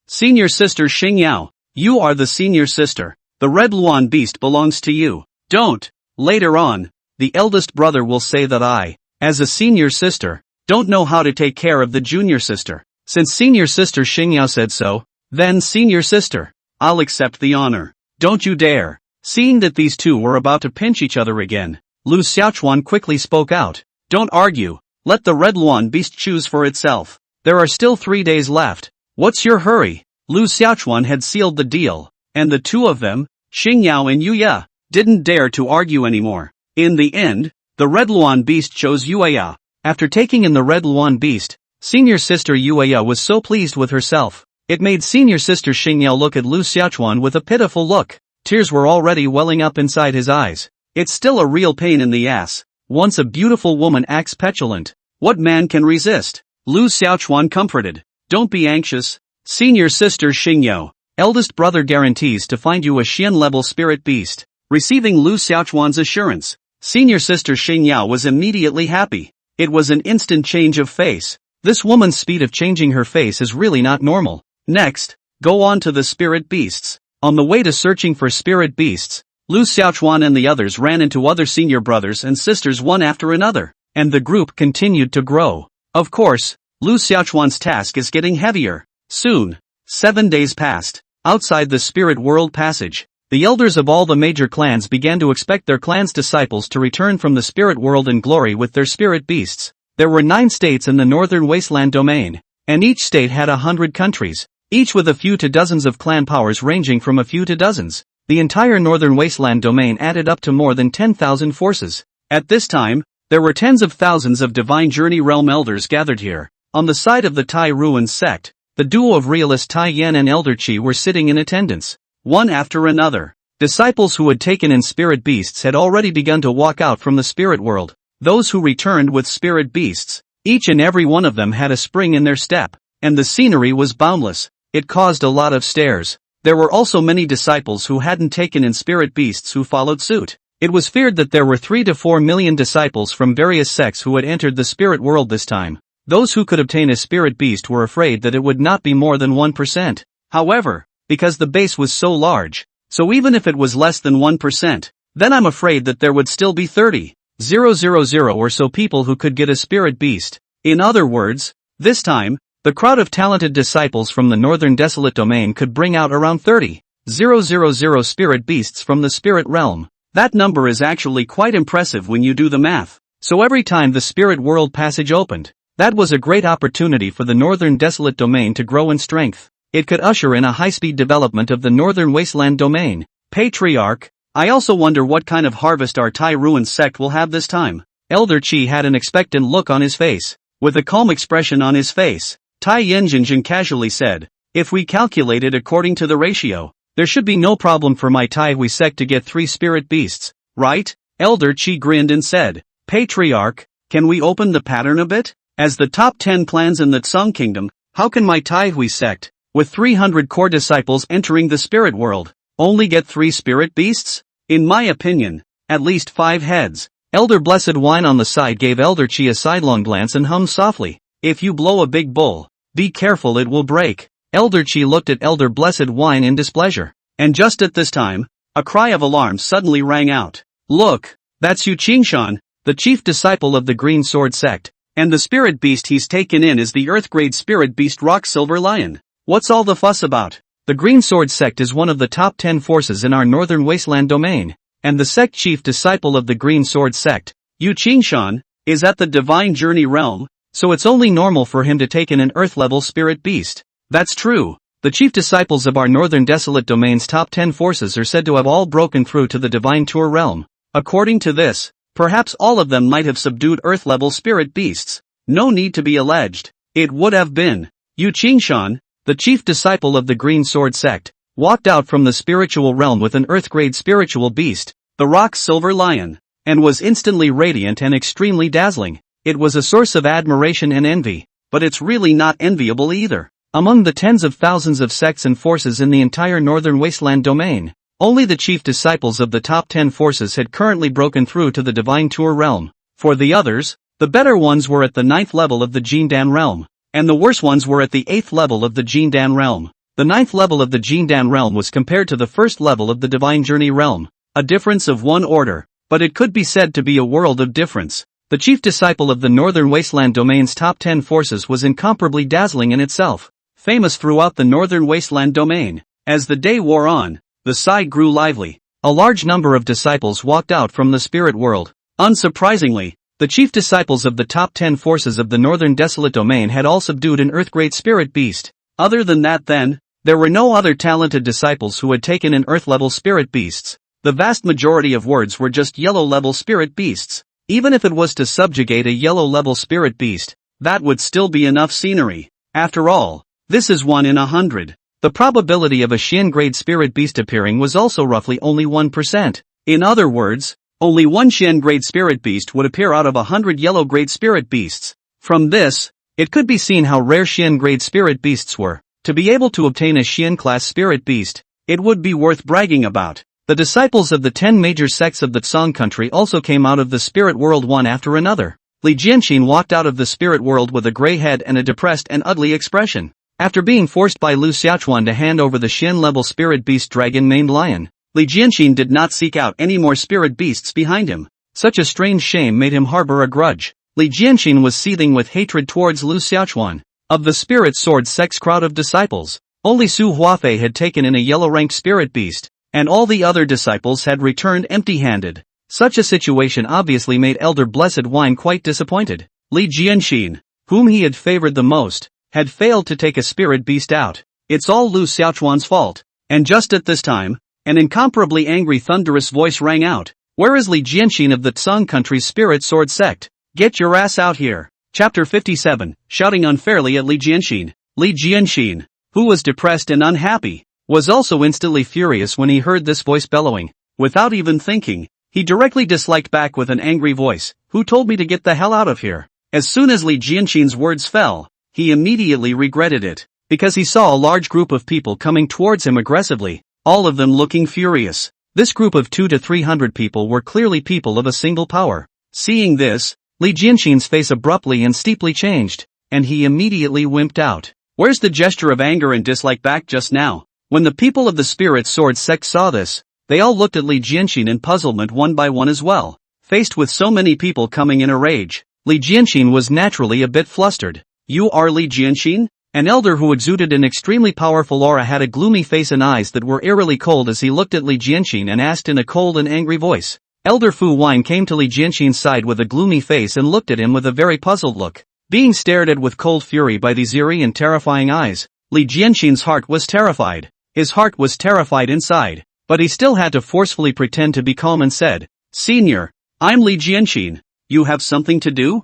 Senior sister Xing Yao, you are the senior sister. The red Luan beast belongs to you. Don't. Later on, the eldest brother will say that I, as a senior sister, don't know how to take care of the junior sister. Since senior sister Xing Yao said so, then senior sister, I'll accept the honor. Don't you dare. Seeing that these two were about to pinch each other again, Lu Xiaochuan quickly spoke out. Don't argue. Let the red Luan beast choose for itself. There are still 3 days left. What's your hurry? Lu Xiaochuan had sealed the deal, and the two of them, Xing Yao and Yuya, didn't dare to argue anymore. In the end, the red Luan beast chose Yuya. After taking in the red Luan beast, senior sister Yuya was so pleased with herself. It made senior sister Xing Yao look at Lu Xiaochuan with a pitiful look. Tears were already welling up inside his eyes. It's still a real pain in the ass. Once a beautiful woman acts petulant, what man can resist? Lu Xiaochuan comforted. Don't be anxious. Senior sister Xing Yao, eldest brother guarantees to find you a Xian-level spirit beast. Receiving Lu Xiaochuan's assurance, senior sister Xing Yao was immediately happy. It was an instant change of face. This woman's speed of changing her face is really not normal. Next, go on to the spirit beasts. On the way to searching for spirit beasts, Lu Xiaochuan and the others ran into other senior brothers and sisters one after another, and the group continued to grow. Of course, Lu Xiaochuan's task is getting heavier. Soon, 7 days passed. Outside the spirit world passage, the elders of all the major clans began to expect their clan's disciples to return from the spirit world in glory with their spirit beasts. There were 9 states in the northern wasteland domain, and each state had 100 countries, each with a few to dozens of clan powers ranging from a few to dozens. The entire northern wasteland domain added up to more than 10,000 forces. At this time, there were tens of thousands of Divine Journey Realm elders gathered here. On the side of the Tai Ruins sect, the duo of realist Tai Yan and Elder Qi were sitting in attendance. One after another, disciples who had taken in spirit beasts had already begun to walk out from the spirit world. Those who returned with spirit beasts, each and every one of them had a spring in their step, and the scenery was boundless. It caused a lot of stares. There were also many disciples who hadn't taken in spirit beasts who followed suit. It was feared that there were 3 to 4 million disciples from various sects who had entered the spirit world this time. Those who could obtain a spirit beast were afraid that it would not be more than 1%. However, because the base was so large, so even if it was less than 1%, then I'm afraid that there would still be 30, 000 or so people who could get a spirit beast. In other words, this time, the crowd of talented disciples from the Northern Desolate Domain could bring out around 30,000 spirit beasts from the spirit realm. That number is actually quite impressive when you do the math. So every time the spirit world passage opened, that was a great opportunity for the Northern Desolate Domain to grow in strength. It could usher in a high-speed development of the Northern Wasteland Domain. Patriarch, I also wonder what kind of harvest our Tai Ruin sect will have this time. Elder Chi had an expectant look on his face. With a calm expression on his face, Tai Yinjinjin casually said, if we calculate it according to the ratio, there should be no problem for my Tai Hui sect to get 3 spirit beasts, right? Elder Chi grinned and said, Patriarch, can we open the pattern a bit? As the top 10 clans in the Tsung Kingdom, how can my Tai Hui sect, with 300 core disciples entering the spirit world, only get 3 spirit beasts? In my opinion, at least 5 heads. Elder Blessed Wine on the side gave Elder Chi a sidelong glance and hummed softly, if you blow a big bowl, be careful it will break. Elder Chi looked at Elder Blessed Wine in displeasure. And just at this time, a cry of alarm suddenly rang out. Look, that's Yu Qingshan, the chief disciple of the Green Sword sect, and the spirit beast he's taken in is the Earth-grade spirit beast Rock Silver Lion. What's all the fuss about? The Green Sword sect is one of the top 10 forces in our Northern Wasteland Domain, and the sect chief disciple of the Green Sword sect, Yu Qingshan, is at the Divine Journey realm, so it's only normal for him to take in an Earth-level spirit beast. That's true. The chief disciples of our Northern Desolate Domain's top 10 forces are said to have all broken through to the Divine Tour realm. According to this, perhaps all of them might have subdued Earth-level spirit beasts. No need to be alleged. It would have been. Yu Qingshan, the chief disciple of the Green Sword sect, walked out from the spiritual realm with an Earth-grade spiritual beast, the Rock Silver Lion, and was instantly radiant and extremely dazzling. It was a source of admiration and envy, but it's really not enviable either. Among the tens of thousands of sects and forces in the entire Northern Wasteland Domain, only the chief disciples of the top 10 forces had currently broken through to the Divine Tour realm. For the others, the better ones were at the 9th level of the Jindan realm, and the worse ones were at the 8th level of the Jindan realm. The 9th level of the Jindan realm was compared to the 1st level of the Divine Journey realm, a difference of 1 order, but it could be said to be a world of difference. The chief disciple of the Northern Wasteland Domain's top 10 forces was incomparably dazzling in itself. Famous throughout the Northern Wasteland Domain. As the day wore on, the side grew lively. A large number of disciples walked out from the spirit world. Unsurprisingly, the chief disciples of the top 10 forces of the Northern Desolate Domain had all subdued an Earth-grade spirit beast. Other than that then, there were no other talented disciples who had taken in Earth-level spirit beasts. The vast majority of words were just yellow-level spirit beasts. Even if it was to subjugate a yellow-level spirit beast, that would still be enough scenery. After all, this is 1 in 100. The probability of a Xian-grade spirit beast appearing was also roughly only 1%. In other words, only 1 Xian-grade spirit beast would appear out of 100 yellow-grade spirit beasts. From this, it could be seen how rare Xian-grade spirit beasts were. To be able to obtain a Xian-class spirit beast, it would be worth bragging about. The disciples of the 10 major sects of the Tsang country also came out of the spirit world one after another. Li Jianxin walked out of the spirit world with a gray head and a depressed and ugly expression. After being forced by Lu Xiaochuan to hand over the Xian-level spirit beast dragon named Lion, Li Jianxin did not seek out any more spirit beasts behind him. Such a strange shame made him harbor a grudge. Li Jianxin was seething with hatred towards Lu Xiaochuan. Of the spirit sword sect's crowd of disciples, only Su Huafei had taken in a yellow-ranked spirit beast, and all the other disciples had returned empty-handed. Such a situation obviously made Elder Blessed Wine quite disappointed. Li Jianxin, whom he had favored the most, had failed to take a spirit beast out. It's all Lu Xiaochuan's fault. And just at this time, an incomparably angry thunderous voice rang out. Where is Li Jianxin of the Tsang country's spirit sword sect? Get your ass out here. Chapter 57, shouting unfairly at Li Jianxin. Li Jianxin, who was depressed and unhappy, was also instantly furious when he heard this voice bellowing. Without even thinking, he directly disliked back with an angry voice, who told me to get the hell out of here? As soon as Li Jianxin's words fell, he immediately regretted it, because he saw a large group of people coming towards him aggressively, all of them looking furious. This group of 200 to 300 people were clearly people of a single power. Seeing this, Li Jianxin's face abruptly and steeply changed, and he immediately wimped out. Where's the gesture of anger and dislike back just now? When the people of the spirit sword sect saw this, they all looked at Li Jianxin in puzzlement one by one as well. Faced with so many people coming in a rage, Li Jianxin was naturally a bit flustered. You are Li Jianxin? An elder who exuded an extremely powerful aura had a gloomy face and eyes that were eerily cold as he looked at Li Jianxin and asked in a cold and angry voice. Elder Fu Wine came to Li Jianxin's side with a gloomy face and looked at him with a very puzzled look. Being stared at with cold fury by these eerie and terrifying eyes, Li Jianxin's heart was terrified. His heart was terrified inside, but he still had to forcefully pretend to be calm and said, Senior, I'm Li Jianxin. You have something to do?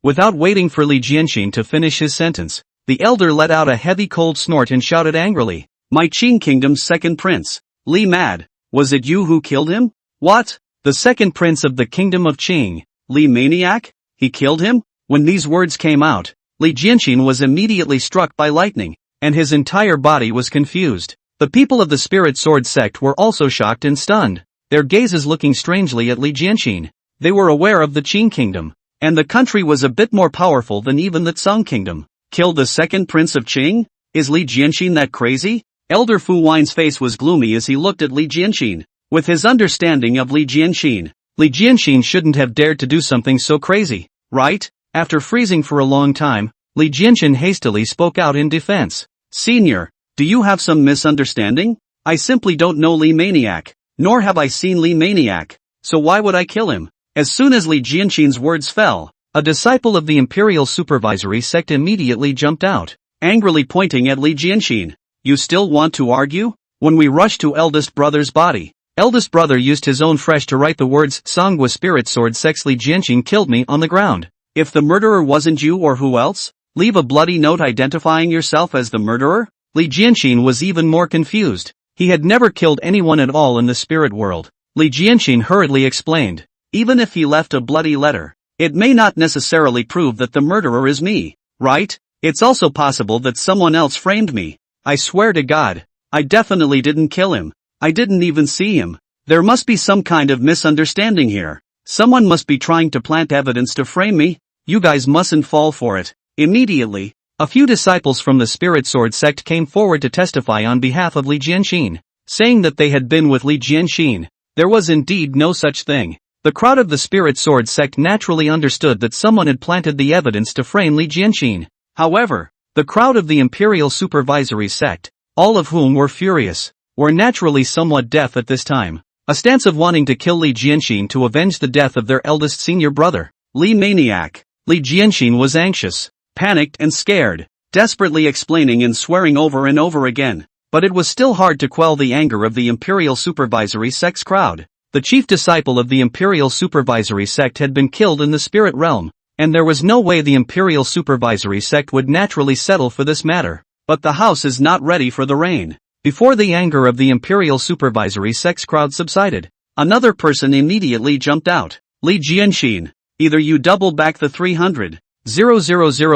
Without waiting for Li Jianxin to finish his sentence, the elder let out a heavy cold snort and shouted angrily, My Qing Kingdom's second prince, Li Mad, was it you who killed him? What? The second prince of the kingdom of Qing, Li Maniac? He killed him? When these words came out, Li Jianxin was immediately struck by lightning, and his entire body was confused. The people of the Spirit Sword sect were also shocked and stunned, their gazes looking strangely at Li Jianxin. They were aware of the Qing Kingdom, and the country was a bit more powerful than even the Tsang Kingdom. Killed the second prince of Qing? Is Li Jianxin that crazy? Elder Fu Wine's face was gloomy as he looked at Li Jianxin. With his understanding of Li Jianxin shouldn't have dared to do something so crazy, right? After freezing for a long time, Li Jianxin hastily spoke out in defense. Senior, do you have some misunderstanding? I simply don't know Li Maniac, nor have I seen Li Maniac, so why would I kill him? As soon as Li Jianxin's words fell, a disciple of the Imperial Supervisory Sect immediately jumped out, angrily pointing at Li Jianxin. You still want to argue? When we rushed to eldest brother's body, eldest brother used his own fresh to write the words Sangwa Spirit Sword Sex Li Jianxin killed me on the ground. If the murderer wasn't you or who else? Leave a bloody note identifying yourself as the murderer? Li Jianxin was even more confused. He had never killed anyone at all in the spirit world. Li Jianxin hurriedly explained. Even if he left a bloody letter, it may not necessarily prove that the murderer is me, right? It's also possible that someone else framed me. I swear to God, I definitely didn't kill him. I didn't even see him. There must be some kind of misunderstanding here. Someone must be trying to plant evidence to frame me. You guys mustn't fall for it. Immediately, a few disciples from the Spirit Sword sect came forward to testify on behalf of Li Jianxin, saying that they had been with Li Jianxin. There was indeed no such thing. The crowd of the Spirit Sword sect naturally understood that someone had planted the evidence to frame Li Jianxin. However, the crowd of the Imperial Supervisory sect, all of whom were furious, were naturally somewhat deaf at this time. A stance of wanting to kill Li Jianxin to avenge the death of their eldest senior brother, Li Maniac. Li Jianxin was anxious, panicked and scared, desperately explaining and swearing over and over again. But it was still hard to quell the anger of the Imperial Supervisory sect's crowd. The chief disciple of the Imperial Supervisory sect had been killed in the spirit realm, and there was no way the Imperial Supervisory sect would naturally settle for this matter. But the house is not ready for the rain. Before the anger of the Imperial Supervisory sect's crowd subsided, another person immediately jumped out. Li Jianxin, either you double back the 300,000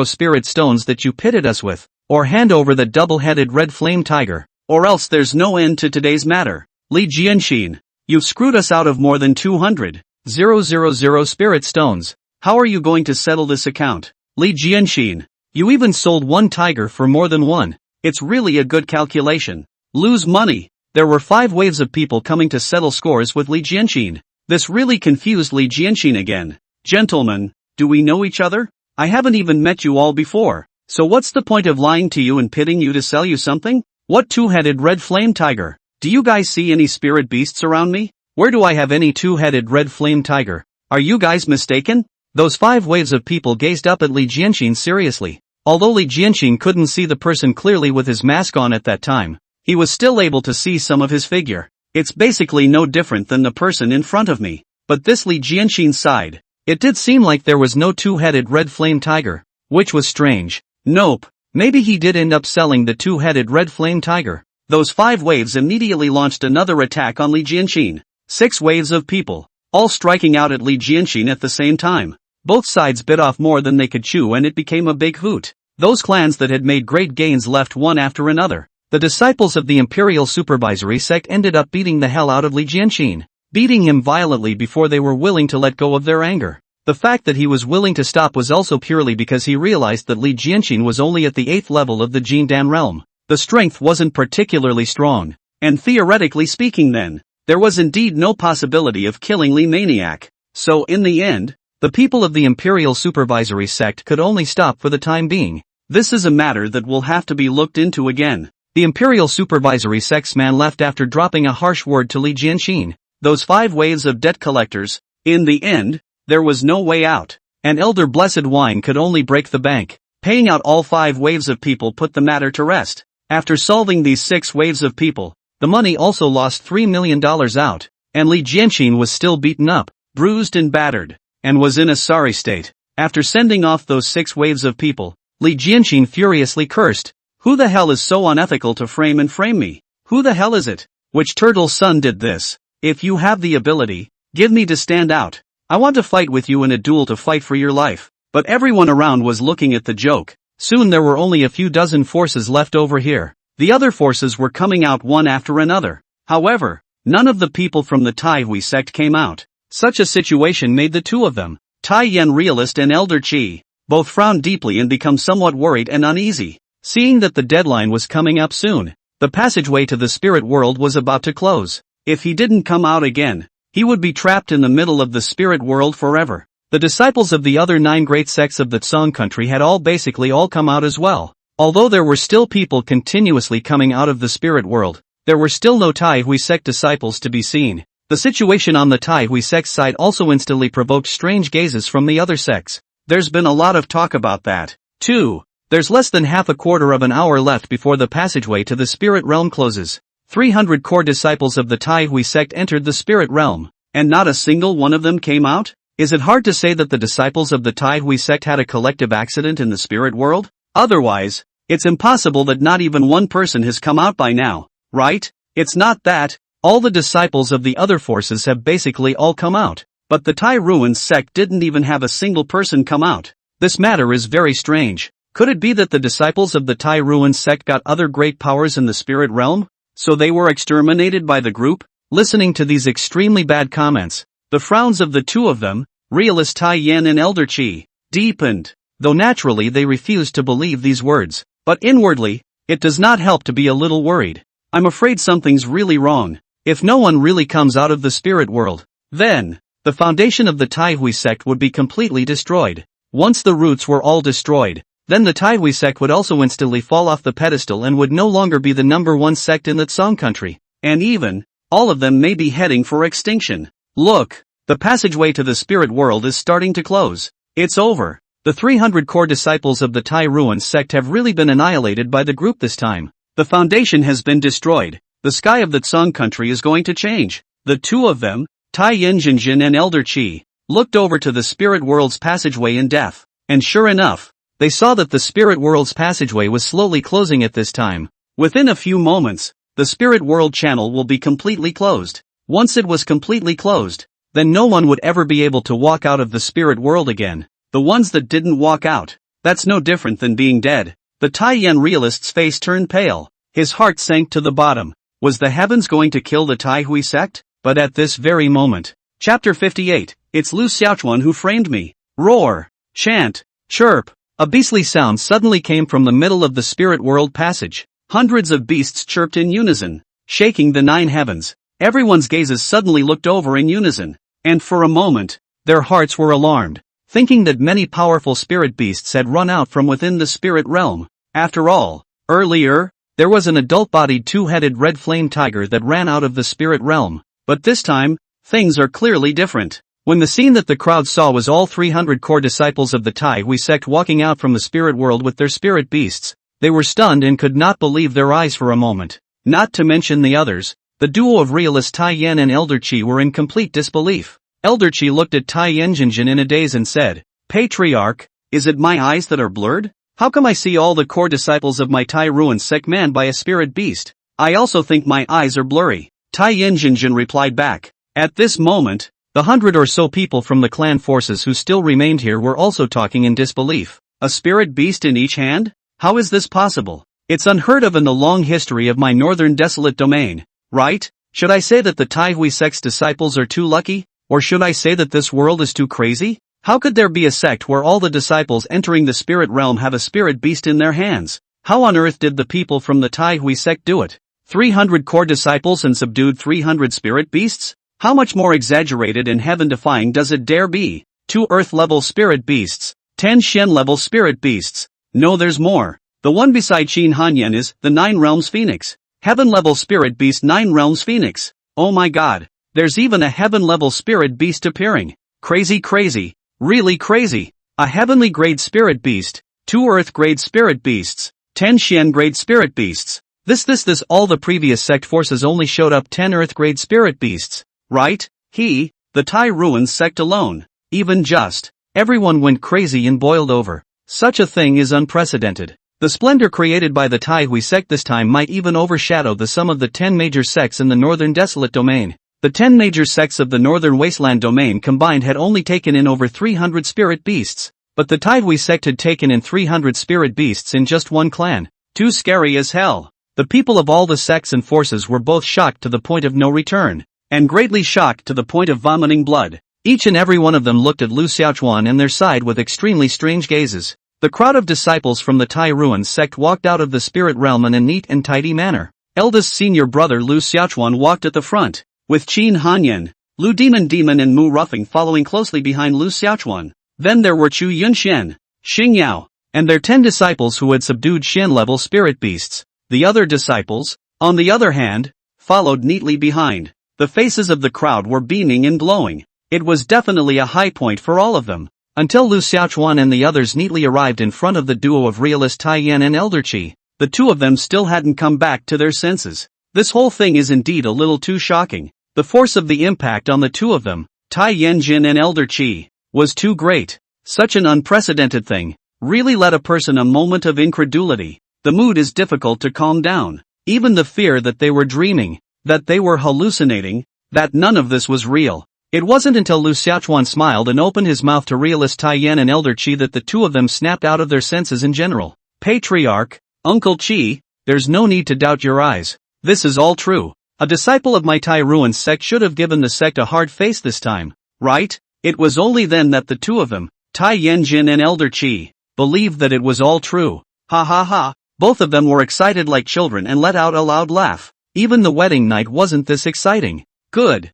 spirit stones that you pitted us with, or hand over the double-headed red flame tiger, or else there's no end to today's matter. Li Jianxin, you've screwed us out of more than 200,000 spirit stones. How are you going to settle this account? Li Jianxin, you even sold one tiger for more than one. It's really a good calculation. Lose money. There were 5 waves of people coming to settle scores with Li Jianxin. This really confused Li Jianxin again. Gentlemen, do we know each other? I haven't even met you all before. So what's the point of lying to you and pitting you to sell you something? What two-headed red flame tiger? Do you guys see any spirit beasts around me? Where do I have any two-headed red flame tiger? Are you guys mistaken? Those 5 waves of people gazed up at Li Jianxin seriously. Although Li Jianxin couldn't see the person clearly with his mask on at that time, he was still able to see some of his figure. It's basically no different than the person in front of me. But this Li Jianxin sighed. It did seem like there was no two-headed red flame tiger, which was strange. Nope, maybe he did end up selling the two-headed red flame tiger. Those 5 waves immediately launched another attack on Li Jianxin. 6 waves of people, all striking out at Li Jianxin at the same time. Both sides bit off more than they could chew and it became a big hoot. Those clans that had made great gains left one after another. The disciples of the Imperial Supervisory sect ended up beating the hell out of Li Jianxin, beating him violently before they were willing to let go of their anger. The fact that he was willing to stop was also purely because he realized that Li Jianxin was only at the 8th level of the Jindan realm. The strength wasn't particularly strong, and theoretically speaking then, There was indeed no possibility of killing Li Maniac. So in the end, the people of the Imperial Supervisory Sect could only stop for the time being. This is a matter that will have to be looked into again. The Imperial Supervisory Sect's man left after dropping a harsh word to Li Jianxin. Those 5 waves of debt collectors. In the end, there was no way out. An elder blessed wine could only break the bank. Paying out all 5 waves of people put the matter to rest. After solving these 6 waves of people, the money also lost $3 million out, and Li Jianxin was still beaten up, bruised and battered, and was in a sorry state. After sending off those 6 waves of people, Li Jianxin furiously cursed, "Who the hell is so unethical to frame me? Who the hell is it? Which turtle's son did this? If you have the ability, give me to stand out. I want to fight with you in a duel to fight for your life." But everyone around was looking at the joke. Soon there were only a few dozen forces left over here. The other forces were coming out one after another. However, none of the people from the Tai Hui sect came out. Such a situation made the two of them, Tai Yan Realist and Elder Qi, both frown deeply and become somewhat worried and uneasy. Seeing that the deadline was coming up soon, the passageway to the spirit world was about to close. If he didn't come out again, he would be trapped in the middle of the spirit world forever. The disciples of the other 9 great sects of the Tsong country had basically all come out as well. Although there were still people continuously coming out of the spirit world, there were still no Tai Hui sect disciples to be seen. The situation on the Tai Hui sect side also instantly provoked strange gazes from the other sects. There's been a lot of talk about that, too. There's less than half a quarter of an hour left before the passageway to the spirit realm closes. 300 core disciples of the Tai Hui sect entered the spirit realm, and not a single one of them came out? Is it hard to say that the disciples of the Tai Hui sect had a collective accident in the spirit world? Otherwise, it's impossible that not even one person has come out by now, right? It's not that. All the disciples of the other forces have basically all come out, but the Tai Ruins sect didn't even have a single person come out. This matter is very strange. Could it be that the disciples of the Tai Ruins sect got other great powers in the spirit realm? So they were exterminated by the group? Listening to these extremely bad comments, the frowns of the two of them, Realist Tai Yan and Elder Qi, deepened. Though naturally they refused to believe these words, but inwardly, it does not help to be a little worried. I'm afraid something's really wrong. If no one really comes out of the spirit world, then the foundation of the Tai Hui sect would be completely destroyed. Once the roots were all destroyed, then the Tai Hui sect would also instantly fall off the pedestal and would no longer be the #1 sect in the Tsong country. And even, all of them may be heading for extinction. Look, the passageway to the spirit world is starting to close. It's over. The 300 core disciples of the Tai Ruins sect have really been annihilated by the group this time. The foundation has been destroyed. The sky of the Tsong country is going to change. The two of them, Tai Yanjinjin and Elder Qi, looked over to the spirit world's passageway in death. And sure enough, they saw that the spirit world's passageway was slowly closing at this time. Within a few moments, the spirit world channel will be completely closed. Once it was completely closed, then no one would ever be able to walk out of the spirit world again. The ones that didn't walk out, that's no different than being dead. The Tai Yan realist's face turned pale. His heart sank to the bottom. Was the heavens going to kill the Tai Hui sect? But at this very moment. Chapter 58, it's Lu Xiaochuan who framed me. Roar, chant, chirp. A beastly sound suddenly came from the middle of the spirit world passage. Hundreds of beasts chirped in unison, shaking the 9 heavens. Everyone's gazes suddenly looked over in unison, and for a moment, their hearts were alarmed, thinking that many powerful spirit beasts had run out from within the spirit realm. After all, earlier, there was an adult-bodied 2-headed red flame tiger that ran out of the spirit realm. But this time, things are clearly different. When the scene that the crowd saw was all 300 core disciples of the Tai Hui sect walking out from the spirit world with their spirit beasts, they were stunned and could not believe their eyes for a moment. Not to mention the others, the duo of realist Tai Yan and Elder Qi were in complete disbelief. Elder Qi looked at Tai Yanjinjin in a daze and said, "Patriarch, is it my eyes that are blurred? How come I see all the core disciples of my Tai Ruin sect manned by a spirit beast? I also think my eyes are blurry." Tai Yanjinjin replied back. At this moment, the 100 or so people from the clan forces who still remained here were also talking in disbelief. A spirit beast in each hand? How is this possible? It's unheard of in the long history of my northern desolate domain, right? Should I say that the Tai Hui sect's disciples are too lucky? Or should I say that this world is too crazy? How could there be a sect where all the disciples entering the spirit realm have a spirit beast in their hands? How on earth did the people from the Tai Hui sect do it? 300 core disciples and subdued 300 spirit beasts? How much more exaggerated and heaven-defying does it dare be? 2 earth-level spirit beasts, 10 Shen-level spirit beasts. No, there's more. The one beside Qin Hanyan is the 9 realms phoenix. Heaven-level spirit beast 9 realms phoenix. Oh my god. There's even a heaven-level spirit beast appearing. Crazy crazy. Really crazy. A heavenly grade spirit beast, 2 earth grade spirit beasts, 10 Shen grade spirit beasts. This all the previous sect forces only showed up 10 earth grade spirit beasts. Right? The Tai Ruins sect alone. Even just. Everyone went crazy and boiled over. Such a thing is unprecedented. The splendor created by the Tai Hui sect this time might even overshadow the sum of the 10 major sects in the Northern Desolate Domain. The 10 major sects of the Northern Wasteland Domain combined had only taken in over 300 spirit beasts, but the Tai Hui sect had taken in 300 spirit beasts in just one clan. Too scary as hell. The people of all the sects and forces were both shocked to the point of no return, and greatly shocked to the point of vomiting blood. Each and every one of them looked at Lu Xiaochuan and their side with extremely strange gazes. The crowd of disciples from the Tai Ruins sect walked out of the spirit realm in a neat and tidy manner. Eldest senior brother Lu Xiaochuan walked at the front, with Qin Hanyan, Lu Demon and Mu Ruffing following closely behind Lu Xiaochuan. Then there were Chu Yunshen, Xing Yao, and their 10 disciples who had subdued Shen-level spirit beasts. The other disciples, on the other hand, followed neatly behind. The faces of the crowd were beaming and glowing. It was definitely a high point for all of them, until Lu Xiaochuan and the others neatly arrived in front of the duo of realist Tai Yan and Elder Qi. The two of them still hadn't come back to their senses. This whole thing is indeed a little too shocking. The force of the impact on the two of them, Tai Yanjin and Elder Qi, was too great. Such an unprecedented thing really led a person a moment of incredulity. The mood is difficult to calm down. Even the fear that they were dreaming, that they were hallucinating, that none of this was real. It wasn't until Lu Xiaochuan smiled and opened his mouth to realist Tai Yan and Elder Qi that the two of them snapped out of their senses in general. Patriarch, Uncle Qi, there's no need to doubt your eyes. This is all true. A disciple of my Tai Ruins sect should have given the sect a hard face this time, right? It was only then that the two of them, Tai Yanjin and Elder Qi, believed that it was all true. Ha ha ha. Both of them were excited like children and let out a loud laugh. Even the wedding night wasn't this exciting. Good.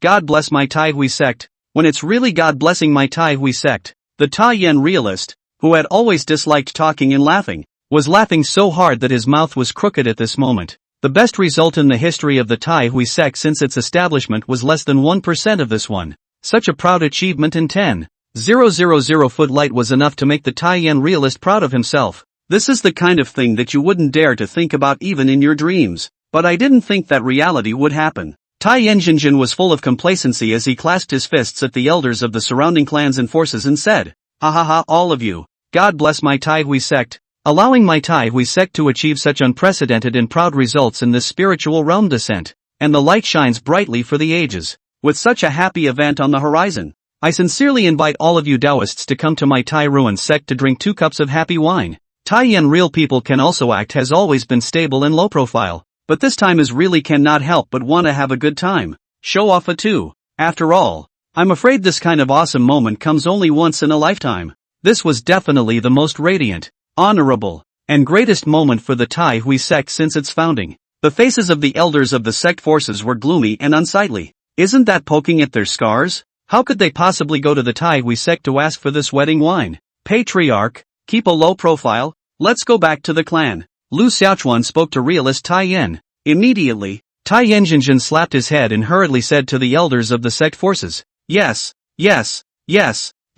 God bless my Tai Hui sect, when it's really God blessing my Tai Hui sect. The Tai Yan realist, who had always disliked talking and laughing, was laughing so hard that his mouth was crooked at this moment. The best result in the history of the Tai Hui sect since its establishment was less than 1% of this one. Such a proud achievement in 10,000 foot light was enough to make the Tai Yan realist proud of himself. This is the kind of thing that you wouldn't dare to think about even in your dreams. But I didn't think that reality would happen. Tai Yanjinjin was full of complacency as he clasped his fists at the elders of the surrounding clans and forces and said, "Ha ha ha, all of you. God bless my Tai Hui sect, allowing my Tai Hui sect to achieve such unprecedented and proud results in this spiritual realm descent. And the light shines brightly for the ages. With such a happy event on the horizon, I sincerely invite all of you Taoists to come to my Tai Ruins sect to drink 2 cups of happy wine." Tai Yan real people can also act has always been stable and low profile, but this time is really cannot help but want to have a good time. Show off a too. After all, I'm afraid this kind of awesome moment comes only once in a lifetime. This was definitely the most radiant, honorable, and greatest moment for the Tai Hui sect since its founding. The faces of the elders of the sect forces were gloomy and unsightly. Isn't that poking at their scars? How could they possibly go to the Tai Hui sect to ask for this wedding wine? Patriarch, keep a low profile. Let's go back to the clan. Lu Xiaochuan spoke to realist Tai Yan. Immediately, Tai Yanjinjin slapped his head and hurriedly said to the elders of the sect forces, Yes.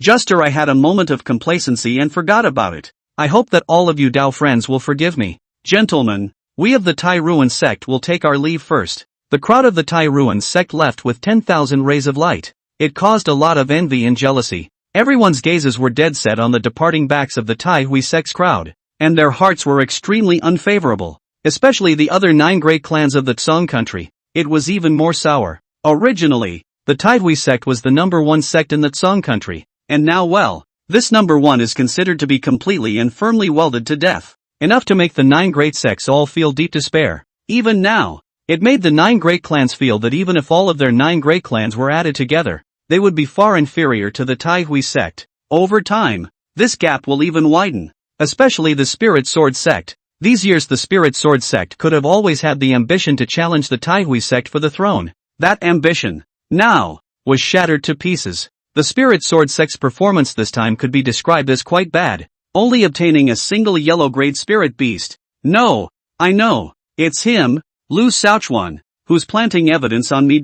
Juster I had a moment of complacency and forgot about it. I hope that all of you Dao friends will forgive me. Gentlemen, we of the Tai Ruins sect will take our leave first. The crowd of the Tai Ruins sect left with 10,000 rays of light. It caused a lot of envy and jealousy. Everyone's gazes were dead set on the departing backs of the Tai Hui sect's crowd, and their hearts were extremely unfavorable, especially the other 9 great clans of the Tsong country. It was even more sour. Originally, the Tai Hui sect was the #1 sect in the Tsong country, and now well, this #1 is considered to be completely and firmly welded to death, enough to make the 9 great sects all feel deep despair. Even now, it made the 9 great clans feel that even if all of their 9 great clans were added together, they would be far inferior to the Tai Hui sect. Over time, this gap will even widen. Especially the Spirit Sword sect, These years the Spirit Sword sect could have always had the ambition to challenge the Taihui sect for the throne. That ambition, now, was shattered to pieces. The Spirit Sword sect's performance this time could be described as quite bad, only obtaining a single yellow-grade spirit beast. No, I know, it's him, Lu Xiaochuan, who's planting evidence on me.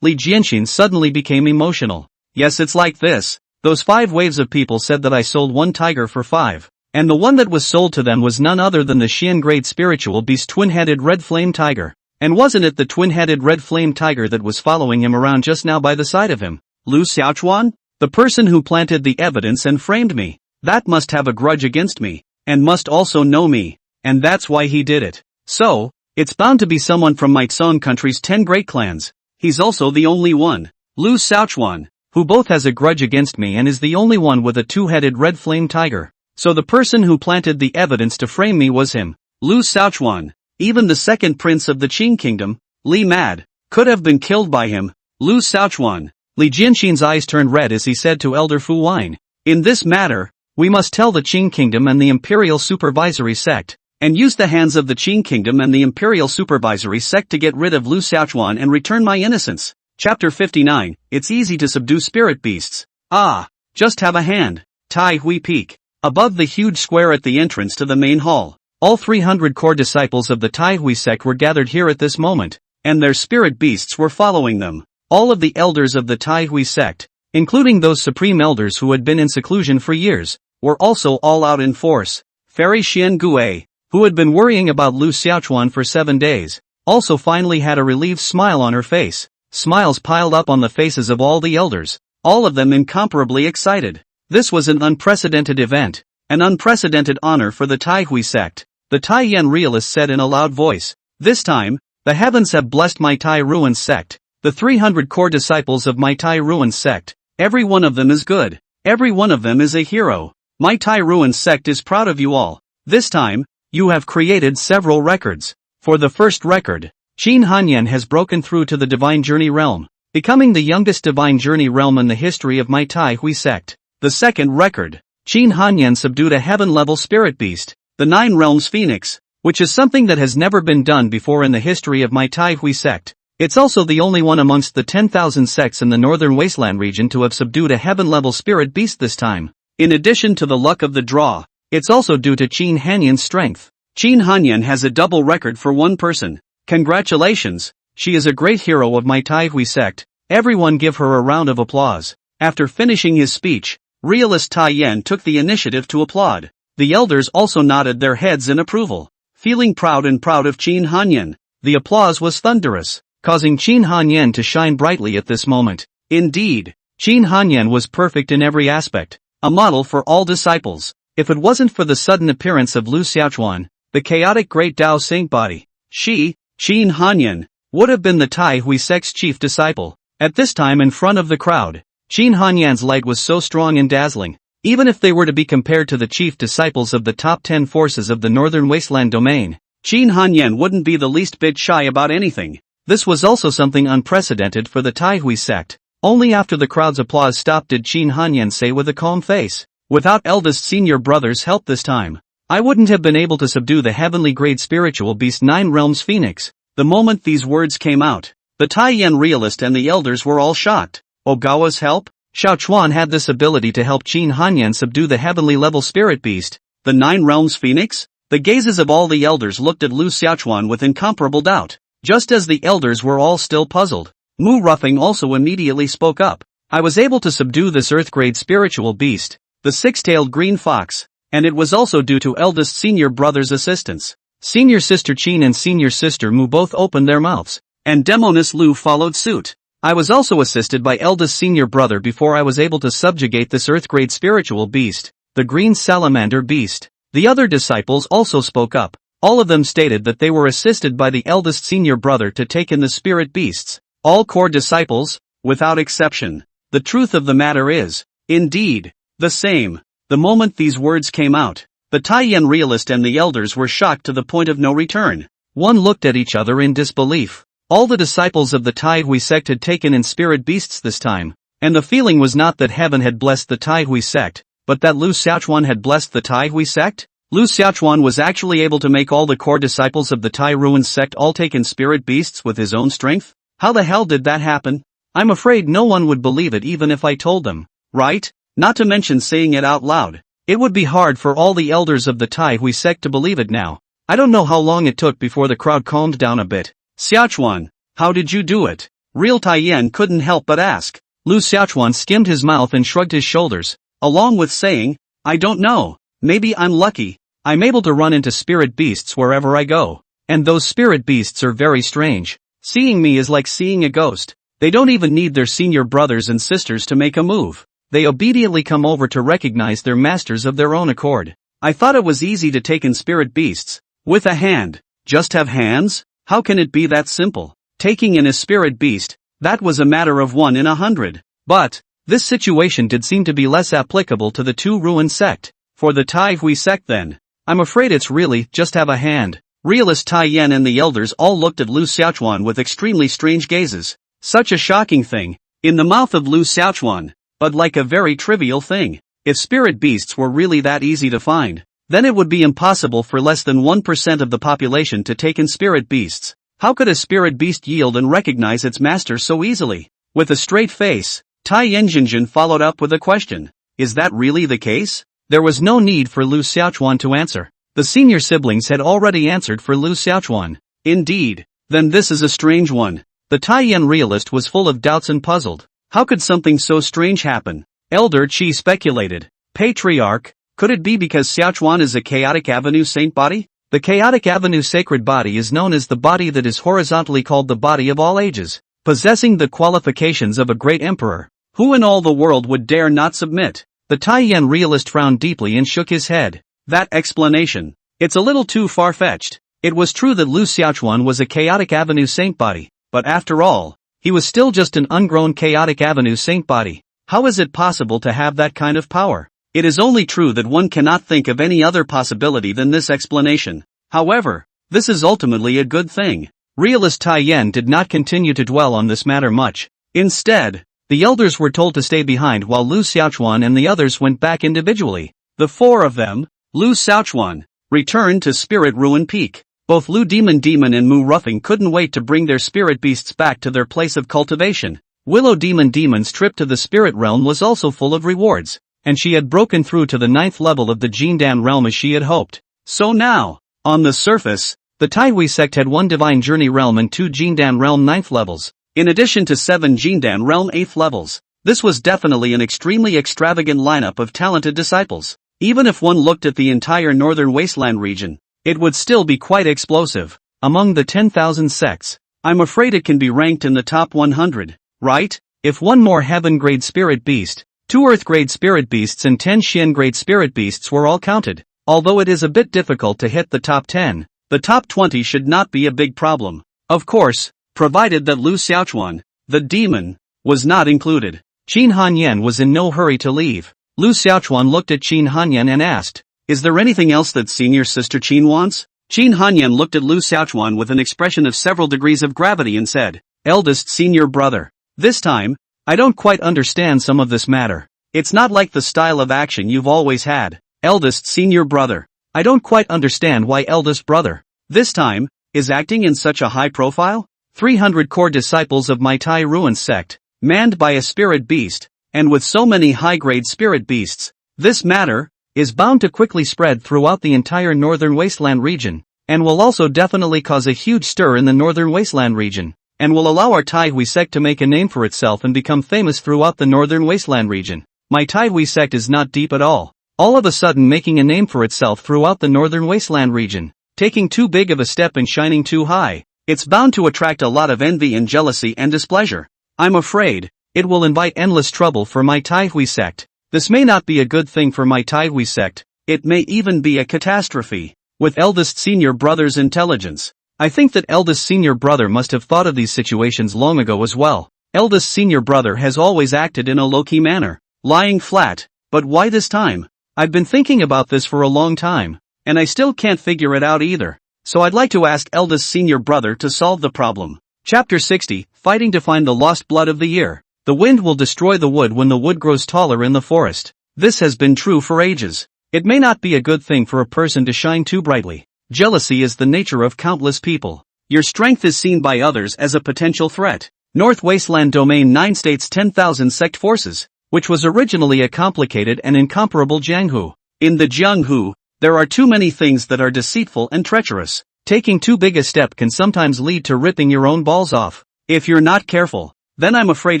Li Jianxin suddenly became emotional. Yes, it's like this. Those 5 waves of people said that I sold 1 tiger for 5. And the one that was sold to them was none other than the Xian grade spiritual beast twin-headed red flame tiger. And wasn't it the twin-headed red flame tiger that was following him around just now by the side of him? Lu Xiaochuan? The person who planted the evidence and framed me. That must have a grudge against me, and must also know me. And that's why he did it. So, it's bound to be someone from my Tsong country's 10 great clans. He's also the only one. Lu Xiaochuan, who both has a grudge against me and is the only one with a 2-headed red flame tiger. So the person who planted the evidence to frame me was him, Lu Xiaochuan. Even the second prince of the Qin kingdom, Li Mad, could have been killed by him, Lu Xiaochuan. Li Jianxin's eyes turned red as he said to Elder Fu Wine, in this matter, we must tell the Qin kingdom and the imperial supervisory sect, and use the hands of the Qin kingdom and the imperial supervisory sect to get rid of Lu Xiaochuan and return my innocence. Chapter 59, It's easy to subdue spirit beasts. Ah, just have a hand. Tai Hui Peak. Above the huge square at the entrance to the main hall, all 300 core disciples of the Taihui sect were gathered here at this moment, and their spirit beasts were following them. All of the elders of the Taihui sect, including those supreme elders who had been in seclusion for years, were also all out in force. Fairy Xian Gui, who had been worrying about Lu Xiaochuan for 7 days, also finally had a relieved smile on her face. Smiles piled up on the faces of all the elders, all of them incomparably excited. This was an unprecedented event, an unprecedented honor for the Taihui sect. The Taiyan realist said in a loud voice, this time, the heavens have blessed my Tai Ruin sect, the 300 core disciples of my Tai Ruin sect. Every one of them is good. Every one of them is a hero. My Tai Ruin sect is proud of you all. This time, you have created several records. For the first record, Qin Hanyan has broken through to the Divine Journey realm, becoming the youngest Divine Journey realm in the history of my Taihui sect. The second record, Qin Hanyan subdued a heaven-level spirit beast, the 9 realms phoenix, which is something that has never been done before in the history of my Taihui sect. It's also the only one amongst the 10,000 sects in the northern wasteland region to have subdued a heaven-level spirit beast this time. In addition to the luck of the draw, it's also due to Qin Hanyan's strength. Qin Hanyan has a double record for one person. Congratulations, she is a great hero of my Taihui sect. Everyone give her a round of applause. After finishing his speech, realist Tai Yan took the initiative to applaud. The elders also nodded their heads in approval, feeling proud of Qin Hanyan. The applause was thunderous, causing Qin Hanyan to shine brightly at this moment. Indeed, Qin Hanyan was perfect in every aspect, a model for all disciples. If it wasn't for the sudden appearance of Lu Xiaochuan, the chaotic great Tao Sync body, Qin Hanyan, would have been the Taihui sect's chief disciple. At this time in front of the crowd, Qin Hanyan's light was so strong and dazzling, even if they were to be compared to the chief disciples of the top 10 forces of the northern wasteland domain, Qin Hanyan wouldn't be the least bit shy about anything. This was also something unprecedented for the Taihui sect. Only after the crowd's applause stopped did Qin Hanyan say with a calm face, without eldest senior brother's help this time, I wouldn't have been able to subdue the heavenly grade spiritual beast 9 realms phoenix. The moment these words came out, the Taiyan realist and the elders were all shocked. Ogawa's help? Xiaochuan had this ability to help Qin Hanyan subdue the heavenly level spirit beast, the 9 realms phoenix? The gazes of all the elders looked at Lu Xiaochuan with incomparable doubt. Just as the elders were all still puzzled, Mu Ruffing also immediately spoke up. I was able to subdue this earth-grade spiritual beast, the 6-tailed green fox, and it was also due to eldest senior brother's assistance. Senior sister Qin and senior sister Mu both opened their mouths, and Demoness Lu followed suit. I was also assisted by eldest senior brother before I was able to subjugate this earth-grade spiritual beast, the green salamander beast. The other disciples also spoke up. All of them stated that they were assisted by the eldest senior brother to take in the spirit beasts. All core disciples, without exception. The truth of the matter is, indeed, the same. The moment these words came out, the Taiyan realist and the elders were shocked to the point of no return. One looked at each other in disbelief. All the disciples of the Taihui sect had taken in spirit beasts this time, and the feeling was not that heaven had blessed the Taihui sect, but that Lu Xiaochuan had blessed the Taihui sect? Lu Xiaochuan was actually able to make all the core disciples of the Tai Ruin sect all take in spirit beasts with his own strength? How the hell did that happen? I'm afraid no one would believe it even if I told them, right? Not to mention saying it out loud. It would be hard for all the elders of the Tai Hui sect to believe it now. I don't know how long it took before the crowd calmed down a bit. Xiaochuan, how did you do it? Real Tai Yan couldn't help but ask. Lu Xiaochuan skimmed his mouth and shrugged his shoulders, along with saying, I don't know, maybe I'm lucky. I'm able to run into spirit beasts wherever I go. And those spirit beasts are very strange. Seeing me is like seeing a ghost. They don't even need their senior brothers and sisters to make a move. They obediently come over to recognize their masters of their own accord. I thought it was easy to take in spirit beasts. With a hand. Just have hands? How can it be that simple? Taking in a spirit beast, that was a matter of 1 in 100. But, this situation did seem to be less applicable to the two ruin sect. For the Tai Hui sect then, I'm afraid it's really just have a hand. Realist Tai Yan and the elders all looked at Lu Xiaochuan with extremely strange gazes. Such a shocking thing. In the mouth of Lu Xiaochuan. But like a very trivial thing. If spirit beasts were really that easy to find, then it would be impossible for less than 1% of the population to take in spirit beasts. How could a spirit beast yield and recognize its master so easily? With a straight face, Tai Yanjinjin followed up with a question. Is that really the case? There was no need for Lu Xiaochuan to answer. The senior siblings had already answered for Lu Xiaochuan. Indeed. Then this is a strange one. The Tai Yan realist was full of doubts and puzzled. How could something so strange happen? Elder Qi speculated. Patriarch, could it be because Xiaochuan is a chaotic avenue saint body? The chaotic avenue sacred body is known as the body that is horizontally called the body of all ages, possessing the qualifications of a great emperor. Who in all the world would dare not submit? The Tai Yan realist frowned deeply and shook his head. That explanation. It's a little too far-fetched. It was true that Lu Xiaochuan was a chaotic avenue saint body, but after all, he was still just an ungrown chaotic avenue saint body. How is it possible to have that kind of power? It is only true that one cannot think of any other possibility than this explanation. However, this is ultimately a good thing. Realist Tai Yan did not continue to dwell on this matter much. Instead, the elders were told to stay behind while Lu Xiaochuan and the others went back individually. The four of them, Lu Xiaochuan, returned to Spirit Ruin Peak. Both Lu Demon and Mu Ruffing couldn't wait to bring their spirit beasts back to their place of cultivation. Willow Demon's trip to the spirit realm was also full of rewards, and she had broken through to the 9th level of the Jindan realm as she had hoped. So now, on the surface, the Tai Hui sect had 1 Divine Journey realm and 2 Jindan realm 9th levels, in addition to 7 Jindan realm 8th levels. This was definitely an extremely extravagant lineup of talented disciples. Even if one looked at the entire northern wasteland region, it would still be quite explosive. Among the 10,000 sects, I'm afraid it can be ranked in the top 100, right? If 1 more heaven-grade spirit beast, 2 earth-grade spirit beasts and 10 Xian-grade spirit beasts were all counted. Although it is a bit difficult to hit the top 10, the top 20 should not be a big problem. Of course, provided that Lu Xiaochuan, the demon, was not included. Qin Hanyan was in no hurry to leave. Lu Xiaochuan looked at Qin Hanyan and asked, is there anything else that senior sister Qin wants? Qin Hanyan looked at Lu Xiaochuan with an expression of several degrees of gravity and said, eldest senior brother. This time, I don't quite understand some of this matter. It's not like the style of action you've always had. Eldest senior brother. I don't quite understand why eldest brother, this time, is acting in such a high profile? 300 core disciples of my Tai Ruin sect, manned by a spirit beast, and with so many high-grade spirit beasts, this matter is bound to quickly spread throughout the entire northern wasteland region, and will also definitely cause a huge stir in the northern wasteland region, and will allow our Tai Hui sect to make a name for itself and become famous throughout the northern wasteland region. My Tai Hui sect is not deep at all. All of a sudden making a name for itself throughout the northern wasteland region, taking too big of a step and shining too high, it's bound to attract a lot of envy and jealousy and displeasure. I'm afraid, it will invite endless trouble for my Tai Hui sect. This may not be a good thing for my Tai Hui sect, it may even be a catastrophe. With eldest senior brother's intelligence, I think that eldest senior brother must have thought of these situations long ago as well. Eldest senior brother has always acted in a low-key manner, lying flat, but why this time? I've been thinking about this for a long time, and I still can't figure it out either. So I'd like to ask eldest senior brother to solve the problem. Chapter 60, Fighting to Find the Lost Blood of the Year. The wind will destroy the wood when the wood grows taller in the forest. This has been true for ages. It may not be a good thing for a person to shine too brightly. Jealousy is the nature of countless people. Your strength is seen by others as a potential threat. North Wasteland Domain 9 states 10,000 sect forces, which was originally a complicated and incomparable Jianghu. In the Jianghu, there are too many things that are deceitful and treacherous. Taking too big a step can sometimes lead to ripping your own balls off. If you're not careful, then I'm afraid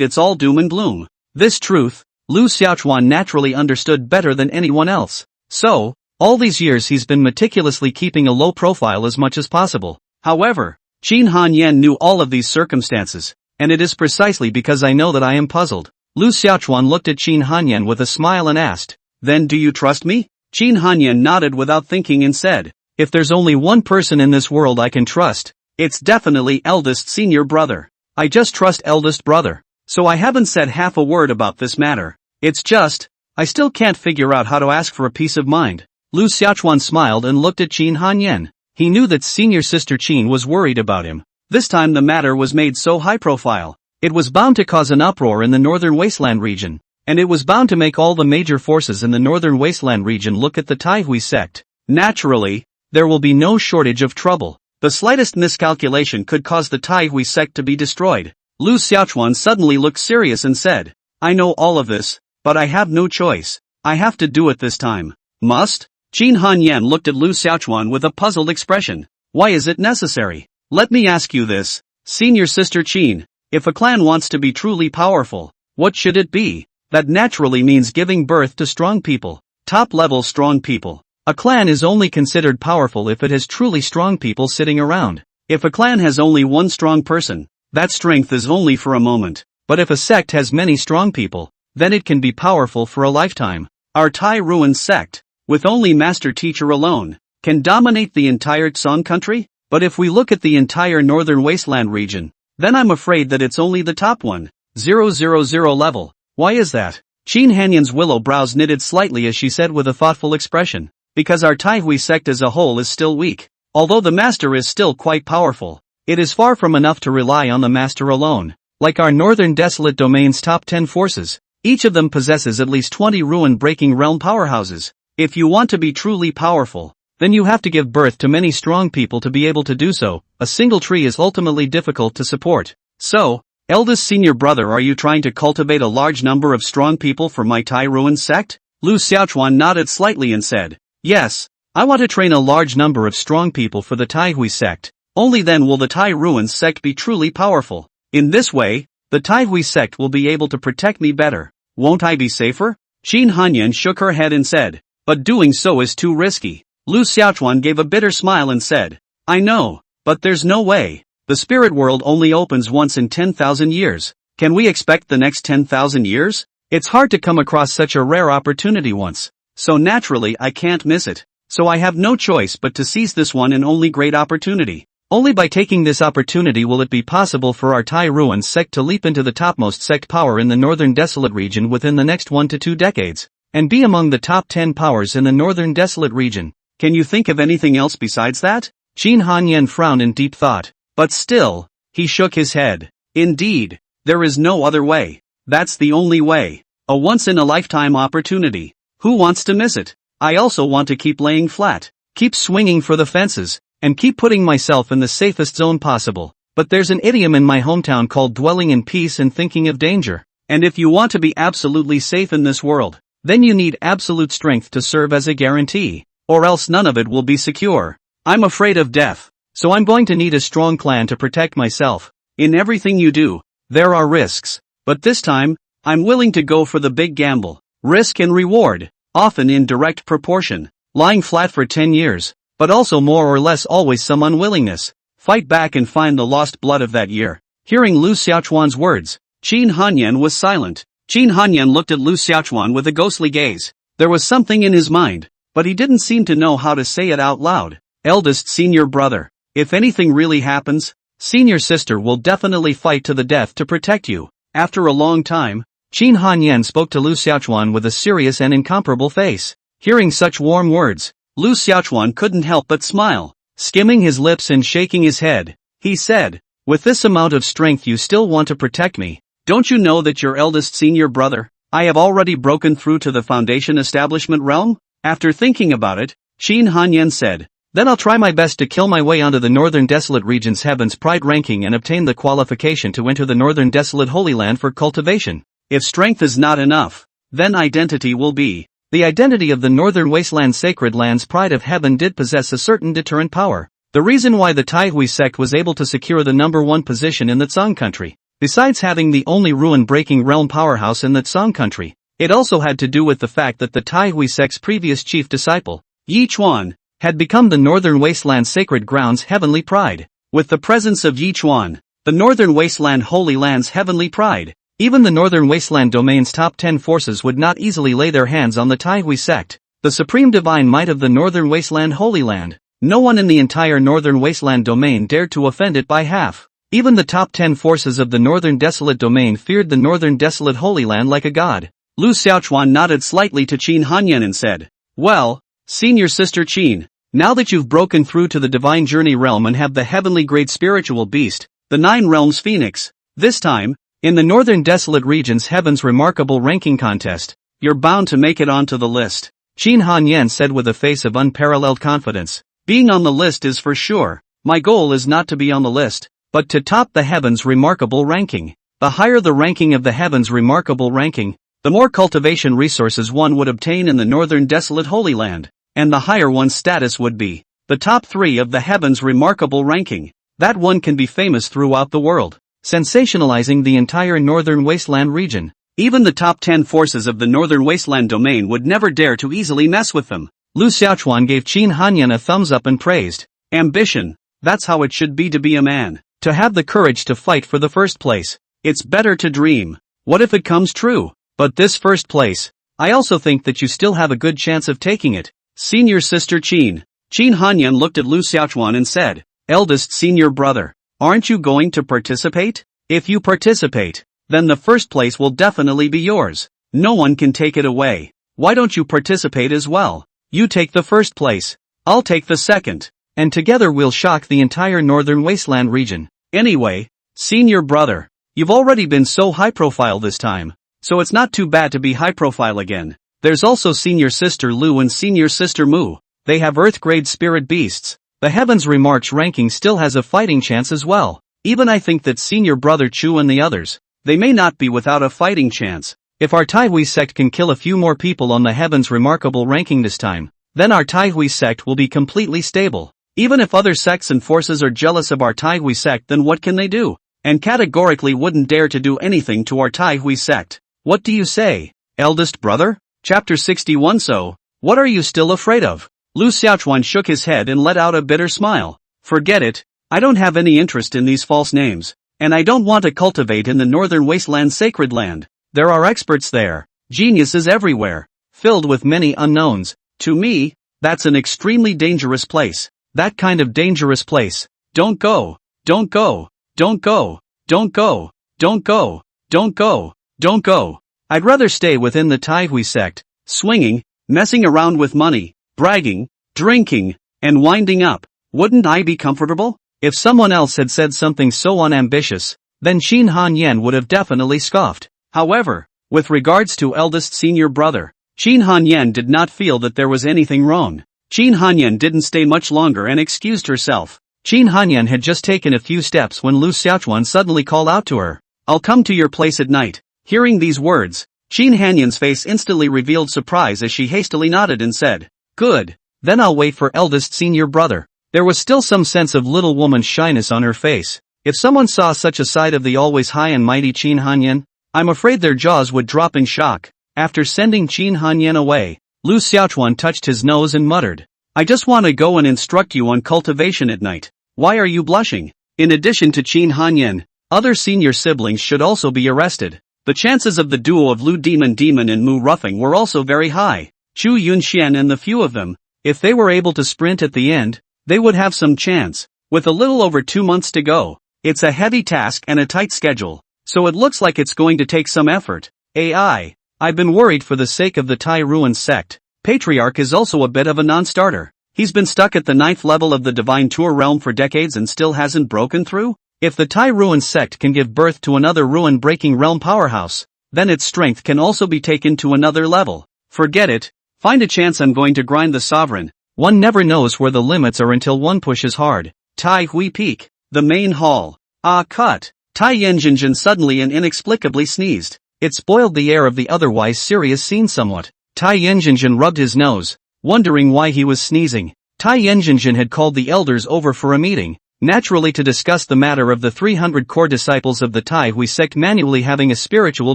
it's all doom and gloom. This truth, Lu Xiaochuan naturally understood better than anyone else. So, all these years he's been meticulously keeping a low profile as much as possible. However, Qin Hanyan knew all of these circumstances, and it is precisely because I know that I am puzzled. Lu Xiaochuan looked at Qin Hanyan with a smile and asked, "Then do you trust me?" Qin Hanyan nodded without thinking and said, "If there's only one person in this world I can trust, it's definitely eldest senior brother. I just trust eldest brother. So I haven't said half a word about this matter. It's just, I still can't figure out how to ask for a peace of mind." Lu Xiaochuan smiled and looked at Qin Hanyan. He knew that senior sister Qin was worried about him. This time the matter was made so high profile. It was bound to cause an uproar in the northern wasteland region, and it was bound to make all the major forces in the northern wasteland region look at the Taihui sect. Naturally, there will be no shortage of trouble. The slightest miscalculation could cause the Taihui sect to be destroyed. Lu Xiaochuan suddenly looked serious and said, "I know all of this, but I have no choice. I have to do it this time." Must? Qin Hanyan looked at Lu Xiaochuan with a puzzled expression. "Why is it necessary? Let me ask you this, senior sister Qin. If a clan wants to be truly powerful, what should it be? That naturally means giving birth to strong people. Top-level strong people. A clan is only considered powerful if it has truly strong people sitting around. If a clan has only one strong person, that strength is only for a moment. But if a sect has many strong people, then it can be powerful for a lifetime. Our Tai Ruin sect, with only master teacher alone, can dominate the entire Tsong country? But if we look at the entire northern wasteland region, then I'm afraid that it's only the top 1,000 level. Why is that?" Qin Hanyan's willow brows knitted slightly as she said with a thoughtful expression. "Because our Taihui sect as a whole is still weak. Although the master is still quite powerful, it is far from enough to rely on the master alone. Like our northern desolate domain's top 10 forces, each of them possesses at least 20 ruin-breaking realm powerhouses. If you want to be truly powerful, then you have to give birth to many strong people to be able to do so. A single tree is ultimately difficult to support. So, eldest senior brother, are you trying to cultivate a large number of strong people for my Tai Ruin sect?" Lu Xiaochuan nodded slightly and said, "Yes, I want to train a large number of strong people for the Taihui sect. Only then will the Tai Ruin sect be truly powerful. In this way, the Taihui sect will be able to protect me better. Won't I be safer?" Qin Hanyan shook her head and said, "But doing so is too risky." Lu Xiaochuan gave a bitter smile and said, "I know, but there's no way. The spirit world only opens once in 10,000 years. Can we expect the next 10,000 years? It's hard to come across such a rare opportunity once. So naturally I can't miss it. So I have no choice but to seize this one and only great opportunity. Only by taking this opportunity will it be possible for our Tai Ruin sect to leap into the topmost sect power in the northern desolate region within the next 1 to 2 decades, and be among the top 10 powers in the northern desolate region. Can you think of anything else besides that?" Qin Hanyan frowned in deep thought. But still, he shook his head. "Indeed, there is no other way. That's the only way. A once-in-a-lifetime opportunity. Who wants to miss it? I also want to keep laying flat, keep swinging for the fences, and keep putting myself in the safest zone possible. But there's an idiom in my hometown called dwelling in peace and thinking of danger. And if you want to be absolutely safe in this world, then you need absolute strength to serve as a guarantee, or else none of it will be secure. I'm afraid of death, so I'm going to need a strong clan to protect myself. In everything you do, there are risks. But this time, I'm willing to go for the big gamble. Risk and reward, often in direct proportion. Lying flat for 10 years, but also more or less always some unwillingness. Fight back and find the lost blood of that year." Hearing Lu Xiaochuan's words, Qin Hanyan was silent. Qin Hanyan looked at Lu Xiaochuan with a ghostly gaze. There was something in his mind, but he didn't seem to know how to say it out loud. "Eldest senior brother, if anything really happens, senior sister will definitely fight to the death to protect you." After a long time, Qin Hanyan spoke to Lu Xiaochuan with a serious and incomparable face. Hearing such warm words, Lu Xiaochuan couldn't help but smile. Skimming his lips and shaking his head, he said, "With this amount of strength you still want to protect me? Don't you know that your eldest senior brother, I have already broken through to the foundation establishment realm? After thinking about it, Qin Hanyan said, "Then I'll try my best to kill my way onto the Northern Desolate Region's Heaven's Pride ranking and obtain the qualification to enter the Northern Desolate Holy Land for cultivation. If strength is not enough, then identity will be." The identity of the Northern Wasteland Sacred Land's Pride of Heaven did possess a certain deterrent power. The reason why the Taihui sect was able to secure the #1 position in the Tsang country, besides having the only ruin-breaking realm powerhouse in the Tsang country, it also had to do with the fact that the Taihui sect's previous chief disciple, Yi Chuan, had become the Northern Wasteland Sacred Ground's heavenly pride. With the presence of Yi Chuan, the Northern Wasteland Holy Land's heavenly pride, even the Northern Wasteland domain's top 10 forces would not easily lay their hands on the Taihui sect, the supreme divine might of the Northern Wasteland Holy Land. No one in the entire Northern Wasteland domain dared to offend it by half. Even the top 10 forces of the Northern Desolate domain feared the Northern Desolate Holy Land like a god. Lu Xiaochuan nodded slightly to Qin Hanyan and said, "Well, senior sister Qin, now that you've broken through to the Divine Journey realm and have the heavenly great spiritual beast, the Nine Realms Phoenix, this time, in the Northern Desolate Region's Heaven's Remarkable Ranking Contest, you're bound to make it onto the list," Qin Hanyan said with a face of unparalleled confidence. "Being on the list is for sure. My goal is not to be on the list, but to top the Heaven's Remarkable Ranking. The higher the ranking of the Heaven's Remarkable Ranking, the more cultivation resources one would obtain in the Northern Desolate Holy Land, and the higher one's status would be. The top 3 of the Heaven's Remarkable Ranking, that one can be famous throughout the world, sensationalizing the entire Northern Wasteland region. Even the top 10 forces of the Northern Wasteland domain would never dare to easily mess with them." Lu Xiaochuan gave Qin Hanyan a thumbs up and praised, "Ambition, that's how it should be to be a man. To have the courage to fight for the first place. It's better to dream. What if it comes true? But this first place, I also think that you still have a good chance of taking it. Senior sister Qin." Qin Hanyan looked at Lu Xiaochuan and said, "Eldest senior brother, aren't you going to participate? If you participate, then the first place will definitely be yours. No one can take it away. Why don't you participate as well? You take the first place, I'll take the second, and together we'll shock the entire Northern Wasteland region. Anyway, senior brother, you've already been so high profile this time, so it's not too bad to be high profile again. There's also senior sister Lu and senior sister Mu. They have Earth-grade spirit beasts. The Heavens Remarch ranking still has a fighting chance as well. Even I think that senior brother Chu and the others, they may not be without a fighting chance. If our Taihui sect can kill a few more people on the Heavens Remarkable ranking this time, then our Taihui sect will be completely stable. Even if other sects and forces are jealous of our Taihui sect, then what can they do? And categorically wouldn't dare to do anything to our Taihui sect. What do you say, eldest brother?" Chapter 61. So, what are you still afraid of? Lu Xiaochuan shook his head and let out a bitter smile. "Forget it, I don't have any interest in these false names, and I don't want to cultivate in the Northern Wasteland Sacred Land. There are experts there, geniuses everywhere, filled with many unknowns. To me, that's an extremely dangerous place. That kind of dangerous place. Don't go, don't go, don't go, don't go, don't go, don't go, don't go. I'd rather stay within the Taihui sect, swinging, messing around with money, bragging, drinking, and winding up. Wouldn't I be comfortable?" If someone else had said something so unambitious, then Qin Hanyan would have definitely scoffed. However, with regards to eldest senior brother, Qin Hanyan did not feel that there was anything wrong. Qin Hanyan didn't stay much longer and excused herself. Qin Hanyan had just taken a few steps when Lu Xiaochuan suddenly called out to her, "I'll come to your place at night." Hearing these words, Qin Hanyan's face instantly revealed surprise as she hastily nodded and said, "Good, then I'll wait for eldest senior brother." There was still some sense of little woman's shyness on her face. If someone saw such a side of the always high and mighty Qin Hanyan, I'm afraid their jaws would drop in shock. After sending Qin Hanyan away, Lu Xiaochuan touched his nose and muttered, "I just want to go and instruct you on cultivation at night. Why are you blushing?" In addition to Qin Hanyan, other senior siblings should also be arrested. The chances of the duo of Lu Demon and Mu roughing were also very high. Chu Yunxian and the few of them, if they were able to sprint at the end, they would have some chance. With a little over 2 months to go, it's a heavy task and a tight schedule, so it looks like it's going to take some effort. I've been worried for the sake of the Tai Ruin sect. Patriarch is also a bit of a non-starter. He's been stuck at the 9th level of the Divine Tour realm for decades and still hasn't broken through? If the Tai Ruin sect can give birth to another ruin-breaking realm powerhouse, then its strength can also be taken to another level. Forget it, Find a chance, I'm going to grind the sovereign. One never knows where the limits are until one pushes hard. Tai Hui Peak. The main hall. Ah, cut. Tai Yanjinjin suddenly and inexplicably sneezed. It spoiled the air of the otherwise serious scene somewhat. Tai Yanjinjin rubbed his nose, wondering why he was sneezing. Tai Yanjinjin had called the elders over for a meeting, naturally to discuss the matter of the 300 core disciples of the Tai Hui sect manually having a spiritual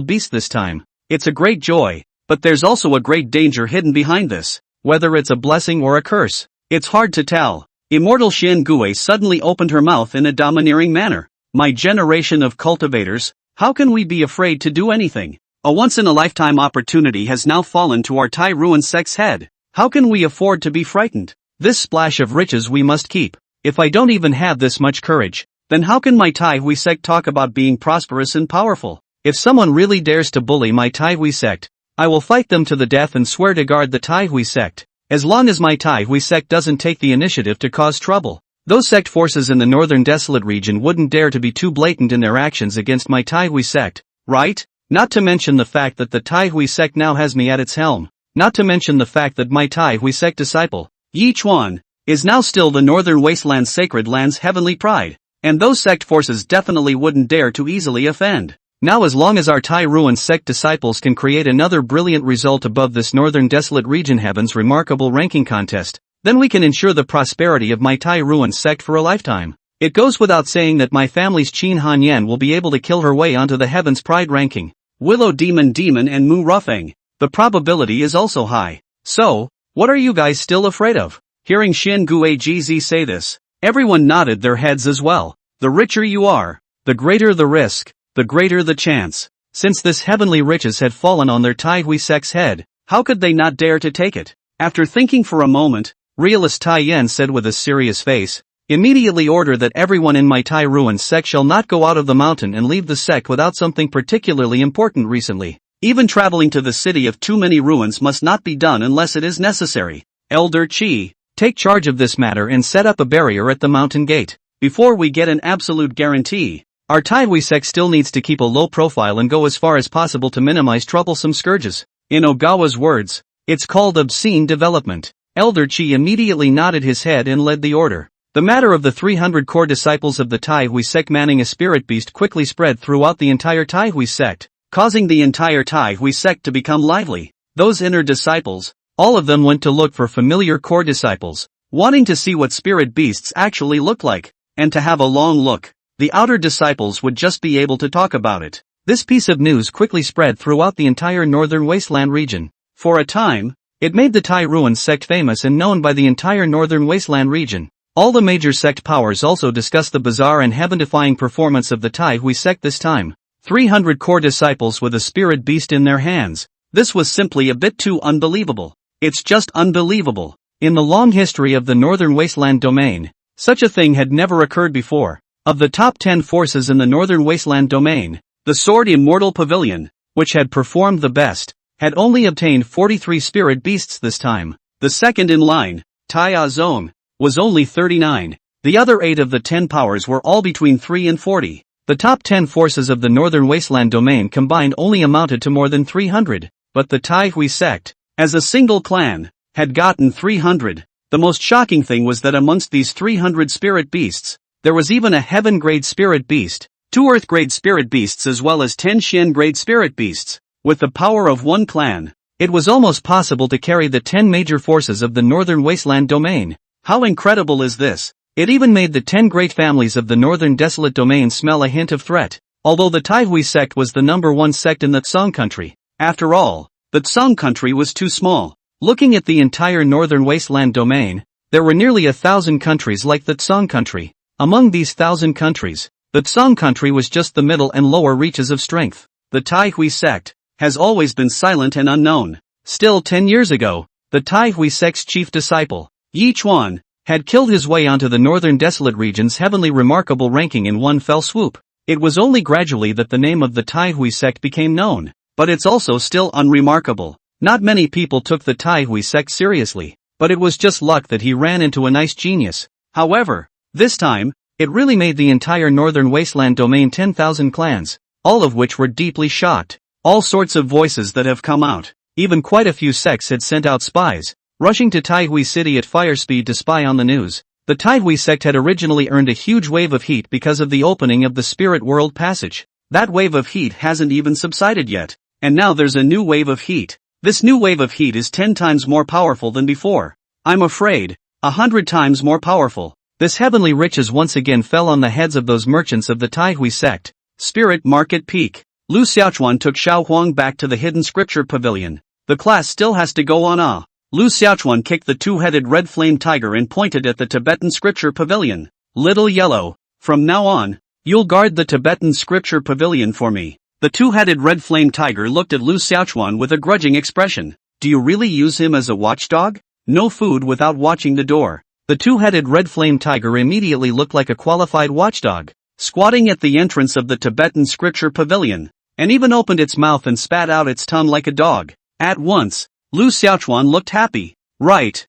beast this time. It's a great joy, but there's also a great danger hidden behind this. Whether it's a blessing or a curse, it's hard to tell. Immortal Xian Gui suddenly opened her mouth in a domineering manner. My generation of cultivators, how can we be afraid to do anything? A once-in-a-lifetime opportunity has now fallen to our Tai Ruin sect's head. How can we afford to be frightened? This splash of riches we must keep. If I don't even have this much courage, then how can my Tai Hui sect talk about being prosperous and powerful? If someone really dares to bully my Tai Hui sect, I will fight them to the death and swear to guard the Tai Hui sect. As long as my Tai Hui sect doesn't take the initiative to cause trouble, those sect forces in the northern desolate region wouldn't dare to be too blatant in their actions against my Tai Hui sect, right? Not to mention the fact that the Tai Hui sect now has me at its helm. Not to mention the fact that my Tai Hui sect disciple, Yi Chuan, is now still the northern wasteland sacred land's heavenly pride. And those sect forces definitely wouldn't dare to easily offend. Now as long as our Tai Ruin sect disciples can create another brilliant result above this northern desolate region heaven's remarkable ranking contest, then we can ensure the prosperity of my Tai Ruin sect for a lifetime. It goes without saying that my family's Qin Han Yan will be able to kill her way onto the heaven's pride ranking. Willow Demon and Mu Ruffang. The probability is also high. So, what are you guys still afraid of? Hearing Xian Gui Gz say this, everyone nodded their heads as well. The richer you are, the greater the risk, the greater the chance. Since this heavenly riches had fallen on their Tai Hui sect's head, how could they not dare to take it? After thinking for a moment, realist Tai Yen said with a serious face, immediately order that everyone in my Tai Ruin sect shall not go out of the mountain and leave the sect without something particularly important recently. Even traveling to the city of too many ruins must not be done unless it is necessary. Elder Qi, take charge of this matter and set up a barrier at the mountain gate. Before we get an absolute guarantee, our Tai Hui sect still needs to keep a low profile and go as far as possible to minimize troublesome scourges. In Ogawa's words, it's called obscene development. Elder Qi immediately nodded his head and led the order. The matter of the 300 core disciples of the Tai Hui sect manning a spirit beast quickly spread throughout the entire Tai Hui sect, causing the entire Tai Hui sect to become lively. Those inner disciples, all of them went to look for familiar core disciples, wanting to see what spirit beasts actually look like, and to have a long look. The outer disciples would just be able to talk about it. This piece of news quickly spread throughout the entire northern wasteland region. For a time, it made the Tai Ruin sect famous and known by the entire northern wasteland region. All the major sect powers also discussed the bizarre and heaven-defying performance of the Tai Hui sect this time. 300 core disciples with a spirit beast in their hands. This was simply a bit too unbelievable. It's just unbelievable. In the long history of the northern wasteland domain, such a thing had never occurred before. Of the top 10 forces in the northern wasteland domain, the Sword Immortal Pavilion, which had performed the best, had only obtained 43 spirit beasts this time. The second in line, Tai Zong, was only 39. The other 8 of the 10 powers were all between 3 and 40. The top 10 forces of the northern wasteland domain combined only amounted to more than 300, but the Tai Hui sect, as a single clan, had gotten 300. The most shocking thing was that amongst these 300 spirit beasts, there was even a heaven-grade spirit beast, 2 earth-grade spirit beasts as well as 10 Xian-grade spirit beasts. With the power of one clan, it was almost possible to carry the 10 major forces of the northern wasteland domain. How incredible is this? It even made the 10 great families of the northern desolate domain smell a hint of threat. Although the Tai Hui sect was the #1 sect in the Tsong country, after all, the Tsong country was too small. Looking at the entire northern wasteland domain, there were nearly 1,000 countries like the Tsong country. Among these 1,000 countries, the Tsong country was just the middle and lower reaches of strength. The Tai Hui sect has always been silent and unknown. Still 10 years ago, the Tai Hui sect's chief disciple, Yi Chuan, had killed his way onto the northern desolate region's heavenly remarkable ranking in one fell swoop. It was only gradually that the name of the Tai Hui sect became known, but it's also still unremarkable. Not many people took the Tai Hui sect seriously, but it was just luck that he ran into a nice genius. However, this time, it really made the entire northern wasteland domain 10,000 clans, all of which were deeply shocked. All sorts of voices that have come out, Even quite a few sects had sent out spies, rushing to Taihui City at fire speed to spy on the news. The Taihui sect had originally earned a huge wave of heat because of the opening of the Spirit World Passage. That wave of heat hasn't even subsided yet, and now there's a new wave of heat. This new wave of heat is 10 times more powerful than before. I'm afraid, 100 times more powerful. This heavenly riches once again fell on the heads of those merchants of the Taihui sect. Spirit Market Peak. Lu Xiaochuan took Xiao Huang back to the hidden scripture pavilion. The class still has to go on. Lu Xiaochuan kicked the two-headed red flame tiger and pointed at the Tibetan scripture pavilion. Little Yellow, from now on, you'll guard the Tibetan scripture pavilion for me. The two-headed red flame tiger looked at Lu Xiaochuan with a grudging expression. Do you really use him as a watchdog? No food without watching the door. The two-headed red flame tiger immediately looked like a qualified watchdog, squatting at the entrance of the Tibetan scripture pavilion, and even opened its mouth and spat out its tongue like a dog. At once, Lu Xiaochuan looked happy. Right,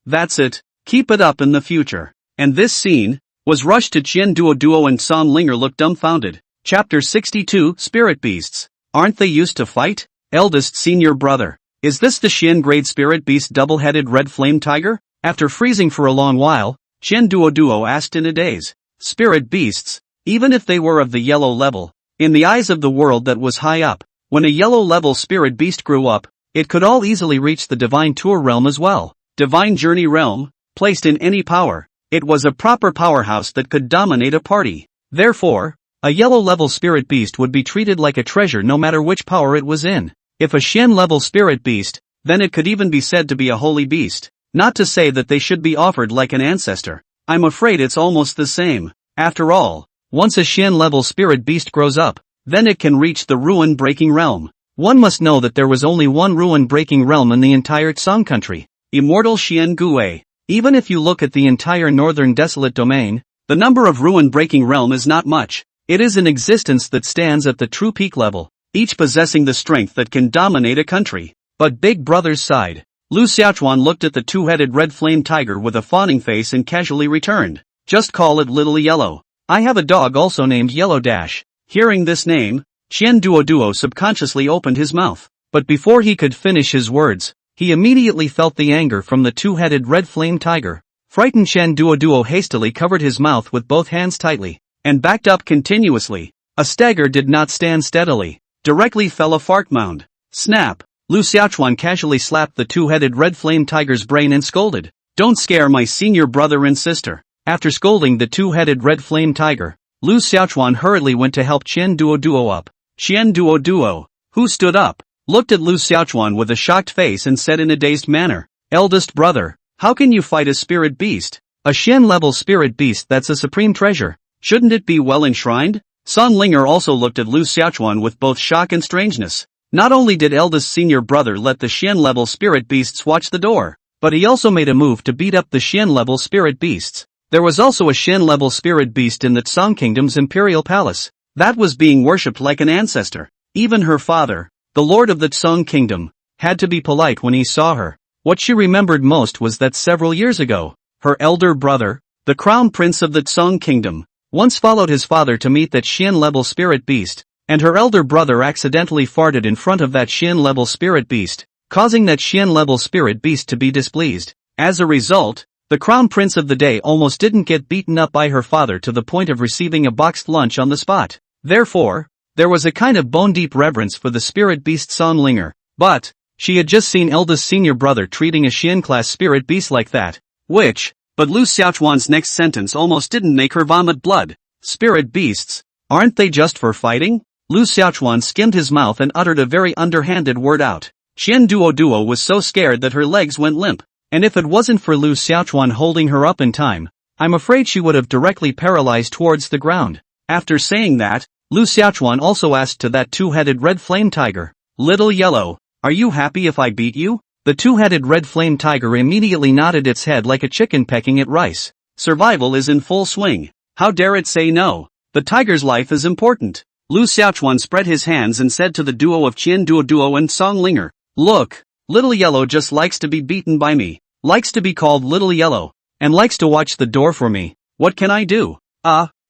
that's it, keep it up in the future. And this scene was rushed to Qian Duo and Song Linger looked dumbfounded. Chapter 62 Spirit Beasts. Aren't they used to fight? Eldest senior brother. Is this the Qian grade spirit beast double-headed red flame tiger? After freezing for a long while, Qian Duo asked in a daze. Spirit beasts, even if they were of the yellow level, in the eyes of the world that was high up, when a yellow-level spirit beast grew up, it could all easily reach the Divine Tour realm as well. Divine Journey realm, placed in any power, it was a proper powerhouse that could dominate a party. Therefore, a yellow-level spirit beast would be treated like a treasure no matter which power it was in. If a Xian-level spirit beast, then it could even be said to be a holy beast. Not to say that they should be offered like an ancestor. I'm afraid it's almost the same. After all, once a Xian-level spirit beast grows up, then it can reach the ruin-breaking realm. One must know that there was only one ruin-breaking realm in the entire Tsang country. Immortal Xian Gui. Even if you look at the entire northern desolate domain, the number of ruin-breaking realm is not much. It is an existence that stands at the true peak level, each possessing the strength that can dominate a country. But Big Brother's side. Lu Xiaochuan looked at the two-headed red flame tiger with a fawning face and casually returned. Just call it Little Yellow. I have a dog also named Yellow Dash. Hearing this name, Qian Duo subconsciously opened his mouth. But before he could finish his words, he immediately felt the anger from the two-headed red flame tiger. Frightened Qian Duo hastily covered his mouth with both hands tightly, and backed up continuously. A stagger did not stand steadily. Directly fell a fart mound. Snap! Lu Xiaochuan casually slapped the two-headed red flame tiger's brain and scolded. Don't scare my senior brother and sister. After scolding the two-headed red flame tiger, Lu Xiaochuan hurriedly went to help Qian Duo up. Qian Duo, who stood up, looked at Lu Xiaochuan with a shocked face and said in a dazed manner, Eldest brother, how can you fight a spirit beast? A Xian-level spirit beast that's a supreme treasure. Shouldn't it be well enshrined? Song Linger also looked at Lu Xiaochuan with both shock and strangeness. Not only did eldest senior brother let the Xian-level spirit beasts watch the door, but he also made a move to beat up the Xian-level spirit beasts. There was also a Xian-level spirit beast in the Tsang Kingdom's imperial palace, that was being worshipped like an ancestor. Even her father, the lord of the Tsang Kingdom, had to be polite when he saw her. What she remembered most was that several years ago, her elder brother, the crown prince of the Tsang Kingdom, once followed his father to meet that Xian-level spirit beast, and her elder brother accidentally farted in front of that Xian-level spirit beast, causing that Xian-level spirit beast to be displeased. As a result, the crown prince of the day almost didn't get beaten up by her father to the point of receiving a boxed lunch on the spot. Therefore, there was a kind of bone-deep reverence for the spirit beast Song Linger. But, she had just seen eldest senior brother treating a Xian-class spirit beast like that, but Lu Xiaochuan's next sentence almost didn't make her vomit blood. Spirit beasts, aren't they just for fighting? Lu Xiaochuan skimmed his mouth and uttered a very underhanded word out. Qian Duo was so scared that her legs went limp, and if it wasn't for Lu Xiaochuan holding her up in time, I'm afraid she would have directly paralyzed towards the ground. After saying that, Lu Xiaochuan also asked to that two-headed red flame tiger, Little Yellow, are you happy if I beat you? The two-headed red flame tiger immediately nodded its head like a chicken pecking at rice. Survival is in full swing. How dare it say no? The tiger's life is important. Lu Xiaochuan spread his hands and said to the duo of Qian Duo and Song Linger, Look, Little Yellow just likes to be beaten by me, likes to be called Little Yellow, and likes to watch the door for me. What can I do?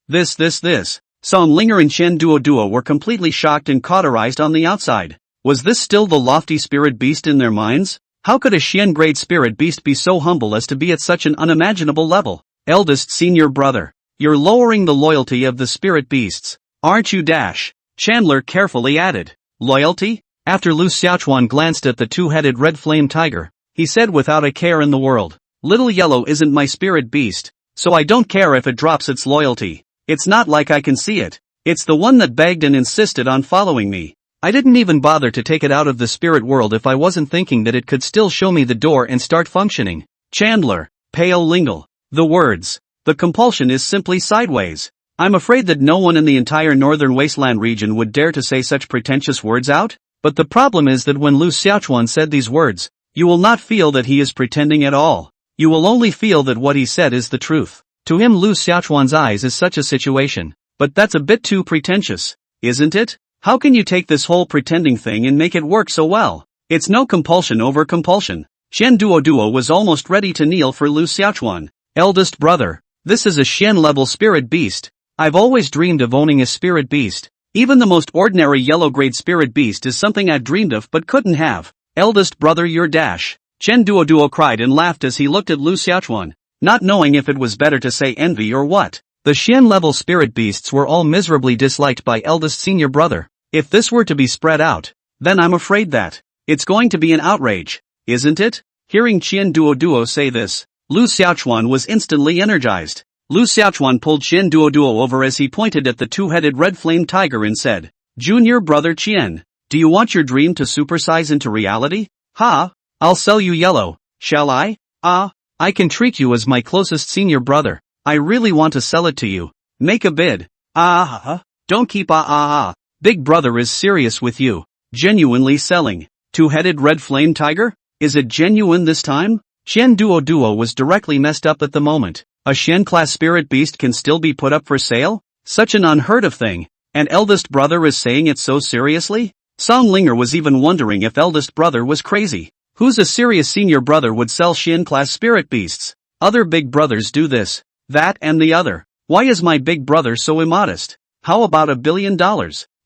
This. Song Linger and Qian Duo were completely shocked and cauterized on the outside. Was this still the lofty spirit beast in their minds? How could a Xian grade spirit beast be so humble as to be at such an unimaginable level? Eldest senior brother. You're lowering the loyalty of the spirit beasts. Aren't you? Chandler carefully added. Loyalty? After Lu Xiaochuan glanced at the two-headed red flame tiger, he said without a care in the world, Little Yellow isn't my spirit beast, so I don't care if it drops its loyalty. It's not like I can see it. It's the one that begged and insisted on following me. I didn't even bother to take it out of the spirit world if I wasn't thinking that it could still show me the door and start functioning. Chandler, pale lingle. The words. The compulsion is simply sideways. I'm afraid that no one in the entire northern wasteland region would dare to say such pretentious words out, but the problem is that when Lu Xiaochuan said these words, you will not feel that he is pretending at all. You will only feel that what he said is the truth. To him Lu Xiaochuan's eyes is such a situation, but that's a bit too pretentious, isn't it? How can you take this whole pretending thing and make it work so well? It's no compulsion over compulsion. Xian Duo was almost ready to kneel for Lu Xiaochuan. Eldest brother, this is a Xian-level spirit beast. I've always dreamed of owning a spirit beast. Even the most ordinary yellow-grade spirit beast is something I've dreamed of but couldn't have. Eldest brother, you're Chen Duo cried and laughed as he looked at Lu Xiaochuan, not knowing if it was better to say envy or what. The Xian-level spirit beasts were all miserably disliked by eldest senior brother. If this were to be spread out, then I'm afraid that it's going to be an outrage, isn't it? Hearing Qian Duo say this, Lu Xiaochuan was instantly energized. Lu Xiaochuan pulled Qian Duo over as he pointed at the two-headed red flame tiger and said, Junior brother Qian, do you want your dream to supersize into reality? Ha! I'll sell you yellow, shall I? I can treat you as my closest senior brother. I really want to sell it to you. Make a bid. Don't keep Big brother is serious with you. Genuinely selling. Two-headed red flame tiger? Is it genuine this time? Xian Duo was directly messed up at the moment. A Xian-class spirit beast can still be put up for sale? Such an unheard of thing. And eldest brother is saying it so seriously? Song Linger was even wondering if eldest brother was crazy. Who's a serious senior brother would sell Xian-class spirit beasts? Other big brothers do this, that and the other. Why is my big brother so immodest? How about $1 billion?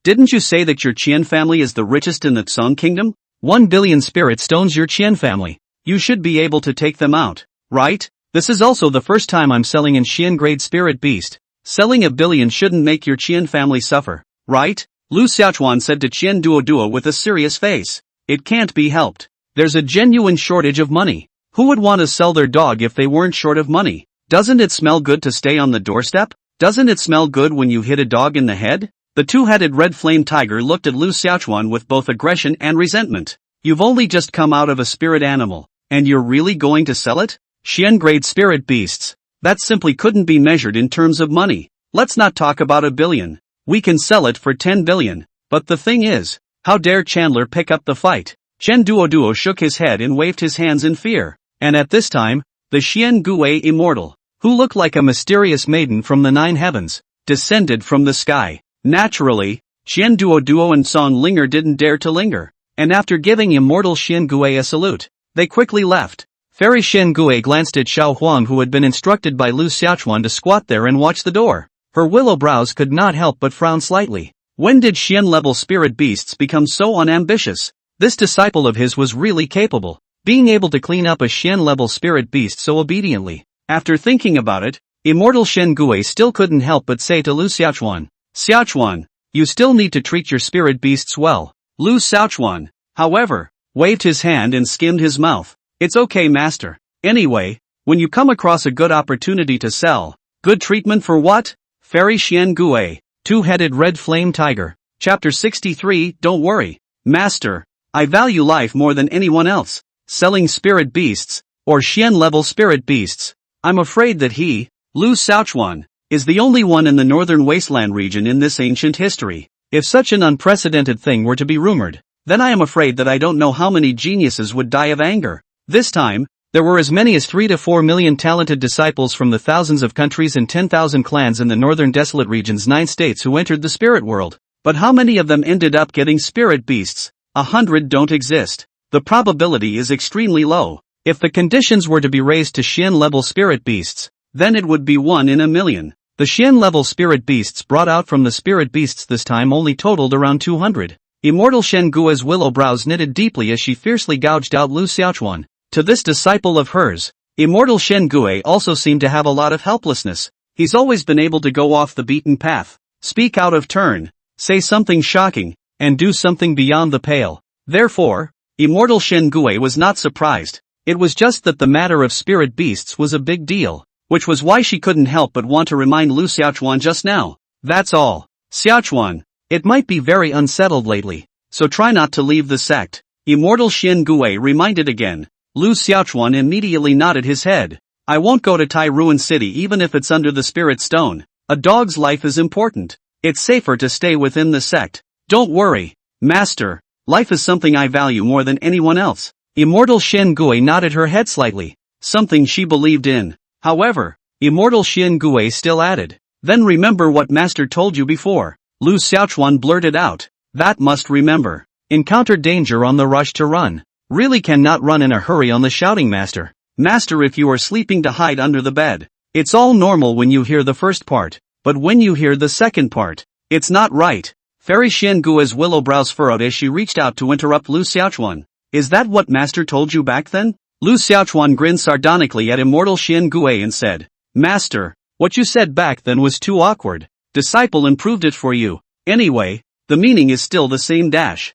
Didn't you say that your Qian family is the richest in the Song kingdom? 1 billion spirit stones your Qian family. You should be able to take them out, right? This is also the first time I'm selling in Xian grade spirit beast. Selling $1 billion shouldn't make your Qian family suffer, right? Lu Xiaochuan said to Qian Duo with a serious face. It can't be helped. There's a genuine shortage of money. Who would want to sell their dog if they weren't short of money? Doesn't it smell good to stay on the doorstep? Doesn't it smell good when you hit a dog in the head? The two-headed red flame tiger looked at Lu Xiaochuan with both aggression and resentment. You've only just come out of a spirit animal, and you're really going to sell it? Xian grade spirit beasts. That simply couldn't be measured in terms of money. Let's not talk about $1 billion. We can sell it for 10 billion. But the thing is, how dare Chandler pick up the fight? Chen Duo shook his head and waved his hands in fear. And at this time, the Xian Gui immortal, who looked like a mysterious maiden from the 9 heavens, descended from the sky. Naturally, Xian Duo and Song Linger didn't dare to linger, and after giving immortal Xian Gui a salute, they quickly left. Fairy Xian Gui glanced at Xiao Huang, who had been instructed by Lu Xiaochuan to squat there and watch the door. Her willow brows could not help but frown slightly. When did Xian-level spirit beasts become so unambitious? This disciple of his was really capable, being able to clean up a Xian-level spirit beast so obediently. After thinking about it, immortal Xian Gui still couldn't help but say to Lu Xiaochuan, Xiaochuan, you still need to treat your spirit beasts well. Lu Xiaochuan, however, waved his hand and skimmed his mouth. It's okay, master. Anyway, when you come across a good opportunity to sell, good treatment for what? Fairy Xian Gui, two-headed red flame tiger. Chapter 63. Don't worry, master. I value life more than anyone else. Selling spirit beasts, or Xian-level spirit beasts. I'm afraid that he, Lu Xiaochuan, is the only one in the northern wasteland region in this ancient history. If such an unprecedented thing were to be rumored, then I am afraid that I don't know how many geniuses would die of anger. This time, there were as many as 3 to 4 million talented disciples from the thousands of countries and 10,000 clans in the northern desolate region's 9 states who entered the spirit world. But how many of them ended up getting spirit beasts? 100 don't exist. The probability is extremely low. If the conditions were to be raised to Xian-level spirit beasts, then it would be 1 in a million. The Xian-level spirit beasts brought out from the spirit beasts this time only totaled around 200. Immortal Shen Guo's willow brows knitted deeply as she fiercely gouged out Lu Xiaochuan. To this disciple of hers, Immortal Shen Gue also seemed to have a lot of helplessness. He's always been able to go off the beaten path, speak out of turn, say something shocking, and do something beyond the pale. Therefore, Immortal Shen Gue was not surprised. It was just that the matter of spirit beasts was a big deal, which was why she couldn't help but want to remind Lu Xiaochuan just now. That's all. Xiaochuan, it might be very unsettled lately, so try not to leave the sect. Immortal Shen Gue reminded again. Lu Xiaochuan immediately nodded his head. I won't go to Tai Ruin City even if it's under the spirit stone. A dog's life is important. It's safer to stay within the sect. Don't worry, Master. Life is something I value more than anyone else. Immortal Shen Gue nodded her head slightly, something she believed in. However, Immortal Shen Gue still added, then remember what Master told you before. Lu Xiaochuan blurted out, that must remember. Encounter danger on the rush to run. Really cannot run in a hurry on the shouting Master. Master, if you are sleeping, to hide under the bed. It's all normal when you hear the first part, but when you hear the second part, it's not right. Fairy Shen Guo's willow brows furrowed as she reached out to interrupt Lu Xiaochuan. Is that what Master told you back then? Lu Xiaochuan grinned sardonically at Immortal Shen Gue and said, Master, what you said back then was too awkward. Disciple improved it for you. Anyway, the meaning is still the same dash.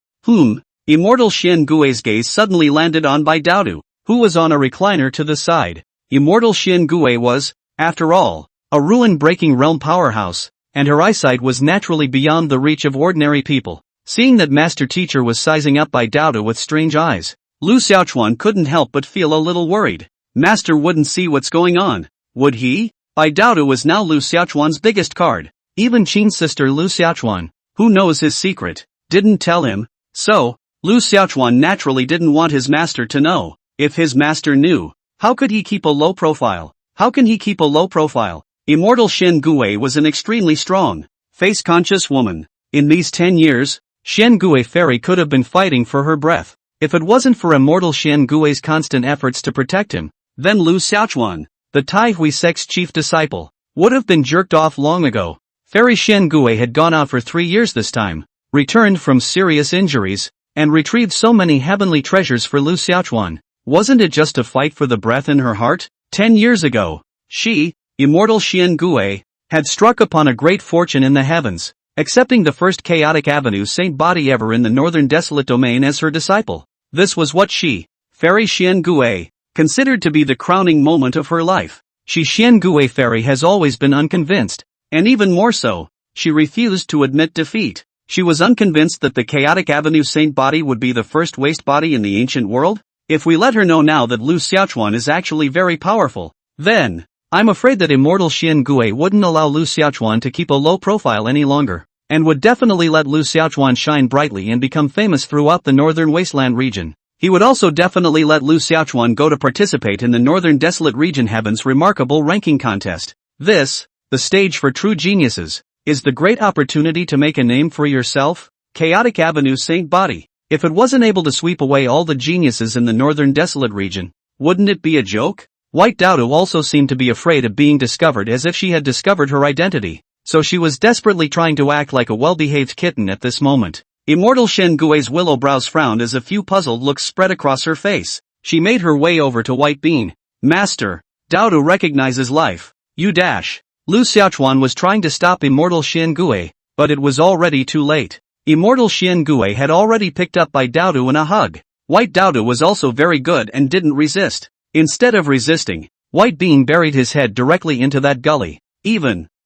Immortal Shen Gue's gaze suddenly landed on Bai Daodu, who was on a recliner to the side. Immortal Shen Gue was, after all, a ruin-breaking realm powerhouse, and her eyesight was naturally beyond the reach of ordinary people. Seeing that Master Teacher was sizing up Bai Daodu with strange eyes, Lu Xiaochuan couldn't help but feel a little worried. Master wouldn't see what's going on, would he? Bai Daodu was now Lu Xiaochuan's biggest card. Even Qin's sister Lu Xiaochuan, who knows his secret, didn't tell him, so, Lu Xiaochuan naturally didn't want his master to know. If his master knew, how could he keep a low profile? How can he keep a low profile? Immortal Shen Gue was an extremely strong, face-conscious woman. In these 10 years, Shen Gue Fairy could have been fighting for her breath. If it wasn't for Immortal Shen Gue's constant efforts to protect him, then Lu Xiaochuan, the Tai Hui sect's chief disciple, would have been jerked off long ago. Fairy Shen Gue had gone out for 3 years this time, returned from serious injuries, and retrieved so many heavenly treasures for Lu Xiaochuan. Wasn't it just a fight for the breath in her heart? 10 years ago, she, Immortal Shen Gue, had struck upon a great fortune in the heavens, accepting the first chaotic avenue saint body ever in the northern desolate domain as her disciple. This was what she, Fairy Shen Gue, considered to be the crowning moment of her life. She Shen Gue Fairy has always been unconvinced, and even more so, she refused to admit defeat. She was unconvinced that the chaotic avenue saint body would be the first waste body in the ancient world. If we let her know now that Lu Xiaochuan is actually very powerful, then, I'm afraid that Immortal Shen Gue wouldn't allow Lu Xiaochuan to keep a low profile any longer, and would definitely let Lu Xiaochuan shine brightly and become famous throughout the northern wasteland region. He would also definitely let Lu Xiaochuan go to participate in the northern desolate region heaven's remarkable ranking contest. This, the stage for true geniuses, is the great opportunity to make a name for yourself. Chaotic Avenue Saint Body. If it wasn't able to sweep away all the geniuses in the northern desolate region, wouldn't it be a joke? White Daodu also seemed to be afraid of being discovered, as if she had discovered her identity, so she was desperately trying to act like a well-behaved kitten at this moment. Immortal Shen Gue's willow brows frowned as a few puzzled looks spread across her face. She made her way over to White Bean. Master, Daodu recognizes life. You dash. Lu Xiaochuan was trying to stop Immortal Shen Gue, but it was already too late. Immortal Shen Gue had already picked up Bai Daodu in a hug. White Daodu was also very good and didn't resist. Instead of resisting, White Bean buried his head directly into that gully.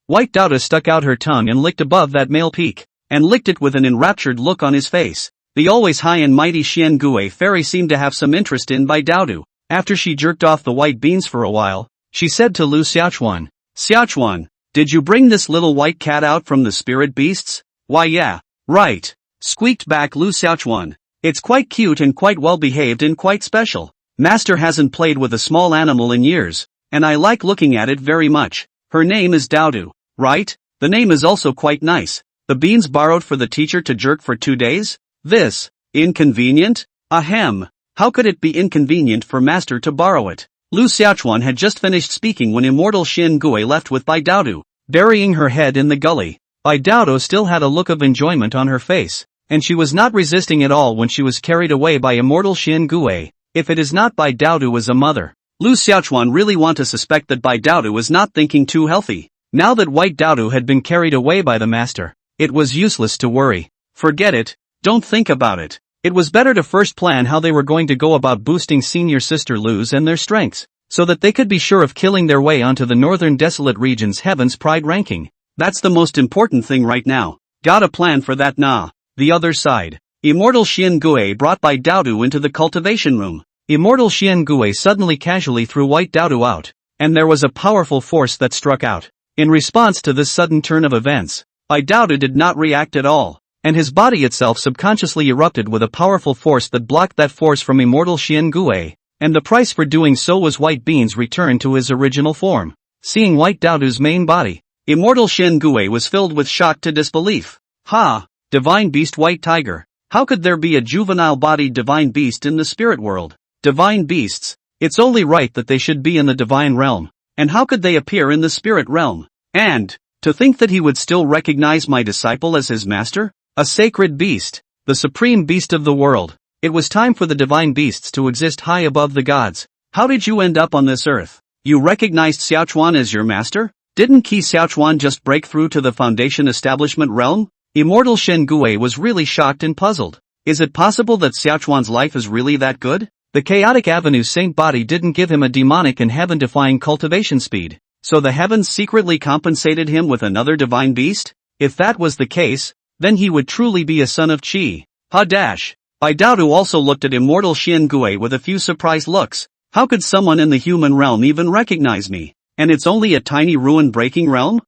White Daodu stuck out her tongue and licked above that male peak, and licked it with an enraptured look on his face. The always high and mighty Shen Gue Fairy seemed to have some interest in Bai Daodu. After she jerked off the white beans for a while, she said to Lu Xiaochuan, Xiaochuan, did you bring this little white cat out from the spirit beasts? Why yeah, right, squeaked back Lu Xiaochuan. It's quite cute and quite well behaved and quite special. Master hasn't played with a small animal in years, and I like looking at it very much. Her name is Daodu, right? The name is also quite nice. The beans borrowed for the teacher to jerk for 2 days? This, inconvenient? Ahem. How could it be inconvenient for Master to borrow it? Lu Xiaochuan had just finished speaking when Immortal Shen Gue left with Bai Daodu, burying her head in the gully. Bai Daodu still had a look of enjoyment on her face, and she was not resisting at all when she was carried away by immortal Xian Gui, if it is not Bai Daodu as a mother. Lu Xiaochuan really want to suspect that Bai Daodu was not thinking too healthy. Now that White Daodu had been carried away by the master, it was useless to worry. Forget it, don't think about it. It was better to first plan how they were going to go about boosting senior sister Lu's and their strengths, so that they could be sure of killing their way onto the Northern Desolate Region's Heaven's Pride ranking. That's the most important thing right now. Got a plan for that nah. The other side. Immortal Xian Gui brought Bai Daodu into the cultivation room. Immortal Xian Gui suddenly casually threw White Daodu out, and there was a powerful force that struck out. In response to this sudden turn of events, Bai Daodu did not react at all, and his body itself subconsciously erupted with a powerful force that blocked that force from Immortal Xian Gui, and the price for doing so was White Bean's return to his original form. Seeing White Daodu's main body, Immortal Xian Gui was filled with shock to disbelief. Ha! Divine Beast White Tiger. How could there be a juvenile-bodied divine beast in the spirit world? Divine beasts. It's only right that they should be in the divine realm. And how could they appear in the spirit realm? And, to think that he would still recognize my disciple as his master? A sacred beast. The supreme beast of the world. It was time for the divine beasts to exist high above the gods. How did you end up on this earth? You recognized Xiaochuan as your master? Didn't Qi Xiaochuan just break through to the Foundation Establishment realm? Immortal Shen Gui was really shocked and puzzled. Is it possible that Xiaochuan's life is really that good? The chaotic avenue saint body didn't give him a demonic and heaven-defying cultivation speed, so the heavens secretly compensated him with another divine beast? If that was the case, then he would truly be a son of Qi. Ha dash. Bai Daodu also looked at Immortal Xian Gui with a few surprised looks. How could someone in the human realm even recognize me? And it's only a tiny ruin-breaking realm?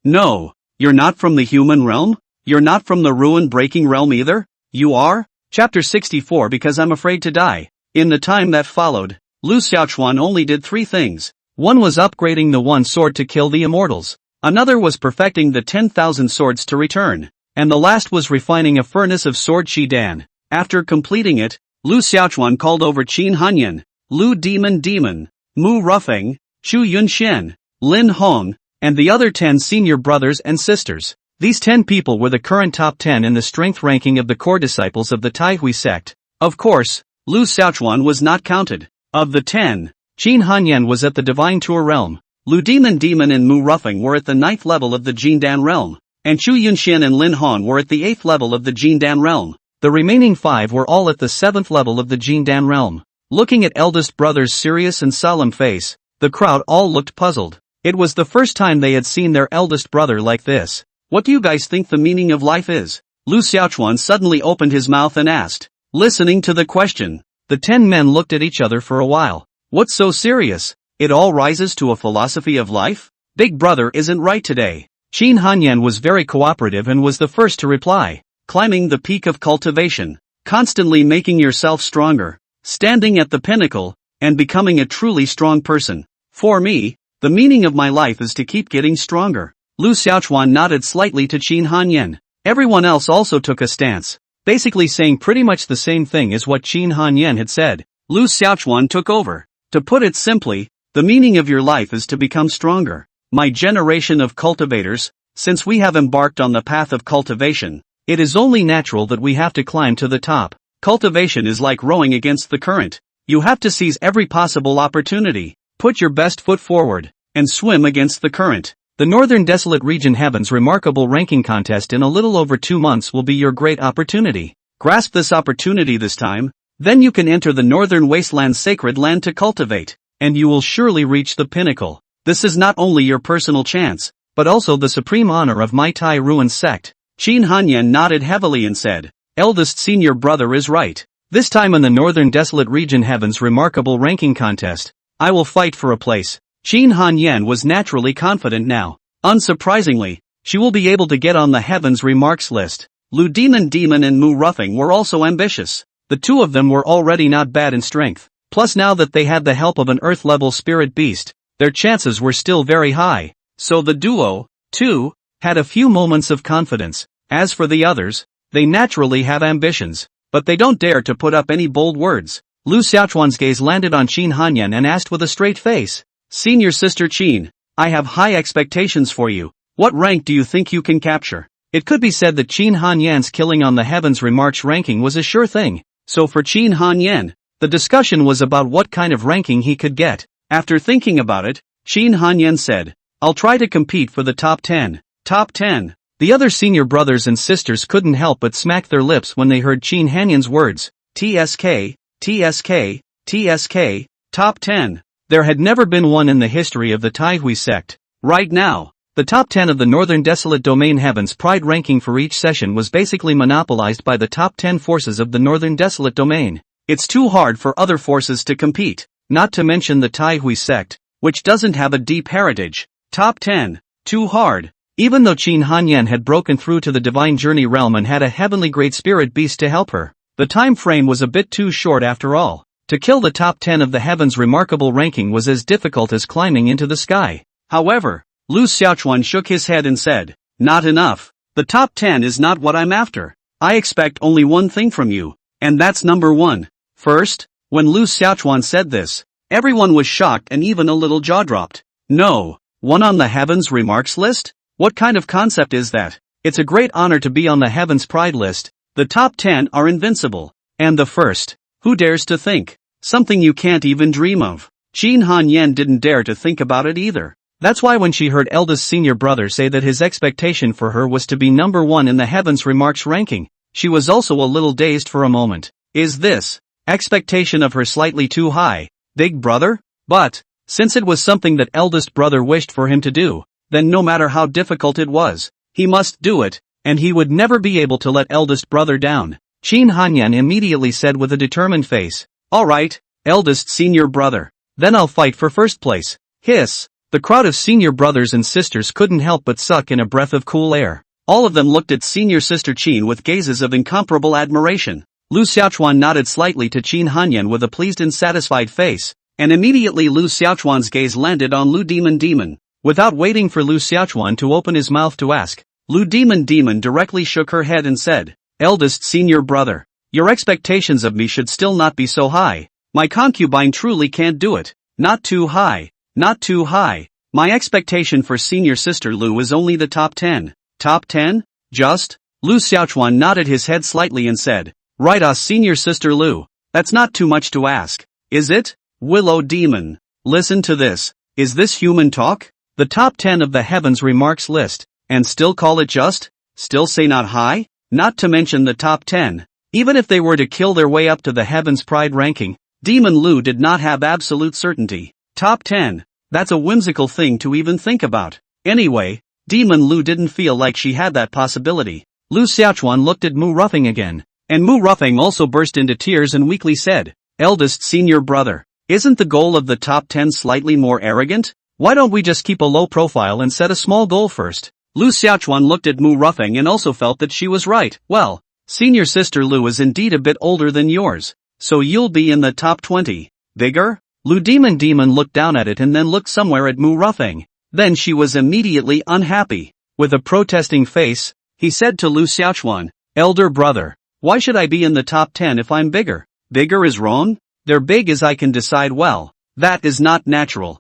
No. You're not from the human realm? You're not from the ruin-breaking realm either? You are? Chapter 64 Because I'm afraid to die. In the time that followed, Lu Xiaochuan only did 3 things. One was upgrading the one sword to kill the immortals. Another was perfecting the 10,000 swords to return. And the last was refining a furnace of sword Shidan. After completing it, Lu Xiaochuan called over Qin Hanyan, Lu Demon, Mu Ruffing, Chu Yunshen, Lin Hong, and the other 10 senior brothers and sisters. These 10 people were the current top 10 in the strength ranking of the core disciples of the Taihui sect. Of course, Lu Xiaochuan was not counted. Of the 10, Qin Hanyan was at the Divine Tour realm, Lu Demon and Mu Ruffing were at the 9th level of the Jindan realm, and Chu Yunshen and Lin Hong were at the 8th level of the Jindan realm. The remaining 5 were all at the 7th level of the Jindan realm. Looking at eldest brother's serious and solemn face, the crowd all looked puzzled. It was the first time they had seen their eldest brother like this. What do you guys think the meaning of life is? Lu Xiaochuan suddenly opened his mouth and asked. Listening to the question, the 10 men looked at each other for a while. What's so serious? It all rises to a philosophy of life? Big brother isn't right today. Qin Hanyan was very cooperative and was the first to reply. Climbing the peak of cultivation, constantly making yourself stronger, standing at the pinnacle, and becoming a truly strong person. For me, the meaning of my life is to keep getting stronger. Lu Xiaochuan nodded slightly to Qin Hanyan. Everyone else also took a stance, basically saying pretty much the same thing as what Qin Hanyan had said. Lu Xiaochuan took over. To put it simply, the meaning of your life is to become stronger. My generation of cultivators, since we have embarked on the path of cultivation, it is only natural that we have to climb to the top. Cultivation is like rowing against the current. You have to seize every possible opportunity, put your best foot forward, and swim against the current. The Northern Desolate Region Heaven's remarkable ranking contest in a little over 2 months will be your great opportunity. Grasp this opportunity this time, then you can enter the Northern Wasteland's sacred land to cultivate, and you will surely reach the pinnacle. This is not only your personal chance, but also the supreme honor of my Tai Ruin sect. Qin Hanyan nodded heavily and said, eldest senior brother is right. This time in the Northern Desolate Region Heaven's remarkable ranking contest, I will fight for a place. Qin Hanyan was naturally confident now. Unsurprisingly, she will be able to get on the Heaven's remarks list. Lu Demon and Mu Ruffing were also ambitious. The 2 of them were already not bad in strength. Plus now that they had the help of an Earth-level spirit beast, their chances were still very high. So the duo, too, had a few moments of confidence. As for the others, they naturally have ambitions, but they don't dare to put up any bold words. Lu Xiaochuan's gaze landed on Qin Hanyan and asked with a straight face, Senior Sister Qin, I have high expectations for you. What rank do you think you can capture? It could be said that Qin Hanyan's killing on the Heavens Remarks ranking was a sure thing. So for Qin Hanyan, the discussion was about what kind of ranking he could get. After thinking about it, Qin Hanyan said, "I'll try to compete for the top 10. Top 10. The other senior brothers and sisters couldn't help but smack their lips when they heard Qin Hanyan's words. TSK, TSK, TSK, top 10. There had never been one in the history of the Taihui sect. Right now, the top 10 of the Northern Desolate Domain Heavens Pride ranking for each session was basically monopolized by the top 10 forces of the Northern Desolate Domain. It's too hard for other forces to compete, not to mention the Taihui sect, which doesn't have a deep heritage. Top 10. Too hard. Even though Qin Hanyan had broken through to the Divine Journey realm and had a heavenly Great Spirit beast to help her, the time frame was a bit too short after all. To kill the top 10 of the Heavens Remarkable ranking was as difficult as climbing into the sky. However, Lu Xiaochuan shook his head and said, "Not enough. The top 10 is not what I'm after. I expect only one thing from you, and that's number 1. First, when Lu Xiaochuan said this, everyone was shocked and even a little jaw-dropped. No, one on the Heavens Remarks list? What kind of concept is that? It's a great honor to be on the Heavens Pride list. The top 10 are invincible. And the first, who dares to think? Something you can't even dream of." Qin Hanyan didn't dare to think about it either. That's why when she heard eldest senior brother say that his expectation for her was to be number 1 in the Heavens Remarks ranking, she was also a little dazed for a moment. Is this expectation of her slightly too high, big brother? But, since it was something that eldest brother wished for him to do, then no matter how difficult it was, he must do it, and he would never be able to let eldest brother down. Qin Hanyan immediately said with a determined face, "Alright, eldest senior brother. Then I'll fight for first place." Hiss. The crowd of senior brothers and sisters couldn't help but suck in a breath of cool air. All of them looked at senior sister Qin with gazes of incomparable admiration. Lu Xiaochuan nodded slightly to Qin Hanyan with a pleased and satisfied face, and immediately Lu Xiaochuan's gaze landed on Lu Demon. Without waiting for Lu Xiaochuan to open his mouth to ask, Lu Demon directly shook her head and said, "Eldest senior brother, your expectations of me should still not be so high. My concubine truly can't do it. Not too high, not too high. My expectation for senior sister Lu is only the top 10. Top 10? Just?" Lu Xiaochuan nodded his head slightly and said, "Right, senior sister Lu. That's not too much to ask, is it? Willow Demon. Listen to this. Is this human talk? The top 10 of the Heavens Remarks list, and still call it just? Still say not high? Not to mention the top 10. Even if they were to kill their way up to the Heavens Pride ranking, Demon Lu did not have absolute certainty. Top 10. That's a whimsical thing to even think about. Anyway, Demon Lu didn't feel like she had that possibility." Lu Xiaochuan looked at Mu Ruffing again, and Mu Ruffing also burst into tears and weakly said, "Eldest senior brother, isn't the goal of the top 10 slightly more arrogant? Why don't we just keep a low profile and set a small goal first?" Lu Xiaochuan looked at Mu Ruffing and also felt that she was right. "Well, senior sister Lu is indeed a bit older than yours, so you'll be in the top 20. Bigger?" Lu Demon looked down at it and then looked somewhere at Mu Ruffing. Then she was immediately unhappy. With a protesting face, he said to Lu Xiaochuan, "Elder brother, why should I be in the top 10 if I'm bigger? Bigger is wrong? They're big as I can decide well. That is not natural."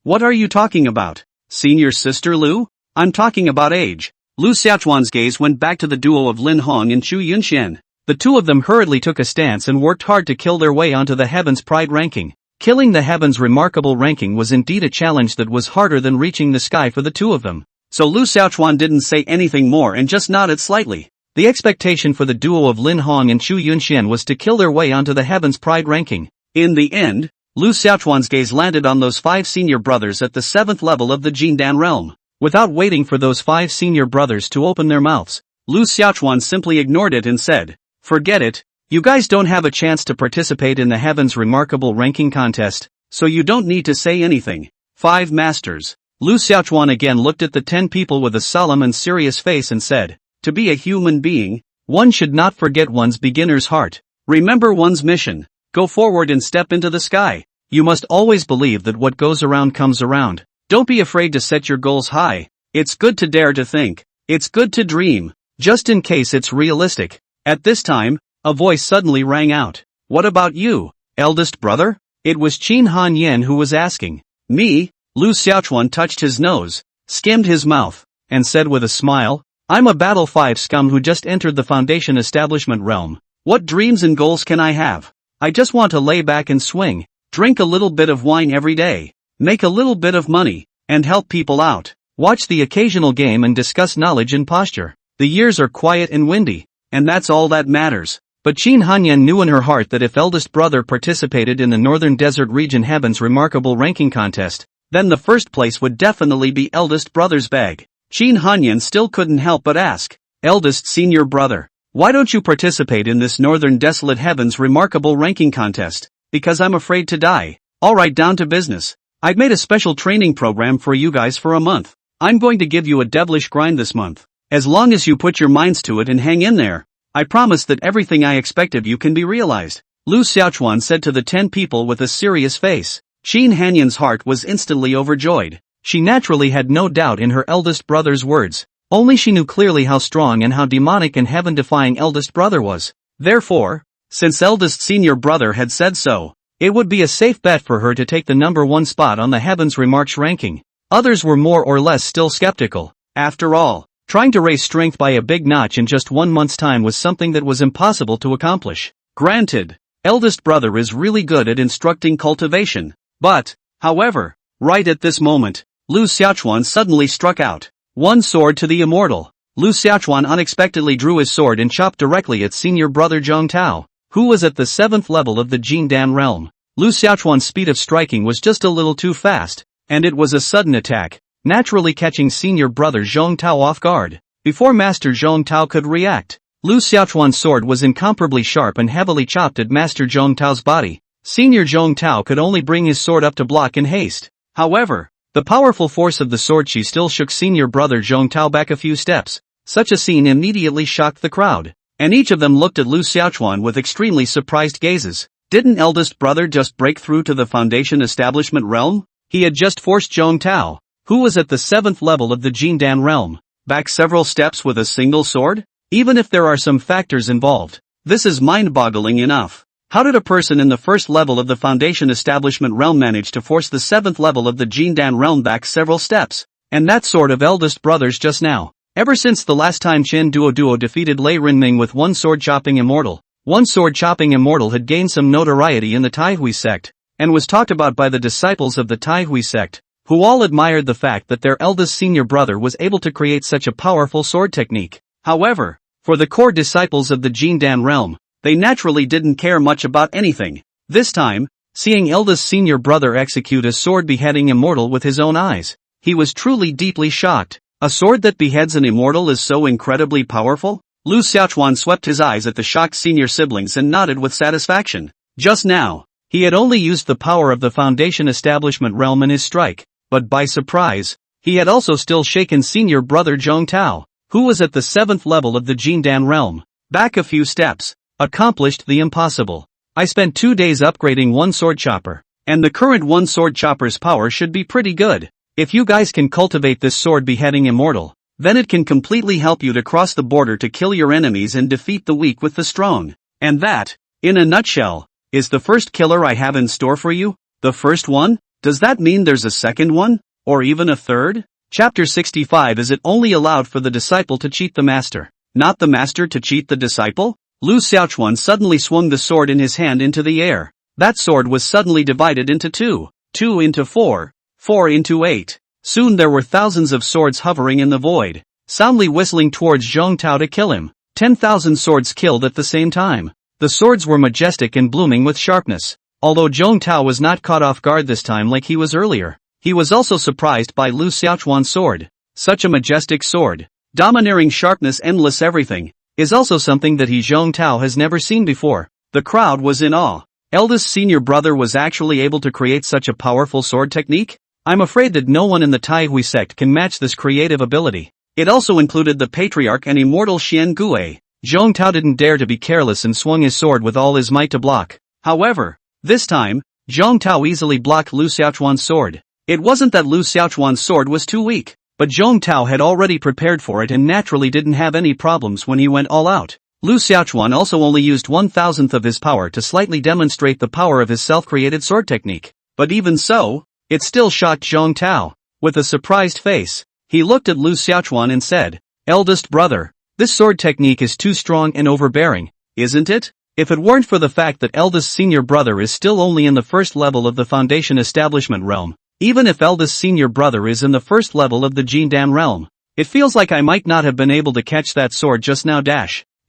What are you talking about? Senior sister Lu? I'm talking about age." Lu Xiaochuan's gaze went back to the duo of Lin Hong and Chu Yunxian. The two of them hurriedly took a stance and worked hard to kill their way onto the Heavens Pride ranking. Killing the Heavens Remarkable ranking was indeed a challenge that was harder than reaching the sky for the two of them. So Lu Xiaochuan didn't say anything more and just nodded slightly. The expectation for the duo of Lin Hong and Chu Yunxian was to kill their way onto the Heavens Pride ranking. In the end, Lu Xiaochuan's gaze landed on those 5 senior brothers at the 7th level of the Jindan realm. Without waiting for those 5 senior brothers to open their mouths, Lu Xiaochuan simply ignored it and said, "Forget it. You guys don't have a chance to participate in the Heavens Remarkable ranking contest, so you don't need to say anything. 5 masters." Lu Xiaochuan again looked at the 10 people with a solemn and serious face and said, "To be a human being, one should not forget one's beginner's heart. Remember one's mission. Go forward and step into the sky. You must always believe that what goes around comes around. Don't be afraid to set your goals high. It's good to dare to think. It's good to dream, just in case it's realistic." At this time, a voice suddenly rang out. "What about you, eldest brother?" It was Qin Hanyan who was asking. "Me?" Lu Xiaochuan touched his nose, skimmed his mouth, and said with a smile, I'm a Battle 5 scum who just entered the Foundation establishment realm. What dreams and goals can I have? I just want to lay back and swing, drink a little bit of wine every day, make a little bit of money, and help people out. Watch the occasional game and discuss knowledge and posture. The years are quiet and windy, and that's all that matters. But Qin Hanyan knew in her heart that if eldest brother participated in the Northern Desert Region Heaven's remarkable ranking contest, then the first place would definitely be eldest brother's bag. Qin Hanyan still couldn't help but ask, eldest senior brother, why don't you participate in this Northern Desolate Heaven's remarkable ranking contest? Because I'm afraid to die. Alright, down to business. I've made a special training program for you guys for a month. I'm going to give you a devilish grind this month. As long as you put your minds to it and hang in there, I promise that everything I expect of you can be realized. Lu Xiaochuan said to the 10 people with a serious face. Qin Hanyan's heart was instantly overjoyed. She naturally had no doubt in her eldest brother's words. Only she knew clearly how strong and how demonic and heaven-defying eldest brother was. Therefore, since eldest senior brother had said so, it would be a safe bet for her to take the number 1 spot on the Heaven's Remarks ranking. Others were more or less still skeptical. After all, trying to raise strength by a big notch in just 1 month's time was something that was impossible to accomplish. Granted, eldest brother is really good at instructing cultivation. But, however, right at this moment, Lu Xiaochuan suddenly struck out. One sword to the immortal. Lu Xiaochuan unexpectedly drew his sword and chopped directly at senior brother Zhong Tao, who was at the 7th level of the Jindan realm. Lu Xiaochuan's speed of striking was just a little too fast, and it was a sudden attack, naturally catching senior brother Zhong Tao off guard. Before Master Zhong Tao could react, Lu Xiaochuan's sword was incomparably sharp and heavily chopped at Master Zhong Tao's body. Senior Zhong Tao could only bring his sword up to block in haste. However, the powerful force of the sword chi still shook senior brother Zhong Tao back a few steps. Such a scene immediately shocked the crowd, and each of them looked at Lu Xiaochuan with extremely surprised gazes. Didn't eldest brother just break through to the Foundation establishment realm? He had just forced Zhong Tao, who was at the 7th level of the Jindan realm, back several steps with a single sword? Even if there are some factors involved, this is mind-boggling enough. How did a person in the 1st level of the Foundation establishment realm manage to force the 7th level of the Jindan realm back several steps? And that sort of eldest brothers just now. Ever since the last time Chen Duo defeated Lei Renming with one sword-chopping immortal had gained some notoriety in the Taihui sect, and was talked about by the disciples of the Taihui sect, who all admired the fact that their eldest senior brother was able to create such a powerful sword technique. However, for the core disciples of the Jindan realm, they naturally didn't care much about anything. This time, seeing eldest senior brother execute a sword beheading immortal with his own eyes, he was truly deeply shocked. A sword that beheads an immortal is so incredibly powerful? Lu Xiaochuan swept his eyes at the shocked senior siblings and nodded with satisfaction. Just now, he had only used the power of the Foundation establishment realm in his strike, but by surprise, he had also still shaken senior brother Zhong Tao, who was at the 7th level of the Jindan realm, back a few steps. Accomplished the impossible. I spent 2 days upgrading one sword chopper, and the current one sword chopper's power should be pretty good. If you guys can cultivate this sword beheading immortal, then it can completely help you to cross the border to kill your enemies and defeat the weak with the strong. And that, in a nutshell, is the first killer I have in store for you. The first one? Does that mean there's a second one? Or even a third? Chapter 65. Is it only allowed for the disciple to cheat the master, not the master to cheat the disciple? Lu Xiaochuan suddenly swung the sword in his hand into the air. That sword was suddenly divided into 2, 2 into 4, 4 into 8. Soon there were thousands of swords hovering in the void, soundly whistling towards Zhong Tao to kill him. 10,000 swords killed at the same time. The swords were majestic and blooming with sharpness. Although Zhong Tao was not caught off guard this time like he was earlier, he was also surprised by Lu Xiaochuan's sword. Such a majestic sword, domineering sharpness, endless everything, is also something that Zhong Tao has never seen before. The crowd was in awe. Eldest senior brother was actually able to create such a powerful sword technique? I'm afraid that no one in the Taihui sect can match this creative ability. It also included the patriarch and immortal Xian Gui. Zhong Tao didn't dare to be careless and swung his sword with all his might to block. However, this time, Zhong Tao easily blocked Lu Xiaochuan's sword. It wasn't that Lu Xiaochuan's sword was too weak, but Zhong Tao had already prepared for it and naturally didn't have any problems when he went all out. Lu Xiaochuan also only used 1,000th of his power to slightly demonstrate the power of his self-created sword technique. But even so, it still shocked Zhong Tao. With a surprised face, he looked at Lu Xiaochuan and said, Eldest brother. This sword technique is too strong and overbearing, isn't it? If it weren't for the fact that eldest senior brother is still only in the first level of the foundation establishment realm, even if eldest senior brother is in the first level of the Jindan realm, it feels like I might not have been able to catch that sword just now.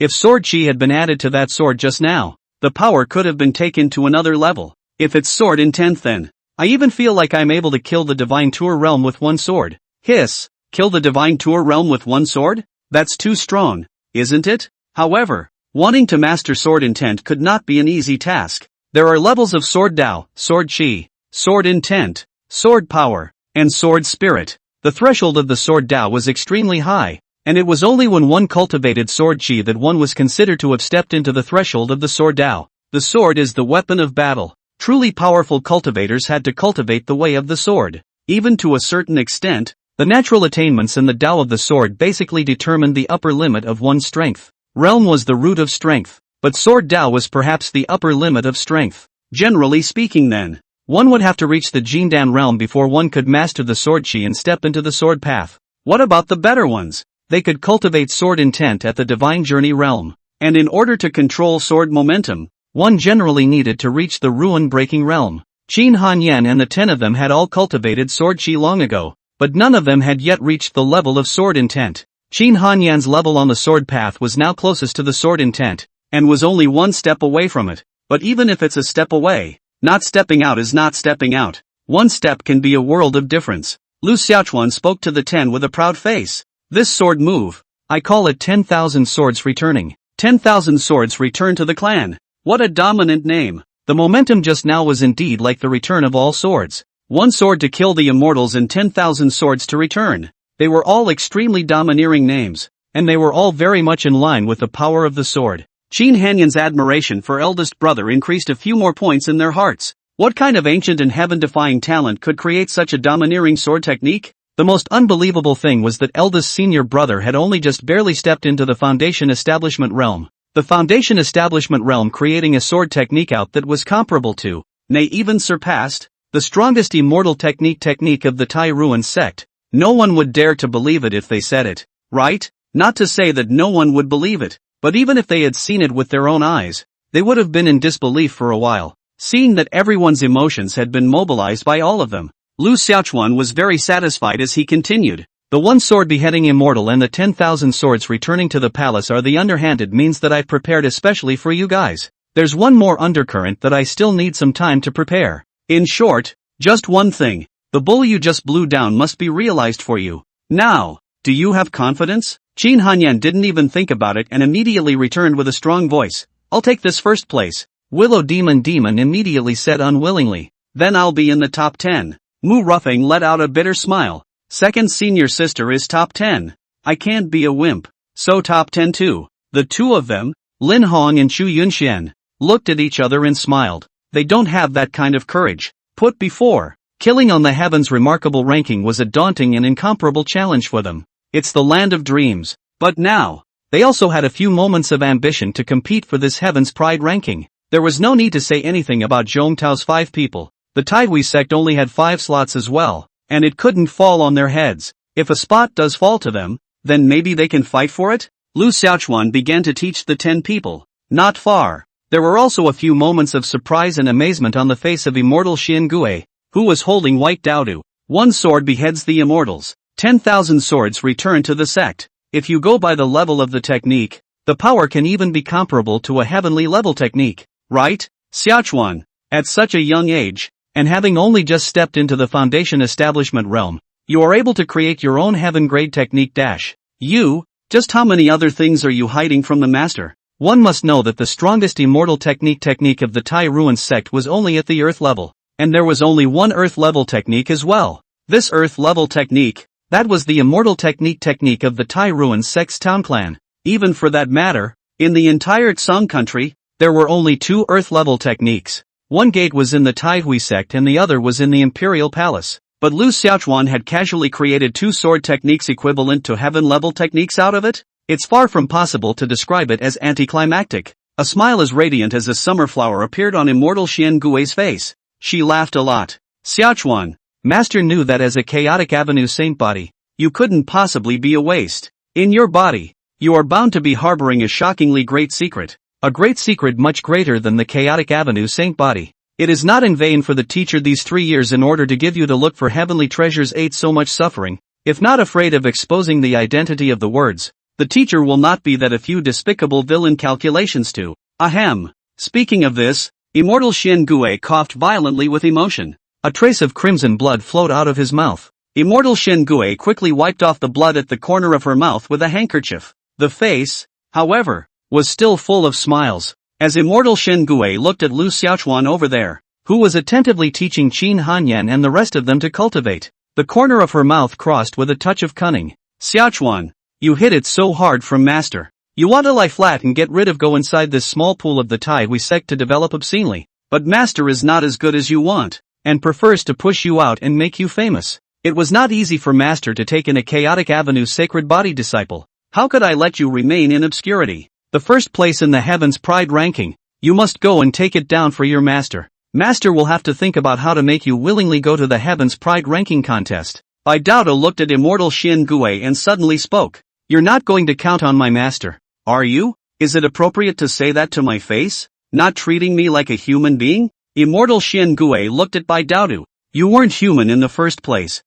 If sword chi had been added to that sword just now, the power could have been taken to another level. If it's sword intent, then I even feel like I'm able to kill the divine tour realm with one sword. Hiss, kill the divine tour realm with one sword? That's too strong, isn't it? However, wanting to master sword intent could not be an easy task. There are levels of sword Dao, sword chi, sword intent, sword power, and sword spirit. The threshold of the sword Dao was extremely high, and it was only when one cultivated sword chi that one was considered to have stepped into the threshold of the sword Dao. The sword is the weapon of battle. Truly powerful cultivators had to cultivate the way of the sword. Even to a certain extent, the natural attainments in the Dao of the sword basically determined the upper limit of one's strength. Realm was the root of strength, but sword Dao was perhaps the upper limit of strength. Generally speaking then, one would have to reach the Jindan realm before one could master the sword chi and step into the sword path. What about the better ones? They could cultivate sword intent at the divine journey realm. And in order to control sword momentum, one generally needed to reach the ruin-breaking realm. Qin Hanyan and the 10 of them had all cultivated sword chi long ago, but none of them had yet reached the level of sword intent. Qin Hanyan's level on the sword path was now closest to the sword intent, and was only one step away from it. But even if it's a step away, not stepping out is not stepping out. One step can be a world of difference. Lu Xiaochuan spoke to the 10 with a proud face. This sword move, I call it 10,000 swords returning. 10,000 swords return to the clan. What a dominant name. The momentum just now was indeed like the return of all swords. One sword to kill the immortals and 10,000 swords to return. They were all extremely domineering names, and they were all very much in line with the power of the sword. Qin Hanyan's admiration for eldest brother increased a few more points in their hearts. What kind of ancient and heaven-defying talent could create such a domineering sword technique? The most unbelievable thing was that eldest senior brother had only just barely stepped into the foundation establishment realm. The foundation establishment realm creating a sword technique out that was comparable to, nay even surpassed, the strongest immortal technique of the Tai Ruin sect. No one would dare to believe it if they said it, right? Not to say that no one would believe it, but even if they had seen it with their own eyes, they would have been in disbelief for a while, seeing that everyone's emotions had been mobilized by all of them. Lu Xiaochuan was very satisfied as he continued. The one sword beheading immortal and the 10,000 swords returning to the palace are the underhanded means that I've prepared especially for you guys. There's one more undercurrent that I still need some time to prepare. In short, just one thing. The bull you just blew down must be realized for you. Now, do you have confidence? Qin Hanyan didn't even think about it and immediately returned with a strong voice. I'll take this first place. Willow Demon immediately said unwillingly. Then I'll be in the top 10. Mu Ruffing let out a bitter smile. Second senior sister is top 10. I can't be a wimp. So top 10 too. The two of them, Lin Hong and Chu Yunxian, looked at each other and smiled. They don't have that kind of courage. Put before, killing on the heavens remarkable ranking was a daunting and incomparable challenge for them. It's the land of dreams. But now, they also had a few moments of ambition to compete for this heaven's pride ranking. There was no need to say anything about Zhong Tao's 5 people. The Taidui sect only had 5 slots as well, and it couldn't fall on their heads. If a spot does fall to them, then maybe they can fight for it? Lu Xiaochuan began to teach the 10 people. Not far. There were also a few moments of surprise and amazement on the face of immortal Xian Gui, who was holding white Daodu. One sword beheads the immortals. 10,000 swords return to the sect. If you go by the level of the technique, the power can even be comparable to a heavenly level technique, right? Xiaochuan, at such a young age, and having only just stepped into the foundation establishment realm, you are able to create your own heaven-grade technique. You, just how many other things are you hiding from the master? One must know that the strongest immortal technique of the Tai Ruin sect was only at the earth level, and there was only one earth level technique as well. This earth level technique, that was the immortal technique of the Tai Ruin sect's town clan. Even for that matter, in the entire Xang country, there were only 2 earth level techniques. One gate was in the Taihui sect and the other was in the Imperial Palace. But Lu Xiaochuan had casually created 2 sword techniques equivalent to heaven-level techniques out of it? It's far from possible to describe it as anticlimactic. A smile as radiant as a summer flower appeared on immortal Xian Gui's face. She laughed a lot. Xiaochuan, Master knew that as a chaotic avenue saint body, you couldn't possibly be a waste. In your body, you are bound to be harboring a shockingly great secret. A great secret much greater than the chaotic Avenue Saint body. It is not in vain for the teacher these 3 years in order to give you to look for heavenly treasures ate so much suffering. If not afraid of exposing the identity of the words, the teacher will not be that a few despicable villain calculations to. Ahem. Speaking of this, immortal Shen Gue coughed violently with emotion. A trace of crimson blood flowed out of his mouth. Immortal Shen Gue quickly wiped off the blood at the corner of her mouth with a handkerchief. The face, however, was still full of smiles, as immortal Shen Gue looked at Lu Xiaochuan over there, who was attentively teaching Qin Hanyan and the rest of them to cultivate. The corner of her mouth crossed with a touch of cunning. Xiaochuan, you hit it so hard from master. You want to lie flat and get rid of go inside this small pool of the Tai Hui sect to develop obscenely, but master is not as good as you want, and prefers to push you out and make you famous. It was not easy for master to take in a chaotic avenue sacred body disciple. How could I let you remain in obscurity? The first place in the heavens pride ranking. You must go and take it down for your master. Master will have to think about how to make you willingly go to the heavens pride ranking contest. Bai Daodo looked at immortal Shen Gue and suddenly spoke. You're not going to count on my master, are you? Is it appropriate to say that to my face? Not treating me like a human being? Immortal Shen Gue looked at Bai Daodo. You weren't human in the first place.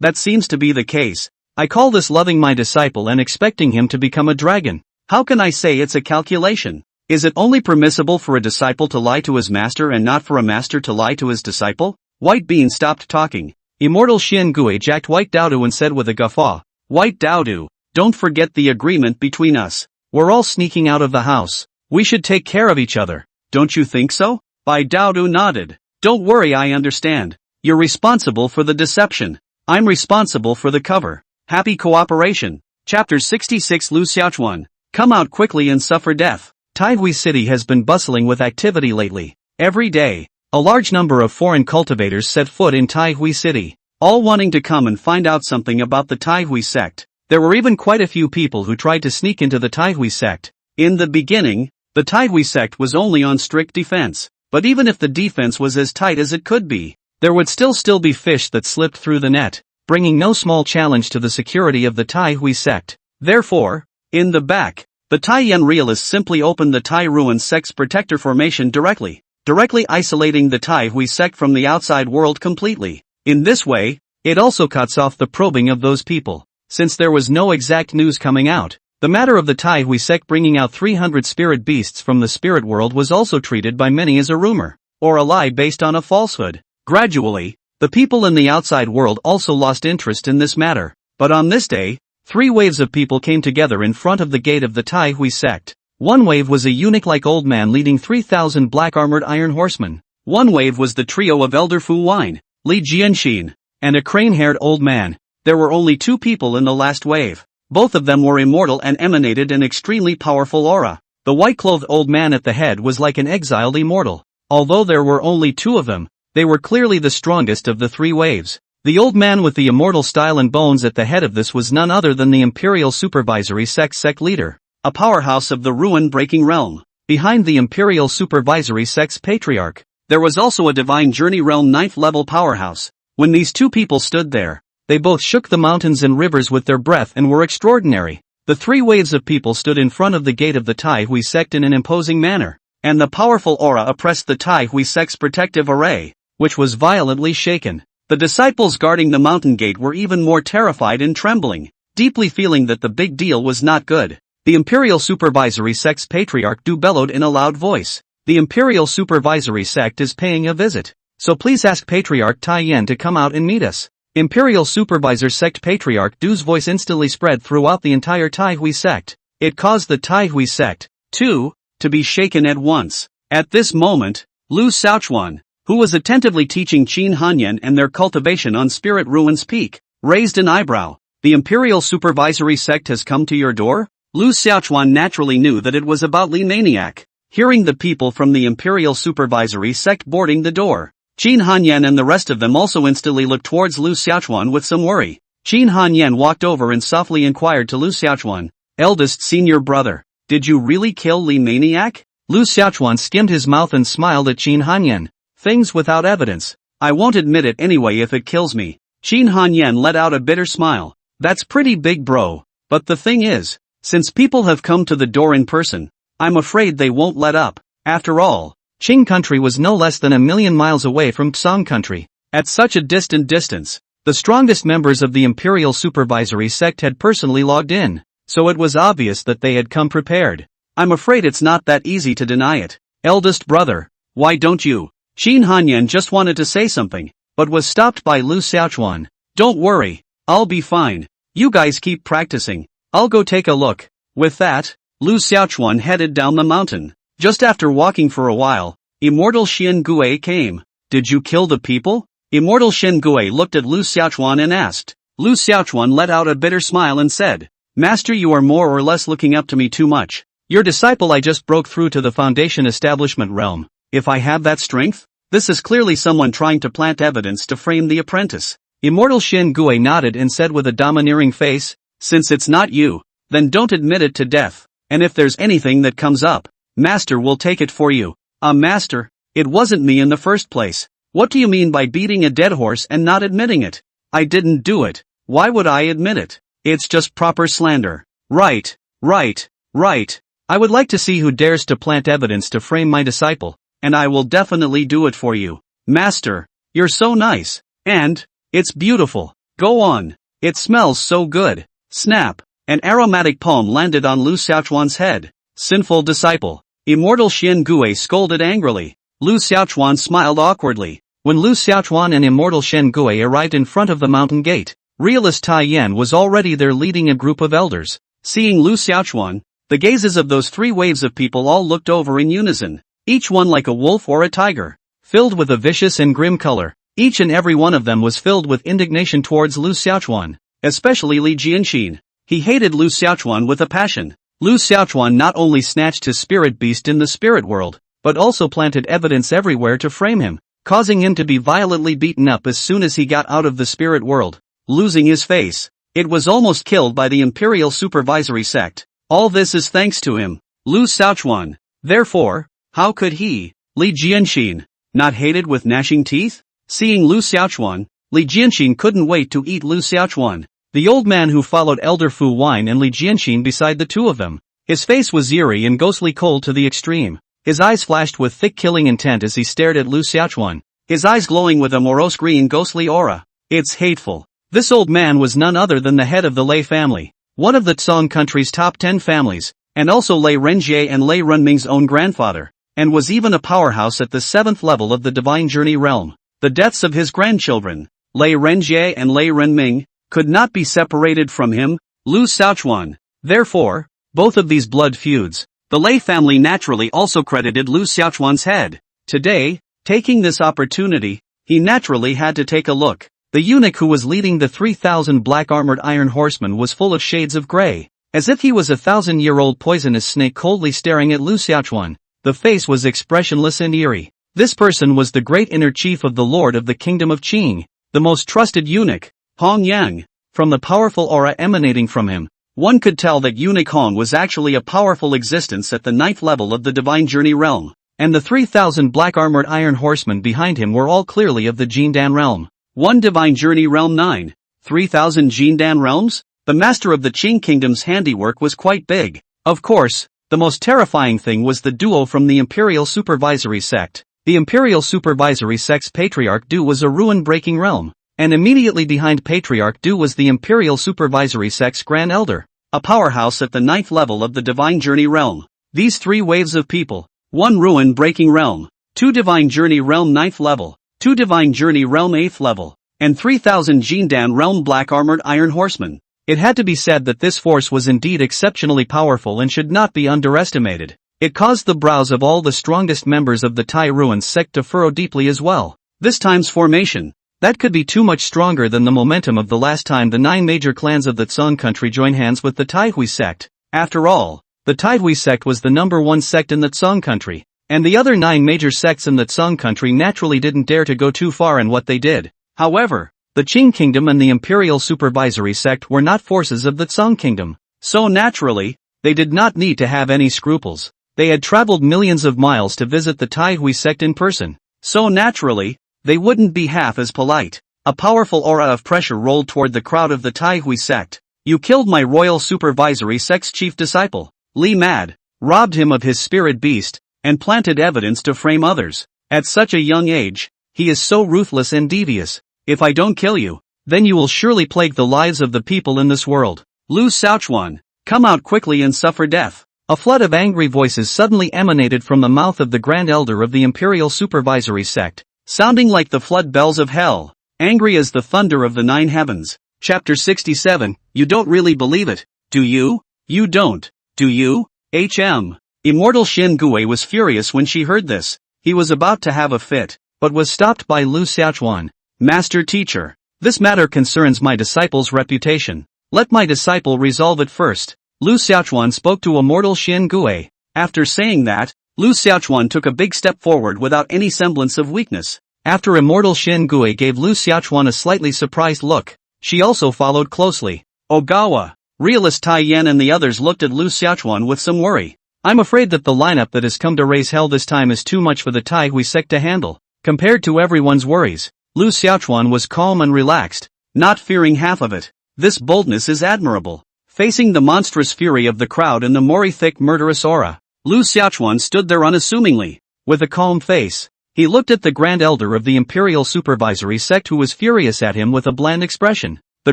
That seems to be the case. I call this loving my disciple and expecting him to become a dragon. How can I say it's a calculation? Is it only permissible for a disciple to lie to his master and not for a master to lie to his disciple? White Bean stopped talking. Immortal Shen Gue jacked White Daodu and said with a guffaw, White Daodu, don't forget the agreement between us. We're all sneaking out of the house. We should take care of each other. Don't you think so? Bai Daodu nodded. Don't worry, I understand. You're responsible for the deception. I'm responsible for the cover. Happy cooperation. Chapter 66 Lu Xiaochuan. Come out quickly and suffer death. Tai Hui City has been bustling with activity lately. Every day, a large number of foreign cultivators set foot in Tai Hui City, all wanting to come and find out something about the Tai Hui sect. There were even quite a few people who tried to sneak into the Tai Hui sect. In the beginning, the Tai Hui sect was only on strict defense, but even if the defense was as tight as it could be, there would still be fish that slipped through the net, bringing no small challenge to the security of the Tai Hui sect. Therefore, in the back, the Taiyan realists simply opened the Tai Ruin sect's protector formation directly isolating the Tai Hui sect from the outside world completely. In this way, it also cuts off the probing of those people. Since there was no exact news coming out, the matter of the Tai Hui sect bringing out 300 spirit beasts from the spirit world was also treated by many as a rumor, or a lie based on a falsehood. Gradually, the people in the outside world also lost interest in this matter, but on this day, 3 waves of people came together in front of the gate of the Tai Hui sect. One wave was a eunuch-like old man leading 3,000 black-armored iron horsemen. One wave was the trio of Elder Fu Wine, Li Jianxin, and a crane-haired old man. There were only 2 people in the last wave. Both of them were immortal and emanated an extremely powerful aura. The white-clothed old man at the head was like an exiled immortal. Although there were only 2 of them, they were clearly the strongest of the 3 waves. The old man with the immortal style and bones at the head of this was none other than the Imperial Supervisory sect leader, a powerhouse of the ruin-breaking realm. Behind the Imperial Supervisory sect's patriarch, there was also a Divine Journey Realm 9th level powerhouse. When these 2 people stood there, they both shook the mountains and rivers with their breath and were extraordinary. The 3 waves of people stood in front of the gate of the Tai Hui sect in an imposing manner, and the powerful aura oppressed the Tai Hui sect's protective array, which was violently shaken. The disciples guarding the mountain gate were even more terrified and trembling, deeply feeling that the big deal was not good. The Imperial Supervisory sect's patriarch Du bellowed in a loud voice. The Imperial Supervisory sect is paying a visit, so please ask Patriarch Tai Yan to come out and meet us. Imperial Supervisor sect Patriarch Du's voice instantly spread throughout the entire Tai Hui sect. It caused the Tai Hui sect, too, to be shaken at once. At this moment, Lu Xiaochuan, who was attentively teaching Qin Hanyan and their cultivation on Spirit Ruins Peak, raised an eyebrow. The Imperial Supervisory sect has come to your door? Lu Xiaochuan naturally knew that it was about Li Maniac. Hearing the people from the Imperial Supervisory sect boarding the door, Qin Hanyan and the rest of them also instantly looked towards Lu Xiaochuan with some worry. Qin Hanyan walked over and softly inquired to Lu Xiaochuan, eldest senior brother, did you really kill Li Maniac? Lu Xiaochuan skimmed his mouth and smiled at Qin Hanyan. Things without evidence. I won't admit it anyway if it kills me. Qin Hanyan let out a bitter smile. That's pretty big, bro. But the thing is, since people have come to the door in person, I'm afraid they won't let up. After all, Qing country was no less than 1,000,000 miles away from Song country. At such a distant distance, the strongest members of the Imperial Supervisory Sect had personally logged in, so it was obvious that they had come prepared. I'm afraid it's not that easy to deny it. Eldest brother, why don't you? Qin Hanyan just wanted to say something, but was stopped by Lu Xiaochuan. Don't worry, I'll be fine. You guys keep practicing. I'll go take a look. With that, Lu Xiaochuan headed down the mountain. Just after walking for a while, Immortal Xian Gui came. Did you kill the people? Immortal Xian Gui looked at Lu Xiaochuan and asked. Lu Xiaochuan let out a bitter smile and said, Master, you are more or less looking up to me too much. Your disciple I just broke through to the Foundation Establishment realm. If I have that strength? This is clearly someone trying to plant evidence to frame the apprentice. Immortal Xian Gui nodded and said with a domineering face, Since it's not you, then don't admit it to death, and if there's anything that comes up, Master will take it for you. Master, it wasn't me in the first place. What do you mean by beating a dead horse and not admitting it? I didn't do it. Why would I admit it? It's just proper slander. Right. I would like to see who dares to plant evidence to frame my disciple, and I will definitely do it for you. Master, you're so nice. And, it's beautiful. Go on. It smells so good. Snap. An aromatic palm landed on Lu Xiaochuan's head. Sinful disciple. Immortal Xian Gui scolded angrily. Lu Xiaochuan smiled awkwardly. When Lu Xiaochuan and Immortal Xian Gui arrived in front of the mountain gate, realist Tai Yan was already there leading a group of elders. Seeing Lu Xiaochuan, the gazes of those three waves of people all looked over in unison, each one like a wolf or a tiger, filled with a vicious and grim color. Each and every one of them was filled with indignation towards Lu Xiaochuan, especially Li Jianxin. He hated Lu Xiaochuan with a passion. Lu Xiaochuan not only snatched his spirit beast in the spirit world, but also planted evidence everywhere to frame him, causing him to be violently beaten up as soon as he got out of the spirit world, losing his face. It was almost killed by the Imperial Supervisory Sect. All this is thanks to him, Lu Xiaochuan. Therefore, how could he, Li Jianxin, not hated with gnashing teeth? Seeing Lu Xiaochuan, Li Jianxin couldn't wait to eat Lu Xiaochuan. The old man who followed Elder Fu Wine and Li Jianxin beside the two of them. His face was eerie and ghostly cold to the extreme. His eyes flashed with thick killing intent as he stared at Lu Xiaochuan. His eyes glowing with a morose green ghostly aura. It's hateful. This old man was none other than the head of the Lei family, one of the Song country's top 10 families, and also Lei Renjie and Lei Renming's own grandfather, and was even a powerhouse at the 7th level of the Divine Journey realm. The deaths of his grandchildren, Lei Renjie and Lei Renming, could not be separated from him, Lu Xiaochuan. Therefore, both of these blood feuds, the Lei family naturally also credited Lu Xiaochuan's head. Today, taking this opportunity, he naturally had to take a look. The eunuch who was leading the 3,000 black-armored iron horsemen was full of shades of gray, as if he was a 1,000-year-old poisonous snake coldly staring at Lu Xiaochuan. The face was expressionless and eerie. This person was the great inner chief of the Lord of the Kingdom of Qing, the most trusted eunuch, Hong Yang. From the powerful aura emanating from him, one could tell that eunuch Hong was actually a powerful existence at the 9th level of the Divine Journey realm, and the 3,000 black-armored iron horsemen behind him were all clearly of the Jindan realm. 1 Divine Journey Realm 9, 3,000 Jindan realms? The master of the Qing kingdom's handiwork was quite big. Of course, the most terrifying thing was the duo from the Imperial Supervisory Sect. The Imperial Supervisory Sect's Patriarch Du was a ruin-breaking realm, and immediately behind Patriarch Du was the Imperial Supervisory Sect's Grand Elder, a powerhouse at the 9th level of the Divine Journey realm. These three waves of people, 1 ruin-breaking realm, 2 Divine Journey realm 9th level, 2 Divine Journey realm 8th level, and 3,000 Jindan realm black-armored iron horsemen. It had to be said that this force was indeed exceptionally powerful and should not be underestimated. It caused the brows of all the strongest members of the Tai Ruin sect to furrow deeply as well. This time's formation, that could be too much stronger than the momentum of the last time the 9 major clans of the Song country joined hands with the Tai Hui sect. After all, the Tai Hui sect was the #1 sect in the Song country, and the other 9 major sects in the Song country naturally didn't dare to go too far in what they did. However, the Qing kingdom and the Imperial Supervisory sect were not forces of the Song kingdom, so naturally, they did not need to have any scruples. They had traveled millions of miles to visit the Tai Hui sect in person, so naturally, they wouldn't be half as polite. A powerful aura of pressure rolled toward the crowd of the Tai Hui sect. You killed my royal supervisory sect's chief disciple. Li Mad, robbed him of his spirit beast, and planted evidence to frame others. At such a young age, he is so ruthless and devious. If I don't kill you, then you will surely plague the lives of the people in this world. Lu Xiaochuan, come out quickly and suffer death. A flood of angry voices suddenly emanated from the mouth of the Grand Elder of the Imperial Supervisory Sect, sounding like the flood bells of hell, angry as the thunder of the nine heavens. Chapter 67, You don't really believe it, do you? You don't, do you? Immortal Xin Gui was furious when she heard this. He was about to have a fit, but was stopped by Lu Xiaochuan. Master Teacher, this matter concerns my disciple's reputation. Let my disciple resolve it first. Lu Xiaochuan spoke to Immortal Xin Gui. After saying that, Lu Xiaochuan took a big step forward without any semblance of weakness. After Immortal Xin Gui gave Lu Xiaochuan a slightly surprised look, she also followed closely. Ogawa, Realist Tai Yan and the others looked at Lu Xiaochuan with some worry. I'm afraid that the lineup that has come to raise hell this time is too much for the Tai Hui sect to handle. Compared to everyone's worries, Lu Xiaochuan was calm and relaxed, not fearing half of it. This boldness is admirable. Facing the monstrous fury of the crowd and the Mori thick murderous aura, Lu Xiaochuan stood there unassumingly. With a calm face, he looked at the Grand Elder of the Imperial Supervisory Sect who was furious at him with a bland expression. The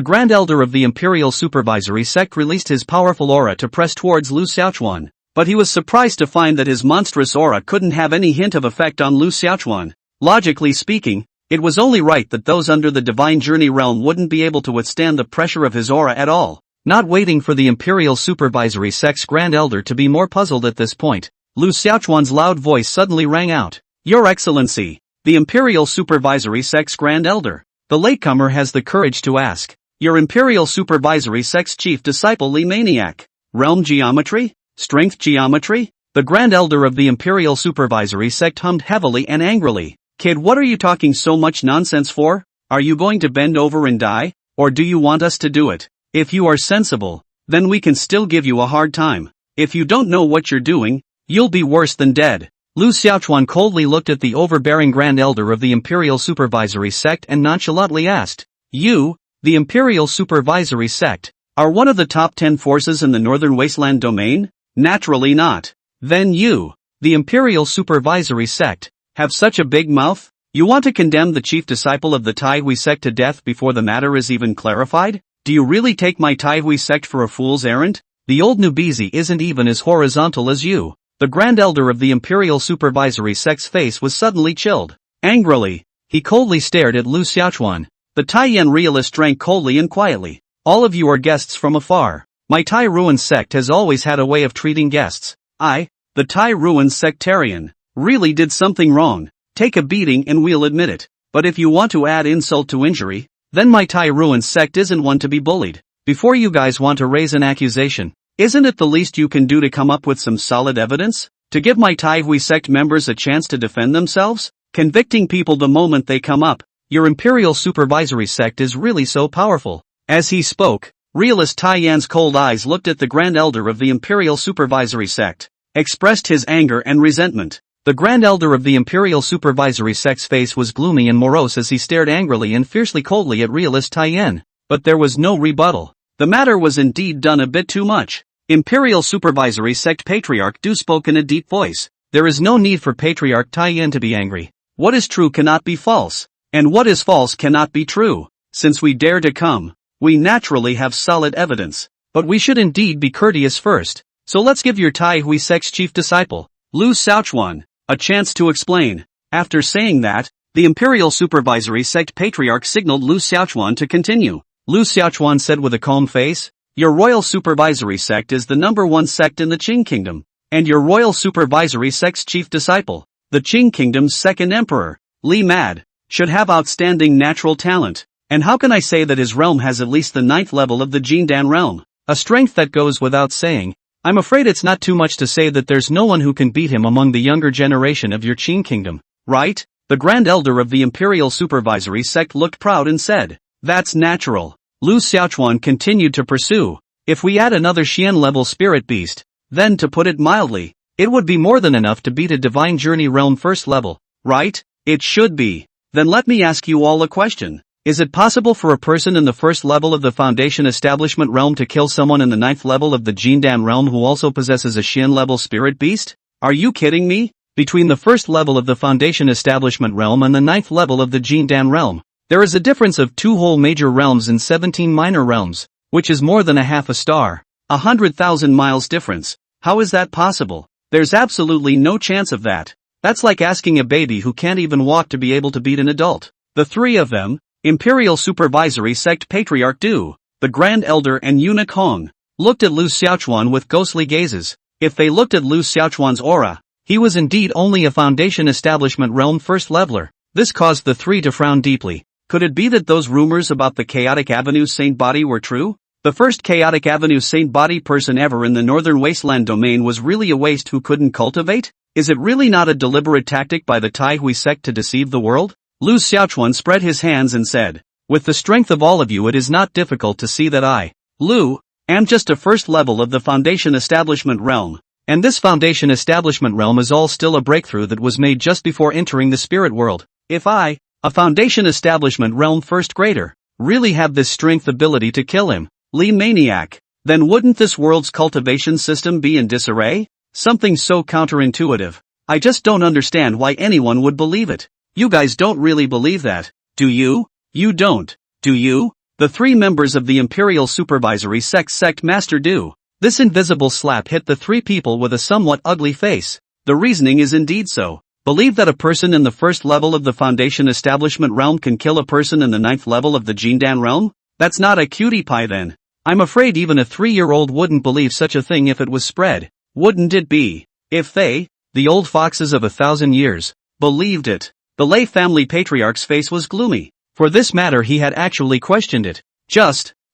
Grand Elder of the Imperial Supervisory Sect released his powerful aura to press towards Lu Xiaochuan, but he was surprised to find that his monstrous aura couldn't have any hint of effect on Lu Xiaochuan. Logically speaking, it was only right that those under the Divine Journey realm wouldn't be able to withstand the pressure of his aura at all. Not waiting for the Imperial Supervisory Sect's Grand Elder to be more puzzled at this point, Lu Xiaochuan's loud voice suddenly rang out. Your Excellency, the Imperial Supervisory Sect's Grand Elder. The latecomer has the courage to ask. Your Imperial Supervisory Sect's chief disciple Li Maniac. Realm geometry? Strength geometry? The Grand Elder of the Imperial Supervisory Sect hummed heavily and angrily. Kid, what are you talking so much nonsense for? Are you going to bend over and die? Or do you want us to do it? If you are sensible, then we can still give you a hard time. If you don't know what you're doing, you'll be worse than dead. Lu Xiaochuan coldly looked at the overbearing Grand Elder of the Imperial Supervisory Sect and nonchalantly asked, You, the Imperial Supervisory Sect, are one of the top 10 forces in the Northern Wasteland domain? Naturally not. Then you, the Imperial Supervisory Sect, have such a big mouth? You want to condemn the chief disciple of the Tai Hui sect to death before the matter is even clarified? Do you really take my Tai Hui sect for a fool's errand? The old Nubizi isn't even as horizontal as you. The Grand Elder of the Imperial Supervisory Sect's face was suddenly chilled. Angrily, he coldly stared at Lu Xiaochuan. The Taiyan realist drank coldly and quietly. All of you are guests from afar. My Tai Ruin sect has always had a way of treating guests. I, the Tai Ruin sectarian, really did something wrong. Take a beating and we'll admit it. But if you want to add insult to injury, then my Tai Ruin sect isn't one to be bullied. Before you guys want to raise an accusation, isn't it the least you can do to come up with some solid evidence? To give my Tai Hui sect members a chance to defend themselves? Convicting people the moment they come up, your Imperial Supervisory Sect is really so powerful. As he spoke, Realist Tai Yan's cold eyes looked at the Grand Elder of the Imperial Supervisory Sect, expressed his anger and resentment. The Grand Elder of the Imperial Supervisory Sect's face was gloomy and morose as he stared angrily and fiercely coldly at Realist Tai Yan. But there was no rebuttal. The matter was indeed done a bit too much. Imperial Supervisory Sect Patriarch Du spoke in a deep voice. There is no need for Patriarch Tai Yan to be angry. What is true cannot be false, and what is false cannot be true. Since we dare to come, we naturally have solid evidence. But we should indeed be courteous first. So let's give your Tai Hui Sect's chief disciple, Lu Xiaochuan, a chance to explain. After saying that, the Imperial Supervisory Sect Patriarch signaled Lu Xiaochuan to continue. Lu Xiaochuan said with a calm face, Your Royal Supervisory Sect is the #1 sect in the Qing Kingdom, and your Royal Supervisory Sect's chief disciple, the Qing Kingdom's second emperor, Li Mad, should have outstanding natural talent. And how can I say that his realm has at least the 9th level of the Jindan realm? A strength that goes without saying. I'm afraid it's not too much to say that there's no one who can beat him among the younger generation of your Qing Kingdom, right? The Grand Elder of the Imperial Supervisory Sect looked proud and said, That's natural. Lu Xiaochuan continued to pursue. If we add another Xian-level spirit beast, then to put it mildly, it would be more than enough to beat a Divine Journey realm 1st level, right? It should be. Then let me ask you all a question. Is it possible for a person in the first level of the Foundation Establishment realm to kill someone in the ninth level of the Jindan realm who also possesses a Xian level spirit beast? Are you kidding me? Between the first level of the Foundation Establishment realm and the ninth level of the Jindan realm, there is a difference of 2 whole major realms and 17 minor realms, which is more than a half a star. 100,000 miles difference. How is that possible? There's absolutely no chance of that. That's like asking a baby who can't even walk to be able to beat an adult. The 3 of them, Imperial Supervisory Sect Patriarch Du, the Grand Elder and Eunuch Hong, looked at Lu Xiaochuan with ghostly gazes. If they looked at Lu Xiaochuan's aura, he was indeed only a Foundation Establishment realm first leveler. This caused the 3 to frown deeply. Could it be that those rumors about the Chaotic Avenue Saint Body were true? The first Chaotic Avenue Saint Body person ever in the Northern Wasteland domain was really a waste who couldn't cultivate? Is it really not a deliberate tactic by the Tai Hui sect to deceive the world? Lu Xiaochuan spread his hands and said, with the strength of all of you, it is not difficult to see that I, Lu, am just a first level of the Foundation Establishment realm. And this Foundation Establishment realm is all still a breakthrough that was made just before entering the spirit world. If I, a Foundation Establishment realm first grader, really have this strength ability to kill him, Li Maniac, then wouldn't this world's cultivation system be in disarray? Something so counterintuitive. I just don't understand why anyone would believe it. You guys don't really believe that, do you? You don't, do you? The 3 members of the Imperial Supervisory Sect Master Du. This invisible slap hit the 3 people with a somewhat ugly face. The reasoning is indeed so. Believe that a person in the first level of the Foundation Establishment realm can kill a person in the ninth level of the Jindan realm? That's not a cutie pie then. I'm afraid even a 3-year-old wouldn't believe such a thing if it was spread. Wouldn't it be? If they, the old foxes of 1,000 years, believed it. The Lei family patriarch's face was gloomy. For this matter he had actually questioned it.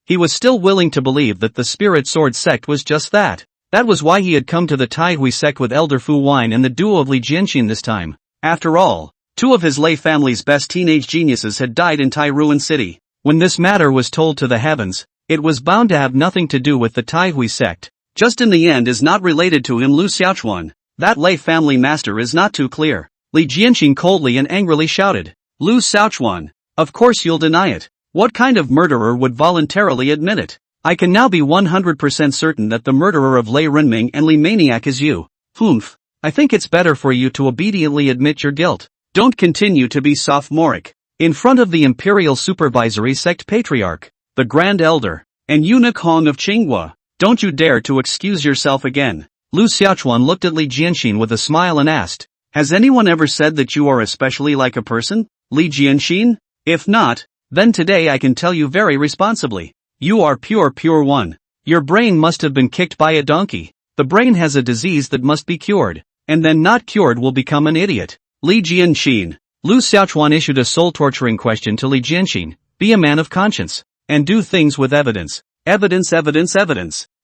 He was still willing to believe that the Spirit Sword sect was just that. That was why he had come to the Tai Hui sect with Elder Fu Wine and the duo of Li Jianxin this time. After all, 2 of his Lei family's best teenage geniuses had died in Tai Ruin City. When this matter was told to the heavens, it was bound to have nothing to do with the Tai Hui sect. Just in the end is not related to him Lu Xiaochuan. That Lei family master is not too clear. Li Jianxin coldly and angrily shouted. Lu Xiaochuan, of course you'll deny it. What kind of murderer would voluntarily admit it? I can now be 100% certain that the murderer of Lei Renming and Li Maniac is you. Humph. I think it's better for you to obediently admit your guilt. Don't continue to be sophomoric. In front of the Imperial Supervisory Sect Patriarch, the Grand Elder, and Eunuch Hong of Qinghua, don't you dare to excuse yourself again. Lu Xiaochuan looked at Li Jianxin with a smile and asked, has anyone ever said that you are especially like a person, Li Jianxin? If not, then today I can tell you very responsibly. You are pure one. Your brain must have been kicked by a donkey. The brain has a disease that must be cured, and then not cured will become an idiot. Li Jianxin. Lu Xiaochuan issued a soul-torturing question to Li Jianxin. Be a man of conscience, and do things with evidence. Evidence.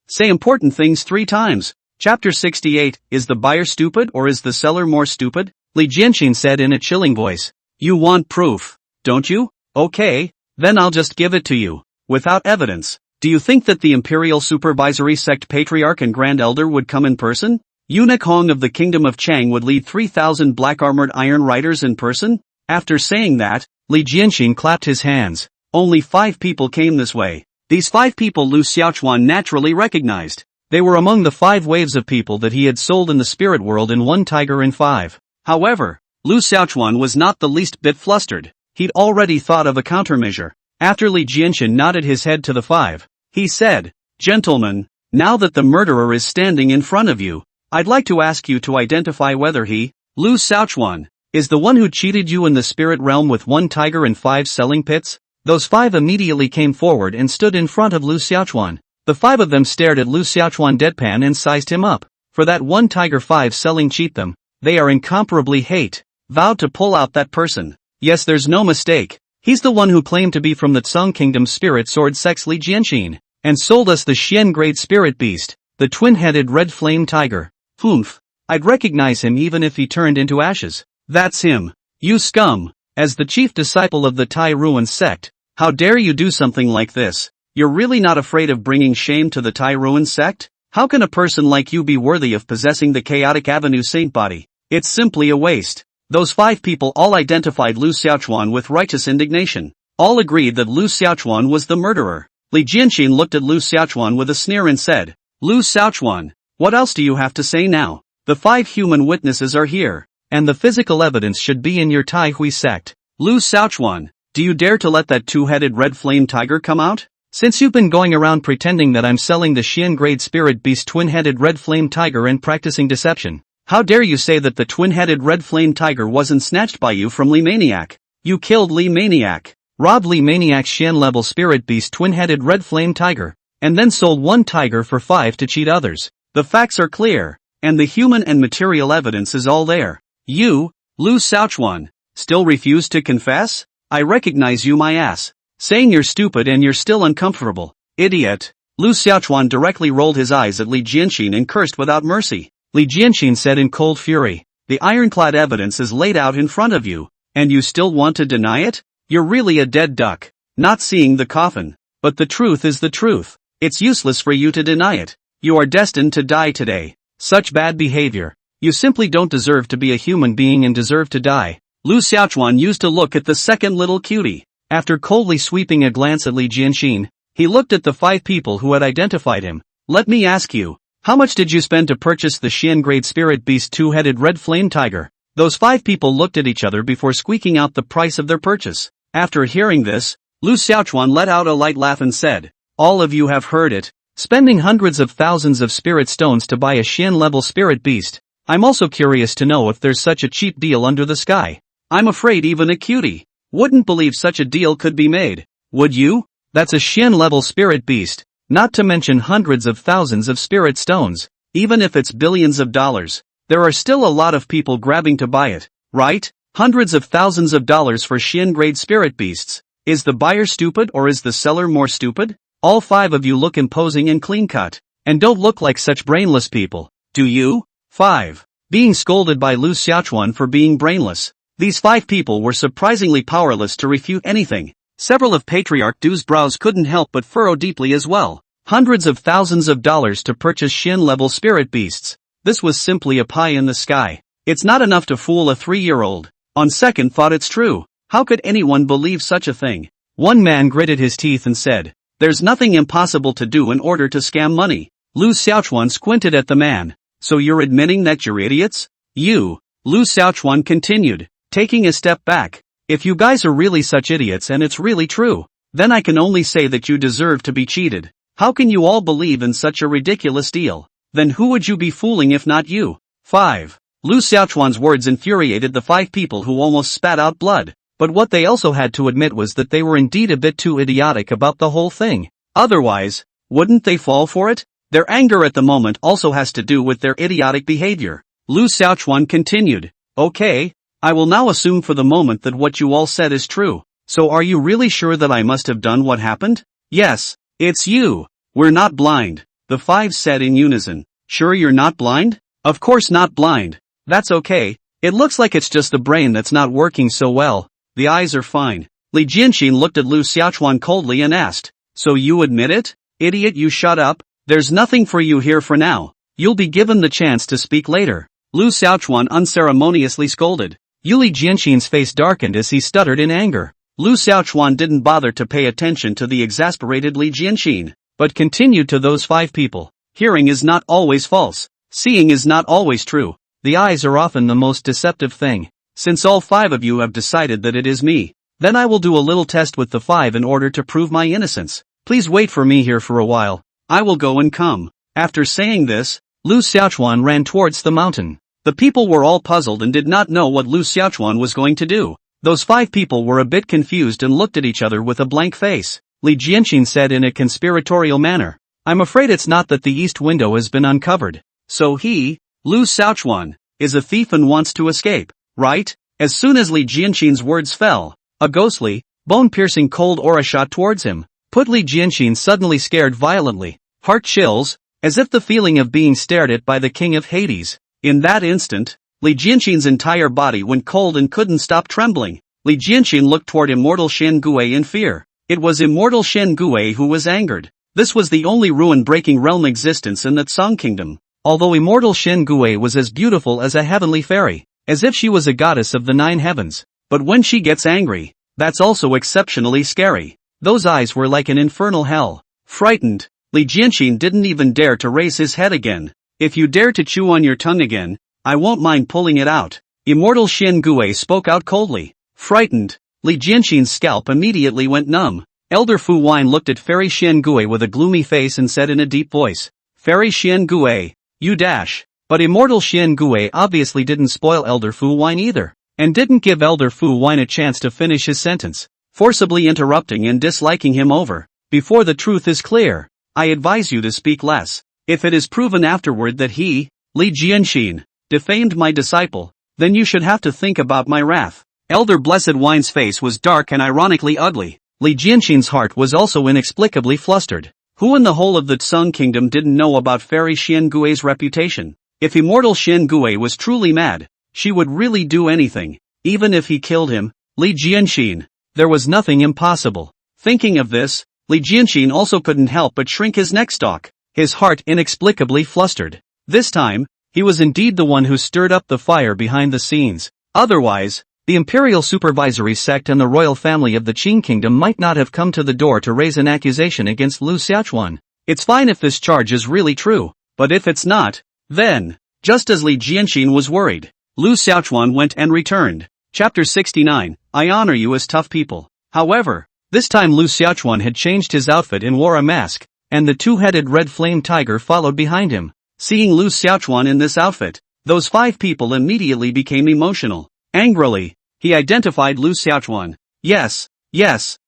Say important things 3 times. Chapter 68, is the buyer stupid or is the seller more stupid? Li Jianxin said in a chilling voice. You want proof, don't you? Okay, then I'll just give it to you. Without evidence, do you think that the Imperial Supervisory Sect Patriarch and Grand Elder would come in person? Eunuch Hong of the Kingdom of Chang would lead 3,000 black-armored Iron Riders in person? After saying that, Li Jianxin clapped his hands. Only 5 people came this way. These 5 people Lu Xiaochuan naturally recognized. They were among the 5 waves of people that he had sold in the spirit world in 1 Tiger in 5. However, Lu Xiaochuan was not the least bit flustered. He'd already thought of a countermeasure. After Li Jianxin nodded his head to the 5, he said, Gentlemen, now that the murderer is standing in front of you, I'd like to ask you to identify whether he, Lu Xiaochuan, is the one who cheated you in the spirit realm with 1 tiger and 5 selling pits. Those 5 immediately came forward and stood in front of Lu Xiaochuan. The 5 of them stared at Lu Xiaochuan deadpan and sized him up. For that 1 tiger 5 selling cheat them, they are incomparably hate. Vowed to pull out that person. Yes, there's no mistake. He's the one who claimed to be from the Tsung Kingdom Spirit Sword Sex Li Jianxin, and sold us the Xian Grade Spirit Beast, the twin-headed red flame tiger. Humph. I'd recognize him even if he turned into ashes. That's him. You scum. As the chief disciple of the Tai Ruin sect, how dare you do something like this? You're really not afraid of bringing shame to the Tai Ruin sect? How can a person like you be worthy of possessing the Chaotic Avenue Saint Body? It's simply a waste. Those 5 people all identified Lu Xiaochuan with righteous indignation. All agreed that Lu Xiaochuan was the murderer. Li Jianxin looked at Lu Xiaochuan with a sneer and said, Lu Xiaochuan, what else do you have to say now? The 5 human witnesses are here, and the physical evidence should be in your Tai Hui sect. Lu Xiaochuan, do you dare to let that 2-headed red flame tiger come out? Since you've been going around pretending that I'm selling the Xian grade spirit beast twin-headed red flame tiger and practicing deception, how dare you say that the twin-headed red flame tiger wasn't snatched by you from Li Maniac? You killed Li Maniac, robbed Li Maniac's Xian level spirit beast twin-headed red flame tiger, and then sold 1 tiger for 5 to cheat others. The facts are clear, and the human and material evidence is all there. You, Lu Xiaochuan, still refuse to confess? I recognize you, my ass. Saying you're stupid and you're still uncomfortable. Idiot. Lu Xiaochuan directly rolled his eyes at Li Jianxin and cursed without mercy. Li Jianxin said in cold fury, the ironclad evidence is laid out in front of you, and you still want to deny it? You're really a dead duck, not seeing the coffin. But the truth is the truth. It's useless for you to deny it. You are destined to die today. Such bad behavior. You simply don't deserve to be a human being and deserve to die. Lu Xiaochuan used to look at the second little cutie. After coldly sweeping a glance at Li Jianxin, he looked at the 5 people who had identified him. Let me ask you, how much did you spend to purchase the Xian grade spirit beast 2-headed red flame tiger? Those 5 people looked at each other before squeaking out the price of their purchase. After hearing this, Lu Xiaochuan let out a light laugh and said, all of you have heard it. Spending hundreds of thousands of spirit stones to buy a Xian level spirit beast. I'm also curious to know if there's such a cheap deal under the sky. I'm afraid even a cutie wouldn't believe such a deal could be made. Would you? That's a Xian level spirit beast, not to mention hundreds of thousands of spirit stones. Even if it's billions of dollars, there are still a lot of people grabbing to buy it, right? Hundreds of thousands of dollars for Xian grade spirit beasts. Is the buyer stupid or is the seller more stupid? All 5 of you look imposing and clean-cut, and don't look like such brainless people, do you? 5. Being scolded by Lu Xiaochuan for being brainless. These 5 people were surprisingly powerless to refute anything. Several of Patriarch Du's brows couldn't help but furrow deeply as well. Hundreds of thousands of dollars to purchase Xian-level spirit beasts. This was simply a pie in the sky. It's not enough to fool a 3-year-old. On second thought it's true. How could anyone believe such a thing? One man gritted his teeth and said, there's nothing impossible to do in order to scam money. Lu Xiaochuan squinted at the man. So you're admitting that you're idiots? You, Lu Xiaochuan continued, taking a step back. If you guys are really such idiots and it's really true, then I can only say that you deserve to be cheated. How can you all believe in such a ridiculous deal? Then who would you be fooling if not you? 5. Lu Xiaochuan's words infuriated the 5 people who almost spat out blood, but what they also had to admit was that they were indeed a bit too idiotic about the whole thing. Otherwise, wouldn't they fall for it? Their anger at the moment also has to do with their idiotic behavior. Lu Xiaochuan continued, okay, I will now assume for the moment that what you all said is true. So are you really sure that I must have done what happened? Yes, it's you. We're not blind, the 5 said in unison. Sure you're not blind? Of course not blind. That's okay. It looks like it's just the brain that's not working so well. The eyes are fine. Li Jianxin looked at Lu Xiaochuan coldly and asked, so you admit it? Idiot, you shut up. There's nothing for you here for now. You'll be given the chance to speak later. Lu Xiaochuan unceremoniously scolded. Li Jianxin's face darkened as he stuttered in anger. Lu Xiaochuan didn't bother to pay attention to the exasperated Li Jianxin, but continued to those 5 people. Hearing is not always false. Seeing is not always true. The eyes are often the most deceptive thing. Since all 5 of you have decided that it is me, then I will do a little test with the 5 in order to prove my innocence. Please wait for me here for a while. I will go and come. After saying this, Lu Xiaochuan ran towards the mountain. The people were all puzzled and did not know what Lu Xiaochuan was going to do. Those 5 people were a bit confused and looked at each other with a blank face. Li Jianxin said in a conspiratorial manner, I'm afraid it's not that the east window has been uncovered. So he, Lu Xiaochuan, is a thief and wants to escape, right? As soon as Li Jianxin's words fell, a ghostly, bone-piercing cold aura shot towards him. Put Li Jianxin suddenly scared violently, heart chills, as if the feeling of being stared at by the king of Hades. In that instant, Li Jianxin's entire body went cold and couldn't stop trembling. Li Jianxin looked toward Immortal Shen Gui in fear. It was Immortal Shen Gui who was angered. This was the only ruin-breaking realm existence in that Song Kingdom. Although Immortal Shen Gui was as beautiful as a heavenly fairy, as if she was a goddess of the 9 heavens. But when she gets angry, That's also exceptionally scary. Those eyes were like an infernal hell. Frightened, Li Jianxin didn't even dare to raise his head again. If you dare to chew on your tongue again, I won't mind pulling it out. Immortal Xian Gui spoke out coldly. Frightened, Li Jianxin's scalp immediately went numb. Elder Fu Wine looked at Fairy Xian Gui with a gloomy face and said in a deep voice, Fairy Xian Gui, you dash. But Immortal Xian Gui obviously didn't spoil Elder Fu Wine either, and didn't give Elder Fu Wine a chance to finish his sentence, forcibly interrupting and disliking him over. Before the truth is clear, I advise you to speak less. If it is proven afterward that he, Li Jianxin, defamed my disciple, then you should have to think about my wrath. Elder Blessed Wine's face was dark and ironically ugly. Li Jianxin's heart was also inexplicably flustered. Who in the whole of the Tsung Kingdom didn't know about Fairy Xian Gui's reputation? If Immortal Xian Gui was truly mad, she would really do anything, even if he killed him. Li Jianxin. There was nothing impossible. Thinking of this, Li Jianxin also couldn't help but shrink his neck stalk, his heart inexplicably flustered. This time, he was indeed the one who stirred up the fire behind the scenes. Otherwise, the Imperial Supervisory Sect and the royal family of the Qing Kingdom might not have come to the door to raise an accusation against Lu Xiaochuan. It's fine if this charge is really true, but if it's not, then, just as Li Jianxin was worried, Lu Xiaochuan went and returned. Chapter 69, I honor you as tough people. However, this time Lu Xiaochuan had changed his outfit and wore a mask, and the two-headed red flame tiger followed behind him. Seeing Lu Xiaochuan in this outfit, those 5 people immediately became emotional. Angrily, he identified Lu Xiaochuan. Yes, that's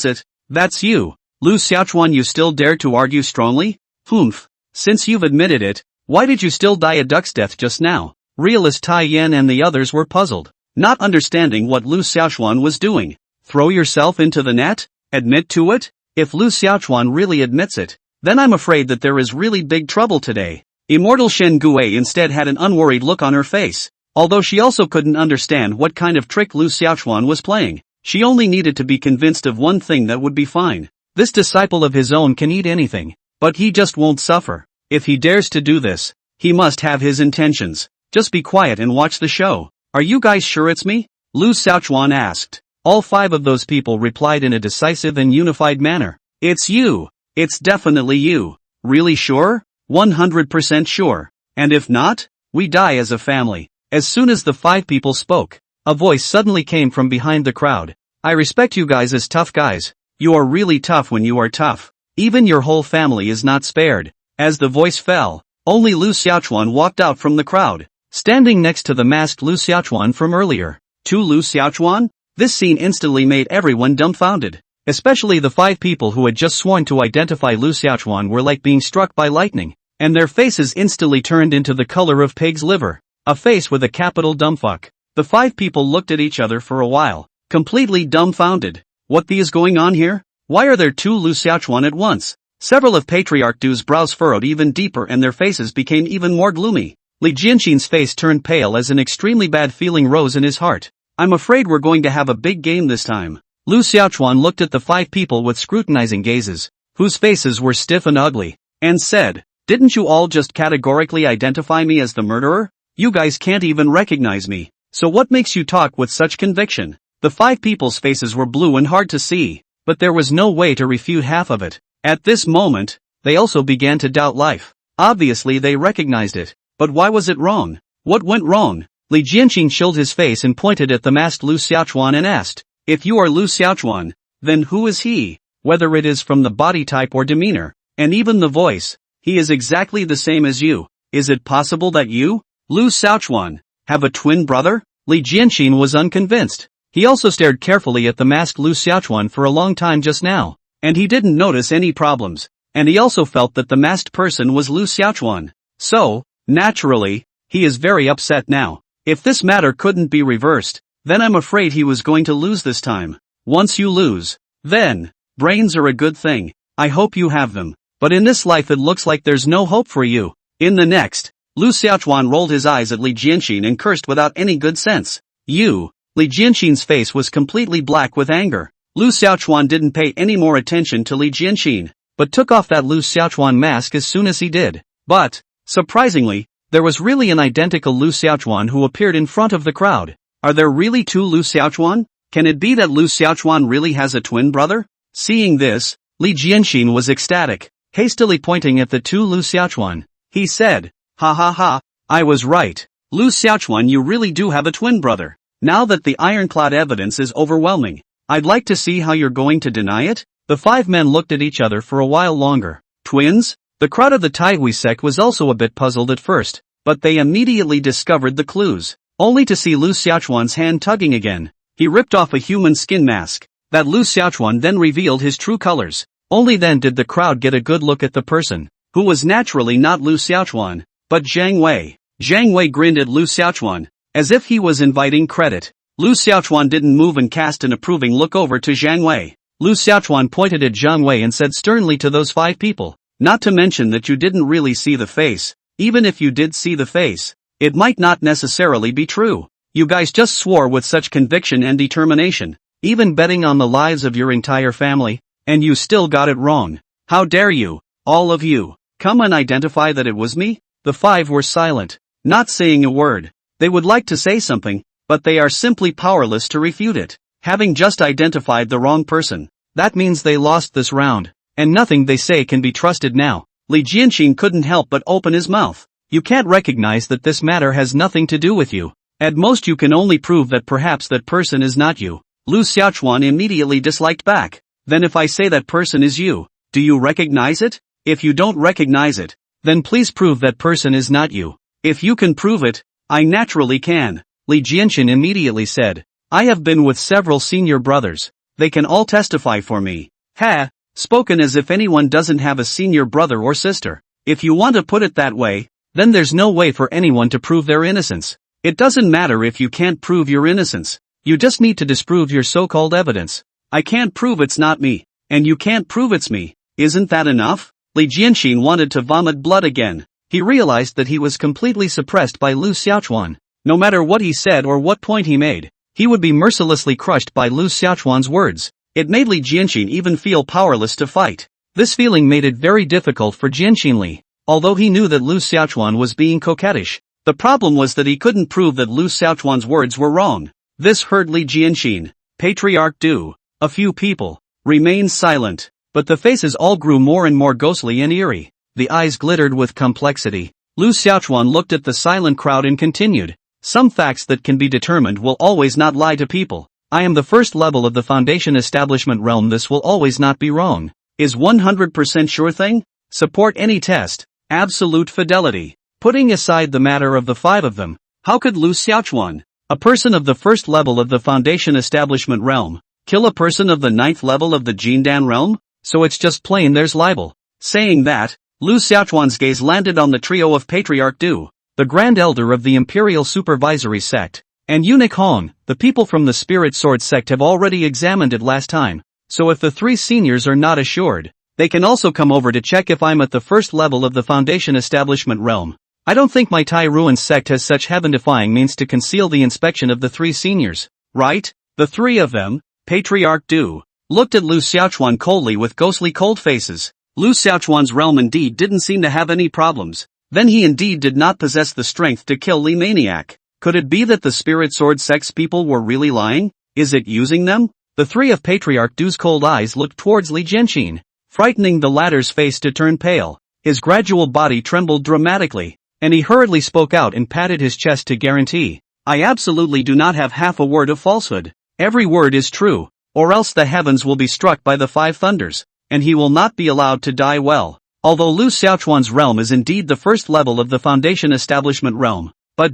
it. That's you. Lu Xiaochuan, you still dare to argue strongly? Humph. Since you've admitted it, why did you still die a duck's death just now? Realist Tai Yan and the others were puzzled, not understanding what Lu Xiaochuan was doing. Throw yourself into the net? Admit to it? If Lu Xiaochuan really admits it, then I'm afraid that there is really big trouble today. Immortal Shen Gui instead had an unworried look on her face. Although she also couldn't understand what kind of trick Lu Xiaochuan was playing, she only needed to be convinced of one thing that would be fine. This disciple of his own can eat anything, but he just won't suffer. If he dares to do this, he must have his intentions. Just be quiet and watch the show. Are you guys sure it's me? Lu Xiaochuan asked. All 5 of those people replied in a decisive and unified manner. It's you. It's definitely you. Really sure? 100% sure. And if not, we die as a family. As soon as the 5 people spoke, a voice suddenly came from behind the crowd. I respect you guys as tough guys. You are really tough when you are tough. Even your whole family is not spared. As the voice fell, only Lu Xiaochuan walked out from the crowd, standing next to the masked Lu Xiaochuan from earlier. To Lu Xiaochuan? This scene instantly made everyone dumbfounded. Especially the 5 people who had just sworn to identify Lu Xiaochuan were like being struck by lightning, and their faces instantly turned into the color of pig's liver. A face with a capital dumbfuck. The 5 people looked at each other for a while, completely dumbfounded. What the is going on here? Why are there 2 Lu Xiaochuan at once? Several of Patriarch Du's brows furrowed even deeper and their faces became even more gloomy. Li Jianxin's face turned pale as an extremely bad feeling rose in his heart. I'm afraid we're going to have a big game this time. Lu Xiaochuan looked at the 5 people with scrutinizing gazes, whose faces were stiff and ugly, and said, Didn't you all just categorically identify me as the murderer? You guys can't even recognize me, so what makes you talk with such conviction? The 5 people's faces were blue and hard to see, but there was no way to refute half of it. At this moment, they also began to doubt life. Obviously they recognized it, but why was it wrong? What went wrong? Li Jianxin chilled his face and pointed at the masked Lu Xiaochuan and asked, If you are Lu Xiaochuan, then who is he? Whether it is from the body type or demeanor, and even the voice, he is exactly the same as you. Is it possible that you, Lu Xiaochuan, have a twin brother? Li Jianxin was unconvinced. He also stared carefully at the masked Lu Xiaochuan for a long time just now, and he didn't notice any problems, and he also felt that the masked person was Lu Xiaochuan. So, naturally, he is very upset now. If this matter couldn't be reversed, then I'm afraid he was going to lose this time. Once you lose, then, brains are a good thing. I hope you have them. But in this life it looks like there's no hope for you. In the next, Lu Xiaochuan rolled his eyes at Li Jianxin and cursed without any good sense. You! Li Jianxin's face was completely black with anger. Lu Xiaochuan didn't pay any more attention to Li Jianxin, but took off that Lu Xiaochuan mask as soon as he did. But, surprisingly, there was really an identical Lu Xiaochuan who appeared in front of the crowd. Are there really 2 Lu Xiaochuan? Can it be that Lu Xiaochuan really has a twin brother? Seeing this, Li Jianxin was ecstatic, hastily pointing at the two Lu Xiaochuan. He said, "Ha ha ha, I was right. Lu Xiaochuan, you really do have a twin brother. Now that the ironclad evidence is overwhelming, I'd like to see how you're going to deny it." The five men looked at each other for a while longer. Twins? The crowd of the Taihui sect was also a bit puzzled at first, but they immediately discovered the clues, only to see Lu Xiaochuan's hand tugging again. He ripped off a human skin mask. That Lu Xiaochuan then revealed his true colors. Only then did the crowd get a good look at the person, who was naturally not Lu Xiaochuan, but Zhang Wei. Zhang Wei grinned at Lu Xiaochuan, as if he was inviting credit. Lu Xiaochuan didn't move and cast an approving look over to Zhang Wei. Lu Xiaochuan pointed at Zhang Wei and said sternly to those five people, "Not to mention that you didn't really see the face. Even if you did see the face, it might not necessarily be true. You guys just swore with such conviction and determination, even betting on the lives of your entire family, and you still got it wrong. How dare you, all of you, come and identify that it was me?" The five were silent, not saying a word. They would like to say something, but they are simply powerless to refute it. Having just identified the wrong person, that means they lost this round, and nothing they say can be trusted now. Li Jianxin couldn't help but open his mouth. "You can't recognize that this matter has nothing to do with you. At most you can only prove that perhaps that person is not you." Lu Xiaochuan immediately disliked back. "Then if I say that person is you, do you recognize it? If you don't recognize it, then please prove that person is not you. If you can prove it, I naturally can." Li Jianxin immediately said, "I have been with several senior brothers. They can all testify for me." "Ha! Spoken as if anyone doesn't have a senior brother or sister. If you want to put it that way, then there's no way for anyone to prove their innocence. It doesn't matter if you can't prove your innocence. You just need to disprove your so-called evidence. I can't prove it's not me, and you can't prove it's me. Isn't that enough?" Li Jianxin wanted to vomit blood again. He realized that he was completely suppressed by Lu Xiaochuan. No matter what he said or what point he made, he would be mercilessly crushed by Lu Xiaochuan's words. It made Li Jianxin even feel powerless to fight. This feeling made it very difficult for Jianxin Li. Although he knew that Lu Xiaochuan was being coquettish, the problem was that he couldn't prove that Lu Xiaochuan's words were wrong. This hurt Li Jianxin. Patriarch Du. A few people remained silent, but the faces all grew more and more ghostly and eerie. The eyes glittered with complexity. Lu Xiaochuan looked at the silent crowd and continued, "Some facts that can be determined will always not lie to people. I am the first level of the Foundation establishment realm. This will always not be wrong. Is 100% sure thing? Support any test. Absolute fidelity." Putting aside the matter of the five of them, how could Lu Xiaochuan, a person of the first level of the Foundation establishment realm, kill a person of the ninth level of the Jindan realm? So it's just plain there's libel. Saying that, Lu Xiaochuan's gaze landed on the trio of Patriarch Du, the Grand Elder of the Imperial Supervisory Sect, and Eunuch Hong. The people from the Spirit Sword Sect have already examined it last time, so if the three seniors are not assured, they can also come over to check if I'm at the first level of the Foundation establishment realm. I don't think my Tai Ruin sect has such heaven-defying means to conceal the inspection of the three seniors, right? The three of them, Patriarch Du, looked at Lu Xiaochuan coldly with ghostly cold faces. Lu Xiaochuan's realm indeed didn't seem to have any problems. Then he indeed did not possess the strength to kill Li Maniac. Could it be that the Spirit Sword Sect's people were really lying? Is it using them? The three of Patriarch Du's cold eyes looked towards Li Jianxin, frightening the latter's face to turn pale. His gradual body trembled dramatically, and he hurriedly spoke out and patted his chest to guarantee, "I absolutely do not have half a word of falsehood. Every word is true, or else the heavens will be struck by the five thunders, and he will not be allowed to die well." Although Lu Xiaochuan's realm is indeed the first level of the Foundation establishment realm, but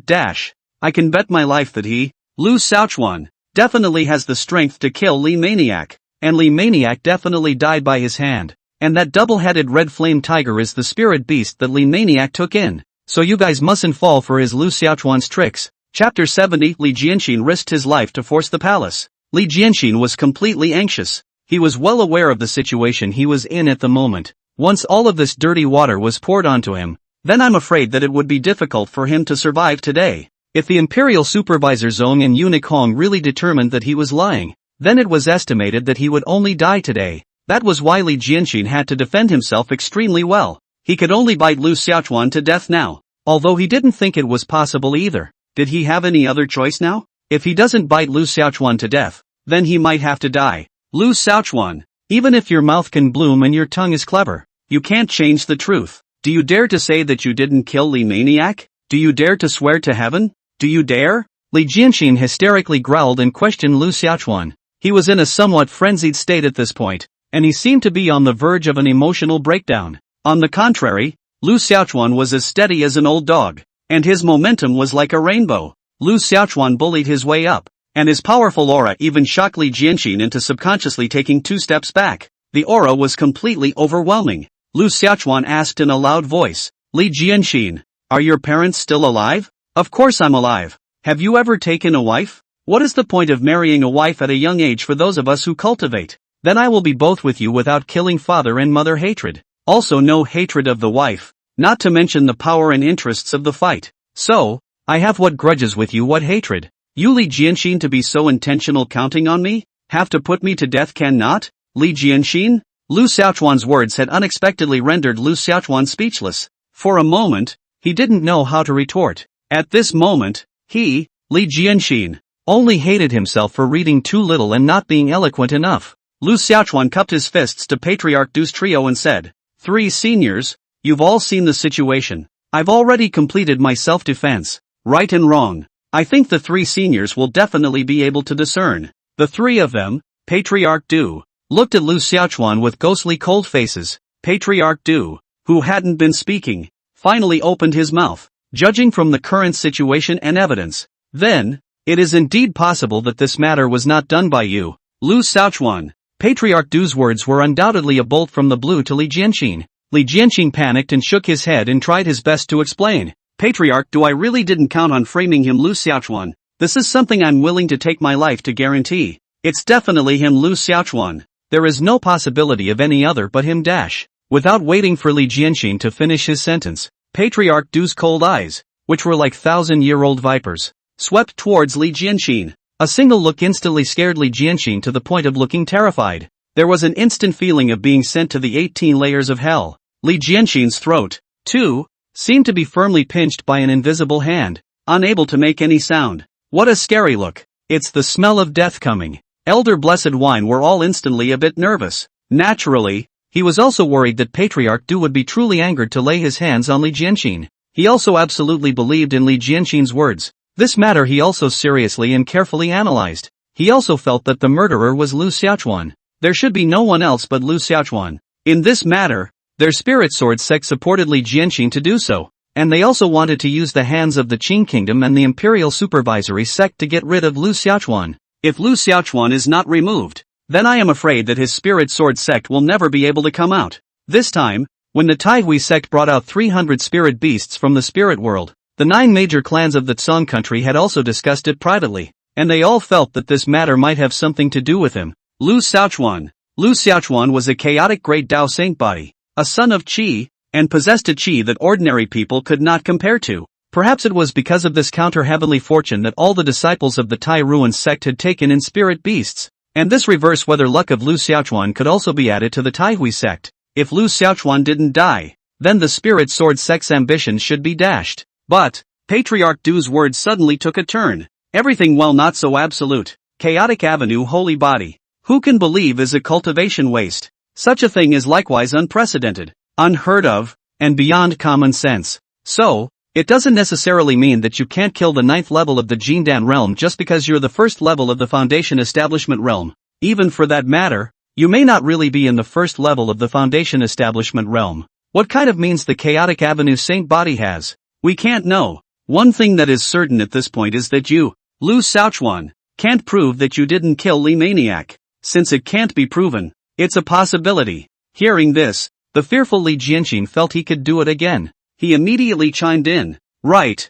I can bet my life that Lu Xiaochuan, definitely has the strength to kill Li Maniac, and Li Maniac definitely died by his hand, and that double-headed red flame tiger is the spirit beast that Li Maniac took in, so you guys mustn't fall for his Lu Xiaochuan's tricks. Chapter 70. Li Jianxin risked his life to force the palace. Li Jianxin was completely anxious. He was well aware of the situation he was in at the moment. Once all of this dirty water was poured onto him, then I'm afraid that it would be difficult for him to survive today. If the Imperial Supervisor Zong and Eunuch Hong really determined that he was lying, then it was estimated that he would only die today. That was why Li Jianxin had to defend himself extremely well. He could only bite Lu Xiaochuan to death now, although he didn't think it was possible either. Did he have any other choice now? If he doesn't bite Lu Xiaochuan to death, then he might have to die. Lu Xiaochuan, even if your mouth can bloom and your tongue is clever, you can't change the truth. Do you dare to say that you didn't kill Li Maniac? Do you dare to swear to heaven? Do you dare? Li Jianxin hysterically growled and questioned Lu Xiaochuan. He was in a somewhat frenzied state at this point, and he seemed to be on the verge of an emotional breakdown. On the contrary, Lu Xiaochuan was as steady as an old dog, and his momentum was like a rainbow. Lu Xiaochuan bullied his way up, and his powerful aura even shocked Li Jianxin into subconsciously taking 2 steps back. The aura was completely overwhelming. Lu Xiaochuan asked in a loud voice, Li Jianxin, are your parents still alive? Of course I'm alive. Have you ever taken a wife? What is the point of marrying a wife at a young age for those of us who cultivate? Then I will be both with you without killing father and mother hatred. Also no hatred of the wife, not to mention the power and interests of the fight. So, I have what grudges with you, what hatred? You Li Jianxin to be so intentional counting on me? Have to put me to death can not? Li Jianxin? Lu Xiaochuan's words had unexpectedly rendered Lu Xiaochuan speechless. For a moment, he didn't know how to retort. At this moment, he, Li Jianxin, only hated himself for reading too little and not being eloquent enough. Lu Xiaochuan cupped his fists to Patriarch Du's trio and said, 3 seniors, you've all seen the situation. I've already completed my self-defense. Right and wrong. I think the 3 seniors will definitely be able to discern. The 3 of them, Patriarch Du, looked at Lu Xiaochuan with ghostly cold faces. Patriarch Du, who hadn't been speaking, finally opened his mouth. Judging from the current situation and evidence, then, it is indeed possible that this matter was not done by you, Lu Xiaochuan. Patriarch Du's words were undoubtedly a bolt from the blue to Li Jianxin. Li Jianxin panicked and shook his head and tried his best to explain. Patriarch Du, I really didn't count on framing him, Lu Xiaochuan. This is something I'm willing to take my life to guarantee. It's definitely him, Lu Xiaochuan. There is no possibility of any other but him. Without waiting for Li Jianxin to finish his sentence, Patriarch Du's cold eyes, which were like 1,000-year-old vipers, swept towards Li Jianxin. A single look instantly scared Li Jianxin to the point of looking terrified. There was an instant feeling of being sent to the 18 layers of hell. Li Jianxin's throat, too, seemed to be firmly pinched by an invisible hand, unable to make any sound. What a scary look. It's the smell of death coming. Elder Blessed Wine were all instantly a bit nervous. Naturally, he was also worried that Patriarch Du would be truly angered to lay his hands on Li Jianxin. He also absolutely believed in Li Jianxin's words. This matter he also seriously and carefully analyzed. He also felt that the murderer was Lu Xiaochuan. There should be no one else but Lu Xiaochuan. In this matter, their spirit sword sect supported Li Jianxin to do so, and they also wanted to use the hands of the Qing Kingdom and the Imperial Supervisory Sect to get rid of Lu Xiaochuan. If Lu Xiaochuan is not removed, then I am afraid that his spirit sword sect will never be able to come out. This time, when the Taihui sect brought out 300 spirit beasts from the spirit world, the 9 major clans of the Tsong country had also discussed it privately, and they all felt that this matter might have something to do with him. Lu Xiaochuan. Lu Xiaochuan was a chaotic great Dao saint body, a son of Qi, and possessed a Qi that ordinary people could not compare to. Perhaps it was because of this counter-heavenly fortune that all the disciples of the Tai Ruan sect had taken in spirit beasts, and this reverse weather luck of Lu Xiaochuan could also be added to the Taihui sect. If Lu Xiaochuan didn't die, then the spirit sword sect's ambitions should be dashed. But, Patriarch Du's words suddenly took a turn. Everything well not so absolute. Chaotic Avenue holy body. Who can believe is a cultivation waste? Such a thing is likewise unprecedented, unheard of, and beyond common sense. So, it doesn't necessarily mean that you can't kill the 9th level of the Jindan realm just because you're the 1st level of the Foundation Establishment realm. Even for that matter, you may not really be in the 1st level of the Foundation Establishment realm. What kind of means the Chaotic Avenue Saint body has? We can't know. One thing that is certain at this point is that you, Lu Xiaochuan, can't prove that you didn't kill Li Maniac. Since it can't be proven, it's a possibility. Hearing this, the fearful Li Jianxin felt he could do it again. He immediately chimed in. Right.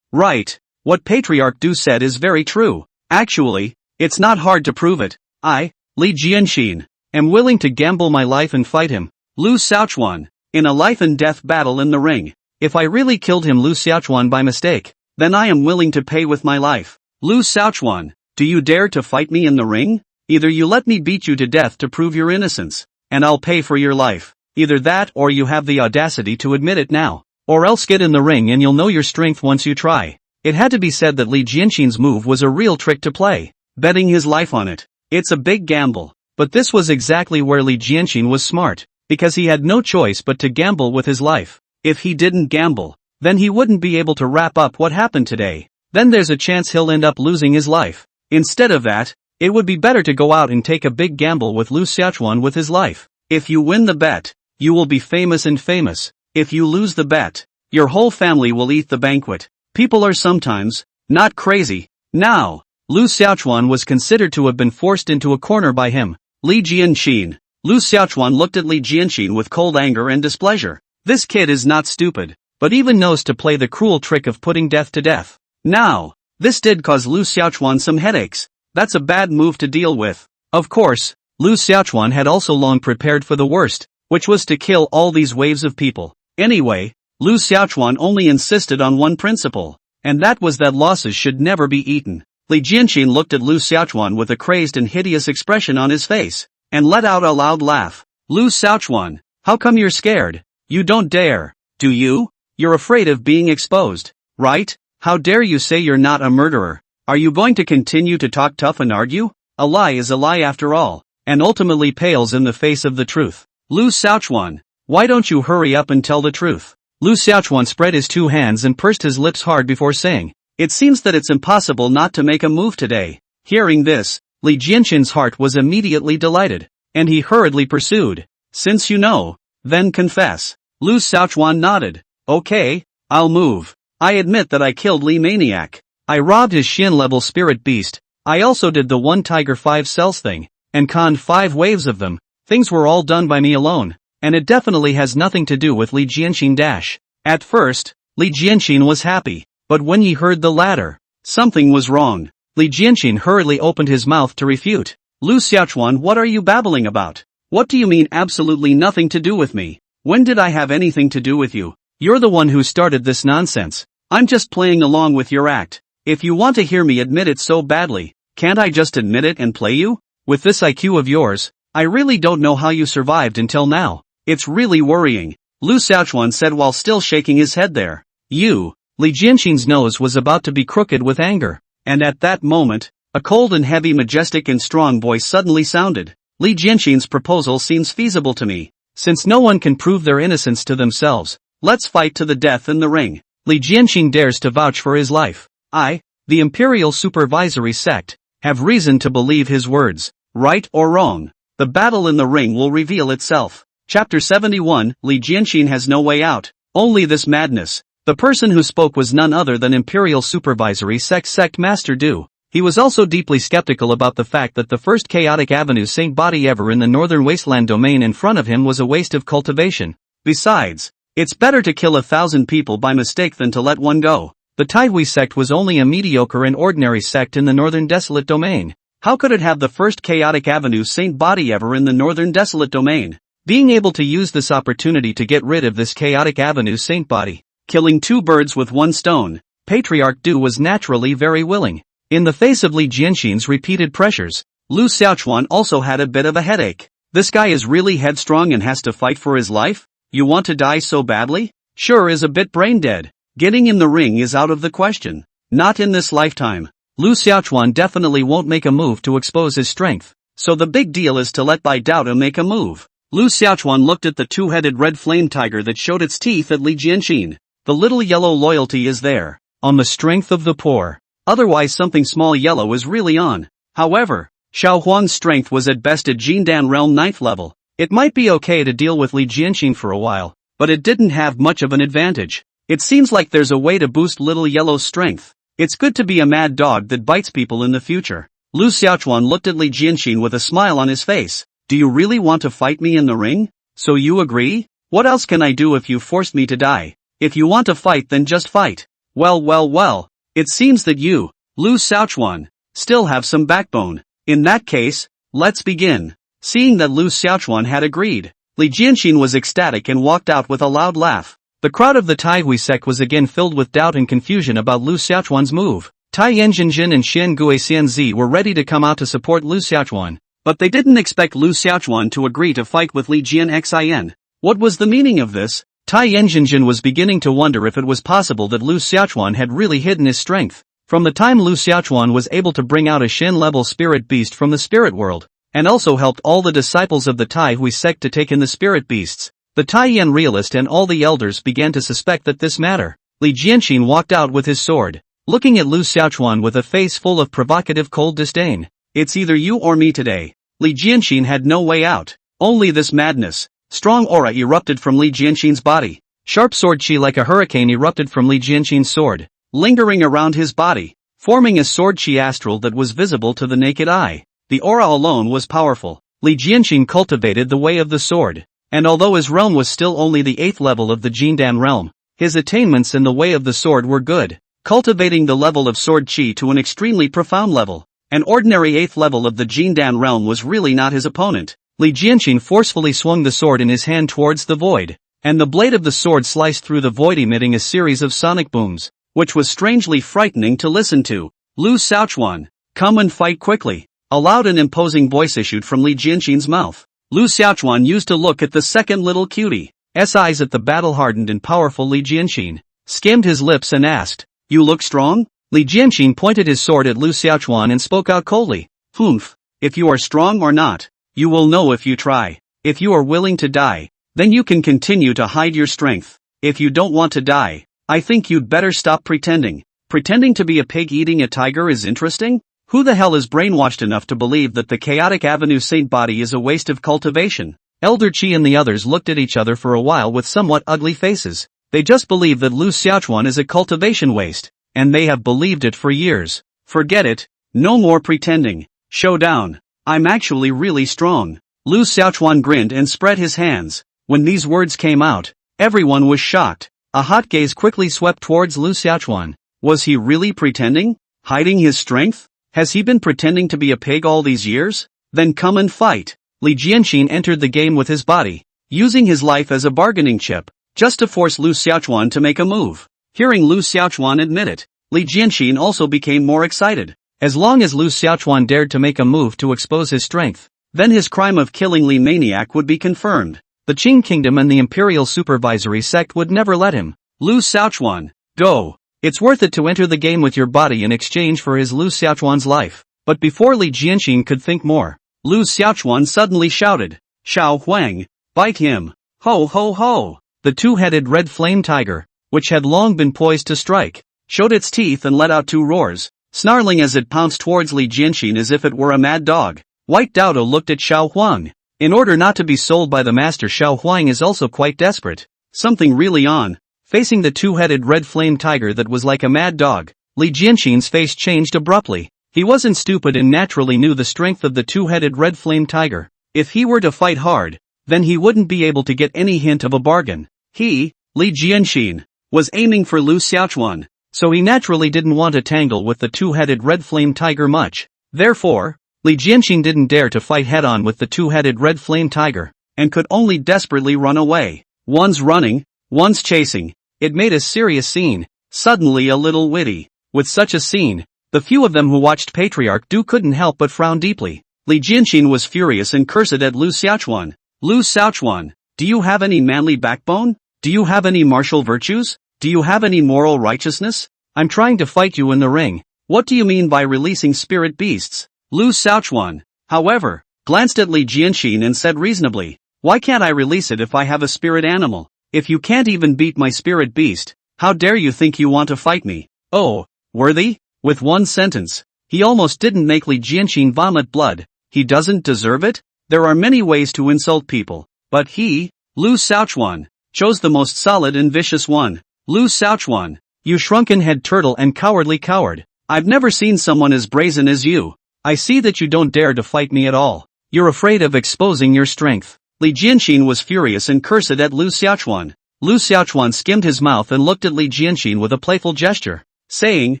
What Patriarch Du said is very true. Actually, it's not hard to prove it. I, Li Jianxin, am willing to gamble my life and fight him, Lu Xiaochuan, in a life and death battle in the ring. If I really killed him, Lu Xiaochuan, by mistake, then I am willing to pay with my life. Lu Xiaochuan, do you dare to fight me in the ring? Either you let me beat you to death to prove your innocence, and I'll pay for your life. Either that or you have the audacity to admit it now. Or else get in the ring and you'll know your strength once you try. It had to be said that Li Jianxin's move was a real trick to play. betting his life on it. It's a big gamble. But this was exactly where Li Jianxin was smart, because he had no choice but to gamble with his life. If he didn't gamble, then he wouldn't be able to wrap up what happened today. Then there's a chance he'll end up losing his life. Instead of that, it would be better to go out and take a big gamble with Lu Xiaochuan with his life. If you win the bet, you will be famous and famous. If you lose the bet, your whole family will eat the banquet. People are sometimes not crazy. Now, Lu Xiaochuan was considered to have been forced into a corner by him. Li Jianxin. Lu Xiaochuan looked at Li Jianxin with cold anger and displeasure. This kid is not stupid, but even knows to play the cruel trick of putting death to death. Now, this did cause Lu Xiaochuan some headaches. That's a bad move to deal with. Of course, Lu Xiaochuan had also long prepared for the worst, which was to kill all these waves of people. Anyway, Lu Xiaochuan only insisted on one principle, and that was that losses should never be eaten. Li Jianxin looked at Lu Xiaochuan with a crazed and hideous expression on his face, and let out a loud laugh. Lu Xiaochuan, how come you're scared? You don't dare, do you? You're afraid of being exposed, right? How dare you say you're not a murderer? Are you going to continue to talk tough and argue? A lie is a lie after all, and ultimately pales in the face of the truth. Lu Xiaochuan, why don't you hurry up and tell the truth? Lu Xiaochuan spread his two hands and pursed his lips hard before saying, it seems that it's impossible not to make a move today. Hearing this, Li Jianxin's heart was immediately delighted, and he hurriedly pursued, since you know, then confess. Lu Xiaochuan nodded. Okay, I'll move. I admit that I killed Li Maniac. I robbed his Xin-level spirit beast. I also did the one Tiger 5 cells thing, and conned 5 waves of them. Things were all done by me alone, and it definitely has nothing to do with Li Jianxin dash. At first, Li Jianxin was happy, but when he heard the latter, something was wrong. Li Jianxin hurriedly opened his mouth to refute. Lu Xiaochuan, what are you babbling about? What do you mean absolutely nothing to do with me? When did I have anything to do with you? You're the one who started this nonsense. I'm just playing along with your act. If you want to hear me admit it so badly, can't I just admit it and play you? With this IQ of yours, I really don't know how you survived until now. It's really worrying, Lu Xiaochuan said while still shaking his head there. You, Li Jianxin's nose was about to be crooked with anger, and at that moment, a cold and heavy, majestic and strong voice suddenly sounded. Li Jianxin's proposal seems feasible to me. Since no one can prove their innocence to themselves, let's fight to the death in the ring. Li Jianxin dares to vouch for his life. I, the Imperial Supervisory Sect, have reason to believe his words. Right or wrong, the battle in the ring will reveal itself. Chapter 71, Li Jianxin has no way out. Only this madness. The person who spoke was none other than Imperial Supervisory Sect Master Du. He was also deeply skeptical about the fact that the first chaotic avenue Saint body ever in the northern wasteland domain in front of him was a waste of cultivation. Besides, it's better to kill 1,000 people by mistake than to let one go. The Taihui sect was only a mediocre and ordinary sect in the northern desolate domain. How could it have the first chaotic avenue Saint body ever in the northern desolate domain? Being able to use this opportunity to get rid of this chaotic avenue Saint body, killing 2 birds with 1 stone, Patriarch Du was naturally very willing. In the face of Li Jianxin's repeated pressures, Lu Xiaochuan also had a bit of a headache. This guy is really headstrong and has to fight for his life? You want to die so badly? Sure is a bit brain dead. Getting in the ring is out of the question. Not in this lifetime. Lu Xiaochuan definitely won't make a move to expose his strength. So the big deal is to let Bai Dao make a move. Lu Xiaochuan looked at the 2-headed red flame tiger that showed its teeth at Li Jianxin. The little yellow loyalty is there. On the strength of the poor. Otherwise something small yellow is really on. However, Xiao Huang's strength was at best at Jindan Realm 9th level. It might be okay to deal with Li Jianxin for a while, but it didn't have much of an advantage. It seems like there's a way to boost little yellow's strength. It's good to be a mad dog that bites people in the future. Lu Xiaochuan looked at Li Jianxin with a smile on his face. Do you really want to fight me in the ring? So you agree? What else can I do if you forced me to die? If you want to fight then just fight. Well. It seems that you, Lu Xiaochuan, still have some backbone. In that case, let's begin. Seeing that Lu Xiaochuan had agreed, Li Jianxin was ecstatic and walked out with a loud laugh. The crowd of the Taihui sect was again filled with doubt and confusion about Lu Xiaochuan's move. Tai Yanjinjin and Xian Guixianzi were ready to come out to support Lu Xiaochuan, but they didn't expect Lu Xiaochuan to agree to fight with Li Jianxin. What was the meaning of this? Tai Yanjinjin was beginning to wonder if it was possible that Lu Xiaochuan had really hidden his strength. From the time Lu Xiaochuan was able to bring out a Shin-level spirit beast from the spirit world, and also helped all the disciples of the Tai Hui sect to take in the spirit beasts, the Taiyan realist and all the elders began to suspect that this matter. Li Jianxin walked out with his sword, looking at Lu Xiaochuan with a face full of provocative cold disdain. It's either you or me today. Li Jianxin had no way out. Only this madness. Strong aura erupted from Li Jianxin's body. Sharp sword chi like a hurricane erupted from Li Jianxin's sword, lingering around his body, forming a sword chi astral that was visible to the naked eye. The aura alone was powerful. Li Jianxin cultivated the way of the sword, and although his realm was still only the 8th level of the Jindan realm, his attainments in the way of the sword were good, cultivating the level of sword chi to an extremely profound level. An ordinary 8th level of the Jindan realm was really not his opponent. Li Jianxin forcefully swung the sword in his hand towards the void, and the blade of the sword sliced through the void, emitting a series of sonic booms, which was strangely frightening to listen to. Lu Xiaochuan, come and fight quickly. A loud and imposing voice issued from Li Jianxin's mouth. Lu Xiaochuan used to look at the second little cutie. Eyes at the battle-hardened and powerful Li Jianxin, skimmed his lips and asked, "You look strong?" Li Jianxin pointed his sword at Lu Xiaochuan and spoke out coldly. "Humph. If you are strong or not, you will know if you try. If you are willing to die, then you can continue to hide your strength. If you don't want to die, I think you'd better stop pretending. Pretending to be a pig eating a tiger is interesting? Who the hell is brainwashed enough to believe that the chaotic avenue saint body is a waste of cultivation?" Elder Qi and the others looked at each other for a while with somewhat ugly faces. They just believe that Lu Xiaochuan is a cultivation waste, and they have believed it for years. Forget it. No more pretending. Showdown. I'm actually really strong. Lu Xiaochuan grinned and spread his hands. When these words came out, everyone was shocked. A hot gaze quickly swept towards Lu Xiaochuan. Was he really pretending? Hiding his strength? Has he been pretending to be a pig all these years? Then come and fight. Li Jianxin entered the game with his body, using his life as a bargaining chip, just to force Lu Xiaochuan to make a move. Hearing Lu Xiaochuan admit it, Li Jianxin also became more excited. As long as Lu Xiaochuan dared to make a move to expose his strength, then his crime of killing Li Maniac would be confirmed. The Qing Kingdom and the Imperial Supervisory Sect would never let him. Lu Xiaochuan, go. It's worth it to enter the game with your body in exchange for his Lu Xiaochuan's life. But before Li Jianxin could think more, Lu Xiaochuan suddenly shouted, "Xiao Huang, bite him! Ho ho ho!" The two-headed red flame tiger, which had long been poised to strike, showed its teeth and let out two roars, snarling as it pounced towards Li Jianxin as if it were a mad dog. White Dodo looked at Xiao Huang. In order not to be sold by the master, Xiao Huang is also quite desperate. Something really on. Facing the two-headed red flame tiger that was like a mad dog, Li Jianxin's face changed abruptly. He wasn't stupid and naturally knew the strength of the two-headed red flame tiger. If he were to fight hard, then he wouldn't be able to get any hint of a bargain. He, Li Jianxin, was aiming for Lu Xiaochuan, so he naturally didn't want to tangle with the two-headed red flame tiger much. Therefore, Li Jianxin didn't dare to fight head-on with the two-headed red flame tiger, and could only desperately run away. One's running, one's chasing. It made a serious scene, suddenly a little witty. With such a scene, the few of them who watched Patriarch Du couldn't help but frown deeply. Li Jianxin was furious and cursed at Lu Xiaochuan. Lu Xiaochuan, do you have any manly backbone? Do you have any martial virtues? Do you have any moral righteousness? I'm trying to fight you in the ring. What do you mean by releasing spirit beasts? Lu Xiaochuan, however, glanced at Li Jianxin and said reasonably, why can't I release it if I have a spirit animal? If you can't even beat my spirit beast, how dare you think you want to fight me? Oh, worthy? With one sentence, he almost didn't make Li Jianxin vomit blood. He doesn't deserve it? There are many ways to insult people, but he, Lu Xiaochuan, chose the most solid and vicious one. Lu Xiaochuan, you shrunken-head turtle and cowardly coward. I've never seen someone as brazen as you. I see that you don't dare to fight me at all. You're afraid of exposing your strength. Li Jianxin was furious and cursed at Lu Xiaochuan. Lu Xiaochuan skimmed his mouth and looked at Li Jianxin with a playful gesture, saying,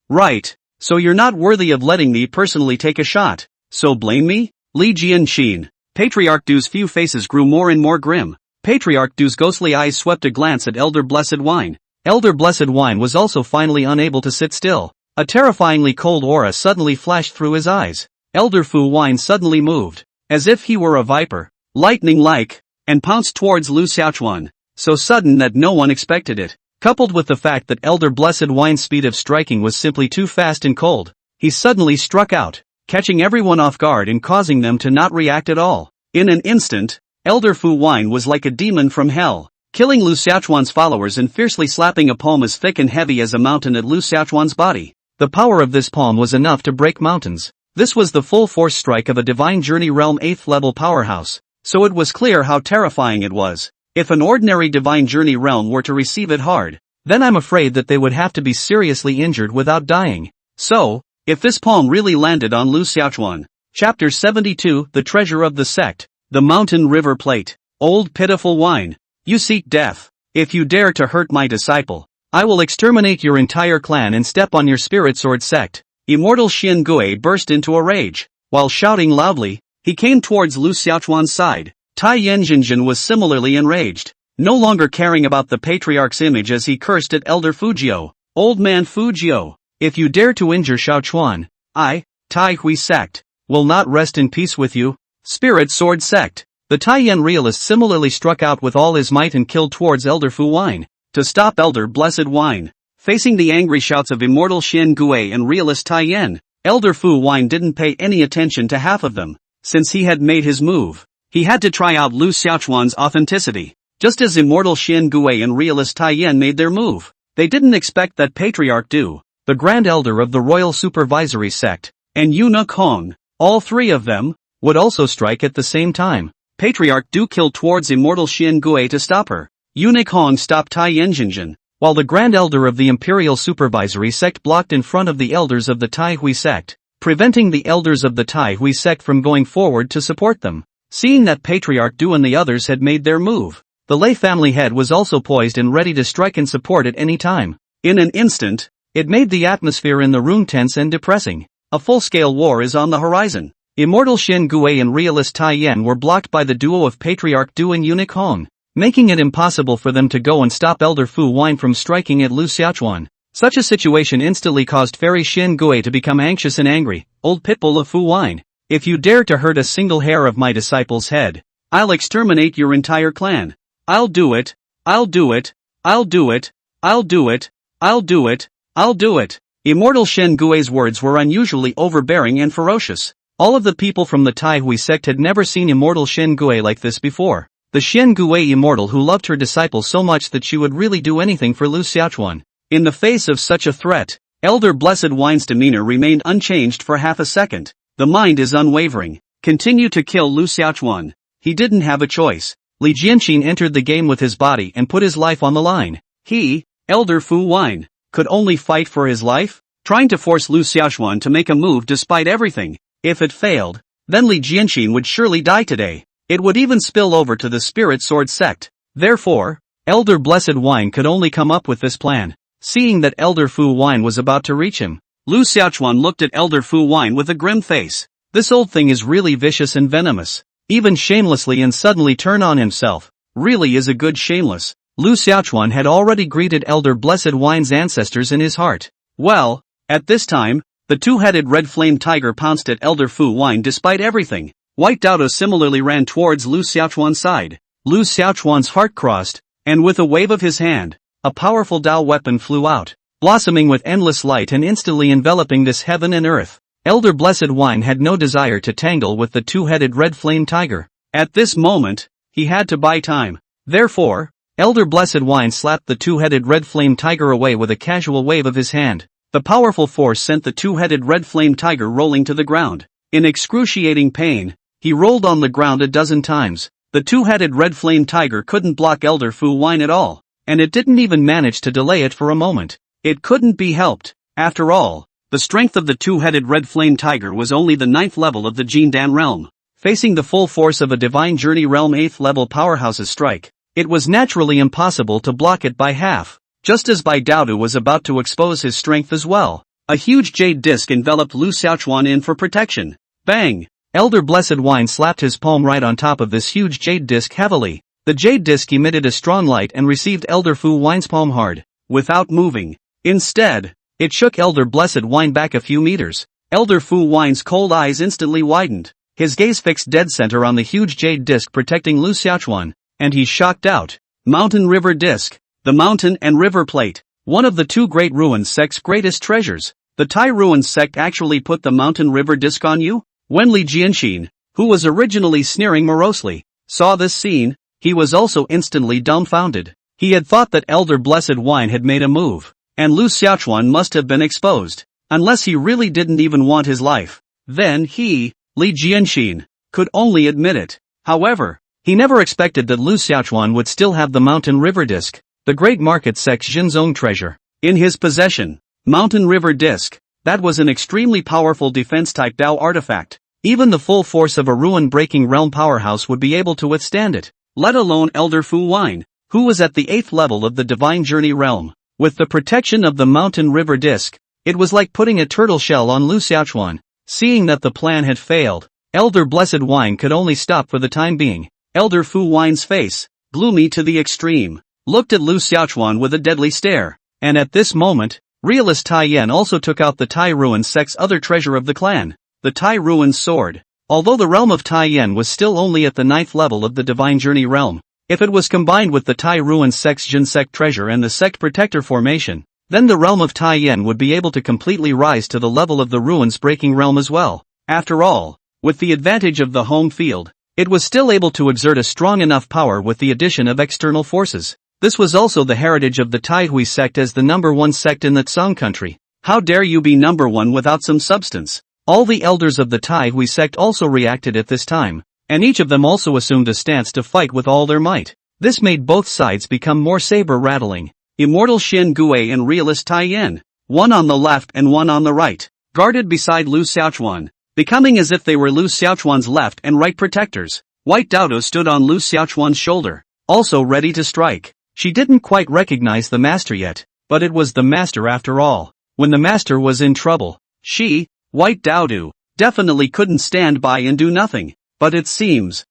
right, so you're not worthy of letting me personally take a shot, so blame me? Li Jianxin. Patriarch Du's few faces grew more and more grim. Patriarch Du's ghostly eyes swept a glance at Elder Blessed Wine. Elder Blessed Wine was also finally unable to sit still. A terrifyingly cold aura suddenly flashed through his eyes. Elder Fu Wine suddenly moved, as if he were a viper, lightning-like, and pounced towards Lu Xiaochuan, so sudden that no one expected it. Coupled with the fact that Elder Blessed Wine's speed of striking was simply too fast and cold, he suddenly struck out, catching everyone off guard and causing them to not react at all. In an instant, Elder Fu Wine was like a demon from hell, killing Lu Xiaochuan's followers and fiercely slapping a palm as thick and heavy as a mountain at Lu Xiaochuan's body. The power of this palm was enough to break mountains. This was the full force strike of a Divine Journey Realm 8th level powerhouse, so it was clear how terrifying it was. If an ordinary Divine Journey Realm were to receive it hard, then I'm afraid that they would have to be seriously injured without dying. So, if this palm really landed on Lu Xiaochuan. Chapter 72, The Treasure of the Sect, The Mountain River Plate. Old pitiful wine. You seek death. If you dare to hurt my disciple, I will exterminate your entire clan and step on your spirit sword sect. Immortal Xian Gui burst into a rage. While shouting loudly, he came towards Lu Xiaochuan's side. Tai Yanjinjin was similarly enraged, no longer caring about the patriarch's image as he cursed at Elder Fujio. Old man Fujio, if you dare to injure Xiaochuan, I, Tai Hui sect, will not rest in peace with you. Spirit sword sect. The Taiyan realist similarly struck out with all his might and killed towards Elder Fu Wine. To stop Elder Blessed Wine. Facing the angry shouts of immortal Xian Gui and realist Taiyan, Elder Fu Wine didn't pay any attention to half of them. Since he had made his move, he had to try out Lu Xiaochuan's authenticity. Just as immortal Xian Gui and realist Taiyan made their move, they didn't expect that Patriarch Du, the Grand Elder of the Royal Supervisory Sect, and Yuna Kong, all three of them, would also strike at the same time. Patriarch Du killed towards immortal Xian Gui to stop her. Yuna Kong stopped Tai Yanjinjin, while the Grand Elder of the Imperial Supervisory Sect blocked in front of the elders of the Tai Hui sect, preventing the elders of the Tai Hui sect from going forward to support them. Seeing that Patriarch Du and the others had made their move, the Lei family head was also poised and ready to strike and support at any time. In an instant, it made the atmosphere in the room tense and depressing. A full-scale war is on the horizon. Immortal Xian Gui and realist Tai Yan were blocked by the duo of Patriarch Du and Eunuch Hong, making it impossible for them to go and stop Elder Fu Wine from striking at Lu Xiaochuan. Such a situation instantly caused Fairy Xian Gui to become anxious and angry. Old pitbull of Fu Wine, if you dare to hurt a single hair of my disciple's head, I'll exterminate your entire clan. I'll do it, I'll do it, I'll do it, I'll do it, I'll do it, I'll do it. Immortal Xian Gui's words were unusually overbearing and ferocious. All of the people from the Tai Hui sect had never seen immortal Xian Gui like this before. The Xian Gui immortal who loved her disciple so much that she would really do anything for Lu Xiaochuan. In the face of such a threat, Elder Blessed Wine's demeanor remained unchanged for half a second. The mind is unwavering. Continue to kill Lu Xiaochuan. He didn't have a choice. Li Jianqin entered the game with his body and put his life on the line. He, Elder Fu Wine, could only fight for his life, trying to force Lu Xiaochuan to make a move despite everything. If it failed, then Li Jianqin would surely die today. It would even spill over to the Spirit Sword sect. Therefore, Elder Blessed Wine could only come up with this plan. Seeing that Elder Fu Wine was about to reach him, Lu Xiaochuan looked at Elder Fu Wine with a grim face. This old thing is really vicious and venomous. Even shamelessly and suddenly turn on himself. Really is a good shameless. Lu Xiaochuan had already greeted Elder Blessed Wine's ancestors in his heart. Well, at this time, the two-headed red flame tiger pounced at Elder Fu Wine despite everything. White Dao similarly ran towards Lu Xiaochuan's side. Lu Xiaochuan's heart crossed, and with a wave of his hand, a powerful Dao weapon flew out, blossoming with endless light and instantly enveloping this heaven and earth. Elder Blessed Wine had no desire to tangle with the two-headed red flame tiger. At this moment, he had to buy time. Therefore, Elder Blessed Wine slapped the two-headed red flame tiger away with a casual wave of his hand. The powerful force sent the two-headed red flame tiger rolling to the ground. In excruciating pain, he rolled on the ground a dozen times. The two-headed red flame tiger couldn't block Elder Fu Wine at all, and it didn't even manage to delay it for a moment. It couldn't be helped. After all, the strength of the two-headed red flame tiger was only the 9th level of the Jindan realm. Facing the full force of a Divine Journey Realm 8th level powerhouse's strike, it was naturally impossible to block it by half. Just as Bai Daodu was about to expose his strength as well, a huge jade disc enveloped Lu Xiaochuan in for protection. Bang! Elder Blessed Wine slapped his palm right on top of this huge jade disc heavily. The jade disc emitted a strong light and received Elder Fu Wine's palm hard, without moving. Instead, it shook Elder Blessed Wine back a few meters. Elder Fu Wine's cold eyes instantly widened. His gaze fixed dead center on the huge jade disc protecting Lu Xiaochuan, and he shocked out. Mountain River Disc. The mountain and river plate. One of the two great ruins sect's greatest treasures. The Tai ruins sect actually put the mountain river disc on you? When Li Jianxin, who was originally sneering morosely, saw this scene, he was also instantly dumbfounded. He had thought that Elder Blessed Wine had made a move, and Lu Xiaochuan must have been exposed. Unless he really didn't even want his life. Then he, Li Jianxin, could only admit it. However, he never expected that Lu Xiaochuan would still have the mountain river disc, the great market sect's Jinzong treasure, in his possession. Mountain river disc. That was an extremely powerful defense-type Dao artifact. Even the full force of a ruin-breaking realm powerhouse would be able to withstand it, let alone Elder Fu Wine, who was at the 8th level of the Divine Journey realm. With the protection of the mountain river disc, it was like putting a turtle shell on Lu Xiaochuan. Seeing that the plan had failed, Elder Blessed Wine could only stop for the time being. Elder Fu Wine's face, gloomy to the extreme, looked at Lu Xiaochuan with a deadly stare. And at this moment, realist Tai Yan also took out the Tai Ruin sect's other treasure of the clan, the Tai Ruin sword. Although the realm of Tai Yan was still only at the 9th level of the Divine Journey realm, if it was combined with the Tai Ruin sect's Jin sect treasure and the sect protector formation, then the realm of Tai Yan would be able to completely rise to the level of the ruins breaking realm as well. After all, with the advantage of the home field, it was still able to exert a strong enough power with the addition of external forces. This was also the heritage of the Tai Hui sect as the #1 sect in the Tsang country. How dare you be #1 without some substance? All the elders of the Tai Hui sect also reacted at this time, and each of them also assumed a stance to fight with all their might. This made both sides become more saber-rattling. Immortal Xin Gui and realist Tai Yan, one on the left and one on the right, guarded beside Lu Xiaochuan, becoming as if they were Lu Xiaochuan's left and right protectors. White Dodo stood on Lu Xiaochuan's shoulder, also ready to strike. She didn't quite recognize the master yet, but it was the master after all. When the master was in trouble, she, White Dodo, definitely couldn't stand by and do nothing. But it seems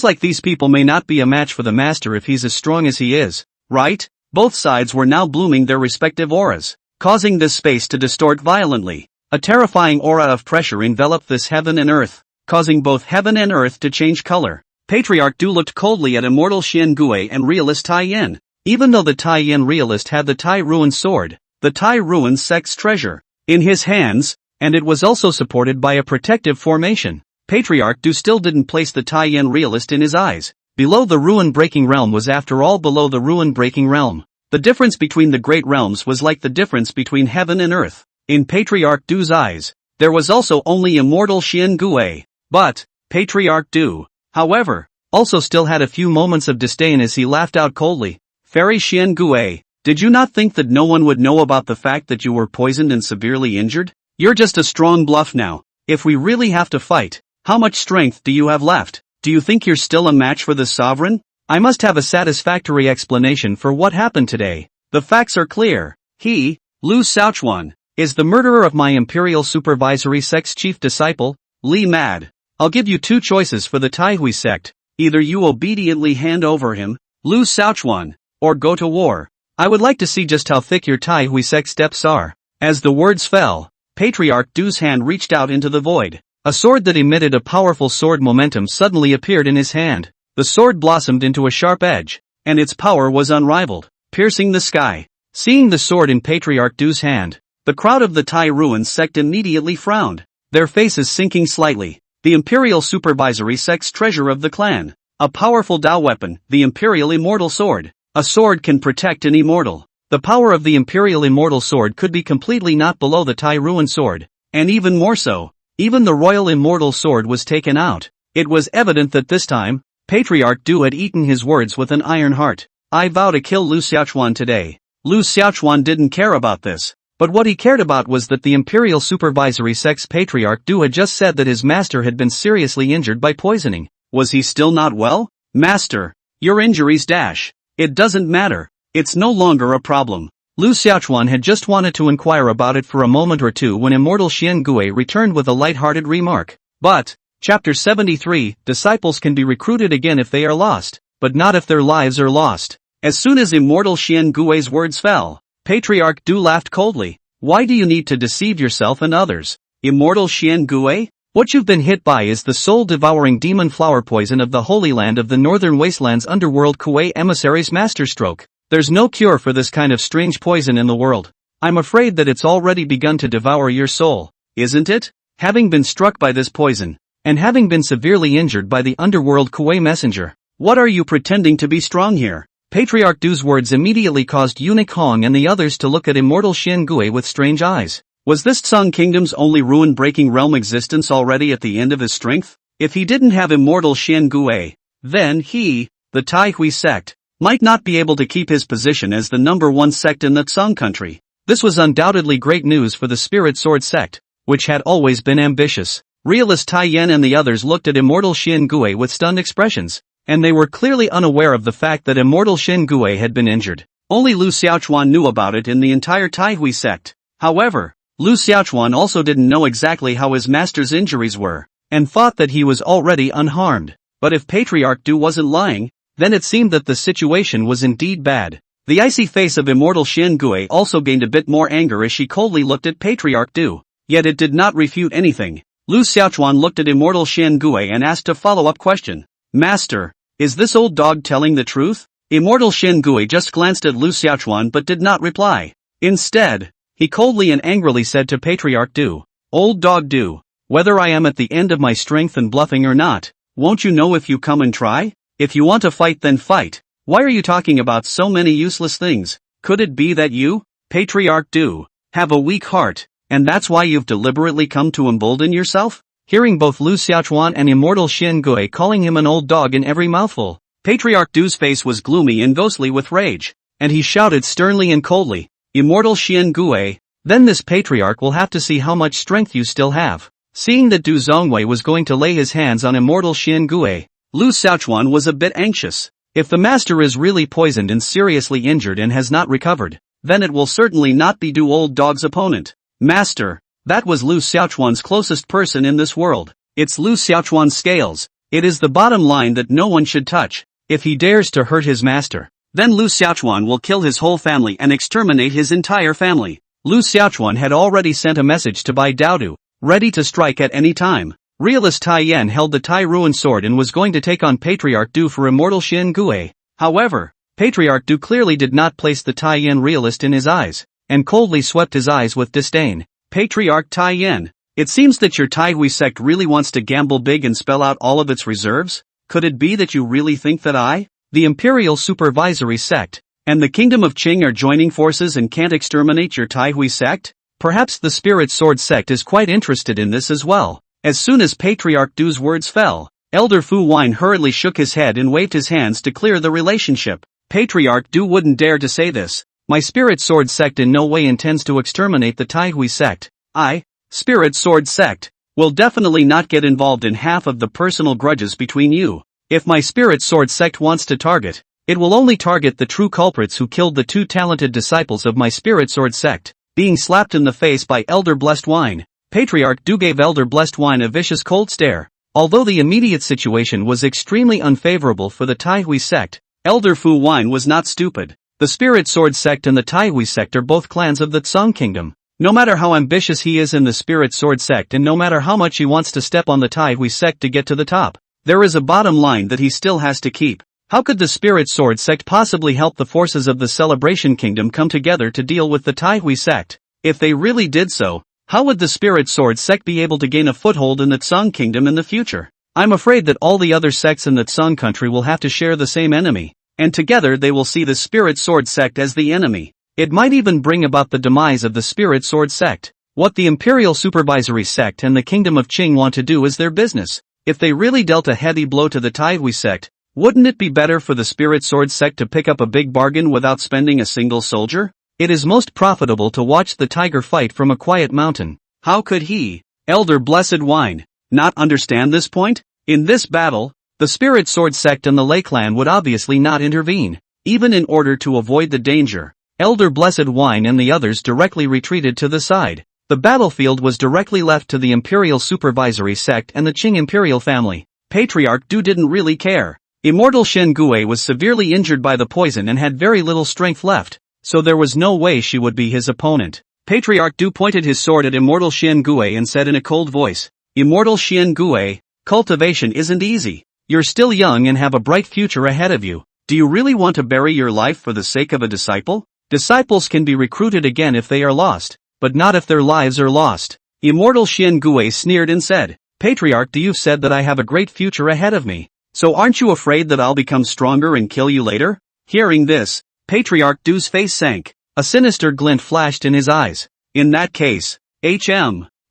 like these people may not be a match for the master if he's as strong as he is, right? Both sides were now blooming their respective auras, causing this space to distort violently. A terrifying aura of pressure enveloped this heaven and earth, causing both heaven and earth to change color. Patriarch Du looked coldly at immortal Xian Gui and realist Tai Yan. Even though the Tai Yan realist had the Tai Ruin sword, the Tai Ruin sect's treasure, in his hands, and it was also supported by a protective formation, Patriarch Du still didn't place the Tai Yan realist in his eyes. Below the ruin-breaking realm was after all below the ruin-breaking realm. The difference between the great realms was like the difference between heaven and earth. In Patriarch Du's eyes, there was also only immortal Xian Gui. But, Patriarch Du, however, also still had a few moments of disdain as he laughed out coldly. Fairy Xian Gui, did you not think that no one would know about the fact that you were poisoned and severely injured? You're just a strong bluff now. If we really have to fight, how much strength do you have left? Do you think you're still a match for the sovereign? I must have a satisfactory explanation for what happened today. The facts are clear. He, Lu Xiaochuan, is the murderer of my Imperial Supervisory Sect's chief disciple, Li Mad. I'll give you two choices for the Tai Hui sect. Either you obediently hand over him, Lu Xiaochuan, or go to war. I would like to see just how thick your Tai Hui sect steps are. As the words fell, Patriarch Du's hand reached out into the void. A sword that emitted a powerful sword momentum suddenly appeared in his hand. The sword blossomed into a sharp edge, and its power was unrivaled, piercing the sky. Seeing the sword in Patriarch Du's hand, the crowd of the Tai Ruin sect immediately frowned, their faces sinking slightly. The Imperial Supervisory sect's treasure of the clan. A powerful Dao weapon, the Imperial Immortal Sword. A sword can protect an immortal. The power of the Imperial Immortal Sword could be completely not below the Tai Ruin sword, and even more so. Even the Royal Immortal Sword was taken out. It was evident that this time, Patriarch Du had eaten his words with an iron heart. I vow to kill Lu Xiaochuan today. Lu Xiaochuan didn't care about this, but what he cared about was that the Imperial Supervisory Sect's Patriarch Du had just said that his master had been seriously injured by poisoning. Was he still not well? Master, your injuries dash. It doesn't matter. It's no longer a problem. Lu Xiaochuan had just wanted to inquire about it for a moment or two when immortal Xian Gui returned with a light-hearted remark. But, Chapter 73, disciples can be recruited again if they are lost, but not if their lives are lost. As soon as immortal Xian Gui's words fell, Patriarch Du laughed coldly. Why do you need to deceive yourself and others? Immortal Xian Gui? What you've been hit by is the soul-devouring demon flower poison of the Holy Land of the Northern Wasteland's underworld Kuei emissary's masterstroke. There's no cure for this kind of strange poison in the world. I'm afraid that it's already begun to devour your soul, isn't it? Having been struck by this poison, and having been severely injured by the underworld Kuei messenger, what are you pretending to be strong here? Patriarch Du's words immediately caused Eunuch Hong and the others to look at immortal Xian Gui with strange eyes. Was this Tsung Kingdom's only ruin-breaking realm existence already at the end of his strength? If he didn't have immortal Xian Gui, then he, the Tai Hui sect, might not be able to keep his position as the #1 sect in the Tsung country. This was undoubtedly great news for the Spirit Sword sect, which had always been ambitious. Realist Tai Yan and the others looked at immortal Xian Gui with stunned expressions, and they were clearly unaware of the fact that immortal Xian Gui had been injured. Only Lu Xiaochuan knew about it in the entire Tai Hui sect. However, Lu Xiaochuan also didn't know exactly how his master's injuries were, and thought that he was already unharmed. But if Patriarch Du wasn't lying, then it seemed that the situation was indeed bad. The icy face of immortal Xian Gui also gained a bit more anger as she coldly looked at Patriarch Du. Yet it did not refute anything. Lu Xiaochuan looked at immortal Xian Gui and asked a follow-up question. Master, is this old dog telling the truth? Immortal Xian Gui just glanced at Lu Xiaochuan but did not reply. Instead, he coldly and angrily said to Patriarch Du, Old dog Du, whether I am at the end of my strength and bluffing or not, won't you know if you come and try? If you want to fight then fight. Why are you talking about so many useless things? Could it be that you, Patriarch Du, have a weak heart, and that's why you've deliberately come to embolden yourself? Hearing both Lu Xiaochuan and immortal Xian Gui calling him an old dog in every mouthful, Patriarch Du's face was gloomy and ghostly with rage, and he shouted sternly and coldly, Immortal Xian Gui, then this patriarch will have to see how much strength you still have. Seeing that Du Zongwei was going to lay his hands on immortal Xian Gui, Lu Xiaochuan was a bit anxious. If the master is really poisoned and seriously injured and has not recovered, then it will certainly not be Du Old Dog's opponent. Master, that was Lu Xiaochuan's closest person in this world. It's Lu Xiaochuan's scales. It is the bottom line that no one should touch. If he dares to hurt his master, then Lu Xiaochuan will kill his whole family and exterminate his entire family. Lu Xiaochuan had already sent a message to Bai Daodu, ready to strike at any time. Realist Tai Yan held the Tai Ruin sword and was going to take on Patriarch Du for immortal Xian Gui. However, Patriarch Du clearly did not place the Tai Yan realist in his eyes, and coldly swept his eyes with disdain. Patriarch Tai Yan, it seems that your Tai Hui sect really wants to gamble big and spell out all of its reserves? Could it be that you really think that I, the Imperial Supervisory Sect, and the Kingdom of Qing are joining forces and can't exterminate your Tai Hui sect? Perhaps the Spirit Sword sect is quite interested in this as well. As soon as Patriarch Du's words fell, Elder Fu Wine hurriedly shook his head and waved his hands to clear the relationship. Patriarch Du wouldn't dare to say this. My Spirit Sword sect in no way intends to exterminate the Tai Hui sect. I, Spirit Sword sect, will definitely not get involved in half of the personal grudges between you. If my Spirit Sword sect wants to target, it will only target the true culprits who killed the two talented disciples of my Spirit Sword sect. Being slapped in the face by Elder Blessed Wine, Patriarch Du gave Elder Blessed Wine a vicious cold stare. Although the immediate situation was extremely unfavorable for the Tai Hui sect, Elder Fu Wine was not stupid. The Spirit Sword sect and the Tai Hui sect are both clans of the Tsung Kingdom. No matter how ambitious he is in the Spirit Sword sect and no matter how much he wants to step on the Tai Hui sect to get to the top, there is a bottom line that he still has to keep. How could the Spirit Sword sect possibly help the forces of the Celebration Kingdom come together to deal with the Tai Hui sect? If they really did so, how would the Spirit Sword sect be able to gain a foothold in the Tsung Kingdom in the future? I'm afraid that all the other sects in the Tsung country will have to share the same enemy, and together they will see the Spirit Sword sect as the enemy. It might even bring about the demise of the Spirit Sword sect. What the Imperial Supervisory sect and the Kingdom of Qing want to do is their business. If they really dealt a heavy blow to the Tai Hui sect, wouldn't it be better for the Spirit Sword sect to pick up a big bargain without spending a single soldier? It is most profitable to watch the tiger fight from a quiet mountain. How could he, Elder Blessed Wine, not understand this point? In this battle, the Spirit Sword sect and the Lei clan would obviously not intervene. Even in order to avoid the danger, Elder Blessed Wine and the others directly retreated to the side. The battlefield was directly left to the Imperial Supervisory sect and the Qing Imperial family. Patriarch Du didn't really care. Immortal Xian Gui was severely injured by the poison and had very little strength left, so there was no way she would be his opponent. Patriarch Du pointed his sword at Immortal Xian Gui and said in a cold voice, Immortal Xian Gui, cultivation isn't easy. You're still young and have a bright future ahead of you. Do you really want to bury your life for the sake of a disciple? Disciples can be recruited again if they are lost, but not if their lives are lost. Immortal Xian Gui sneered and said, Patriarch, you've said that I have a great future ahead of me. So aren't you afraid that I'll become stronger and kill you later? Hearing this, Patriarch Du's face sank. A sinister glint flashed in his eyes. In that case,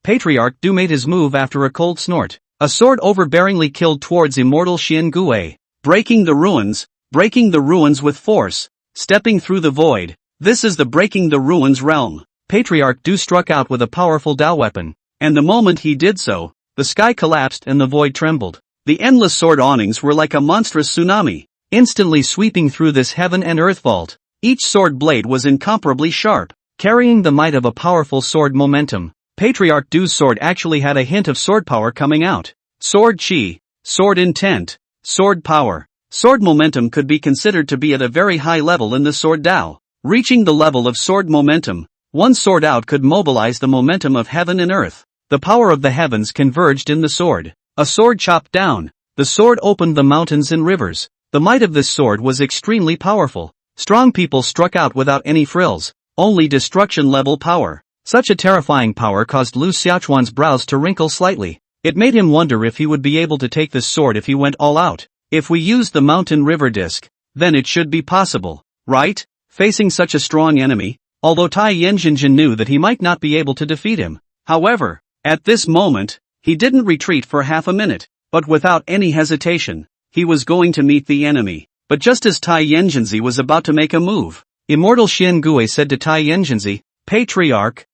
Patriarch Du made his move after a cold snort. A sword overbearingly killed towards Immortal Xian Gui, breaking the ruins with force, stepping through the void. This is the breaking the ruins realm. Patriarch Du struck out with a powerful Dao weapon, and the moment he did so, the sky collapsed and the void trembled. The endless sword awnings were like a monstrous tsunami, instantly sweeping through this heaven and earth vault. Each sword blade was incomparably sharp, carrying the might of a powerful sword momentum. Patriarch Du's sword actually had a hint of sword power coming out. Sword chi, sword intent, sword power, sword momentum could be considered to be at a very high level in the sword Dao. Reaching the level of sword momentum, one sword out could mobilize the momentum of heaven and earth. The power of the heavens converged in the sword. A sword chopped down. The sword opened the mountains and rivers. The might of this sword was extremely powerful. Strong people struck out without any frills, only destruction-level power. Such a terrifying power caused Lu Xiaochuan's brows to wrinkle slightly. It made him wonder if he would be able to take this sword if he went all out. If we use the mountain river disc, then it should be possible, right? Facing such a strong enemy, although Tai Yanjinjin knew that he might not be able to defeat him. However, at this moment, he didn't retreat for half a minute, but without any hesitation, he was going to meet the enemy. But just as Tai Yanjinzi was about to make a move, Immortal Xian Gui said to Tai Yanjinzi, Patriarch,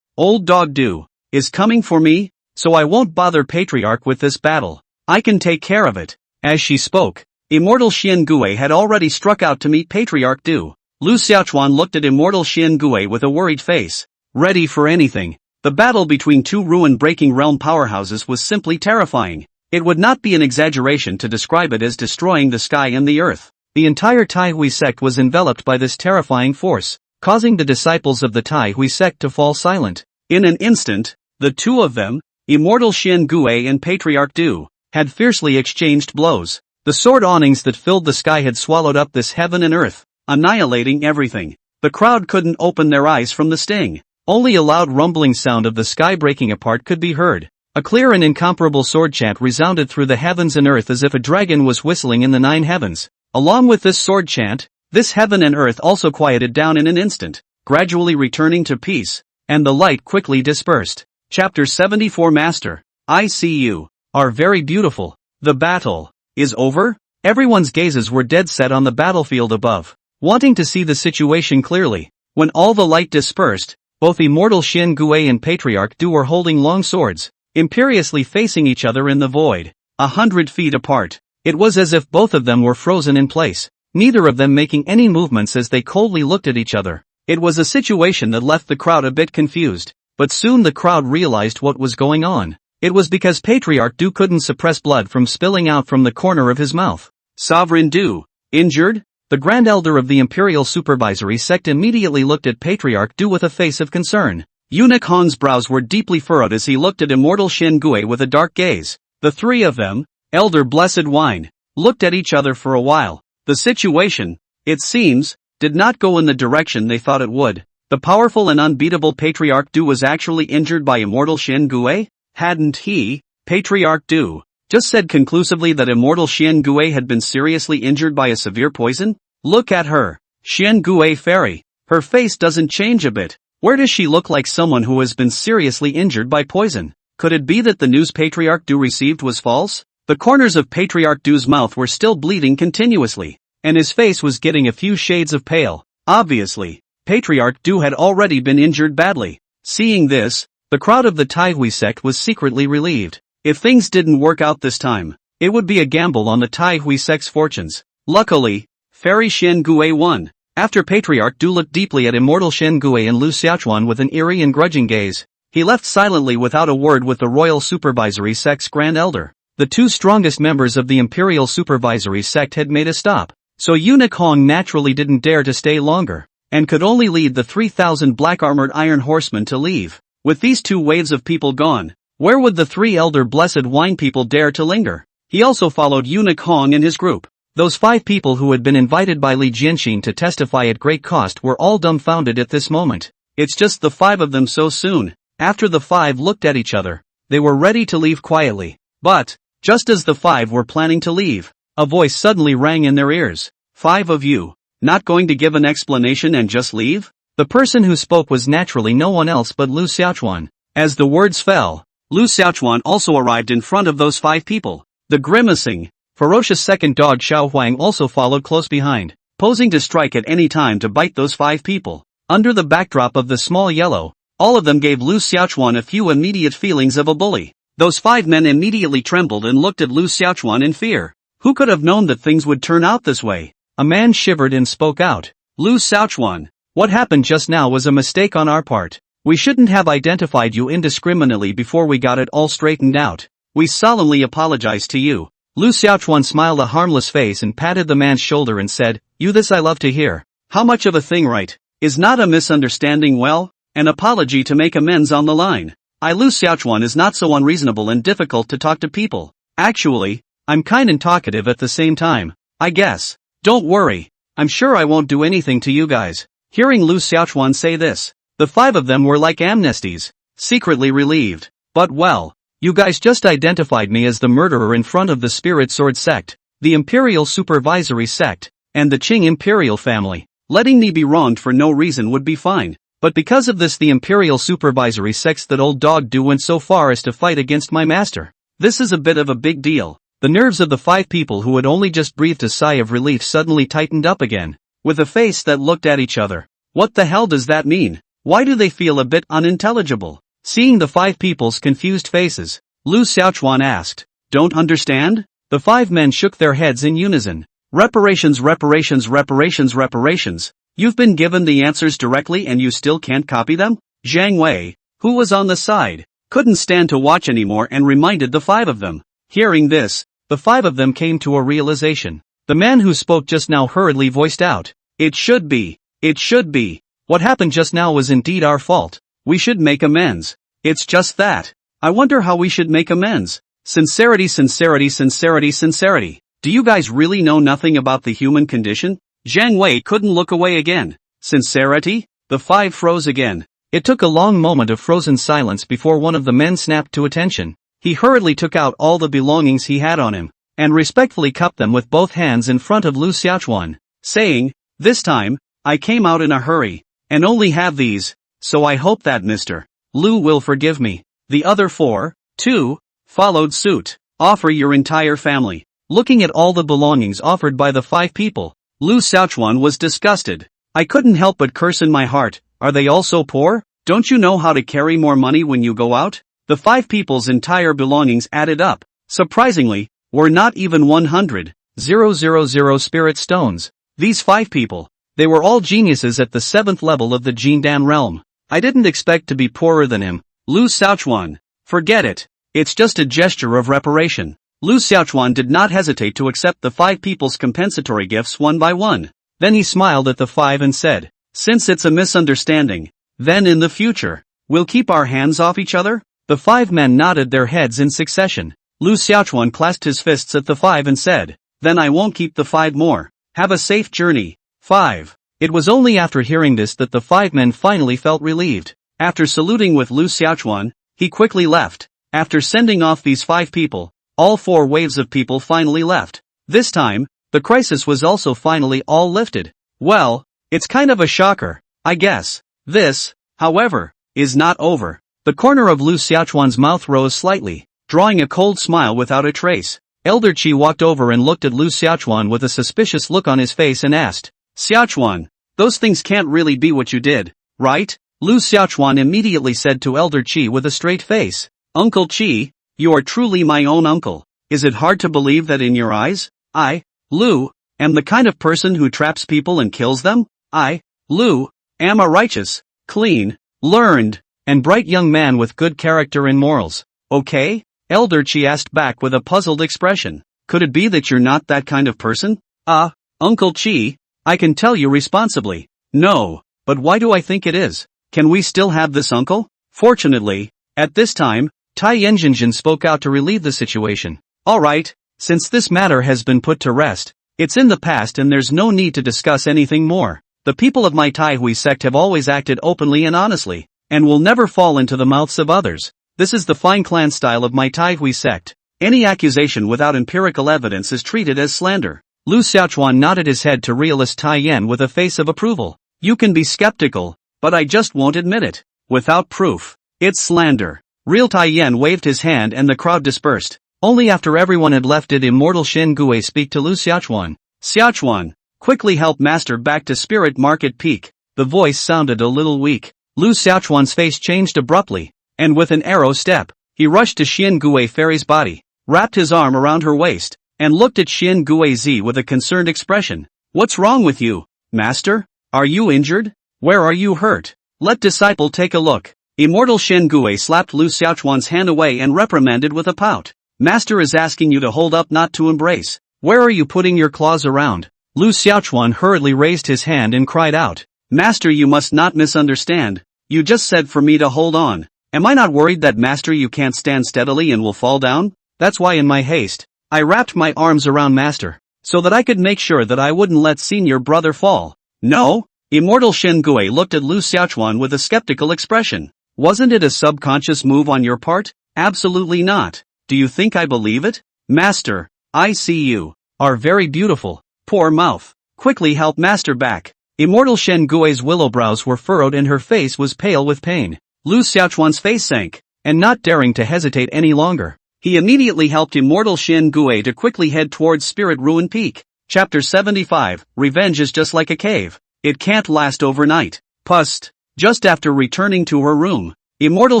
Old Dog Du, is coming for me, so I won't bother Patriarch with this battle. I can take care of it. As she spoke, Immortal Xian Gui had already struck out to meet Patriarch Du. Lu Xiaochuan looked at Immortal Xian Gui with a worried face, ready for anything. The battle between two ruin-breaking realm powerhouses was simply terrifying. It would not be an exaggeration to describe it as destroying the sky and the earth. The entire Tai Hui sect was enveloped by this terrifying force, causing the disciples of the Tai Hui sect to fall silent. In an instant, the two of them, Immortal Xian Gui and Patriarch Du, had fiercely exchanged blows. The sword awnings that filled the sky had swallowed up this heaven and earth, annihilating everything. The crowd couldn't open their eyes from the sting. Only a loud rumbling sound of the sky breaking apart could be heard. A clear and incomparable sword chant resounded through the heavens and earth as if a dragon was whistling in the 9 heavens. Along with this sword chant, this heaven and earth also quieted down in an instant, gradually returning to peace, and the light quickly dispersed. Chapter 74 Master, I see you are very beautiful. The battle is over? Everyone's gazes were dead set on the battlefield above, wanting to see the situation clearly. When all the light dispersed, both Immortal Xian Gui and Patriarch Du were holding long swords, imperiously facing each other in the void, 100 feet apart. It was as if both of them were frozen in place, neither of them making any movements as they coldly looked at each other. It was a situation that left the crowd a bit confused, but soon the crowd realized what was going on. It was because Patriarch Du couldn't suppress blood from spilling out from the corner of his mouth. Sovereign Du, injured? The Grand Elder of the Imperial Supervisory Sect immediately looked at Patriarch Du with a face of concern. Eunuch Hong's brows were deeply furrowed as he looked at Immortal Xian Gui with a dark gaze. The three of them, Elder Blessed Wine, looked at each other for a while. The situation, it seems, did not go in the direction they thought it would. The powerful and unbeatable Patriarch Du was actually injured by Immortal Xian Gui? Hadn't he, Patriarch Du, just said conclusively that Immortal Xian Gui had been seriously injured by a severe poison? Look at her, Xian Gui Fairy. Her face doesn't change a bit. Where does she look like someone who has been seriously injured by poison? Could it be that the news Patriarch Du received was false? The corners of Patriarch Du's mouth were still bleeding continuously, and his face was getting a few shades of pale. Obviously, Patriarch Du had already been injured badly. Seeing this, the crowd of the Tai Hui sect was secretly relieved. If things didn't work out this time, it would be a gamble on the Tai Hui sect's fortunes. Luckily, Fairy Xian Gui won. After Patriarch Du looked deeply at Immortal Xian Gui and Lu Xiaochuan with an eerie and grudging gaze, he left silently without a word with the Royal Supervisory Sect's Grand Elder. The two strongest members of the Imperial Supervisory Sect had made a stop, so Eunuch Hong naturally didn't dare to stay longer, and could only lead the 3,000 black-armored Iron Horsemen to leave. With these two waves of people gone, where would the three Elder Blessed Wine people dare to linger? He also followed Eunuch Hong and his group. Those 5 people who had been invited by Li Jianxin to testify at great cost were all dumbfounded at this moment. It's just the 5 of them so soon. After the 5 looked at each other, they were ready to leave quietly. But, just as the 5 were planning to leave, a voice suddenly rang in their ears. 5 of you, not going to give an explanation and just leave? The person who spoke was naturally no one else but Lu Xiaochuan. As the words fell, Lu Xiaochuan also arrived in front of those 5 people. The grimacing, ferocious second dog Xiao Huang also followed close behind, posing to strike at any time to bite those 5 people. Under the backdrop of the small yellow, all of them gave Lu Xiaochuan a few immediate feelings of a bully. Those 5 men immediately trembled and looked at Lu Xiaochuan in fear. Who could have known that things would turn out this way? A man shivered and spoke out. Lu Xiaochuan, what happened just now was a mistake on our part. We shouldn't have identified you indiscriminately before we got it all straightened out. We solemnly apologize to you. Lu Xiaochuan smiled a harmless face and patted the man's shoulder and said, "You, this I love to hear. How much of a thing, right? Is not a misunderstanding well? An apology to make amends on the line. Lu Xiaochuan is not so unreasonable and difficult to talk to people. Actually, I'm kind and talkative at the same time, I guess. Don't worry. I'm sure I won't do anything to you guys." Hearing Lu Xiaochuan say this, the 5 of them were like amnesties, secretly relieved. But well, you guys just identified me as the murderer in front of the Spirit Sword sect, the Imperial Supervisory sect, and the Qing Imperial family. Letting me be wronged for no reason would be fine. But because of this, the Imperial Supervisory sects that old dog do went so far as to fight against my master. This is a bit of a big deal. The nerves of the 5 people who had only just breathed a sigh of relief suddenly tightened up again, with a face that looked at each other. What the hell does that mean? Why do they feel a bit unintelligible? Seeing the 5 people's confused faces, Lu Xiaochuan asked, "Don't understand?" The 5 men shook their heads in unison. Reparations, reparations, reparations, reparations. You've been given the answers directly and you still can't copy them? Zhang Wei, who was on the side, couldn't stand to watch anymore and reminded the 5 of them. Hearing this, the 5 of them came to a realization. The man who spoke just now hurriedly voiced out, "It should be. It should be. What happened just now was indeed our fault. We should make amends. It's just that. I wonder how we should make amends. Sincerity, sincerity, sincerity, sincerity. Do you guys really know nothing about the human condition?" Zhang Wei couldn't look away again. Sincerity? The 5 froze again. It took a long moment of frozen silence before one of the men snapped to attention. He hurriedly took out all the belongings he had on him, and respectfully cupped them with both hands in front of Lu Xiaochuan, saying, "This time, I came out in a hurry, and only have these, so I hope that Mr. Lu will forgive me." The other 4, too, followed suit. "Offer your entire family." Looking at all the belongings offered by the 5 people, Lu Xiaochuan was disgusted. "I couldn't help but curse in my heart, are they all so poor? Don't you know how to carry more money when you go out?" The 5 people's entire belongings added up, surprisingly, were not even 100,000 spirit stones. These 5 people, they were all geniuses at the 7th level of the Jindan realm. "I didn't expect to be poorer than him." Lu Xiaochuan, "Forget it. It's just a gesture of reparation." Lu Xiaochuan did not hesitate to accept the 5 people's compensatory gifts one by one. Then he smiled at the 5 and said, "Since it's a misunderstanding, then in the future, we'll keep our hands off each other?" The 5 men nodded their heads in succession. Lu Xiaochuan clasped his fists at the 5 and said, "Then I won't keep the 5 more. Have a safe journey." 5. It was only after hearing this that the 5 men finally felt relieved. After saluting with Lu Xiaochuan, he quickly left. After sending off these 5 people, all 4 waves of people finally left. This time, the crisis was also finally all lifted. Well, it's kind of a shocker, I guess. This, however, is not over. The corner of Lu Xiaochuan's mouth rose slightly, drawing a cold smile without a trace. Elder Qi walked over and looked at Lu Xiaochuan with a suspicious look on his face and asked, "Xiaochuan, those things can't really be what you did, right?" Lu Xiaochuan immediately said to Elder Qi with a straight face, "Uncle Qi, you are truly my own uncle. Is it hard to believe that in your eyes, I, Lu, am the kind of person who traps people and kills them? I, Lu, am a righteous, clean, learned, and bright young man with good character and morals, okay?" Elder Qi asked back with a puzzled expression. "Could it be that you're not that kind of person?" Uncle Qi, I can tell you responsibly, no, but why do I think it is? Can we still have this uncle?" Fortunately, at this time, Tai Yanjinjin spoke out to relieve the situation. "Alright, since this matter has been put to rest, It's in the past and there's no need to discuss anything more. The people of my Taihui sect have always acted openly and honestly, and will never fall into the mouths of others. This is the fine clan style of my Taihui sect. Any accusation without empirical evidence is treated as slander. Lu Xiaochuan nodded his head to realist Tai Yan with a face of approval. You can be skeptical, but I just won't admit it. Without proof, it's slander. Real Tai Yan waved his hand and the crowd dispersed. Only after everyone had left did immortal Shen Gui speak to Lu Xiaochuan. Xiaochuan, quickly help master back to Spirit Market Peak. The voice sounded a little weak. Lu Xiaochuan's face changed abruptly, and with an arrow step, he rushed to Xian Gui Fairy's body, wrapped his arm around her waist, and looked at Xian Gui Zi with a concerned expression. What's wrong with you, master? Are you injured? Where are you hurt? Let disciple take a look. Immortal Shen Gui slapped Lu Xiaochuan's hand away and reprimanded with a pout. Master is asking you to hold up, not to embrace. Where are you putting your claws around? Lu Xiaochuan hurriedly raised his hand and cried out. Master, you must not misunderstand. You just said for me to hold on. Am I not worried that master you can't stand steadily and will fall down? That's why in my haste, I wrapped my arms around master, so that I could make sure that I wouldn't let senior brother fall. No? Immortal Shen Gui looked at Lu Xiaochuan with a skeptical expression. Wasn't it a subconscious move on your part? Absolutely not. Do you think I believe it? Master, I see you are very beautiful. Poor mouth. Quickly help master back. Immortal Shen Gui's willow brows were furrowed and her face was pale with pain. Lu Xiaochuan's face sank, and not daring to hesitate any longer, he immediately helped Immortal Shen Gui to quickly head towards Spirit Ruin Peak. Chapter 75, Revenge is just like a cave. It can't last overnight. Pust. Just after returning to her room, Immortal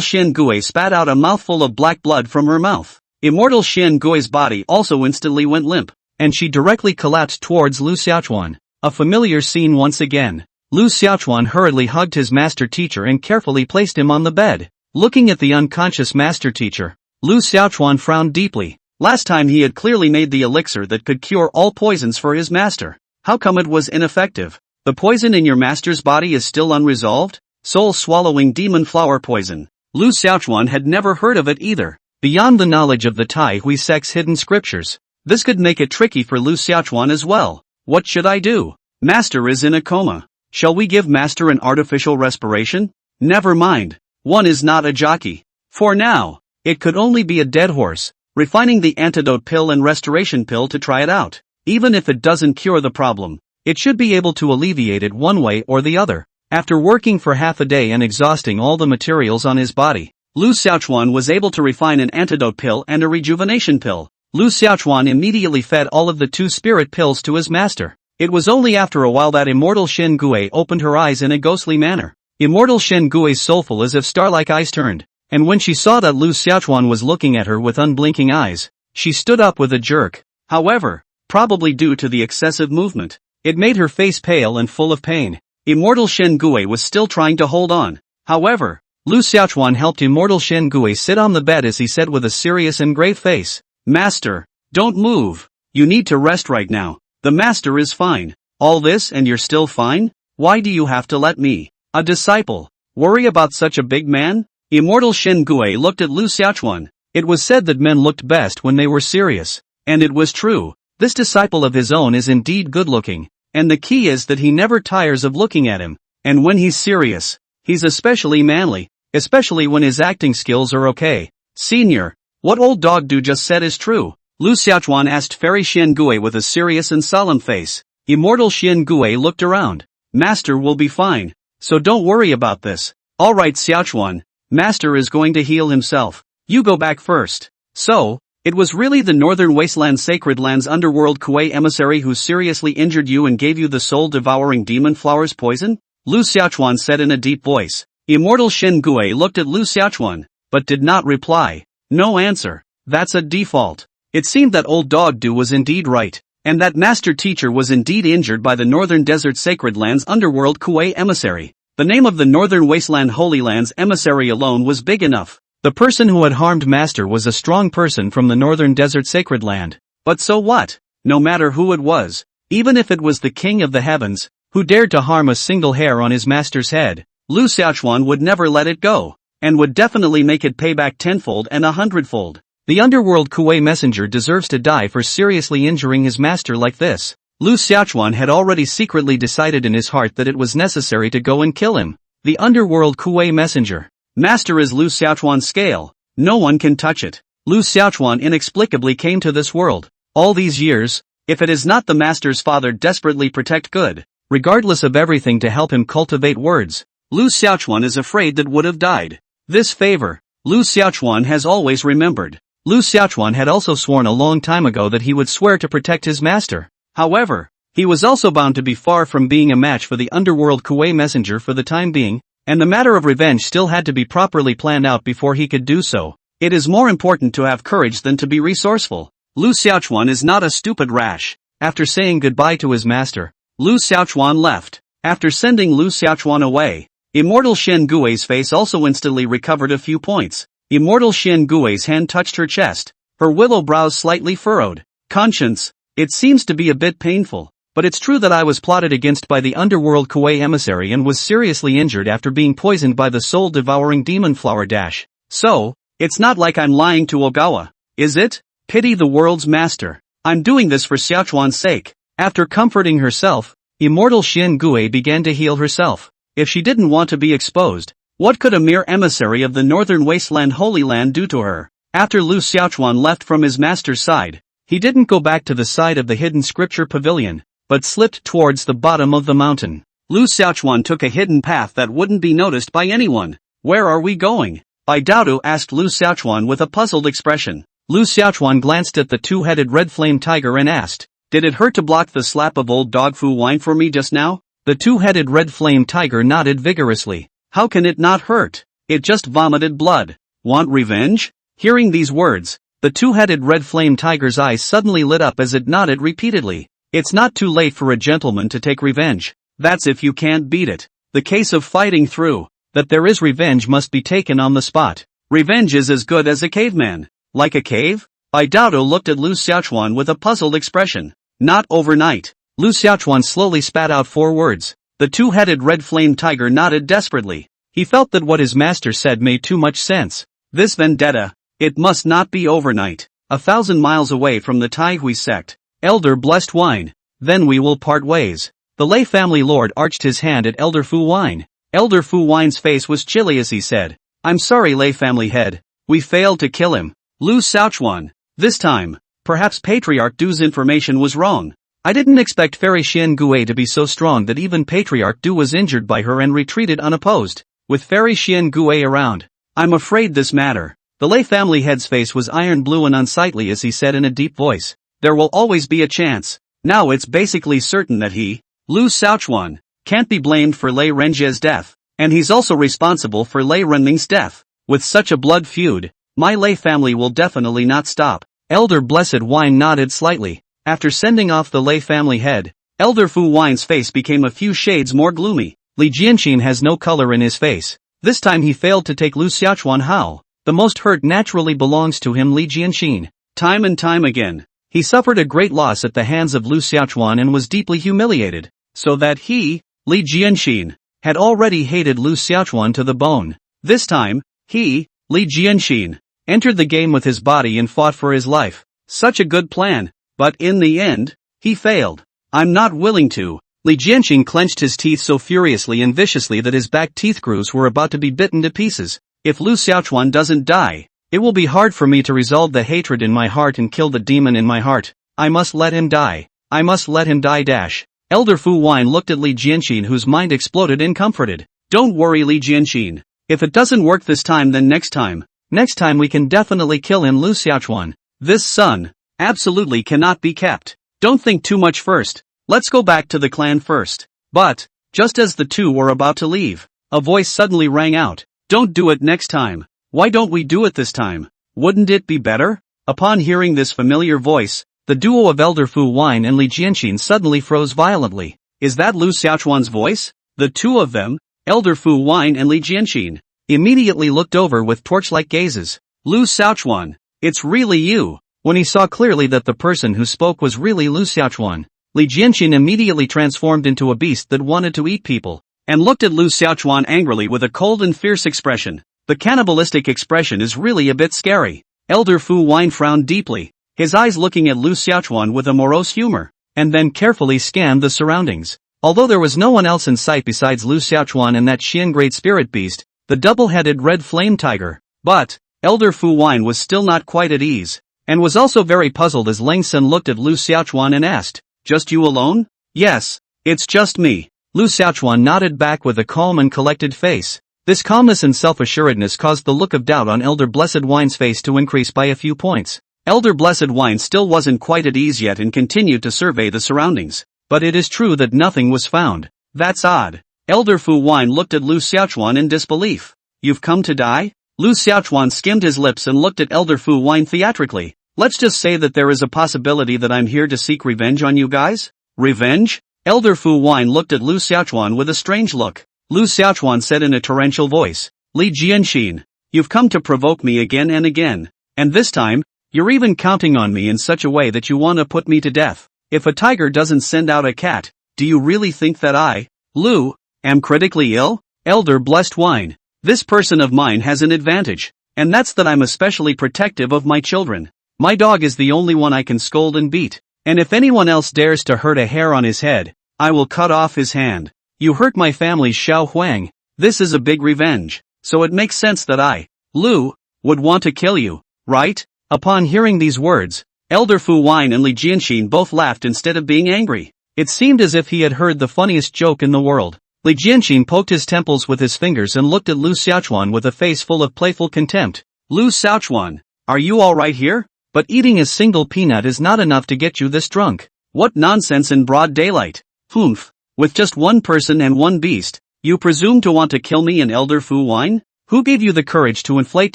Shen Gui spat out a mouthful of black blood from her mouth. Immortal Shen Gui's body also instantly went limp, and she directly collapsed towards Lu Xiaochuan. A familiar scene once again. Lu Xiaochuan hurriedly hugged his master teacher and carefully placed him on the bed. Looking at the unconscious master teacher, Lu Xiaochuan frowned deeply. Last time he had clearly made the elixir that could cure all poisons for his master. How come it was ineffective? The poison in your master's body is still unresolved? Soul-swallowing demon flower poison. Lu Xiaochuan had never heard of it either. Beyond the knowledge of the Taihui sect's hidden scriptures, this could make it tricky for Lu Xiaochuan as well. What should I do? Master is in a coma. Shall we give master an artificial respiration? Never mind. One is not a jockey. For now, it could only be a dead horse. Refining the antidote pill and restoration pill to try it out. Even if it doesn't cure the problem, it should be able to alleviate it one way or the other. After working for half a day and exhausting all the materials on his body, Lu Xiaochuan was able to refine an antidote pill and a rejuvenation pill. Lu Xiaochuan immediately fed all of the 2 spirit pills to his master. It was only after a while that Immortal Shen Gui opened her eyes in a ghostly manner. Immortal Shen Gui's soulful as if star-like eyes turned, and when she saw that Lu Xiaochuan was looking at her with unblinking eyes, she stood up with a jerk. However, probably due to the excessive movement, it made her face pale and full of pain. Immortal Shen Gui was still trying to hold on. However, Lu Xiaochuan helped Immortal Shen Gui sit on the bed as he said with a serious and grave face, Master, don't move. You need to rest right now. The master is fine. All this and you're still fine? Why do you have to let me, a disciple, worry about such a big man? Immortal Shen Gui looked at Lu Xiaochuan. It was said that men looked best when they were serious. And it was true. This disciple of his own is indeed good looking. And the key is that he never tires of looking at him. And when he's serious, he's especially manly, especially when his acting skills are okay. Senior, what old dog do just said is true. Lu Xiaochuan asked Fairy Shen Gui with a serious and solemn face. Immortal Shen Gui looked around. Master will be fine. So don't worry about this. Alright Xiaochuan, master is going to heal himself. You go back first. So, it was really the Northern Wasteland Sacred Land's underworld Kuei emissary who seriously injured you and gave you the soul-devouring demon flowers poison? Lu Xiaochuan said in a deep voice. Immortal Shen Gui looked at Lu Xiaochuan, but did not reply. No answer. That's a default. It seemed that old dog Du was indeed right, and that master teacher was indeed injured by the Northern Desert Sacred Land's underworld Kuei emissary. The name of the Northern Wasteland Holy Land's emissary alone was big enough. The person who had harmed master was a strong person from the Northern Desert Sacred Land. But so what? No matter who it was, even if it was the King of the Heavens, who dared to harm a single hair on his master's head, Lu Xiaochuan would never let it go, and would definitely make it pay back tenfold and 100-fold. The underworld Kuei messenger deserves to die for seriously injuring his master like this. Lu Xiaochuan had already secretly decided in his heart that it was necessary to go and kill him. The underworld Kuei messenger. Master is Lu Xiaochuan's scale. No one can touch it. Lu Xiaochuan inexplicably came to this world. All these years, if it is not the master's father desperately protect good, regardless of everything to help him cultivate words, Lu Xiaochuan is afraid that would have died. This favor, Lu Xiaochuan has always remembered. Lu Xiaochuan had also sworn a long time ago that he would swear to protect his master. However, he was also bound to be far from being a match for the underworld Kuei messenger for the time being, and the matter of revenge still had to be properly planned out before he could do so. It is more important to have courage than to be resourceful. Lu Xiaochuan is not a stupid rash. After saying goodbye to his master, Lu Xiaochuan left. After sending Lu Xiaochuan away, Immortal Shen Gui's face also instantly recovered a few points. Immortal Shen Gui's hand touched her chest, her willow brows slightly furrowed. Conscience, it seems to be a bit painful, but it's true that I was plotted against by the underworld Kuei emissary and was seriously injured after being poisoned by the soul-devouring demon flower dash. So, it's not like I'm lying to Ogawa, is it? Pity the world's master. I'm doing this for Xiaochuan's sake. After comforting herself, Immortal Shen Gui began to heal herself. If she didn't want to be exposed, what could a mere emissary of the northern wasteland Holy Land do to her? After Lu Xiaochuan left from his master's side, he didn't go back to the side of the hidden scripture pavilion, but slipped towards the bottom of the mountain. Lu Xiaochuan took a hidden path that wouldn't be noticed by anyone. Where are we going? Bai Daodu asked Lu Xiaochuan with a puzzled expression. Lu Xiaochuan glanced at the two-headed red flame tiger and asked, "Did it hurt to block the slap of old dog Fu wine for me just now?" The two-headed red flame tiger nodded vigorously. "How can it not hurt? It just vomited blood. Want revenge?" Hearing these words, the two-headed red flame tiger's eyes suddenly lit up as it nodded repeatedly. "It's not too late for a gentleman to take revenge. That's if you can't beat it. The case of fighting through, that there is revenge must be taken on the spot. Revenge is as good as a caveman." Like a cave? Bai Daodu looked at Lu Xiaochuan with a puzzled expression. "Not overnight." Lu Xiaochuan slowly spat out 4 words. The two-headed red flame tiger nodded desperately. He felt that what his master said made too much sense. This vendetta, it must not be overnight. 1,000 miles away from the Taihui sect. Elder blessed wine. Then we will part ways. The Lei family lord arched his hand at Elder Fu Wine. Elder Fu Wine's face was chilly as he said, "I'm sorry Lei family head. We failed to kill him. Lu Xiaochuan. This time, perhaps Patriarch Du's information was wrong. I didn't expect Fairy Xian Gui to be so strong that even Patriarch Du was injured by her and retreated unopposed. With Fairy Xian Gui around, I'm afraid this matter." The Lei family head's face was iron blue and unsightly as he said in a deep voice, "There will always be a chance. Now it's basically certain that he, Lu Xiaochuan, can't be blamed for Lei Renjie's death, and he's also responsible for Lei Renming's death. With such a blood feud, my Lei family will definitely not stop." Elder Blessed Wine nodded slightly. After sending off the Lei family head, Elder Fu Wine's face became a few shades more gloomy. Li Jianxin has no color in his face. This time he failed to take Lu Xiaochuan how. The most hurt naturally belongs to him, Li Jianxin. Time and time again, he suffered a great loss at the hands of Lu Xiaochuan and was deeply humiliated, so that he, Li Jianxin, had already hated Lu Xiaochuan to the bone. This time, he, Li Jianxin, entered the game with his body and fought for his life. Such a good plan, but in the end, he failed. I'm not willing to. Li Jianxin clenched his teeth so furiously and viciously that his back teeth grooves were about to be bitten to pieces. If Lu Xiaochuan doesn't die, it will be hard for me to resolve the hatred in my heart and kill the demon in my heart. I must let him die. I must let him die dash. Elder Fu Wine looked at Li Jianxin whose mind exploded and comforted. Don't worry Li Jianxin. If it doesn't work this time then next time we can definitely kill him Lu Xiaochuan. This son, absolutely cannot be kept. Don't think too much first. Let's go back to the clan first. But, just as the two were about to leave, a voice suddenly rang out. Don't do it next time. Why don't we do it this time? Wouldn't it be better? Upon hearing this familiar voice, the duo of Elder Fu Wine and Li Jianxin suddenly froze violently. Is that Lu Xiaochuan's voice? The two of them, Elder Fu Wine and Li Jianxin, immediately looked over with torch-like gazes. Lu Xiaochuan, it's really you. When he saw clearly that the person who spoke was really Lu Xiaochuan, Li Jianxin immediately transformed into a beast that wanted to eat people, and looked at Lu Xiaochuan angrily with a cold and fierce expression. The cannibalistic expression is really a bit scary. Elder Fu Wine frowned deeply, his eyes looking at Lu Xiaochuan with a morose humor. and then carefully scanned the surroundings. Although there was no one else in sight besides Lu Xiaochuan and that Xian Great Spirit Beast, the double-headed red flame tiger. But Elder Fu Wine was still not quite at ease, and was also very puzzled as Ling Sen looked at Lu Xiaochuan and asked, "Just you alone?" "Yes, it's just me." Lu Xiaochuan nodded back with a calm and collected face. This calmness and self-assuredness caused the look of doubt on Elder Blessed Wine's face to increase by a few points. Elder Blessed Wine still wasn't quite at ease yet and continued to survey the surroundings. But it is true that nothing was found. "That's odd." Elder Fu Wine looked at Lu Xiaochuan in disbelief. "You've come to die?" Lu Xiaochuan skimmed his lips and looked at Elder Fu Wine theatrically. "Let's just say that there is a possibility that I'm here to seek revenge on you guys?" "Revenge?" Elder Fu Wine looked at Lu Xiaochuan with a strange look. Lu Xiaochuan said in a torrential voice, "Li Jianxin, you've come to provoke me again and again. And this time, you're even counting on me in such a way that you want to put me to death. If a tiger doesn't send out a cat, do you really think that I, Lu, am critically ill?" Elder Blessed Wine. "This person of mine has an advantage, and that's that I'm especially protective of my children. My dog is the only one I can scold and beat, and if anyone else dares to hurt a hair on his head, I will cut off his hand. You hurt my family's Xiao Huang. This is a big revenge, so it makes sense that I, Lu, would want to kill you, right?" Upon hearing these words, Elder Fu Wine and Li Jianxin both laughed instead of being angry. It seemed as if he had heard the funniest joke in the world. Li Jianxin poked his temples with his fingers and looked at Lu Xiaochuan with a face full of playful contempt. "Lu Xiaochuan, are you alright here? But eating a single peanut is not enough to get you this drunk. What nonsense in broad daylight. Humph. With just one person and one beast, you presume to want to kill me and Elder Fu Wine? Who gave you the courage to inflate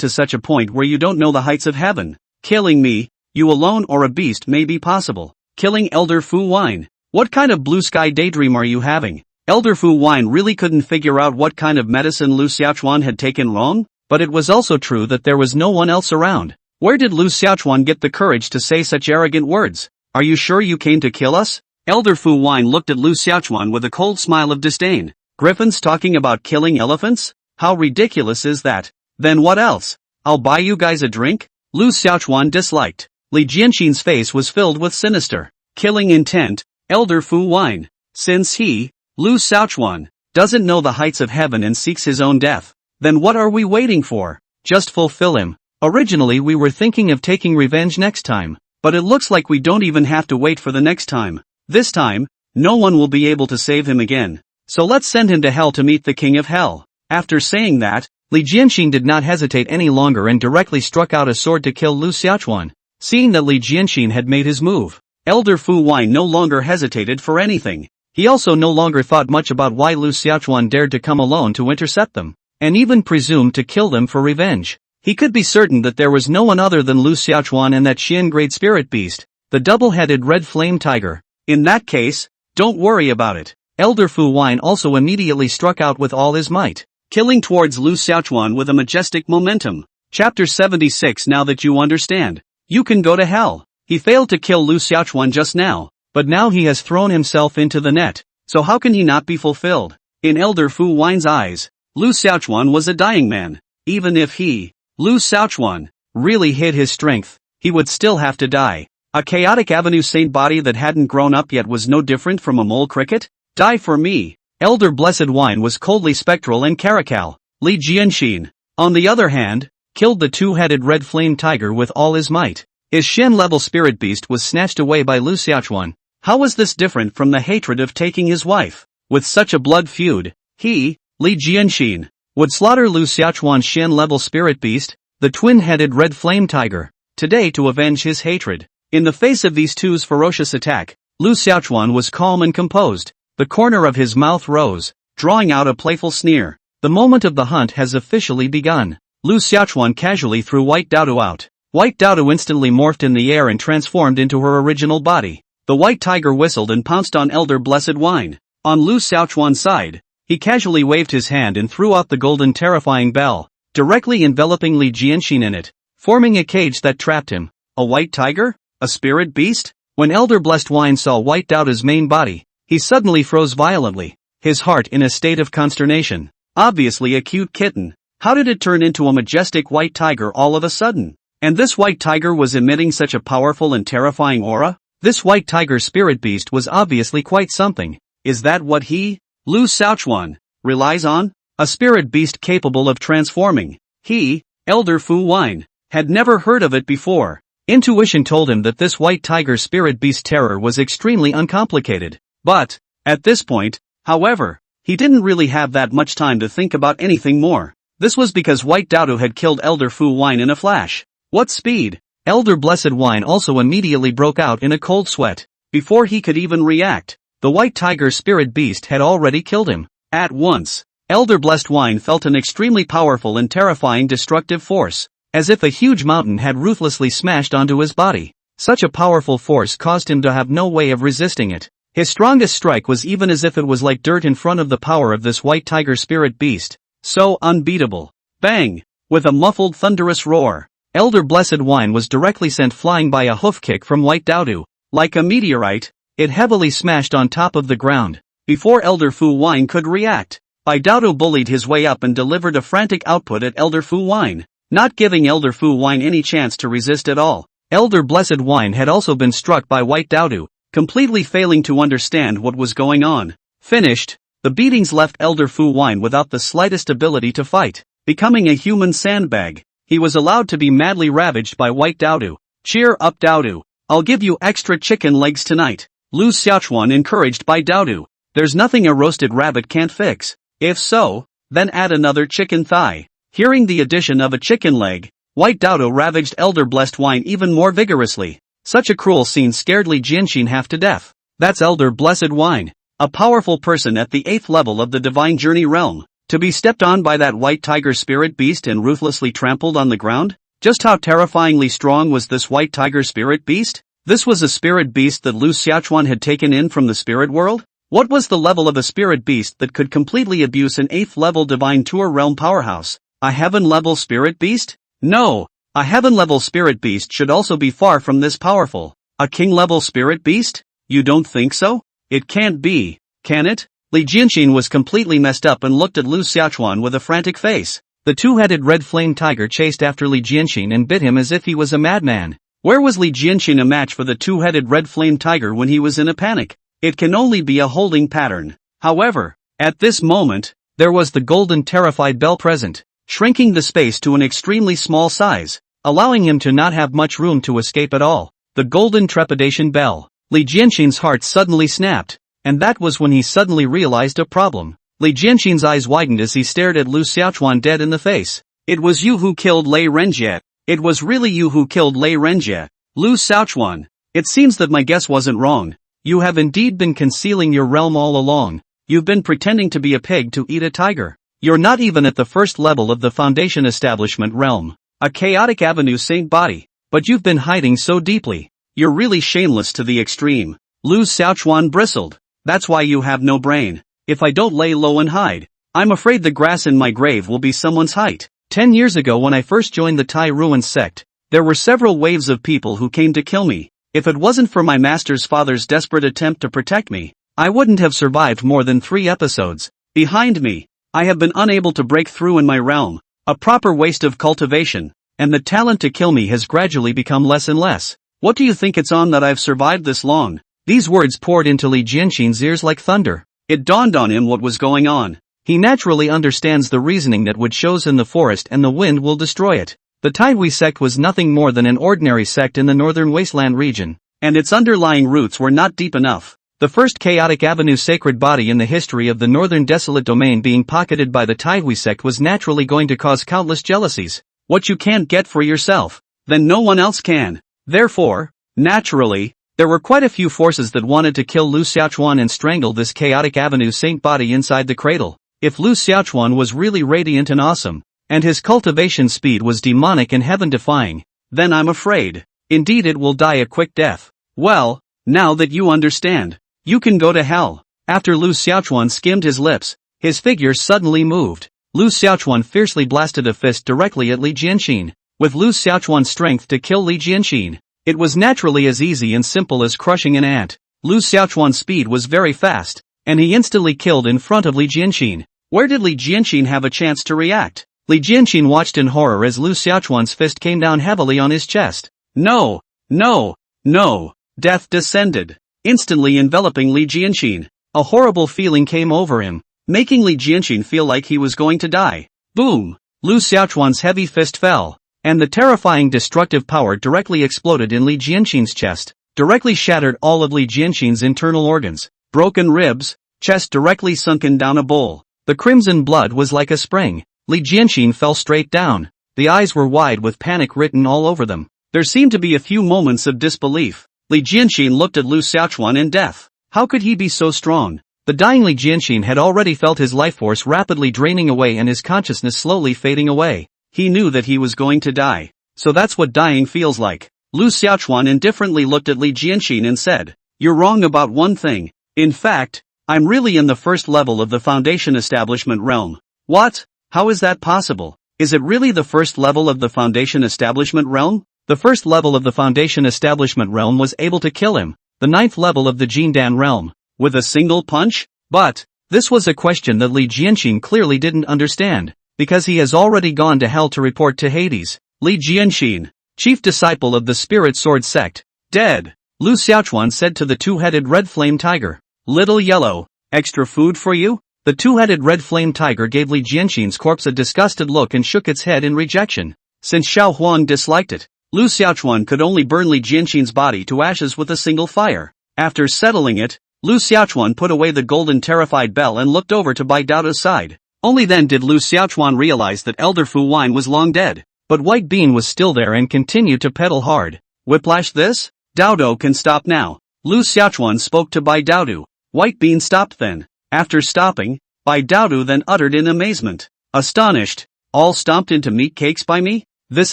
to such a point where you don't know the heights of heaven? Killing me, you alone or a beast may be possible. Killing Elder Fu Wine? What kind of blue sky daydream are you having?" Elder Fu Wine really couldn't figure out what kind of medicine Lu Xiaochuan had taken wrong, but it was also true that there was no one else around. Where did Lu Xiaochuan get the courage to say such arrogant words? "Are you sure you came to kill us?" Elder Fu Wine looked at Lu Xiaochuan with a cold smile of disdain. "Griffins talking about killing elephants? How ridiculous is that? Then what else? I'll buy you guys a drink?" Lu Xiaochuan disliked. Li Jianxin's face was filled with sinister, killing intent. Elder Fu Wine. Since he, Lu Xiaochuan, doesn't know the heights of heaven and seeks his own death, then what are we waiting for? Just fulfill him. Originally we were thinking of taking revenge next time, but it looks like we don't even have to wait for the next time. This time, no one will be able to save him again. So let's send him to hell to meet the king of hell. After saying that, Li Jianxin did not hesitate any longer and directly struck out a sword to kill Lu Xiaochuan. Seeing that Li Jianxin had made his move, Elder Fu Wine no longer hesitated for anything. He also no longer thought much about why Lu Xiaochuan dared to come alone to intercept them, and even presumed to kill them for revenge. He could be certain that there was no one other than Lu Xiaochuan and that Xian Great Spirit Beast, the double-headed red flame tiger. In that case, don't worry about it. Elder Fu Wine also immediately struck out with all his might, killing towards Lu Xiaochuan with a majestic momentum. Chapter 76. Now that you understand, you can go to hell. He failed to kill Lu Xiaochuan just now, but now he has thrown himself into the net, so how can he not be fulfilled? In Elder Fu Wine's eyes, Lu Xiaochuan was a dying man. Even if he, Lu Xiaochuan, really hid his strength, he would still have to die. A chaotic avenue saint body that hadn't grown up yet was no different from a mole cricket? Die for me. Elder Blessed Wine was coldly spectral and caracal. Li Jianxin, on the other hand, killed the two-headed red flame tiger with all his might. His Shen-level spirit beast was snatched away by Lu Xiaochuan. How was this different from the hatred of taking his wife? With such a blood feud, he, Li Jianxin, would slaughter Lu Xiaochuan's Shen-level spirit beast, the twin-headed red flame tiger, today to avenge his hatred. In the face of these two's ferocious attack, Lu Xiaochuan was calm and composed. The corner of his mouth rose, drawing out a playful sneer. The moment of the hunt has officially begun. Lu Xiaochuan casually threw White Dao out. White Dao instantly morphed in the air and transformed into her original body. The white tiger whistled and pounced on Elder Blessed Wine. On Lu Xiaochuan's side, he casually waved his hand and threw out the golden terrifying bell, directly enveloping Li Jianxin in it, forming a cage that trapped him. A white tiger? A spirit beast? When Elder Blessed Wine saw White Dao's main body, he suddenly froze violently, his heart in a state of consternation. Obviously a cute kitten. How did it turn into a majestic white tiger all of a sudden? And this white tiger was emitting such a powerful and terrifying aura? This white tiger spirit beast was obviously quite something. Is that what he, Lu Xiaochuan, relies on? A spirit beast capable of transforming. He, Elder Fu Wine, had never heard of it before. Intuition told him that this white tiger spirit beast terror was extremely uncomplicated. But, at this point, however, he didn't really have that much time to think about anything more. This was because White Dodo had killed Elder Fu Wine in a flash. What speed! Elder Blessed Wine also immediately broke out in a cold sweat. Before he could even react, the white tiger spirit beast had already killed him. At once, Elder Blessed Wine felt an extremely powerful and terrifying destructive force, as if a huge mountain had ruthlessly smashed onto his body. Such a powerful force caused him to have no way of resisting it. His strongest strike was even as if it was like dirt in front of the power of this white tiger spirit beast. So unbeatable. Bang! With a muffled thunderous roar, Elder Blessed Wine was directly sent flying by a hoof kick from White Dodo. Like a meteorite, it heavily smashed on top of the ground. Before Elder Fu Wine could react, White Dodo bullied his way up and delivered a frantic output at Elder Fu Wine, not giving Elder Fu Wine any chance to resist at all. Elder Blessed Wine had also been struck by White Dodo, completely failing to understand what was going on. Finished, the beatings left Elder Fu Wine without the slightest ability to fight. Becoming a human sandbag, he was allowed to be madly ravaged by White Dodo. Cheer up Dodo, I'll give you extra chicken legs tonight. Lu Xiaochuan encouraged by Dodo. There's nothing a roasted rabbit can't fix. If so, then add another chicken thigh. Hearing the addition of a chicken leg, White Dodo ravaged Elder Blessed Wine even more vigorously. Such a cruel scene scared Li Jianxin half to death. That's Elder Blessed Wine, a powerful person at the 8th level of the Divine Journey realm. To be stepped on by that white tiger spirit beast and ruthlessly trampled on the ground? Just how terrifyingly strong was this white tiger spirit beast? This was a spirit beast that Lu Xiaochuan had taken in from the spirit world? What was the level of a spirit beast that could completely abuse an 8th level Divine Tour realm powerhouse? A heaven level spirit beast? No, a heaven level spirit beast should also be far from this powerful. A king level spirit beast? You don't think so? It can't be, can it? Li Jianxin was completely messed up and looked at Lu Xiaochuan with a frantic face. The two-headed red flame tiger chased after Li Jianxin and bit him as if he was a madman. Where was Li Jianxin a match for the two-headed red flame tiger when he was in a panic? It can only be a holding pattern. However, at this moment, there was the golden terrified bell present, shrinking the space to an extremely small size, allowing him to not have much room to escape at all. The golden trepidation bell. Li Jianxin's heart suddenly snapped, and that was when he suddenly realized a problem. Li Jianxin's eyes widened as he stared at Lu Xiaochuan dead in the face. It was you who killed Lei Renjie. It was really you who killed Lei Renjie. Lu Xiaochuan. It seems that my guess wasn't wrong. You have indeed been concealing your realm all along. You've been pretending to be a pig to eat a tiger. You're not even at the first level of the Foundation Establishment realm, a chaotic avenue saint body, but you've been hiding so deeply. You're really shameless to the extreme. Lu Xiaochuan bristled. That's why you have no brain. If I don't lay low and hide, I'm afraid the grass in my grave will be someone's height. 10 years ago when I first joined the Tai Ruin sect, there were several waves of people who came to kill me. If it wasn't for my master's father's desperate attempt to protect me, I wouldn't have survived more than 3 episodes. Behind me, I have been unable to break through in my realm, a proper waste of cultivation, and the talent to kill me has gradually become less and less. What do you think it's on that I've survived this long? These words poured into Li Jianxin's ears like thunder. It dawned on him what was going on. He naturally understands the reasoning that wood shows in the forest and the wind will destroy it. The Taihui sect was nothing more than an ordinary sect in the northern wasteland region, and its underlying roots were not deep enough. The first chaotic avenue sacred body in the history of the northern desolate domain being pocketed by the Taihui sect was naturally going to cause countless jealousies. What you can't get for yourself, then no one else can. Therefore, naturally, there were quite a few forces that wanted to kill Lu Xiaochuan and strangle this chaotic avenue saint body inside the cradle. If Lu Xiaochuan was really radiant and awesome, and his cultivation speed was demonic and heaven-defying, then I'm afraid, indeed it will die a quick death. Well, now that you understand, you can go to hell. After Lu Xiaochuan skimmed his lips, his figure suddenly moved. Lu Xiaochuan fiercely blasted a fist directly at Li Jianxin. With Lu Xiaochuan's strength to kill Li Jianxin, it was naturally as easy and simple as crushing an ant. Lu Xiaochuan's speed was very fast, and he instantly killed in front of Li Jianxin. Where did Li Jianxin have a chance to react? Li Jianxin watched in horror as Lu Xiaochuan's fist came down heavily on his chest. No, no, no. Death descended, instantly enveloping Li Jianxin. A horrible feeling came over him, making Li Jianxin feel like he was going to die. Boom! Lu Xiaochuan's heavy fist fell, and the terrifying destructive power directly exploded in Li Jianxin's chest, directly shattered all of Li Jianxin's internal organs. Broken ribs, chest directly sunken down a bowl. The crimson blood was like a spring. Li Jianxin fell straight down. The eyes were wide with panic written all over them. There seemed to be a few moments of disbelief. Li Jianxin looked at Lu Xiaochuan in death. How could he be so strong? The dying Li Jianxin had already felt his life force rapidly draining away and his consciousness slowly fading away. He knew that he was going to die. So that's what dying feels like. Lu Xiaochuan indifferently looked at Li Jianxin and said, "You're wrong about one thing. In fact, I'm really in the first level of the Foundation Establishment realm." "What? How is that possible? Is it really the first level of the Foundation Establishment realm?" The first level of the Foundation Establishment realm was able to kill him. The ninth level of the Jindan realm. With a single punch? But, this was a question that Li Jianxin clearly didn't understand, because he has already gone to hell to report to Hades. Li Jianxin, chief disciple of the Spirit Sword sect, dead. Lu Xiaochuan said to the two-headed red flame tiger. "Little yellow, extra food for you?" The two-headed red flame tiger gave Li Jianxin's corpse a disgusted look and shook its head in rejection. Since Xiao Huang disliked it, Lu Xiaochuan could only burn Li Jianxin's body to ashes with a single fire. After settling it, Lu Xiaochuan put away the golden terrified bell and looked over to Bai Daodo's side. Only then did Lu Xiaochuan realize that Elder Fu Wine was long dead. But White Bean was still there and continued to pedal hard. "Whiplash this? Daodo can stop now." Lu Xiaochuan spoke to Bai Daodo. White Bean stopped then. After stopping, Bai Daodo then uttered in amazement. "Astonished, all stomped into meat cakes by me? This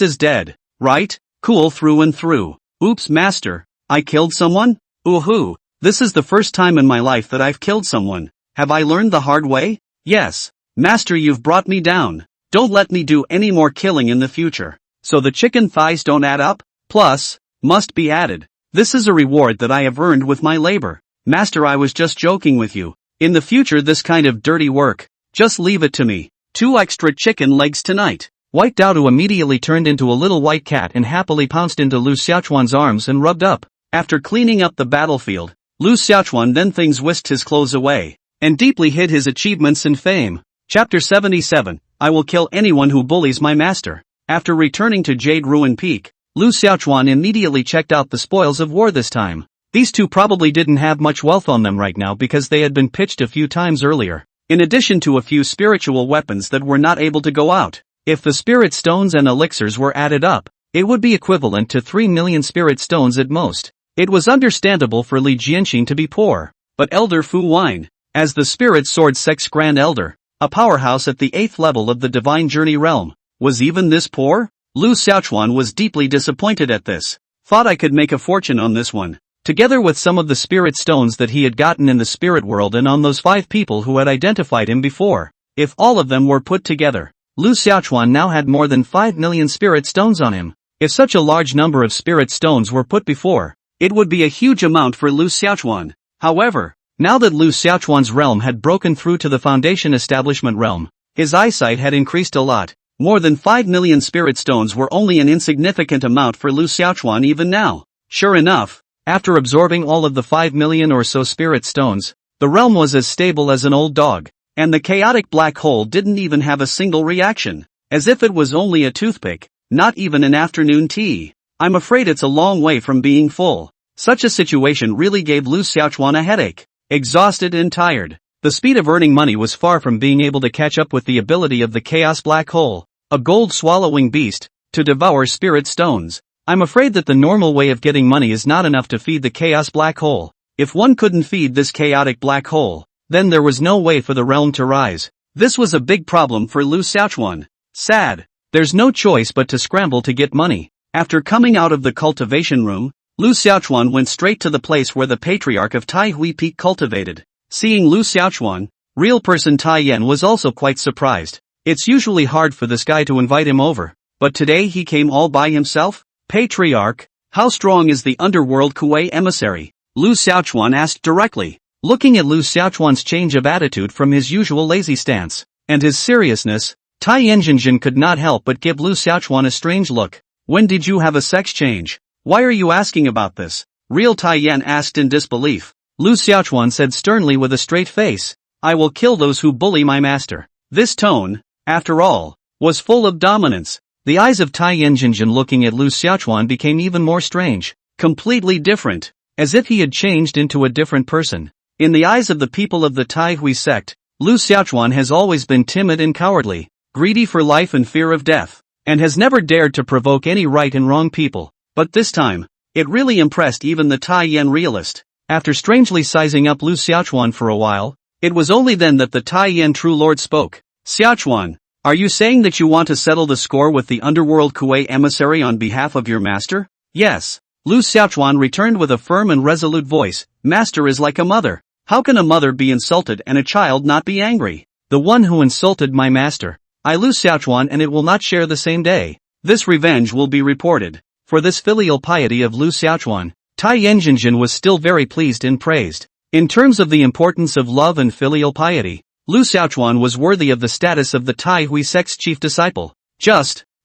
is dead, right? Cool through and through. Oops, master, I killed someone? Ooh-hoo, this is the first time in my life that I've killed someone. Have I learned the hard way? Yes, master, you've brought me down. Don't let me do any more killing in the future." So the chicken thighs don't add up? Plus, must be added. This is a reward that I have earned with my labor. Master, I was just joking with you. In the future this kind of dirty work, just leave it to me. 2 extra chicken legs tonight. White Daodo immediately turned into a little white cat and happily pounced into Lu Xiaochuan's arms and rubbed up. After cleaning up the battlefield, Lu Xiaochuan then things whisked his clothes away, and deeply hid his achievements and fame. Chapter 77, I will kill anyone who bullies my master. After returning to Jade Ruin Peak, Lu Xiaochuan immediately checked out the spoils of war this time. These two probably didn't have much wealth on them right now because they had been pitched a few times earlier, in addition to a few spiritual weapons that were not able to go out. If the spirit stones and elixirs were added up, it would be equivalent to 3 million spirit stones at most. It was understandable for Li Jianxin to be poor, but Elder Fu Wine, as the Spirit Sword Sect's Grand Elder, a powerhouse at the 8th level of the Divine Journey realm, was even this poor? Lu Xiaochuan was deeply disappointed at this. Thought I could make a fortune on this one. Together with some of the spirit stones that he had gotten in the spirit world and on those 5 people who had identified him before. If all of them were put together, Lu Xiaochuan now had more than 5 million spirit stones on him. If such a large number of spirit stones were put before, it would be a huge amount for Lu Xiaochuan. However, now that Lu Xiaochuan's realm had broken through to the Foundation Establishment realm, his eyesight had increased a lot. More than 5 million spirit stones were only an insignificant amount for Lu Xiaochuan even now. Sure enough, after absorbing all of the 5 million or so spirit stones, the realm was as stable as an old dog. And the chaotic black hole didn't even have a single reaction, as if it was only a toothpick, not even an afternoon tea. I'm afraid it's a long way from being full. Such a situation really gave Lu Xiaochuan a headache. Exhausted and tired, the speed of earning money was far from being able to catch up with the ability of the chaos black hole, a gold-swallowing beast, to devour spirit stones. I'm afraid that the normal way of getting money is not enough to feed the chaos black hole. If one couldn't feed this chaotic black hole, then there was no way for the realm to rise. This was a big problem for Lu Xiaochuan. Sad. There's no choice but to scramble to get money. After coming out of the cultivation room, Lu Xiaochuan went straight to the place where the patriarch of Tai Hui Peak cultivated. Seeing Lu Xiaochuan, real person Tai Yan was also quite surprised. It's usually hard for this guy to invite him over, but today he came all by himself? Patriarch, how strong is the underworld Kuei emissary? Lu Xiaochuan asked directly. Looking at Lu Xiaochuan's change of attitude from his usual lazy stance, and his seriousness, Tai Yanjinjin could not help but give Lu Xiaochuan a strange look. When did you have a sex change? Why are you asking about this? Real Taiyan asked in disbelief. Lu Xiaochuan said sternly with a straight face, I will kill those who bully my master. This tone, after all, was full of dominance. The eyes of Tai Yanjinjin looking at Lu Xiaochuan became even more strange, completely different, as if he had changed into a different person. In the eyes of the people of the Tai Hui sect, Lu Xiaochuan has always been timid and cowardly, greedy for life and fear of death, and has never dared to provoke any right and wrong people. But this time, it really impressed even the Tai Yan realist. After strangely sizing up Lu Xiaochuan for a while, it was only then that the Tai Yan true lord spoke. Xiaochuan, are you saying that you want to settle the score with the underworld Kuei emissary on behalf of your master? Yes. Lu Xiaochuan returned with a firm and resolute voice, Master is like a mother. How can a mother be insulted and a child not be angry? The one who insulted my master, I Lu Xiaochuan, and it will not share the same day. This revenge will be reported. For this filial piety of Lu Xiaochuan, Tai Yanjinjin was still very pleased and praised. In terms of the importance of love and filial piety, Lu Xiaochuan was worthy of the status of the Tai Hui sect's chief disciple.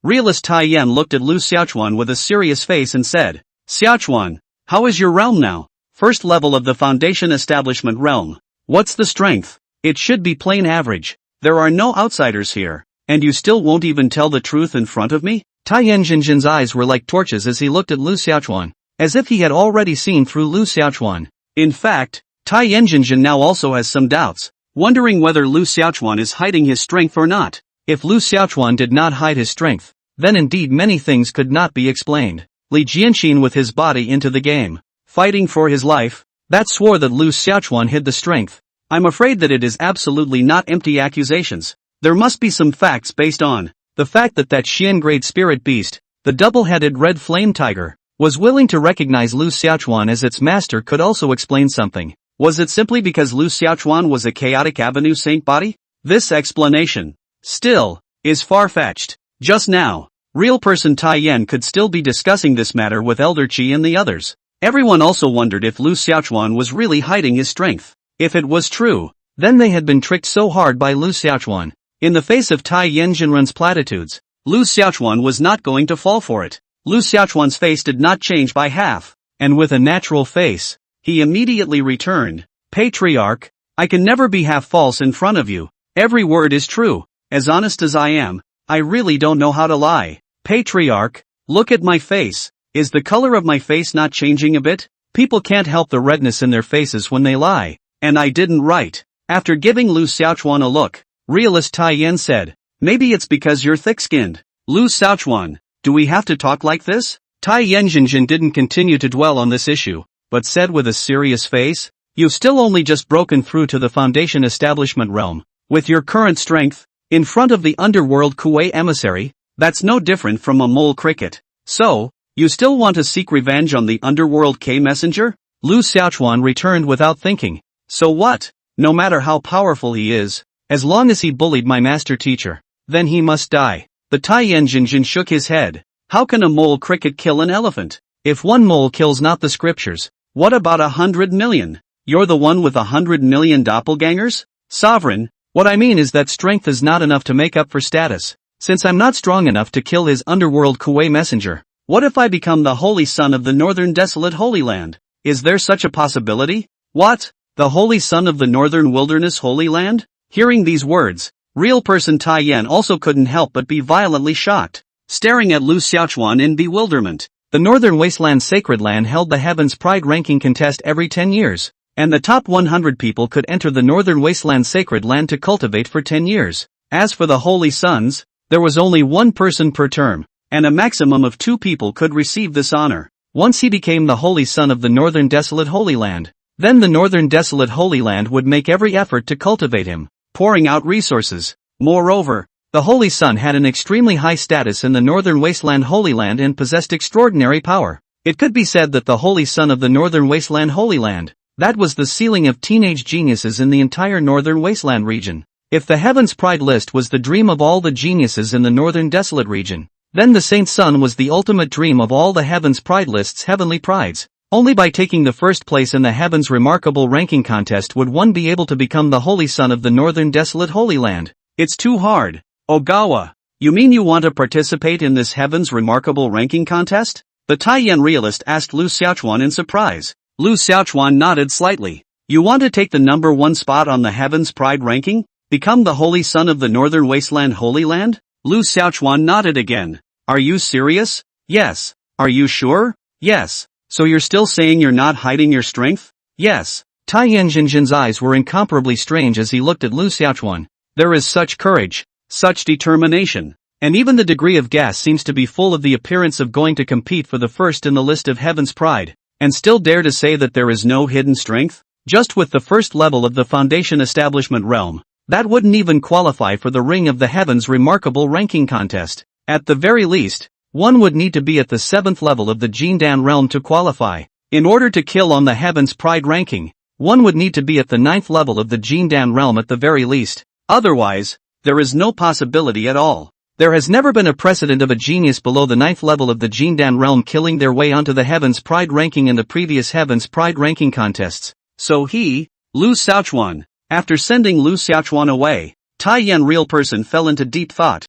Realist Tai Yan looked at Lu Xiaochuan with a serious face and said, Xiaochuan, how is your realm now? First level of the foundation establishment realm. What's the strength? It should be plain average. There are no outsiders here, and you still won't even tell the truth in front of me? Tai Yanjinjin's eyes were like torches as he looked at Lu Xiaochuan, as if he had already seen through Lu Xiaochuan. In fact, Tai Yanjinjin now also has some doubts, wondering whether Lu Xiaochuan is hiding his strength or not. If Lu Xiaochuan did not hide his strength, then indeed many things could not be explained. Li Jianxin with his body into the game, fighting for his life, that swore that Lu Xiaochuan hid the strength. I'm afraid that it is absolutely not empty accusations. There must be some facts based on the fact that Xian grade spirit beast, the double-headed red flame tiger, was willing to recognize Lu Xiaochuan as its master could also explain something. Was it simply because Lu Xiaochuan was a chaotic avenue saint body? This explanation, still, is far-fetched. Just now, real person Tai Yan could still be discussing this matter with Elder Qi and the others. Everyone also wondered if Lu Xiaochuan was really hiding his strength. If it was true, then they had been tricked so hard by Lu Xiaochuan. In the face of Tai Yanjinrun's platitudes, Lu Xiaochuan was not going to fall for it. Lu Xiaochuan's face did not change by half, and with a natural face, he immediately returned, Patriarch, I can never be half false in front of you. Every word is true. As honest as I am, I really don't know how to lie. Patriarch, look at my face. Is the color of my face not changing a bit? People can't help the redness in their faces when they lie. And I didn't write. After giving Lu Xiaochuan a look, realist Tai Yan said, maybe it's because you're thick-skinned. Lu Xiaochuan, do we have to talk like this? Tai Yanjinjin didn't continue to dwell on this issue, but said with a serious face, you've still only just broken through to the foundation establishment realm. With your current strength, in front of the underworld Kuei emissary, that's no different from a mole cricket. So, you still want to seek revenge on the underworld K messenger? Lu Xiaochuan returned without thinking. So what? No matter how powerful he is, as long as he bullied my master teacher, then he must die. The Tai Yanjinjin shook his head. How can a mole cricket kill an elephant? If one mole kills not the scriptures, what about 100 million? You're the one with 100 million doppelgangers? Sovereign, what I mean is that strength is not enough to make up for status. Since I'm not strong enough to kill his underworld Kuei messenger, what if I become the holy son of the northern desolate Holy Land? Is there such a possibility? What? The holy son of the northern wilderness Holy Land? Hearing these words, real person Tai Yan also couldn't help but be violently shocked, staring at Lu Xiaochuan in bewilderment. The northern wasteland sacred land held the Heaven's Pride ranking contest every 10 years, and the top 100 people could enter the northern wasteland sacred land to cultivate for 10 years. As for the holy sons, there was only one person per term, and a maximum of 2 people could receive this honor. Once he became the holy son of the northern desolate Holy Land, then the northern desolate Holy Land would make every effort to cultivate him, pouring out resources. Moreover, the Holy Son had an extremely high status in the northern wasteland Holy Land and possessed extraordinary power. It could be said that the Holy Son of the northern wasteland Holy Land, that was the ceiling of teenage geniuses in the entire northern wasteland region. If the Heaven's Pride list was the dream of all the geniuses in the northern desolate region, then the Saint's Son was the ultimate dream of all the Heaven's Pride list's heavenly prides. Only by taking the first place in the Heaven's Remarkable Ranking Contest would one be able to become the Holy Son of the Northern Desolate Holy Land. It's too hard. Ogawa, you mean you want to participate in this Heaven's Remarkable Ranking Contest? The Taiyan realist asked Lu Xiaochuan in surprise. Lu Xiaochuan nodded slightly. You want to take the number 1 spot on the Heaven's Pride ranking? Become the holy son of the Northern Wasteland Holy Land? Lu Xiaochuan nodded again. Are you serious? Yes. Are you sure? Yes. So you're still saying you're not hiding your strength? Yes. Taiyan Jinjin's eyes were incomparably strange as he looked at Lu Xiaochuan. There is such courage, such determination, and even the degree of gas seems to be full of the appearance of going to compete for the first in the list of Heaven's Pride, and still dare to say that there is no hidden strength? Just with the first level of the Foundation Establishment realm, that wouldn't even qualify for the Ring of the Heavens remarkable ranking contest. At the very least, one would need to be at the 7th level of the Jindan realm to qualify. In order to kill on the Heaven's Pride ranking, one would need to be at the 9th level of the Jindan realm at the very least. Otherwise, there is no possibility at all. There has never been a precedent of a genius below the 9th level of the Jindan realm killing their way onto the Heaven's Pride ranking in the previous Heaven's Pride ranking contests. So Lu Xiaochuan, after sending Lu Xiaochuan away, Taiyan real person fell into deep thought.